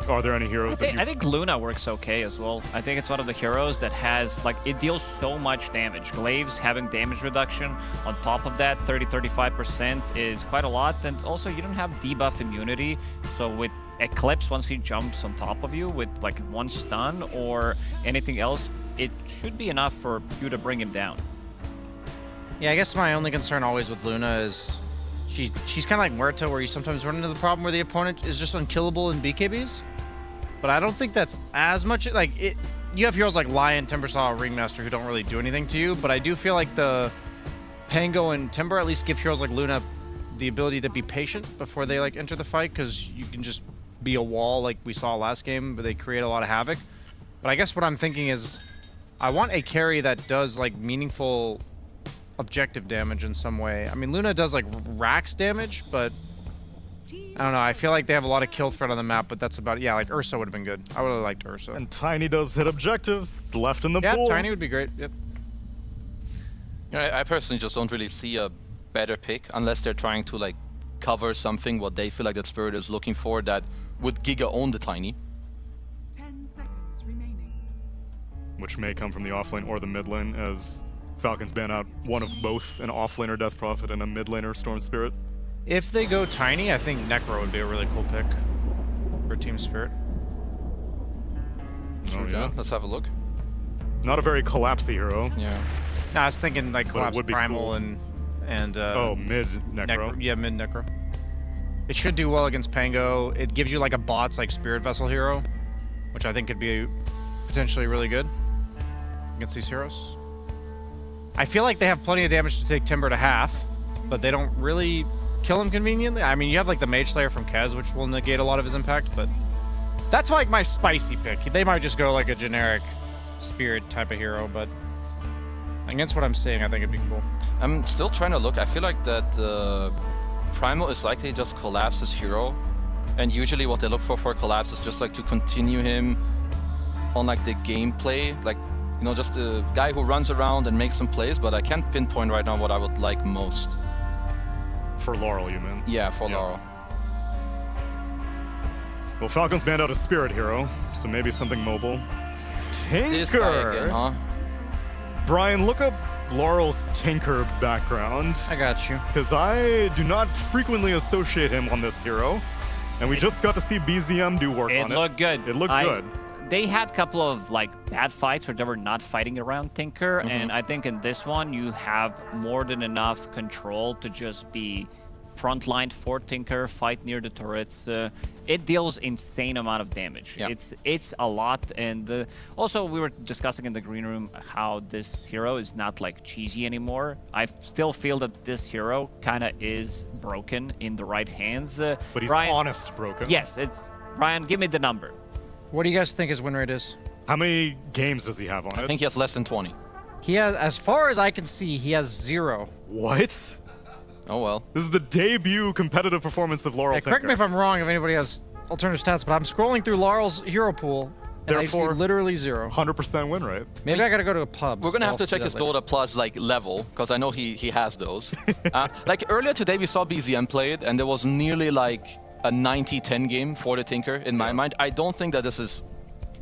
Are there any heroes I think Luna works okay as well. I think it's one of the heroes that has, like, it deals so much damage. Glaives having damage reduction on top of that, 30-35% is quite a lot. And also, you don't have debuff immunity. So with Eclipse, once he jumps on top of you with, like, one stun or anything else, it should be enough for you to bring him down. Yeah, I guess my only concern always with Luna is she's kind of like Muerta, where you sometimes run into the problem where the opponent is just unkillable in BKBs. But I don't think that's as much like it. You have heroes like Lion, Timbersaw, Ringmaster who don't really do anything to you, but I do feel like the Pango and Timber at least give heroes like Luna the ability to be patient before they like enter the fight, because you can just be a wall like we saw last game, but they create a lot of havoc. But I guess what I'm thinking is I want a carry that does like meaningful objective damage in some way. I mean, Luna does like Rax damage, but I don't know. I feel like they have a lot of kill threat on the map, but that's about it. Yeah, like Ursa would have been good. I would have liked Ursa. And Tiny does hit objectives left in the pool. Yeah, Tiny would be great. Yep. I personally just don't really see a better pick unless they're trying to like cover something what they feel like that Spirit is looking for that would Giga own the Tiny. 10 seconds remaining. Which may come from the offlane or the mid lane, as Falcons ban out one of both, an offlaner Death Prophet and a mid laner Storm Spirit. If they go Tiny, I think Necro would be a really cool pick for Team Spirit. Oh, yeah. Let's have a look. Not a very collapsy hero. Yeah. No, I was thinking like Collapse Primal cool. and oh, mid Necro. Yeah, mid Necro. It should do well against Pango. It gives you like a bots like Spirit Vessel hero, which I think could be potentially really good against these heroes. I feel like they have plenty of damage to take Timber to half, but they don't really kill him conveniently. I mean, you have like the Mage Slayer from Kez, which will negate a lot of his impact, but that's like my spicy pick. They might just go like a generic Spirit type of hero, but against what I'm seeing, I think it'd be cool. I'm still trying to look. I feel like that Primal is likely just collapse his hero, and usually what they look for collapse is just like to continue him on like the gameplay, like, you know, just a guy who runs around and makes some plays, but I can't pinpoint right now what I would like most. For Laurel, you mean? Yeah, for Laurel. Well, Falcons banned out a Spirit hero, so maybe something mobile. This guy again, huh? Brian, look up Laurel's Tinker background. I got you. Because I do not frequently associate him on this hero, and we just got to see BZM do work on it. It looked good. It looked good. They had a couple of like bad fights where they were not fighting around Tinker, and I think in this one you have more than enough control to just be frontlined for Tinker, fight near the turrets. It deals insane amount of damage. Yeah. It's a lot, and also we were discussing in the green room how this hero is not like cheesy anymore. I still feel that this hero kind of is broken in the right hands. But he's Brian, honest broken. Yes, it's Brian. Give me the number. What do you guys think his win rate is? How many games does he have on it? I think he has less than 20. He has, as far as I can see, he has 0. What? Oh well. This is the debut competitive performance of Laurel Hey, correct me if I'm wrong, if anybody has alternative stats, but I'm scrolling through Laurel's hero pool, and I see Therefore, literally 0. 100% win rate. Maybe I gotta go to a pub. We're gonna have to check his Dota Plus like level, because I know he has those. Like earlier today, we saw BZM play it, and there was nearly like a 90-10 game for the Tinker in my mind. I don't think that this is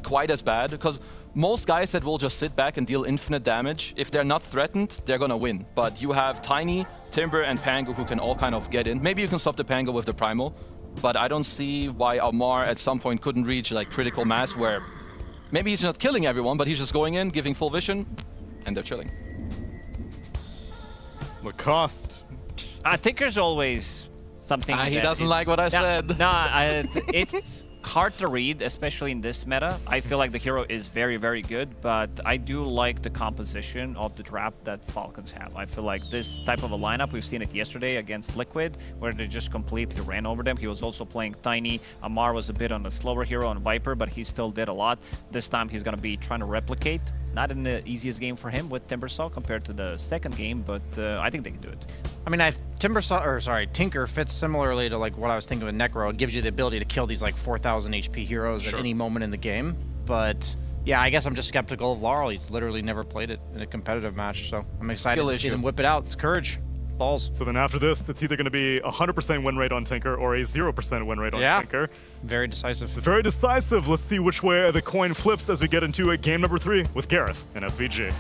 quite as bad, because most guys that will just sit back and deal infinite damage, if they're not threatened, they're gonna win. But you have Tiny, Timber, and Pango who can all kind of get in. Maybe you can stop the Pango with the Primal, but I don't see why Amar at some point couldn't reach like critical mass where maybe he's not killing everyone, but he's just going in, giving full vision, and they're chilling. Lacoste. Tinker's always something. He doesn't like what I said. No, it's hard to read, especially in this meta. I feel like the hero is very, very good, but I do like the composition of the draft that Falcons have. I feel like this type of a lineup, we've seen it yesterday against Liquid, where they just completely ran over them. He was also playing Tiny. Amar was a bit on a slower hero on Viper, but he still did a lot. This time he's going to be trying to replicate. Not in the easiest game for him with Timbersaw compared to the second game, but I think they can do it. I mean, Tinker fits similarly to like what I was thinking with Necro. It gives you the ability to kill these like 4,000 HP heroes at any moment in the game. But yeah, I guess I'm just skeptical of Laurel. He's literally never played it in a competitive match, so I'm excited to see them whip it out. It's courage. Balls. So then after this, it's either going to be a 100% win rate on Tinker or a 0% win rate on Tinker. Very decisive. Very decisive. Let's see which way the coin flips as we get into game number 3 with Gareth and SVG.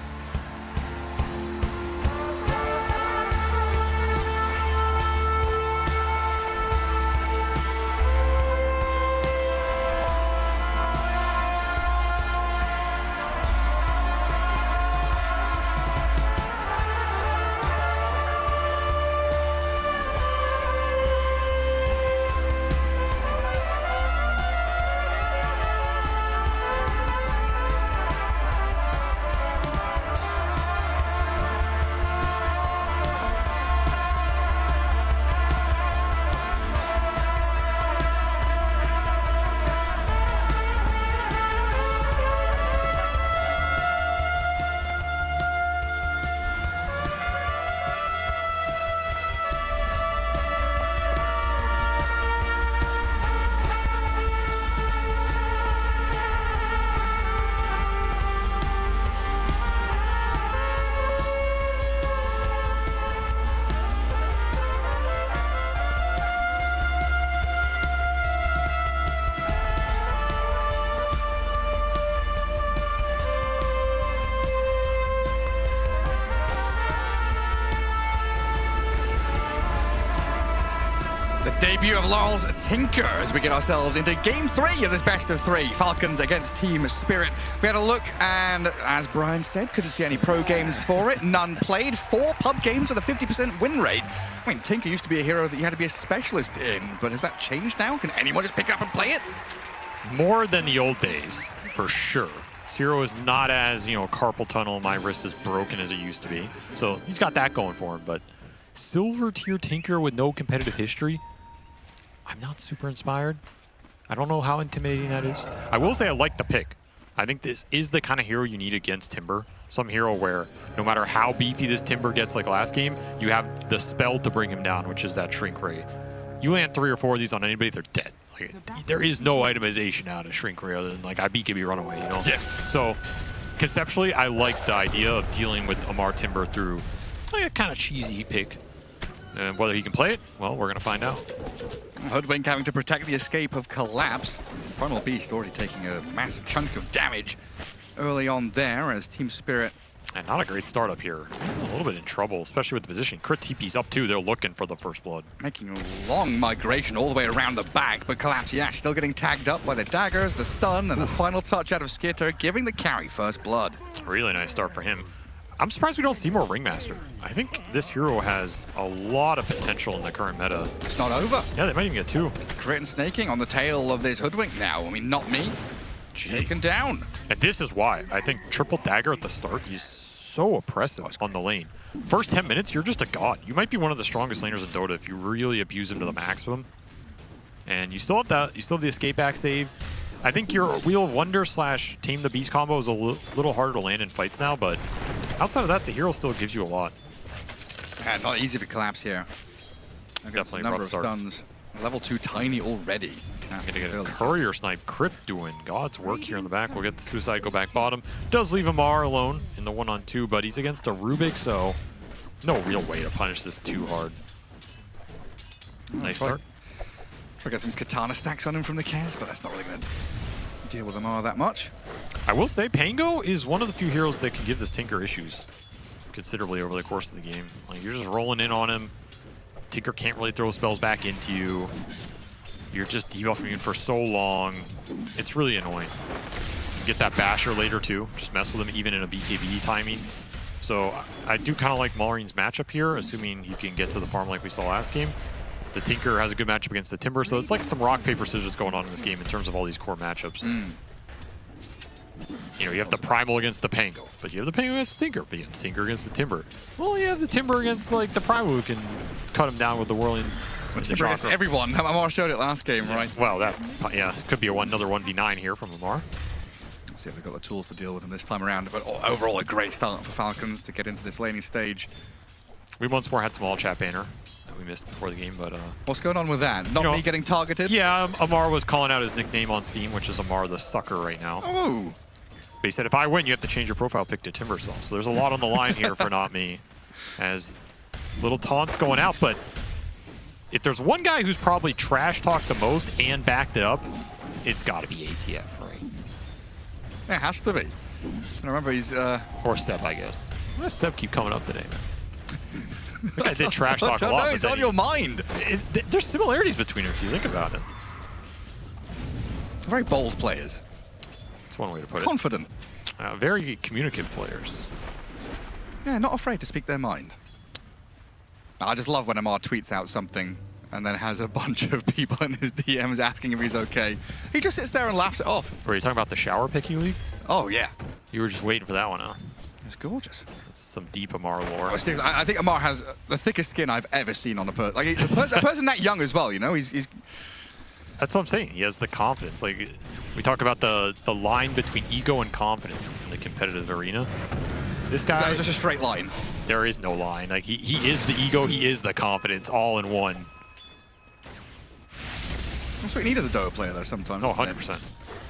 Debut of Laurel's Tinker as we get ourselves into game 3 of this best of 3. Falcons against Team Spirit. We had a look, and as Brian said, couldn't see any pro games for it. None played. 4 pub games with a 50% win rate. I mean, Tinker used to be a hero that you had to be a specialist in, but has that changed now? Can anyone just pick up and play it? More than the old days, for sure. Zero is not as, carpal tunnel, my wrist is broken as it used to be. So he's got that going for him, but silver tier Tinker with no competitive history, I'm not super inspired. I don't know how intimidating that is. I will say I like the pick. I think this is the kind of hero you need against Timber. Some hero where no matter how beefy this Timber gets like last game, you have the spell to bring him down, which is that Shrink Ray. You land 3 or 4 of these on anybody, they're dead. Like, there is no itemization out of Shrink Ray other than like IBKB runaway, Yeah. So conceptually, I like the idea of dealing with Amar Timber through like a kind of cheesy pick. And whether he can play it, well, we're going to find out. Hoodwink having to protect the escape of Collapse. Primal Beast already taking a massive chunk of damage early on there as Team Spirit. And not a great start up here. A little bit in trouble, especially with the position. Crit TP's up too. They're looking for the first blood. Making a long migration all the way around the back, but Collapse, yeah, still getting tagged up by the daggers, the stun, and the final touch out of Skitter, giving the carry first blood. Really nice start for him. I'm surprised we don't see more Ringmaster. I think this hero has a lot of potential in the current meta. It's not over. Yeah, they might even get 2. Crit and snaking on the tail of this Hoodwink now. I mean, not me. Taken down. And this is why. I think triple dagger at the start, he's so oppressive on the lane. First 10 minutes, you're just a god. You might be one of the strongest laners in Dota if you really abuse him to the maximum. And you still have that. You still have the escape back save. I think your Wheel of Wonder / Tame the Beast combo is a little harder to land in fights now, but outside of that, the hero still gives you a lot. Yeah, not easy for Collapse here. Definitely number rough of start. stuns. Level 2 tiny already. Gonna get a courier snipe. Crypt doing God's work here in the back. We'll get the suicide, go back bottom. Does leave Amar alone in the 1-on-2, but he's against a Rubik, so no real way to punish this too hard. Nice start. Try to get some katana stacks on him from the Kaz, but that's not really going to deal with Amar that much. I will say Pango is one of the few heroes that can give this Tinker issues considerably over the course of the game. Like, you're just rolling in on him. Tinker can't really throw spells back into you. You're just debuffing him for so long. It's really annoying. You get that basher later too. Just mess with him even in a BKB timing. So I do kind of like Maureen's matchup here, assuming he can get to the farm like we saw last game. The Tinker has a good matchup against the Timber, so it's like some rock, paper, scissors going on in this game in terms of all these core matchups. You know, you have the Primal against the Pango, but you have the Pango against the Tinker, but you have the Tinker against the Timber. Well, you have the Timber against like the Primal who can cut him down with the whirling. Timber against everyone. Amar showed it last game, right? Well, that could be another 1v9 here from Amar. Let's see if they've got the tools to deal with him this time around. But overall, a great start for Falcons to get into this laning stage. We once more had some all chat banner that we missed before the game, but what's going on with that? Not me getting targeted? Yeah, Amar was calling out his nickname on Steam, which is Amar the Sucker right now. Oh. But he said, if I win, you have to change your profile pic to Timbersaw. So there's a lot on the line here for not me, as little taunts going out. But if there's one guy who's probably trash talked the most and backed it up, it's got to be ATF, right? Yeah, it has to be. I remember he's... Or Step, I guess. Why does Step keep coming up today, man? The guy did trash talk a lot. No, it's on your mind. There's similarities between them if you think about it. Very bold players. That's one way to put it. Confident. Very communicative players. Yeah, not afraid to speak their mind. I just love when Amar tweets out something and then has a bunch of people in his DMs asking if he's okay. He just sits there and laughs it off. Were you talking about the shower pic he leaked? Oh, yeah. You were just waiting for that one, huh? It's gorgeous. That's some deep Amar lore. I think Amar has the thickest skin I've ever seen on a person. Like, a person that young as well, you know? He's That's what I'm saying. He has the confidence. Like, we talk about the line between ego and confidence in the competitive arena. This guy... That was just a straight line. There is no line. Like, he is the ego, he is the confidence, all in one. That's what you need as a Dota player, though, sometimes. Oh, 100%.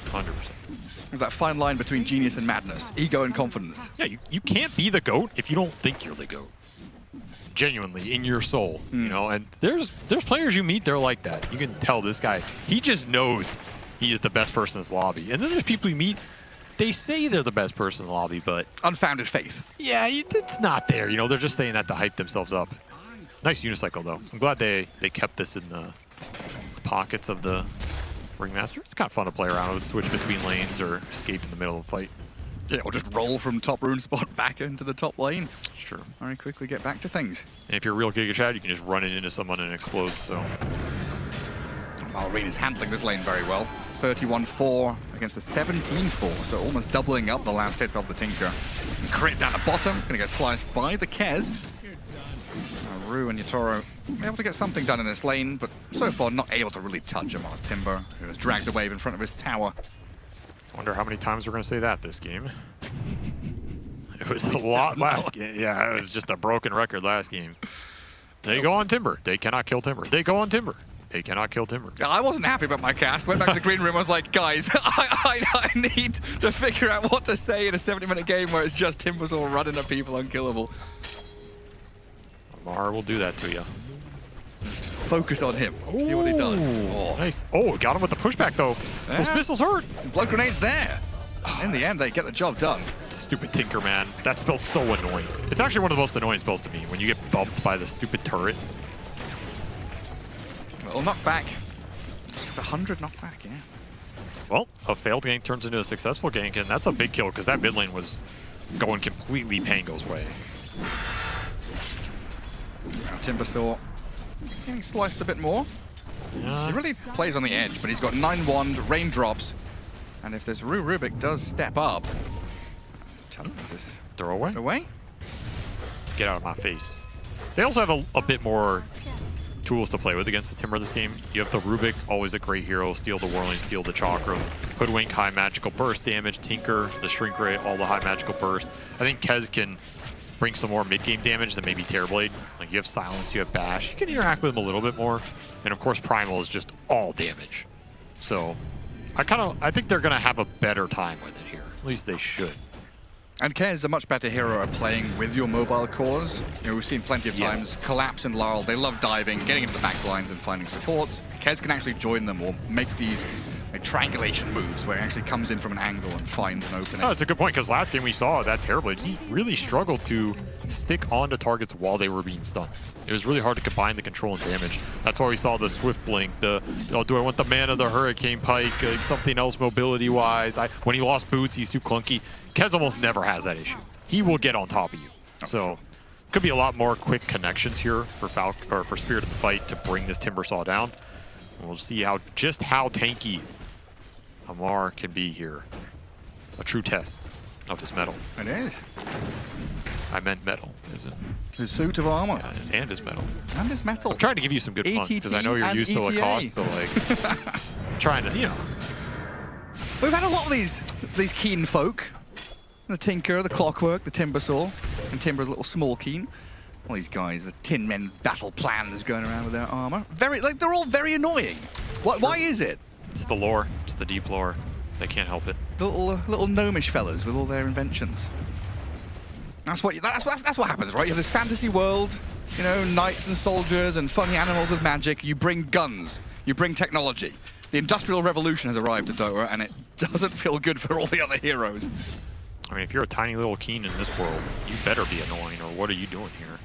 100%. There's that fine line between genius and madness, ego and confidence. Yeah, you can't be the GOAT if you don't think you're the GOAT. Genuinely, in your soul, you know? And there's players you meet, they're like that. You can tell this guy, he just knows he is the best person in this lobby. And then there's people you meet, they say they're the best person in the lobby, but... Unfounded faith. Yeah, it's not there, you know? They're just saying that to hype themselves up. Nice unicycle, though. I'm glad they kept this in the pockets of the Ringmaster. It's kind of fun to play around with, switch between lanes or escape in the middle of the fight. Yeah, or just roll from top rune spot back into the top lane. Sure. Very quickly get back to things. And if you're a real Giga Chad, you can just run it into someone and explode, so... Malrine is handling this lane very well. 31-4 against the 17-4, so almost doubling up the last hits of the Tinker. Crit down the bottom, gonna get sliced by the Kez. Rue and Yatoro able to get something done in this lane, but so far not able to really touch Amar's Timber, who has dragged the wave in front of his tower. Wonder how many times we're going to say that this game. It was a lot last game. Yeah, it was just a broken record last game. They go on Timber. They cannot kill Timber. They go on Timber. They cannot kill Timber. I wasn't happy about my cast. Went back to the green room. I was like, guys, I need to figure out what to say in a 70-minute game where it's just Timbers all running at people unkillable. Amar will do that to you. Just focus on him. See what he does. Oh, nice. Oh, got him with the pushback, though. Yeah. Those missiles hurt. Blood grenades there. In the end, they get the job done. Stupid Tinker, man. That spell's so annoying. It's actually one of the most annoying spells to me, when you get bumped by the stupid turret. Well, knockback. Just 100 knockback, yeah. Well, a failed gank turns into a successful gank, and that's a big kill, because that mid lane was going completely Pango's way. Timber still getting sliced a bit more. Yeah. He really plays on the edge, but he's got 9 wand, raindrops, and if this Rubik does step up, tell him this throw away. Away? Get out of my face. They also have a bit more tools to play with against the Timber this game. You have the Rubik, always a great hero. Steal the Whirling, steal the Chakra. Hoodwink, high magical burst damage. Tinker, the Shrink Ray, all the high magical burst. I think Kez can bring some more mid-game damage than maybe Terrorblade. Like, you have Silence, you have Bash. You can interact with him a little bit more. And of course, Primal is just all damage. So I think they're going to have a better time with it here. At least they should. And Kez is a much better hero at playing with your mobile cores. You know, we've seen plenty of times. Collapse and Laurel, they love diving, getting into the back lines and finding supports. Kez can actually join them or make these triangulation moves where he actually comes in from an angle and finds an opening. Oh, it's a good point, because last game we saw that Terrorblade, he really struggled to stick onto targets while they were being stunned. It was really hard to combine the control and damage. That's why we saw the Swift Blink, the, oh, do I want the Mana, the Hurricane Pike, something else mobility-wise. When he lost boots, he's too clunky. Kez almost never has that issue. He will get on top of you. So, could be a lot more quick connections here for for Spirit of the Fight to bring this Timbersaw down. And we'll see just how tanky Amar can be here. A true test of his metal. It is. I meant metal, isn't it? His suit of armor. Yeah, and his metal. And his metal. I'm trying to give you some good fun, because I know you're used to Lacoste, so like, trying to, you know. We've had a lot of these keen folk. The Tinker, the Clockwork, the Timbersaw, and Timber's little small keen. All these guys, the Tin Men battle plans going around with their armor. They're all very annoying. Why is it? It's the lore. It's the deep lore. They can't help it. The little gnomish fellas with all their inventions. That's what happens, right? You have this fantasy world, you know, knights and soldiers and funny animals with magic. You bring guns. You bring technology. The Industrial Revolution has arrived at Dota, and it doesn't feel good for all the other heroes. I mean, if you're a tiny little keen in this world, you better be annoying, or what are you doing here?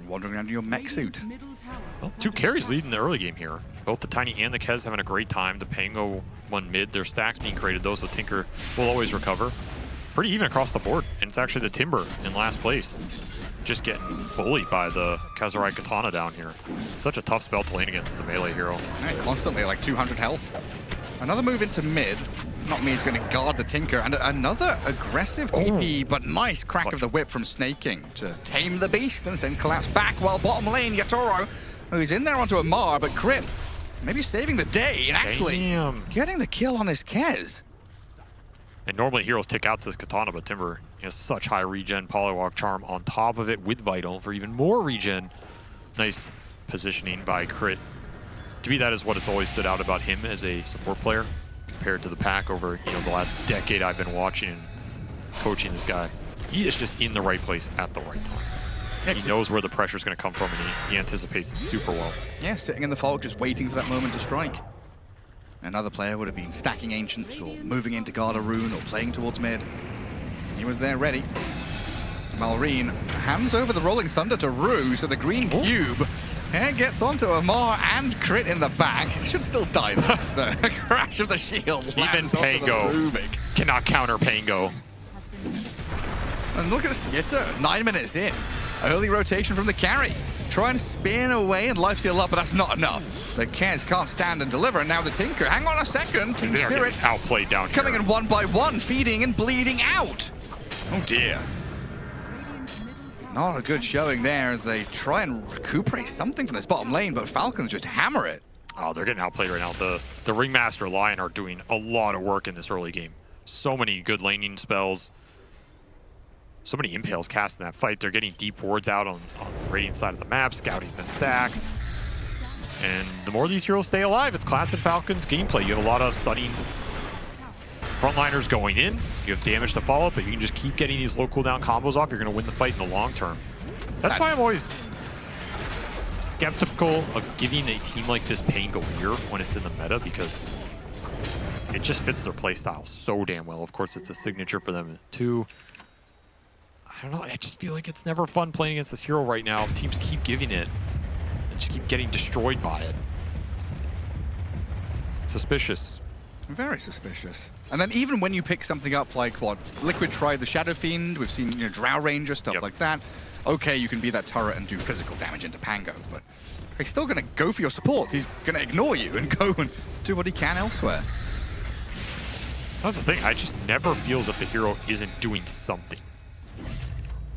Wandering around in your mech suit. Well, 2 carries lead in the early game here. Both the Tiny and the Kez having a great time. The Pango won mid. Their stacks being created, though, so Tinker will always recover. Pretty even across the board, and it's actually the Timber in last place. Just getting bullied by the Kazurai Katana down here. Such a tough spell to lane against as a melee hero. Yeah, constantly, like 200 health. Another move into mid. Not me is going to guard the Tinker. And another aggressive TP, but nice crack of the whip from Snaking to tame the beast and then collapse back while bottom lane, Yatoro, who's in there onto Amar, but Crit maybe saving the day and actually getting the kill on this Kez. And normally heroes tick out to this Katana, but Timber has such high regen, Polywalk Charm on top of it with Vital for even more regen. Nice positioning by Crit. To me, that is what has always stood out about him as a support player compared to the pack over, you know, the last decade I've been watching and coaching this guy. He is just in the right place at the right time. He knows where the pressure is going to come from, and he anticipates it super well. Yeah, sitting in the Falk, just waiting for that moment to strike. Another player would have been stacking Ancients or moving into guard a rune or playing towards mid. He was there ready. Malrine hands over the Rolling Thunder to Rue, so the green cube gets onto Amar and Crit in the back. It should still die though. The crash of the shield. Even Pango cannot counter Pango. And look at this Yitter, 9 minutes in. Early rotation from the carry. Try and spin away and life steal up, but that's not enough. The Kez can't stand and deliver, and now the Tinker. Hang on a second. Team They're Spirit getting outplayed down here. coming in 1 by 1, feeding and bleeding out. Oh dear. Not a good showing there as they try and recuperate something from this bottom lane, but Falcons just hammer it. Oh, they're getting outplayed right now. The Ringmaster Lion are doing a lot of work in this early game. So many good laning spells. So many impales cast in that fight. They're getting deep wards out on the Radiant side of the map, scouting the stacks. And the more these heroes stay alive, it's classic Falcons gameplay. You have a lot of stunning frontliners going in. You have damage to follow, but you can just keep getting these low cooldown combos off. You're going to win the fight in the long term. That's why I'm always skeptical of giving a team like this Pango here when it's in the meta, because it just fits their playstyle so damn well. Of course, it's a signature for them too. I don't know, I just feel like it's never fun playing against this hero right now. Teams keep giving it and just keep getting destroyed by it. Suspicious. Very suspicious. And then even when you pick something up like what Liquid tried the Shadow Fiend, we've seen, you know, Drow Ranger, stuff like that. Okay, you can be that turret and do physical damage into Pango, but he's still going to go for your support. He's going to ignore you and go and do what he can elsewhere. That's the thing, I just never feel as if the hero isn't doing something.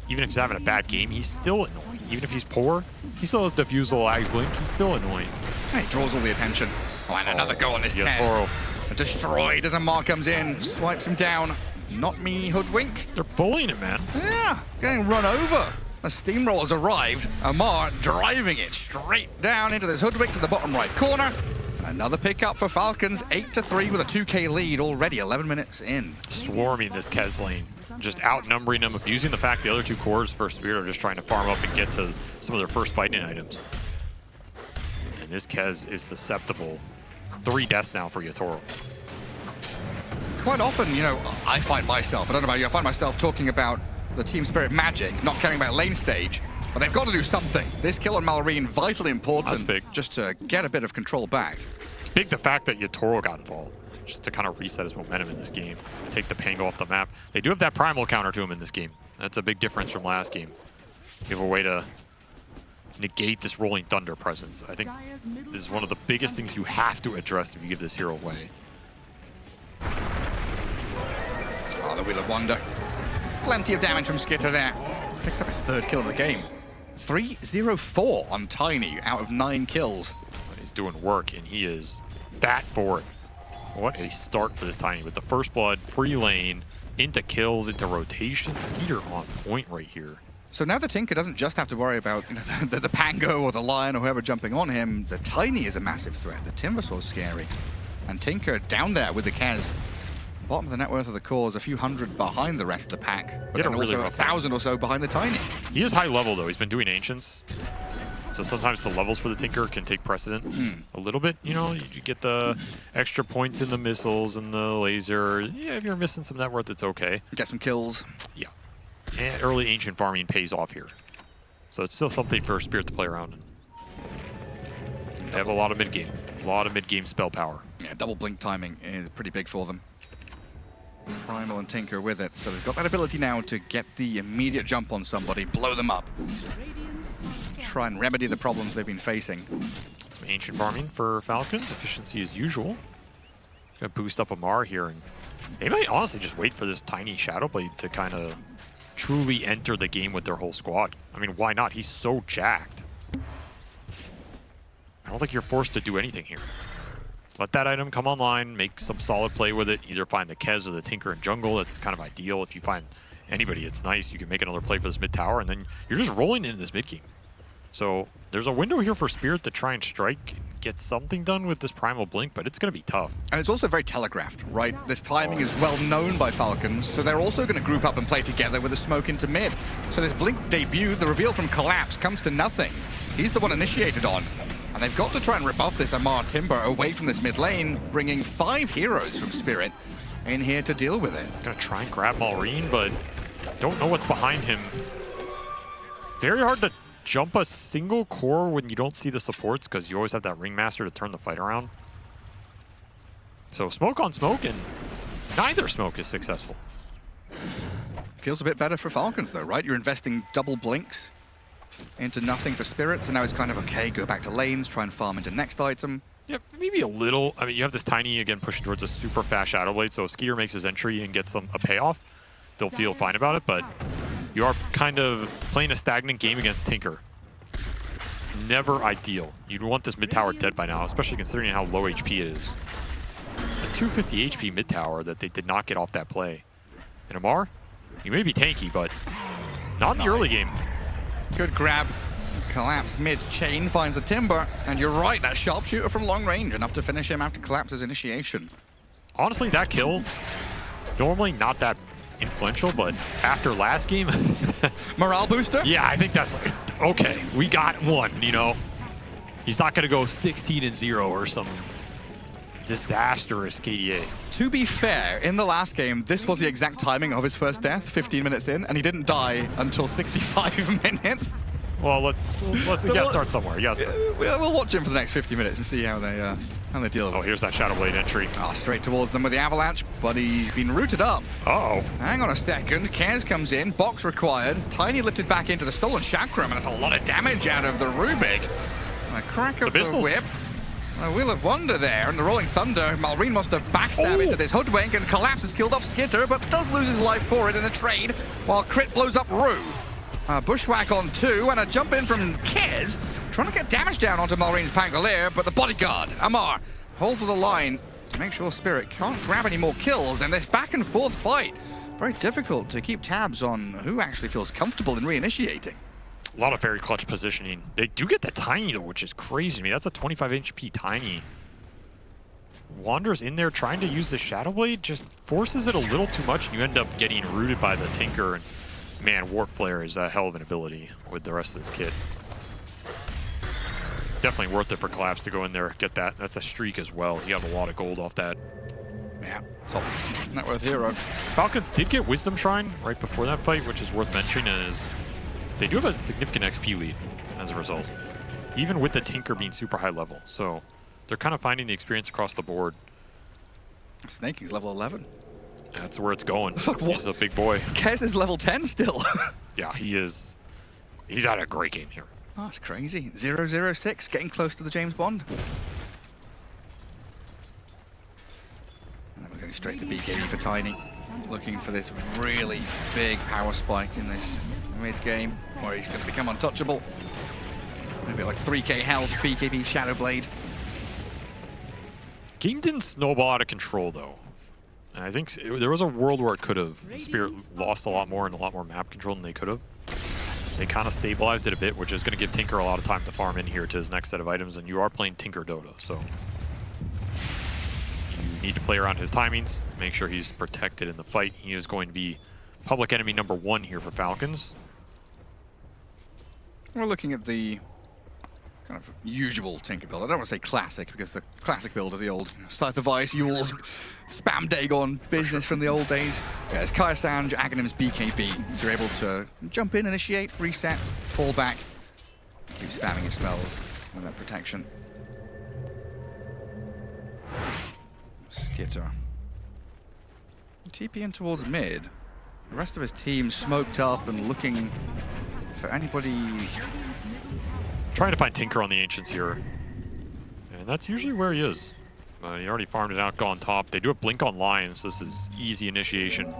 Even if he's having a bad game, he's still annoying. Even if he's poor, he still has Diffusal, Lag Blink, he's still annoying. And he draws all the attention. Oh, and another go on this Kez. Destroyed as Amar comes in, swipes him down. Not me, Hoodwink. They're bullying him, man. Yeah, getting run over. The steamroller's arrived. Amar driving it straight down into this Hoodwink to the bottom right corner. Another pickup for Falcons, 8-3 with a 2K lead already, 11 minutes in. Swarming this Kez lane, just outnumbering them, abusing the fact the other two cores for Spirit are just trying to farm up and get to some of their first fighting items. And this Kez is susceptible. 3 deaths now for Yatoro. Quite often, you know, I find myself, I don't know about you, I find myself talking about the Team Spirit magic, not caring about lane stage, but they've got to do something. This kill on Malrine, vitally important, just to get a bit of control back. It's big the fact that Yatoro got involved, just to kind of reset his momentum in this game, take the Pango off the map. They do have that primal counter to him in this game. That's a big difference from last game. You have a way to negate this Rolling Thunder presence. I think this is one of the biggest things you have to address if you give this hero away. Oh, the Wheel of Wonder. Plenty of damage from Skitter there. Picks up his 3rd kill of the game. 3-0-4 on Tiny out of 9 kills. He's doing work, and he is that forward. What a start for this Tiny with the first blood, free lane, into kills, into rotation. Skeeter on point right here. So now the Tinker doesn't just have to worry about the Pango or the Lion or whoever jumping on him. The Tiny is a massive threat. The Timbersaw's scary. And Tinker down there with the Kez. Bottom of the net worth of the cores, a few hundred behind the rest of the pack. But then also 1,000 or so behind the Tiny. He is high level, though. He's been doing Ancients. So sometimes the levels for the Tinker can take precedent a little bit. You know, you get the extra points in the missiles and the laser. Yeah, if you're missing some net worth, it's okay. Get some kills. Yeah. And early Ancient farming pays off here. So it's still something for Spirit to play around in. They have a lot of mid-game. A lot of mid-game spell power. Yeah, double blink timing is pretty big for them. Primal and Tinker with it, so they've got that ability now to get the immediate jump on somebody, blow them up. Try and remedy the problems they've been facing. Some Ancient farming for Falcons, efficiency as usual. Gonna boost up Amar here, and they might honestly just wait for this Tiny Shadowblade to kind of truly enter the game with their whole squad. I mean, why not? He's so jacked. I don't think you're forced to do anything here. Let that item come online, make some solid play with it, either find the Kez or the Tinker in jungle. That's kind of ideal. If you find anybody, it's nice. You can make another play for this mid tower, and then you're just rolling into this mid game. So there's a window here for Spirit to try and strike, get something done with this Primal Blink, but it's going to be tough. And it's also very telegraphed, right? This timing is well known by Falcons, so they're also going to group up and play together with a smoke into mid. So this Blink debut, the reveal from Collapse, comes to nothing. He's the one initiated on. And they've got to try and rebuff this Amar Timber away from this mid lane, bringing 5 heroes from Spirit in here to deal with it. Gonna try and grab Malrine, but don't know what's behind him. Very hard to jump a single core when you don't see the supports, because you always have that Ringmaster to turn the fight around. So smoke on smoke, and neither smoke is successful. Feels a bit better for Falcons though, right? You're investing double blinks into nothing for Spirit, so now it's kind of okay, go back to lanes, try and farm into next item. Yeah, maybe a little. I mean, you have this Tiny, again, pushing towards a super fast Shadowblade, so if Skeeter makes his entry and gets a payoff, they'll feel fine about it, but you are kind of playing a stagnant game against Tinker. It's never ideal. You'd want this mid tower dead by now, especially considering how low HP it is. It's a 250 HP mid tower that they did not get off that play. And Amar, you may be tanky, but not in the early game. Good grab. Collapse mid-chain, finds the Timber, and you're right, that sharpshooter from long range, enough to finish him after Collapse's initiation. Honestly, that kill, normally not that influential, but after last game... Morale booster? Yeah, I think that's like, okay, we got one, you know? He's not going to go 16-0 or some disastrous KDA. To be fair, in the last game, this was the exact timing of his first death, 15 minutes in, and he didn't die until 65 minutes. Well, let's you gotta start somewhere. You gotta start. We'll watch him for the next 50 minutes and see how they deal with it. Oh, here's that Shadowblade entry. Oh, straight towards them with the Avalanche, but he's been rooted up. Uh-oh. Hang on a second. Kez comes in, box required. Tiny lifted back into the stolen Chakram, and that's a lot of damage out of the Rubik. A crack of the whip. A Wheel of Wonder there, and the Rolling Thunder. Malrine must have backstabbed into this Hoodwink, and Collapse has killed off Skitter, but does lose his life for it in the trade, while Crit blows up Rue. Bushwhack on 2, and a jump in from Kez, trying to get damage down onto Malrine's Pangolier, but the bodyguard, Amar, holds the line to make sure Spirit can't grab any more kills, and this back and forth fight very difficult to keep tabs on who actually feels comfortable in reinitiating. A lot of very clutch positioning. They do get the Tiny, though, which is crazy to me. That's a 25 HP Tiny. Wanders in there trying to use the Shadow Blade, just forces it a little too much, and you end up getting rooted by the Tinker. And man, Warp Flare is a hell of an ability with the rest of this kit. Definitely worth it for Collapse to go in there, get that. That's a streak as well. He got a lot of gold off that. Yeah, top net worth hero. Falcons did get Wisdom Shrine right before that fight, which is worth mentioning, as they do have a significant XP lead as a result, even with the Tinker being super high level. So they're kind of finding the experience across the board. Snaking's level 11. That's where it's going. Look, he's a big boy. Kez is level 10 still. Yeah, he is. He's had a great game here. Oh, that's crazy. 006, getting close to the James Bond. And then we're going straight to BKB for Tiny. Looking for this really big power spike in this mid-game, where he's going to become untouchable. Maybe like 3k health, BKB Shadow Blade. Game didn't snowball out of control, though. And I think there was a world where it could have. Spirit lost a lot more and a lot more map control than they could have. They kind of stabilized it a bit, which is going to give Tinker a lot of time to farm in here to his next set of items. And you are playing Tinker Dota, so you need to play around his timings, make sure he's protected in the fight. He is going to be public enemy number 1 here for Falcons. We're looking at the kind of usual Tinker build. I don't want to say classic, because the classic build is the old Scythe of Ice, Yule's spam Dagon business from the old days. Yeah, it's Kaya Sanj, Aghanim's BKB. So you're able to jump in, initiate, reset, fall back, keep spamming your spells with that protection. Skitter. TP in towards mid. The rest of his team smoked up and looking for anybody. Trying to find Tinker on the Ancients here. And that's usually where he is. He already farmed it out, gone top. They do have Blink on Lions, so this is easy initiation.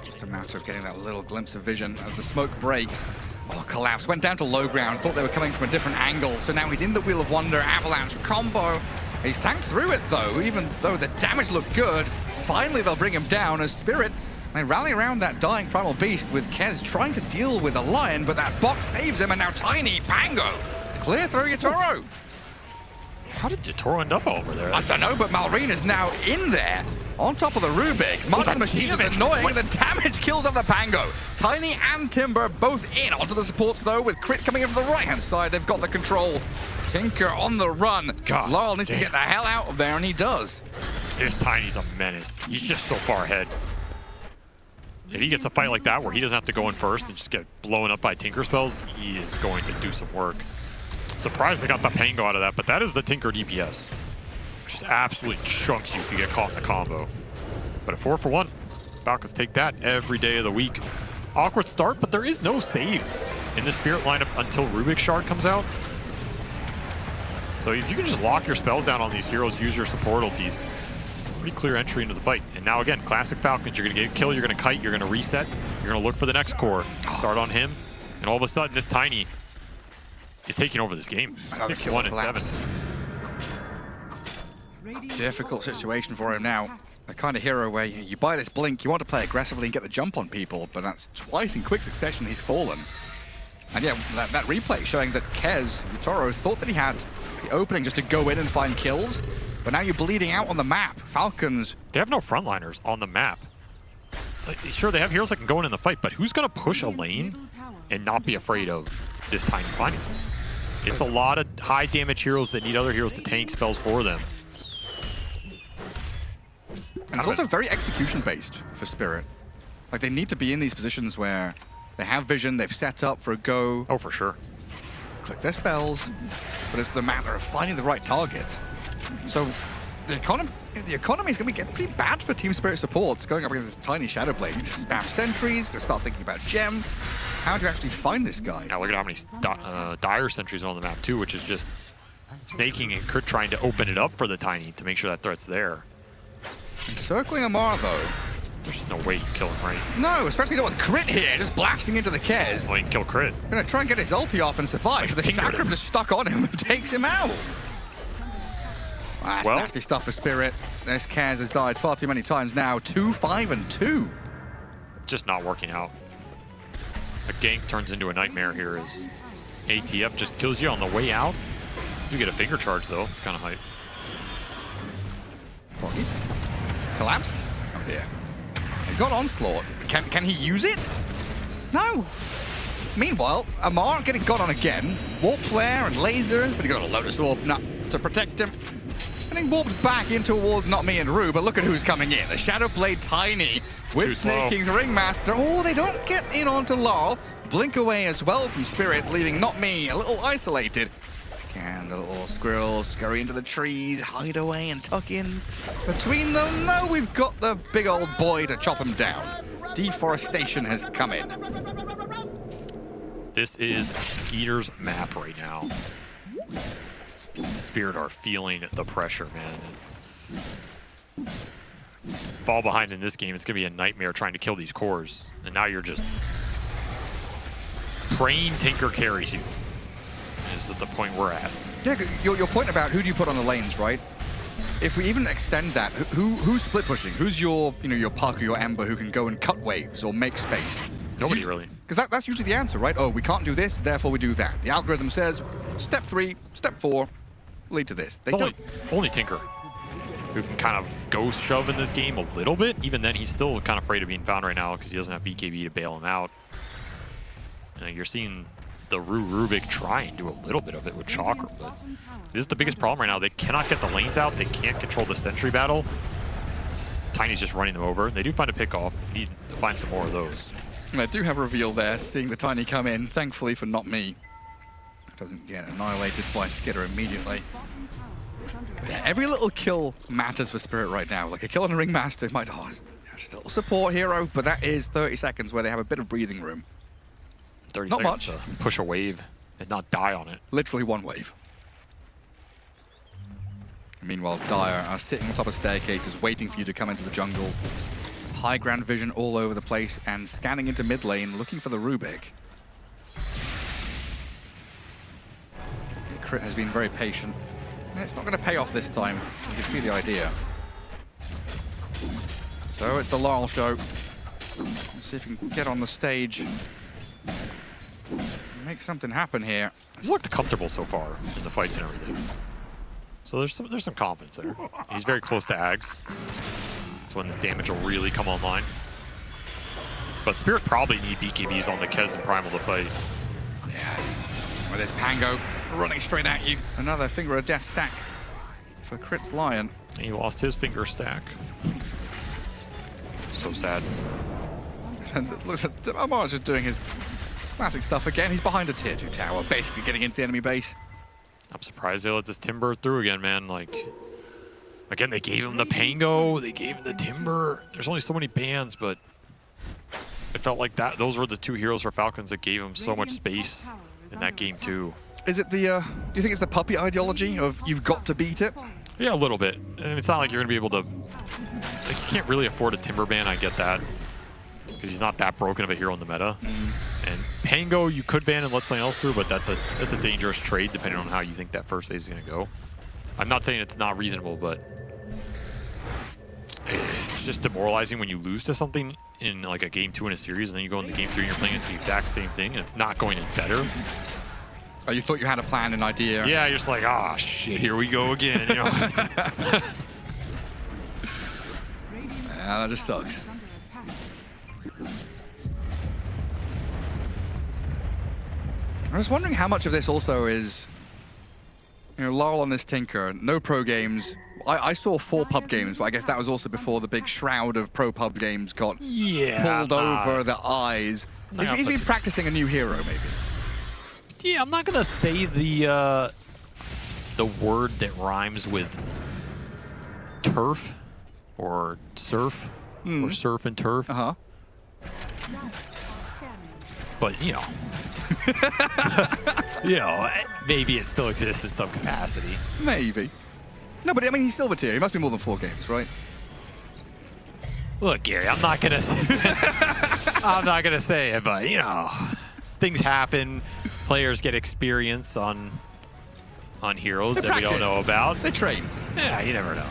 Just a matter of getting that little glimpse of vision as the smoke breaks. Oh, Collapse went down to low ground, thought they were coming from a different angle, so now he's in the Wheel of Wonder, Avalanche combo. He's tanked through it though, even though the damage looked good. Finally they'll bring him down as Spirit. They rally around that dying Primal Beast with Kez trying to deal with a Lion, but that box saves him, and now Tiny, Pango, clear through Yatoro. How did Yatoro end up over there? I don't know, but Malrina's now in there, on top of the Rubik. Martin Machine is annoying, the damage kills off the Pango. Tiny and Timber both in onto the supports though, with Crit coming in from the right-hand side. They've got the control. Tinker on the run. God, Laurel needs to get the hell out of there, and he does. This Tiny's a menace. He's just so far ahead. If he gets a fight like that where he doesn't have to go in first and just get blown up by Tinker spells, he is going to do some work. Surprised they got the Pango out of that, but that is the Tinker DPS. Just absolutely chunks you if you get caught in the combo. But a 4-for-1. Falcons take that every day of the week. Awkward start, but there is no save in the Spirit lineup until Rubik's Shard comes out. So if you can just lock your spells down on these heroes, use your support ultis, pretty clear entry into the fight. And now again, classic Falcons, you're gonna get a kill, you're gonna kite, you're gonna reset, you're gonna look for the next core, start on him, and all of a sudden this Tiny is taking over this game. 6-1-7. Difficult situation for him now. The kind of hero where you buy this blink, you want to play aggressively and get the jump on people, but that's twice in quick succession he's fallen. And yeah, that replay showing that Kez, Yatoro, thought that he had the opening just to go in and find kills, but now you're bleeding out on the map. Falcons. They have no frontliners on the map. Like, sure, they have heroes that can go in the fight, but who's going to push a lane and not be afraid of this Tiny finding? It's a lot of high damage heroes that need other heroes to tank spells for them. And it's also very execution based for Spirit. Like, they need to be in these positions where they have vision, they've set up for a go. Oh, for sure. Click their spells, but it's the matter of finding the right target. So the economy is going to be getting pretty bad for Team Spirit supports going up against this Tiny Shadow Blade. You just spam sentries, go start thinking about gem. How do you actually find this guy? Now look at how many dire sentries are on the map too, which is just snaking and Kurt trying to open it up for the Tiny to make sure that threat's there. Encircling Amar though. There's no way you can kill him, right? No, especially not with Crit here, just blasting into the Kez. Well, he can kill Crit. Gonna try and get his ulti off and survive. The Chakram just stuck on him and takes him out. That's nasty stuff for Spirit. This Kaz has died far too many times now. 2-5-2. Just not working out. A gank turns into a nightmare here as ATF just kills you on the way out. You get a finger charge though. It's kind of hype. Collapse? Oh dear. He's got Onslaught. Can he use it? No. Meanwhile, Amar getting got on again. Warp Flare and lasers, but he got a Lotus Orb to protect him. Getting warped back in towards Not Me and Rue, but look at who's coming in. The Shadowblade Tiny with Snake King's Ringmaster. Oh, they don't get in onto Laurel. Blink away as well from Spirit, leaving Not Me a little isolated. Can the little squirrels scurry into the trees, hide away and tuck in between them? No, we've got the big old boy to chop him down. Deforestation has come in. This is Skeeter's map right now. Spirit are feeling the pressure, man. Fall behind in this game, it's going to be a nightmare trying to kill these cores. And now you're just praying Tinker carries you. Is at the point we're at. Yeah, your point about who do you put on the lanes, right? If we even extend that, who's split pushing? Who's your Puck or your Ember who can go and cut waves or make space? Nobody really. Because that's usually the answer, right? Oh, we can't do this, therefore we do that. The algorithm says step 3, step 4 lead to this. They only Tinker who can kind of ghost shove in this game a little bit. Even then, he's still kind of afraid of being found right now because he doesn't have BKB to bail him out. You're seeing the Rubik try and do a little bit of it with Chalker, but this is the biggest problem right now. They cannot get the lanes out. They can't control the sentry battle. Tiny's just running them over. They do find a pick off. Need to find some more of those. And I do have a reveal there, seeing the Tiny come in, thankfully for Not Me. Doesn't get annihilated by Skitter immediately. Yeah, every little kill matters for Spirit right now. Like a kill on a Ringmaster might, just a little support hero, but that is 30 seconds where they have a bit of breathing room. 30 not seconds much. To push a wave and not die on it. Literally one wave. Meanwhile, Dire are sitting on top of staircases, waiting for you to come into the jungle. High ground vision all over the place and scanning into mid lane, looking for the Rubik. The crit has been very patient. And it's not going to pay off this time. You can see the idea. So it's the Laurel show. Let's see if we can get on the stage. Make something happen here. He's looked comfortable so far in the fights and everything. So there's some confidence there. He's very close to Ags. That's when this damage will really come online. But Spirit probably need BKBs on the Kez and Primal to fight. Yeah. Well, there's Pango running straight at you. Another Finger of Death stack for Crit's Lion. And he lost his finger stack. So sad. And look at Amar's just doing his classic stuff again. He's behind a tier 2 tower, basically getting into the enemy base. I'm surprised they let this Timber through again, man. Like, again, they gave him the Pango, they gave him the Timber. There's only so many bans, but it felt like those were the two heroes for Falcons that gave him so much space in that game too. Is it the, do you think it's the puppy ideology of you've got to beat it? Yeah, a little bit. And it's not like you're gonna be able to, like, you can't really afford a Timber ban, I get that. Because he's not that broken of a hero in the meta. And Pango, you could ban and let something else through, but that's a dangerous trade depending on how you think that first phase is going to go. I'm not saying it's not reasonable, but it's just demoralizing when you lose to something in like a game 2 in a series, and then you go into game 3 and you're playing against the exact same thing, and it's not going any better. Oh, you thought you had a plan, an idea? Yeah, you're just like, ah, shit, here we go again. You know? Yeah, that just sucks. I was wondering how much of this also is, Laurel on this Tinker, no pro games. I saw 4 pub games, but I guess that was also before the big shroud of pro pub games got pulled over the eyes. He's been practicing a new hero, maybe. Yeah, I'm not gonna say the word that rhymes with turf or surf or surf and turf. Uh-huh. But maybe it still exists in some capacity. Maybe. No, but I mean, he's silver tier. He must be more than 4 games, right? Look, Gary, I'm not gonna say it, but things happen. Players get experience on heroes that we don't know about. They train. Yeah, you never know.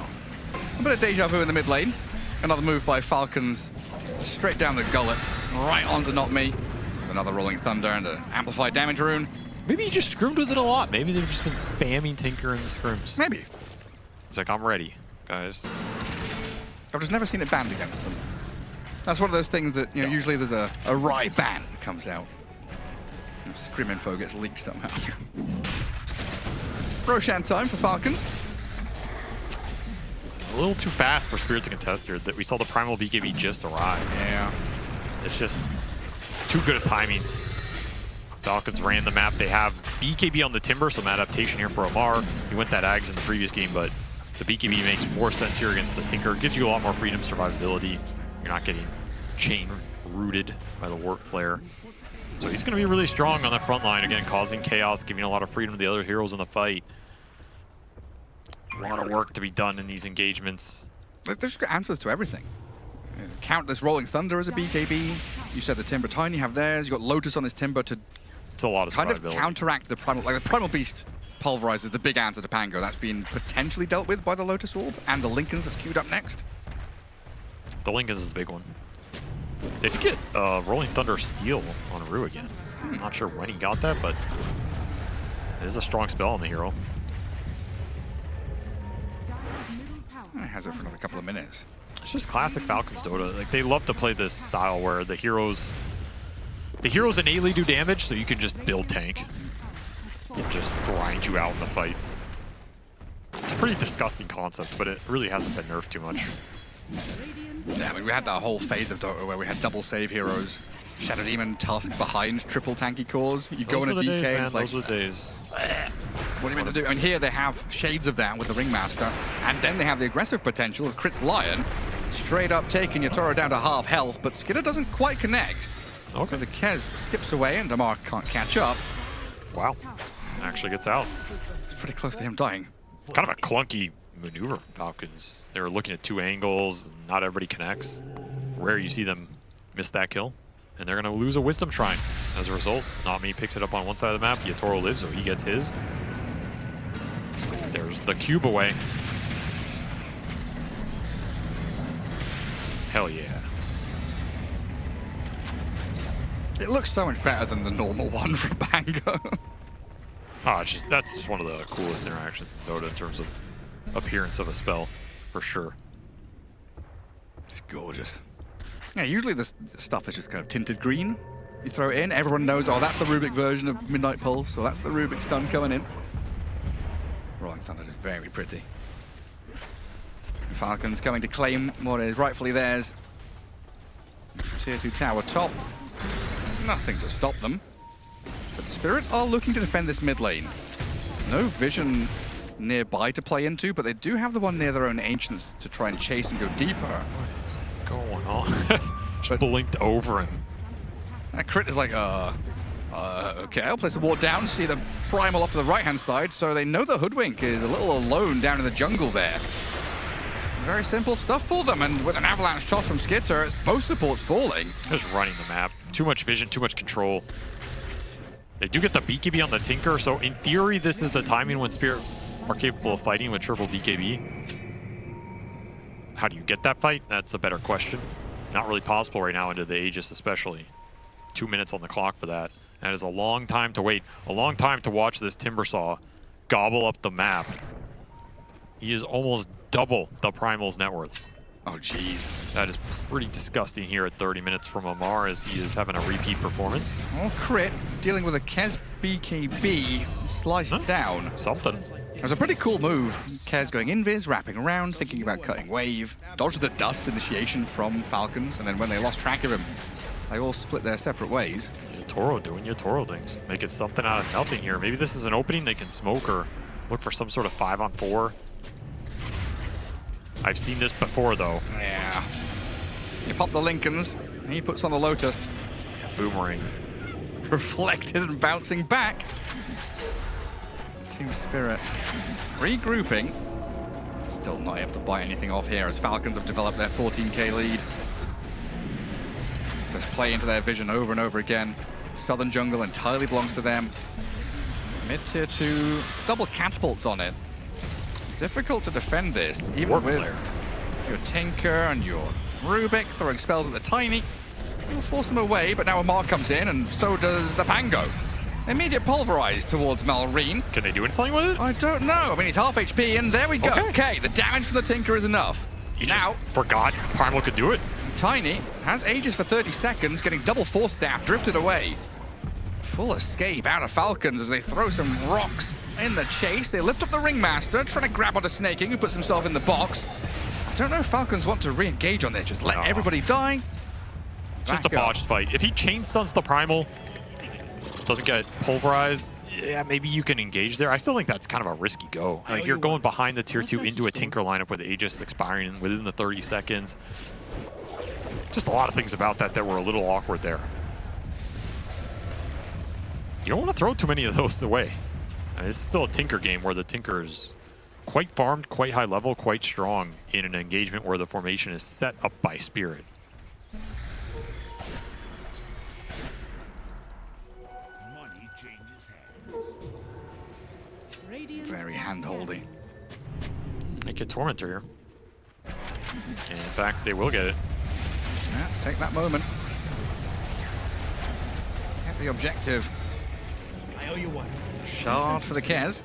A bit of deja vu in the mid lane. Another move by Falcons. Straight down the gullet. Right onto Not Me. Another Rolling Thunder and an amplified damage rune. Maybe he just scrimmed with it a lot. Maybe they've just been spamming Tinker in the scrims. Maybe. He's like, I'm ready, guys. I've just never seen it banned against them. That's one of those things that, you know, usually there's a Rye ban that comes out. And scrim info gets leaked somehow. Roshan time for Falcons. A little too fast for Spirit to contest here. That we saw the Primal BKB just arrive. Yeah. It's just too good of timings. Falcons ran the map. They have BKB on the Timber, some adaptation here for Amar. He went that Ags in the previous game, but the BKB makes more sense here against the Tinker. It gives you a lot more freedom, survivability. You're not getting chain rooted by the Warp Flare. So he's going to be really strong on that front line, again, causing chaos, giving a lot of freedom to the other heroes in the fight. A lot of work to be done in these engagements. There's answers to everything. Count this Rolling Thunder as a BKB. You said the Timber Tiny, you have theirs. You got Lotus on this Timber to it's a lot of kind of counteract the Primal. Like the Primal Beast pulverizes the big answer to Pango. That's been potentially dealt with by the Lotus Orb and the Lincolns that's queued up next. The Lincolns is the big one. They did get Rolling Thunder Steel on Rue again. I'm not sure when he got that, but it is a strong spell on the hero. It has it for another couple of minutes. It's just classic Falcons Dota. Like, they love to play this style where the heroes innately do damage, so you can just build tank and just grind you out in the fights. It's a pretty disgusting concept, but it really hasn't been nerfed too much. Yeah, I mean, we had that whole phase of Dota where we had double save heroes. Shadow Demon, Tusk behind, triple tanky cores. You go in a DK and it's like... Those were the days. What are you meant to do? And here they have shades of that with the Ringmaster. And then they have the aggressive potential of Crit's Lion. Straight up taking your Toro down to half health, but Skidder doesn't quite connect. Okay. So the Kez skips away and Damar can't catch up. Wow. Actually gets out. It's pretty close to him dying. Kind of a clunky maneuver from Falcons. They were looking at two angles, and not everybody connects. Rare you see them miss that kill. And they're going to lose a Wisdom Shrine as a result. Not Me picks it up on one side of the map. Yatoro lives, so he gets his. There's the cube away. Hell yeah. It looks so much better than the normal one from Pango. Oh, that's just one of the coolest interactions in Dota in terms of appearance of a spell, for sure. It's gorgeous. Yeah, usually this stuff is just kind of tinted green. You throw it in, everyone knows, oh, that's the Rubik version of Midnight Pulse, or that's the Rubik stun coming in. Rolling Thunder is very pretty. The Falcons coming to claim what is rightfully theirs. Tier 2 tower top. Nothing to stop them. But Spirit are looking to defend this mid lane. No vision nearby to play into, but they do have the one near their own Ancients to try and chase and go deeper. What is going on? Just blinked over him. That Crit is like, okay, I'll place a ward down, see the Primal off to the right-hand side, so they know the Hoodwink is a little alone down in the jungle there. Very simple stuff for them, and with an avalanche toss from Skitter, it's both supports falling. Just running the map. Too much vision, too much control. They do get the BKB on the Tinker, so in theory, this is the timing when Spirit are capable of fighting with triple BKB. How do you get that fight? That's a better question. Not really possible right now into the Aegis especially. 2 minutes on the clock for that. That is a long time to wait. A long time to watch this Timbersaw gobble up the map. He is almost double the Primal's net worth. Oh, jeez. That is pretty disgusting here at 30 minutes from Amar as he is having a repeat performance. Oh, Crit dealing with a Kez BKB sliced down. Something. It was a pretty cool move. Kez going invis, wrapping around, thinking about cutting wave. Dodged the dust initiation from Falcons, and then when they lost track of him, they all split their separate ways. Yatoro doing Yatoro things. Making something out of nothing here. Maybe this is an opening they can smoke or look for some sort of 5-on-4. I've seen this before, though. Yeah. You pop the Lincolns, and he puts on the Lotus. Boomerang. Reflected and bouncing back. Team Spirit regrouping. Still not able to bite anything off here as Falcons have developed their 14k lead. Just play into their vision over and over again. Southern jungle entirely belongs to them. Mid-tier 2, double catapults on it. difficult to defend this, even with your Tinker and your Rubik throwing spells at the Tiny. You'll force them away, but now a Mark comes in, and so does the Pango. Immediate pulverize towards Malrine. Can they do anything with it? I don't know. I mean, he's half HP, and there we go. Okay, the damage from the Tinker is enough. He now forgot Primal could do it. Tiny has Aegis for 30 seconds, getting double Force Staff drifted away. Full escape out of Falcons as they throw some rocks in the chase. They lift up the Ringmaster, trying to grab onto Snaking, who puts himself in the box. I don't know if Falcons want to re-engage on this. Just let everybody die. Just a botched fight. If he chain stuns the Primal, doesn't get pulverized, yeah, maybe you can engage there. I still think that's kind of a risky go. Like, you're going behind the tier 2 into a Tinker lineup with Aegis expiring within the 30 seconds. Just a lot of things about that were a little awkward there. You don't want to throw too many of those away. It's still a Tinker game where the Tinker is quite farmed, quite high level, quite strong in an engagement where the formation is set up by Spirit. Very hand-holding. They get Tormentor here. And in fact, they will get it. Yeah, take that moment. Get the objective. I owe you one. Shard for the Kez.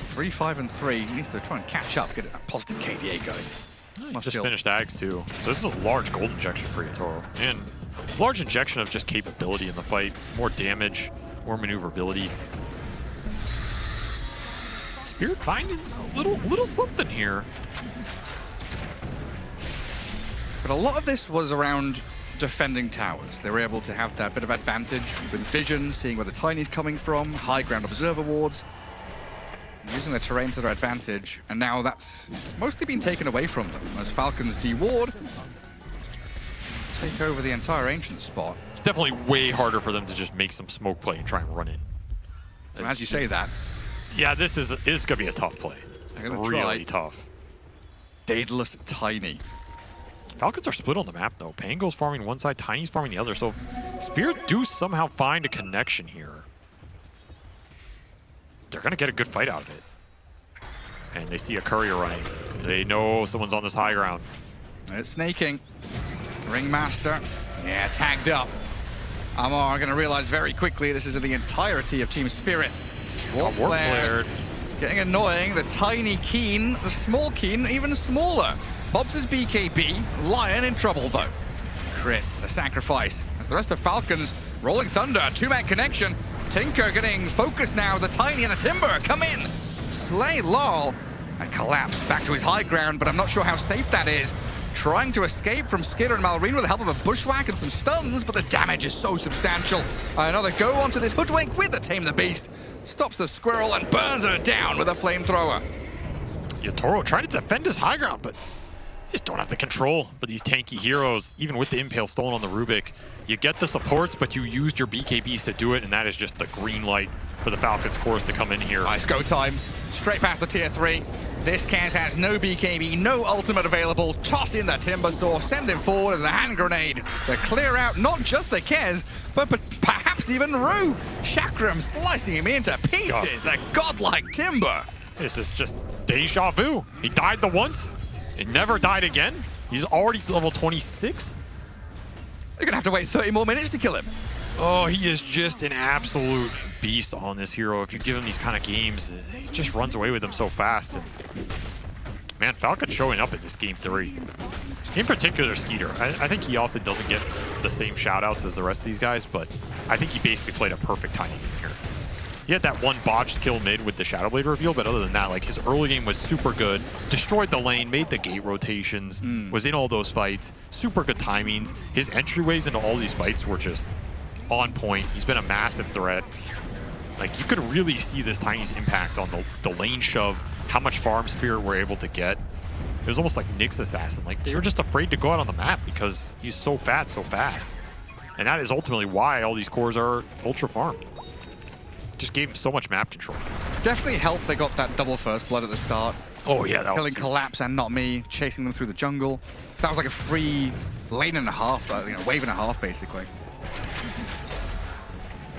3, 5, and 3. He needs to try and catch up, get a positive KDA going. Just finished Ags too. So this is a large gold injection for Yatoro. And large injection of just capability in the fight. More damage, more maneuverability. Spirit finding a little something here. But a lot of this was around defending towers. They were able to have that bit of advantage with vision, seeing where the Tiny's coming from, high ground observer wards, using the terrain to their advantage, and now that's mostly been taken away from them as Falcons deward take over the entire Ancient spot. It's definitely way harder for them to just make some smoke play and try and run in. And as you say that, yeah, this is going to be a tough play. Really tough. Daedalus Tiny. Falcons are split on the map, though. Pango's farming one side, Tiny's farming the other. So Spirit do somehow find a connection here. They're going to get a good fight out of it. And they see a courier running. They know someone's on this high ground. And it's snaking. Ringmaster. Yeah, tagged up. Amar going to realize very quickly this is the entirety of Team Spirit. Warp flares. Getting annoying. The Tiny Keen, the small Keen, even smaller. Bob's his BKB. Lion in trouble, though. Crit, the sacrifice. As the rest of Falcons, Rolling Thunder, two-man connection. Tinker getting focused now. The Tiny and the Timber come in. Slay Lol and collapse back to his high ground, but I'm not sure how safe that is. Trying to escape from Skidder and Malrine with the help of a bushwhack and some stuns, but the damage is so substantial. Another go onto this Hoodwink with the Tame the Beast. Stops the squirrel and burns her down with a flamethrower. Yatoro trying to defend his high ground, but just don't have the control for these tanky heroes. Even with the Impale stolen on the Rubik, you get the supports, but you used your BKBs to do it, and that is just the green light for the Falcons course to come in here. Nice go time. Straight past the tier 3. This Kaz has no BKB, no ultimate available. Toss in the Timber Saw, send him forward as a hand grenade to clear out not just the Kez, but perhaps even Rue. Chakram slicing him into pieces. A godlike Timber. This is just deja vu. He died the once. It never died again. He's already level 26. They're gonna have to wait 30 more minutes to kill him. Oh, he is just an absolute beast on this hero. If you give him these kind of games, he just runs away with them so fast. And man, Falcon showing up in this game 3. In particular, Skeeter. I think he often doesn't get the same shout-outs as the rest of these guys, but I think he basically played a perfect Tiny game here. He had that one botched kill mid with the Shadowblade reveal, but other than that, like, his early game was super good. Destroyed the lane, made the gate rotations, was in all those fights. Super good timings. His entryways into all these fights were just on point. He's been a massive threat. Like, you could really see this Tiny's impact on the lane shove, how much farm Spirit were able to get. It was almost like Nyx Assassin. Like, they were just afraid to go out on the map because he's so fat, so fast. And that is ultimately why all these cores are ultra farmed. Just gave him so much map control. Definitely helped they got that double first blood at the start. Oh yeah, that killing Collapse and Not Me, chasing them through the jungle. So that was like a free lane and a half, wave and a half basically.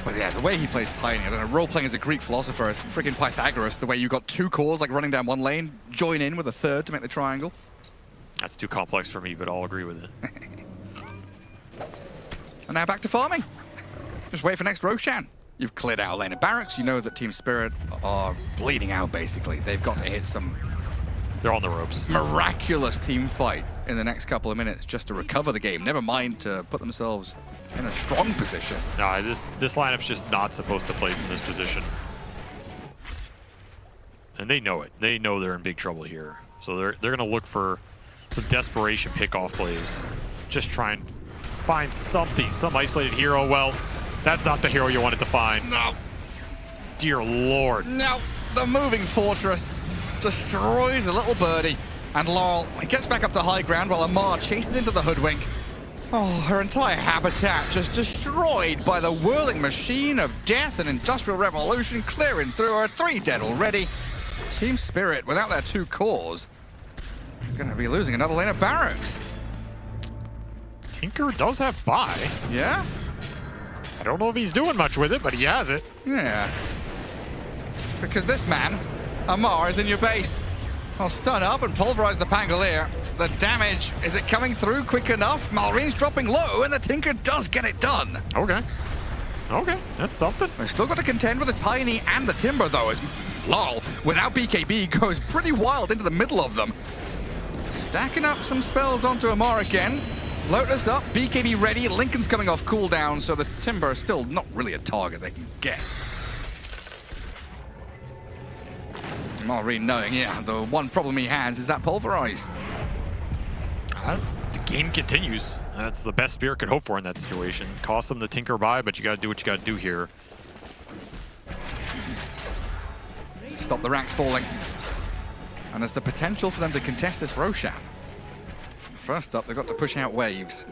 But yeah, the way he plays Tiny, I don't know, role-playing as a Greek philosopher is freaking Pythagoras, the way you got 2 cores, like running down one lane, join in with a third to make the triangle. That's too complex for me, but I'll agree with it. And now back to farming. Just wait for next Roshan. You've cleared out a lane of barracks. You know that Team Spirit are bleeding out, basically. They've got to hit some... They're on the ropes. Miraculous team fight in the next couple of minutes just to recover the game. Never mind to put themselves in a strong position. No, this lineup's just not supposed to play from this position. And they know it. They know they're in big trouble here. So they're going to look for some desperation pickoff plays. Just try and find something, some isolated hero. Well, that's not the hero you wanted to find. No. Dear Lord. No, the moving fortress destroys the little birdie. And Laurel gets back up to high ground while Amar chases into the hoodwink. Oh, her entire habitat just destroyed by the whirling machine of death and industrial revolution clearing through her. 3 dead already. Team Spirit, without their 2 cores, gonna be losing another lane of barracks. Tinker does have buy. Yeah? I don't know if he's doing much with it, but he has it. Yeah. Because this man, Amar, is in your base. I'll stun up and pulverize the Pangolier. The damage, is it coming through quick enough? Malrine's dropping low, and the Tinker does get it done. Okay. Okay, that's something. We've still got to contend with the Tiny and the Timber, though, as Laurel, without BKB, goes pretty wild into the middle of them. Stacking up some spells onto Amar again. Lotus up, BKB ready, Lincoln's coming off cooldown, so the Timber is still not really a target they can get. Malrine knowing, yeah, the one problem he has is that pulverize. The game continues. That's the best Spirit could hope for in that situation. Cost them the Tinker buy, but you gotta do what you gotta do here. Stop the racks falling. And there's the potential for them to contest this Roshan. First up, they've got to push out waves.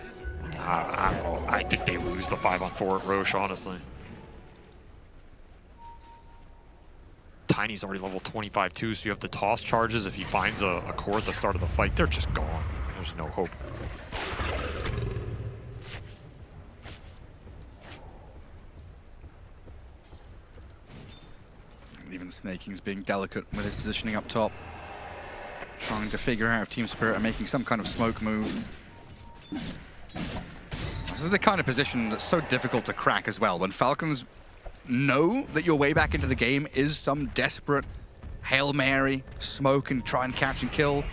I don't know. I think they lose the 5-on-4 at Roche, honestly. Tiny's already level 25 too, so you have the toss charges. If he finds a core at the start of the fight, they're just gone. There's no hope. Even Snaking's being delicate with his positioning up top. Trying to figure out if Team Spirit are making some kind of smoke move. This is the kind of position that's so difficult to crack as well. When Falcons know that your way back into the game is some desperate Hail Mary, smoke and try and catch and kill,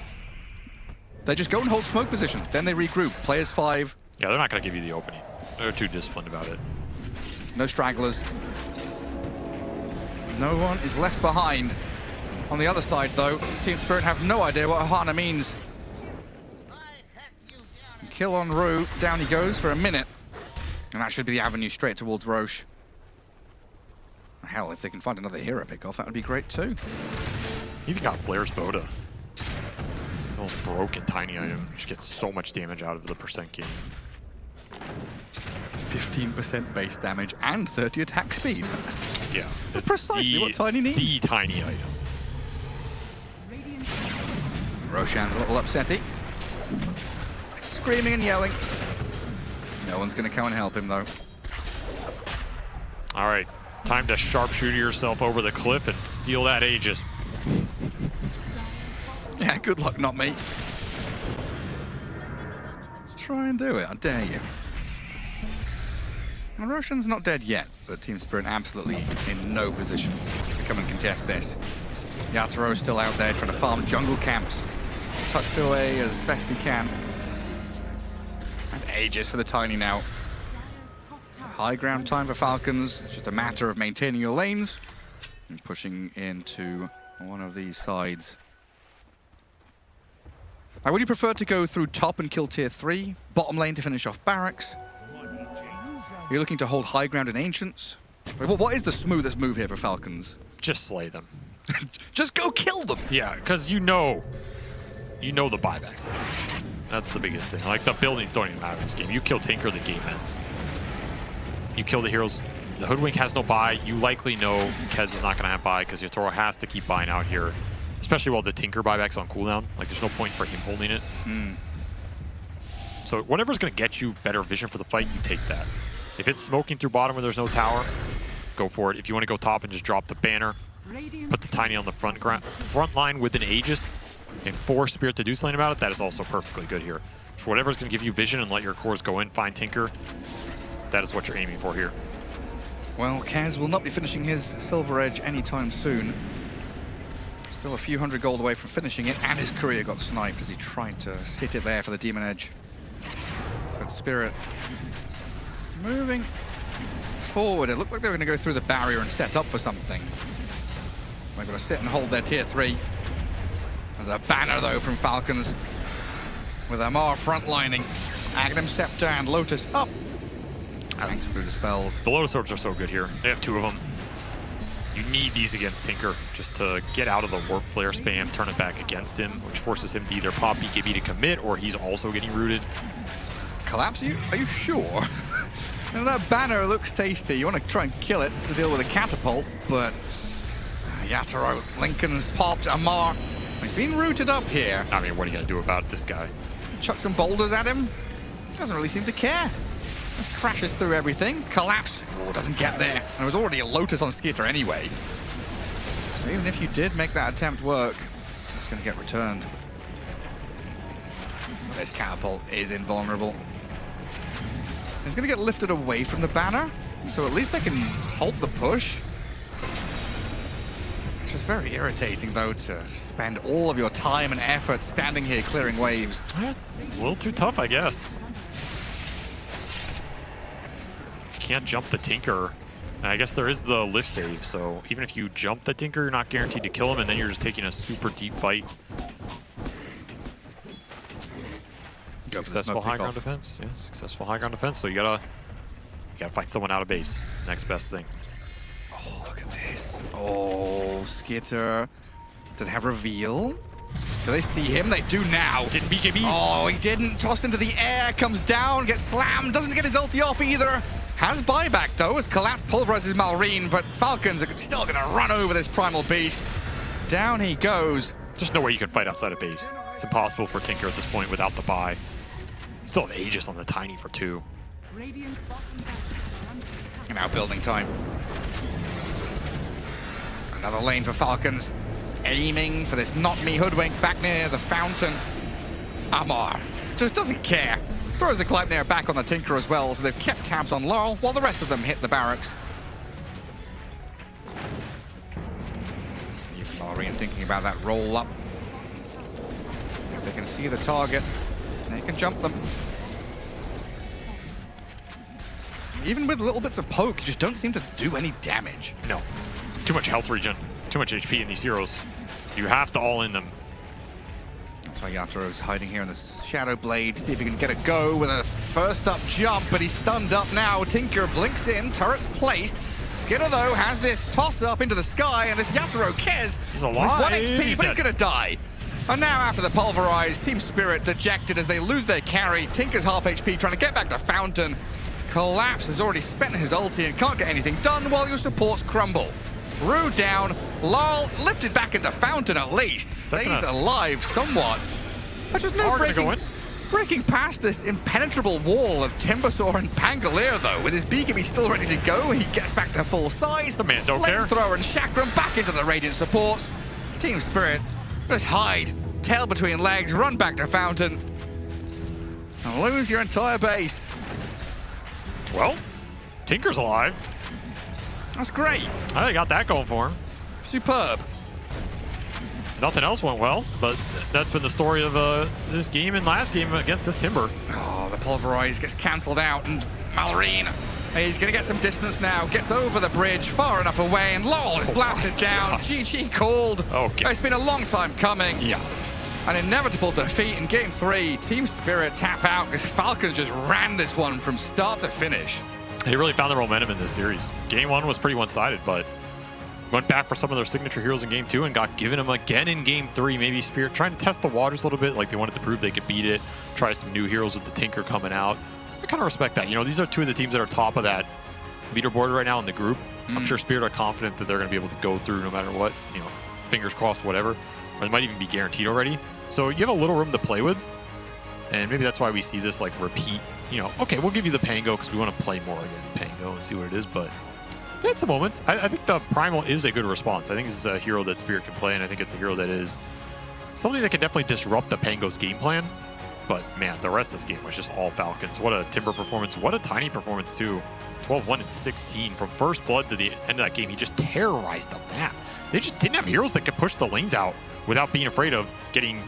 they just go and hold smoke positions. Then they regroup. Players 5. Yeah, they're not going to give you the opening. They're too disciplined about it. No stragglers. No one is left behind. On the other side, though, Team Spirit have no idea what Ohana means. Kill on Rue. Down he goes for a minute. And that should be the avenue straight towards Roche. Hell, if they can find another hero pick-off, that would be great, too. Even got Flair's Boda. The most broken Tiny item. Just gets so much damage out of the percent gain. 15% base damage and 30 attack speed. Yeah. That's precisely what Tiny needs. The Tiny item. Roshan's a little upsetty. Screaming and yelling. No one's going to come and help him, though. All right. Time to sharpshooter yourself over the cliff and steal that Aegis. Yeah, good luck, not me. Try and do it, I dare you. Well, Roshan's not dead yet, but Team Spirit absolutely in no position to come and contest this. Yataro's still out there trying to farm jungle camps, tucked away as best he can. That's Aegis for the Tiny now. High ground time for Falcons. It's just a matter of maintaining your lanes and pushing into one of these sides. Now, would you prefer to go through top and kill tier 3, bottom lane to finish off barracks? You're looking to hold high ground in Ancients? What is the smoothest move here for Falcons? Just slay them. Just go kill them! Yeah, because you know the buybacks. That's the biggest thing. Like, the buildings don't even matter in this game. You kill Tinker, the game ends. You kill the heroes. The Hoodwink has no buy. You likely know Kez is not going to have buy because your thrower has to keep buying out here. Especially while the Tinker buyback's on cooldown. Like, there's no point for him holding it. So whatever's going to get you better vision for the fight, you take that. If it's smoking through bottom where there's no tower, go for it. If you want to go top and just drop the banner, put the Tiny on the front line with an Aegis and force Spirit to do something about it, that is also perfectly good here. For whatever's going to give you vision and let your cores go in, find Tinker, that is what you're aiming for here. Well, Kaz will not be finishing his Silver Edge anytime soon. Still a few hundred gold away from finishing it, and his career got sniped as he tried to sit it there for the Demon Edge. But Spirit moving forward. It looked like they were going to go through the barrier and set up for something. They're going to sit and hold their tier 3. There's a banner, though, from Falcons with Amar frontlining. Aghanim Scepter and Lotus up. Thanks through the spells. The Lotus Orbs are so good here. They have 2 of them. You need these against Tinker just to get out of the warp flare spam, turn it back against him, which forces him to either pop BKB to commit or he's also getting rooted. Collapse, are you sure? And that banner looks tasty. You want to try and kill it to deal with a catapult, but Yatoro, Lincoln's popped, Amar. He's been rooted up here. I mean, what are you going to do about this guy? Chuck some boulders at him. Doesn't really seem to care. Just crashes through everything. Collapse. Oh, doesn't get there. And there was already a Lotus on Skitter anyway. So even if you did make that attempt work, it's going to get returned. This catapult is invulnerable. It's going to get lifted away from the banner, so at least they can halt the push. Which is very irritating, though, to spend all of your time and effort standing here clearing waves. That's a little too tough, I guess. Can't jump the Tinker. And I guess there is the lift save, so even if you jump the Tinker, you're not guaranteed to kill him, and then you're just taking a super deep fight. Successful high ground defense. Yeah, successful high ground defense. So you gotta fight someone out of base. Next best thing. Oh, look at this. Oh, Skitter. Do they have reveal? Do they see him? They do now. Didn't BKB. Oh, he didn't. Tossed into the air, comes down, gets slammed, doesn't get his ulti off either. Has buyback though, as Collapse pulverizes Malrine, but Falcons are still gonna run over this Primal Beast. Down he goes. There's no way you can fight outside of base. It's impossible for Tinker at this point without the buy. Still have Aegis on the Tiny for 2. And now building time. Another lane for Falcons. Aiming for this Not Me Hoodwink back near the fountain. Amar just doesn't care. Throws the Gleipnir back on the Tinker as well, so they've kept tabs on Laurel while the rest of them hit the barracks. Even Malrine thinking about that roll up. If they can see the target, they can jump them. Even with little bits of poke, you just don't seem to do any damage. No. Too much health regen, too much HP in these heroes. You have to all in them. That's why Yatoro's hiding here in the Shadow Blade, see if he can get a go with a first up jump, but he's stunned up now. Tinker blinks in, turret's placed. Skitter, though, has this toss up into the sky, and this Yatoro cares. He's alive. He's 1 HP, but he's gonna die. And now after the pulverize, Team Spirit dejected as they lose their carry. Tinker's half HP trying to get back to Fountain. Collapse has already spent his ulti and can't get anything done while your supports crumble. Rue down, Laurel lifted back into Fountain at least. Stays alive somewhat. There's just no breaking past this impenetrable wall of Timbersaw and Pangolier though. With his BKB still ready to go, he gets back to full size. The man don't care. Flamethrower and Chakram back into the Radiant supports. Team Spirit, just hide, tail between legs, run back to Fountain, and lose your entire base. Well, Tinker's alive. That's great. I think got that going for him. Superb. Nothing else went well, but that's been the story of this game and last game against this Timber. Oh, the pulverize gets cancelled out, and Malrine, he's going to get some distance now. Gets over the bridge, far enough away, and Laurel is blasted down. GG called. Okay. It's been a long time coming. Yeah. An inevitable defeat in Game 3. Team Spirit tap out because Falcons just ran this one from start to finish. They really found their momentum in this series. Game 1 was pretty one-sided, but went back for some of their signature heroes in Game 2 and got given them again in Game 3. Maybe Spirit trying to test the waters a little bit, like they wanted to prove they could beat it. Try some new heroes with the Tinker coming out. I kind of respect that. You know, these are 2 of the teams that are top of that leaderboard right now in the group. I'm sure Spirit are confident that they're going to be able to go through no matter what. You know, fingers crossed, whatever. Or they might even be guaranteed already. So you have a little room to play with. And maybe that's why we see this, like, repeat. You know, okay, we'll give you the Pango because we want to play more again Pango and see what it is, but It's a moment. I think the Primal is a good response. I think this is a hero that Spirit can play, and I think it's a hero that is something that can definitely disrupt the Pango's game plan. But man, the rest of this game was just all Falcons. What a Timber performance. What a Tiny performance too. 12-1 and 16. From first blood to the end of that game, he just terrorized the map. They just didn't have heroes that could push the lanes out without being afraid of getting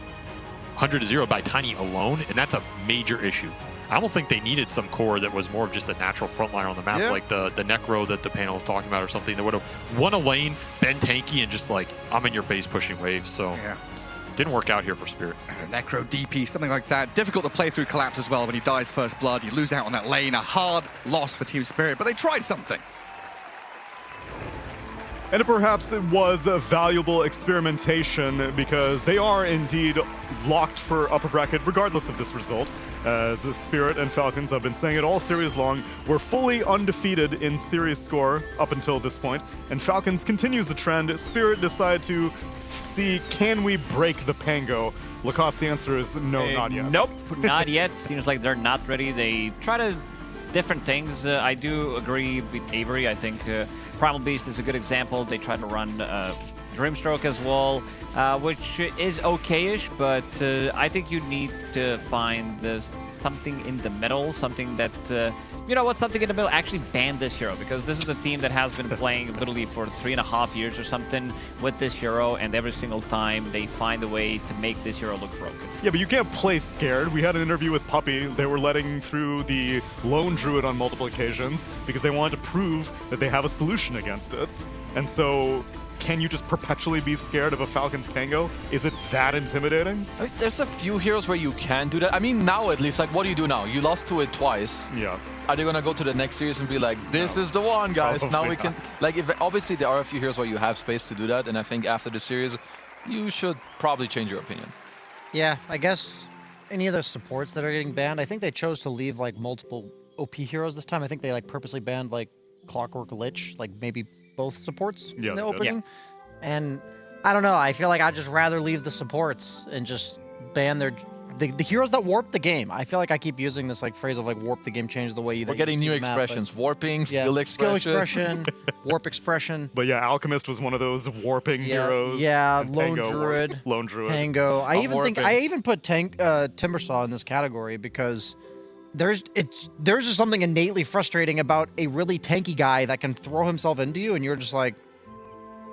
100-0 by Tiny alone, and that's a major issue. I almost think they needed some core that was more of just a natural frontliner on the map, like the Necro that the panel is talking about or something that would have won a lane, been tanky, and just like, I'm in your face pushing waves. So didn't work out here for Spirit. Necro DP, something like that. Difficult to play through Collapse as well when he dies first blood. You lose out on that lane. A hard loss for Team Spirit, but they tried something. And perhaps it was a valuable experimentation because they are indeed locked for upper bracket regardless of this result. As Spirit and Falcons have been saying it all series long, we're fully undefeated in series score up until this point. And Falcons continues the trend. Spirit decide to see, can we break the Pango? Lacoste, the answer is no, not yet. Nope, not yet. Seems like they're not ready. They try to different things. I do agree with Avery. I think Primal Beast is a good example. They try to run Dreamstroke as well, which is okay-ish, but I think you need to find something in the middle, something that, you know what, something in the middle, actually ban this hero, because this is the team that has been playing literally for 3.5 years or something with this hero, and every single time they find a way to make this hero look broken. Yeah, but you can't play scared. We had an interview with Puppy. They were letting through the Lone Druid on multiple occasions because they wanted to prove that they have a solution against it. And so, can you just perpetually be scared of a Falcons Pango? Is it that intimidating? I mean, there's a few heroes where you can do that. I mean, now at least, like, what do you do now? You lost to it twice. Yeah. Are they gonna go to the next series and be like, this is the one, guys? Probably now we can. Like, obviously there are a few heroes where you have space to do that, and I think after the series, you should probably change your opinion. Yeah, I guess any of the supports that are getting banned, I think they chose to leave like multiple OP heroes this time. I think they like purposely banned like Clockwork Lich, like maybe both supports in the opening. And I don't know, I feel like I'd just rather leave the supports and just ban the heroes that warp the game. I feel like I keep using this like phrase of like warp the game, change the way you. We're getting new expressions: warping, skill expression, warp expression. But yeah, Alchemist was one of those warping heroes. Yeah, Lone Druid, Pango. I even put Timbersaw in this category because there's just something innately frustrating about a really tanky guy that can throw himself into you, and you're just like,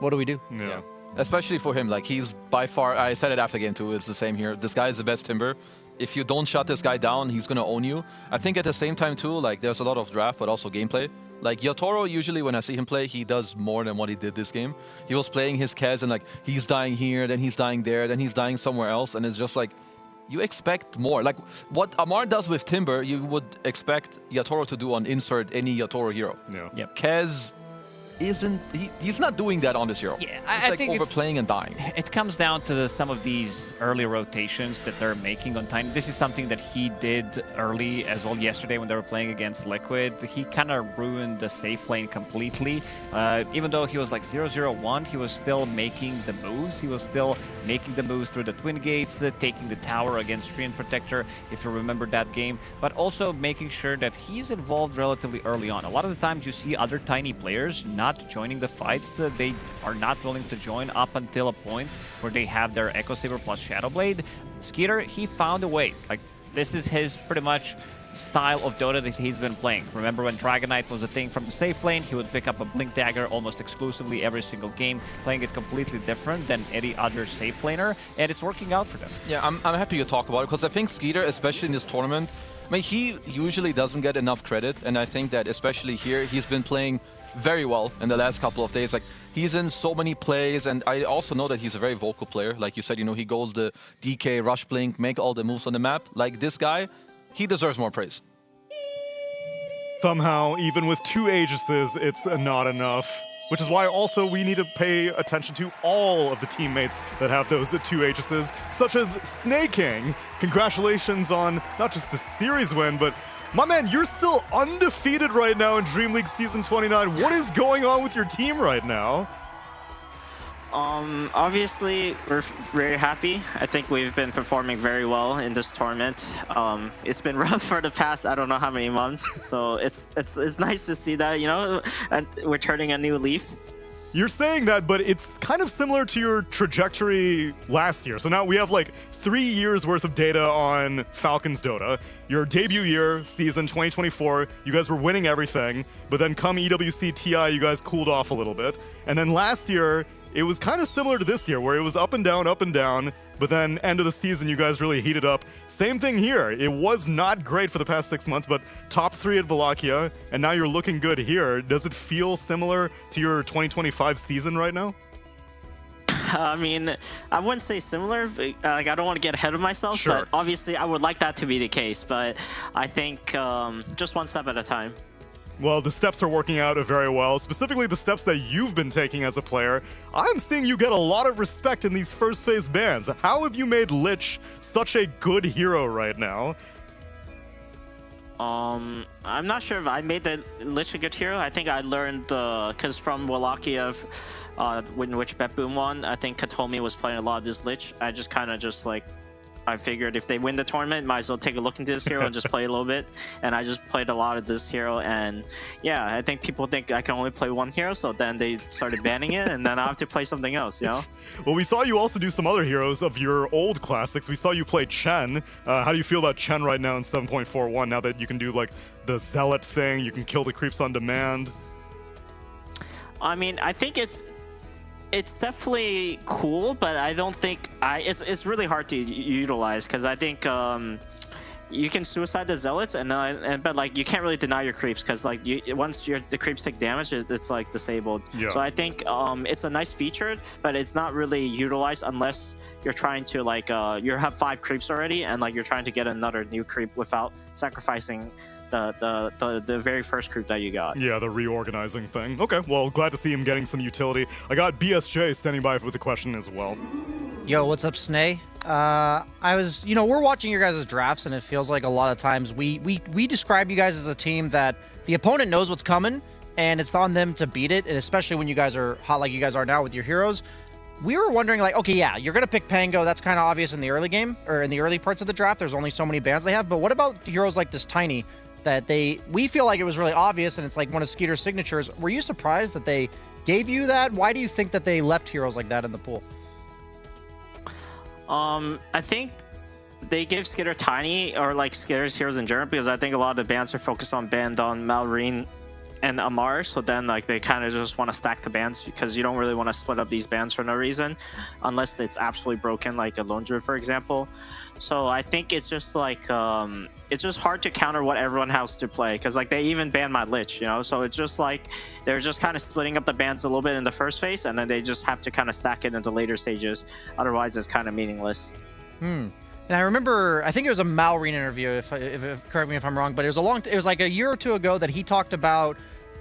what do we do? Yeah. Especially for him, like, he's by far, I said it after game 2, it's the same here. This guy is the best Timber. If you don't shut this guy down, he's gonna own you. I think at the same time too, like, there's a lot of draft, but also gameplay. Like, Yotoro, usually when I see him play, he does more than what he did this game. He was playing his Kez and like, he's dying here, then he's dying there, then he's dying somewhere else, and it's just like, you expect more. Like, what Amar does with Timber, you would expect Yotoro to do on insert any Yotoro hero. Yeah. Yep. Kez he's not doing that on this hero. Yeah, I like think overplaying and dying. It comes down to some of these early rotations that they're making on Tiny. This is something that he did early as well yesterday when they were playing against Liquid. He kind of ruined the safe lane completely. Even though he was like 0-0-1, he was still making the moves. He was still making the moves through the Twin Gates, taking the tower against Treant Protector, if you remember that game, but also making sure that he's involved relatively early on. A lot of the times you see other Tiny players not joining the fights. They are not willing to join up until a point where they have their Echo Saber plus Shadow Blade. Skeeter, he found a way. Like, this is his pretty much style of Dota that he's been playing. Remember when Dragonite was a thing from the safe lane? He would pick up a Blink Dagger almost exclusively every single game, playing it completely different than any other safe laner, and it's working out for them. Yeah, I'm happy you talk about it, because I think Skeeter, especially in this tournament, I mean, he usually doesn't get enough credit, and I think that especially here, he's been playing very well in the last couple of days. Like, he's in so many plays, and I also know that he's a very vocal player. Like you said, you know, he goes the DK, Rush Blink, make all the moves on the map. Like, this guy, he deserves more praise. Somehow, even with 2 Aegises, it's not enough. Which is why also we need to pay attention to all of the teammates that have those 2 Aegises, such as Snaking. Congratulations on not just the series win, but my man, you're still undefeated right now in DreamLeague Season 29. What is going on with your team right now? Obviously, we're very happy. I think we've been performing very well in this tournament. It's been rough for the past, I don't know how many months. So it's nice to see that, you know, and we're turning a new leaf. You're saying that, but it's kind of similar to your trajectory last year. So now we have like 3 years worth of data on Falcons Dota. Your debut year, season 2024, you guys were winning everything, but then come EWC TI, you guys cooled off a little bit. And then last year, it was kind of similar to this year, where it was up and down, but then end of the season, you guys really heated up. Same thing here. It was not great for the past 6 months, but top 3 at Wallachia, and now you're looking good here. Does it feel similar to your 2025 season right now? I mean, I wouldn't say similar. Like, I don't want to get ahead of myself, Sure. but obviously I would like that to be the case. But I think just one step at a time. Well, the steps are working out very well, specifically the steps that you've been taking as a player. I'm seeing you get a lot of respect in these first phase bans. How have you made Lich such a good hero right now? I'm not sure if I made the Lich a good hero. I think I learned, because from Wallachia, in which BetBoom won, I think Katomi was playing a lot of this Lich. I just kind of just like, I figured if they win the tournament, might as well take a look into this hero and just play a little bit. And I just played a lot of this hero, and yeah, I think people think I can only play one hero, so then they started banning it, and then I have to play something else, you know? Well, we saw you also do some other heroes of your old classics. We saw you play Chen. How do you feel about Chen right now in 7.41, now that you can do like the Zealot thing, you can kill the creeps on demand? I mean, I think it's definitely cool, but I don't think it's really hard to utilize, because I think you can suicide the zealots, but like you can't really deny your creeps, because like once the creeps take damage, it's like disabled. Yeah. So I think it's a nice feature, but it's not really utilized unless you're trying to like you have 5 creeps already, and like you're trying to get another new creep without sacrificing the very first creep that you got. Yeah, the reorganizing thing. Okay, well, glad to see him getting some utility. I got BSJ standing by with a question as well. Yo, what's up, Snay? We're watching your guys' drafts, and it feels like a lot of times we describe you guys as a team that the opponent knows what's coming, and it's on them to beat it, and especially when you guys are hot like you guys are now with your heroes. We were wondering, like, okay, yeah, you're going to pick Pango. That's kind of obvious in the early game, or in the early parts of the draft. There's only so many bans they have, but what about heroes like this Tiny that we feel like it was really obvious, and it's like one of Skeeter's signatures. Were you surprised that they gave you that? Why do you think that they left heroes like that in the pool? I think they gave Skitter Tiny, or like Skitter's heroes in general, because I think a lot of the bans are focused on Bandon, Malrine, and Amar, so then like they kind of just want to stack the bans, because you don't really want to split up these bans for no reason, unless it's absolutely broken, like a Lone Druid, for example. So I think it's just like it's just hard to counter what everyone has to play, because like they even banned my Lich, you know. So it's just like they're just kind of splitting up the bans a little bit in the first phase, and then they just have to kind of stack it into later stages. Otherwise, it's kind of meaningless. And I remember, I think it was a Malrine interview, if correct me if I'm wrong, but it was like a year or two ago that he talked about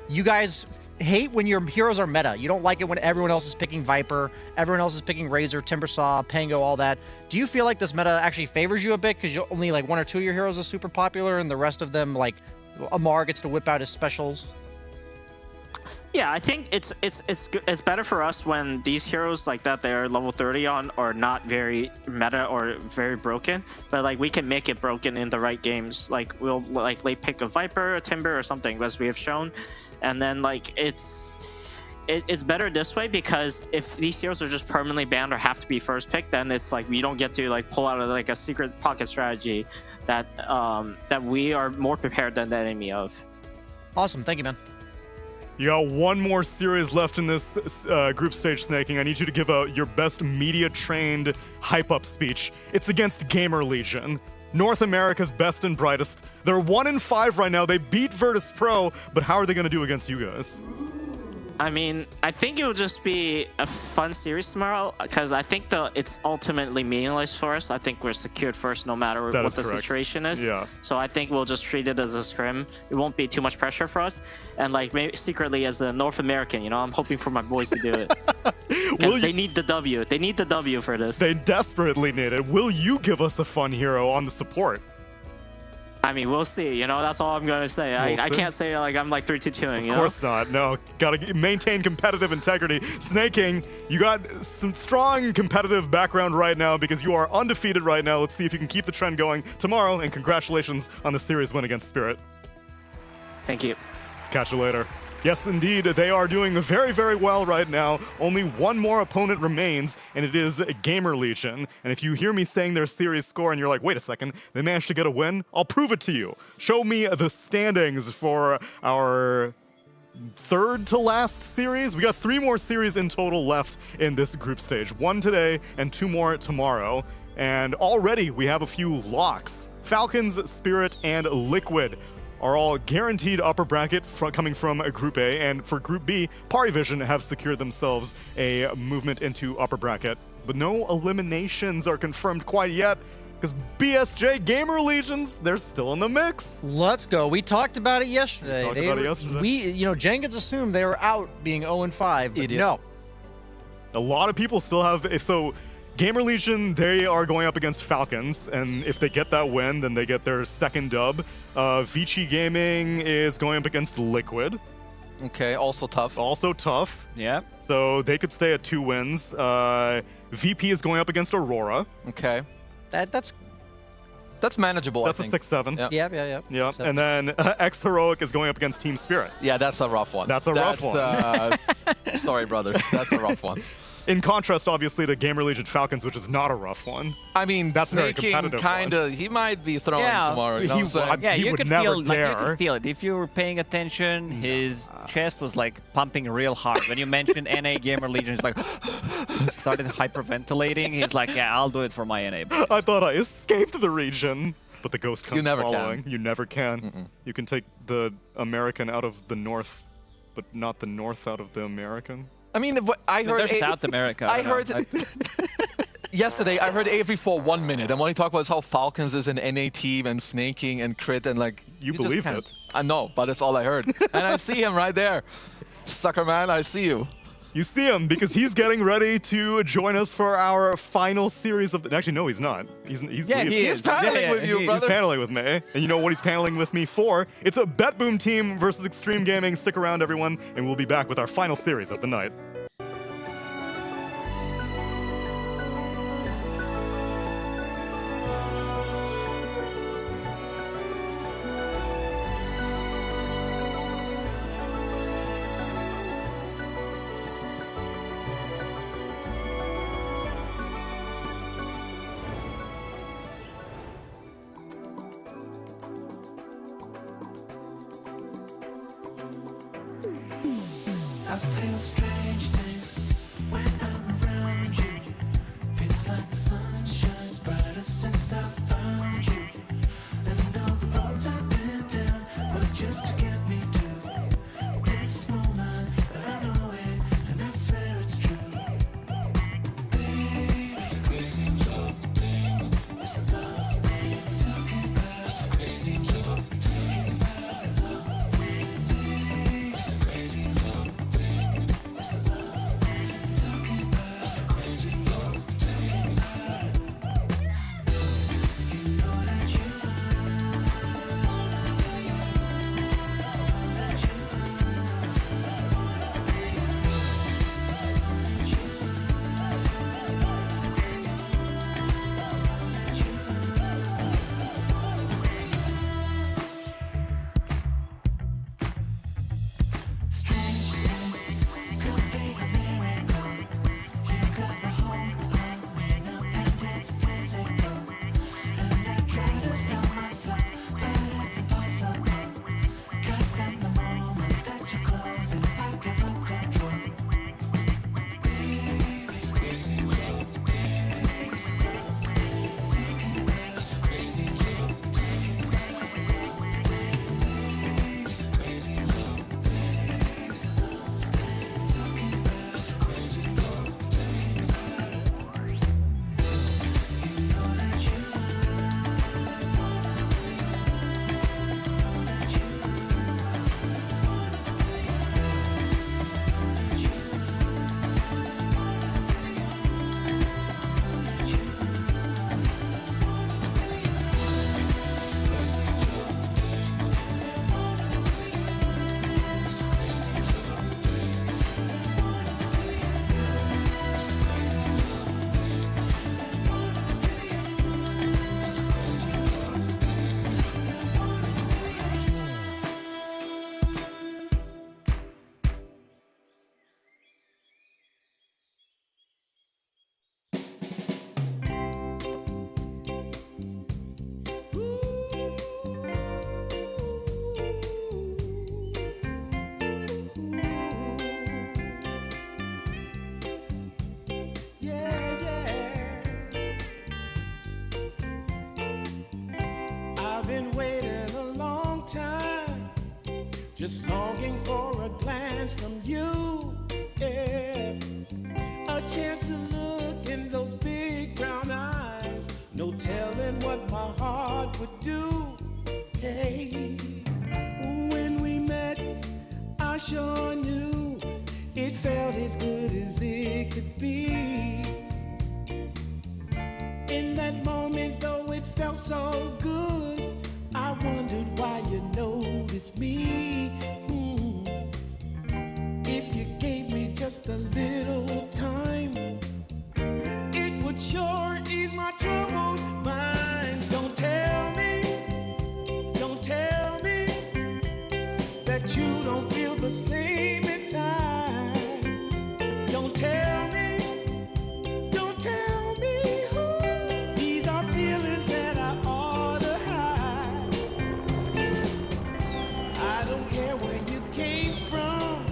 you guys hate when your heroes are meta. You don't like it when everyone else is picking Viper, everyone else is picking Razor, Timbersaw, Pango, all that. Do you feel like this meta actually favors you a bit, because only like 1 or 2 of your heroes are super popular, and the rest of them, like Amar gets to whip out his specials? Yeah, I think it's better for us when these heroes like that they're level 30 on are not very meta or very broken, but like we can make it broken in the right games. Like we'll like late pick a Viper, a Timber, or something, as we have shown, and then like it's better this way, because if these heroes are just permanently banned or have to be first pick, then it's like we don't get to like pull out like a secret pocket strategy that that we are more prepared than the enemy of. Awesome, thank you, man. You got one more series left in this group stage snaking. I need you to give your best media-trained hype-up speech. It's against Gamer Legion, North America's best and brightest. They're 1-5 right now. They beat Virtus Pro, but how are they going to do against you guys? I mean, I think it will just be a fun series tomorrow, because I think it's ultimately meaningless for us. I think we're secured first no matter what the situation is. Yeah. So I think we'll just treat it as a scrim. It won't be too much pressure for us. And like maybe secretly as a North American, you know, I'm hoping for my boys to do it. Because they need the W. They need the W for this. They desperately need it. Will you give us a fun hero on the support? I mean, we'll see. You know, that's all I'm gonna say. I can't say like I'm like 3-2-2ing. Of course not. No, gotta maintain competitive integrity. Snaking, you got some strong competitive background right now because you are undefeated right now. Let's see if you can keep the trend going tomorrow. And congratulations on the series win against Spirit. Thank you. Catch you later. Yes, indeed, they are doing very, very well right now. Only one more opponent remains, and it is Gamer Legion. And if you hear me saying their series score and you're like, wait a second, they managed to get a win, I'll prove it to you. Show me the standings for our third to last series. We got 3 more series in total left in this group stage. 1 today and 2 more tomorrow. And already we have a few locks. Falcons, Spirit, and Liquid are all guaranteed upper bracket coming from Group A, and for Group B, Parivision have secured themselves a movement into upper bracket. But no eliminations are confirmed quite yet, because BSJ Gamer Legions, they're still in the mix. Let's go. We talked about it yesterday. Jenkins assumed they were out being 0-5, but no. A lot of people still have, so Gamer Legion, they are going up against Falcons, and if they get that win, then they get their second dub. Vici Gaming is going up against Liquid. Okay, also tough. Also tough. Yeah. So they could stay at 2 wins. VP is going up against Aurora. Okay. That's manageable, That's I think. a 6-7. Yeah. And then X Heroic is going up against Team Spirit. Yeah, that's a rough one. That's a rough one. Sorry, brothers. That's a rough one. In contrast, obviously, to Gamer Legion Falcons, which is not a rough one. I mean, that's very Snaking competitive. kinda, he might be throwing tomorrow. You know what I'm saying? Yeah, He you would could never feel like, you dare. could feel it. If you were paying attention, his chest was like pumping real hard. When you mentioned NA Gamer Legion, he's like started hyperventilating. He's like, yeah, I'll do it for my NA. I thought I escaped the region, but the ghost comes You never following. can. You never can. You can take the American out of the North, but not the North out of the American. I mean, I heard... There's South America. I heard... Yesterday, I heard Avery for 1 minute, and what he talked about is how Falcons is an NA team and snaking and crit and like... You just believed can't- it. I know, but it's all I heard. And I see him right there. Sucker man, I see you. You see him because he's getting ready to join us for our final series of... Actually, no, he's not. He's Yeah, leaving. he is. He's paneling with you, He's brother. paneling with me. And you know what he's paneling with me for? It's a BetBoom team versus Xtreme Gaming. Stick around, everyone, and we'll be back with our final series of the night. I feel strange things when I'm around you. It's like the sun shines brighter since I found you. And all the roads I've been down were just to get me to this moment. But I know it, and I swear it's true. Baby, it's a crazy love thing. It's a love thing we're talking about. It's a crazy love thing. It's a love thing. It's a crazy love thing. It's waiting a long time, just longing for a glance from you. Yeah. A chance to look in those big brown eyes. No telling what my heart would do. Hey, when we met, I sure knew it felt as good as it could be. In that moment, though it felt so good, I wondered why you noticed me. If you gave me just a little time, it would sure ease my troubled mind. Don't tell me that you don't feel the same inside. Don't tell me. These are feelings that I ought to hide. I don't care where you came from.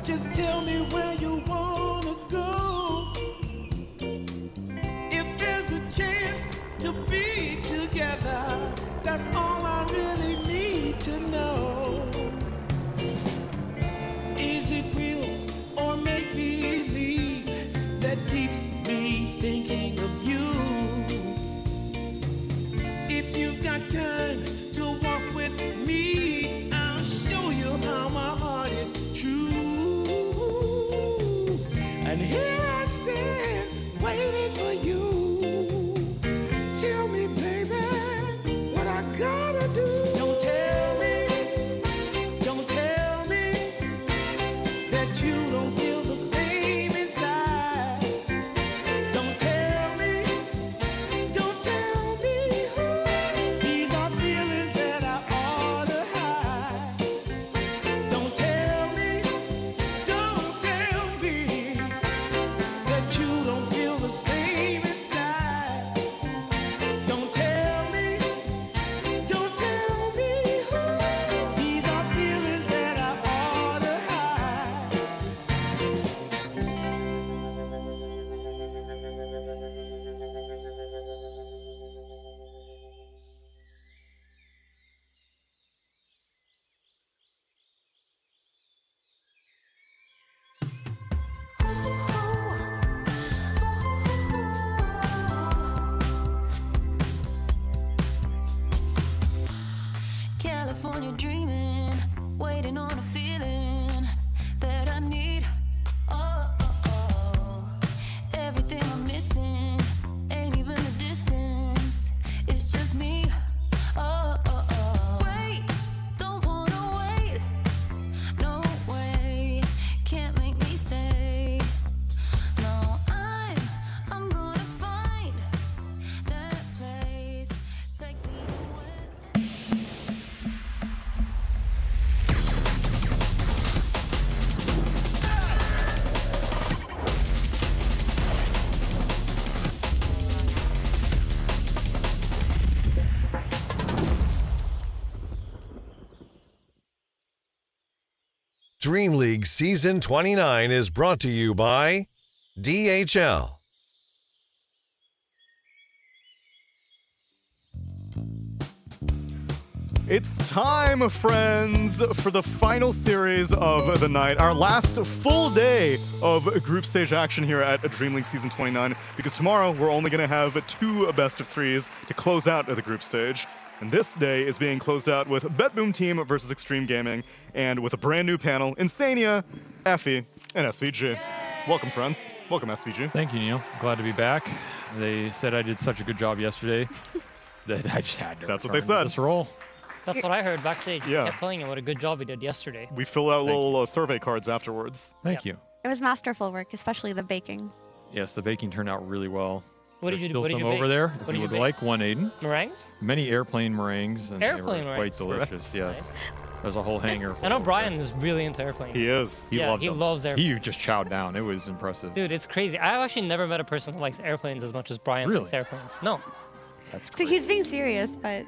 Just tell me where you wanna go. If there's a chance to be together, that's all I really need to know. Is it real or make believe that keeps me thinking of you? If you've got time to walk with me, I'll show you how my heart is true. And here I stand, waiting for you. Tell me, baby, what I gotta do. Don't tell me that you don't feel the same inside. Don't tell me. These are feelings that I ought to hide. Don't tell me that you don't feel the same inside. Don't tell me. These are feelings that I ought to hide. California dreaming, waiting on a feeling that I need. Oh, oh, oh. Everything I'm missing ain't even a distance. It's just me. Oh, oh, oh. Wait, don't wanna wait. No way, can't make me stay. No, I'm gonna find that place. Take me away. DreamLeague Season 29 is brought to you by DHL. It's time, friends, for the final series of the night. Our last full day of group stage action here at DreamLeague Season 29, because tomorrow we're only going to have 2 best of 3s to close out the group stage. And this day is being closed out with BetBoom Team versus Xtreme Gaming, and with a brand new panel, Insania, Effie, and SVG. Welcome, friends. Welcome, SVG. Thank you, Neil. Glad to be back. They said I did such a good job yesterday that I just had to That's what they said. This role. That's what I heard backstage. Yeah. I kept telling him what a good job he did yesterday. We fill out little survey cards afterwards. Thank you. It was masterful work, especially the baking. Yes, the baking turned out really well. What did There's you still what did some you over bake? there What if did you you would bake? like one, Aiden. Meringues? Many airplane meringues, and Airplane they were quite meringues. delicious. Yes. There's a whole hanger. I know Brian is really into airplanes. He is. He Yeah, loved he them. loves airplanes. He just chowed down. It was impressive. Dude, it's crazy. I've actually never met a person who likes airplanes as much as Brian Really? likes airplanes. No. That's So he's being serious, but...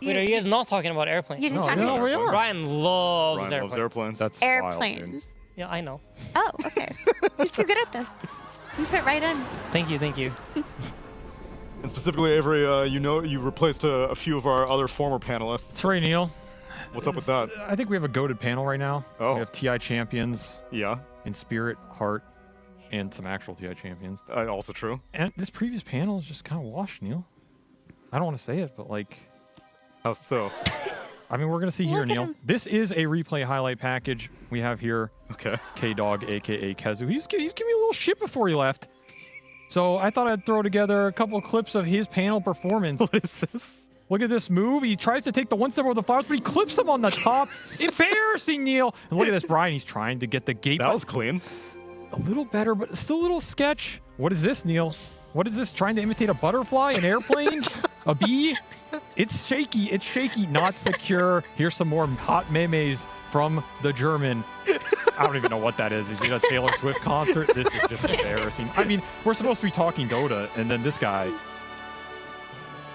Wait, are you guys not talking about airplanes? You didn't talk about we are. Brian loves Brian airplanes. loves airplanes. That's airplanes. Yeah, I know. Oh, okay. He's too good at this. You fit right in. Thank you, thank you. And specifically, Avery, you replaced a few of our other former panelists. That's right, Neil. What's up with that? I think we have a goated panel right now. Oh. We have TI champions. Yeah. In spirit, heart, and some actual TI champions. Also true. And this previous panel is just kind of washed, Neil. I don't want to say it, but like... How so? I mean, we're going to see here, Neil. This is a replay highlight package we have here. Okay. K-Dog, a.k.a. Kezu. He's giving me a little shit before he left. So I thought I'd throw together a couple of clips of his panel performance. What is this? Look at this move. He tries to take the one step over the flowers, but he clips him on the top. Embarrassing, Neil. And look at this, Brian. He's trying to get the gate. That was clean. A little better, but still a little sketch. What is this, Neil? What is this? Trying to imitate a butterfly, an airplane, a bee? It's shaky. It's shaky. Not secure. Here's some more hot memes from the German. I don't even know what that is. Is it a Taylor Swift concert? This is just embarrassing. I mean, we're supposed to be talking Dota, and then this guy.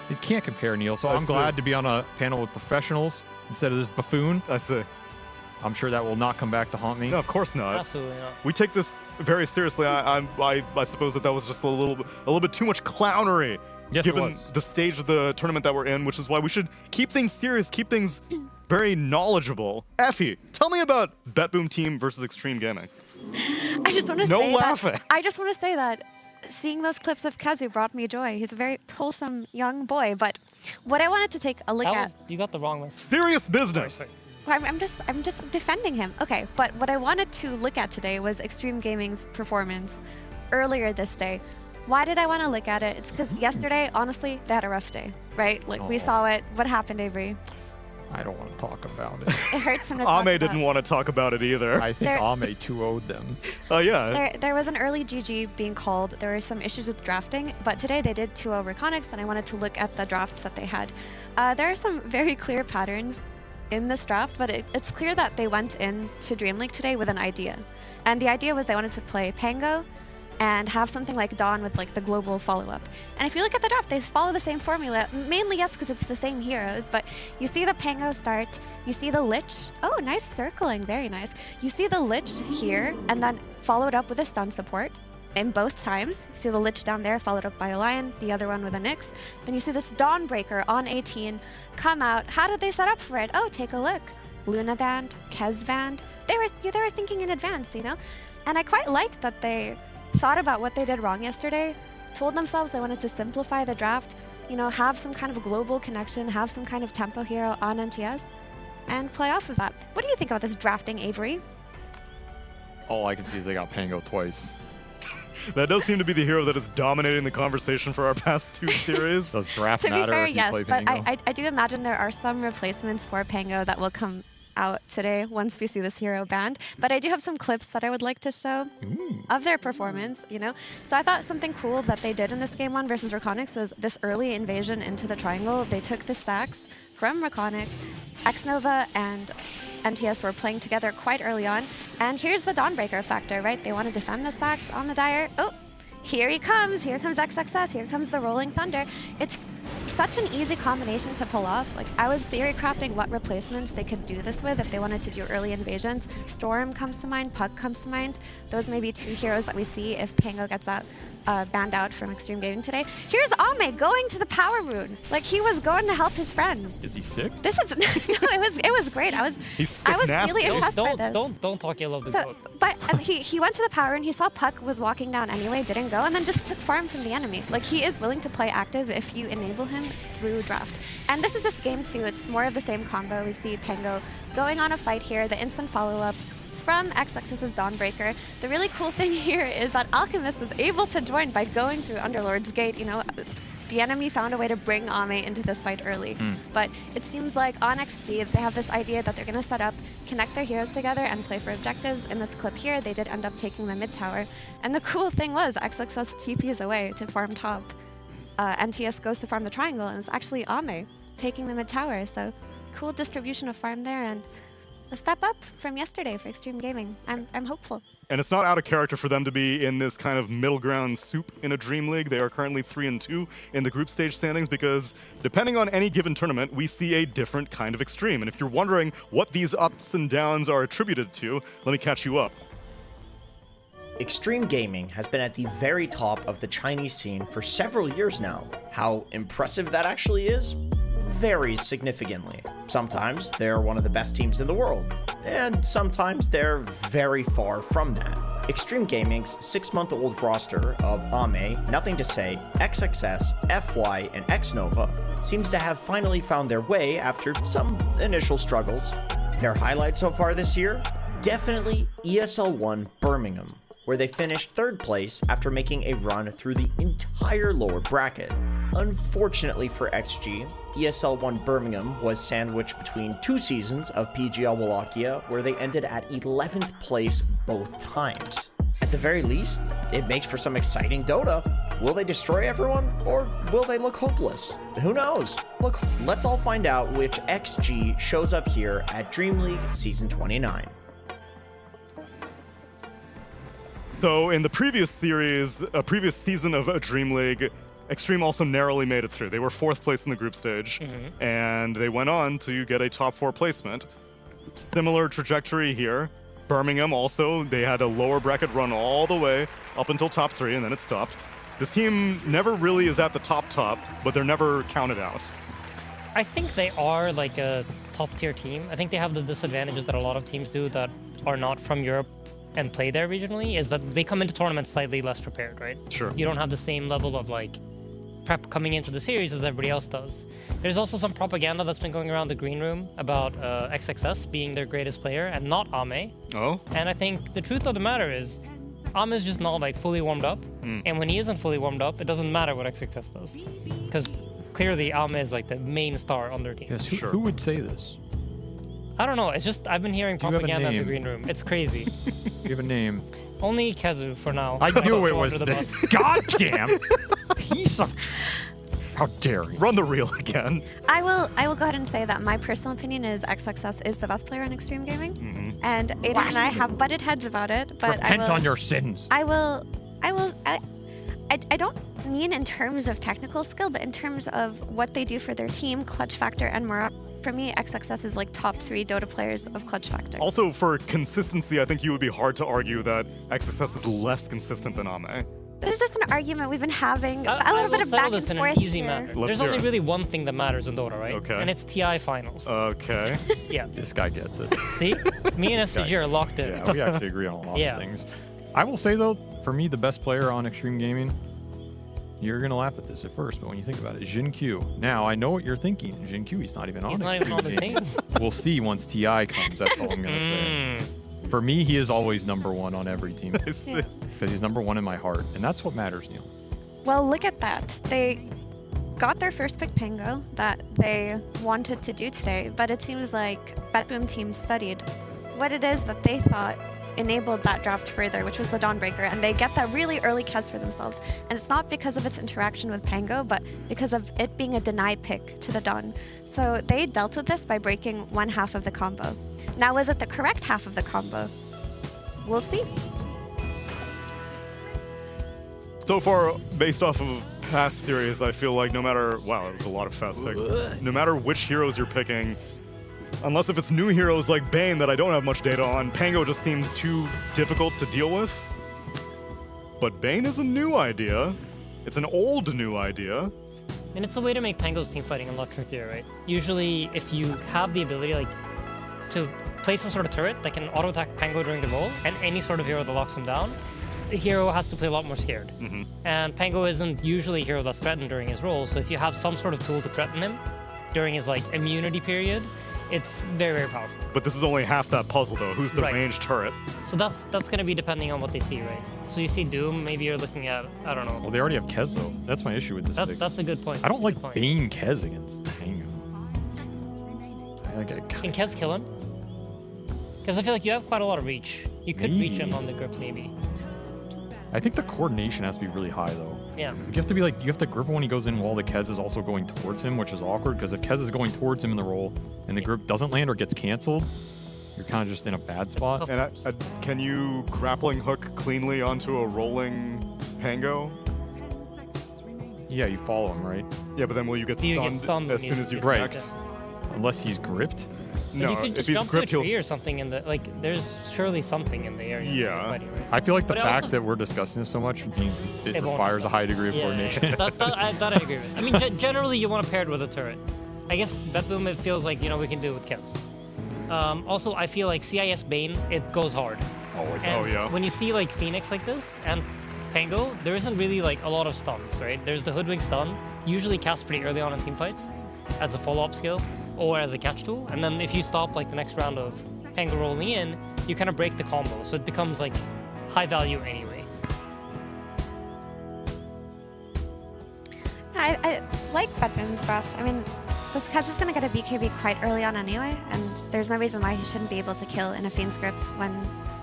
It can't compare, Neil. So I'm glad to be on a panel with professionals instead of this buffoon. I see. I'm sure that will not come back to haunt me. No, of course not. Absolutely not. We take this very seriously. I suppose that was just a little bit too much clownery, given the stage of the tournament that we're in, which is why we should keep things serious, keep things very knowledgeable. Effie, tell me about BetBoom team versus Xtreme Gaming. I just want to No say laughing. that. I just want to say that seeing those clips of Kezu brought me joy. He's a very wholesome young boy. But what I wanted to take a look at. You got the wrong message. Serious business. I'm just defending him. Okay, but what I wanted to look at today was Xtreme Gaming's performance earlier this day. Why did I want to look at it? It's because yesterday, honestly, they had a rough day, right? Like we saw it. What happened, Avery? I don't want to talk about it. It hurts him to talk Ame about. didn't want to talk about it either. I think Ame 2-0'd them. Oh, yeah. There was an early GG being called. There were some issues with drafting, but today they did 2-0 Reconics, and I wanted to look at the drafts that they had. There are some very clear patterns in this draft, but it's clear that they went into DreamLeague today with an idea. And the idea was they wanted to play Pango and have something like Dawn with like the global follow-up. And if you look at the draft, they follow the same formula. Mainly, yes, because it's the same heroes, but you see the Pango start, you see the Lich. Oh, nice circling, very nice. You see the Lich here, and then followed up with a stun support in both times. You see the Lich down there, followed up by a Lion, the other one with a Nyx. Then you see this Dawnbreaker on 18 come out. How did they set up for it? Oh, take a look. Luna Band, Kez Band. They were thinking in advance, you know? And I quite liked that they thought about what they did wrong yesterday, told themselves they wanted to simplify the draft, you know, have some kind of global connection, have some kind of tempo hero on NTS, and play off of that. What do you think about this drafting, Avery? All I can see is they got Pango twice. That does seem to be the hero that is dominating the conversation for our past two series. Does draft To be matter fair, if you yes, play but Pango? I do imagine there are some replacements for Pango that will come out today once we see this hero banned. But I do have some clips that I would like to show of their performance, you know? So I thought something cool that they did in this game 1 versus Reconics was this early invasion into the triangle. They took the stacks from Reconics. Xnova and NTS were playing together quite early on. And here's the Dawnbreaker factor, right? They want to defend the stacks on the Dire. Oh, here he comes. Here comes XXS. Here comes the Rolling Thunder. It's such an easy combination to pull off. Like, I was theory crafting what replacements they could do this with if they wanted to do early invasions. Storm comes to mind, Puck comes to mind. Those may be two heroes that we see if Pango gets that banned out from Xtreme Gaming today. Here's Ame going to the power rune. Like, he was going to help his friends. Is he sick? This is no, it was great. I was really impressed by this. Don't talk ill of the So, goat. but he went to the power and he saw Puck was walking down anyway, didn't go, and then just took farm from the enemy. Like, he is willing to play active if you enable him through draft. And this is just game 2. It's more of the same combo. We see Pango going on a fight here, the instant follow-up from XXS's Dawnbreaker. The really cool thing here is that Alchemist was able to join by going through Underlord's Gate. You know, the enemy found a way to bring Ame into this fight early. But it seems like on XG, they have this idea that they're going to set up, connect their heroes together, and play for objectives. In this clip here, they did end up taking the mid tower. And the cool thing was XXS TPs away to farm top. NTS goes to farm the triangle, and it's actually Ame taking the mid tower. So cool distribution of farm there, and a step up from yesterday for Xtreme Gaming. I'm hopeful. And it's not out of character for them to be in this kind of middle ground soup in a DreamLeague. They are currently 3-2 in the group stage standings because depending on any given tournament, we see a different kind of Xtreme. And if you're wondering what these ups and downs are attributed to, let me catch you up. Xtreme Gaming has been at the very top of the Chinese scene for several years now. How impressive that actually is varies significantly. Sometimes they're one of the best teams in the world, and sometimes they're very far from that. Xtreme Gaming's 6-month-old roster of Ame, Nothing to Say, XXS, FY, and Xnova seems to have finally found their way after some initial struggles. Their highlight so far this year? Definitely ESL 1 Birmingham, where they finished 3rd place after making a run through the entire lower bracket. Unfortunately for XG, ESL 1 Birmingham was sandwiched between 2 seasons of PGL Wallachia, where they ended at 11th place both times. At the very least, it makes for some exciting Dota. Will they destroy everyone, or will they look hopeless? Who knows? Look, let's all find out which XG shows up here at DreamLeague Season 29. So in the previous series, a previous season of DreamLeague, Xtreme also narrowly made it through. They were 4th place in the group stage, and they went on to get a top 4 placement. Similar trajectory here. Birmingham also, they had a lower bracket run all the way up until top 3, and then it stopped. This team never really is at the top, but they're never counted out. I think they are like a top-tier team. I think they have the disadvantages that a lot of teams do that are not from Europe and play there regionally, is that they come into tournaments slightly less prepared, right? Sure. You don't have the same level of like prep coming into the series as everybody else does. There's also some propaganda that's been going around the green room about XXS being their greatest player and not Ame. Oh? And I think the truth of the matter is Ame is just not like fully warmed up. And when he isn't fully warmed up, it doesn't matter what XXS does. Because clearly Ame is like the main star on their team. Yes, who would say this? I don't know. It's just I've been hearing Do you have a propaganda in the name? green room. It's crazy. You have a name. Only Kezu for now. I knew it was Under the this bus. goddamn piece of... How dare you? Run the reel again. I will go ahead and say that my personal opinion is XXS is the best player in Xtreme Gaming. And Aiden and I have butted heads about it, but Repent I will, on your sins. I don't mean in terms of technical skill, but in terms of what they do for their team, clutch factor, and morale. For me, XXS is like top 3 Dota players of clutch factor. Also, for consistency, I think you would be hard to argue that XXS is less consistent than Ame. This is just an argument we've been having, a I little will bit of settle back this and in an forth easy here. manner. Let's There's hear only it. really one thing that matters in Dota, right? Okay. And it's TI finals. Okay. Yeah. This guy gets it. See? Me and SVG are locked in. Yeah, we actually agree on a lot Yeah. of things. I will say, though, for me, the best player on Xtreme Gaming, you're going to laugh at this at first, but when you think about it, Jin Q. Now, I know what you're thinking. Jin Q, he's not even on He's not even on the team. We'll see once TI comes. That's all I'm going to say. For me, he is always #1 on every team. Because he's #1 in my heart. And that's what matters, Neil. Well, look at that. They got their first pick Pango that they wanted to do today, but it seems like BetBoom team studied what it is that they thought enabled that draft further, which was the Dawnbreaker, and they get that really early Kez for themselves. And it's not because of its interaction with Pango, but because of it being a deny pick to the Dawn. So they dealt with this by breaking one half of the combo. Now, was it the correct half of the combo? We'll see. So far, based off of past series, I feel like no matter... Wow, that was a lot of fast picks. No matter which heroes you're picking, unless if it's new heroes like Bane that I don't have much data on, Pango just seems too difficult to deal with. But Bane is a new idea. It's an old new idea. And it's a way to make Pango's team fighting a lot trickier, right? Usually, if you have the ability, like, to play some sort of turret that can auto-attack Pango during the roll, and any sort of hero that locks him down, the hero has to play a lot more scared. And Pango isn't usually a hero that's threatened during his roll, so if you have some sort of tool to threaten him during his, like, immunity period, it's very, very powerful. But this is only half that puzzle, though. Who's the ranged turret? So that's going to be depending on what they see, right? So you see Doom, maybe you're looking at, I don't know. Well, they already have Kez, though. That's my issue with this pick. That's a good point. I don't like Bane Kez against Pango. Can Kez kill him? Because I feel like you have quite a lot of reach. You could reach him on the grip, maybe. I think the coordination has to be really high, though. Yeah. You have to be like, you have to grip when he goes in while the Kez is also going towards him, which is awkward, because if Kez is going towards him in the roll and the grip doesn't land or gets canceled, you're kind of just in a bad spot. And can you grappling hook cleanly onto a rolling Pango? Yeah, you follow him, right? Yeah, but then will you get stunned as soon as you connect? Unless he's gripped? No, you could if just he's jump to a gripped, he'll- tree or something in the there's surely something in the area. Yeah. you're fighting, right? I feel like the But fact also- that we're discussing this so much means it It won't requires a happen. high degree of coordination. That I agree with. I mean, generally you want to pair it with a turret. I guess BetBoom, it feels like, we can do it with Kez. Also, I feel like CIS Bane, it goes hard. And yeah. when you see like Phoenix like this and Pango, there isn't really like a lot of stuns, right? There's the Hoodwink stun, usually cast pretty early on in teamfights as a follow-up skill or as a catch tool. And then if you stop like the next round of Pango rolling in, you kind of break the combo. So it becomes like high value anyway. I like BetBoom's draft. I mean, this Kez is going to get a BKB quite early on anyway, and there's no reason why he shouldn't be able to kill in a Fiend's Grip when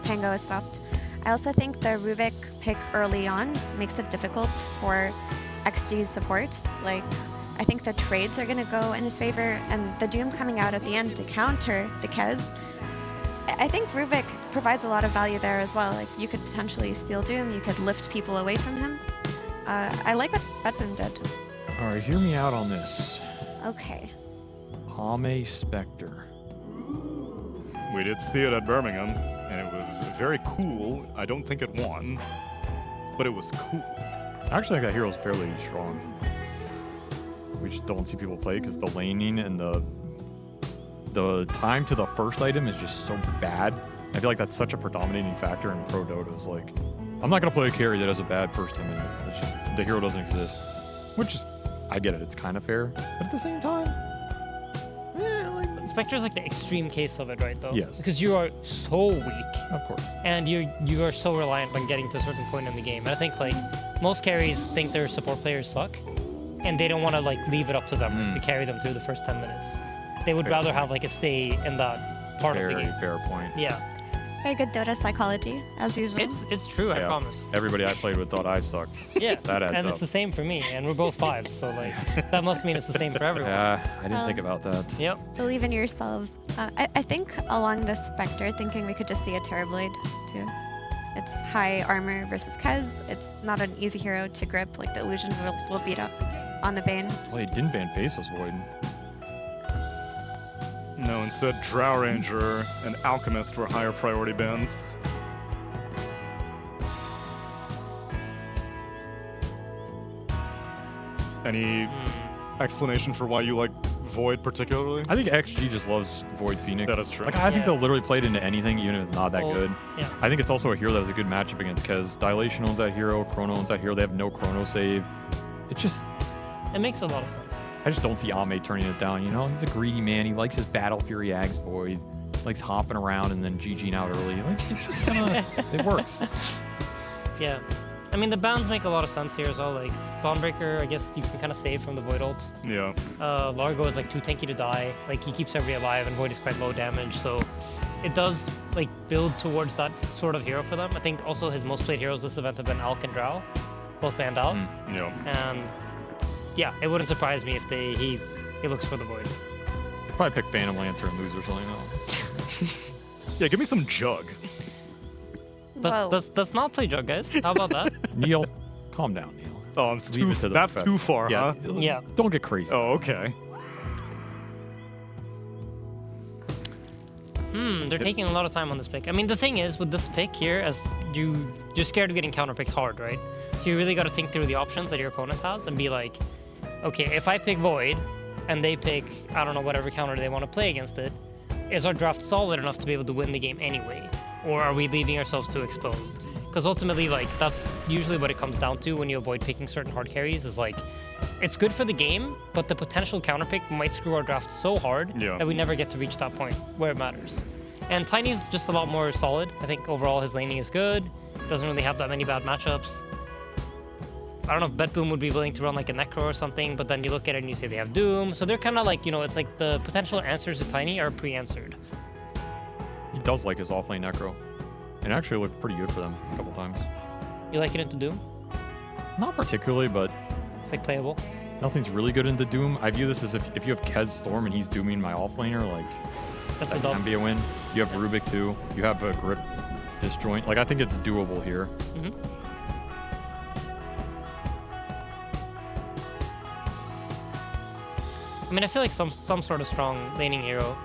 Pango is stopped. I also think the Rubik pick early on makes it difficult for XG's supports. Like, I think the trades are going to go in his favor, and the Doom coming out at the end to counter the Kez. I think Rubik provides a lot of value there as well. Like, you could potentially steal Doom, you could lift people away from him. I like what BetBoom did. All right, hear me out on this. Okay. Ame Spectre. We did see it at Birmingham, and it was very cool. I don't think it won, but it was cool. I actually think that hero's fairly strong. We just don't see people play because the laning and the time to the first item is just so bad. I feel like that's such a predominating factor in pro Dotas. Like, I'm not gonna play a carry that has a bad first 10 minutes. It's just the hero doesn't exist, which is, I get it. It's kind of fair, but at the same time, Spectre is like the extreme case of it, right? Though. Yes. Because you are so weak. Of course. And you are so reliant on getting to a certain point in the game. And I think like most carries think their support players suck, and they don't want to like leave it up to them to carry them through the first 10 minutes. They would rather have like a say in that part of the game. Fair point. Yeah. Very good Dota psychology, as usual. It's true, I promise. Everybody I played with thought I sucked. Yeah. That adds and up. it's the same for me, and we're both 5s, so like that must mean it's the same for everyone. Yeah, I didn't think about that. Yep. Believe in yourselves. I think along the Spectre, thinking we could just see a Terrorblade too. It's high armor versus Kez. It's not an easy hero to grip. Like the illusions will beat up on the Bane. Well, he didn't ban Faceless Void. No, instead, Drow Ranger and Alchemist were higher priority bans. Any explanation for why you like Void particularly? I think XG just loves Void Phoenix. That is true. Like, I think they'll literally play it into anything, even if it's not that good. Yeah. I think it's also a hero that has a good matchup against Kez. Dilation owns that hero, Chrono owns that hero. They have no Chrono save. It just... It makes a lot of sense. I just don't see Ame turning it down, you know? He's a greedy man. He likes his Battle Fury Axe Void. Likes hopping around and then GGing out early. Like, it's just kinda... it works. Yeah. I mean, the bounds make a lot of sense here as well. Like, Dawnbreaker, I guess you can kind of save from the Void ult. Yeah. Largo is like too tanky to die. Like, he keeps everybody alive, and Void is quite low damage, so it does like build towards that sort of hero for them. I think also his most played heroes this event have been Alk and Drow, both banned out. Yeah. And yeah, it wouldn't surprise me if he looks for the Void. They'd probably pick Phantom Lancer and lose or something else. Yeah, give me some Jug. Let's not play Jug, guys. How about that? Neil, calm down, Neil. Oh, I'm Leave it to the that's professionals. too far, Yeah. huh? Yeah. Don't get crazy. Oh, okay. They're taking a lot of time on this pick. I mean, the thing is, with this pick here, as you're scared of getting counterpicked hard, right? So you really got to think through the options that your opponent has and be like, okay, if I pick Void and they pick, I don't know, whatever counter they want to play against it, is our draft solid enough to be able to win the game anyway? Or are we leaving ourselves too exposed? Because ultimately, like, that's usually what it comes down to when you avoid picking certain hard carries, is like, it's good for the game, but the potential counterpick might screw our draft so hard that we never get to reach that point where it matters. And Tiny's just a lot more solid. I think overall his laning is good. Doesn't really have that many bad matchups. I don't know if BetBoom would be willing to run like a Necro or something, but then you look at it and you say they have Doom. So they're kind of like, you know, it's like the potential answers to Tiny are pre-answered. He does like his offlane Necro. And it actually looked pretty good for them a couple times. You like it into Doom? Not particularly, but... It's like playable. Nothing's really good into Doom. I view this as if you have Kez Storm and he's dooming my offlaner, like... That's that a dub. can be a win. You have Rubik too. You have a Grip Disjoint. Like, I think it's doable here. I mean, I feel like some sort of strong laning hero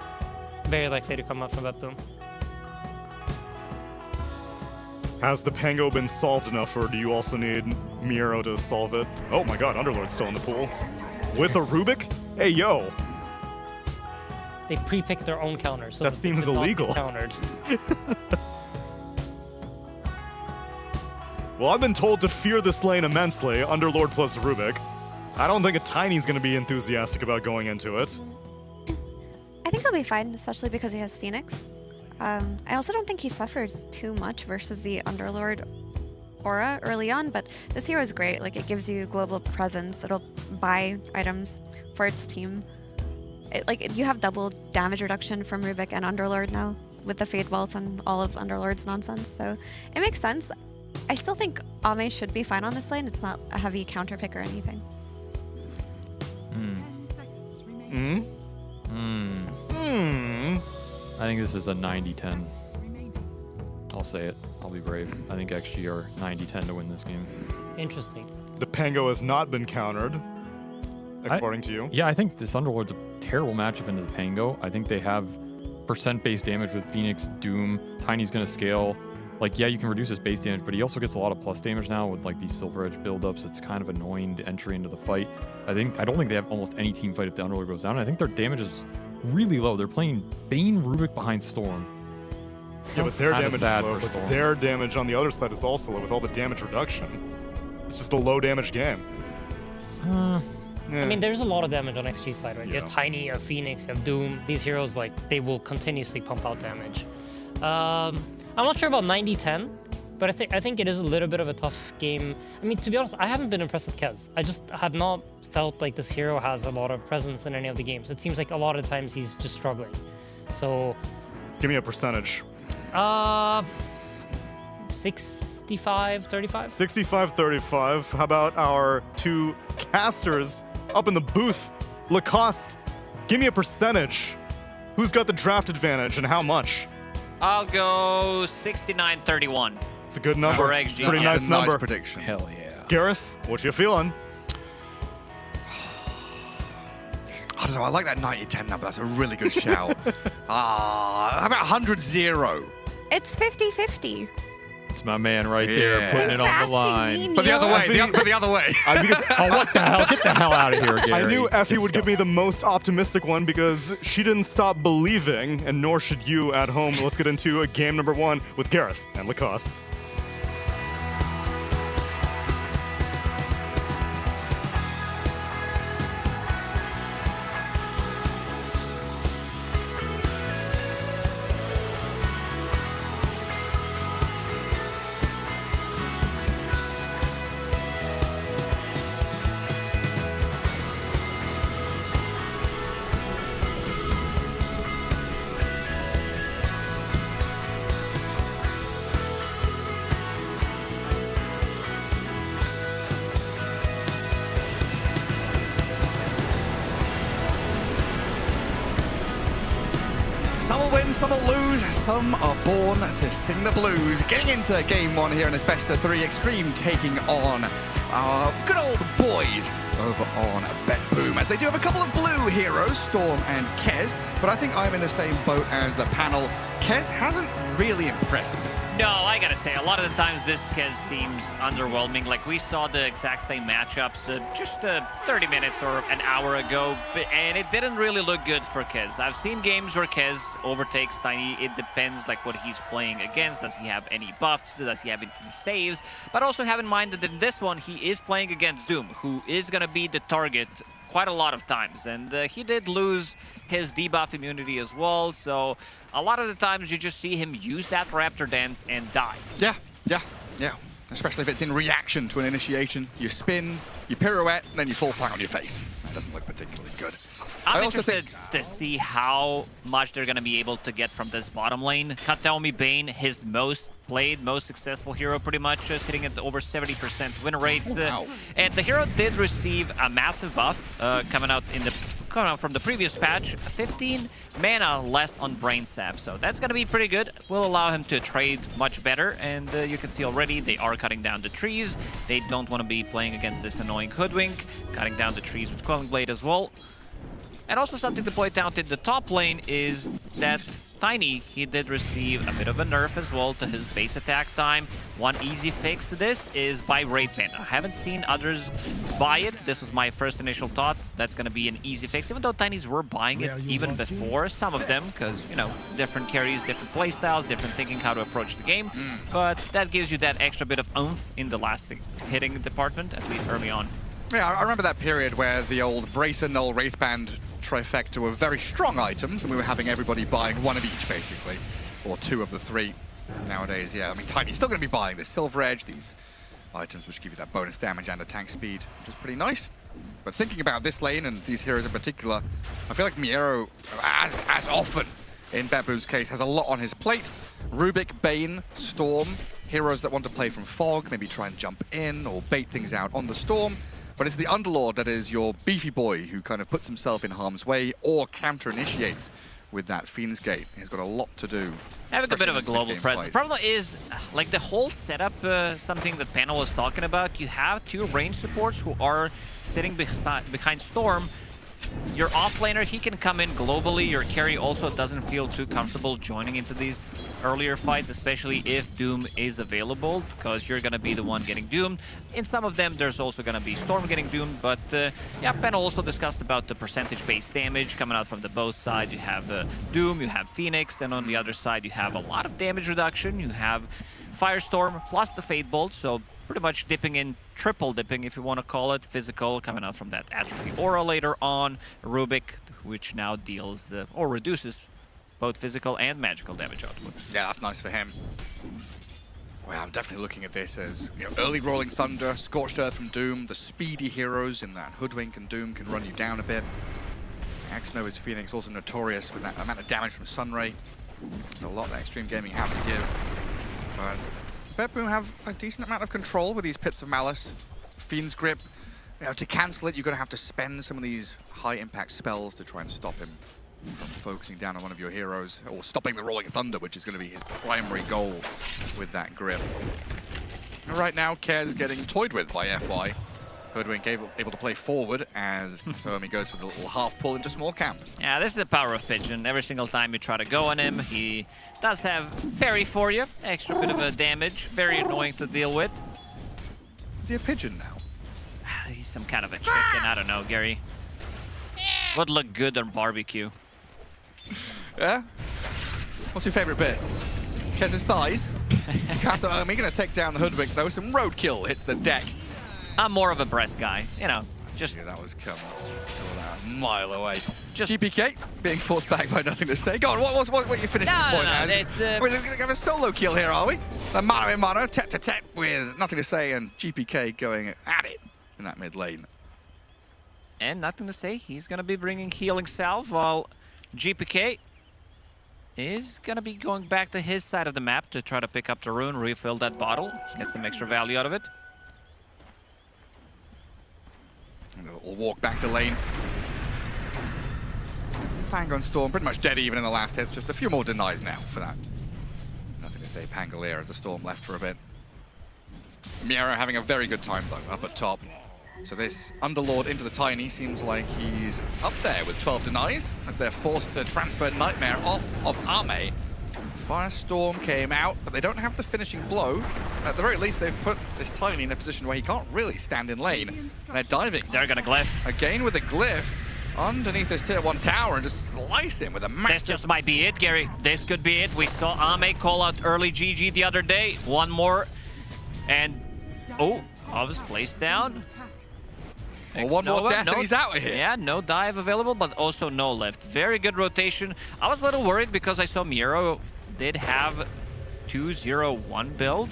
very likely to come up from BetBoom. Has the Pango been solved enough, or do you also need Miro to solve it? Oh my god, Underlord's still in the pool. With a Rubik? Hey, yo. They pre-picked their own counters. So that seems illegal. Countered. Well, I've been told to fear this lane immensely, Underlord plus Rubik. I don't think a Tiny's going to be enthusiastic about going into it. I think he'll be fine, especially because he has Phoenix. I also don't think he suffers too much versus the Underlord aura early on, but this hero is great. Like, it gives you global presence. It'll buy items for its team. You have double damage reduction from Rubik and Underlord now with the Fade Vault and all of Underlord's nonsense, so it makes sense. I still think Ame should be fine on this lane. It's not a heavy counter pick or anything. I think this is a 90-10. I'll say it. I'll be brave. I think XG are 90-10 to win this game. Interesting. The Pango has not been countered, according to you. Yeah, I think this Underlord's a terrible matchup into the Pango. I think they have percent-based damage with Phoenix, Doom. Tiny's going to scale. Like, yeah, you can reduce his base damage, but he also gets a lot of plus damage now with, like, these Silver Edge buildups. It's kind of annoying to entry into the fight. I don't think they have almost any team fight if the Underlord goes down. I think their damage is really low. They're playing Bane Rubik behind Storm. Yeah, but their damage is low, but their damage on the other side is also low with all the damage reduction. It's just a low damage game. I mean, there's a lot of damage on XG side, right? Yeah. You have Tiny, you have Phoenix, you have Doom. These heroes, like, they will continuously pump out damage. I'm not sure about 90-10, but I think it is a little bit of a tough game. I mean, to be honest, I haven't been impressed with Kez. I just have not felt like this hero has a lot of presence in any of the games. It seems like a lot of times he's just struggling. So, give me a percentage. 65-35? 65-35. How about our two casters up in the booth? Lacoste, give me a percentage. Who's got the draft advantage and how much? I'll go 69-31. It's a good number. For XG. Pretty nice number. Nice prediction. Hell yeah. Gareth, what you feeling? I don't know. I like that 90-10 number. That's a really good shout. How about 100-0? It's 50-50. It's my man right there putting it on the line. But the other way. But the other way. Oh, what the hell? Get the hell out of here, Gary. I knew Effie would give me the most optimistic one because she didn't stop believing, and nor should you at home. Let's get into game number 1 with Gareth and Lacoste. Some will win, some will lose, some are born to sing the blues. Getting into game 1 here in this best of 3 Xtreme, taking on our good old boys over on BetBoom, as they do have a couple of blue heroes, Storm and Kez, but I think I'm in the same boat as the panel. Kez hasn't really impressed me. No, I gotta say, a lot of the times this Kez seems underwhelming. Like, we saw the exact same matchups just 30 minutes or an hour ago, and it didn't really look good for Kez. I've seen games where Kez overtakes Tiny. It depends, like, what he's playing against. Does he have any buffs? Does he have any saves? But also have in mind that in this one, he is playing against Doom, who is gonna be the target quite a lot of times, and he did lose his debuff immunity as well, so a lot of the times you just see him use that Raptor Dance and die. Yeah. Especially if it's in reaction to an initiation. You spin, you pirouette, and then you fall flat on your face. That doesn't look particularly good. I'm interested to see how much they're going to be able to get from this bottom lane. Kataomi Bane, his most played, most successful hero pretty much, sitting at over 70% win rate. And the hero did receive a massive buff coming out from the previous patch, 15 mana less on Brain Sap, so that's gonna be pretty good. Will allow him to trade much better, and you can see already they are cutting down the trees. They don't want to be playing against this annoying Hoodwink, cutting down the trees with Quelling Blade as well. And also something to point out in the top lane is that Tiny, he did receive a bit of a nerf as well to his base attack time. One easy fix to this is buy Wraith Band. I haven't seen others buy it. This was my first initial thought. That's going to be an easy fix, even though Tinys were buying it even before, some of them, because, you know, different carries, different playstyles, different thinking how to approach the game. But that gives you that extra bit of oomph in the last hitting department, at least early on. Yeah, I remember that period where the old Bracer, Null, Wraithband trifecta were very strong items, and we were having everybody buying one of each, basically, or two of the three. Nowadays, yeah, I mean, Tiny's still going to be buying this Silver Edge, these items which give you that bonus damage and attack speed, which is pretty nice. But thinking about this lane and these heroes in particular, I feel like Miero, as often in BetBoom's case, has a lot on his plate. Rubik, Bane, Storm, heroes that want to play from Fog, maybe try and jump in or bait things out on the Storm. But it's the Underlord that is your beefy boy who kind of puts himself in harm's way or counter-initiates with that Fiend's Gate. He's got a lot to do. Having a bit of a global presence. The problem is, like the whole setup, something that Panel was talking about, you have two range supports who are sitting behind Storm. Your offlaner, he can come in globally. Your carry also doesn't feel too comfortable joining into these earlier fights, especially if Doom is available, because you're going to be the one getting doomed. In some of them, there's also going to be Storm getting doomed, but yeah, Panel also discussed about the percentage-based damage coming out from the both sides. You have Doom, you have Phoenix, and on the other side, you have a lot of damage reduction. You have Firestorm plus the Fate Bolt, so pretty much dipping in, triple dipping if you want to call it, physical coming out from that Atrophy Aura later on. Rubik, which now deals or reduces both physical and magical damage output. Yeah, that's nice for him. Well, I'm definitely looking at this as, you know, early Rolling Thunder, Scorched Earth from Doom, the speedy heroes in that Hoodwink and Doom can run you down a bit. X-Nova's Phoenix also notorious with that amount of damage from Sunray. There's a lot that Xtreme Gaming have to give. But BetBoom have a decent amount of control with these Pits of Malice. Fiend's Grip, you know, to cancel it, you're going to have to spend some of these high-impact spells to try and stop him from focusing down on one of your heroes, or stopping the Rolling Thunder, which is going to be his primary goal with that grip. And right now, Kez getting toyed with by FY. Hoodwink able to play forward as Kathomi goes for the little half pull into small camp. Yeah, this is the power of Pigeon. Every single time you try to go on him, he does have parry for you. Extra bit of a damage. Very annoying to deal with. Is he a pigeon now? He's some kind of a chicken. I don't know, Gary. Would look good on barbecue. Yeah? What's your favorite bit? Kez's thighs? Kathomi gonna take down the Hoodwink though. Some roadkill hits the deck. I'm more of a breast guy, you know. Just yeah, that was coming a mile away. Just GPK being forced back by nothing to say. Go on, what you finished the point now? We're gonna have a solo kill here, are we? The mano in mano, tete-a-tete with nothing to say, and GPK going at it in that mid lane. And nothing to say, he's gonna be bringing healing salve, while GPK is gonna be going back to his side of the map to try to pick up the rune, refill that bottle, get some extra value out of it. And a little walk back to lane. Pango and Storm pretty much dead even in the last hit. Just a few more denies now for that. Nothing to say. Pangolier as the Storm left for a bit. Miera having a very good time though, up at top. So this Underlord into the Tiny seems like he's up there with 12 denies as they're forced to transfer Nightmare off of Arme. Firestorm came out, but they don't have the finishing blow. At the very least, they've put this Tiny in a position where he can't really stand in lane. They're diving. They're gonna glyph. Again with a glyph underneath this tier 1 tower and just slice him with a massive... This just might be it, Gary. This could be it. We saw Ame call out early GG the other day. One more. And... oh, Ovs placed down. Well, one more death and he's out of here. Yeah, no dive available, but also no lift. Very good rotation. I was a little worried because I saw Miero did have 2-0-1 build,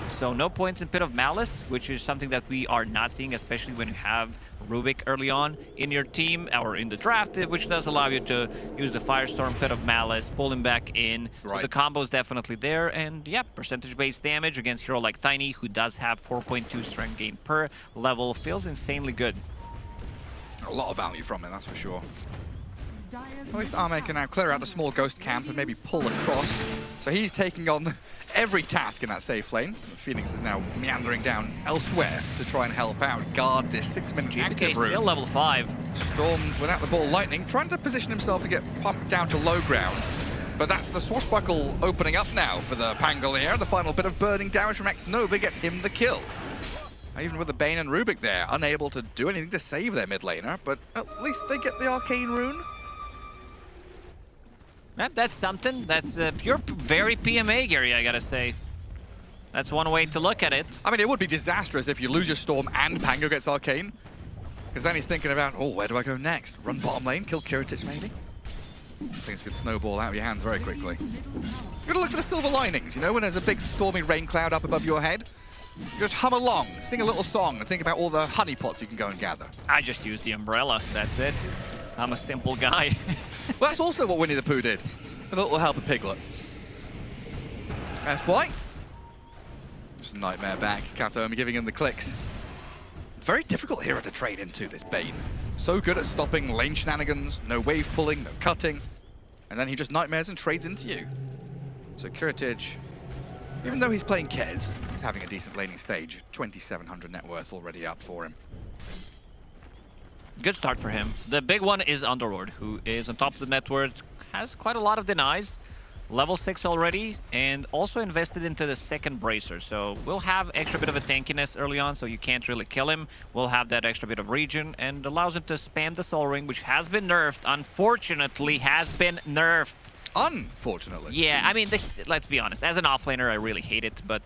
so no points in Pit of Malice, which is something that we are not seeing, especially when you have Rubik early on in your team or in the draft, which does allow you to use the Firestorm, Pit of Malice, pull him back in. Right. So the combo is definitely there, and yeah, percentage-based damage against a hero like Tiny, who does have 4.2 strength gain per level, feels insanely good. A lot of value from it, that's for sure. At least Arme can now clear out the small ghost camp and maybe pull across. So he's taking on every task in that safe lane. Phoenix is now meandering down elsewhere to try and help out, guard this 6-minute active room. Still level 5. Storm, without the ball lightning, trying to position himself to get pumped down to low ground. But that's the swashbuckle opening up now for the Pangolier. The final bit of burning damage from X-Nova gets him the kill. Even with the Bane and Rubik there, unable to do anything to save their mid laner, but at least they get the Arcane Rune. That's something. That's pure, very PMA, Gary, I gotta say. That's one way to look at it. I mean, it would be disastrous if you lose your Storm and Pango gets Arcane. Because then he's thinking about, oh, where do I go next? Run bottom lane, kill Kiritich maybe? Things could snowball out of your hands very quickly. You've got to look for the silver linings, you know, when there's a big stormy rain cloud up above your head. You just hum along, sing a little song, and think about all the honeypots you can go and gather. I just use the umbrella, that's it. I'm a simple guy. Well, that's also what Winnie the Pooh did, with a little help of Piglet. FY. Just a nightmare back. Katomi giving him the clicks. Very difficult hero to trade into, this Bane. So good at stopping lane shenanigans, no wave pulling, no cutting. And then he just nightmares and trades into you. So Kiritich, even though he's playing Kez, he's having a decent laning stage. 2,700 net worth already up for him. Good start for him. The big one is Underlord, who is on top of the net worth, has quite a lot of denies. Level 6 already, and also invested into the second bracer. So we'll have extra bit of a tankiness early on, so you can't really kill him. We'll have that extra bit of regen, and allows him to spam the Soul Ring, which has been nerfed. Unfortunately, has been nerfed. Unfortunately? Yeah, I mean, let's be honest. As an offlaner, I really hate it, but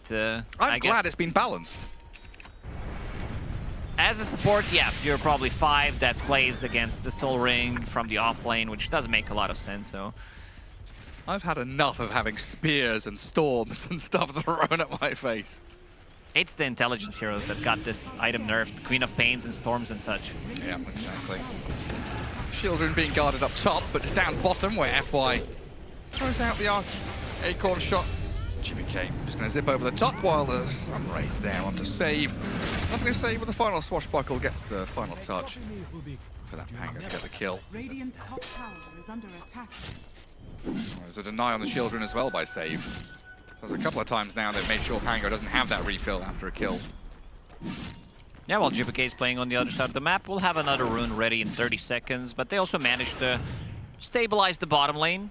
I'm glad it's been balanced. As a support, yeah, you're probably 5 that plays against the Soul Ring from the offlane, which does make a lot of sense, so... I've had enough of having spears and storms and stuff thrown at my face. It's the intelligence heroes that got this item nerfed. Queen of Pains and Storms and such. Yeah, exactly. Children being guarded up top, but it's down bottom where FY throws out the Acorn shot. GBK just going to zip over the top while the Sunray's there on to save. Nothing to save, but the final swashbuckle gets the final touch for that Pango to get the kill. Radiant's top tower is under attack. There's a deny on the Children as well by save. There's a couple of times now they've made sure Pango doesn't have that refill after a kill. Yeah, while GBK is playing on the other side of the map, we'll have another rune ready in 30 seconds, but they also managed to stabilize the bottom lane.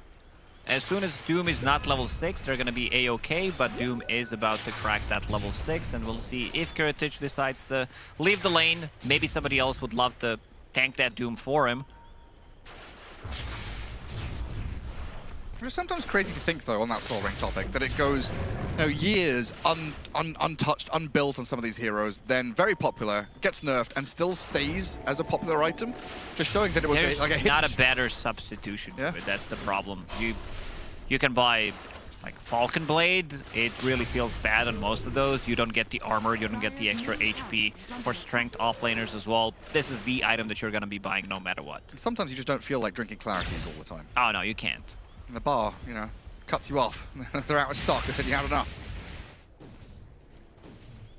As soon as Doom is not level 6, they're going to be A-OK, but Doom is about to crack that level 6, and we'll see if Kiritich decides to leave the lane. Maybe somebody else would love to tank that Doom for him. It's sometimes crazy to think, though, on that Soul Ring topic, that it goes, you know, years untouched, unbuilt on some of these heroes, then very popular, gets nerfed, and still stays as a popular item, just showing that it was like a hit. Not a better substitution. Yeah? That's the problem. You can buy like Falcon Blade. It really feels bad on most of those. You don't get the armor, you don't get the extra HP for strength offlaners as well. This is the item that you're going to be buying no matter what. And sometimes you just don't feel like drinking Clarities all the time. Oh no, you can't. The bar, you know, cuts you off. They're out of stock. They said you had enough.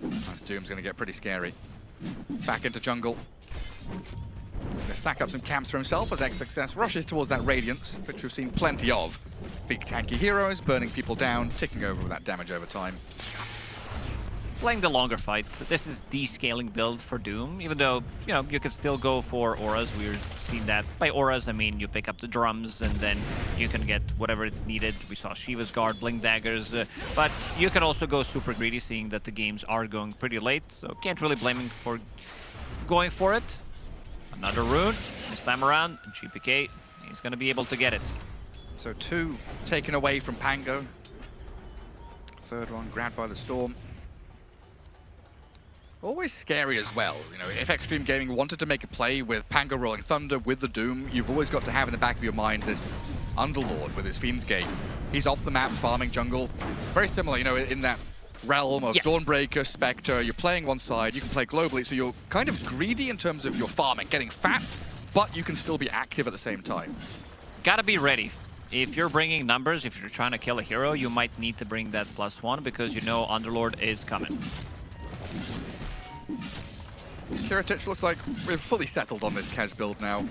This Doom's going to get pretty scary. Back into jungle. They stack up some camps for himself as X-Success rushes towards that Radiance, which we've seen plenty of. Big tanky heroes, burning people down, ticking over with that damage over time. Playing the longer fight. This is the scaling build for Doom, even though, you know, you can still go for auras. We're seeing that. By auras, I mean you pick up the drums and then you can get whatever it's needed. We saw Shiva's Guard, Blink Daggers, but you can also go super greedy, seeing that the games are going pretty late, so can't really blame him for going for it. Another rune, this time around, and GPK, he's going to be able to get it. So 2 taken away from Pango. Third one grabbed by the Storm. Always scary as well. You know, if Xtreme Gaming wanted to make a play with Pango Rolling Thunder, with the Doom, you've always got to have in the back of your mind this Underlord with his Fiend's Gate. He's off the map farming jungle. Very similar, you know, in that realm of Dawnbreaker, Spectre. You're playing one side, you can play globally, so you're kind of greedy in terms of your farming, getting fat, but you can still be active at the same time. Gotta be ready. If you're bringing numbers, if you're trying to kill a hero, you might need to bring that +1 because you know Underlord is coming. Kiritich looks like we're fully settled on this Kez build now.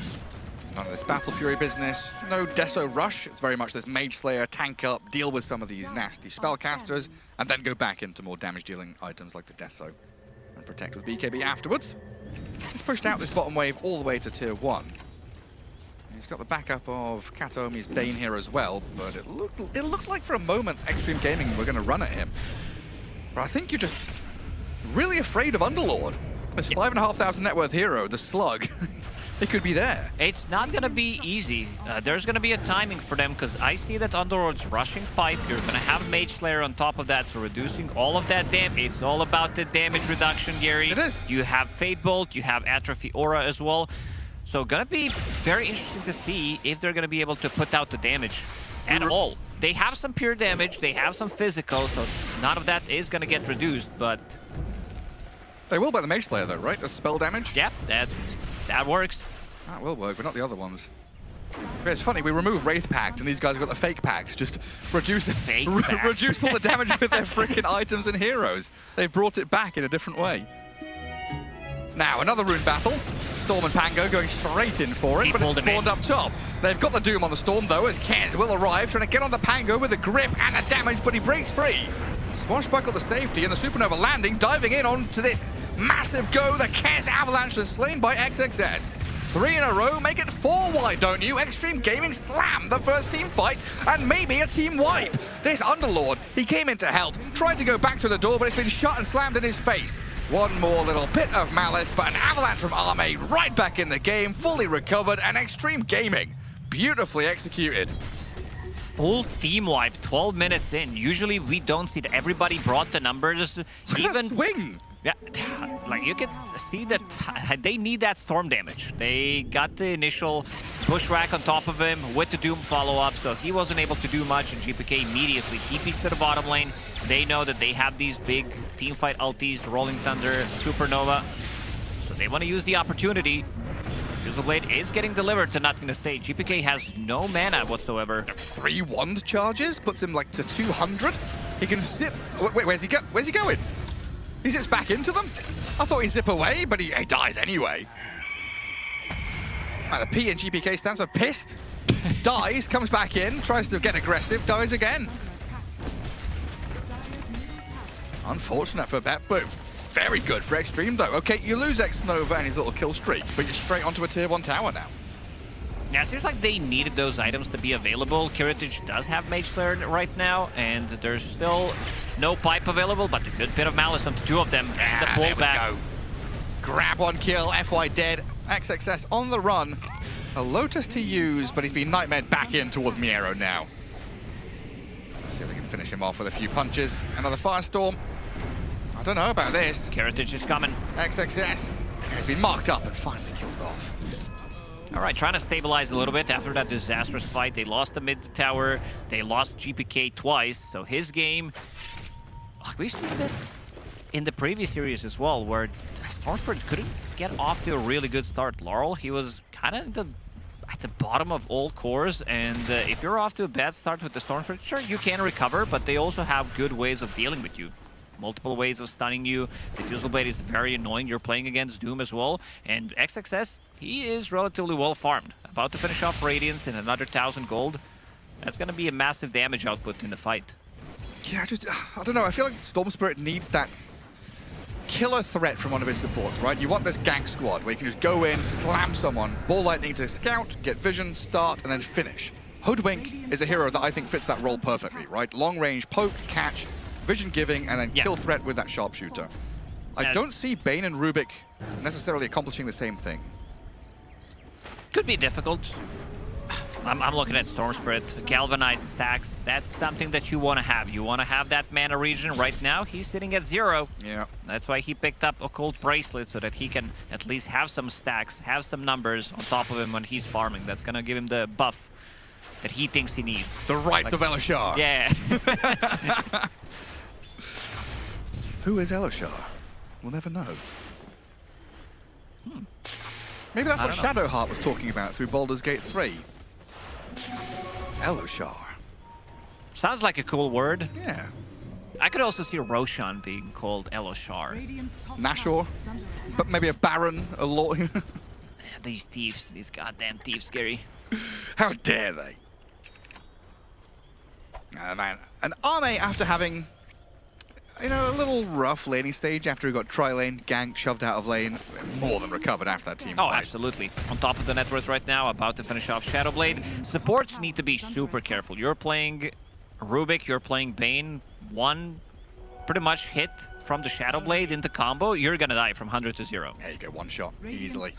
None of this Battle Fury business. No Deso rush. It's very much this Mage Slayer, tank up, deal with some of these nasty spellcasters, and then go back into more damage-dealing items like the Deso. And protect with BKB afterwards. He's pushed out this bottom wave all the way to tier 1. He's got the backup of Kataomi's Bane here as well, but it looked like for a moment Xtreme Gaming were going to run at him. But I think you're just really afraid of Underlord. This 5,500 net worth hero, the Slug, it could be there. It's not going to be easy. There's going to be a timing for them, because I see that Underlord's rushing pipe. You're going to have Mage Slayer on top of that, so reducing all of that damage. It's all about the damage reduction, Gary. It is. You have Fate Bolt, you have Atrophy Aura as well. So gonna be very interesting to see if they're gonna be able to put out the damage at all. They have some pure damage, they have some physical, so none of that is gonna get reduced, but... They will by the Mage Slayer though, right? The spell damage? Yeah, that works. That will work, but not the other ones. But it's funny, we remove Wraith Pact, and these guys have got the Fake Pact. Just reduce reduce all the damage with their freaking items and heroes. They've brought it back in a different way. Now, another rune battle. Storm and Pango going straight in for it, but it's spawned up top. They've got the Doom on the Storm, though, as Kez will arrive, trying to get on the Pango with the grip and the damage, but he breaks free. Swashbuckle the safety, and the Supernova landing, diving in onto this massive go. The Kez avalanche is slain by XXS. 3 in a row, make it 4 wide, don't you? Xtreme Gaming slam the first team fight, and maybe a team wipe. This Underlord, he came in to help, tried to go back through the door, but it's been shut and slammed in his face. One more little bit of malice, but an avalanche from Arme right back in the game, fully recovered, and Xtreme Gaming, beautifully executed. Full team wipe, 12 minutes in. Usually we don't see that. Everybody brought the numbers. Even swing. Yeah, like you can see that they need that storm damage. They got the initial bushwhack on top of him with the Doom follow-up, so he wasn't able to do much, and GPK immediately TPs to the bottom lane. They know that they have these big teamfight ultis, Rolling Thunder, Supernova, so they want to use the opportunity. Fusel Blade is getting delivered to not gonna say. GPK has no mana whatsoever. 3 wand charges, puts him like to 200. He can zip. Wait, where's he go? Where's he going? He zips back into them? I thought he'd zip away, but he dies anyway. The P in GPK stands for pissed. Dies, comes back in, tries to get aggressive, dies again. Unfortunate for BetBoom. Very good for Xtreme though. Okay, you lose X-Nova and his little kill streak, but you're straight onto a tier 1 tower now. Yeah, it seems like they needed those items to be available. Kiritich does have Mage Slayer right now, and there's still no pipe available, but a good bit of malice on the 2 of them. And the pullback. Grab 1 kill, FY dead. XXS on the run. A Lotus to use, but he's been nightmared back in towards Miero now. Let's see if they can finish him off with a few punches. Another Firestorm. I don't know about this. Kiritich is coming. XXS has been marked up and finally killed off. All right, trying to stabilize a little bit after that disastrous fight. They lost the mid tower. They lost GPK twice. So his game, we've seen this in the previous series as well, where Stormspirit couldn't get off to a really good start. Laurel, he was kind of at the bottom of all cores, and if you're off to a bad start with the Stormspirit, sure, you can recover, but they also have good ways of dealing with you. Multiple ways of stunning you. The Fusel Blade is very annoying. You're playing against Doom as well. And XXS, he is relatively well farmed. About to finish off Radiance in another 1,000 gold. That's going to be a massive damage output in the fight. Yeah, I don't know. I feel like Stormspirit needs that killer threat from one of his supports, right? You want this gank squad where you can just go in, slam someone, Ball Lightning to scout, get vision, start, and then finish. Hoodwink is a hero that I think fits that role perfectly, right? Long range, poke, catch, vision giving, and then kill threat with that sharpshooter. I don't see Bane and Rubik necessarily accomplishing the same thing. Could be difficult. I'm looking at Stormspirit, Galvanized stacks. That's something that you want to have. You want to have that mana regen. Right now, he's sitting at 0. Yeah. That's why he picked up Occult Bracelet, so that he can at least have some stacks, have some numbers on top of him when he's farming. That's going to give him the buff that he thinks he needs. The right of Elishar. Yeah. Who is Elishar? We'll never know. Maybe that's what Shadowheart was talking about through Baldur's Gate 3. Elishar. Sounds like a cool word. Yeah. I could also see Roshan being called Elishar. Nashor. But maybe a Baron, a Lord. These thieves, these goddamn thieves, Gary. How dare they? Man. And Arme, after having, you know, a little rough laning stage after he got tri-lane, ganked, shoved out of lane, more than recovered after that team Oh, fight. absolutely. On top of the net worth right now, about to finish off Shadowblade. Supports need to be super careful. You're playing Rubik, you're playing Bane. One pretty much hit from the Shadowblade into combo, you're gonna die from 100 to 0. Yeah, you get one shot easily.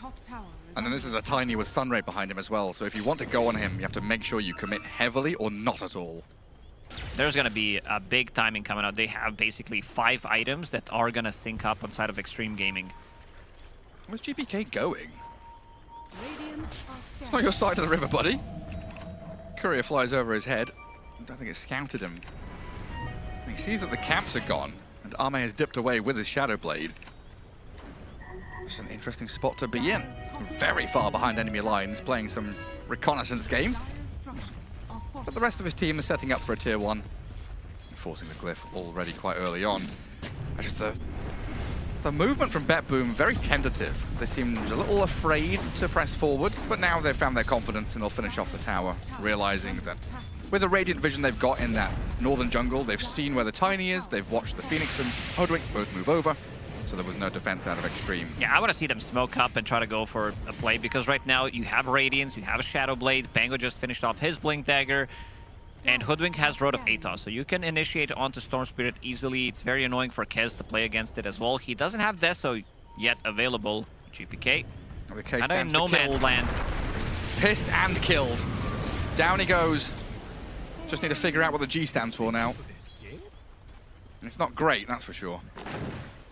And then this is a Tiny with Sunray behind him as well, so if you want to go on him, you have to make sure you commit heavily or not at all. There's gonna be a big timing coming out. They have basically 5 items that are gonna sync up on side of Xtreme Gaming. Where's GPK going? It's not your side of the river, buddy. Courier flies over his head. I don't think it scouted him. He sees that the caps are gone, and Arme has dipped away with his Shadowblade. It's an interesting spot to be in. Very far behind enemy lines, playing some reconnaissance game. But the rest of his team is setting up for a tier 1. Forcing the glyph already quite early on. Just the movement from BetBoom, very tentative. They seemed a little afraid to press forward, but now they've found their confidence and they'll finish off the tower, realizing that with the Radiant vision they've got in that northern jungle, they've seen where the Tiny is, they've watched the Phoenix and Hodwig both move over, so there was no defense out of Xtreme. Yeah, I want to see them smoke up and try to go for a play, because right now you have Radiance, you have a Shadowblade, Pango just finished off his Blink Dagger, and Hoodwink has Road of Atos, so you can initiate onto Storm Spirit easily. It's very annoying for Kez to play against it as well. He doesn't have Deso yet available. GPK. And in no man's land. Pissed and killed. Down he goes. Just need to figure out what the G stands for now. It's not great, that's for sure.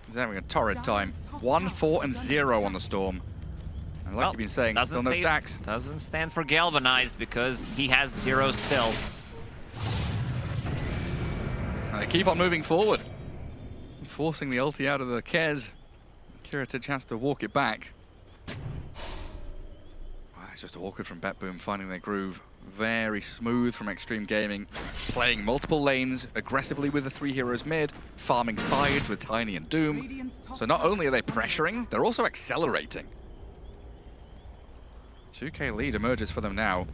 He's having a torrid time. 1, 4, and 0 on the Storm. And like you've been saying, still no stacks. Doesn't stand for Galvanized because he has 0 still. And they keep on moving forward. Forcing the ulti out of the Kez. Kiritich has to walk it back. Wow, it's just awkward from BetBoom finding their groove. Very smooth from Xtreme Gaming. Playing multiple lanes aggressively with the 3 heroes mid. Farming sides with Tiny and Doom. So not only are they pressuring, they're also accelerating. 2k lead emerges for them now.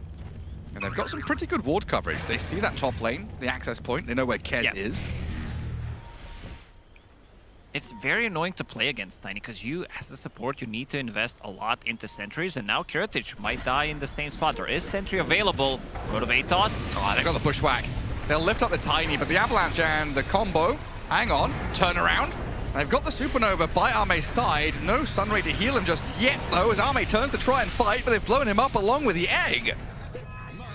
And they've got some pretty good ward coverage. They see that top lane, the access point. They know where Kez is. It's very annoying to play against Tiny because you, as a support, you need to invest a lot into sentries, and now Kiritich might die in the same spot. There is sentry available. Road of Atos. Oh, they got the bushwhack. They'll lift up the Tiny, but the avalanche and the combo. Hang on, turn around. They've got the supernova by Arme's side. No Sunray to heal him just yet, though, as Arme turns to try and fight, but they've blown him up along with the egg.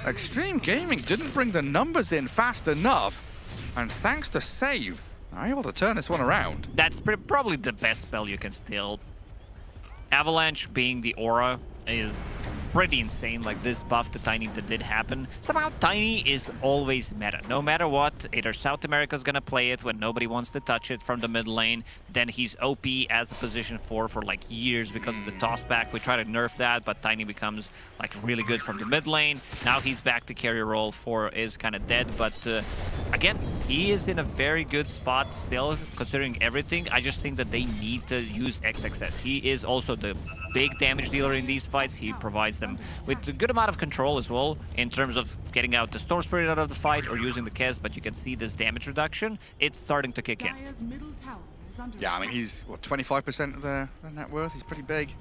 Xtreme Gaming didn't bring the numbers in fast enough, and thanks to Save, are able to turn this one around. That's probably the best spell you can steal. Avalanche being the aura is pretty insane, like this buff to Tiny that did happen. Somehow Tiny is always meta. No matter what, either South America's gonna play it when nobody wants to touch it from the mid lane, then he's OP as a position 4 for like years because of the toss back. We try to nerf that, but Tiny becomes like really good from the mid lane. Now he's back to carry role. 4 is kind of dead, but again, he is in a very good spot still, considering everything. I just think that they need to use XXS. He is also the big damage dealer in these fights. He provides them with a good amount of control as well in terms of getting out the Storm Spirit out of the fight or using the Kez, but you can see this damage reduction. It's starting to kick in. Yeah, I mean, he's, what, 25% of their net worth? He's pretty big.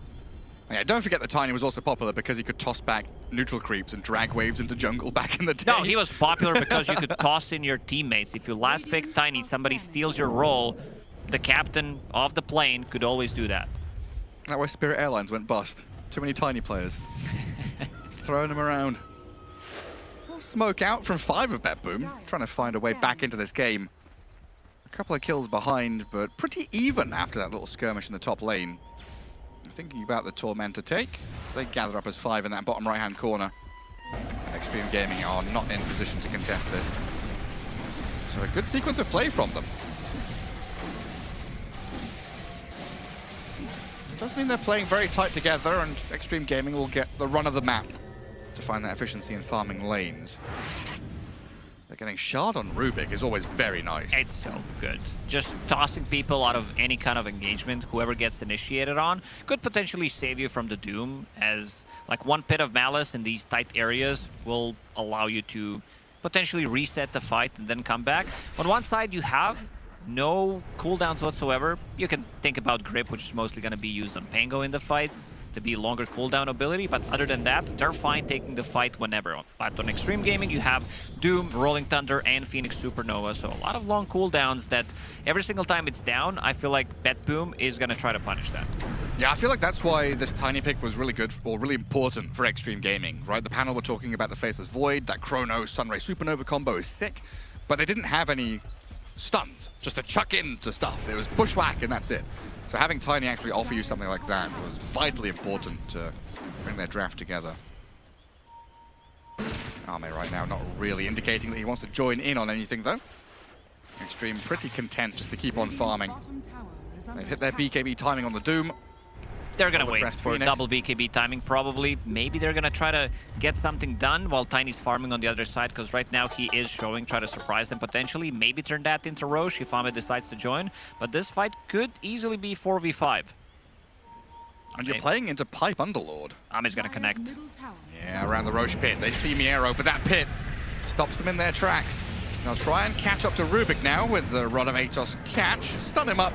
Yeah, don't forget that Tiny was also popular because he could toss back neutral creeps and drag waves into jungle back in the day. No, he was popular because you could toss in your teammates. If you last pick Tiny, somebody steals your role, the captain of the plane could always do that. That way Spirit Airlines went bust. Too many Tiny players. Throwing them around. Smoke out from 5 of BetBoom, trying to find a way back into this game. A couple of kills behind, but pretty even after that little skirmish in the top lane. Thinking about the Torment to take, so they gather up as 5 in that bottom right-hand corner. Xtreme Gaming are not in position to contest this. So a good sequence of play from them. Does mean they're playing very tight together, and Xtreme Gaming will get the run of the map to find that efficiency in farming lanes. The Getting shard on Rubik is always very nice. It's so good. Just tossing people out of any kind of engagement, whoever gets initiated on, could potentially save you from the Doom, as like one pit of Malice in these tight areas will allow you to potentially reset the fight and then come back. On one side, you have no cooldowns whatsoever. You can think about Grip, which is mostly going to be used on Pango in the fights to be longer cooldown ability, but other than that, they're fine taking the fight whenever. But on Xtreme Gaming, you have Doom, Rolling Thunder, and Phoenix Supernova, so a lot of long cooldowns that every single time it's down, I feel like BetBoom is going to try to punish that. Yeah, I feel like that's why this Tiny pick was really good, or really important for Xtreme Gaming, right? The panel were talking about the Faceless Void, that Chrono Sunray Supernova combo is sick, but they didn't have any stuns just to chuck into stuff. It was bushwhack and that's it. So having Tiny actually offer you something like that was vitally important to bring their draft together. Ame right now not really indicating that he wants to join in on anything though. Xtreme pretty content just to keep on farming. They've hit their BKB timing on the Doom. They're going to wait for double BKB timing, probably. Maybe they're going to try to get something done while Tiny's farming on the other side, because right now he is showing, try to surprise them potentially. Maybe turn that into Roche if Ame decides to join. But this fight could easily be 4v5. And you're playing into Pipe Underlord. Ame's going to connect. Yeah, around the Roche pit. They see Miero, but that pit stops them in their tracks. They'll try and catch up to Rubik now with the Rod of Atos catch. Stun him up.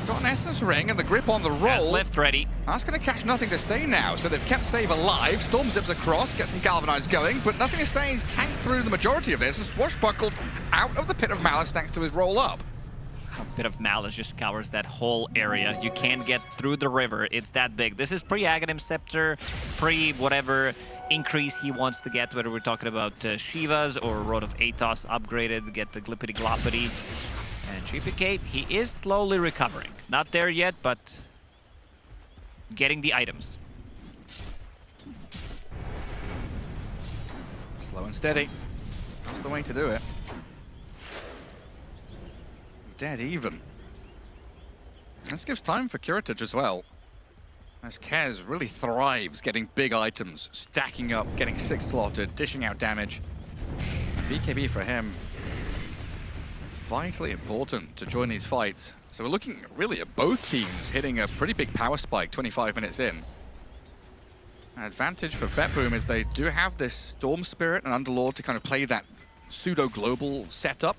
Got an Essence Ring and the Grip on the roll. Lift ready. That's going to catch nothing to stay now, so they've kept Save alive. Storm zips across, gets some Galvanized going, but nothing to stay. He's tanked through the majority of this and swashbuckled out of the Pit of Malice thanks to his roll up. A Pit of Malice just covers that whole area. You can't get through the river. It's that big. This is pre-Aghanim Scepter, pre-whatever increase he wants to get, whether we're talking about Shivas or Rod of Atos upgraded, get the Glippity Gloppity. And GPK, he is slowly recovering. Not there yet, but getting the items. Slow and steady. That's the way to do it. Dead even. This gives time for Curatage as well. As Kez really thrives getting big items, stacking up, getting 6 slotted, dishing out damage. And BKB for him, vitally important to join these fights. So we're looking really at both teams hitting a pretty big power spike 25 minutes in. An advantage for BetBoom is they do have this Storm Spirit and Underlord to kind of play that pseudo-global setup.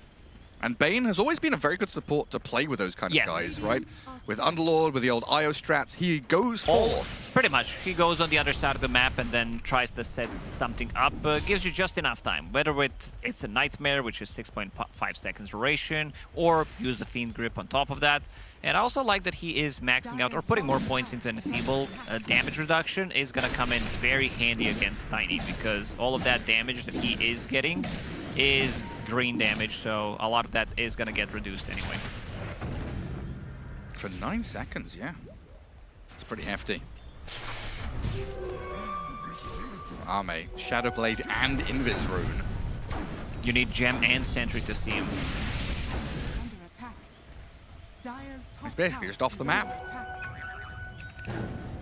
And Bane has always been a very good support to play with those kind of guys, right? With Underlord, with the old IO strats, he goes forth. Pretty much. He goes on the other side of the map and then tries to set something up. Gives you just enough time. Whether it's a Nightmare, which is 6.5 seconds duration, or use the Fiend Grip on top of that. And I also like that he is maxing out or putting more points into an Enfeeble. Damage reduction is going to come in very handy against Tiny, because all of that damage that he is getting is green damage, so a lot of that is going to get reduced anyway. For 9 seconds, yeah. It's pretty hefty. Ame, Shadowblade and Invis Rune. You need Gem and Sentry to see him. He's basically just off the map.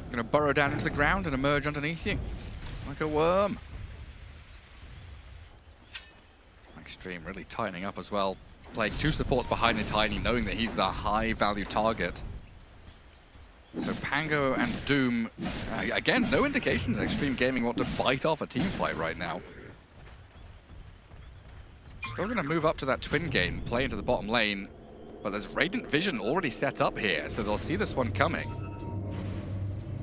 Gonna burrow down into the ground and emerge underneath you. Like a worm. Xtreme really tightening up as well. Playing 2 supports behind the Tiny, knowing that he's the high-value target. So Pango and Doom, again, no indication that Xtreme Gaming want to bite off a team fight right now. Still going to move up to that twin game, play into the bottom lane, but there's Radiant Vision already set up here, so they'll see this one coming.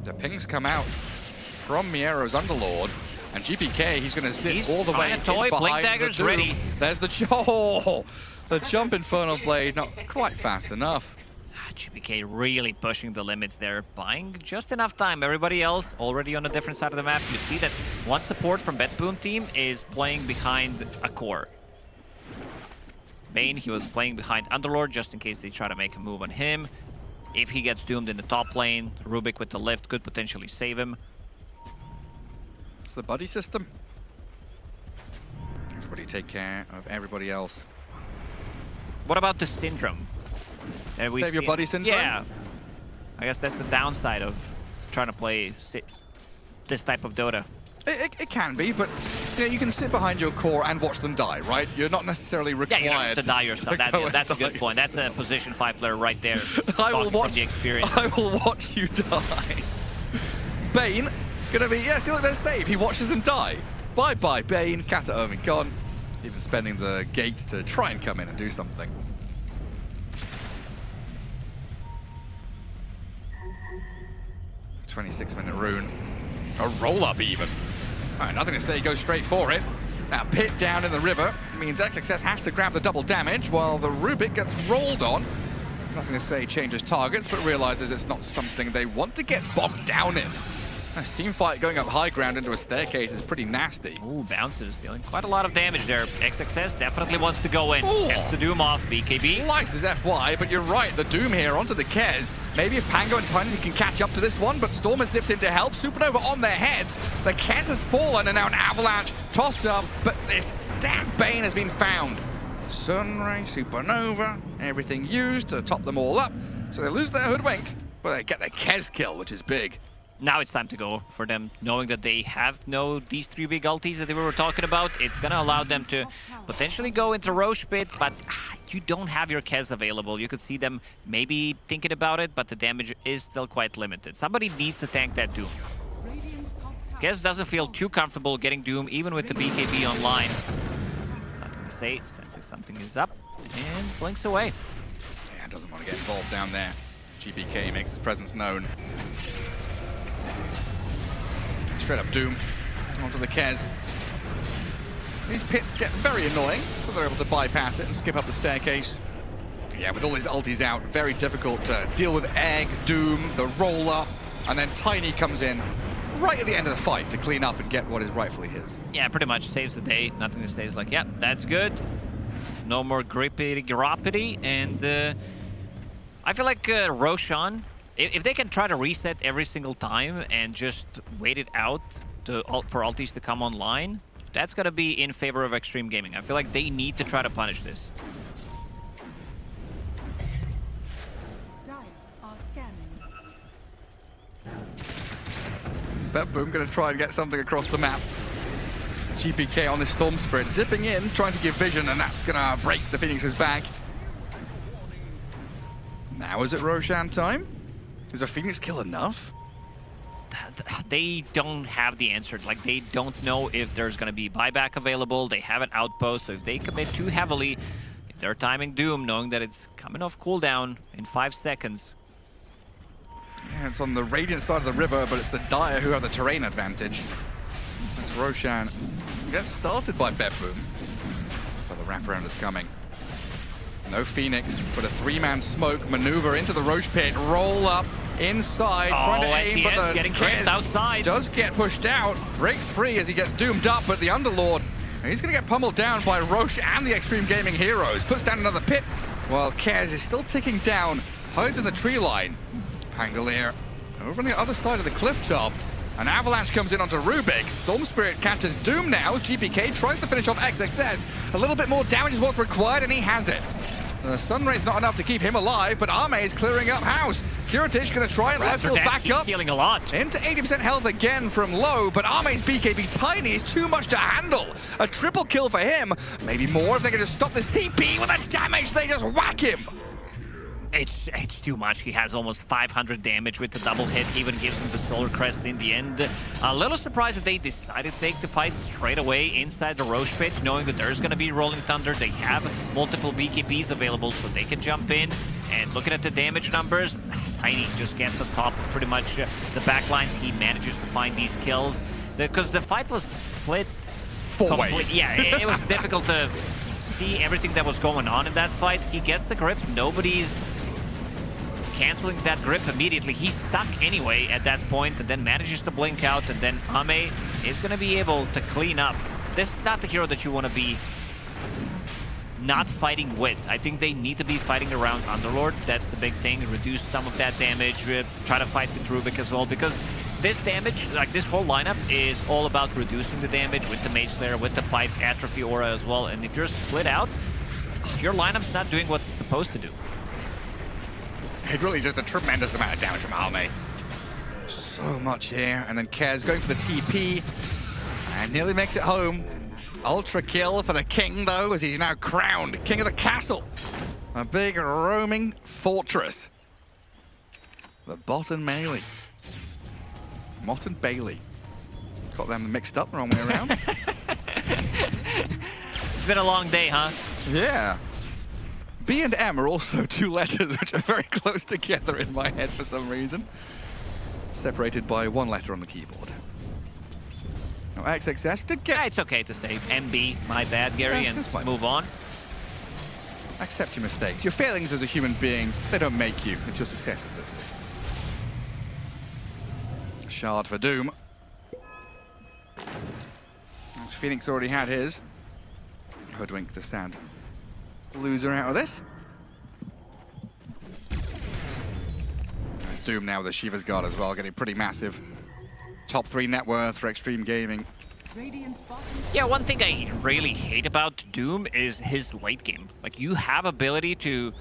The pings come out from Miero's Underlord, and GPK, he's going to sit all the way in behind Blink Dagger's the Doom. ready. There's the the jump Infernal Blade, not quite fast enough. GPK really pushing the limits there, buying just enough time. Everybody else already on a different side of the map. You see that one support from BetBoom team is playing behind a core. Bane, he was playing behind Underlord just in case they try to make a move on him. If he gets doomed in the top lane, Rubik with the lift could potentially save him. It's the buddy system. Everybody take care of everybody else. What about the Syndrome? Save your buddy Syndrome? Yeah. I guess that's the downside of trying to play this type of Dota. It can be, but you can sit behind your core and watch them die, right? You're not necessarily required you don't have to die yourself. That's a good point. That's a position 5 player right there. I will watch from the experience. I will watch you die. Bane, gonna be, see, look, there's save. He watches him die. Bye-bye, Bane. Kata Omi gone. Even spending the gate to try and come in and do something. "26-minute rune." A roll-up even. All right, nothing to say, goes straight for it. Now, pit down in the river means XXS has to grab the double damage while the Rubik gets rolled on. Nothing to say, changes targets, but realizes it's not something they want to get bogged down in. This team fight going up high ground into a staircase is pretty nasty. Ooh, bounces, dealing quite a lot of damage there. XXS definitely wants to go in. Gets the Doom off, BKB. Likes his FY, but you're right, the Doom here onto the Kez. Maybe if Pango and Tiny can catch up to this one, but Storm has zipped in to help. Supernova on their heads. The Kez has fallen, and now an Avalanche tossed up, but this damn Bane has been found. Sunray, Supernova, everything used to top them all up. So they lose their Hoodwink, but they get their Kez kill, which is big. Now it's time to go for them, knowing that they have these 3 big ultis that we were talking about. It's gonna allow them to potentially go into Roche Pit, but you don't have your Kez available. You could see them maybe thinking about it, but the damage is still quite limited. Somebody needs to tank that Doom. Kez doesn't feel too comfortable getting Doom, even with the BKB online. Nothing to say, sensing something is up, and blinks away. Yeah, doesn't want to get involved down there. GBK makes his presence known. Straight up Doom onto the Kez. These pits get very annoying, but they're able to bypass it and skip up the staircase. Yeah, with all his ultis out, very difficult to deal with Egg, Doom, the roll-up, and then Tiny comes in right at the end of the fight to clean up and get what is rightfully his. Yeah, pretty much saves the day. Nothing to say is like, yep, that's good. No more grippity, and I feel like Roshan, if they can try to reset every single time and just wait it out for ultis to come online, that's going to be in favor of Xtreme Gaming. I feel like they need to try to punish this. BetBoom going to try and get something across the map. GPK on this Storm Spirit, zipping in, trying to give vision, and that's going to break the Phoenix's back. Now is it Roshan time? Is a Phoenix kill enough? They don't have the answer. Like, they don't know if there's going to be buyback available. They have an outpost, so if they commit too heavily, if they're timing Doom, knowing that it's coming off cooldown in 5 seconds. Yeah, it's on the Radiant side of the river, but it's the Dire who have the terrain advantage. That's Roshan. Gets started by BetBoom. But the wraparound is coming. No Phoenix, but a 3-man smoke maneuver into the Roche Pit, roll up inside, trying to aim, but the Kez outside does get pushed out, breaks free as he gets doomed up, but the Underlord, he's going to get pummeled down by Roche and the Xtreme Gaming heroes, puts down another pit, while Kez is still ticking down, hides in the tree line. Pangolier over on the other side of the cliff top. An Avalanche comes in onto Rubik. Storm Spirit catches Doom now. GPK tries to finish off XXS. A little bit more damage is what's required, and he has it. The Sunray's not enough to keep him alive, but Arme is clearing up house. Kiritich going to try and left field back up. Healing a lot. Into 80% health again from low, but Arme's BKB Tiny is too much to handle. A triple kill for him. Maybe more if they can just stop this TP with the damage. They just whack him. It's too much. He has almost 500 damage with the double hit. Even gives him the Solar Crest in the end. A little surprised that they decided to take the fight straight away inside the Roche Pit, knowing that there's going to be Rolling Thunder. They have multiple BKBs available, so they can jump in. And looking at the damage numbers, Tiny just gets on top of pretty much the backlines. He manages to find these kills. Because the fight was split 4 ways. Yeah, it was difficult to see everything that was going on in that fight. He gets the grip. Nobody's canceling that grip immediately. He's stuck anyway at that point, and then manages to blink out, and then Ame is going to be able to clean up. This is not the hero that you want to be not fighting with. I think they need to be fighting around Underlord. That's the big thing. Reduce some of that damage. Try to fight with Rubik as well, because this damage, like this whole lineup, is all about reducing the damage with the Mage Slayer, with the Pipe, Atrophy Aura as well. And if you're split out, your lineup's not doing what it's supposed to do. It really is just a tremendous amount of damage from Alme. So much here, and then Kez going for the TP. And nearly makes it home. Ultra kill for the king, though, as he's now crowned king of the castle. A big roaming fortress. The Bot and Melee. Mott and Bailey. Got them mixed up the wrong way around. It's been a long day, huh? Yeah. B and M are also two letters which are very close together in my head for some reason. Separated by one letter on the keyboard. Now, XXS did get... It's okay to say MB, my bad, Gary, Yeah, and that's fine. move on. Accept your mistakes. Your failings as a human being, they don't make you. It's your successes that do. Shard for Doom. As Phoenix already had his. Hoodwink the sad loser out of this. There's Doom now with the Shiva's Guard as well, getting pretty massive. Top 3 net worth for Xtreme Gaming. Yeah, one thing I really hate about Doom is his late game. Like, you have ability to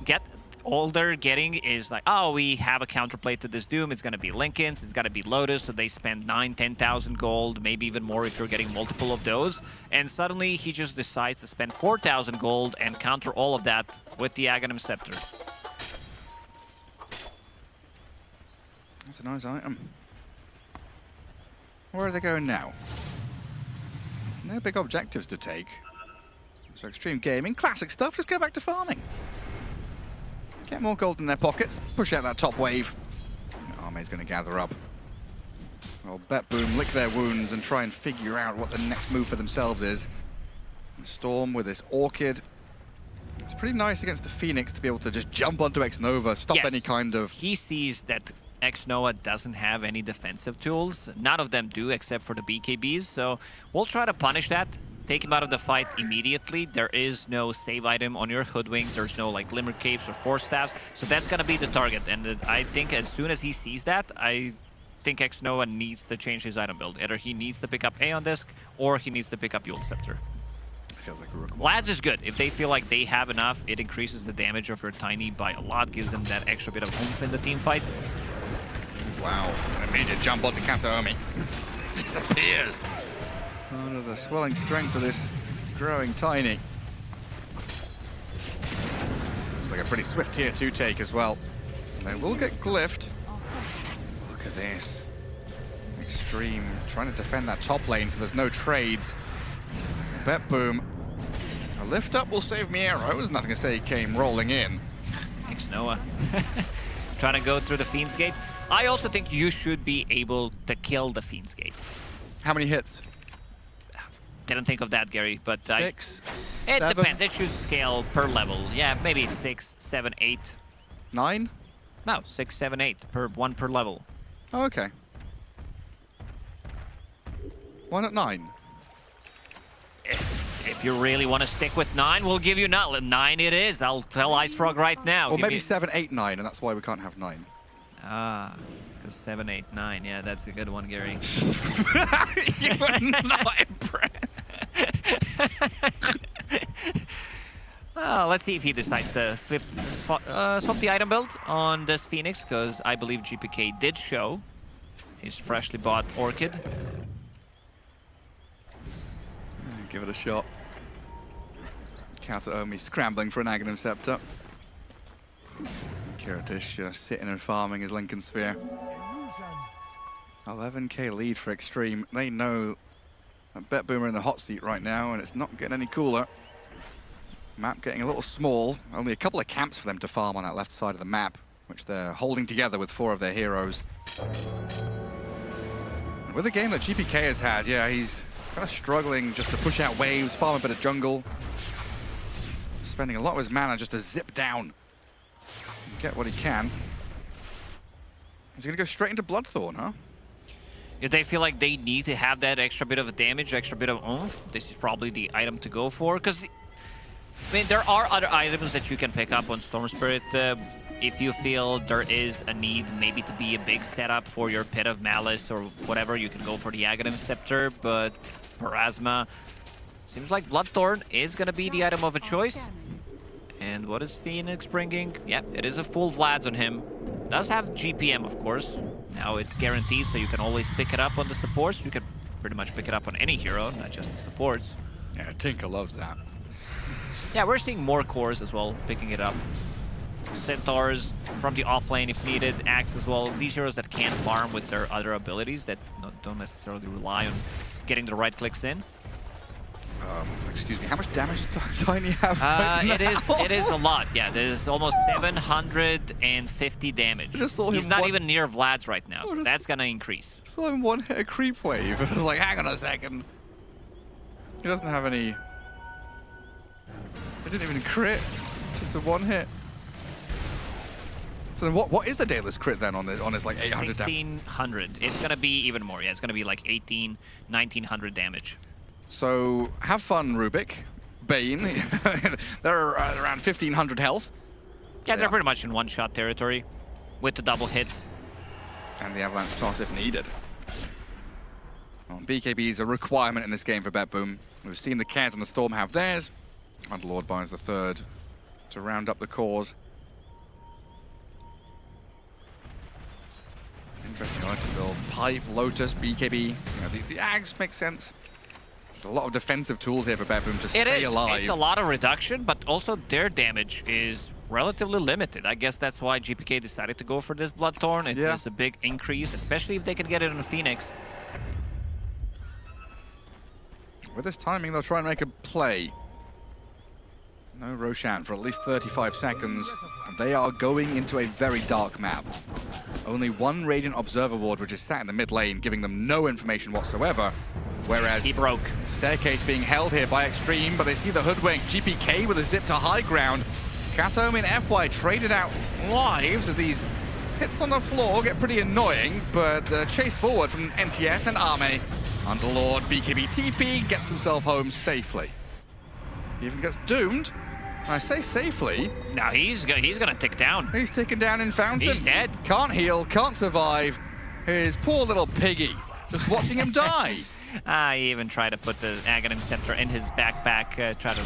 get... All they're getting is like, oh, we have a counterplay to this Doom. It's going to be Linken's, it's got to be Lotus, so they spend 10,000 gold, maybe even more if you're getting multiple of those. And suddenly he just decides to spend 4,000 gold and counter all of that with the Aghanim Scepter. That's a nice item. Where are they going now? No big objectives to take. So Xtreme Gaming, classic stuff, just go back to farming. Get more gold in their pockets, push out that top wave. Armee's going to gather up. Well, BetBoom lick their wounds and try and figure out what the next move for themselves is. And Storm with this Orchid. It's pretty nice against the Phoenix to be able to just jump onto X-Nova, stop any kind of... He sees that X-Nova doesn't have any defensive tools. None of them do except for the BKBs, so we'll try to punish that. Take him out of the fight immediately. There is no save item on your Hoodwink. There's no like Glimmer Capes or Force Staffs. So that's going to be the target. And I think as soon as he sees that, I think X-Nova needs to change his item build. Either he needs to pick up Aeon Disc or he needs to pick up Eul's Scepter. Feels like a Rook. Lads is good. If they feel like they have enough, it increases the damage of your Tiny by a lot, gives them that extra bit of oomph in the team fight. Wow. Immediate jump onto Kataomi. Disappears. Under the swelling strength of this growing Tiny. Looks like a pretty swift tier 2 take as well. And they will get glyphed. Look at this. Xtreme trying to defend that top lane so there's no trades. BetBoom. A lift up will save me arrows. Nothing to say he came rolling in. Thanks, Noah. Trying to go through the Fiend's Gate. I also think you should be able to kill the Fiend's Gate. How many hits? Didn't think of that, Gary, but 6, it 7? depends. It should scale per level. Yeah, maybe 6, 7, 8. 9? No, 6, 7, 8 one per level. Oh, okay. Why not 9? If you really want to stick with 9, we'll give you 9 it is. I'll tell Ice Frog right now. Or Give maybe me... 7, 8, 9, and that's why we can't have 9. Ah, because 7, 8, 9. Yeah, that's a good one, Gary. You were not impressed. Let's see if he decides to swap the item build on this Phoenix, because I believe GPK did show his freshly bought Orchid. Give it a shot. Kataomi scrambling for an Aghanim Scepter. Kiritish just sitting and farming his Lincoln Sphere. 11k lead for Xtreme. They know that BetBoom are in the hot seat right now, and it's not getting any cooler. Map getting a little small. Only a couple of camps for them to farm on that left side of the map, which they're holding together with 4 of their heroes. And with the game that GPK has had, yeah, he's kind of struggling just to push out waves, farm a bit of jungle. Spending a lot of his mana just to zip down and get what he can. He's going to go straight into Bloodthorn, huh? If they feel like they need to have that extra bit of damage, extra bit of oomph, this is probably the item to go for. Because, I mean, there are other items that you can pick up on Storm Spirit if you feel there is a need maybe to be a big setup for your Pit of Malice or whatever. You can go for the Aghanim Scepter, but Parasma seems like Bloodthorn is going to be the item of a choice. And what is Phoenix bringing? Yeah, it is a full Vlad's on him. Does have GPM, of course. Now it's guaranteed, so you can always pick it up on the supports. You can pretty much pick it up on any hero, not just the supports. Yeah, Tinker loves that. Yeah, we're seeing more cores as well, picking it up. Centaurs from the offlane if needed, Axe as well. These heroes that can farm with their other abilities that don't necessarily rely on getting the right clicks in. Excuse me, how much damage does Tiny have right now? It is a lot. Yeah, there's almost 750 damage. He's not even near Vlad's right now, so that's gonna increase. Saw him one hit a creep wave, and I was like, hang on a second. He doesn't have any. It didn't even crit, just a one hit. So then what is the Daedalus crit then on his like 800 damage? 1600. It's gonna be even more. Yeah, it's gonna be like 1900 damage. So have fun, Rubik. Bane. They're around 1500 health. Yeah, they're pretty much in one-shot territory with the double hit. And the Avalanche toss if needed. Well, BKB is a requirement in this game for BetBoom. We've seen the Cares and the Storm have theirs. Underlord buys the third to round up the cores. Interesting item build. Pipe, Lotus, BKB. You know, the Ags make sense. There's a lot of defensive tools here for BetBoom to stay alive. It's a lot of reduction, but also their damage is relatively limited. I guess that's why GPK decided to go for this Bloodthorn. It is a big increase, especially if they can get it on Phoenix. With this timing, they'll try and make a play. No Roshan for at least 35 seconds. They are going into a very dark map. Only one Radiant Observer Ward, which is sat in the mid lane, giving them no information whatsoever. Whereas he broke. Staircase being held here by Xtreme, but they see the Hoodwink. GPK with a zip to high ground. Katom in FY traded out lives as these hits on the floor get pretty annoying, but the chase forward from NTS and Arme. Underlord BKB TP gets himself home safely. He even gets doomed. I say safely. No, he's gonna tick down. He's ticking down in Fountain. He's dead. Can't heal, can't survive. His poor little piggy, just watching him die. He even tried to put the Aghanim Scepter in his backpack, try to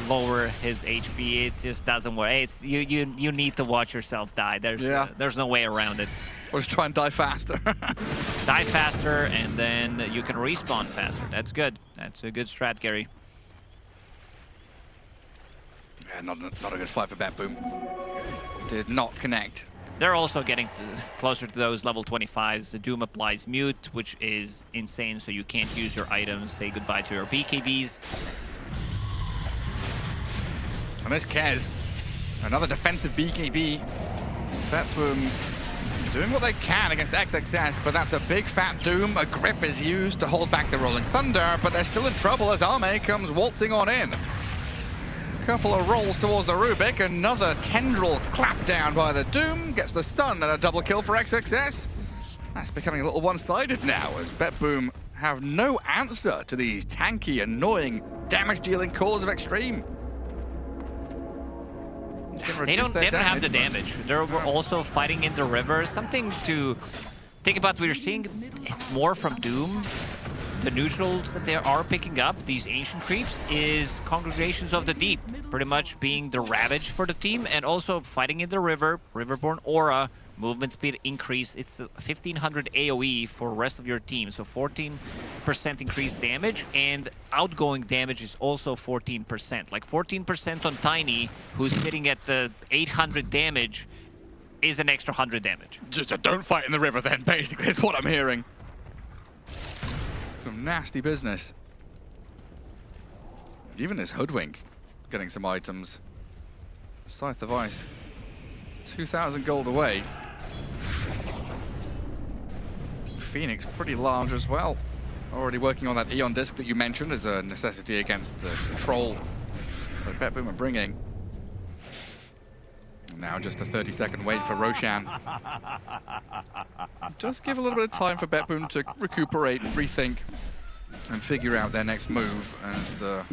lower his HP. It just doesn't work. It's, you need to watch yourself die. There's no way around it. Or just try and die faster. Die faster, and then you can respawn faster. That's good. That's a good strat, Gary. Yeah, not a good fight for BetBoom. Did not connect. They're also getting closer to those level 25s. The Doom applies Mute, which is insane, so you can't use your items. Say goodbye to your BKBs. And there's Kez. Another defensive BKB. BetBoom doing what they can against XXS, but that's a big fat Doom. A grip is used to hold back the Rolling Thunder, but they're still in trouble as Arme comes waltzing on in. Couple of rolls towards the Rubik, another tendril clap down by the Doom, gets the stun and a double kill for XXS. That's becoming a little one-sided now as BetBoom have no answer to these tanky, annoying, damage-dealing cores of Xtreme. They don't have the damage. They're also fighting in the river. Something to think about. We're seeing it more from Doom. The neutrals that they are picking up, these ancient creeps, is Congregations of the Deep, pretty much being the Ravage for the team, and also fighting in the river, Riverborn Aura, movement speed increase. It's 1500 AoE for the rest of your team, so 14% increased damage, and outgoing damage is also 14%. Like 14% on Tiny, who's sitting at the 800 damage, is an extra 100 damage. Just don't fight in the river then, basically, is what I'm hearing. Some nasty business. Even this Hoodwink getting some items. Scythe of Ice. 2,000 gold away. Phoenix pretty large as well. Already working on that Eon disc that you mentioned as a necessity against the troll that BetBoom are bringing. Now just a 30-second wait for Roshan. Just give a little bit of time for BetBoom to recuperate, rethink, and figure out their next move as the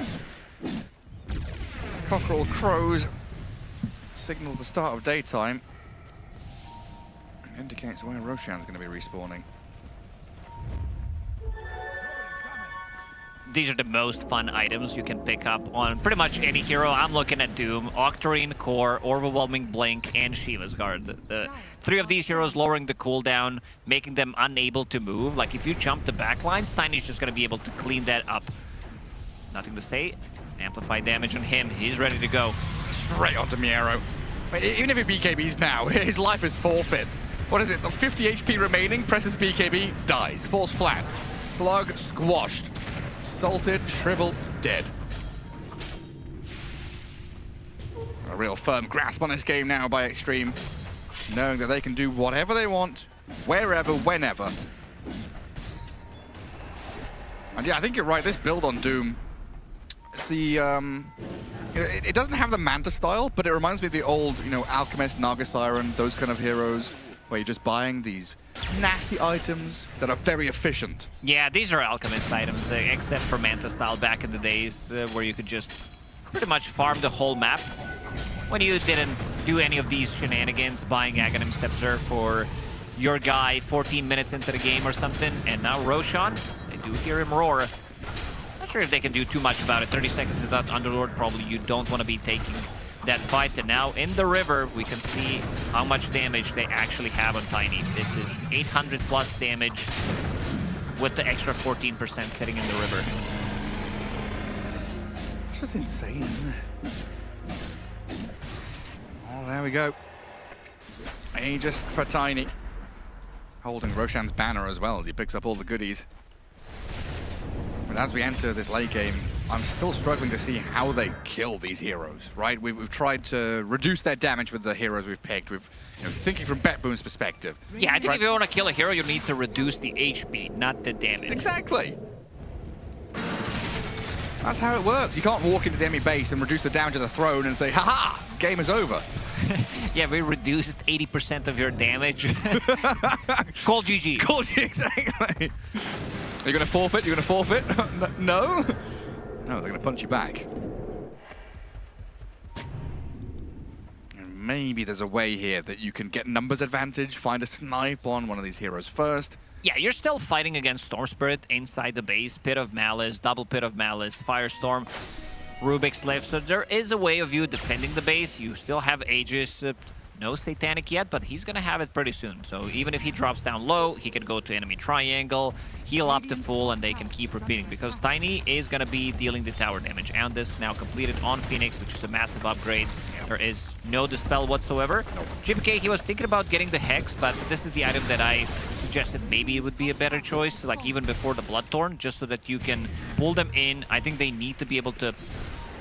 cockerel crows signals the start of daytime. Indicates where Roshan's going to be respawning. these are the most fun items you can pick up on pretty much any hero. I'm looking at Doom, Octarine Core, Overwhelming Blink, and Shiva's Guard. The 3 of these heroes lowering the cooldown, making them unable to move. Like, if you jump the backlines, Tiny's just going to be able to clean that up. Nothing to say. Amplify damage on him. He's ready to go. Straight onto Miero. Even if it BKBs now, his life is forfeit. What is it? 50 HP remaining, presses BKB, dies. Falls flat. Slug squashed. Salted, shriveled, dead. A real firm grasp on this game now by Xtreme, knowing that they can do whatever they want, wherever, whenever. And yeah, I think you're right, this build on Doom, it's the, it doesn't have the Manta style, but it reminds me of the old, Alchemist, Naga Siren, those kind of heroes, where you're just buying these nasty items that are very efficient. Yeah, these are Alchemist items, except for Manta style back in the days where you could just pretty much farm the whole map. When you didn't do any of these shenanigans, buying Aghanim Scepter for your guy 14 minutes into the game or something. And now Roshan, I do hear him roar. Not sure if they can do too much about it. 30 seconds without Underlord, probably you don't want to be taking that fight. And now in the river, we can see how much damage they actually have on Tiny. This is 800 plus damage with the extra 14% sitting in the river. It's just insane, isn't it? Oh, there we go. Aegis for Tiny. Holding Roshan's banner as well as he picks up all the goodies. But as we enter this late game, I'm still struggling to see how they kill these heroes, right? We've tried to reduce their damage with the heroes we've picked. We've, thinking from BetBoom's perspective. Yeah, I think if you want to kill a hero, you need to reduce the HP, not the damage. Exactly. That's how it works. You can't walk into the enemy base and reduce the damage of the throne and say, haha, game is over. Yeah, we reduced 80% of your damage. Call GG. Call GG, exactly. Are you going to forfeit? You're going to forfeit? No? No, they're going to punch you back. And maybe there's a way here that you can get numbers advantage, find a snipe on one of these heroes first. Yeah, you're still fighting against Storm Spirit inside the base. Pit of Malice, double Pit of Malice, Firestorm, Rubik's Lift. So there is a way of you defending the base. You still have Aegis. No Satanic yet, but he's going to have it pretty soon. So even if he drops down low, he can go to enemy triangle, heal up to full, and they can keep repeating. Because Tiny is going to be dealing the tower damage. And this now completed on Phoenix, which is a massive upgrade. There is no Dispel whatsoever. GPK, he was thinking about getting the Hex, but this is the item that I suggested maybe it would be a better choice, like even before the Bloodthorn, just so that you can pull them in. I think they need to be able to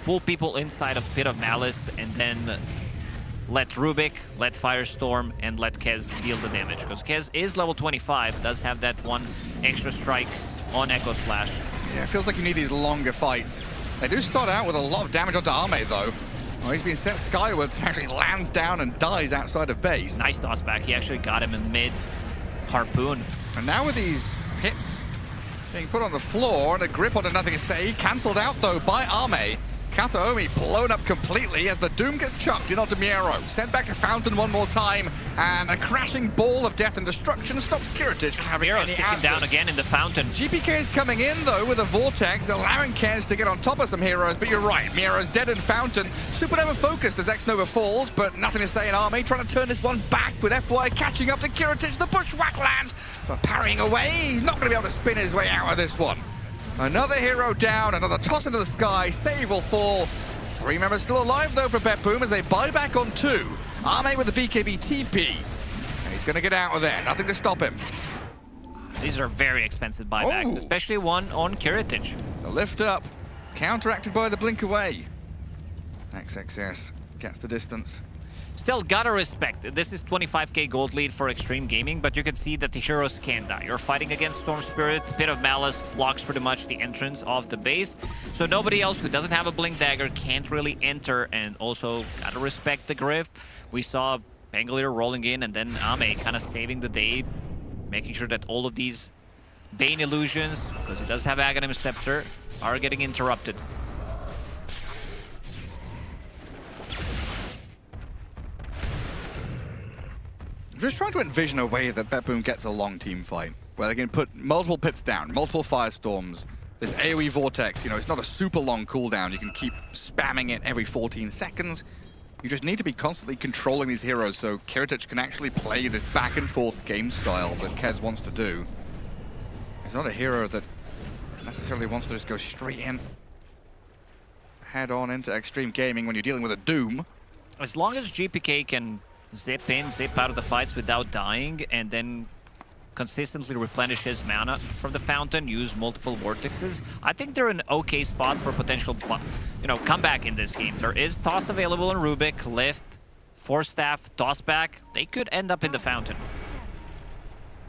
pull people inside of Pit of Malice and then let Rubik, let Firestorm, and let Kez deal the damage. Because Kez is level 25, does have that one extra strike on Echo Splash. Yeah, it feels like you need these longer fights. They do start out with a lot of damage onto Arme, though. Well, he's been sent skywards, actually lands down and dies outside of base. Nice toss back. He actually got him in mid. Harpoon. And now with these hits being put on the floor and a grip onto Nothing to Say, cancelled out, though, by Arme. Kataomi blown up completely as the Doom gets chucked in onto Miero. Sent back to Fountain one more time, and a crashing ball of death and destruction stops Kiritich from having Miero's any kicking answers. down again in the Fountain. GPK is coming in, though, with a Vortex, allowing Kez to get on top of some heroes, but you're right, Miero's dead in Fountain. Supernova focused as X-Nova falls, but Nothing to Say in Army, trying to turn this one back with FY catching up to Kiritich. The Bushwhack lands, but parrying away. He's not going to be able to spin his way out of this one. Another hero down, another toss into the sky, save will fall. 3 members still alive, though, for BetBoom as they buy back on 2. Arme with the BKB TP. And he's going to get out of there. Nothing to stop him. These are very expensive buybacks, especially one on Kiritich. The lift up, counteracted by the blink away. XXS gets the distance. Still gotta respect, this is 25k gold lead for Xtreme Gaming, but you can see that the heroes can die. You're fighting against Storm Spirit, Pit of Malice blocks pretty much the entrance of the base, so nobody else who doesn't have a Blink Dagger can't really enter, and also gotta respect the Griff. We saw Pangolier rolling in, and then Ame kind of saving the day, making sure that all of these Bane illusions, because he does have Aghanim Scepter, are getting interrupted. I'm just trying to envision a way that BetBoom gets a long team fight, where they can put multiple pits down, multiple Firestorms, This AoE Vortex, it's not a super long cooldown. You can keep spamming it every 14 seconds. You just need to be constantly controlling these heroes so Kiritich can actually play this back and forth game style that Kez wants to do. He's not a hero that necessarily wants to just go straight in, head on into Xtreme Gaming when you're dealing with a Doom. As long as GPK can zip in, zip out of the fights without dying, and then consistently replenish his mana from the fountain, use multiple vortexes, I think they're in okay spot for potential, comeback in this game. There is toss available in Rubik, lift, force staff, toss back. They could end up in the fountain.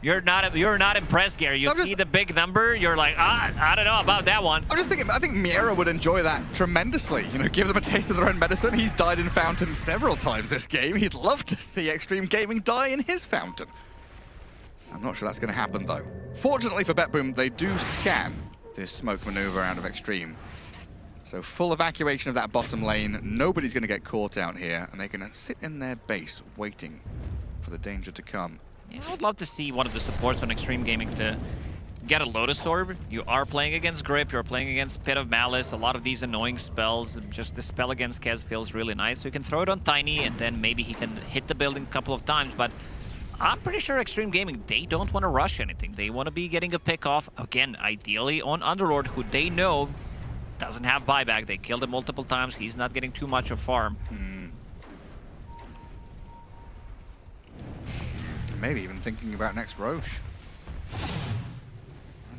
You're not impressed, Gary. You see the big number, you're like, I don't know about that one. I'm just thinking, I think Miera would enjoy that tremendously. Give them a taste of their own medicine. He's died in fountain several times this game. He'd love to see Xtreme Gaming die in his fountain. I'm not sure that's going to happen, though. Fortunately for BetBoom, they do scan this smoke maneuver out of Xtreme. So full evacuation of that bottom lane. Nobody's going to get caught out here, and they can sit in their base waiting for the danger to come. Yeah, I would love to see one of the supports on Xtreme Gaming to get a Lotus Orb. You are playing against Grip, you're playing against Pit of Malice, a lot of these annoying spells. Just the spell against Kez feels really nice. So you can throw it on Tiny, and then maybe he can hit the building a couple of times, but I'm pretty sure Xtreme Gaming, they don't want to rush anything. They want to be getting a pick off, again, ideally on Underlord, who they know doesn't have buyback. They killed him multiple times. He's not getting too much of farm. Maybe even thinking about next Roche.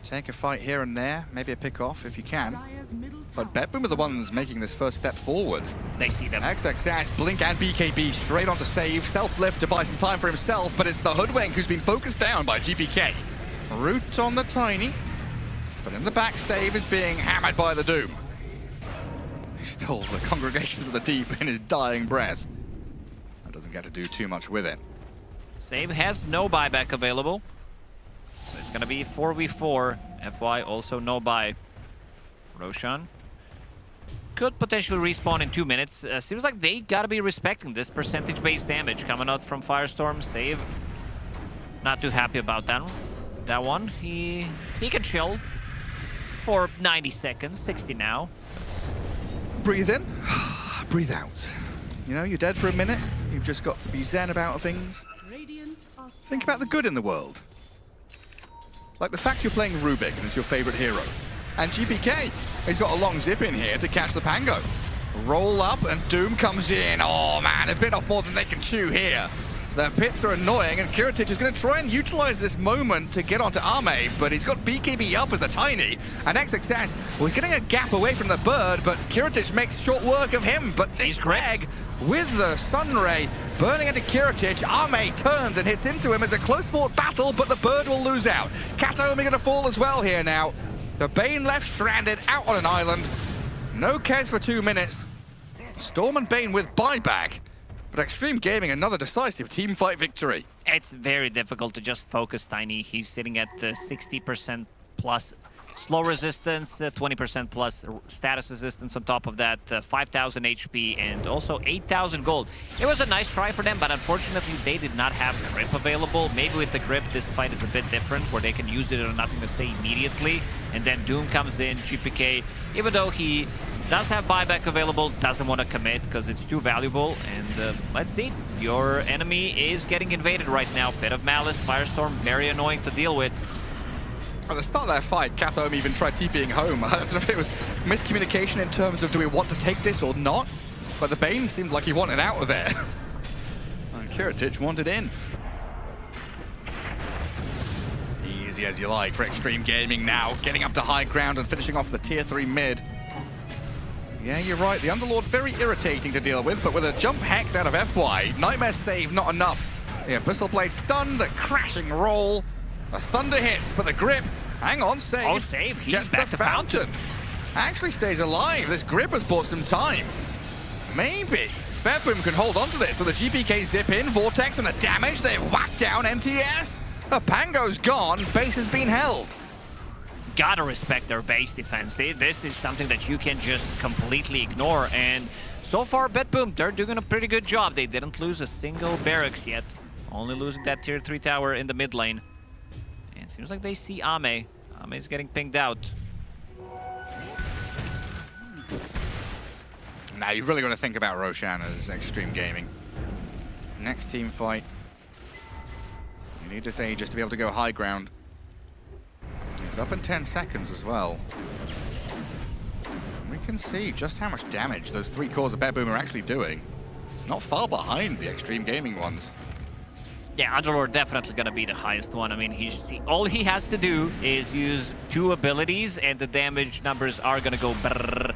Take a fight here and there, maybe a pick off if you can. But BetBoom are the ones making this first step forward. They see them. XXS, Blink and BKB straight onto save. Self-lift to buy some time for himself, but it's the Hoodwink who's been focused down by GPK. Root on the Tiny, but in the back save is being hammered by the Doom. He stole the Congregations of the Deep in his dying breath. That doesn't get to do too much with it. Save has no buyback available. So it's going to be 4v4. FY also no buy. Roshan could potentially respawn in 2 minutes. Seems like they got to be respecting this percentage-based damage coming out from Firestorm. Save. Not too happy about that one. He can chill for 90 seconds. 60 now. Breathe in, breathe out. You're dead for a minute. You've just got to be zen about things. Think about the good in the world. Like the fact you're playing Rubik and it's your favorite hero. And GPK, he's got a long zip in here to catch the Pango. Roll up and Doom comes in. Oh man, they've bit off more than they can chew here. The pits are annoying and Kiritich is going to try and utilize this moment to get onto Arme, but he's got BKB up as the Tiny. And XXS was getting a gap away from the bird, but Kiritich makes short work of him. But this Greg with the Sunray burning into Kiritich. Arme turns and hits into him as a close fought battle, but the bird will lose out. Katomi going to fall as well here now. The Bane left stranded out on an island. No Kez for 2 minutes. Storm and Bane with buyback. But Xtreme Gaming, another decisive team fight victory. It's very difficult to just focus Tiny. He's sitting at 60% plus slow resistance, 20% plus status resistance on top of that, 5,000 HP, and also 8,000 gold. It was a nice try for them, but unfortunately they did not have grip available. Maybe with the grip, this fight is a bit different, where they can use it or nothing to say immediately. And then Doom comes in, GPK, even though he does have buyback available, doesn't want to commit because it's too valuable. And let's see, your enemy is getting invaded right now. Pit of Malice, Firestorm, very annoying to deal with. At the start of that fight, Katomi even tried TPing home. I don't know if it was miscommunication in terms of do we want to take this or not, but the Bane seemed like he wanted out of there. And Kiritich wanted in. Easy as you like for Xtreme Gaming now, getting up to high ground and finishing off the tier 3 mid. Yeah, you're right, the Underlord very irritating to deal with, but with a jump hex out of FY, Nightmare save not enough. The Abyssal Blade stunned, the crashing roll. The Thunder hits, but the grip, hang on, save. Oh, save, he's back to fountain. Actually stays alive. This grip has bought some time. Maybe BetBoom can hold on to this with a GPK zip in, Vortex and the damage. They whack down MTS. The Pango's gone, base has been held. Gotta respect their base defense. This is something that you can just completely ignore. And so far, BetBoom, they're doing a pretty good job. They didn't lose a single barracks yet. Only losing that tier 3 tower in the mid lane. And it seems like they see Ame. Ame is getting pinged out. Now you've really got to think about Roshan as Xtreme Gaming. Next team fight. You need this Aegis to be able to go high ground. It's up in 10 seconds as well. We can see just how much damage those 3 cores of BetBoom are actually doing. Not far behind the Xtreme Gaming ones. Yeah, Underlord definitely gonna be the highest one. I mean, all he has to do is use 2 abilities, and the damage numbers are gonna go brrrr.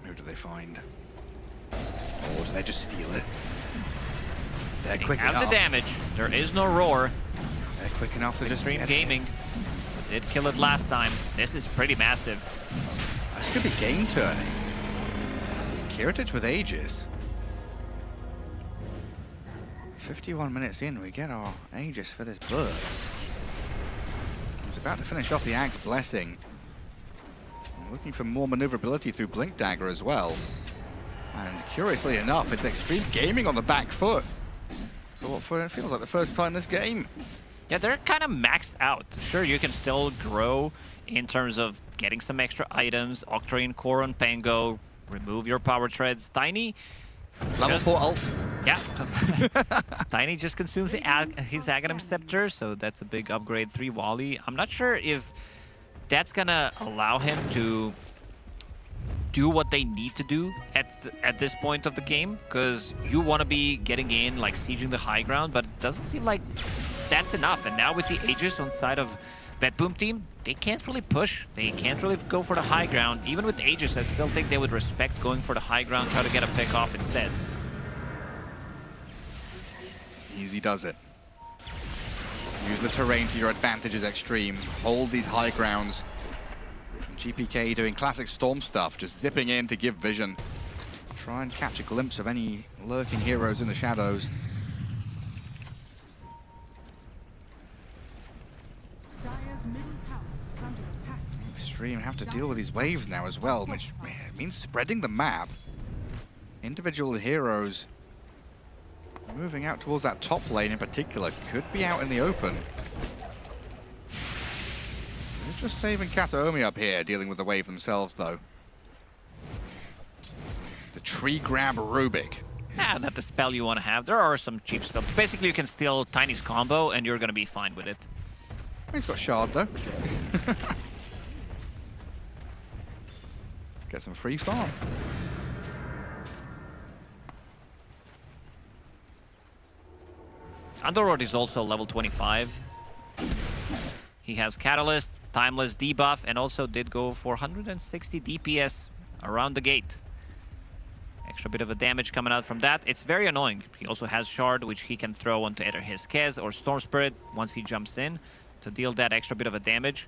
Who do they find? Or do they just steal it? They're quick Have enough. the damage. There is no roar. They're quick enough to just Xtreme Gaming did kill it last time. This is pretty massive. This could be game turning. Kiritich with Aegis. 51 minutes in, we get our Aegis for this bird. He's about to finish off the Ag's Blessing. Looking for more maneuverability through Blink Dagger as well. And curiously enough, it's Xtreme Gaming on the back foot. For it feels like the first time this game. Yeah, they're kind of maxed out. Sure, you can still grow in terms of getting some extra items, Octarine Core on Pango, remove your power treads. Tiny... Level 4 ult. Yeah. Tiny just consumes his Aghanim Scepter, so that's a big upgrade. 3 Wally. I'm not sure if that's gonna allow him to do what they need to do at this point of the game, because you want to be getting in, like sieging the high ground, but it doesn't seem like that's enough. And now with the Aegis on side of BetBoom team, they can't really push. They can't really go for the high ground. Even with Aegis, I still think they would respect going for the high ground, try to get a pick off instead. Easy does it. Use the terrain to your advantage as Xtreme. Hold these high grounds. GPK doing classic Storm stuff, just zipping in to give vision. Try and catch a glimpse of any lurking heroes in the shadows. Dire's middle tower is under attack. Xtreme have to deal with these waves now as well, which means spreading the map. Individual heroes moving out towards that top lane in particular could be out in the open. They're just saving Kataomi up here, dealing with the wave themselves though. The tree grab Rubik. Yeah, not the spell you want to have. There are some cheap spells. Basically, you can steal Tiny's combo and you're going to be fine with it. He's got Shard though. Get some free farm. Underlord is also level 25. He has Catalyst, Timeless debuff, and also did go for 160 DPS around the gate. Extra bit of a damage coming out from that. It's very annoying. He also has Shard, which he can throw onto either his Kez or Storm Spirit once he jumps in to deal that extra bit of a damage.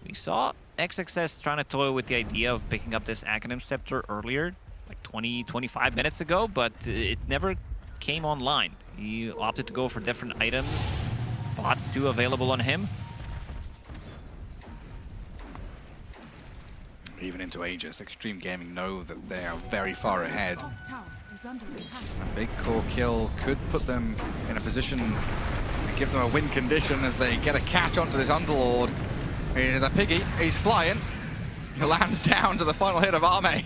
We saw XXS trying to toy with the idea of picking up this Aghanim Scepter earlier, like 20-25 minutes ago, but it never came online. He opted to go for different items. Bots too available on him. Even into Aegis, Xtreme Gaming know that they are very far ahead. A big core kill could put them in a position that gives them a win condition as they get a catch onto this Underlord. The piggy, he's flying. He lands down to the final hit of Arme.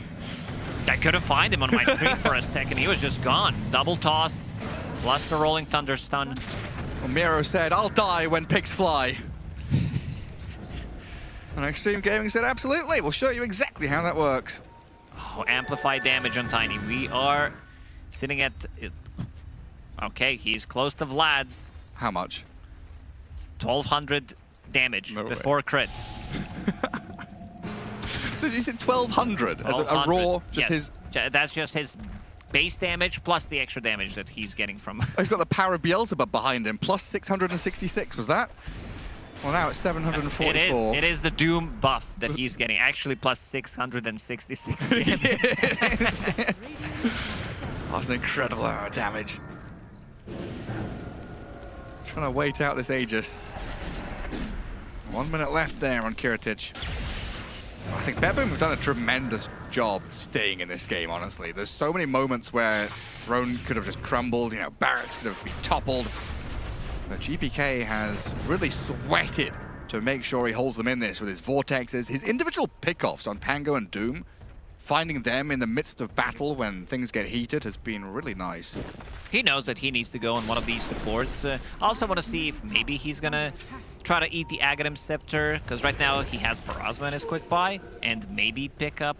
I couldn't find him on my screen for a second. He was just gone. Double toss, plus the rolling thunder stun. Well, Miro said, "I'll die when pigs fly." And Xtreme Gaming said, "Absolutely, we'll show you exactly how that works." Oh, amplified damage on Tiny. We are sitting at... Okay, he's close to Vlad's. How much? 1,200 damage before crit. Did you say 1,200 as a raw? Just yes. his. That's just his base damage plus the extra damage that he's getting from. He's got the power of Beelzebub behind him. Plus 666 was that? Well, now it's 744. It is the Doom buff that he's getting. Actually, plus 666 damage. That's an incredible amount of damage. Trying to wait out this Aegis. 1 minute left there on Kiritich. I think BetBoom have done a tremendous job staying in this game, honestly. There's so many moments where Throne could have just crumbled, you know, Barracks could have been toppled. But GPK has really sweated to make sure he holds them in this with his vortexes, his individual pickoffs on Pango and Doom. Finding them in the midst of battle when things get heated has been really nice. He knows that he needs to go on one of these supports. I also want to see if maybe he's gonna try to eat the Aghanim Scepter, because right now he has Parasma in his quick buy, and maybe pick up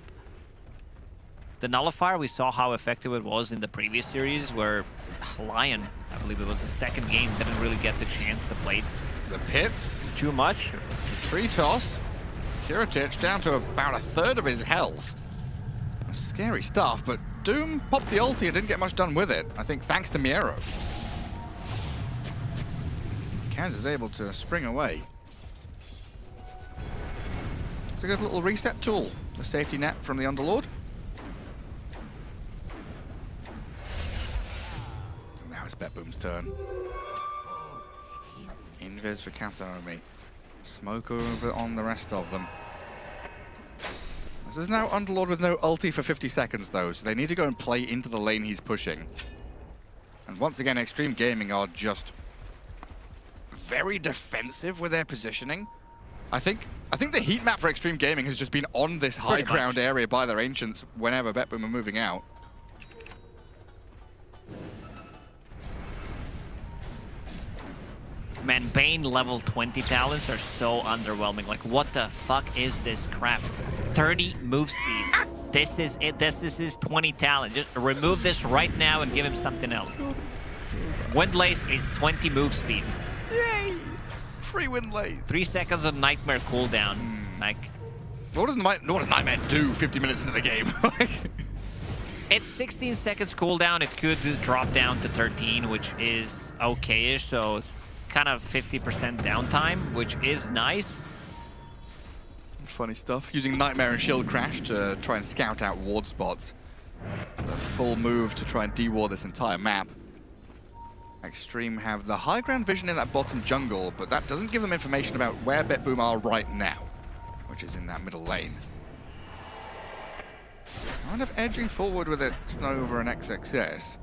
the Nullifier. We saw how effective it was in the previous series, where Lion, I believe it was the second game, didn't really get the chance to play the pit too much. The tree toss. Kiritich down to about a third of his health. Scary stuff, but Doom popped the ulti and didn't get much done with it. I think thanks to Miero. Kaz is able to spring away. It's a good little reset tool. The safety net from the Underlord. Now it's BetBoom's turn. Invis for Kataomi. Smoke over on the rest of them. This is now Underlord with no ulti for 50 seconds though, so they need to go and play into the lane he's pushing. And once again, Xtreme Gaming are just very defensive with their positioning. I think the heat map for Xtreme Gaming has just been on this high ground area by their Ancients whenever BetBoom are moving out. Man, Bane level 20 talents are so underwhelming. Like, what the fuck is this crap? 30 move speed. This is it. This is his 20 talent. Just remove this right now and give him something else. Windlace is 20 move speed. Yay! Free Windlace. 3 seconds of Nightmare cooldown. Like, what does Nightmare do 50 minutes into the game? it's 16 seconds cooldown. It could drop down to 13, which is okay-ish. So kind of 50% downtime, which is nice. Funny stuff. Using Nightmare and Shield Crash to try and scout out ward spots. The full move to try and de-ward this entire map. Xtreme have the high ground vision in that bottom jungle, but that doesn't give them information about where BetBoom are right now, which is in that middle lane. Kind of edging forward with it, Nova and XXS.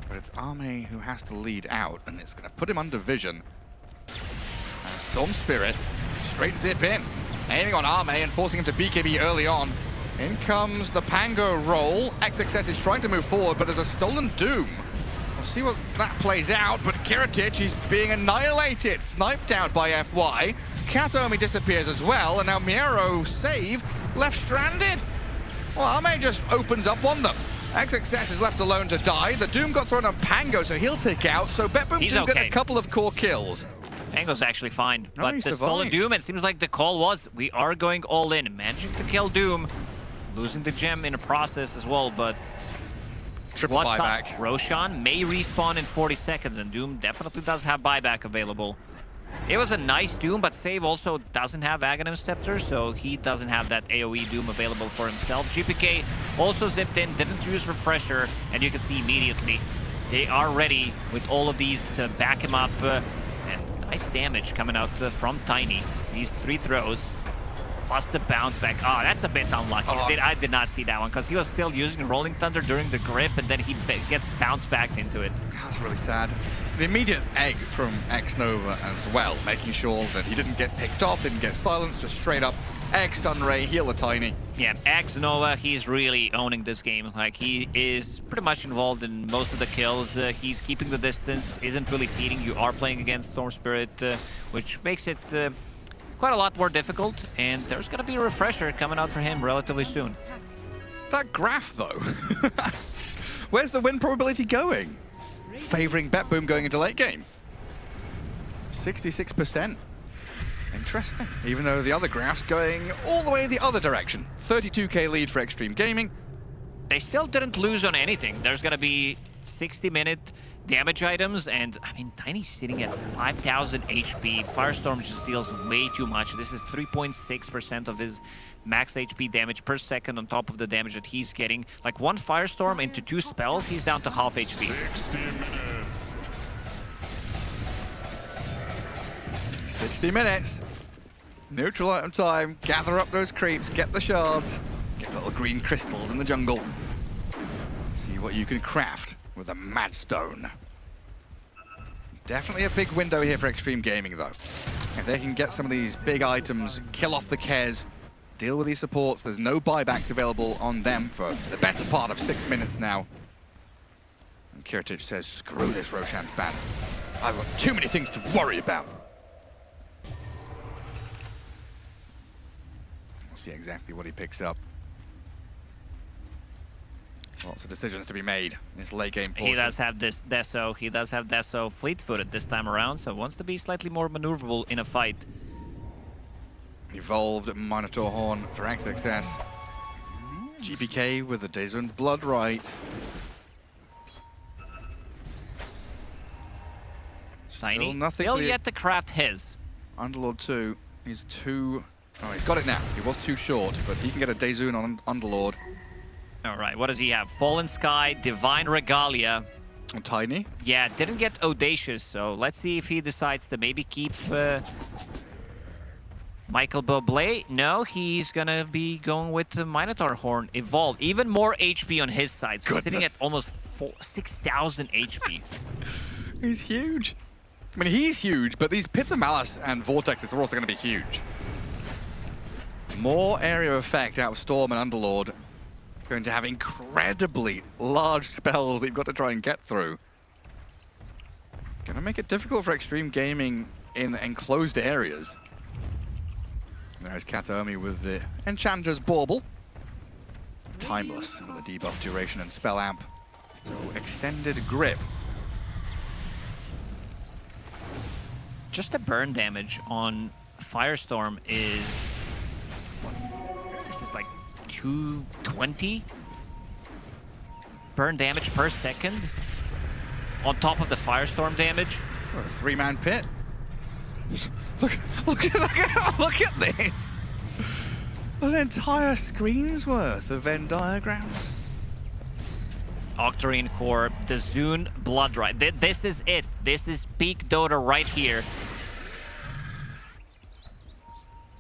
But it's Arme who has to lead out, and it's going to put him under vision. And Storm Spirit, straight zip in. Aiming on Arme and forcing him to BKB early on. In comes the Pango roll. XXS is trying to move forward, but there's a stolen Doom. We'll see what that plays out, but Kiritich is being annihilated. Sniped out by FY. Kataomi disappears as well, and now Miero save, left stranded. Well, Arme just opens up on them. XXS is left alone to die. The Doom got thrown on Pango, so he'll tick out. So BetBoom do get a couple of core kills. Pango's actually fine, No, but he's the stolen survived. Doom, it seems like the call was, we are going all in. Managing to kill Doom, losing the gem in the process as well, but triple buyback. Roshan may respawn in 40 seconds, and Doom definitely does have buyback available. It was a nice Doom, but Save also doesn't have Aghanim Scepter, so he doesn't have that AoE Doom available for himself. GPK also zipped in, didn't use Refresher, and you can see immediately they are ready with all of these to back him up. And nice damage coming out from Tiny. These 3 throws, plus the bounce back. Oh, that's a bit unlucky. I did not see that one, because he was still using Rolling Thunder during the grip, and then he gets bounced back into it. That's really sad. The immediate egg from X-Nova as well, making sure that he didn't get picked off, didn't get silenced, just straight up egg, stun ray, heal the Tiny. Yeah, X-Nova, he's really owning this game. Like, he is pretty much involved in most of the kills. He's keeping the distance, isn't really feeding. You are playing against Storm Spirit, which makes it quite a lot more difficult. And there's going to be a refresher coming out for him relatively soon. That graph, though. Where's the win probability going? Favoring BetBoom going into late game. 66%. Interesting. Even though the other graph's going all the way the other direction. 32k lead for Xtreme Gaming. They still didn't lose on anything. There's going to be 60-minute damage items, and I mean, Tiny's sitting at 5,000 HP. Firestorm just deals way too much. This is 3.6% of his max HP damage per second on top of the damage that he's getting. Like, one Firestorm into 2 spells, he's down to half HP. 60 minutes. Neutral item time. Gather up those creeps. Get the shards. Get little green crystals in the jungle. See what you can craft with a Mad Stone. Definitely a big window here for Xtreme Gaming, though. If they can get some of these big items, kill off the Kez, deal with these supports, there's no buybacks available on them for the better part of 6 minutes now. And Kiritich says, screw this Roshan's ban. I've got too many things to worry about. We'll see exactly what he picks up. Lots of decisions to be made in this late game portion. He does have this Deso. He does have Deso fleet-footed this time around, so wants to be slightly more maneuverable in a fight. Evolved Minotaur Horn for XXS. GPK with the Dazun Blood Right. Tiny. Nothing Still yet to craft his. Underlord 2. He's too... Oh, he's got it now. He was too short, but he can get a Dazun on Underlord. All right, what does he have? Fallen Sky, Divine Regalia. Tiny? Yeah, didn't get Audacious, so let's see if he decides to maybe keep Michael Bublé. No, he's gonna be going with the Minotaur Horn Evolved. Even more HP on his side, so sitting at almost 6,000 HP. He's huge. I mean, he's huge, but these Pits of Malice and Vortexes are also gonna be huge. More area effect out of Storm and Underlord. Going to have incredibly large spells that you've got to try and get through. Going to make it difficult for Xtreme Gaming in enclosed areas. There's Kataomi with the Enchantress Bauble. Timeless with the debuff duration and spell amp. So extended grip. Just the burn damage on Firestorm is... What? This is like 220 burn damage per second on top of the Firestorm damage. Oh, a 3-man pit. Look at this. An entire screen's worth of Venn diagrams. Octarine Core, the Zune Blood Right. This is it. This is peak Dota right here.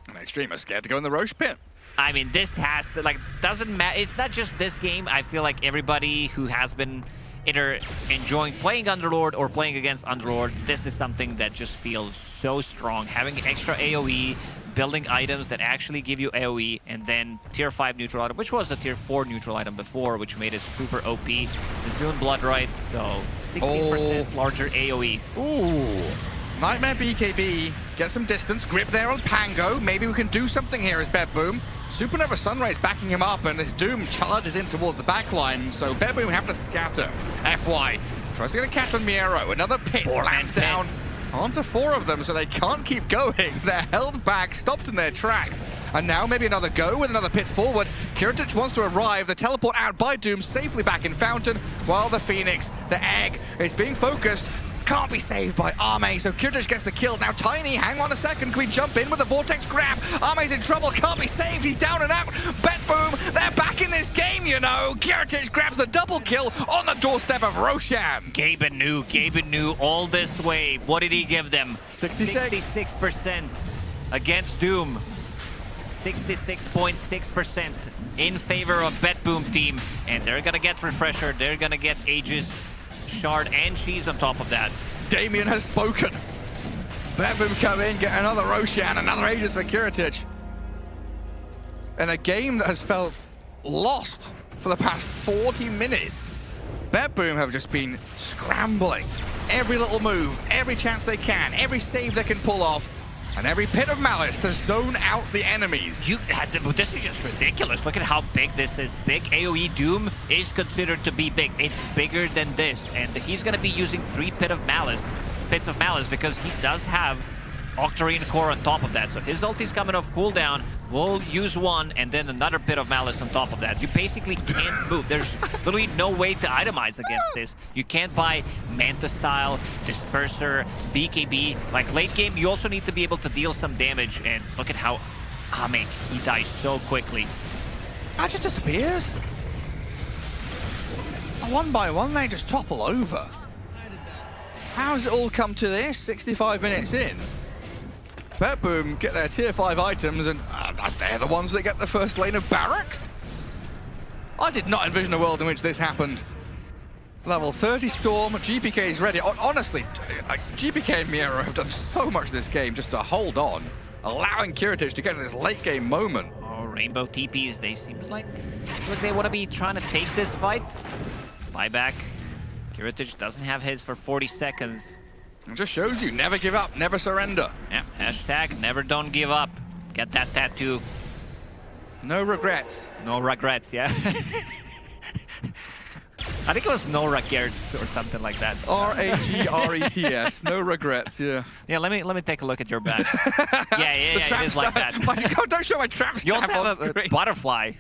And Xtreme are scared to go in the Roche pit. I mean, this has to, like, doesn't matter. It's not just this game. I feel like everybody who has been either enjoying playing Underlord or playing against Underlord, this is something that just feels so strong. Having extra AoE, building items that actually give you AoE, and then tier 5 neutral item, which was a tier 4 neutral item before, which made it super OP. The Zune Blood Right, so 16% larger AoE. Ooh. Nightmare BKB, get some distance, grip there on Pango. Maybe we can do something here as BetBoom. Supernova Sunray's backing him up, and this Doom charges in towards the back line, so BetBoom have to scatter. FY tries to get a catch on Miero. Another pit lands down onto 4 of them, so they can't keep going. They're held back, stopped in their tracks. And now maybe another go with another pit forward. Kiritich wants to arrive. The teleport out by Doom, safely back in Fountain, while the Phoenix, the egg, is being focused. Can't be saved by Arme, so Kiritich gets the kill. Now Tiny, hang on a second, can we jump in with a Vortex grab? Arme's in trouble, can't be saved, he's down and out. BetBoom, they're back in this game, you know. Kiritich grabs the double kill on the doorstep of Roshan. Gaben knew all this way. What did he give them? 66% against Doom. 66.6% in favor of BetBoom team. And they're gonna get Refresher, they're gonna get Aegis, Shard, and Cheese on top of that. Damien has spoken. BetBoom come in, get another Roshan, another Aegis for Kiritich. In a game that has felt lost for the past 40 minutes, BetBoom have just been scrambling. Every little move, every chance they can, every save they can pull off, and every pit of malice to zone out the enemies. This is just ridiculous. Look at how big this is. Big AoE Doom is considered to be big. It's bigger than this. And he's going to be using 3 Pits of Malice because he does have Octarine Core on top of that. So his ulti's coming off cooldown. We'll use 1 and then another Pit of Malice on top of that. You basically can't move. There's literally no way to itemize against this. You can't buy Manta Style, Disperser, BKB. Like late game, you also need to be able to deal some damage. And look at how Ame, he dies so quickly. That just disappears. And one by one, they just topple over. How's it all come to this? 65 minutes in. BetBoom get their tier 5 items, and they're the ones that get the first lane of barracks? I did not envision a world in which this happened. Level 30 Storm, GPK is ready. Honestly, GPK and Miero have done so much this game just to hold on, allowing Kiritich to get to this late game moment. Oh, Rainbow TPs, they seems like they want to be trying to take this fight. Buyback. Kiritich doesn't have his for 40 seconds. It just shows you, never give up, never surrender. Yeah, hashtag never don't give up. Get that tattoo. No regrets. No regrets, yeah. I think it was no regrets or something like that. R-A-G-R-E-T-S. No regrets, yeah. Yeah, let me take a look at your back. yeah, it is like that. God, don't show my trap. You also have a butterfly.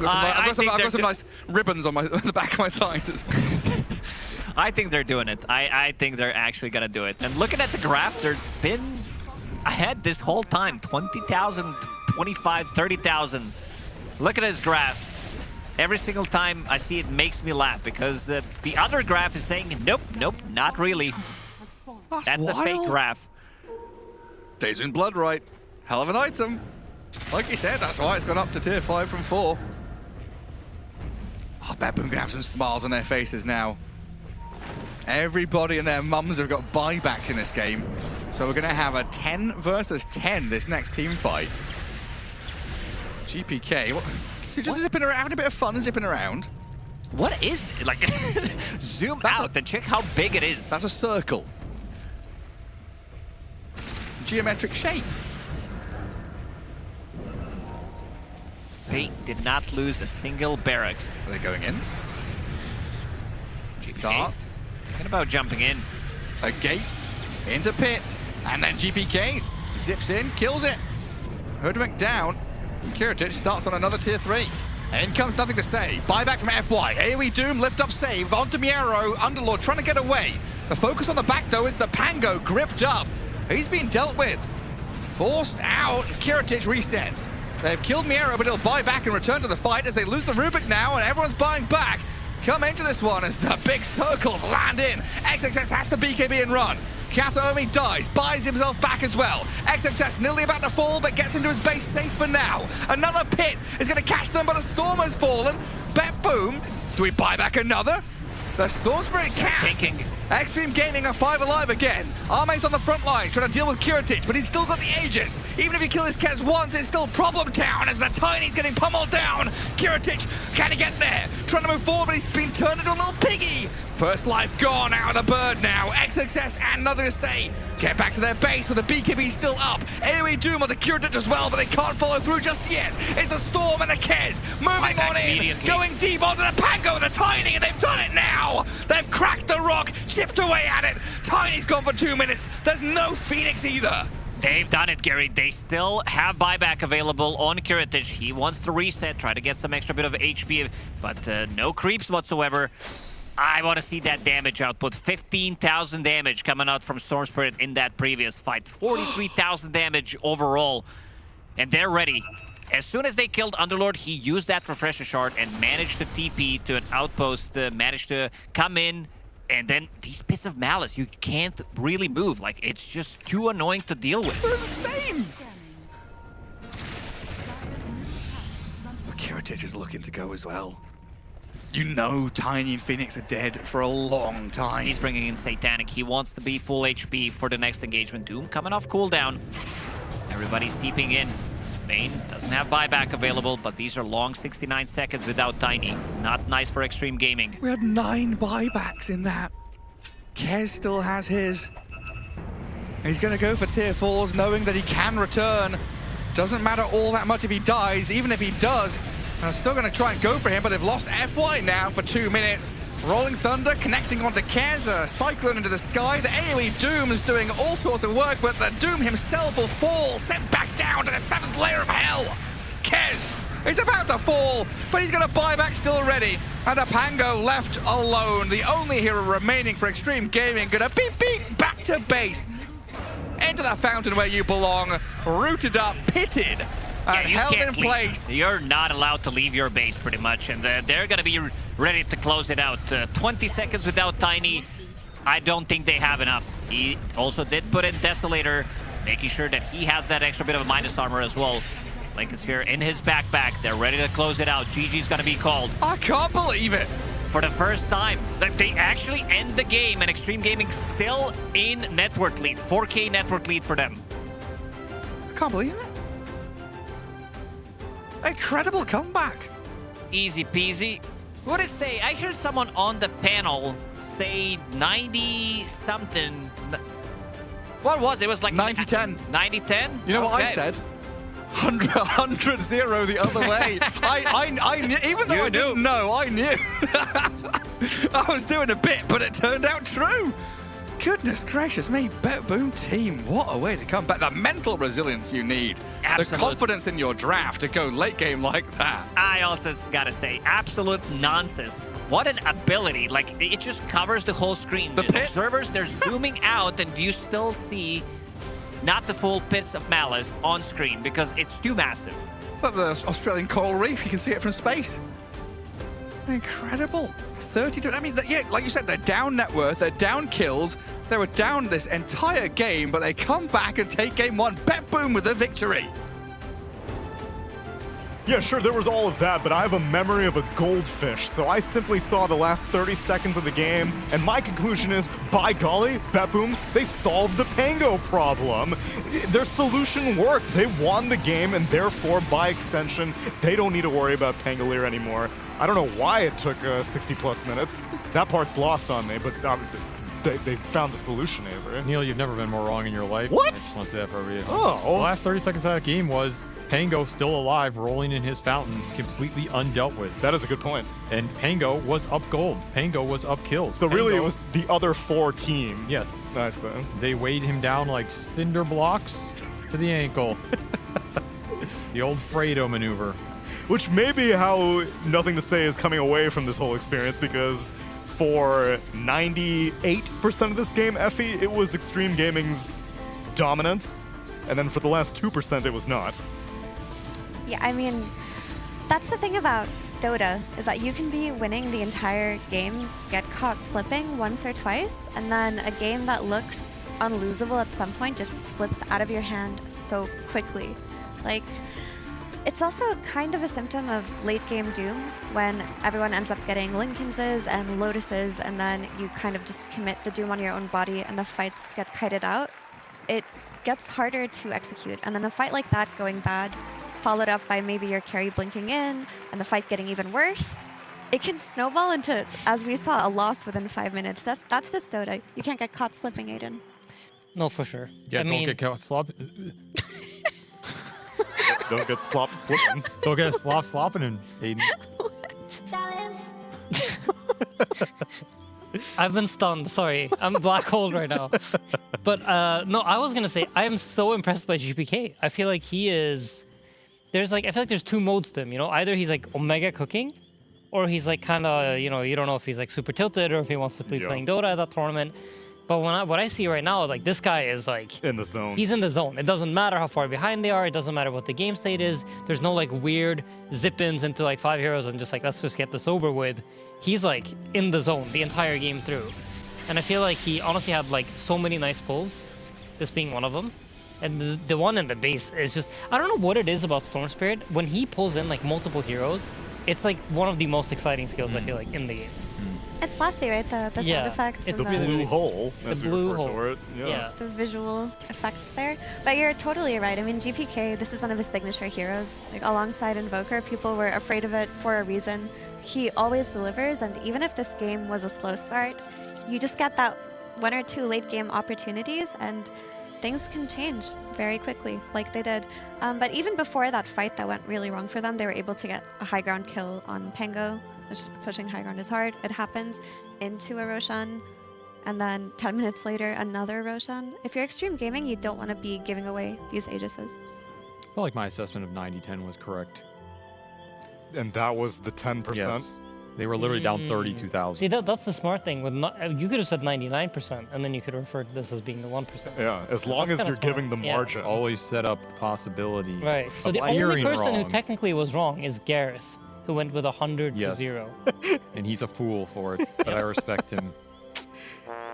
I've got some nice ribbons on the back of my thighs. I think they're doing it. I think they're actually gonna do it. And looking at the graph, they've been ahead this whole time. 20,000, 25, 30,000. Look at this graph. Every single time I see it makes me laugh because the other graph is saying, nope, not really. That's a fake graph. Dazen Blood right. Hell of an item. Like you said, that's why it's gone up to tier 5 from 4. Oh, BetBoom gonna have some smiles on their faces now. Everybody and their mums have got buybacks in this game. So we're gonna have a 10 versus 10 this next team fight. GPK, so just zipping around, having a bit of fun zipping around. What is it? Like, zoom out and check how big it is. That's a circle. Geometric shape. They did not lose a single barracks. Are they going in? GPK. Thinking about jumping in. A gate into pit, and then GPK zips in, kills it. Hoodwink down. Kiritich starts on another tier 3. In comes Nothing to Say. Buyback from FY. AoE Doom, lift up save. Onto Miero. Underlord trying to get away. The focus on the back, though, is the Pango gripped up. He's been dealt with. Forced out. Kiritich resets. They've killed Miero, but he'll buy back and return to the fight as they lose the Rubik now, and everyone's buying back. Come into this one as the big circles land in. XXS has the BKB and run. Kataomi dies, buys himself back as well. XXS nearly about to fall, but gets into his base safe for now. Another pit is going to catch them, but the Storm has fallen. BetBoom, do we buy back another? The Storm Spirit can. Taking. Xtreme Gaming are 5 alive again. Arme's on the front line trying to deal with Kiritich, but he's still got the Aegis. Even if he kills his Kez once, it's still problem town as the Tiny's getting pummeled down. Kiritich, can he get there? Trying to move forward, but he's been turned into a little piggy. First life gone out of the bird now. XXS and Nothing to Say get back to their base with the BKB still up. AoE Doom on the Kiritich as well, but they can't follow through just yet. It's the Storm and the Kez moving on in, going deep onto the Pango and the Tiny, and they've done it now. They've cracked the rock, chipped away at it. Tiny's gone for 2 minutes. There's no Phoenix either. They've done it, Gary. They still have buyback available on Kiritich. He wants to reset, try to get some extra bit of HP, but no creeps whatsoever. I want to see that damage output. 15,000 damage coming out from Storm Spirit in that previous fight. 43,000 damage overall. And they're ready. As soon as they killed Underlord, he used that Refresher Shard and managed to TP to an outpost, managed to come in. And then these Pits of Malice, you can't really move. Like, it's just too annoying to deal with. They're the same. Kiritich is looking to go as well. You know Tiny and Phoenix are dead for a long time. He's bringing in Satanic. He wants to be full HP for the next engagement. Doom coming off cooldown. Everybody's deeping in. Bane doesn't have buyback available, but these are long 69 seconds without Tiny. Not nice for Xtreme Gaming. We had 9 buybacks in that. Kez still has his. He's going to go for tier 4s, knowing that he can return. Doesn't matter all that much if he dies. Even if he does, they're still going to try and go for him, but they've lost FY now for 2 minutes. Rolling Thunder connecting onto Kez, a Cyclone into the sky. The AoE Doom is doing all sorts of work, but the Doom himself will fall, sent back down to the 7th layer of hell. Kez is about to fall, but he's got a buyback still ready. And the Pango left alone, the only hero remaining for Xtreme Gaming, gonna beep back to base. Into the fountain where you belong, rooted up, pitted, and held in place. You're not allowed to leave your base, pretty much, and they're gonna be ready to close it out. 20 seconds without Tiny. I don't think they have enough. He also did put in Desolator, making sure that he has that extra bit of a minus armor as well. Link is here in his backpack. They're ready to close it out. GG's gonna be called. I can't believe it. For the first time, they actually end the game, and Xtreme Gaming still in network lead. 4K network lead for them. I can't believe it. Incredible comeback. Easy peasy. What did it say? I heard someone on the panel say 90-something. What was it? It was like 90-10. 90-10? You know what I said? 100-0 the other way. I knew, even though I didn't know, I knew. I was doing a bit, but it turned out true. Goodness gracious me, BetBoom team, what a way to come back. The mental resilience you need. Absolute. The confidence in your draft to go late game like that. I also gotta say, absolute nonsense. What an ability. Like, it just covers the whole screen. The observers, they're zooming out, and you still see not the full pits of malice on screen because it's too massive. It's like the Australian coral reef. You can see it from space. Incredible. 32. I mean, yeah, like you said, they're down net worth, they're down kills, they were down this entire game, but they come back and take game one. BetBoom with the victory. Yeah, sure, there was all of that, but I have a memory of a goldfish, so I simply saw the last 30 seconds of the game, and my conclusion is, by golly, BetBoom, they solved the Pango problem. Their solution worked. They won the game, and therefore, by extension, they don't need to worry about Pangolier anymore. I don't know why it took 60-plus minutes. That part's lost on me, but they found the solution, Avery. Neil, you've never been more wrong in your life. What? I just want to say that for you. Oh. The last 30 seconds of that game was Pango still alive, rolling in his fountain, completely undealt with. That is a good point. And Pango was up gold. Pango was up kills. So really it was the other 4 team. Yes. Nice. They weighed him down like cinder blocks to the ankle. The old Fredo maneuver. Which may be how Nothing to Say is coming away from this whole experience, because for 98% of this game, Effie, it was Xtreme Gaming's dominance, and then for the last 2%, it was not. Yeah, I mean, that's the thing about Dota, is that you can be winning the entire game, get caught slipping once or twice, and then a game that looks unlosable at some point just slips out of your hand so quickly. Like, it's also kind of a symptom of late game doom when everyone ends up getting Linkenses and Lotuses, and then you kind of just commit the doom on your own body and the fights get kited out. It gets harder to execute, and then a fight like that going bad, followed up by maybe your carry blinking in and the fight getting even worse, it can snowball into, as we saw, a loss within 5 minutes. That's just Dota. You can't get caught slipping, Aiden. No, for sure. Yeah, don't get caught Don't get slop slipping. Don't get slopping in, Aiden. I've been stunned. Sorry, I'm black hole right now. But no, I was gonna say I am so impressed by GPK. I feel like he is. I feel like there's 2 modes to him. You know, either he's like Omega cooking, or he's like kind of, you know, you don't know if he's like super tilted or if he wants to be playing Dota at that tournament. But what I see right now, like, this guy is like in the zone. He's in the zone. It doesn't matter how far behind they are. It doesn't matter what the game state is. There's no like weird zip-ins into like 5 heroes and just like, let's just get this over with. He's like in the zone the entire game through. And I feel like he honestly had like so many nice pulls, this being one of them. And the one in the base is just, I don't know what it is about Storm Spirit. When he pulls in like multiple heroes, it's like one of the most exciting skills I feel like in the game. It's flashy, right? The sound effects. It's and the blue hole. The blue hole. Yeah. The visual effects there. But you're totally right. I mean, GPK, this is one of his signature heroes. Like, alongside Invoker, people were afraid of it for a reason. He always delivers, and even if this game was a slow start, you just get that 1 or 2 late game opportunities, and things can change very quickly, like they did. But even before that fight that went really wrong for them, they were able to get a high ground kill on Pango, which pushing high ground is hard. It happens into a Roshan, and then 10 minutes later, another Roshan. If you're Xtreme Gaming, you don't want to be giving away these Aegises. I feel like my assessment of 90-10 was correct. And that was the 10%? Yes. They were literally down 32,000. See, that's the smart thing. You could have said 99%, and then you could refer to this as being the 1%. Yeah, as long as you're giving the margin. Always set up possibilities. Right. So the only person who technically was wrong is Gareth, who went with 100 to 0. And he's a fool for it, but I respect him.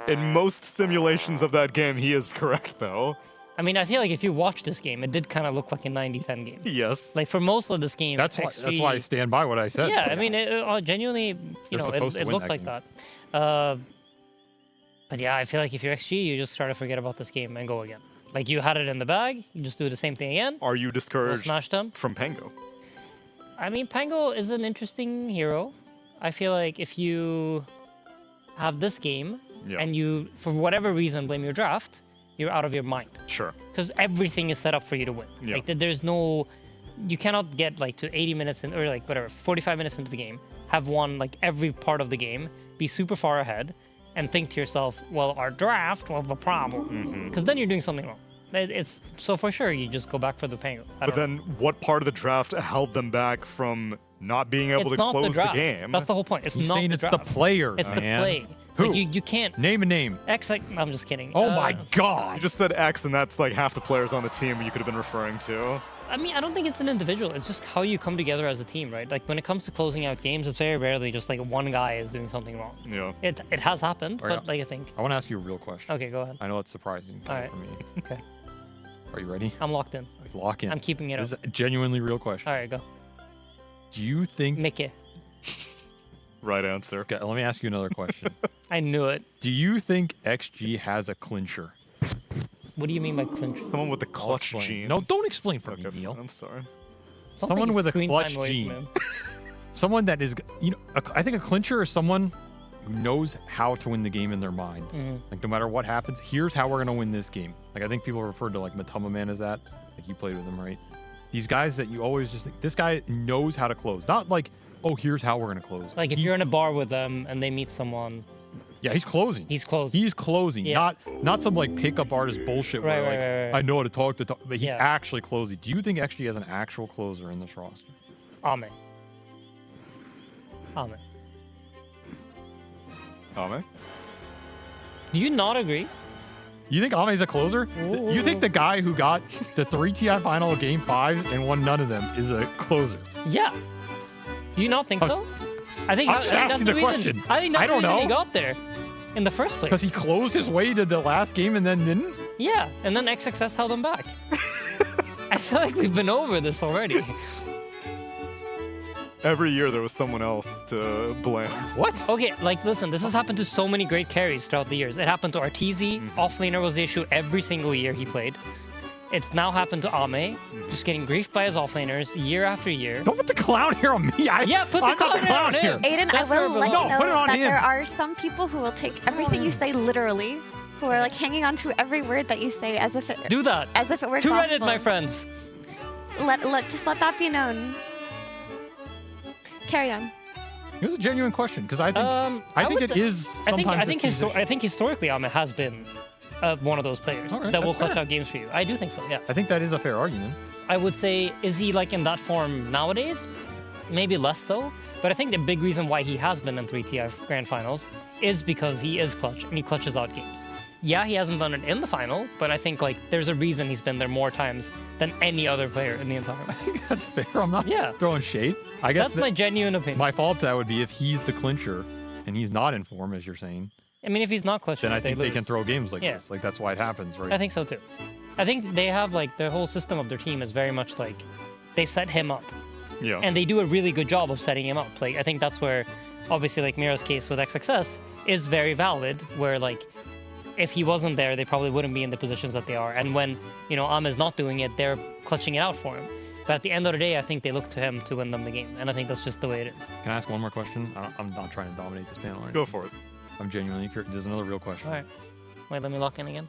In most simulations of that game, he is correct, though. I mean, I feel like if you watch this game, it did kind of look like a 90-10 game. Yes. Like for most of this game, That's why I stand by what I said. Yeah, I mean, genuinely, They're it supposed to win looked that like game. that. But yeah, I feel like if you're XG, you just try to forget about this game and go again. Like you had it in the bag, you just do the same thing again. Are you discouraged smash them from Pango? I mean, Pango is an interesting hero. I feel like if you have this game and you, for whatever reason, blame your draft, you're out of your mind. Sure. Because everything is set up for you to win. Yeah. Like there's no, you cannot get like to 80 minutes in, or like whatever, 45 minutes into the game, have won like every part of the game, be super far ahead, and think to yourself, well, our draft was the problem. Because then you're doing something wrong. It's so for sure you just go back for the Pango. But then, what part of the draft held them back from not being able to not close the draft. game? That's the whole point. It's He's not saying the it's draft. the players, It's the man. play. Who? Like, you can't Name a name. I'm just kidding. Oh my God. You just said X, and that's like half the players on the team you could have been referring to. I mean, I don't think it's an individual. It's just how you come together as a team, right? Like when it comes to closing out games, it's very rarely just like one guy is doing something wrong. Yeah. It has happened, All right, but like I think. I want to ask you a real question. Okay, go ahead. I know it's surprising All right. for me. Okay. Are you ready? I'm locked in. Lock in. I'm keeping it This up. is a genuinely real question. All right, go. Do you think... Mickey. Right answer. Okay, let me ask you another question. I knew it. Do you think XG has a clincher? What do you mean by clinch? Someone with the I'll clutch explain. gene. No, don't explain for me, Neil. I'm sorry. Don't Someone take with a screen clutch time away from gene. him. Someone that is, I think a clincher is someone who knows how to win the game in their mind. Mhm. Like no matter what happens, here's how we're gonna win this game. Like I think people refer to like Matama Man as that. Like you played with him, right? These guys that you always just think this guy knows how to close. Not like, oh, here's how we're gonna close. Like if you're in a bar with them and they meet someone. Yeah, he's closing. He's closing. He's closing. Yeah. Not some like pickup artist bullshit where Right, like right, right. I know how to talk to talk, but he's Yeah. actually closing. Do you think XG has an actual closer in this roster? Ame. Ame. Ame? Do you not agree? You think Ame's a closer? You think the guy who got the 3 TI final game 5 and won none of them is a closer? Yeah. Do you not think so? I think I'm just that's asking the the reason. question. I think that's I don't the reason he know. got there in the first place. Because he closed his way to the last game and then didn't? Yeah, and then XXS held him back. I feel like we've been over this already. Every year there was someone else to blame. What? Okay, like listen, this has happened to so many great carries throughout the years. It happened to Arteezy, offlaner was the issue every single year he played. It's now happened to Ame, just getting griefed by his offlaners year after year. Don't put the clown here on me. Yeah, put the I'm not the clown clown on here. him. Aiden, That's I where will it let you belongs. know put it on that him. there are some people who will take everything you say literally, who are like hanging on to every word that you say as if it Do that. as if it were To gospel. Reddit, my friends. Just let that be known. Carry on. It was a genuine question because I think would it say- is sometimes I think historically Ame has been one of those players All right, that will that's clutch fair. out games for you. I do think so, yeah. I think that is a fair argument. I would say, is he like in that form nowadays? Maybe less so. But I think the big reason why he has been in 3 TI Grand Finals is because he is clutch and he clutches out games. Yeah, he hasn't done it in the final, but I think like there's a reason he's been there more times than any other player in the entire. I think that's fair. I'm not Yeah. throwing shade. I guess That's my genuine opinion. my fault to that would be if he's the clincher and he's not in form, as you're saying. I mean, if he's not clutching, Then I think they can lose. throw games like Yeah. this. Like that's why it happens, right? I think so too. I think they have like the whole system of their team is very much like they set him up. Yeah. And they do a really good job of setting him up. Like I think that's where obviously like Mira's case with XXS is very valid, where like if he wasn't there, they probably wouldn't be in the positions that they are. And when, Ame's not doing it, they're clutching it out for him. But at the end of the day, I think they look to him to win them the game. And I think that's just the way it is. Can I ask one more question? I'm not trying to dominate this panel. Right? Go for it. I'm genuinely curious. There's another real question. All right. Wait, let me lock in again.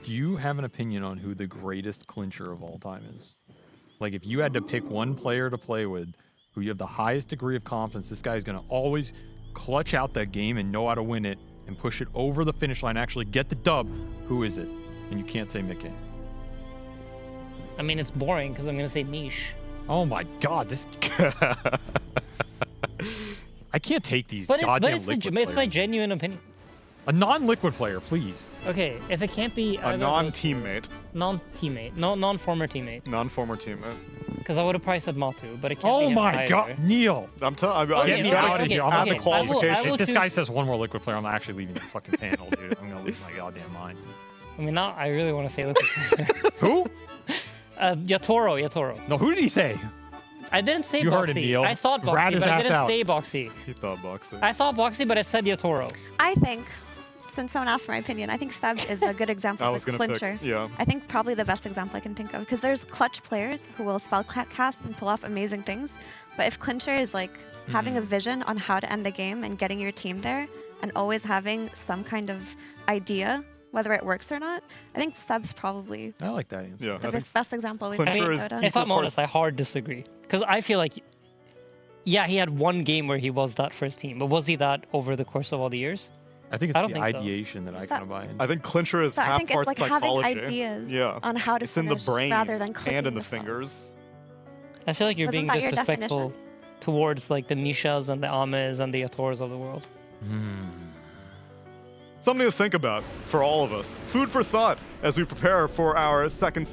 Do you have an opinion on who the greatest clincher of all time is? Like, if you had to pick one player to play with who you have the highest degree of confidence, this guy's going to always clutch out that game and know how to win it and push it over the finish line, actually get the dub, who is it? And you can't say Mickey. I mean, it's boring because I'm going to say niche. Oh my God, this... I can't take these But goddamn it's liquid my players. genuine opinion. A non-liquid player, please. Okay, if it can't be A non-teammate. Non-teammate. No, non-former teammate. Non-former teammate. Because I would have probably said Matu, but it can't be Oh him my either. God, Neil. I'm Get me out of here. I'm add not the qualification. If this guy says one more liquid player, I'm actually leaving the fucking panel, dude. I'm gonna lose my goddamn mind. I mean, now I really want to say Lucas. Who? Yatoro. No, who did he say? I didn't say You Boxy. heard it, Neil. I thought Rat Boxy, his but I ass didn't out. say Boxy. He thought Boxy. I thought Boxy, but I said Yatoro. I think, since someone asked for my opinion, I think Seb is a good example I of was a gonna pick, clincher. yeah. I think probably the best example I can think of, because there's clutch players who will spell cast and pull off amazing things, but if clincher is like having a vision on how to end the game and getting your team there, and always having some kind of idea, whether it works or not, I think Seb's probably I like that answer. Yeah, the best example we can Clincher think is of. If I'm honest, I hard disagree. Because I feel like, yeah, he had one game where he was that first team, but was he that over the course of all the years? I think it's I don't the think so. ideation that I Is kind that- of buy in. I think clincher is So I half think it's part like having psychology. ideas yeah. on how to It's in the finish brain rather than clicking and in the the spells. fingers. I feel like you're Wasn't being that your disrespectful definition? towards like the Nishas and the Ames and the Yators of the world. Something to think about for all of us. Food for thought as we prepare for our second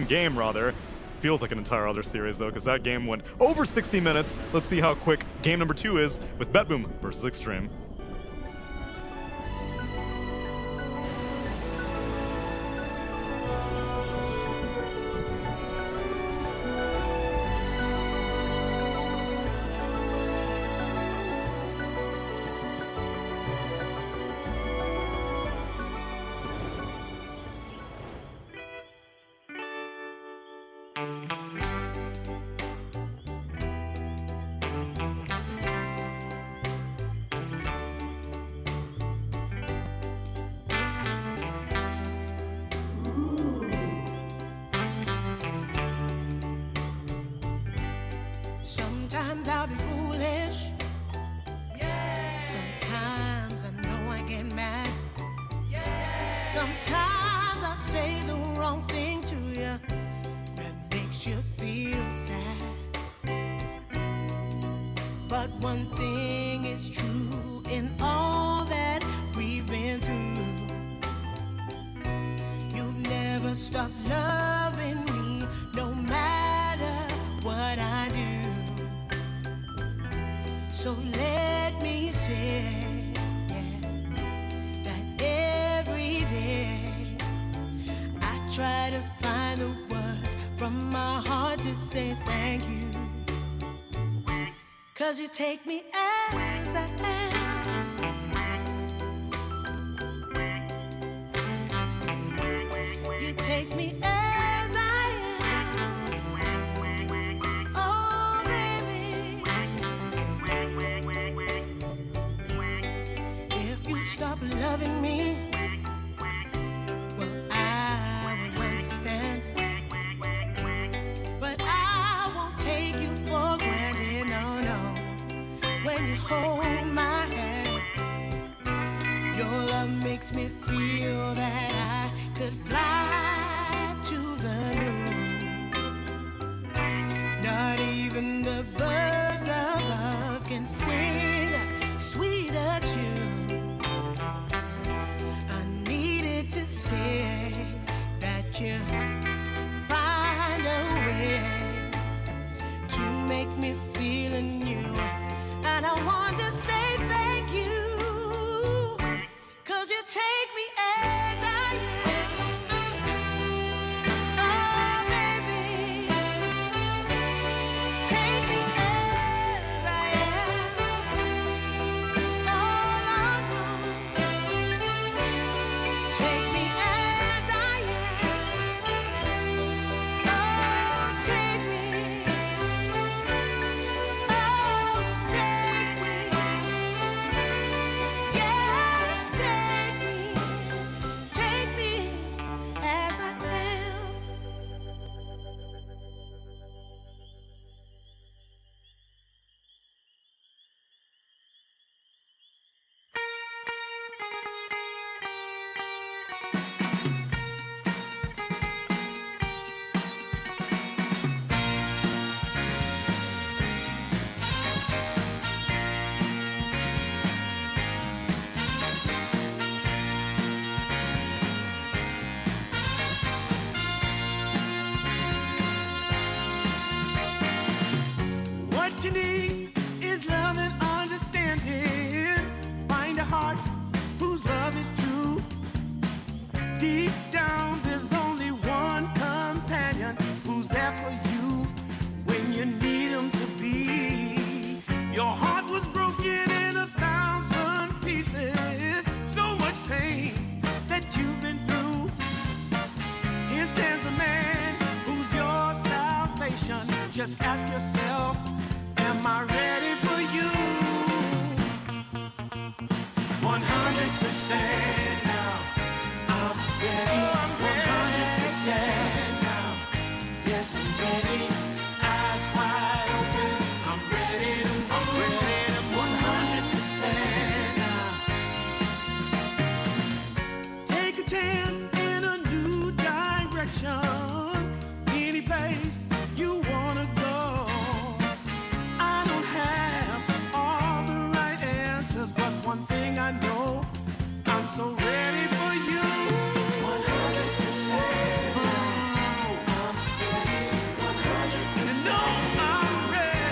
game rather. It feels like an entire other series though, because that game went over 60 minutes. Let's see how quick game number 2 is with BetBoom versus Xtreme. Sometimes I'll be foolish. Sometimes I know I get mad. Sometimes I say the wrong thing to you that makes you feel sad. But one thing is true in all that we've been through. You've never stopped loving me, no matter what I do. So let me say, that every day I try to find the words from my heart to say thank you. 'Cause you take me as I am. You take me as I am. Oh, baby. If you stop loving me, well, I would understand. But I won't take you for granted, no, no. When you hold my hand, your love makes me feel that I could fly to the moon. Not even the birds above can sing a sweeter tune. I needed to say that you find a way to make me feel anew. And I want to say thank you, 'cause you take me as I am. Oh, baby, take me as I am. Just ask yourself, am I ready for you? 100% now. I'm ready. 100% now. Yes, I'm ready. Eyes wide open. I'm ready to move. I'm ready to 100% now. Take a chance in a new direction. Any place you wanna go. I don't have all the right answers, but one thing I know, I'm so ready for you. 100%. I'm ready. 100%. You know I'm ready.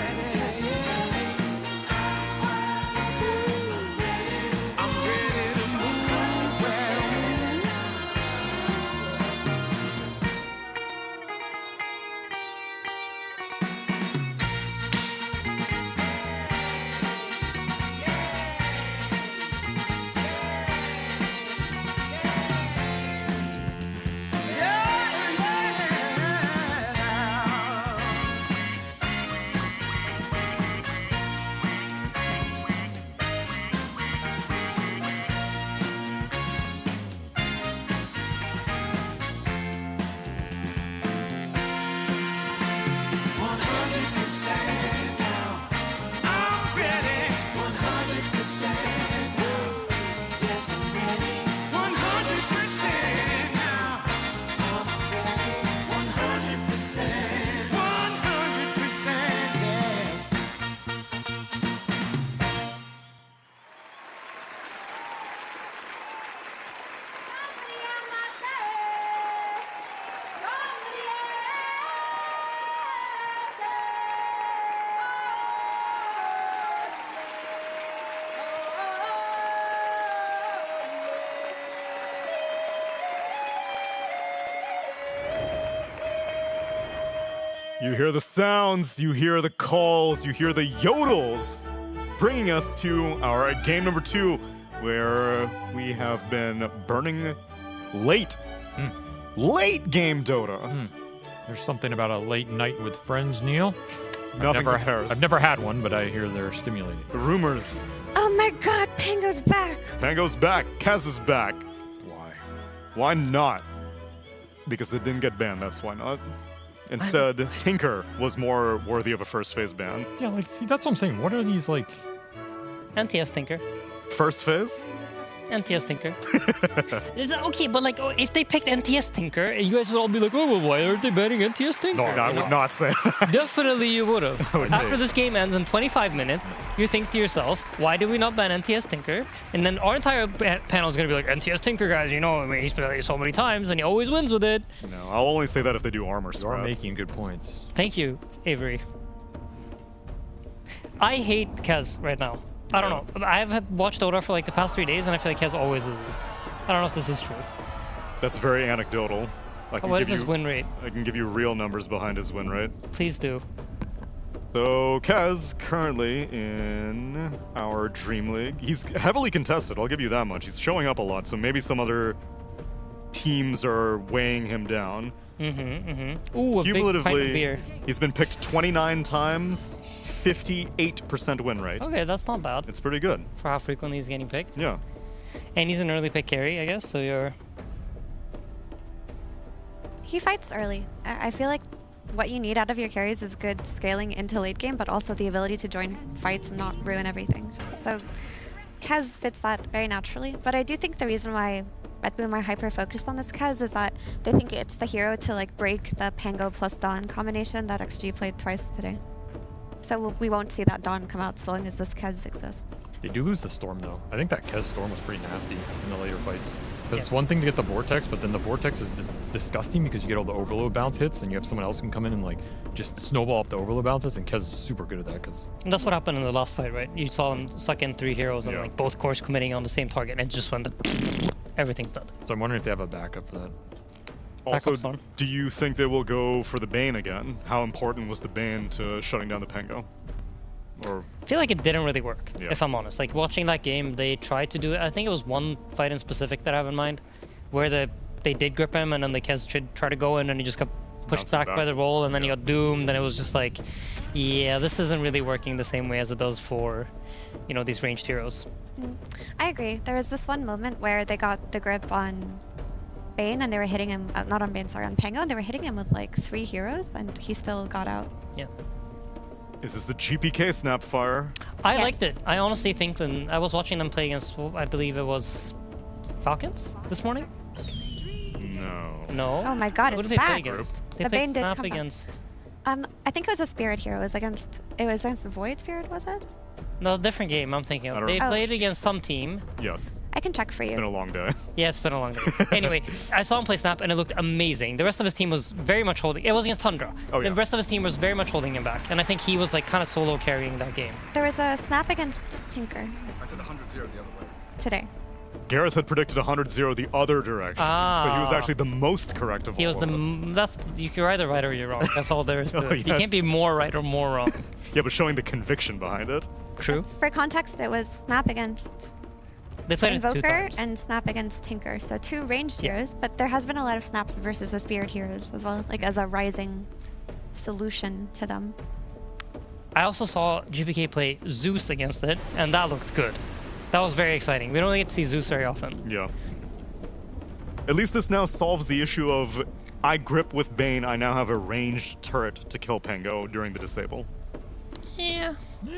I'm ready to move. You hear the sounds, you hear the calls, you hear the yodels, bringing us to our game number 2, where we have been burning late game Dota. There's something about a late night with friends, Neil. Nothing compares. I've never had one, but I hear they're stimulating. The rumors. Oh my god, Pango's back! Pango's back. Kaz is back. Why? Why not? Because they didn't get banned, that's why not. Instead, Tinker was more worthy of a first phase ban. Yeah, like, see, that's what I'm saying. What are these, like... NTS Tinker. First phase? NTS Tinker. Okay, but like, if they picked NTS Tinker, you guys would all be like, oh, well, why aren't they banning NTS Tinker? No, I would not say that. Definitely you would have. would After be. this game ends in 25 minutes, you think to yourself, why did we not ban NTS Tinker? And then our entire panel is going to be like, NTS Tinker, guys, you know, I mean, he's played so many times and he always wins with it. No, I'll only say that if they do armor You are strats. making good points. Thank you, Avery. I hate Kez right now. I don't know. I have watched Dota for like the past 3 days, and I feel like Kez always loses. I don't know if this is true. That's very anecdotal. What is his win rate? I can give you real numbers behind his win rate. Please do. So Kaz currently in our DreamLeague. He's heavily contested, I'll give you that much. He's showing up a lot, so maybe some other teams are weighing him down. Ooh, a big pint of Cumulatively, beer. he's been picked 29 times, 58% win rate. Okay, that's not bad. It's pretty good. For how frequently he's getting picked. Yeah. And he's an early pick carry, I guess, so you're... He fights early. I feel like what you need out of your carries is good scaling into late game, but also the ability to join fights and not ruin everything. So Kez fits that very naturally. But I do think the reason why BetBoom are hyper-focused on this Kez is that they think it's the hero to like break the Pango plus Dawn combination that XG played twice today. So we won't see that Dawn come out so long as this Kez exists. They do lose the Storm, though. I think that Kez Storm was pretty nasty in the later fights. Because it's one thing to get the Vortex, but then the Vortex is disgusting because you get all the overload bounce hits, and you have someone else who can come in and like just snowball up the overload bounces, and Kez is super good at that. And that's what happened in the last fight, right? You saw him suck in 3 heroes and like both cores committing on the same target, and it just went everything's done. So I'm wondering if they have a backup for that. Also, do you think they will go for the Bane again? How important was the Bane to shutting down the Pango? Or I feel like it didn't really work, if I'm honest. Like, watching that game, they tried to do it. I think it was one fight in specific that I have in mind, where they did grip him, and then the Kez tried to go in, and he just got pushed back by the roll, and then he got doomed, and it was just like, yeah, this isn't really working the same way as it does for, you know, these ranged heroes. I agree. There was this one moment where they got the grip on Bane, and they were hitting him, not on Bane, sorry, on Pango, and they were hitting him with like 3 heroes, and he still got out. Yeah. Is this the GPK Snapfire? I liked it. I honestly think that I was watching them play against, I believe it was Falcons this morning. No. Oh my God, Who it's did they play back. against? They The played Bane did Snap come back. against. I think it was a Spirit hero. It was against Void Spirit, was it? No, different game. I'm thinking of. They played against some team. Yes. I can check for you. It's been a long day. Yeah, it's been a long day. Anyway, I saw him play Snap, and it looked amazing. The rest of his team was very much holding. It was against Tundra. Oh, yeah. The rest of his team was very much holding him back, and I think he was like kind of solo carrying that game. There was a Snap against Tinker I said 100-0 the other way. today. Gareth had predicted 100-0 the other direction. So he was actually the most correct of He all was of us. that's you're either right or you're wrong. That's all there is to Oh, it. You yes. can't be more right or more wrong. Yeah, but showing the conviction behind it. True. For context, it was Snap against They played it 2 Invoker times. and Snap against Tinker. So 2 ranged heroes, but there has been a lot of Snaps versus the Spirit heroes as well, like as a rising solution to them. I also saw GPK play Zeus against it, and that looked good. That was very exciting. We don't get to see Zeus very often. Yeah. At least this now solves the issue of I grip with Bane, I now have a ranged turret to kill Pango during the disable. Yeah,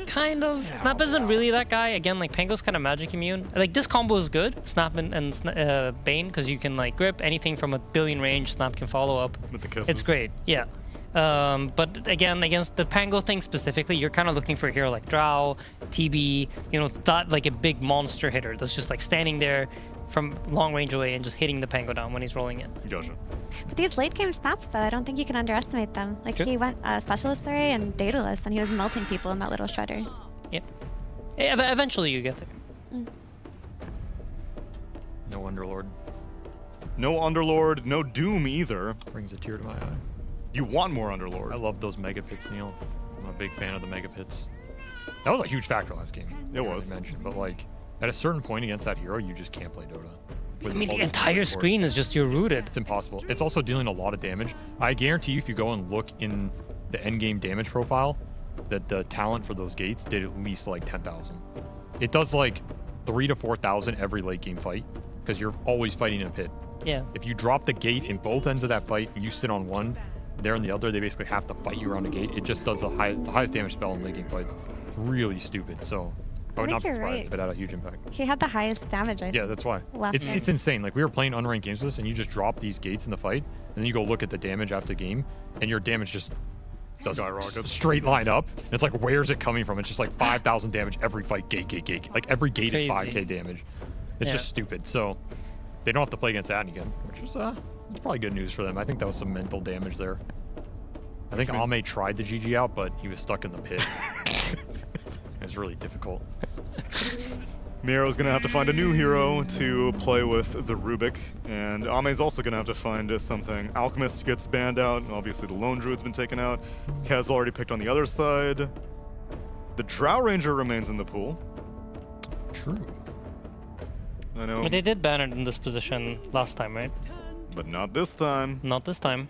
kind of. Snap isn't really that guy. Again, like Pango's kind of magic immune. Like this combo is good, Snap and Bane, because you can like grip anything from a billion range. Snap can follow up. With the kisses. It's great. Yeah. But again, against the Pango thing specifically, you're kind of looking for a hero like Drow, TB, you know, that like a big monster hitter that's just like standing there from long range away and just hitting the Pango down when he's rolling in. Gotcha. But these late game Snaps, though, I don't think you can underestimate them. Like Sure. he went Specialist Array and Daedalus, and he was melting people in that little shredder. Yep. Eventually you get there. No Underlord. No Underlord, no Doom either. Brings a tear to my eye. You want more Underlord. I love those Mega Pits, Neil. I'm a big fan of the Mega Pits. That was a huge factor last game. It was. Mentioned, but like at a certain point against that hero, you just can't play Dota. I With mean, all the these entire force. screen is just you're rooted. It's impossible. It's also dealing a lot of damage. I guarantee you, if you go and look in the end game damage profile, that the talent for those gates did at least like 10,000. It does like 3,000 to 4,000 every late game fight because you're always fighting in a pit. Yeah. If you drop the gate in both ends of that fight and you sit on one, they're on the other, they basically have to fight you around the gate. It just does the highest damage spell in late game fights. It's really stupid. So I would I not think be you're surprised right. if it had a huge impact. He had the highest damage, I think. Yeah, that's why. last It's game. it's insane. Like we were playing unranked games with this, and you just drop these gates in the fight, and then you go look at the damage after the game, and your damage just does straight line up. And it's like, where's it coming from? It's just like 5,000 damage every fight. Gate. Like every gate Crazy. is 5k damage. It's Yeah. just stupid. So they don't have to play against that again, which is it's probably good news for them. I think that was some mental damage there. I think Ame tried to GG out, but he was stuck in the pit. It was really difficult. Miro's gonna have to find a new hero to play with the Rubik, and Ame's also gonna have to find something. Alchemist gets banned out, and obviously the Lone Druid's been taken out. Kaz already picked on the other side. The Drow Ranger remains in the pool. True. I know. But they did ban it in this position last time, right? But not this time. Not this time.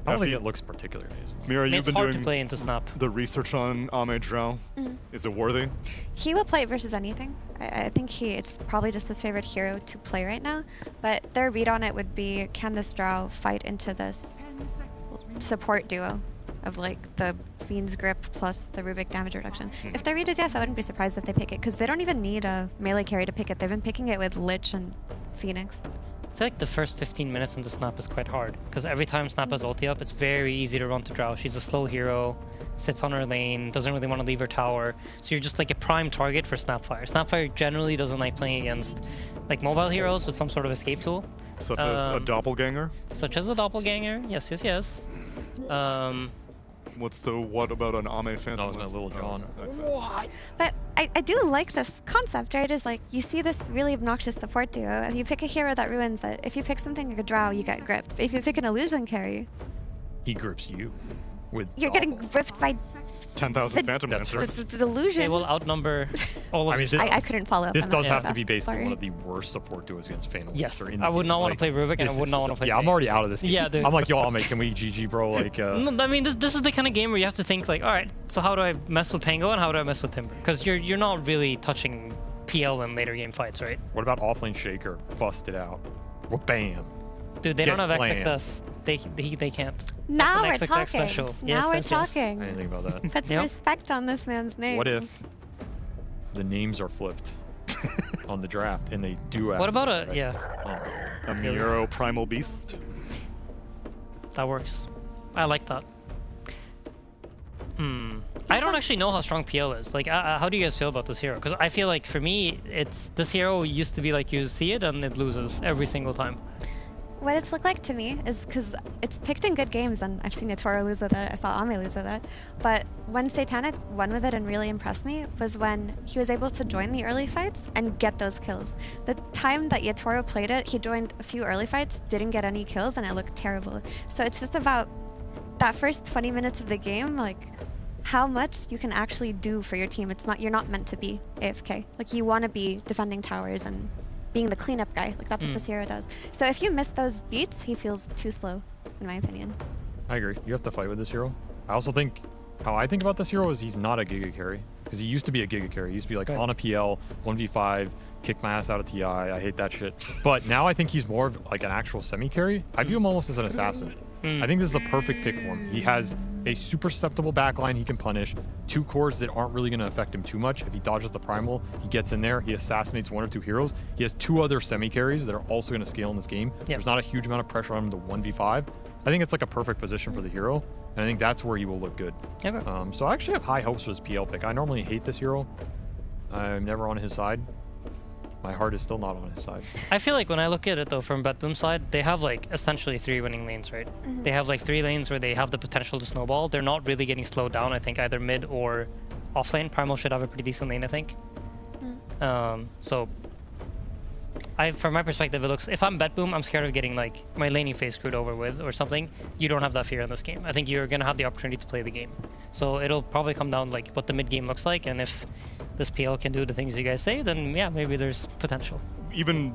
I don't think Effie, it looks particularly amazing. Mira, you've It's been hard doing to play into Snap. the research on Ame Drow. Is it worthy? He will play it versus anything. I think it's probably just his favorite hero to play right now. But their read on it would be, can this Drow fight into this support duo of like the Fiend's Grip plus the Rubik damage reduction? If their read is yes, I wouldn't be surprised if they pick it, because they don't even need a melee carry to pick it. They've been picking it with Lich and Phoenix. I feel like the first 15 minutes into Snap is quite hard, because every time Snap has ulti up, it's very easy to run to Drow. She's a slow hero, sits on her lane, doesn't really want to leave her tower, so you're just like a prime target for Snapfire. Snapfire generally doesn't like playing against like mobile heroes with some sort of escape tool. Such as a doppelganger? Such as a doppelganger, yes. What about an Ame Phantom? That was my little John. But I do like this concept, right? Is like you see this really obnoxious support duo. You pick a hero that ruins it. If you pick something like a Drow, you get gripped. If you pick an illusion carry, He grips you with you're getting Doppel. gripped by 10,000 Phantom Lancers. The delusions. They will outnumber all of them. I couldn't follow up This on does that have to fast. be basically Sorry. one of the worst support duos against Phantom Yes, Lancer. I would not want to play Rubik, and I would not want to play. Yeah, I'm already out of this game. Yeah, dude. I'm like, yo, Ame, can we GG, bro? Like, No, I mean, this is the kind of game where you have to think like, all right, so how do I mess with Pango and how do I mess with Timber? Because you're not really touching PL in later game fights, right? What about offlane Shaker? Busted out. Well, bam. Dude, they Get don't have flammed. XXS. They can't. Now we're That's an XXX talking. special. Now Yes, we're yes, yes. talking. I didn't think about that. Put some respect on this man's name. What if the names are flipped on the draft and they do have... What about a A Miuro Primal Beast? That works. I like that. I don't actually know how strong PL is. Like, how do you guys feel about this hero? Because I feel like for me, this hero used to be like you see it and it loses every single time. What it's looked like to me is because it's picked in good games, and I've seen Yatoro lose with it, I saw Ame lose with it, but when Satanic won with it and really impressed me was when he was able to join the early fights and get those kills. The time that Yatoro played it, he joined a few early fights, didn't get any kills, and it looked terrible. So it's just about that first 20 minutes of the game, like how much you can actually do for your team. You're not meant to be AFK. Like, you want to be defending towers and being the cleanup guy. Like, that's what this hero does. So if you miss those beats, he feels too slow, in my opinion. I agree. You have to fight with this hero. I also think, how I think about this hero is he's not a Giga carry. Because he used to be a Giga carry. He used to be like on a PL, 1v5, kick my ass out of TI. I hate that shit. But now I think he's more of like an actual semi-carry. I view him almost as an assassin. I think this is a perfect pick for him. He has a super susceptible backline he can punish, 2 cores that aren't really going to affect him too much. If he dodges the primal, he gets in there, he assassinates 1 or 2 heroes. He has 2 other semi-carries that are also going to scale in this game. There's not a huge amount of pressure on him to 1v5. I think it's like a perfect position for the hero, and I think that's where he will look good. So I actually have high hopes for his PL pick. I normally hate this hero. I'm never on his side. My heart is still not on his side. I feel like when I look at it though from BetBoom side, they have like essentially 3 winning lanes, right? They have like 3 lanes where they have the potential to snowball. They're not really getting slowed down, I think, either mid or off lane. Primal should have a pretty decent lane, I think. So from my perspective, it looks, if I'm BetBoom, I'm scared of getting like my laning phase screwed over with or something. You don't have that fear in this game. I think you're gonna have the opportunity to play the game. So it'll probably come down like what the mid game looks like, and if this PL can do the things you guys say, then yeah, maybe there's potential. Even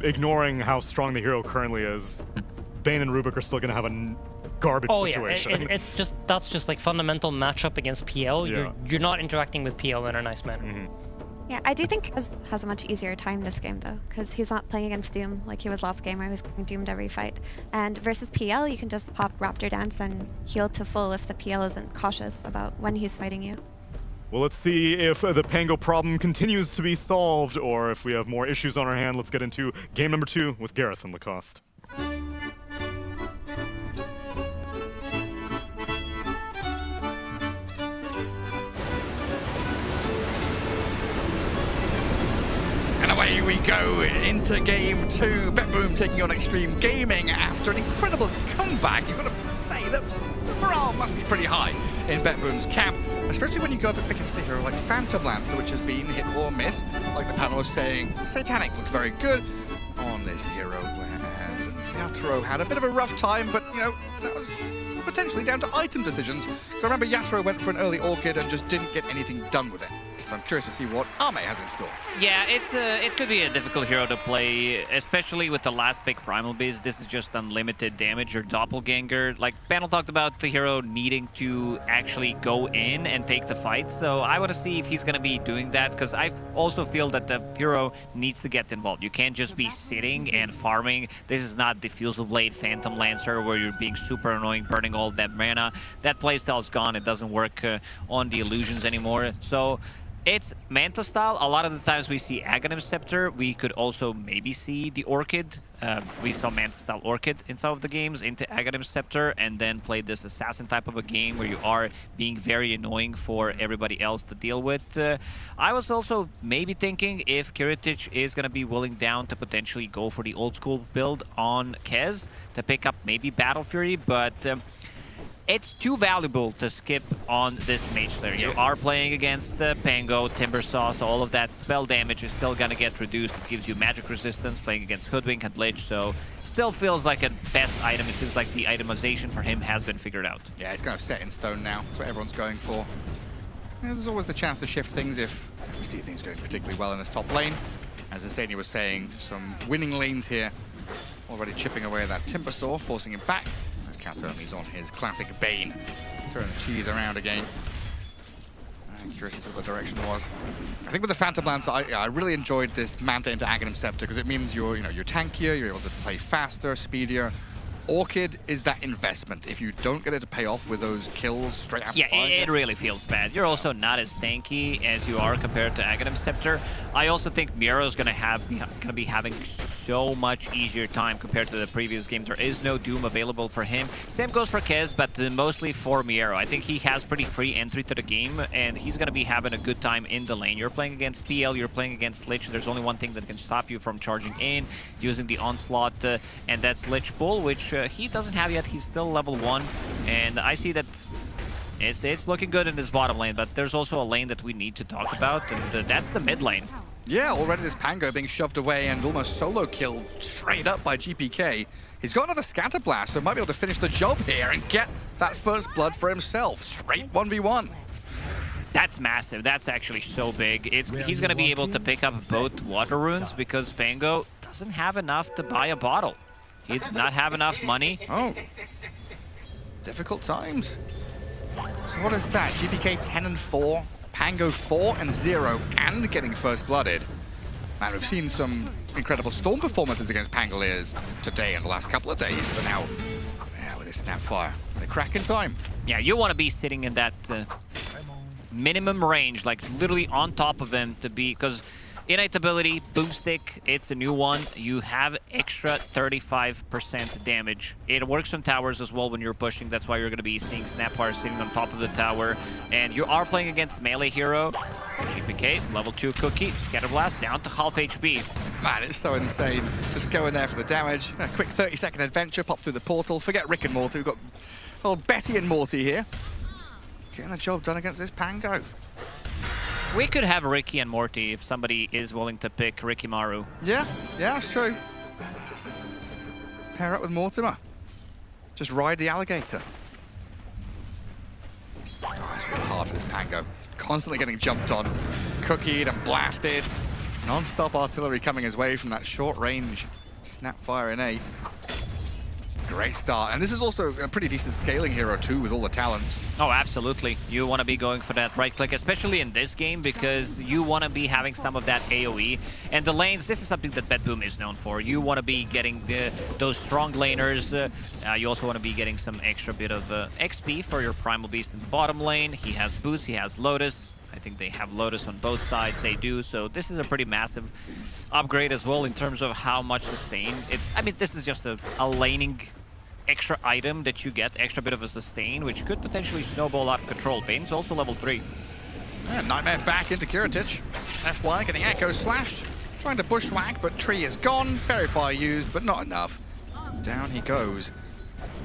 ignoring how strong the hero currently is, Bane and Rubik are still going to have a garbage situation. Yeah, that's just like fundamental matchup against PL. You're not interacting with PL in a nice manner. Yeah, I do think Kez has a much easier time this game though, because he's not playing against Doom like he was last game where he was getting doomed every fight. And versus PL, you can just pop Raptor Dance and heal to full if the PL isn't cautious about when he's fighting you. Well, let's see if the Pango problem continues to be solved, or if we have more issues on our hand. Let's get into game number 2 with Gareth and Lacoste. And away we go into game 2. BetBoom taking on Xtreme Gaming after an incredible comeback. You've got to say that the morale must be pretty high in BetBoom's camp, especially when you go up against a hero like Phantom Lancer, which has been hit or miss. Like the panel was saying, Satanic looks very good on this hero, whereas Yatoro had a bit of a rough time, but you know, that was potentially down to item decisions. So I remember Yatoro went for an early Orchid and just didn't get anything done with it. So I'm curious to see what Ame has in store. Yeah, it could be a difficult hero to play, especially with the last pick Primal Beast. This is just unlimited damage or Doppelganger. Like Panel talked about the hero needing to actually go in and take the fight. So I want to see if he's going to be doing that, because I also feel that the hero needs to get involved. You can't just be sitting and farming. This is not Diffusal Blade Phantom Lancer where you're being super annoying, burning all that mana. That playstyle is gone. It doesn't work on the illusions anymore. So it's Manta style. A lot of the times we see Aghanim Scepter. We could also maybe see the Orchid. We saw Manta style Orchid in some of the games into Aghanim Scepter, and then play this assassin type of a game where you are being very annoying for everybody else to deal with. I was also maybe thinking if Kiritich is going to be willing down to potentially go for the old school build on Kez to pick up maybe Battle Fury, but it's too valuable to skip on this mage slayer. You are playing against the Pango, Timber Saw, so all of that spell damage is still gonna get reduced. It gives you magic resistance playing against Hoodwink and Lich, so still feels like a best item. It feels like the itemization for him has been figured out. Yeah, it's kind of set in stone now. That's what everyone's going for. There's always the chance to shift things if we see things going particularly well in this top lane. As Asenia was saying, some winning lanes here. Already chipping away at that Timber Saw, forcing him back. As Katomi's on his classic Bane. Throwing the cheese around again. I'm curious as to what the direction was. I think with the Phantom Lance, I really enjoyed this Manta into Aghanim Scepter because it means you're tankier, you're able to play faster, speedier. Orchid is that investment. If you don't get it to pay off with those kills straight after it really feels bad. You're also not as tanky as you are compared to Aghanim Scepter. I also think Miro's gonna be having so much easier time compared to the previous game. There is no Doom available for him. Same goes for Kez, but mostly for Miro. I think he has pretty free entry to the game, and he's gonna be having a good time in the lane. You're playing against PL, you're playing against Lich. There's only one thing that can stop you from charging in, using the Onslaught, and that's Lich Bull, which he doesn't have yet. He's still level 1, and I see that it's looking good in this bottom lane, but there's also a lane that we need to talk about, and that's the mid lane. Yeah, already this Pango being shoved away and almost solo killed straight up by GPK. He's got another Scatter Blast, so might be able to finish the job here and get that first blood for himself. Straight 1v1. That's massive. That's actually so big. He's going to be able to pick up both water runes because Pango doesn't have enough to buy a bottle. He did not have enough money. Oh. Difficult times. So what is that? GPK 10 and 4. Pango 4 and 0 and getting first blooded. Man, we've seen some incredible Storm performances against Pangoliers today and the last couple of days, but now, yeah, with this Snapfire, they crack in time. Yeah, you want to be sitting in that minimum range, like literally on top of them to be, because innate ability, Boomstick, it's a new one. You have extra 35% damage. It works on towers as well when you're pushing. That's why you're going to be seeing Snapfire sitting on top of the tower. And you are playing against melee hero. GPK, level 2 Cookie, Scatter Blast down to half HP. Man, it's so insane. Just go in there for the damage. A quick 30-second adventure, pop through the portal. Forget Rick and Morty. We've got old Betty and Morty here. Getting the job done against this Pango. We could have Ricky and Morty if somebody is willing to pick Ricky Maru. Yeah, that's true. Pair up with Mortimer. Just ride the alligator. Oh, it's really hard for this Pango. Constantly getting jumped on, cookied and blasted. Non-stop artillery coming his way from that short range Snapfire in A. Great start. And this is also a pretty decent scaling hero too with all the talents. Oh, absolutely. You want to be going for that right click, especially in this game, because you want to be having some of that AoE. And the lanes, this is something that BetBoom is known for. You want to be getting those strong laners. You also want to be getting some extra bit of XP for your Primal Beast in the bottom lane. He has Boots, he has Lotus. I think they have Lotus on both sides. They do. So this is a pretty massive upgrade as well in terms of how much sustain. I mean, this is just a laning extra item that you get, extra bit of a sustain, which could potentially snowball out of control. Bane's also level 3. Yeah, Nightmare back into Kiritich. FY getting Echo slashed. Trying to bushwhack, but Tree is gone. Fairy Fire used, but not enough. Down he goes.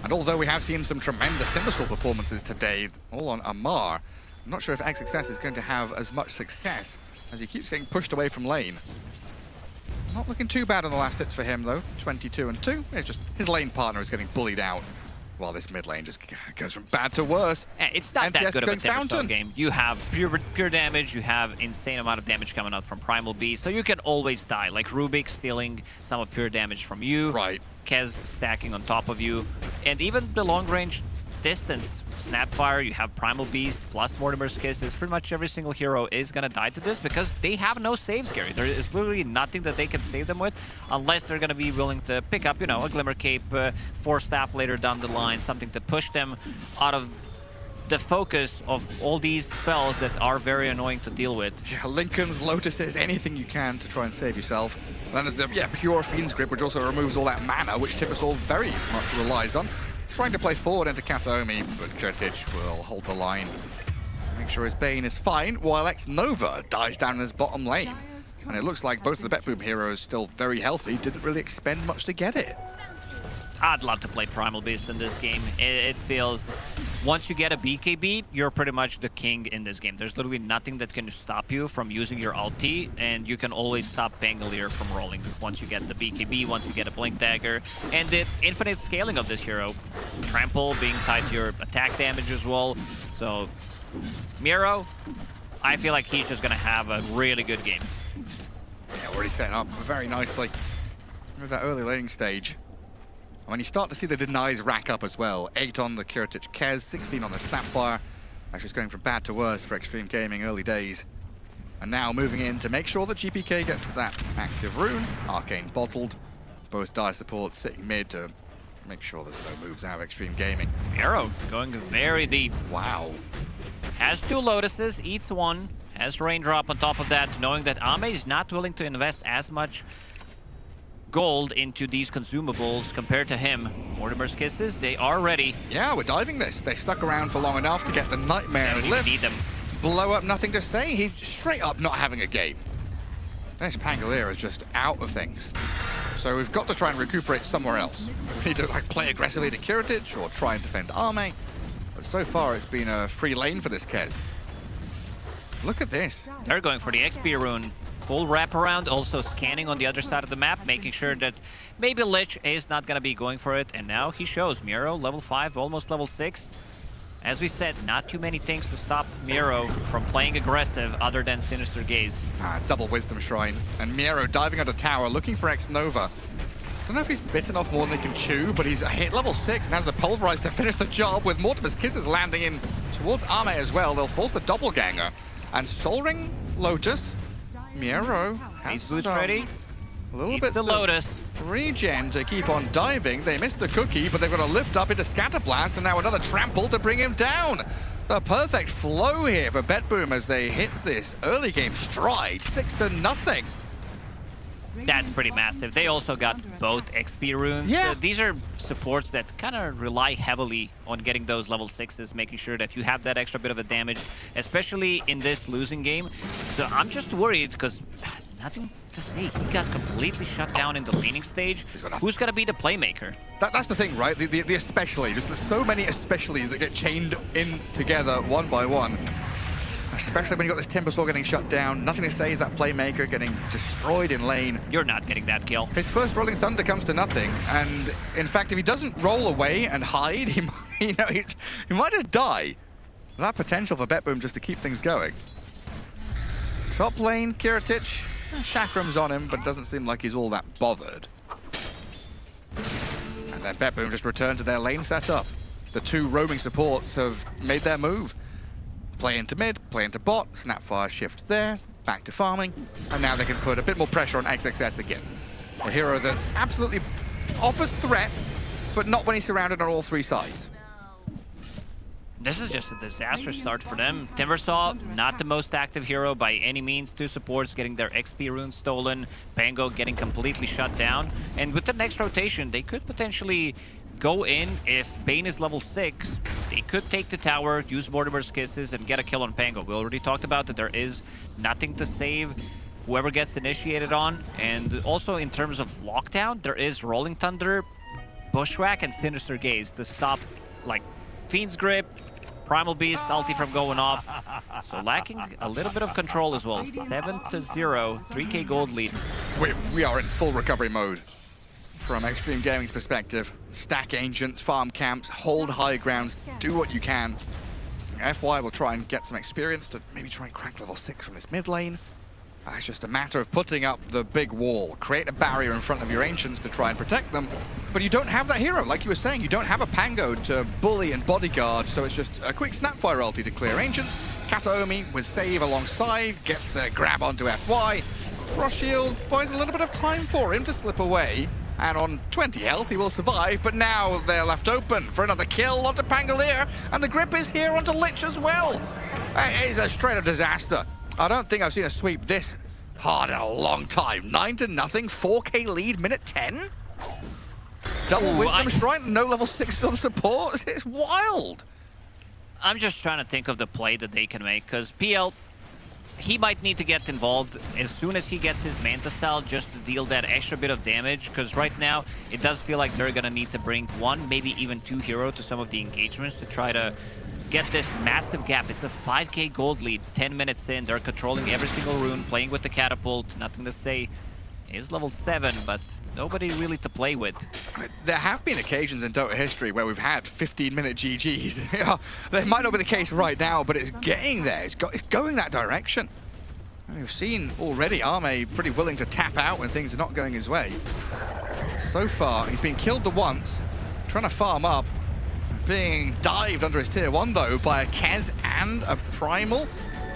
And although we have seen some tremendous Timbersaw performances today, all on Amar, I'm not sure if XXS is going to have as much success as he keeps getting pushed away from lane. Not looking too bad on the last hits for him, though. 22 and 2. It's just his lane partner is getting bullied out, while this mid lane just goes from bad to worse. It's not that good of a Timbersaw game. You have pure damage, you have insane amount of damage coming out from Primal Beast, so you can always die. Like Rubik stealing some of pure damage from you. Right. Kez stacking on top of you. And even the long range distance. Snapfire, you have Primal Beast, plus Mortimer's Kiss. Pretty much every single hero is gonna die to this because they have no saves, Gary. There is literally nothing that they can save them with unless they're gonna be willing to pick up, you know, a Glimmer Cape, Force Staff later down the line, something to push them out of the focus of all these spells that are very annoying to deal with. Yeah, Lincoln's, Lotuses, anything you can to try and save yourself. Then there's the, pure Fiend's Grip, which also removes all that mana, which Timbersaw very much relies on. Trying to play forward into Kataomi, but Kiritich will hold the line. Make sure his Bane is fine, while X-Nova dies down in his bottom lane. And it looks like both of the BetBoom heroes still very healthy, didn't really expend much to get it. I'd love to play Primal Beast in this game. It feels once you get a BKB, you're pretty much the king in this game. There's literally nothing that can stop you from using your ulti, and you can always stop Pangolier from rolling once you get the BKB, once you get a Blink Dagger, and the infinite scaling of this hero. Trample being tied to your attack damage as well. So, Miro, I feel like he's just going to have a really good game. Yeah, already setting up very nicely with that early laning stage. When you start to see the denies rack up as well, 8 on the Kiritich Kez, 16 on the Snapfire. That's just going from bad to worse for Xtreme Gaming early days. And now moving in to make sure that GPK gets that active rune. Arcane bottled. Both dire supports sitting mid to make sure there's no moves out of Xtreme Gaming. Arrow going very deep. Wow. Has 2 Lotuses, eats 1. Has Raindrop on top of that, knowing that Ame is not willing to invest as much gold into these consumables compared to him. Mortimer's Kisses, they are ready. Yeah, we're diving this. They stuck around for long enough to get the Nightmare and lift. Need them. Blow up, nothing to say. He's straight up not having a game. This Pangolier is just out of things. So we've got to try and recuperate somewhere else. We need to like play aggressively to Kiritich or try and defend Ame. But so far it's been a free lane for this Kez. Look at this. They're going for the XP rune. Full wraparound, also scanning on the other side of the map, making sure that maybe Lich is not going to be going for it. And now he shows Miro, level 5, almost level 6. As we said, not too many things to stop Miro from playing aggressive other than Sinister Gaze. Double Wisdom Shrine. And Miro diving under tower, looking for X-Nova. Don't know if he's bitten off more than he can chew, but he's hit level 6 and has the Pulverize to finish the job, with Mortimer's Kisses landing in towards Ame as well. They'll force the Doppelganger. And Soul Ring, Lotus, Miro Ace Boots ready. A little bit the Lotus. Regen to keep on diving. They missed the cookie, but they've got to lift up into Scatterblast, and now another trample to bring him down. The perfect flow here for BetBoom as they hit this early game stride, 6-0. That's pretty massive. They also got both XP runes. Yeah. These are supports that kind of rely heavily on getting those level 6s, making sure that you have that extra bit of a damage, especially in this losing game. So I'm just worried because nothing to say. He got completely shut down in the laning stage. Who's going to be the playmaker? That's the thing, right? The especially. There's so many especiallys that get chained in together one by one. Especially when you got this Timbersaw getting shut down. Nothing to say is that playmaker getting destroyed in lane. You're not getting that kill. His first Rolling Thunder comes to nothing. And in fact, if he doesn't roll away and hide, he might just die. That potential for BetBoom just to keep things going. Top lane, Kiritich. Chakram's on him, but doesn't seem like he's all that bothered. And then BetBoom just returned to their lane setup. The 2 roaming supports have made their move. Play into mid, play into bot, Snapfire shift there, back to farming, and now they can put a bit more pressure on XXS again. A hero that absolutely offers threat, but not when he's surrounded on all 3 sides. This is just a disastrous start for them. Timbersaw, not the most active hero by any means. 2 supports getting their XP runes stolen. Pango getting completely shut down. And with the next rotation, they could potentially go in. If Bane is level 6, they could take the tower, use Mortimer's Kisses, and get a kill on Pango. We already talked about that there is nothing to save whoever gets initiated on. And also in terms of lockdown, there is Rolling Thunder, Bushwhack, and Sinister Gaze to stop like Fiend's Grip, Primal Beast, ulti from going off. So lacking a little bit of control as well. 7-0, 3k gold lead. We are in full recovery mode from Xtreme Gaming's perspective. Stack Ancients, farm camps, hold high grounds, do what you can. FY will try and get some experience to maybe try and crack level 6 from this mid lane. It's just a matter of putting up the big wall, create a barrier in front of your Ancients to try and protect them. But you don't have that hero, like you were saying. You don't have a Pango to bully and bodyguard, so it's just a quick Snapfire ulti to clear Ancients. Kataomi with save alongside, gets the grab onto FY. Frost Shield buys a little bit of time for him to slip away. And on 20 health, he will survive, but now they're left open for another kill onto Pangolier, and the grip is here onto Lich as well. It is a straight-up disaster. I don't think I've seen a sweep this hard in a long time. 9-0, 4k lead, minute 10. Double Wisdom Shrine, no level 6 on support. It's wild. I'm just trying to think of the play that they can make, because PL, he might need to get involved as soon as he gets his Manta style just to deal that extra bit of damage, because right now it does feel like they're gonna need to bring 1, maybe even 2 hero to some of the engagements to try to get this massive gap. It's a 5k gold lead, 10 minutes in. They're controlling every single rune, playing with the catapult. Nothing to say. Is level 7, but nobody really to play with. There have been occasions in Dota history where we've had 15-minute GGs. That might not be the case right now, but it's getting there. It's going that direction. And we've seen already Arme pretty willing to tap out when things are not going his way. So far, he's been killed the once, trying to farm up. Being dived under his tier 1 though by a Kez and a Primal.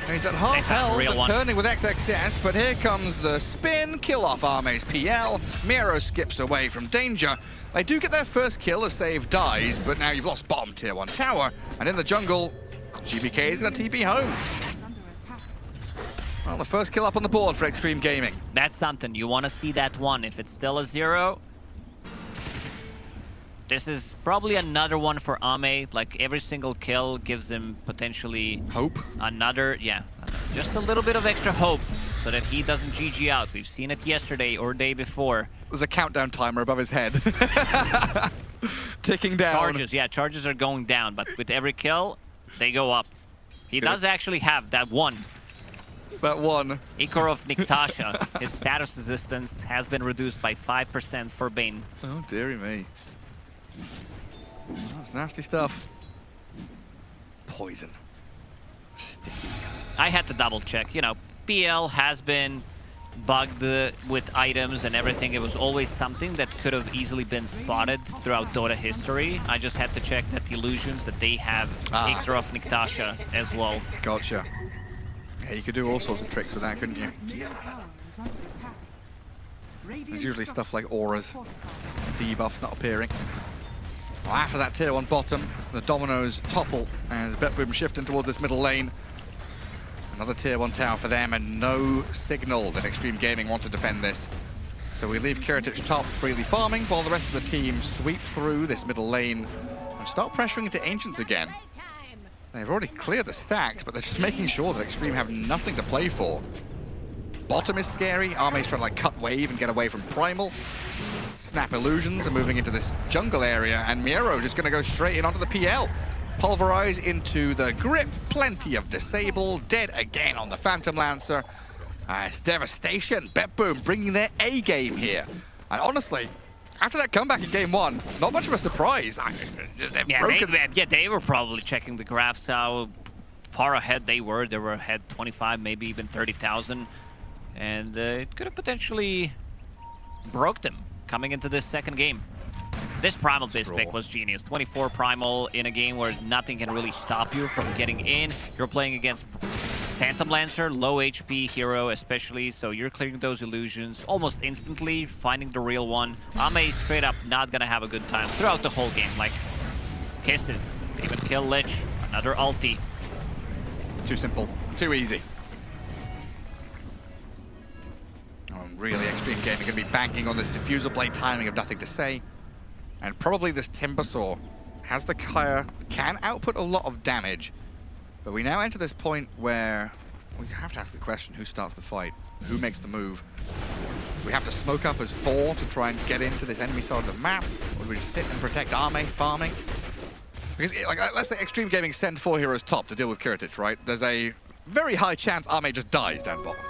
He's at half health and turning with XXS, but here comes the spin, kill off Arme's PL. Miro skips away from danger. They do get their first kill as Save dies, but now you've lost bottom tier 1 tower. And in the jungle, GBK is going to TP home. Well, the first kill up on the board for Xtreme Gaming. That's something. You want to see that one. If it's still a 0, this is probably another one for Ame. Like, every single kill gives him potentially hope. Another, just a little bit of extra hope so that he doesn't GG out. We've seen it yesterday or day before. There's a countdown timer above his head. Ticking down. Charges are going down, but with every kill, they go up. He does actually have that one. That one. Ikarov Niktasha, his status resistance has been reduced by 5% for Bane. Oh, dearie me. That's nasty stuff. Poison. Sticky. I had to double check. You know, PL has been bugged with items and everything. It was always something that could have easily been spotted throughout Dota history. I just had to check that the illusions that they have Ikarov Niktasha as well. Gotcha. Yeah, you could do all sorts of tricks with that, couldn't you? There's usually stuff like auras, debuffs not appearing. Well, after that tier 1 bottom, the dominoes topple as BetBoom shifting towards this middle lane. Another tier 1 tower for them, and no signal that Xtreme Gaming want to defend this. So we leave Kiritich top freely farming while the rest of the team sweep through this middle lane and start pressuring into Ancients again. They've already cleared the stacks, but they're just making sure that Xtreme have nothing to play for. Bottom is scary. Arme's trying to like cut wave and get away from Primal. Snap illusions are moving into this jungle area, and Miro just going to go straight in onto the PL. Pulverize into the grip. Plenty of disable. Dead again on the Phantom Lancer. It's devastation. BetBoom bringing their A game here. And honestly, after that comeback in game 1, not much of a surprise. They were probably checking the graphs how far ahead they were. They were ahead 25, maybe even 30,000. And it could have potentially broke them coming into this second game. This Primal Biz pick was genius. 24 Primal in a game where nothing can really stop you from getting in. You're playing against Phantom Lancer, low HP hero especially, so you're clearing those illusions almost instantly, finding the real one. Ame straight up not gonna have a good time throughout the whole game. Like, kisses, even kill Lich, another ulti. Too simple, too easy. Really, Xtreme Gaming are going to be banking on this Diffusal Blade timing of nothing to say. And probably this Timbersaw has the Kaya, can output a lot of damage. But we now enter this point where we have to ask the question, who starts the fight? Who makes the move? We have to smoke up as 4 to try and get into this enemy side of the map? Or do we just sit and protect Arme farming? Because, like, let's say Xtreme Gaming send 4 heroes top to deal with Kiritich, right? There's a very high chance Arme just dies down bottom.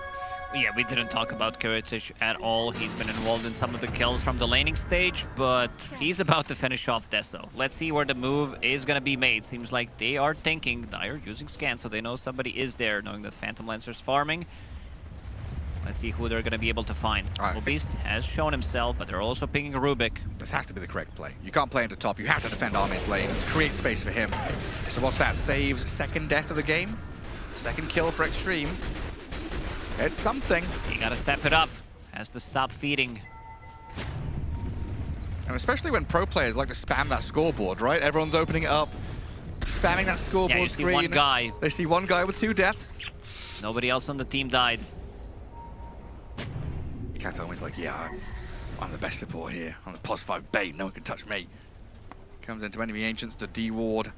Yeah, we didn't talk about Kiritich at all. He's been involved in some of the kills from the laning stage, but he's about to finish off Deso. Let's see where the move is going to be made. Seems like they are thinking, Dire using scan, so they know somebody is there, knowing that Phantom Lancer's farming. Let's see who they're going to be able to find. Beast has shown himself, but they're also pinging Rubik. This has to be the correct play. You can't play into top. You have to defend Arme's lane, create space for him. So what's that? Saves second death of the game? Second kill for Xtreme. It's something. You gotta step it up. Has to stop feeding. And especially when pro players like to spam that scoreboard, right? Everyone's opening it up, spamming that scoreboard screen. One guy. They see one guy with 2 deaths. Nobody else on the team died. Katomi's like, yeah, I'm the best support here. I'm the +5 bait. No one can touch me. Comes into enemy ancients to D-ward.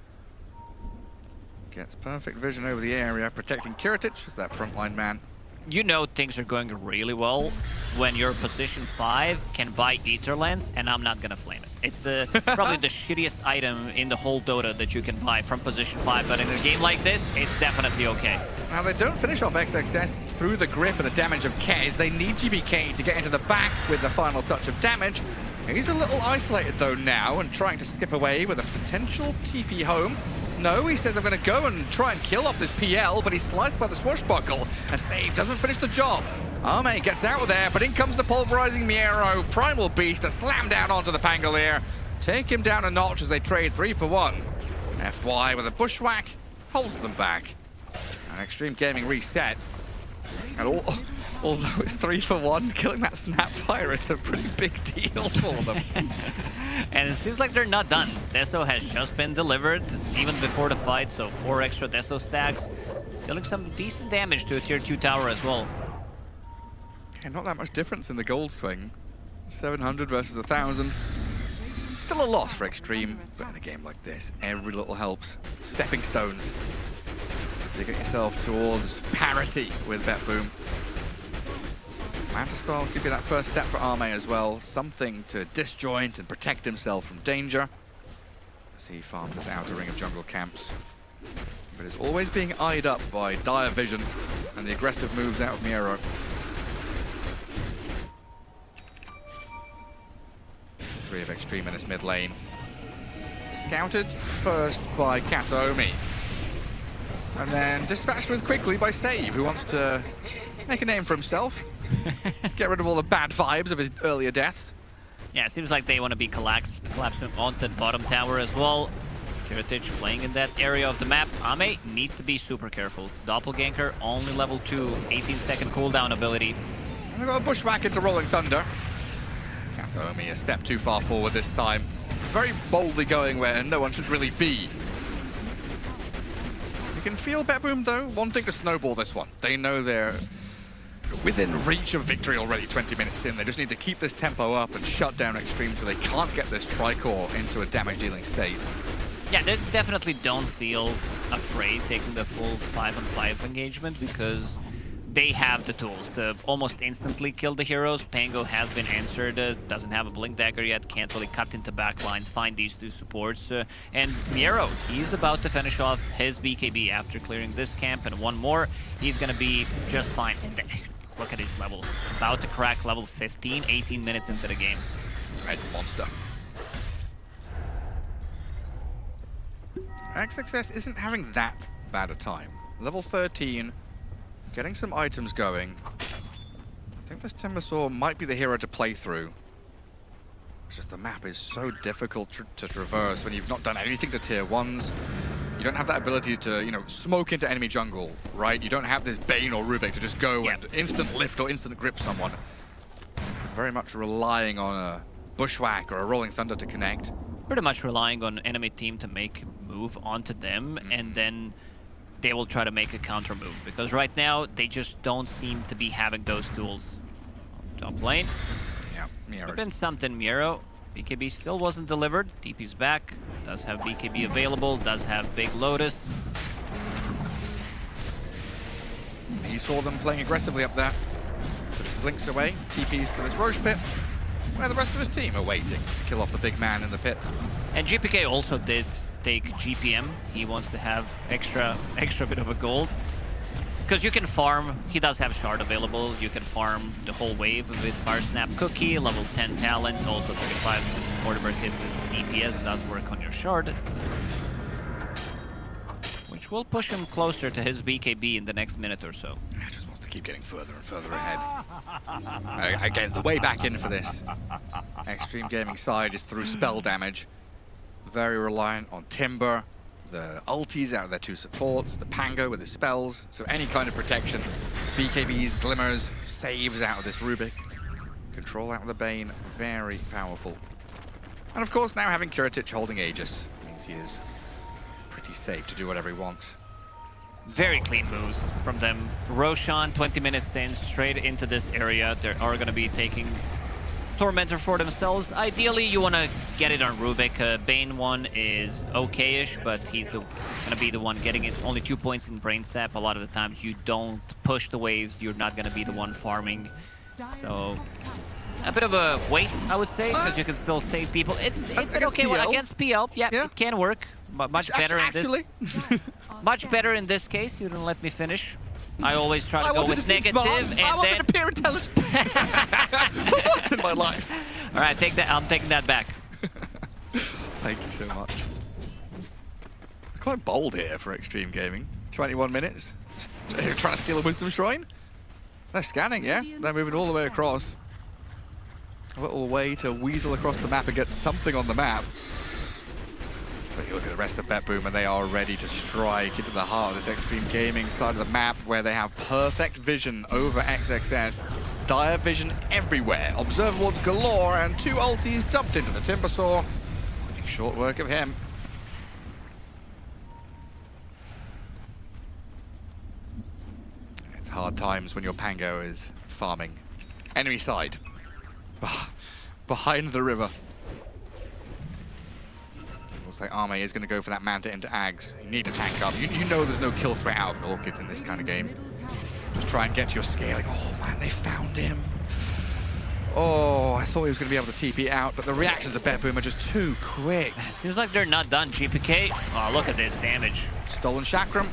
Gets perfect vision over the area, protecting Kiritich as that frontline man. You know things are going really well when your position 5 can buy Ether Lens, and I'm not gonna flame it. It's probably the shittiest item in the whole Dota that you can buy from position 5, but in a game like this, it's definitely okay. Now they don't finish off XXS through the grip and the damage of Kez. They need GBK to get into the back with the final touch of damage. He's a little isolated though now and trying to skip away with a potential TP home. No, he says I'm going to go and try and kill off this PL, but he's sliced by the swashbuckle, and Save doesn't finish the job. Arme gets out of there, but in comes the pulverizing Miero. Primal Beast to slam down onto the Pangolier. Take him down a notch as they trade 3 for 1. FY with a bushwhack holds them back. And Xtreme Gaming reset. And although it's 3 for 1, killing that Snapfire is a pretty big deal for them. And it seems like they're not done. Deso has just been delivered even before the fight, so 4 extra Deso stacks. Dealing some decent damage to a tier 2 tower as well. Yeah, not that much difference in the gold swing. 700 versus 1,000. Still a loss for Xtreme, but in a game like this, every little helps. Stepping stones to get yourself towards parity with BetBoom. Mantis-Style could be that first step for Arme as well. Something to disjoint and protect himself from danger as he farms this outer ring of jungle camps. But is always being eyed up by dire vision and the aggressive moves out of Miero. Three of Xtreme in this mid lane. Scouted first by Kataomi. And then dispatched with quickly by Save, who wants to make a name for himself. Get rid of all the bad vibes of his earlier deaths. Yeah, it seems like they want to be collapsing onto the bottom tower as well. Kiritich playing in that area of the map. Ame needs to be super careful. Doppelganger, only level 2, 18-second cooldown ability. And they've got a bushwhack into Rolling Thunder. Kataomi a step too far forward this time. Very boldly going where no one should really be. You can feel BetBoom, though, wanting to snowball this one. They know they're within reach of victory already 20 minutes in. They just need to keep this tempo up and shut down Xtreme so they can't get this Tricore into a damage-dealing state. Yeah, they definitely don't feel afraid taking the full 5-on-5 engagement because they have the tools to almost instantly kill the heroes. Pango has been answered, doesn't have a Blink Dagger yet, can't really cut into backlines, find these 2 supports. And Miero, he's about to finish off his BKB after clearing this camp, and one more, he's gonna be just fine. And look at his level, about to crack level 15, 18 minutes into the game. It's a monster. XXS isn't having that bad a time. Level 13, getting some items going. I think this Timbersaw might be the hero to play through. It's just the map is so difficult to traverse when you've not done anything to tier 1s. You don't have that ability to, you know, smoke into enemy jungle, right? You don't have this Bane or Rubik to just go and instant lift or instant grip someone. Very much relying on a Bushwhack or a Rolling Thunder to connect. Pretty much relying on enemy team to make a move onto them, and then they will try to make a counter move, because right now they just don't seem to be having those tools. Top lane. Yeah, Miero. Could have been something, Miero. BKB still wasn't delivered. TP's back. Does have BKB available. Does have Big Lotus. He saw them playing aggressively up there. So just blinks away. TP's to this Roche pit, where the rest of his team are waiting to kill off the big man in the pit. And GPK also did take GPM. He wants to have extra bit of a gold. Because you can farm, he does have Shard available, you can farm the whole wave with Fire Snap Cookie, level 10 Talent, also 35 Mortimer Kisses DPS, does work on your Shard. Which will push him closer to his BKB in the next minute or so. He just wants to keep getting further and further ahead. Again, the way back in for this. Xtreme Gaming side is through spell damage. Very reliant on Timber. The ultis out of their 2 supports, the Pango with his spells, so any kind of protection. BKBs, glimmers, saves out of this Rubik. Control out of the Bane, very powerful. And of course now having Kiritich holding Aegis means he is pretty safe to do whatever he wants. Very clean moves from them. Roshan, 20 minutes in, straight into this area. They are going to be taking Tormentor for themselves. Ideally, you want to get it on Rubik. Bane 1 is okay-ish, but he's going to be the one getting it. Only 2 points in Brain Sap. A lot of the times you don't push the waves. You're not going to be the one farming. So a bit of a waste, I would say, because you can still save people. It's an okay one against PL. Yeah, it can work. Much better in this. Much better in this case. You didn't let me finish. I always try to go with negative, and I wanted then... to appear intelligent. Once in my life. All right, take that. I'm taking that back. Thank you so much. Quite bold here for Xtreme Gaming. 21 minutes. They're trying to steal a Wisdom Shrine. They're scanning, yeah? They're moving all the way across. A little way to weasel across the map and get something on the map. But you look at the rest of BetBoom and they are ready to strike into the heart of this Xtreme Gaming side of the map where they have perfect vision over XXS. Dire vision everywhere. Observables galore and 2 ultis dumped into the Timbersaw. Pretty short work of him. It's hard times when your Pango is farming. Enemy side. Behind the river. Looks like Arme is going to go for that Manta into Ags. You need to tank up. You know there's no kill threat out of an Orchid in this kind of game. Just try and get to your scaling. Oh man, they found him. Oh, I thought he was going to be able to TP out, but the reactions of BetBoom are just too quick. Seems like they're not done. GPK. Oh, look at this damage. Stolen Chakram.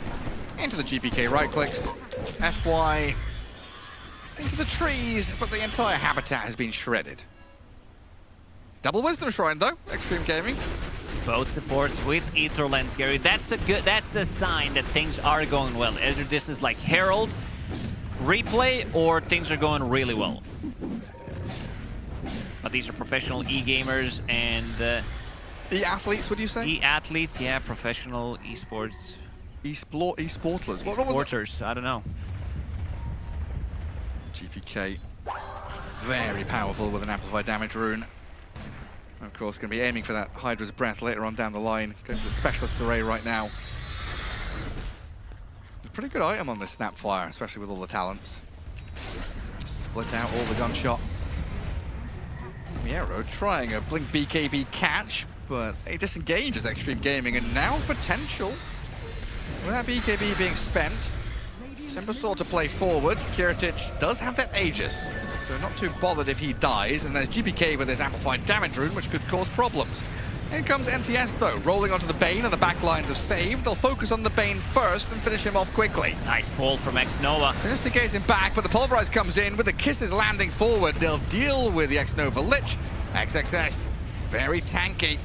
Into the GPK right clicks. FY. Into the trees, but the entire habitat has been shredded. Double Wisdom Shrine though, Xtreme Gaming. Both supports with Ether Lens, Gary. That's the sign that things are going well. Either this is like Herald, replay, or things are going really well. But these are professional e-gamers and... e-athletes, would you say? E-athletes, yeah, professional esports. E-sportlers. What was Sporters, I don't know. GPK, very powerful with an amplified damage rune. Of course, going to be aiming for that Hydra's Breath later on down the line. Goes to the Specialist Array right now. It's a pretty good item on this Snapfire, especially with all the talents. Split out all the gunshot. Miero trying a Blink BKB catch, but they disengage as Xtreme Gaming, and now potential. With that BKB being spent, Timbersaw to play forward. Kiritic does have that Aegis, so not too bothered if he dies. And there's GPK with his amplified damage rune, which could cause problems. In comes NTS though, rolling onto the Bane, and the back lines have saved. They'll focus on the Bane first and finish him off quickly. Nice pull from X-Nova. Just in case him back, but the Pulverize comes in with the Kisses landing forward. They'll deal with the X-Nova Lich. XXS, very tanky.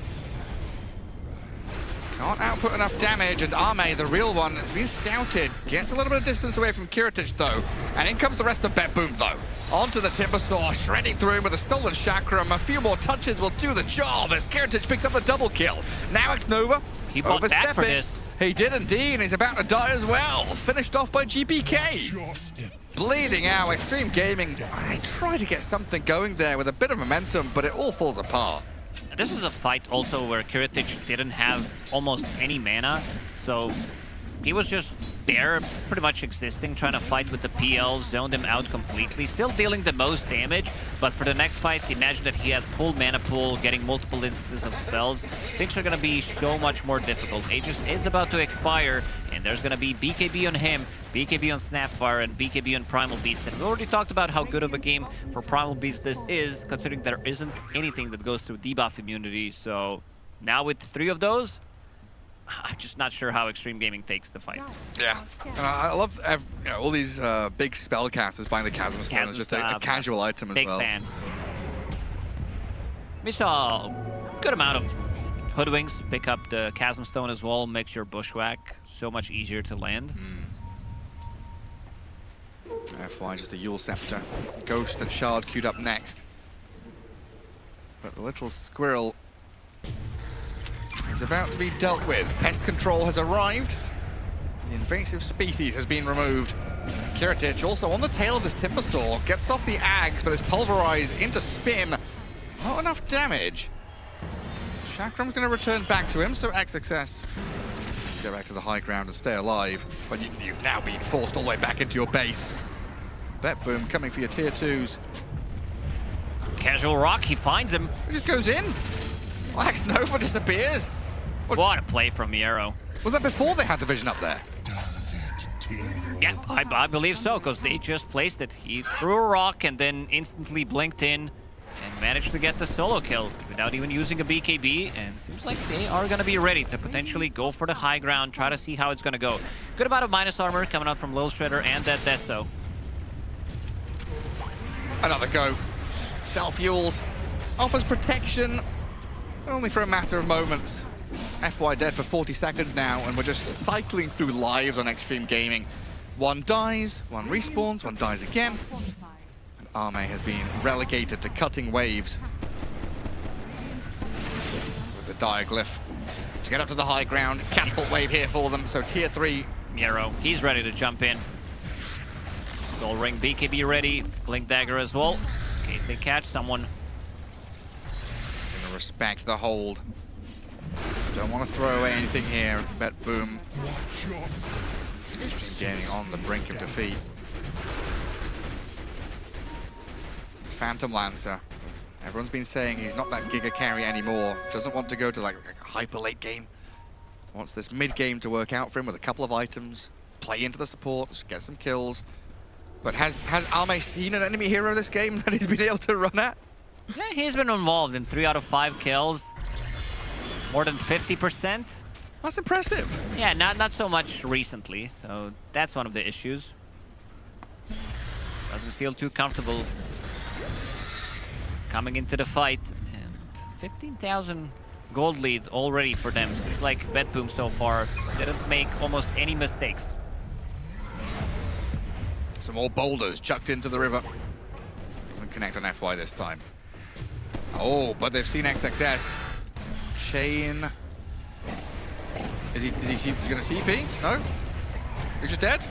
Can't output enough damage, and Arme, the real one, has been scouted. Gets a little bit of distance away from Kiritic, though. And in comes the rest of BetBoom, though. Onto the Timbersaw, shredding through him with a Stolen Chakram. A few more touches will do the job as Kiritic picks up the double kill. Now it's Nova. He bought back for this. He did indeed, and he's about to die as well. Finished off by GPK. Bleeding out, Xtreme Gaming. They try to get something going there with a bit of momentum, but it all falls apart. This is a fight also where Kiritic didn't have almost any mana, so he was just there, pretty much existing, trying to fight with the PL, zoned him out completely, still dealing the most damage, but for the next fight, imagine that he has full mana pool, getting multiple instances of spells. Things are going to be so much more difficult. Aegis is about to expire, and there's going to be BKB on him, BKB on Snapfire, and BKB on Primal Beast. And we already talked about how good of a game for Primal Beast this is, considering there isn't anything that goes through debuff immunity. So now with 3 of those, I'm just not sure how Xtreme Gaming takes the fight. Yeah, and I love all these big spellcasters buying the Chasm Stone. It's just a casual item as well. Big fan. We saw a good amount of Hoodwings pick up the Chasm Stone as well, makes your Bushwhack so much easier to land. FY just a Yule Scepter. Ghost and Shard queued up next. But the little squirrel is about to be dealt with. Pest control has arrived. The invasive species has been removed. Kiritic also on the tail of this Timbersaw. Gets off the Ags, but is pulverized into spin. Not enough damage. Chakram's going to return back to him, so XXS. Go back to the high ground and stay alive. But you've now been forced all the way back into your base. BetBoom coming for your tier 2s. Casual rock, he finds him. He just goes in. Wax Nova disappears. What a play from Miero. Was that before they had the vision up there? Yeah, I believe so, because they just placed it. He threw a rock and then instantly blinked in and managed to get the solo kill without even using a BKB. And seems like they are going to be ready to potentially go for the high ground, try to see how it's going to go. Good amount of minus armor coming out from Lil Shredder and that Desto. Another go. Self-fuels. Offers protection only for a matter of moments. FY dead for 40 seconds now, and we're just cycling through lives on Xtreme Gaming. One dies, one respawns, one dies again. And Arme has been relegated to cutting waves. There's a diaglyph to get up to the high ground. Catapult wave here for them, so tier 3. Miero, he's ready to jump in. Gold ring, BKB ready, blink dagger as well, in case they catch someone. Gonna respect the hold. Don't want to throw away anything here. BetBoom. Xtreme Gaming on the brink of defeat. Phantom Lancer. Everyone's been saying he's not that Giga carry anymore. Doesn't want to go to like a hyper late game. Wants this mid game to work out for him with a couple of items. Play into the support, get some kills. But has Arme seen an enemy hero this game that he's been able to run at? Yeah, he's been involved in 3 out of 5 kills. More than 50%. That's impressive. Yeah, not so much recently, so that's one of the issues. Doesn't feel too comfortable coming into the fight. And 15,000 gold lead already for them. Seems like BetBoom so far didn't make almost any mistakes. Some more boulders chucked into the river. Doesn't connect on FY this time. Oh, but they've seen XXS. Chain. Is he gonna TP? No? He's just dead?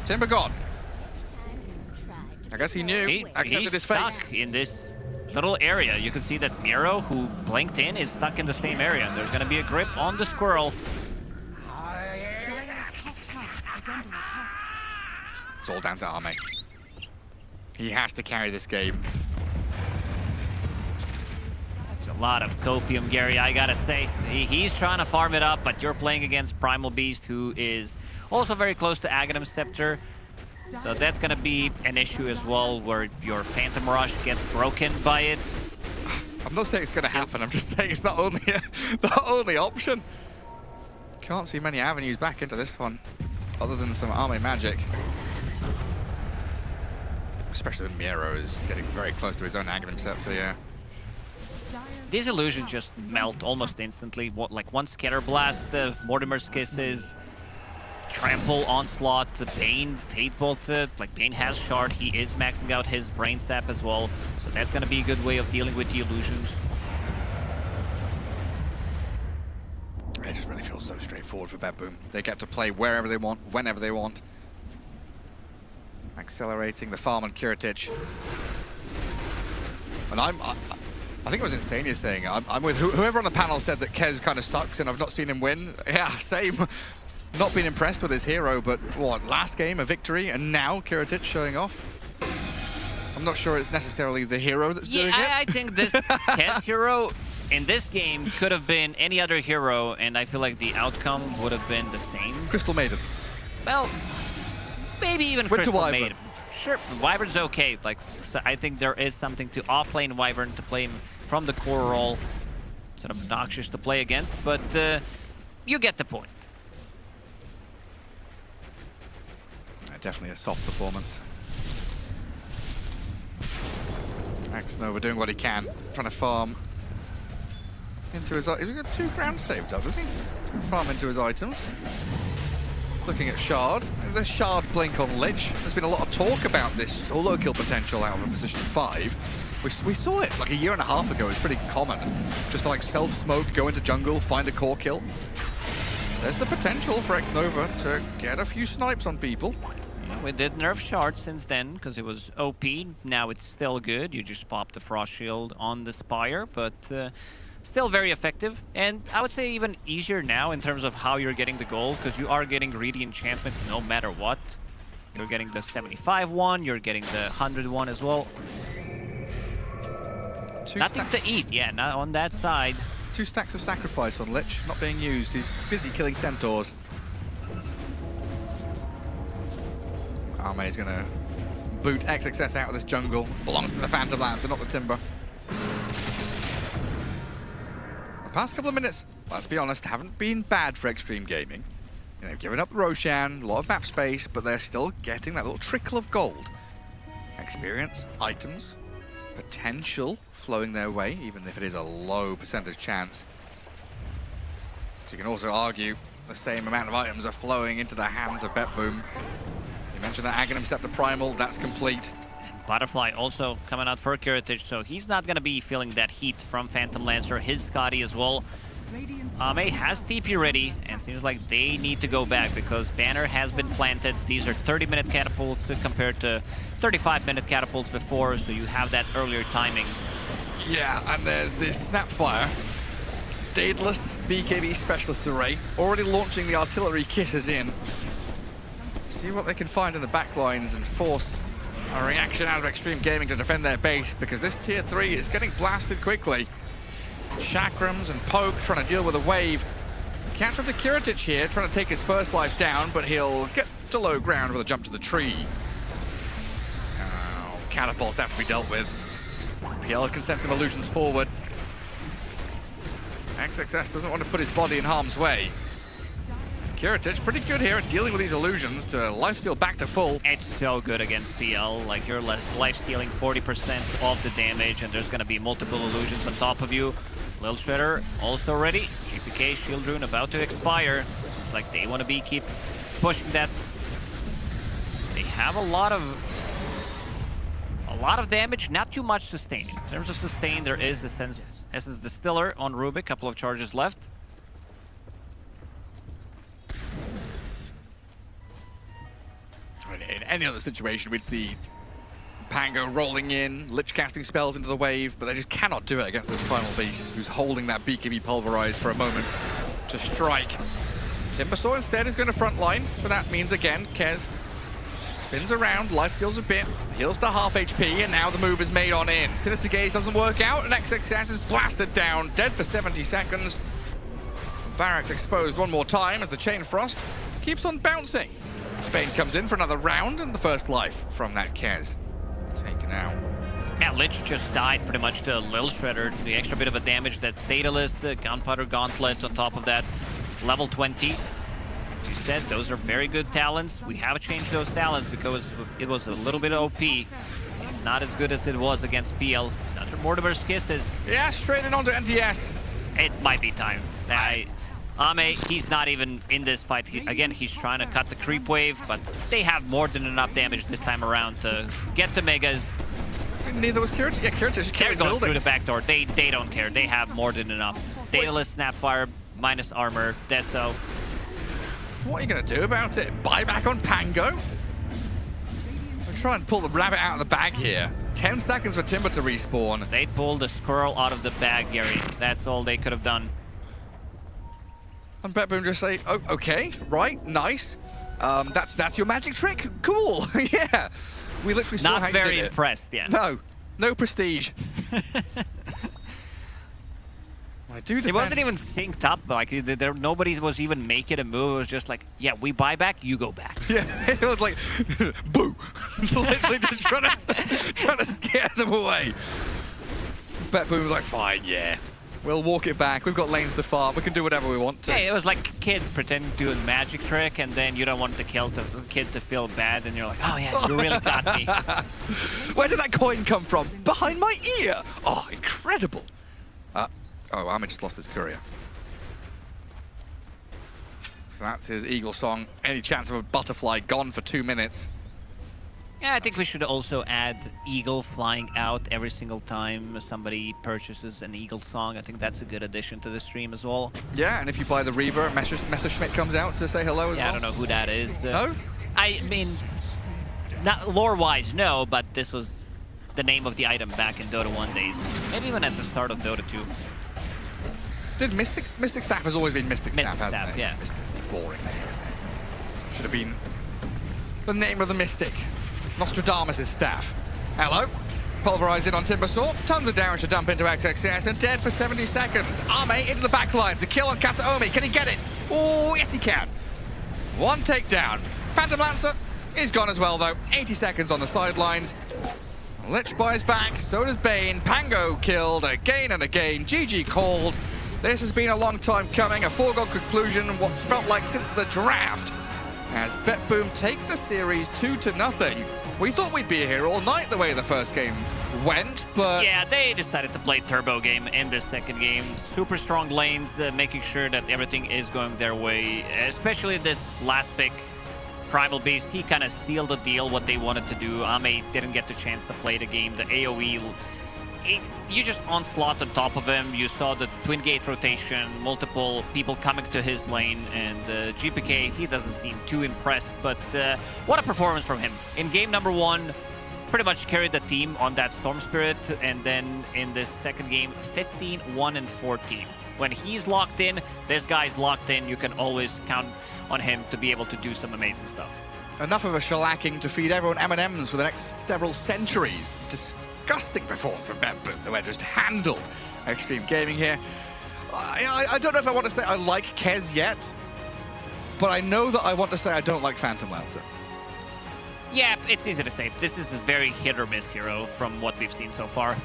Timber gone. I guess he knew. Accepted his fate. He's stuck in this little area. You can see that Miero, who blinked in, is stuck in the same area. And there's gonna be a grip on the squirrel. It's all down to Arme. He has to carry this game. It's a lot of copium, Gary, I gotta say. He's trying to farm it up, but you're playing against Primal Beast, who is also very close to Aghanim Scepter. So that's gonna be an issue as well, where your Phantom Rush gets broken by it. I'm not saying it's gonna happen, I'm just saying it's the only option. Can't see many avenues back into this one, other than some Arme magic. Especially when Miero is getting very close to his own Aghanim Scepter, yeah. These illusions just melt almost instantly. Like one Scatter Blast, the Mortimer's Kisses, Trample, Onslaught, Bane, Fate Bolted. Like Bane has Shard, he is maxing out his Brain Sap as well. So that's gonna be a good way of dealing with the illusions. It just really feels so straightforward for BetBoom. They get to play wherever they want, whenever they want. Accelerating the farm on Kiritich. And I think it was Insania saying, I'm with whoever on the panel said that Kez kind of sucks and I've not seen him win. Yeah, same. Not been impressed with his hero, but what, last game a victory and now Kiritich showing off? I'm not sure it's necessarily the hero that's doing it. Yeah, I think this Kez hero in this game could have been any other hero, and I feel like the outcome would have been the same. Crystal Maiden. Well, maybe even Winter Crystal Wyvern. Maiden. Sure, Wyvern's okay. Like, so I think there is something to offlane Wyvern to play him from the core role. Sort of obnoxious to play against, but you get the point. Definitely a soft performance. Nova doing what he can, trying to farm into his. He's got 2 ground saved up, does he? Farm into his items. Looking at Shard. There's Shard blink on Lich. There's been a lot of talk about this solo kill potential out of a position 5. We saw it like a year and a half ago. It's pretty common. Just to like self-smoke, go into jungle, find a core kill. There's the potential for Nova to get a few snipes on people. Yeah, we did nerf Shard since then because it was OP. Now it's still good. You just pop the Frost Shield on the Spire, but still very effective. And I would say even easier now in terms of how you're getting the gold, because you are getting greedy enchantment no matter what. You're getting the 75 one, you're getting the 100 one as well. Nothing to eat, yeah, not on that side. 2 stacks of sacrifice on Lich, not being used. He's busy killing centaurs. Arme is going to boot XXS out of this jungle. Belongs to the Phantom Lancer, not the Timber. The past couple of minutes, let's be honest, haven't been bad for Xtreme Gaming. They've given up the Roshan, a lot of map space, but they're still getting that little trickle of gold. Experience, items, potential flowing their way, even if it is a low percentage chance. So you can also argue the same amount of items are flowing into the hands of BetBoom. You mentioned that Aghanim Scepter Primal, that's complete. And Butterfly also coming out for Curitage, so he's not going to be feeling that heat from Phantom Lancer. His Scotty as well. Ame has TP ready, and seems like they need to go back because Banner has been planted. These are 30-minute catapults compared to 35-minute catapults before, so you have that earlier timing. Yeah, and there's this Snapfire. Daedalus BKB Specialist Array, already launching the artillery kitters in. See what they can find in the backlines and force a reaction out of Xtreme Gaming to defend their base, because this tier 3 is getting blasted quickly. Chakrams and Poke trying to deal with a wave. Catch up to Curitage here, trying to take his first life down, but he'll get to low ground with a jump to the tree. Oh, catapults have to be dealt with. PL can send some illusions forward. XXS doesn't want to put his body in harm's way. Curitage pretty good here at dealing with these illusions to lifesteal back to full. It's so good against PL, like you're lifestealing 40% of the damage, and there's going to be multiple illusions on top of you. Lil Shredder also ready. GPK Shield Rune about to expire. It's like they want to keep pushing that. They have a lot of damage, not too much sustain. In terms of sustain, there is Essence Distiller on Rubik, couple of charges left. In any other situation, we'd see Pango rolling in, Lich casting spells into the wave, but they just cannot do it against this Primal Beast, who's holding that BKB Pulverize for a moment to strike. Timbersaw instead is going to frontline, but that means again, Kez spins around, life steals a bit, heals to half HP, and now the move is made on in. Sinister Gaze doesn't work out, and XXS is blasted down, dead for 70 seconds. Varrock's exposed one more time as the Chain Frost keeps on bouncing. Bane comes in for another round, and the first life from that Kez is taken out. Yeah, Lich just died pretty much to Lil Shredder. The extra bit of a damage that's Daedalus, Gunpowder Gauntlet on top of that. Level 20. As you said, those are very good talents. We have changed those talents because it was a little bit OP. It's not as good as it was against PL. Under Mortimer's Kisses. Yeah, straight in onto NTS. It might be time. Ame, he's not even in this fight. He's trying to cut the creep wave, but they have more than enough damage this time around to get to Megas. Neither was Curitage. Yeah, Curitage is They're going through the back door. They don't care. They have more than enough. Daedalus, Snapfire, minus armor, Deso. What are you going to do about it? Buy back on Pango? I'm trying to pull the rabbit out of the bag here. 10 seconds for Timber to respawn. They pulled the squirrel out of the bag, Gary. That's all they could have done. And BetBoom just say, oh, okay, right, nice. That's your magic trick? Cool, yeah. We literally saw how Not you very did it. impressed, yeah. No prestige. I do It wasn't even synced up. Like nobody was even making a move. It was just like, yeah, we buy back, you go back. Yeah, it was like, boo. Literally just trying to scare them away. BetBoom was like, fine, yeah. We'll walk it back. We've got lanes to farm. We can do whatever we want to. Yeah, it was like kids pretending to do a magic trick, and then you don't want the kid to feel bad, and you're like, oh yeah, you really got me. Where did that coin come from? Behind my ear. Oh, incredible. Oh, Ahmed just lost his courier. So that's his Eagle Song. Any chance of a butterfly gone for 2 minutes. Yeah, I think we should also add Eagle flying out every single time somebody purchases an Eagle Song. I think that's a good addition to the stream as well. Yeah, and if you buy the Reaver, Messerschmitt comes out to say hello as well. I don't know who that is. No? I mean, not lore-wise, no, but this was the name of the item back in Dota 1 days. Maybe even at the start of Dota 2. Did Mystic Staff has always been Mystic Staff, hasn't it? Yeah. Mystic's a boring name, isn't it? Should have been the name of the Mystic. Nostradamus' staff. Hello. Pulverized in on Timbersaw. Tons of damage to dump into XXCS and dead for 70 seconds. Ame into the backline to kill on Kataomi. Can he get it? Oh, yes he can. One takedown. Phantom Lancer is gone as well though. 80 seconds on the sidelines. Lich buys back, so does Bane. Pango killed again and again. GG called. This has been a long time coming. A foregone conclusion, what felt like since the draft. As BetBoom take the series 2-0. We thought we'd be here all night the way the first game went, but... Yeah, they decided to play turbo game in this second game. Super strong lanes, making sure that everything is going their way. Especially this last pick, Primal Beast, he kind of sealed the deal, what they wanted to do. Ame didn't get the chance to play the game. The AoE, you just onslaught on top of him. You saw the twin gate rotation, multiple people coming to his lane, and GPK, he doesn't seem too impressed, but what a performance from him. In game number 1, pretty much carried the team on that Storm Spirit, and then in this second game, 15-1-14. When he's locked in, this guy's locked in, you can always count on him to be able to do some amazing stuff. Enough of a shellacking to feed everyone M&Ms for the next several centuries. Disgusting performance from BetBoom. The way just handled Xtreme Gaming here. I don't know if I want to say I like Kez yet, but I know that I want to say I don't like Phantom Lancer. Yeah, it's easy to say. This is a very hit or miss hero from what we've seen so far.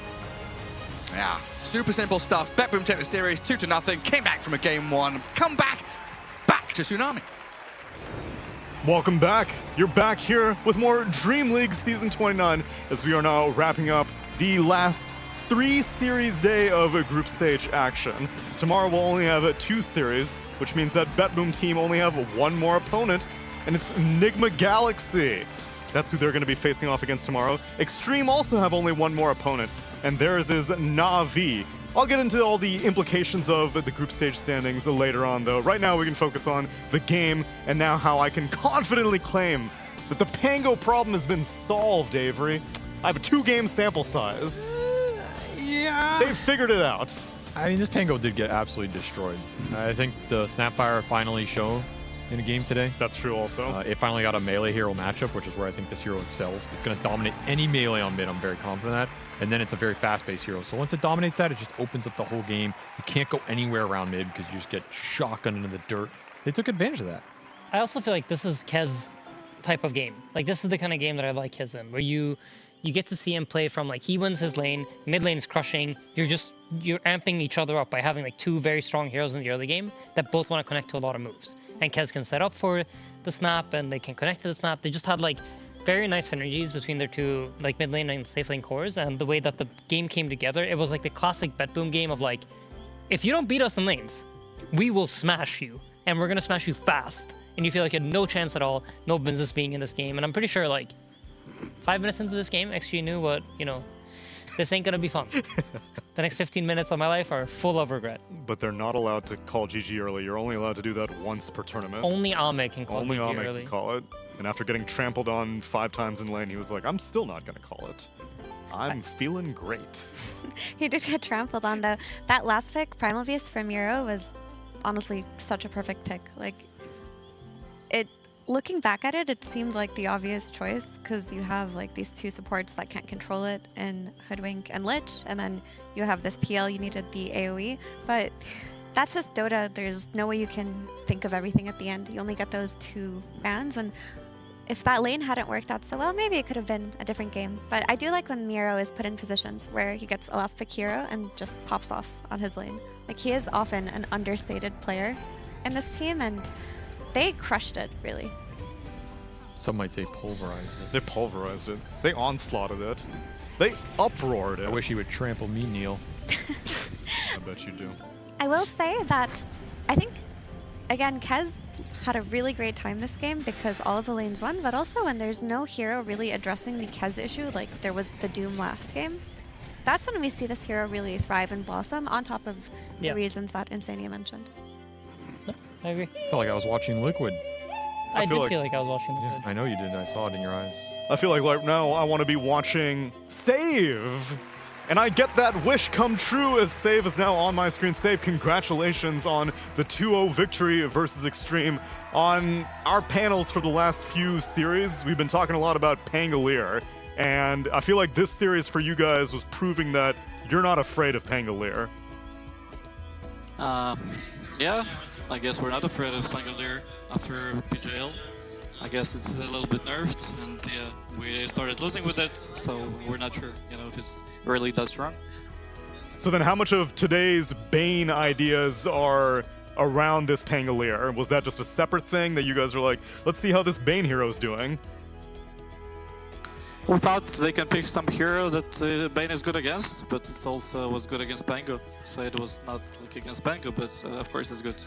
Yeah, super simple stuff. BetBoom take the series 2-0. Came back from a game 1. Come back to Tsunami. Welcome back. You're back here with more Dream League Season 29 as we are now wrapping up the last 3 series day of a group stage action. Tomorrow we'll only have 2 series, which means that BetBoom team only have 1 more opponent, and it's Enigma Galaxy. That's who they're going to be facing off against tomorrow. Xtreme also have only 1 more opponent, and theirs is Na'Vi. I'll get into all the implications of the group stage standings later on, though. Right now, we can focus on the game and now how I can confidently claim that the Pango problem has been solved, Avery. I have a 2-game sample size. Yeah. They've figured it out. I mean, this Pango did get absolutely destroyed. I think the Snapfire finally showed in a game today. That's true also. It finally got a melee hero matchup, which is where I think this hero excels. It's going to dominate any melee on mid, I'm very confident of that. And then it's a very fast-paced hero. So once it dominates that, it just opens up the whole game. You can't go anywhere around mid because you just get shotgunned into the dirt. They took advantage of that. I also feel like this is Kez type of game. Like, this is the kind of game that I like Kez in, where you get to see him play from, like, he wins his lane, mid lane is crushing, you're amping each other up by having, like, 2 very strong heroes in the early game that both want to connect to a lot of moves. And Kez can set up for the snap, and they can connect to the snap. They just had, like, very nice synergies between their 2, like, mid lane and safe lane cores, and the way that the game came together, it was like the classic BetBoom game of, like, if you don't beat us in lanes, we will smash you, and we're gonna smash you fast. And you feel like you had no chance at all, no business being in this game. And I'm pretty sure, like, 5 minutes into this game, XG knew what, this ain't gonna be fun. The next 15 minutes of my life are full of regret. But they're not allowed to call GG early. You're only allowed to do that once per tournament. Only Ame can call Only GG Ame early. can call it. And after getting trampled on 5 times in lane, he was like, I'm still not gonna call it. I'm feeling great. He did get trampled on, though. That last pick, Primal Beast from Euro, was honestly such a perfect pick. Like, looking back at it, it seemed like the obvious choice because you have, like, these 2 supports that can't control it in Hoodwink and Lich, and then you have this PL, you needed the AoE. But that's just Dota. There's no way you can think of everything at the end. You only get those 2 bans, and if that lane hadn't worked out so well, maybe it could have been a different game. But I do like when Miro is put in positions where he gets a last pick hero and just pops off on his lane. Like, he is often an understated player in this team, and they crushed it, really. Some might say pulverized it. They pulverized it. They onslaughted it. They uproared it. I wish he would trample me, Neil. I bet you do. I will say that I think, again, Kez had a really great time this game because all of the lanes won, but also when there's no hero really addressing the Kez issue, like there was the Doom last game, that's when we see this hero really thrive and blossom on top of the reasons that Insania mentioned. I agree. I felt like I was watching Liquid. I did feel like I was watching Liquid. I know you did. I saw it in your eyes. I feel like right now I want to be watching Save. And I get that wish come true as Save is now on my screen. Save, congratulations on the 2-0 victory versus Xtreme. On our panels for the last few series, we've been talking a lot about Pangolier. And I feel like this series for you guys was proving that you're not afraid of Pangolier. Yeah, I guess we're not afraid of Pangolier after PJL. I guess it's a little bit nerfed, and yeah, we started losing with it, so we're not sure, if it's really that strong. So then how much of today's Bane ideas are around this Pangolier? Was that just a separate thing that you guys are like, let's see how this Bane hero's doing? We thought they can pick some hero that Bane is good against, but it also was good against Pango. So it was not like against Pango, but of course it's good.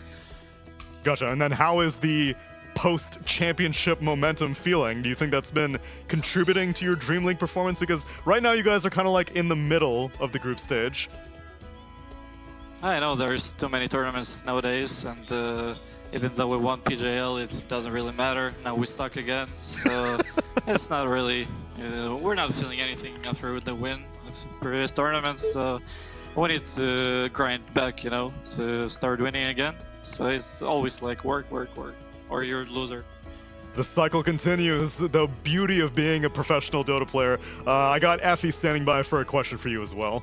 Gotcha. And then how is the post-championship momentum feeling? Do you think that's been contributing to your DreamLeague performance? Because right now you guys are kind of like in the middle of the group stage. I know there's too many tournaments nowadays, and even though we won PJL, it doesn't really matter. Now we suck again, so it's not really... we're not feeling anything after the win of previous tournaments, so we need to grind back, to start winning again. So it's always like work, or you're a loser. The cycle continues, the beauty of being a professional Dota player. I got Effie standing by for a question for you as well.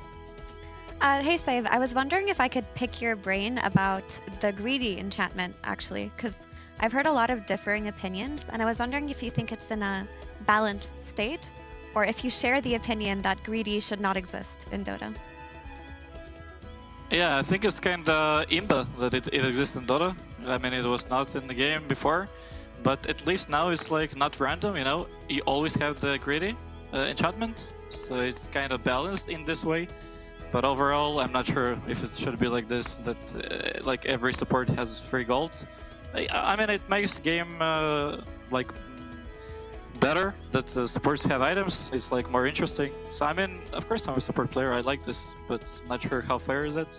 Hey, Save, I was wondering if I could pick your brain about the greedy enchantment, actually, because I've heard a lot of differing opinions, and I was wondering if you think it's in a balanced state, or if you share the opinion that greedy should not exist in Dota. Yeah, I think it's kinda imba that it exists in Dota. I mean, it was not in the game before, but at least now it's like not random, You always have the greedy enchantment, so it's kind of balanced in this way. But overall, I'm not sure if it should be like this, that like every support has free gold. I mean, it makes the game like better that supports have items. It's like more interesting. So I mean, of course I'm a support player, I like this, but not sure how fair is it.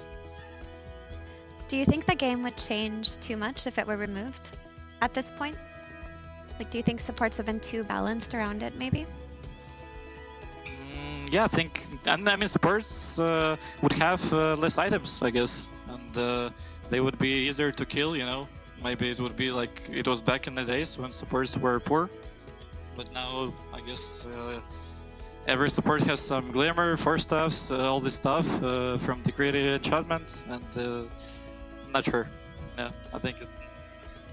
Do you think the game would change too much if it were removed at this point? Like, do you think supports have been too balanced around it, maybe? Yeah, I mean, supports would have less items, I guess, and they would be easier to kill, Maybe it would be like it was back in the days when supports were poor. But now, I guess, every support has some Glimmer, Force Staffs, all this stuff from the greedy enchantment, and I'm not sure. Yeah, I think it's...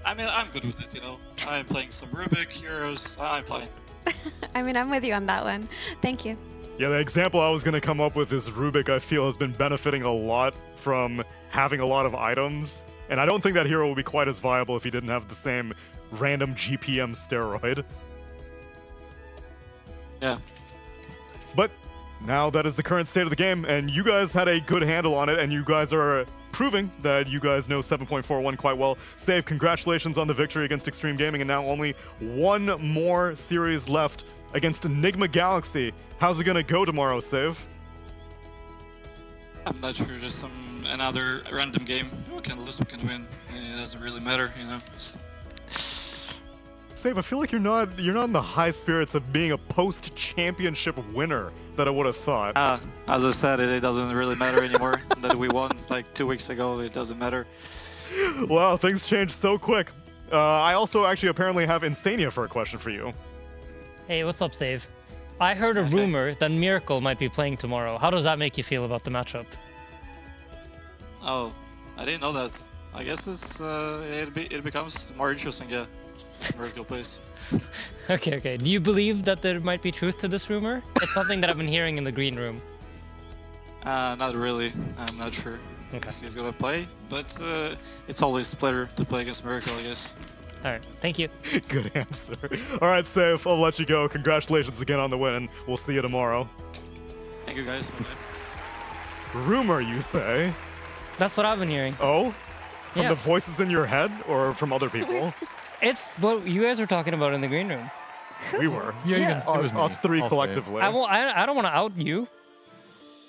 I mean, I'm good with it, I'm playing some Rubik heroes, I'm fine. I mean, I'm with you on that one. Thank you. Yeah, the example I was going to come up with is Rubik, I feel, has been benefiting a lot from having a lot of items. And I don't think that hero would be quite as viable if he didn't have the same random GPM steroid. Yeah. But now that is the current state of the game, and you guys had a good handle on it, and you guys are proving that you guys know 7.41 quite well. Save, congratulations on the victory against Xtreme Gaming, and now only one more series left against Enigma Galaxy. How's it gonna go tomorrow, Save? I'm not sure, just another random game. We can lose, we can win. It doesn't really matter, Save, I feel like you're not in the high spirits of being a post-championship winner that I would have thought. As I said, it doesn't really matter anymore. That we won like 2 weeks ago, it doesn't matter. Wow, things changed so quick. I also actually apparently have Insania for a question for you. Hey, what's up, Save? I heard a rumor that Miracle might be playing tomorrow. How does that make you feel about the matchup? Oh, I didn't know that. I guess it becomes more interesting, yeah. Miracle plays. Okay. Do you believe that there might be truth to this rumor? It's something that I've been hearing in the green room. Not really. I'm not sure if he's gonna play, but it's always better to play against Miracle, I guess. Alright, thank you. Good answer. Alright, Save, I'll let you go. Congratulations again on the win, and we'll see you tomorrow. Thank you, guys. Rumor, you say? That's what I've been hearing. Oh? From Yeah. the voices in your head, or from other people? It's what you guys were talking about in the green room. We were. Yeah. Us three collectively. I don't want to out you.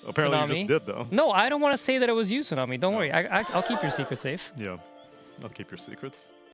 Apparently Tsunami. you just did, though. No, I don't want to say that it was you, Tsunami. Don't worry. I'll keep your secret safe. Yeah. I'll keep your secrets.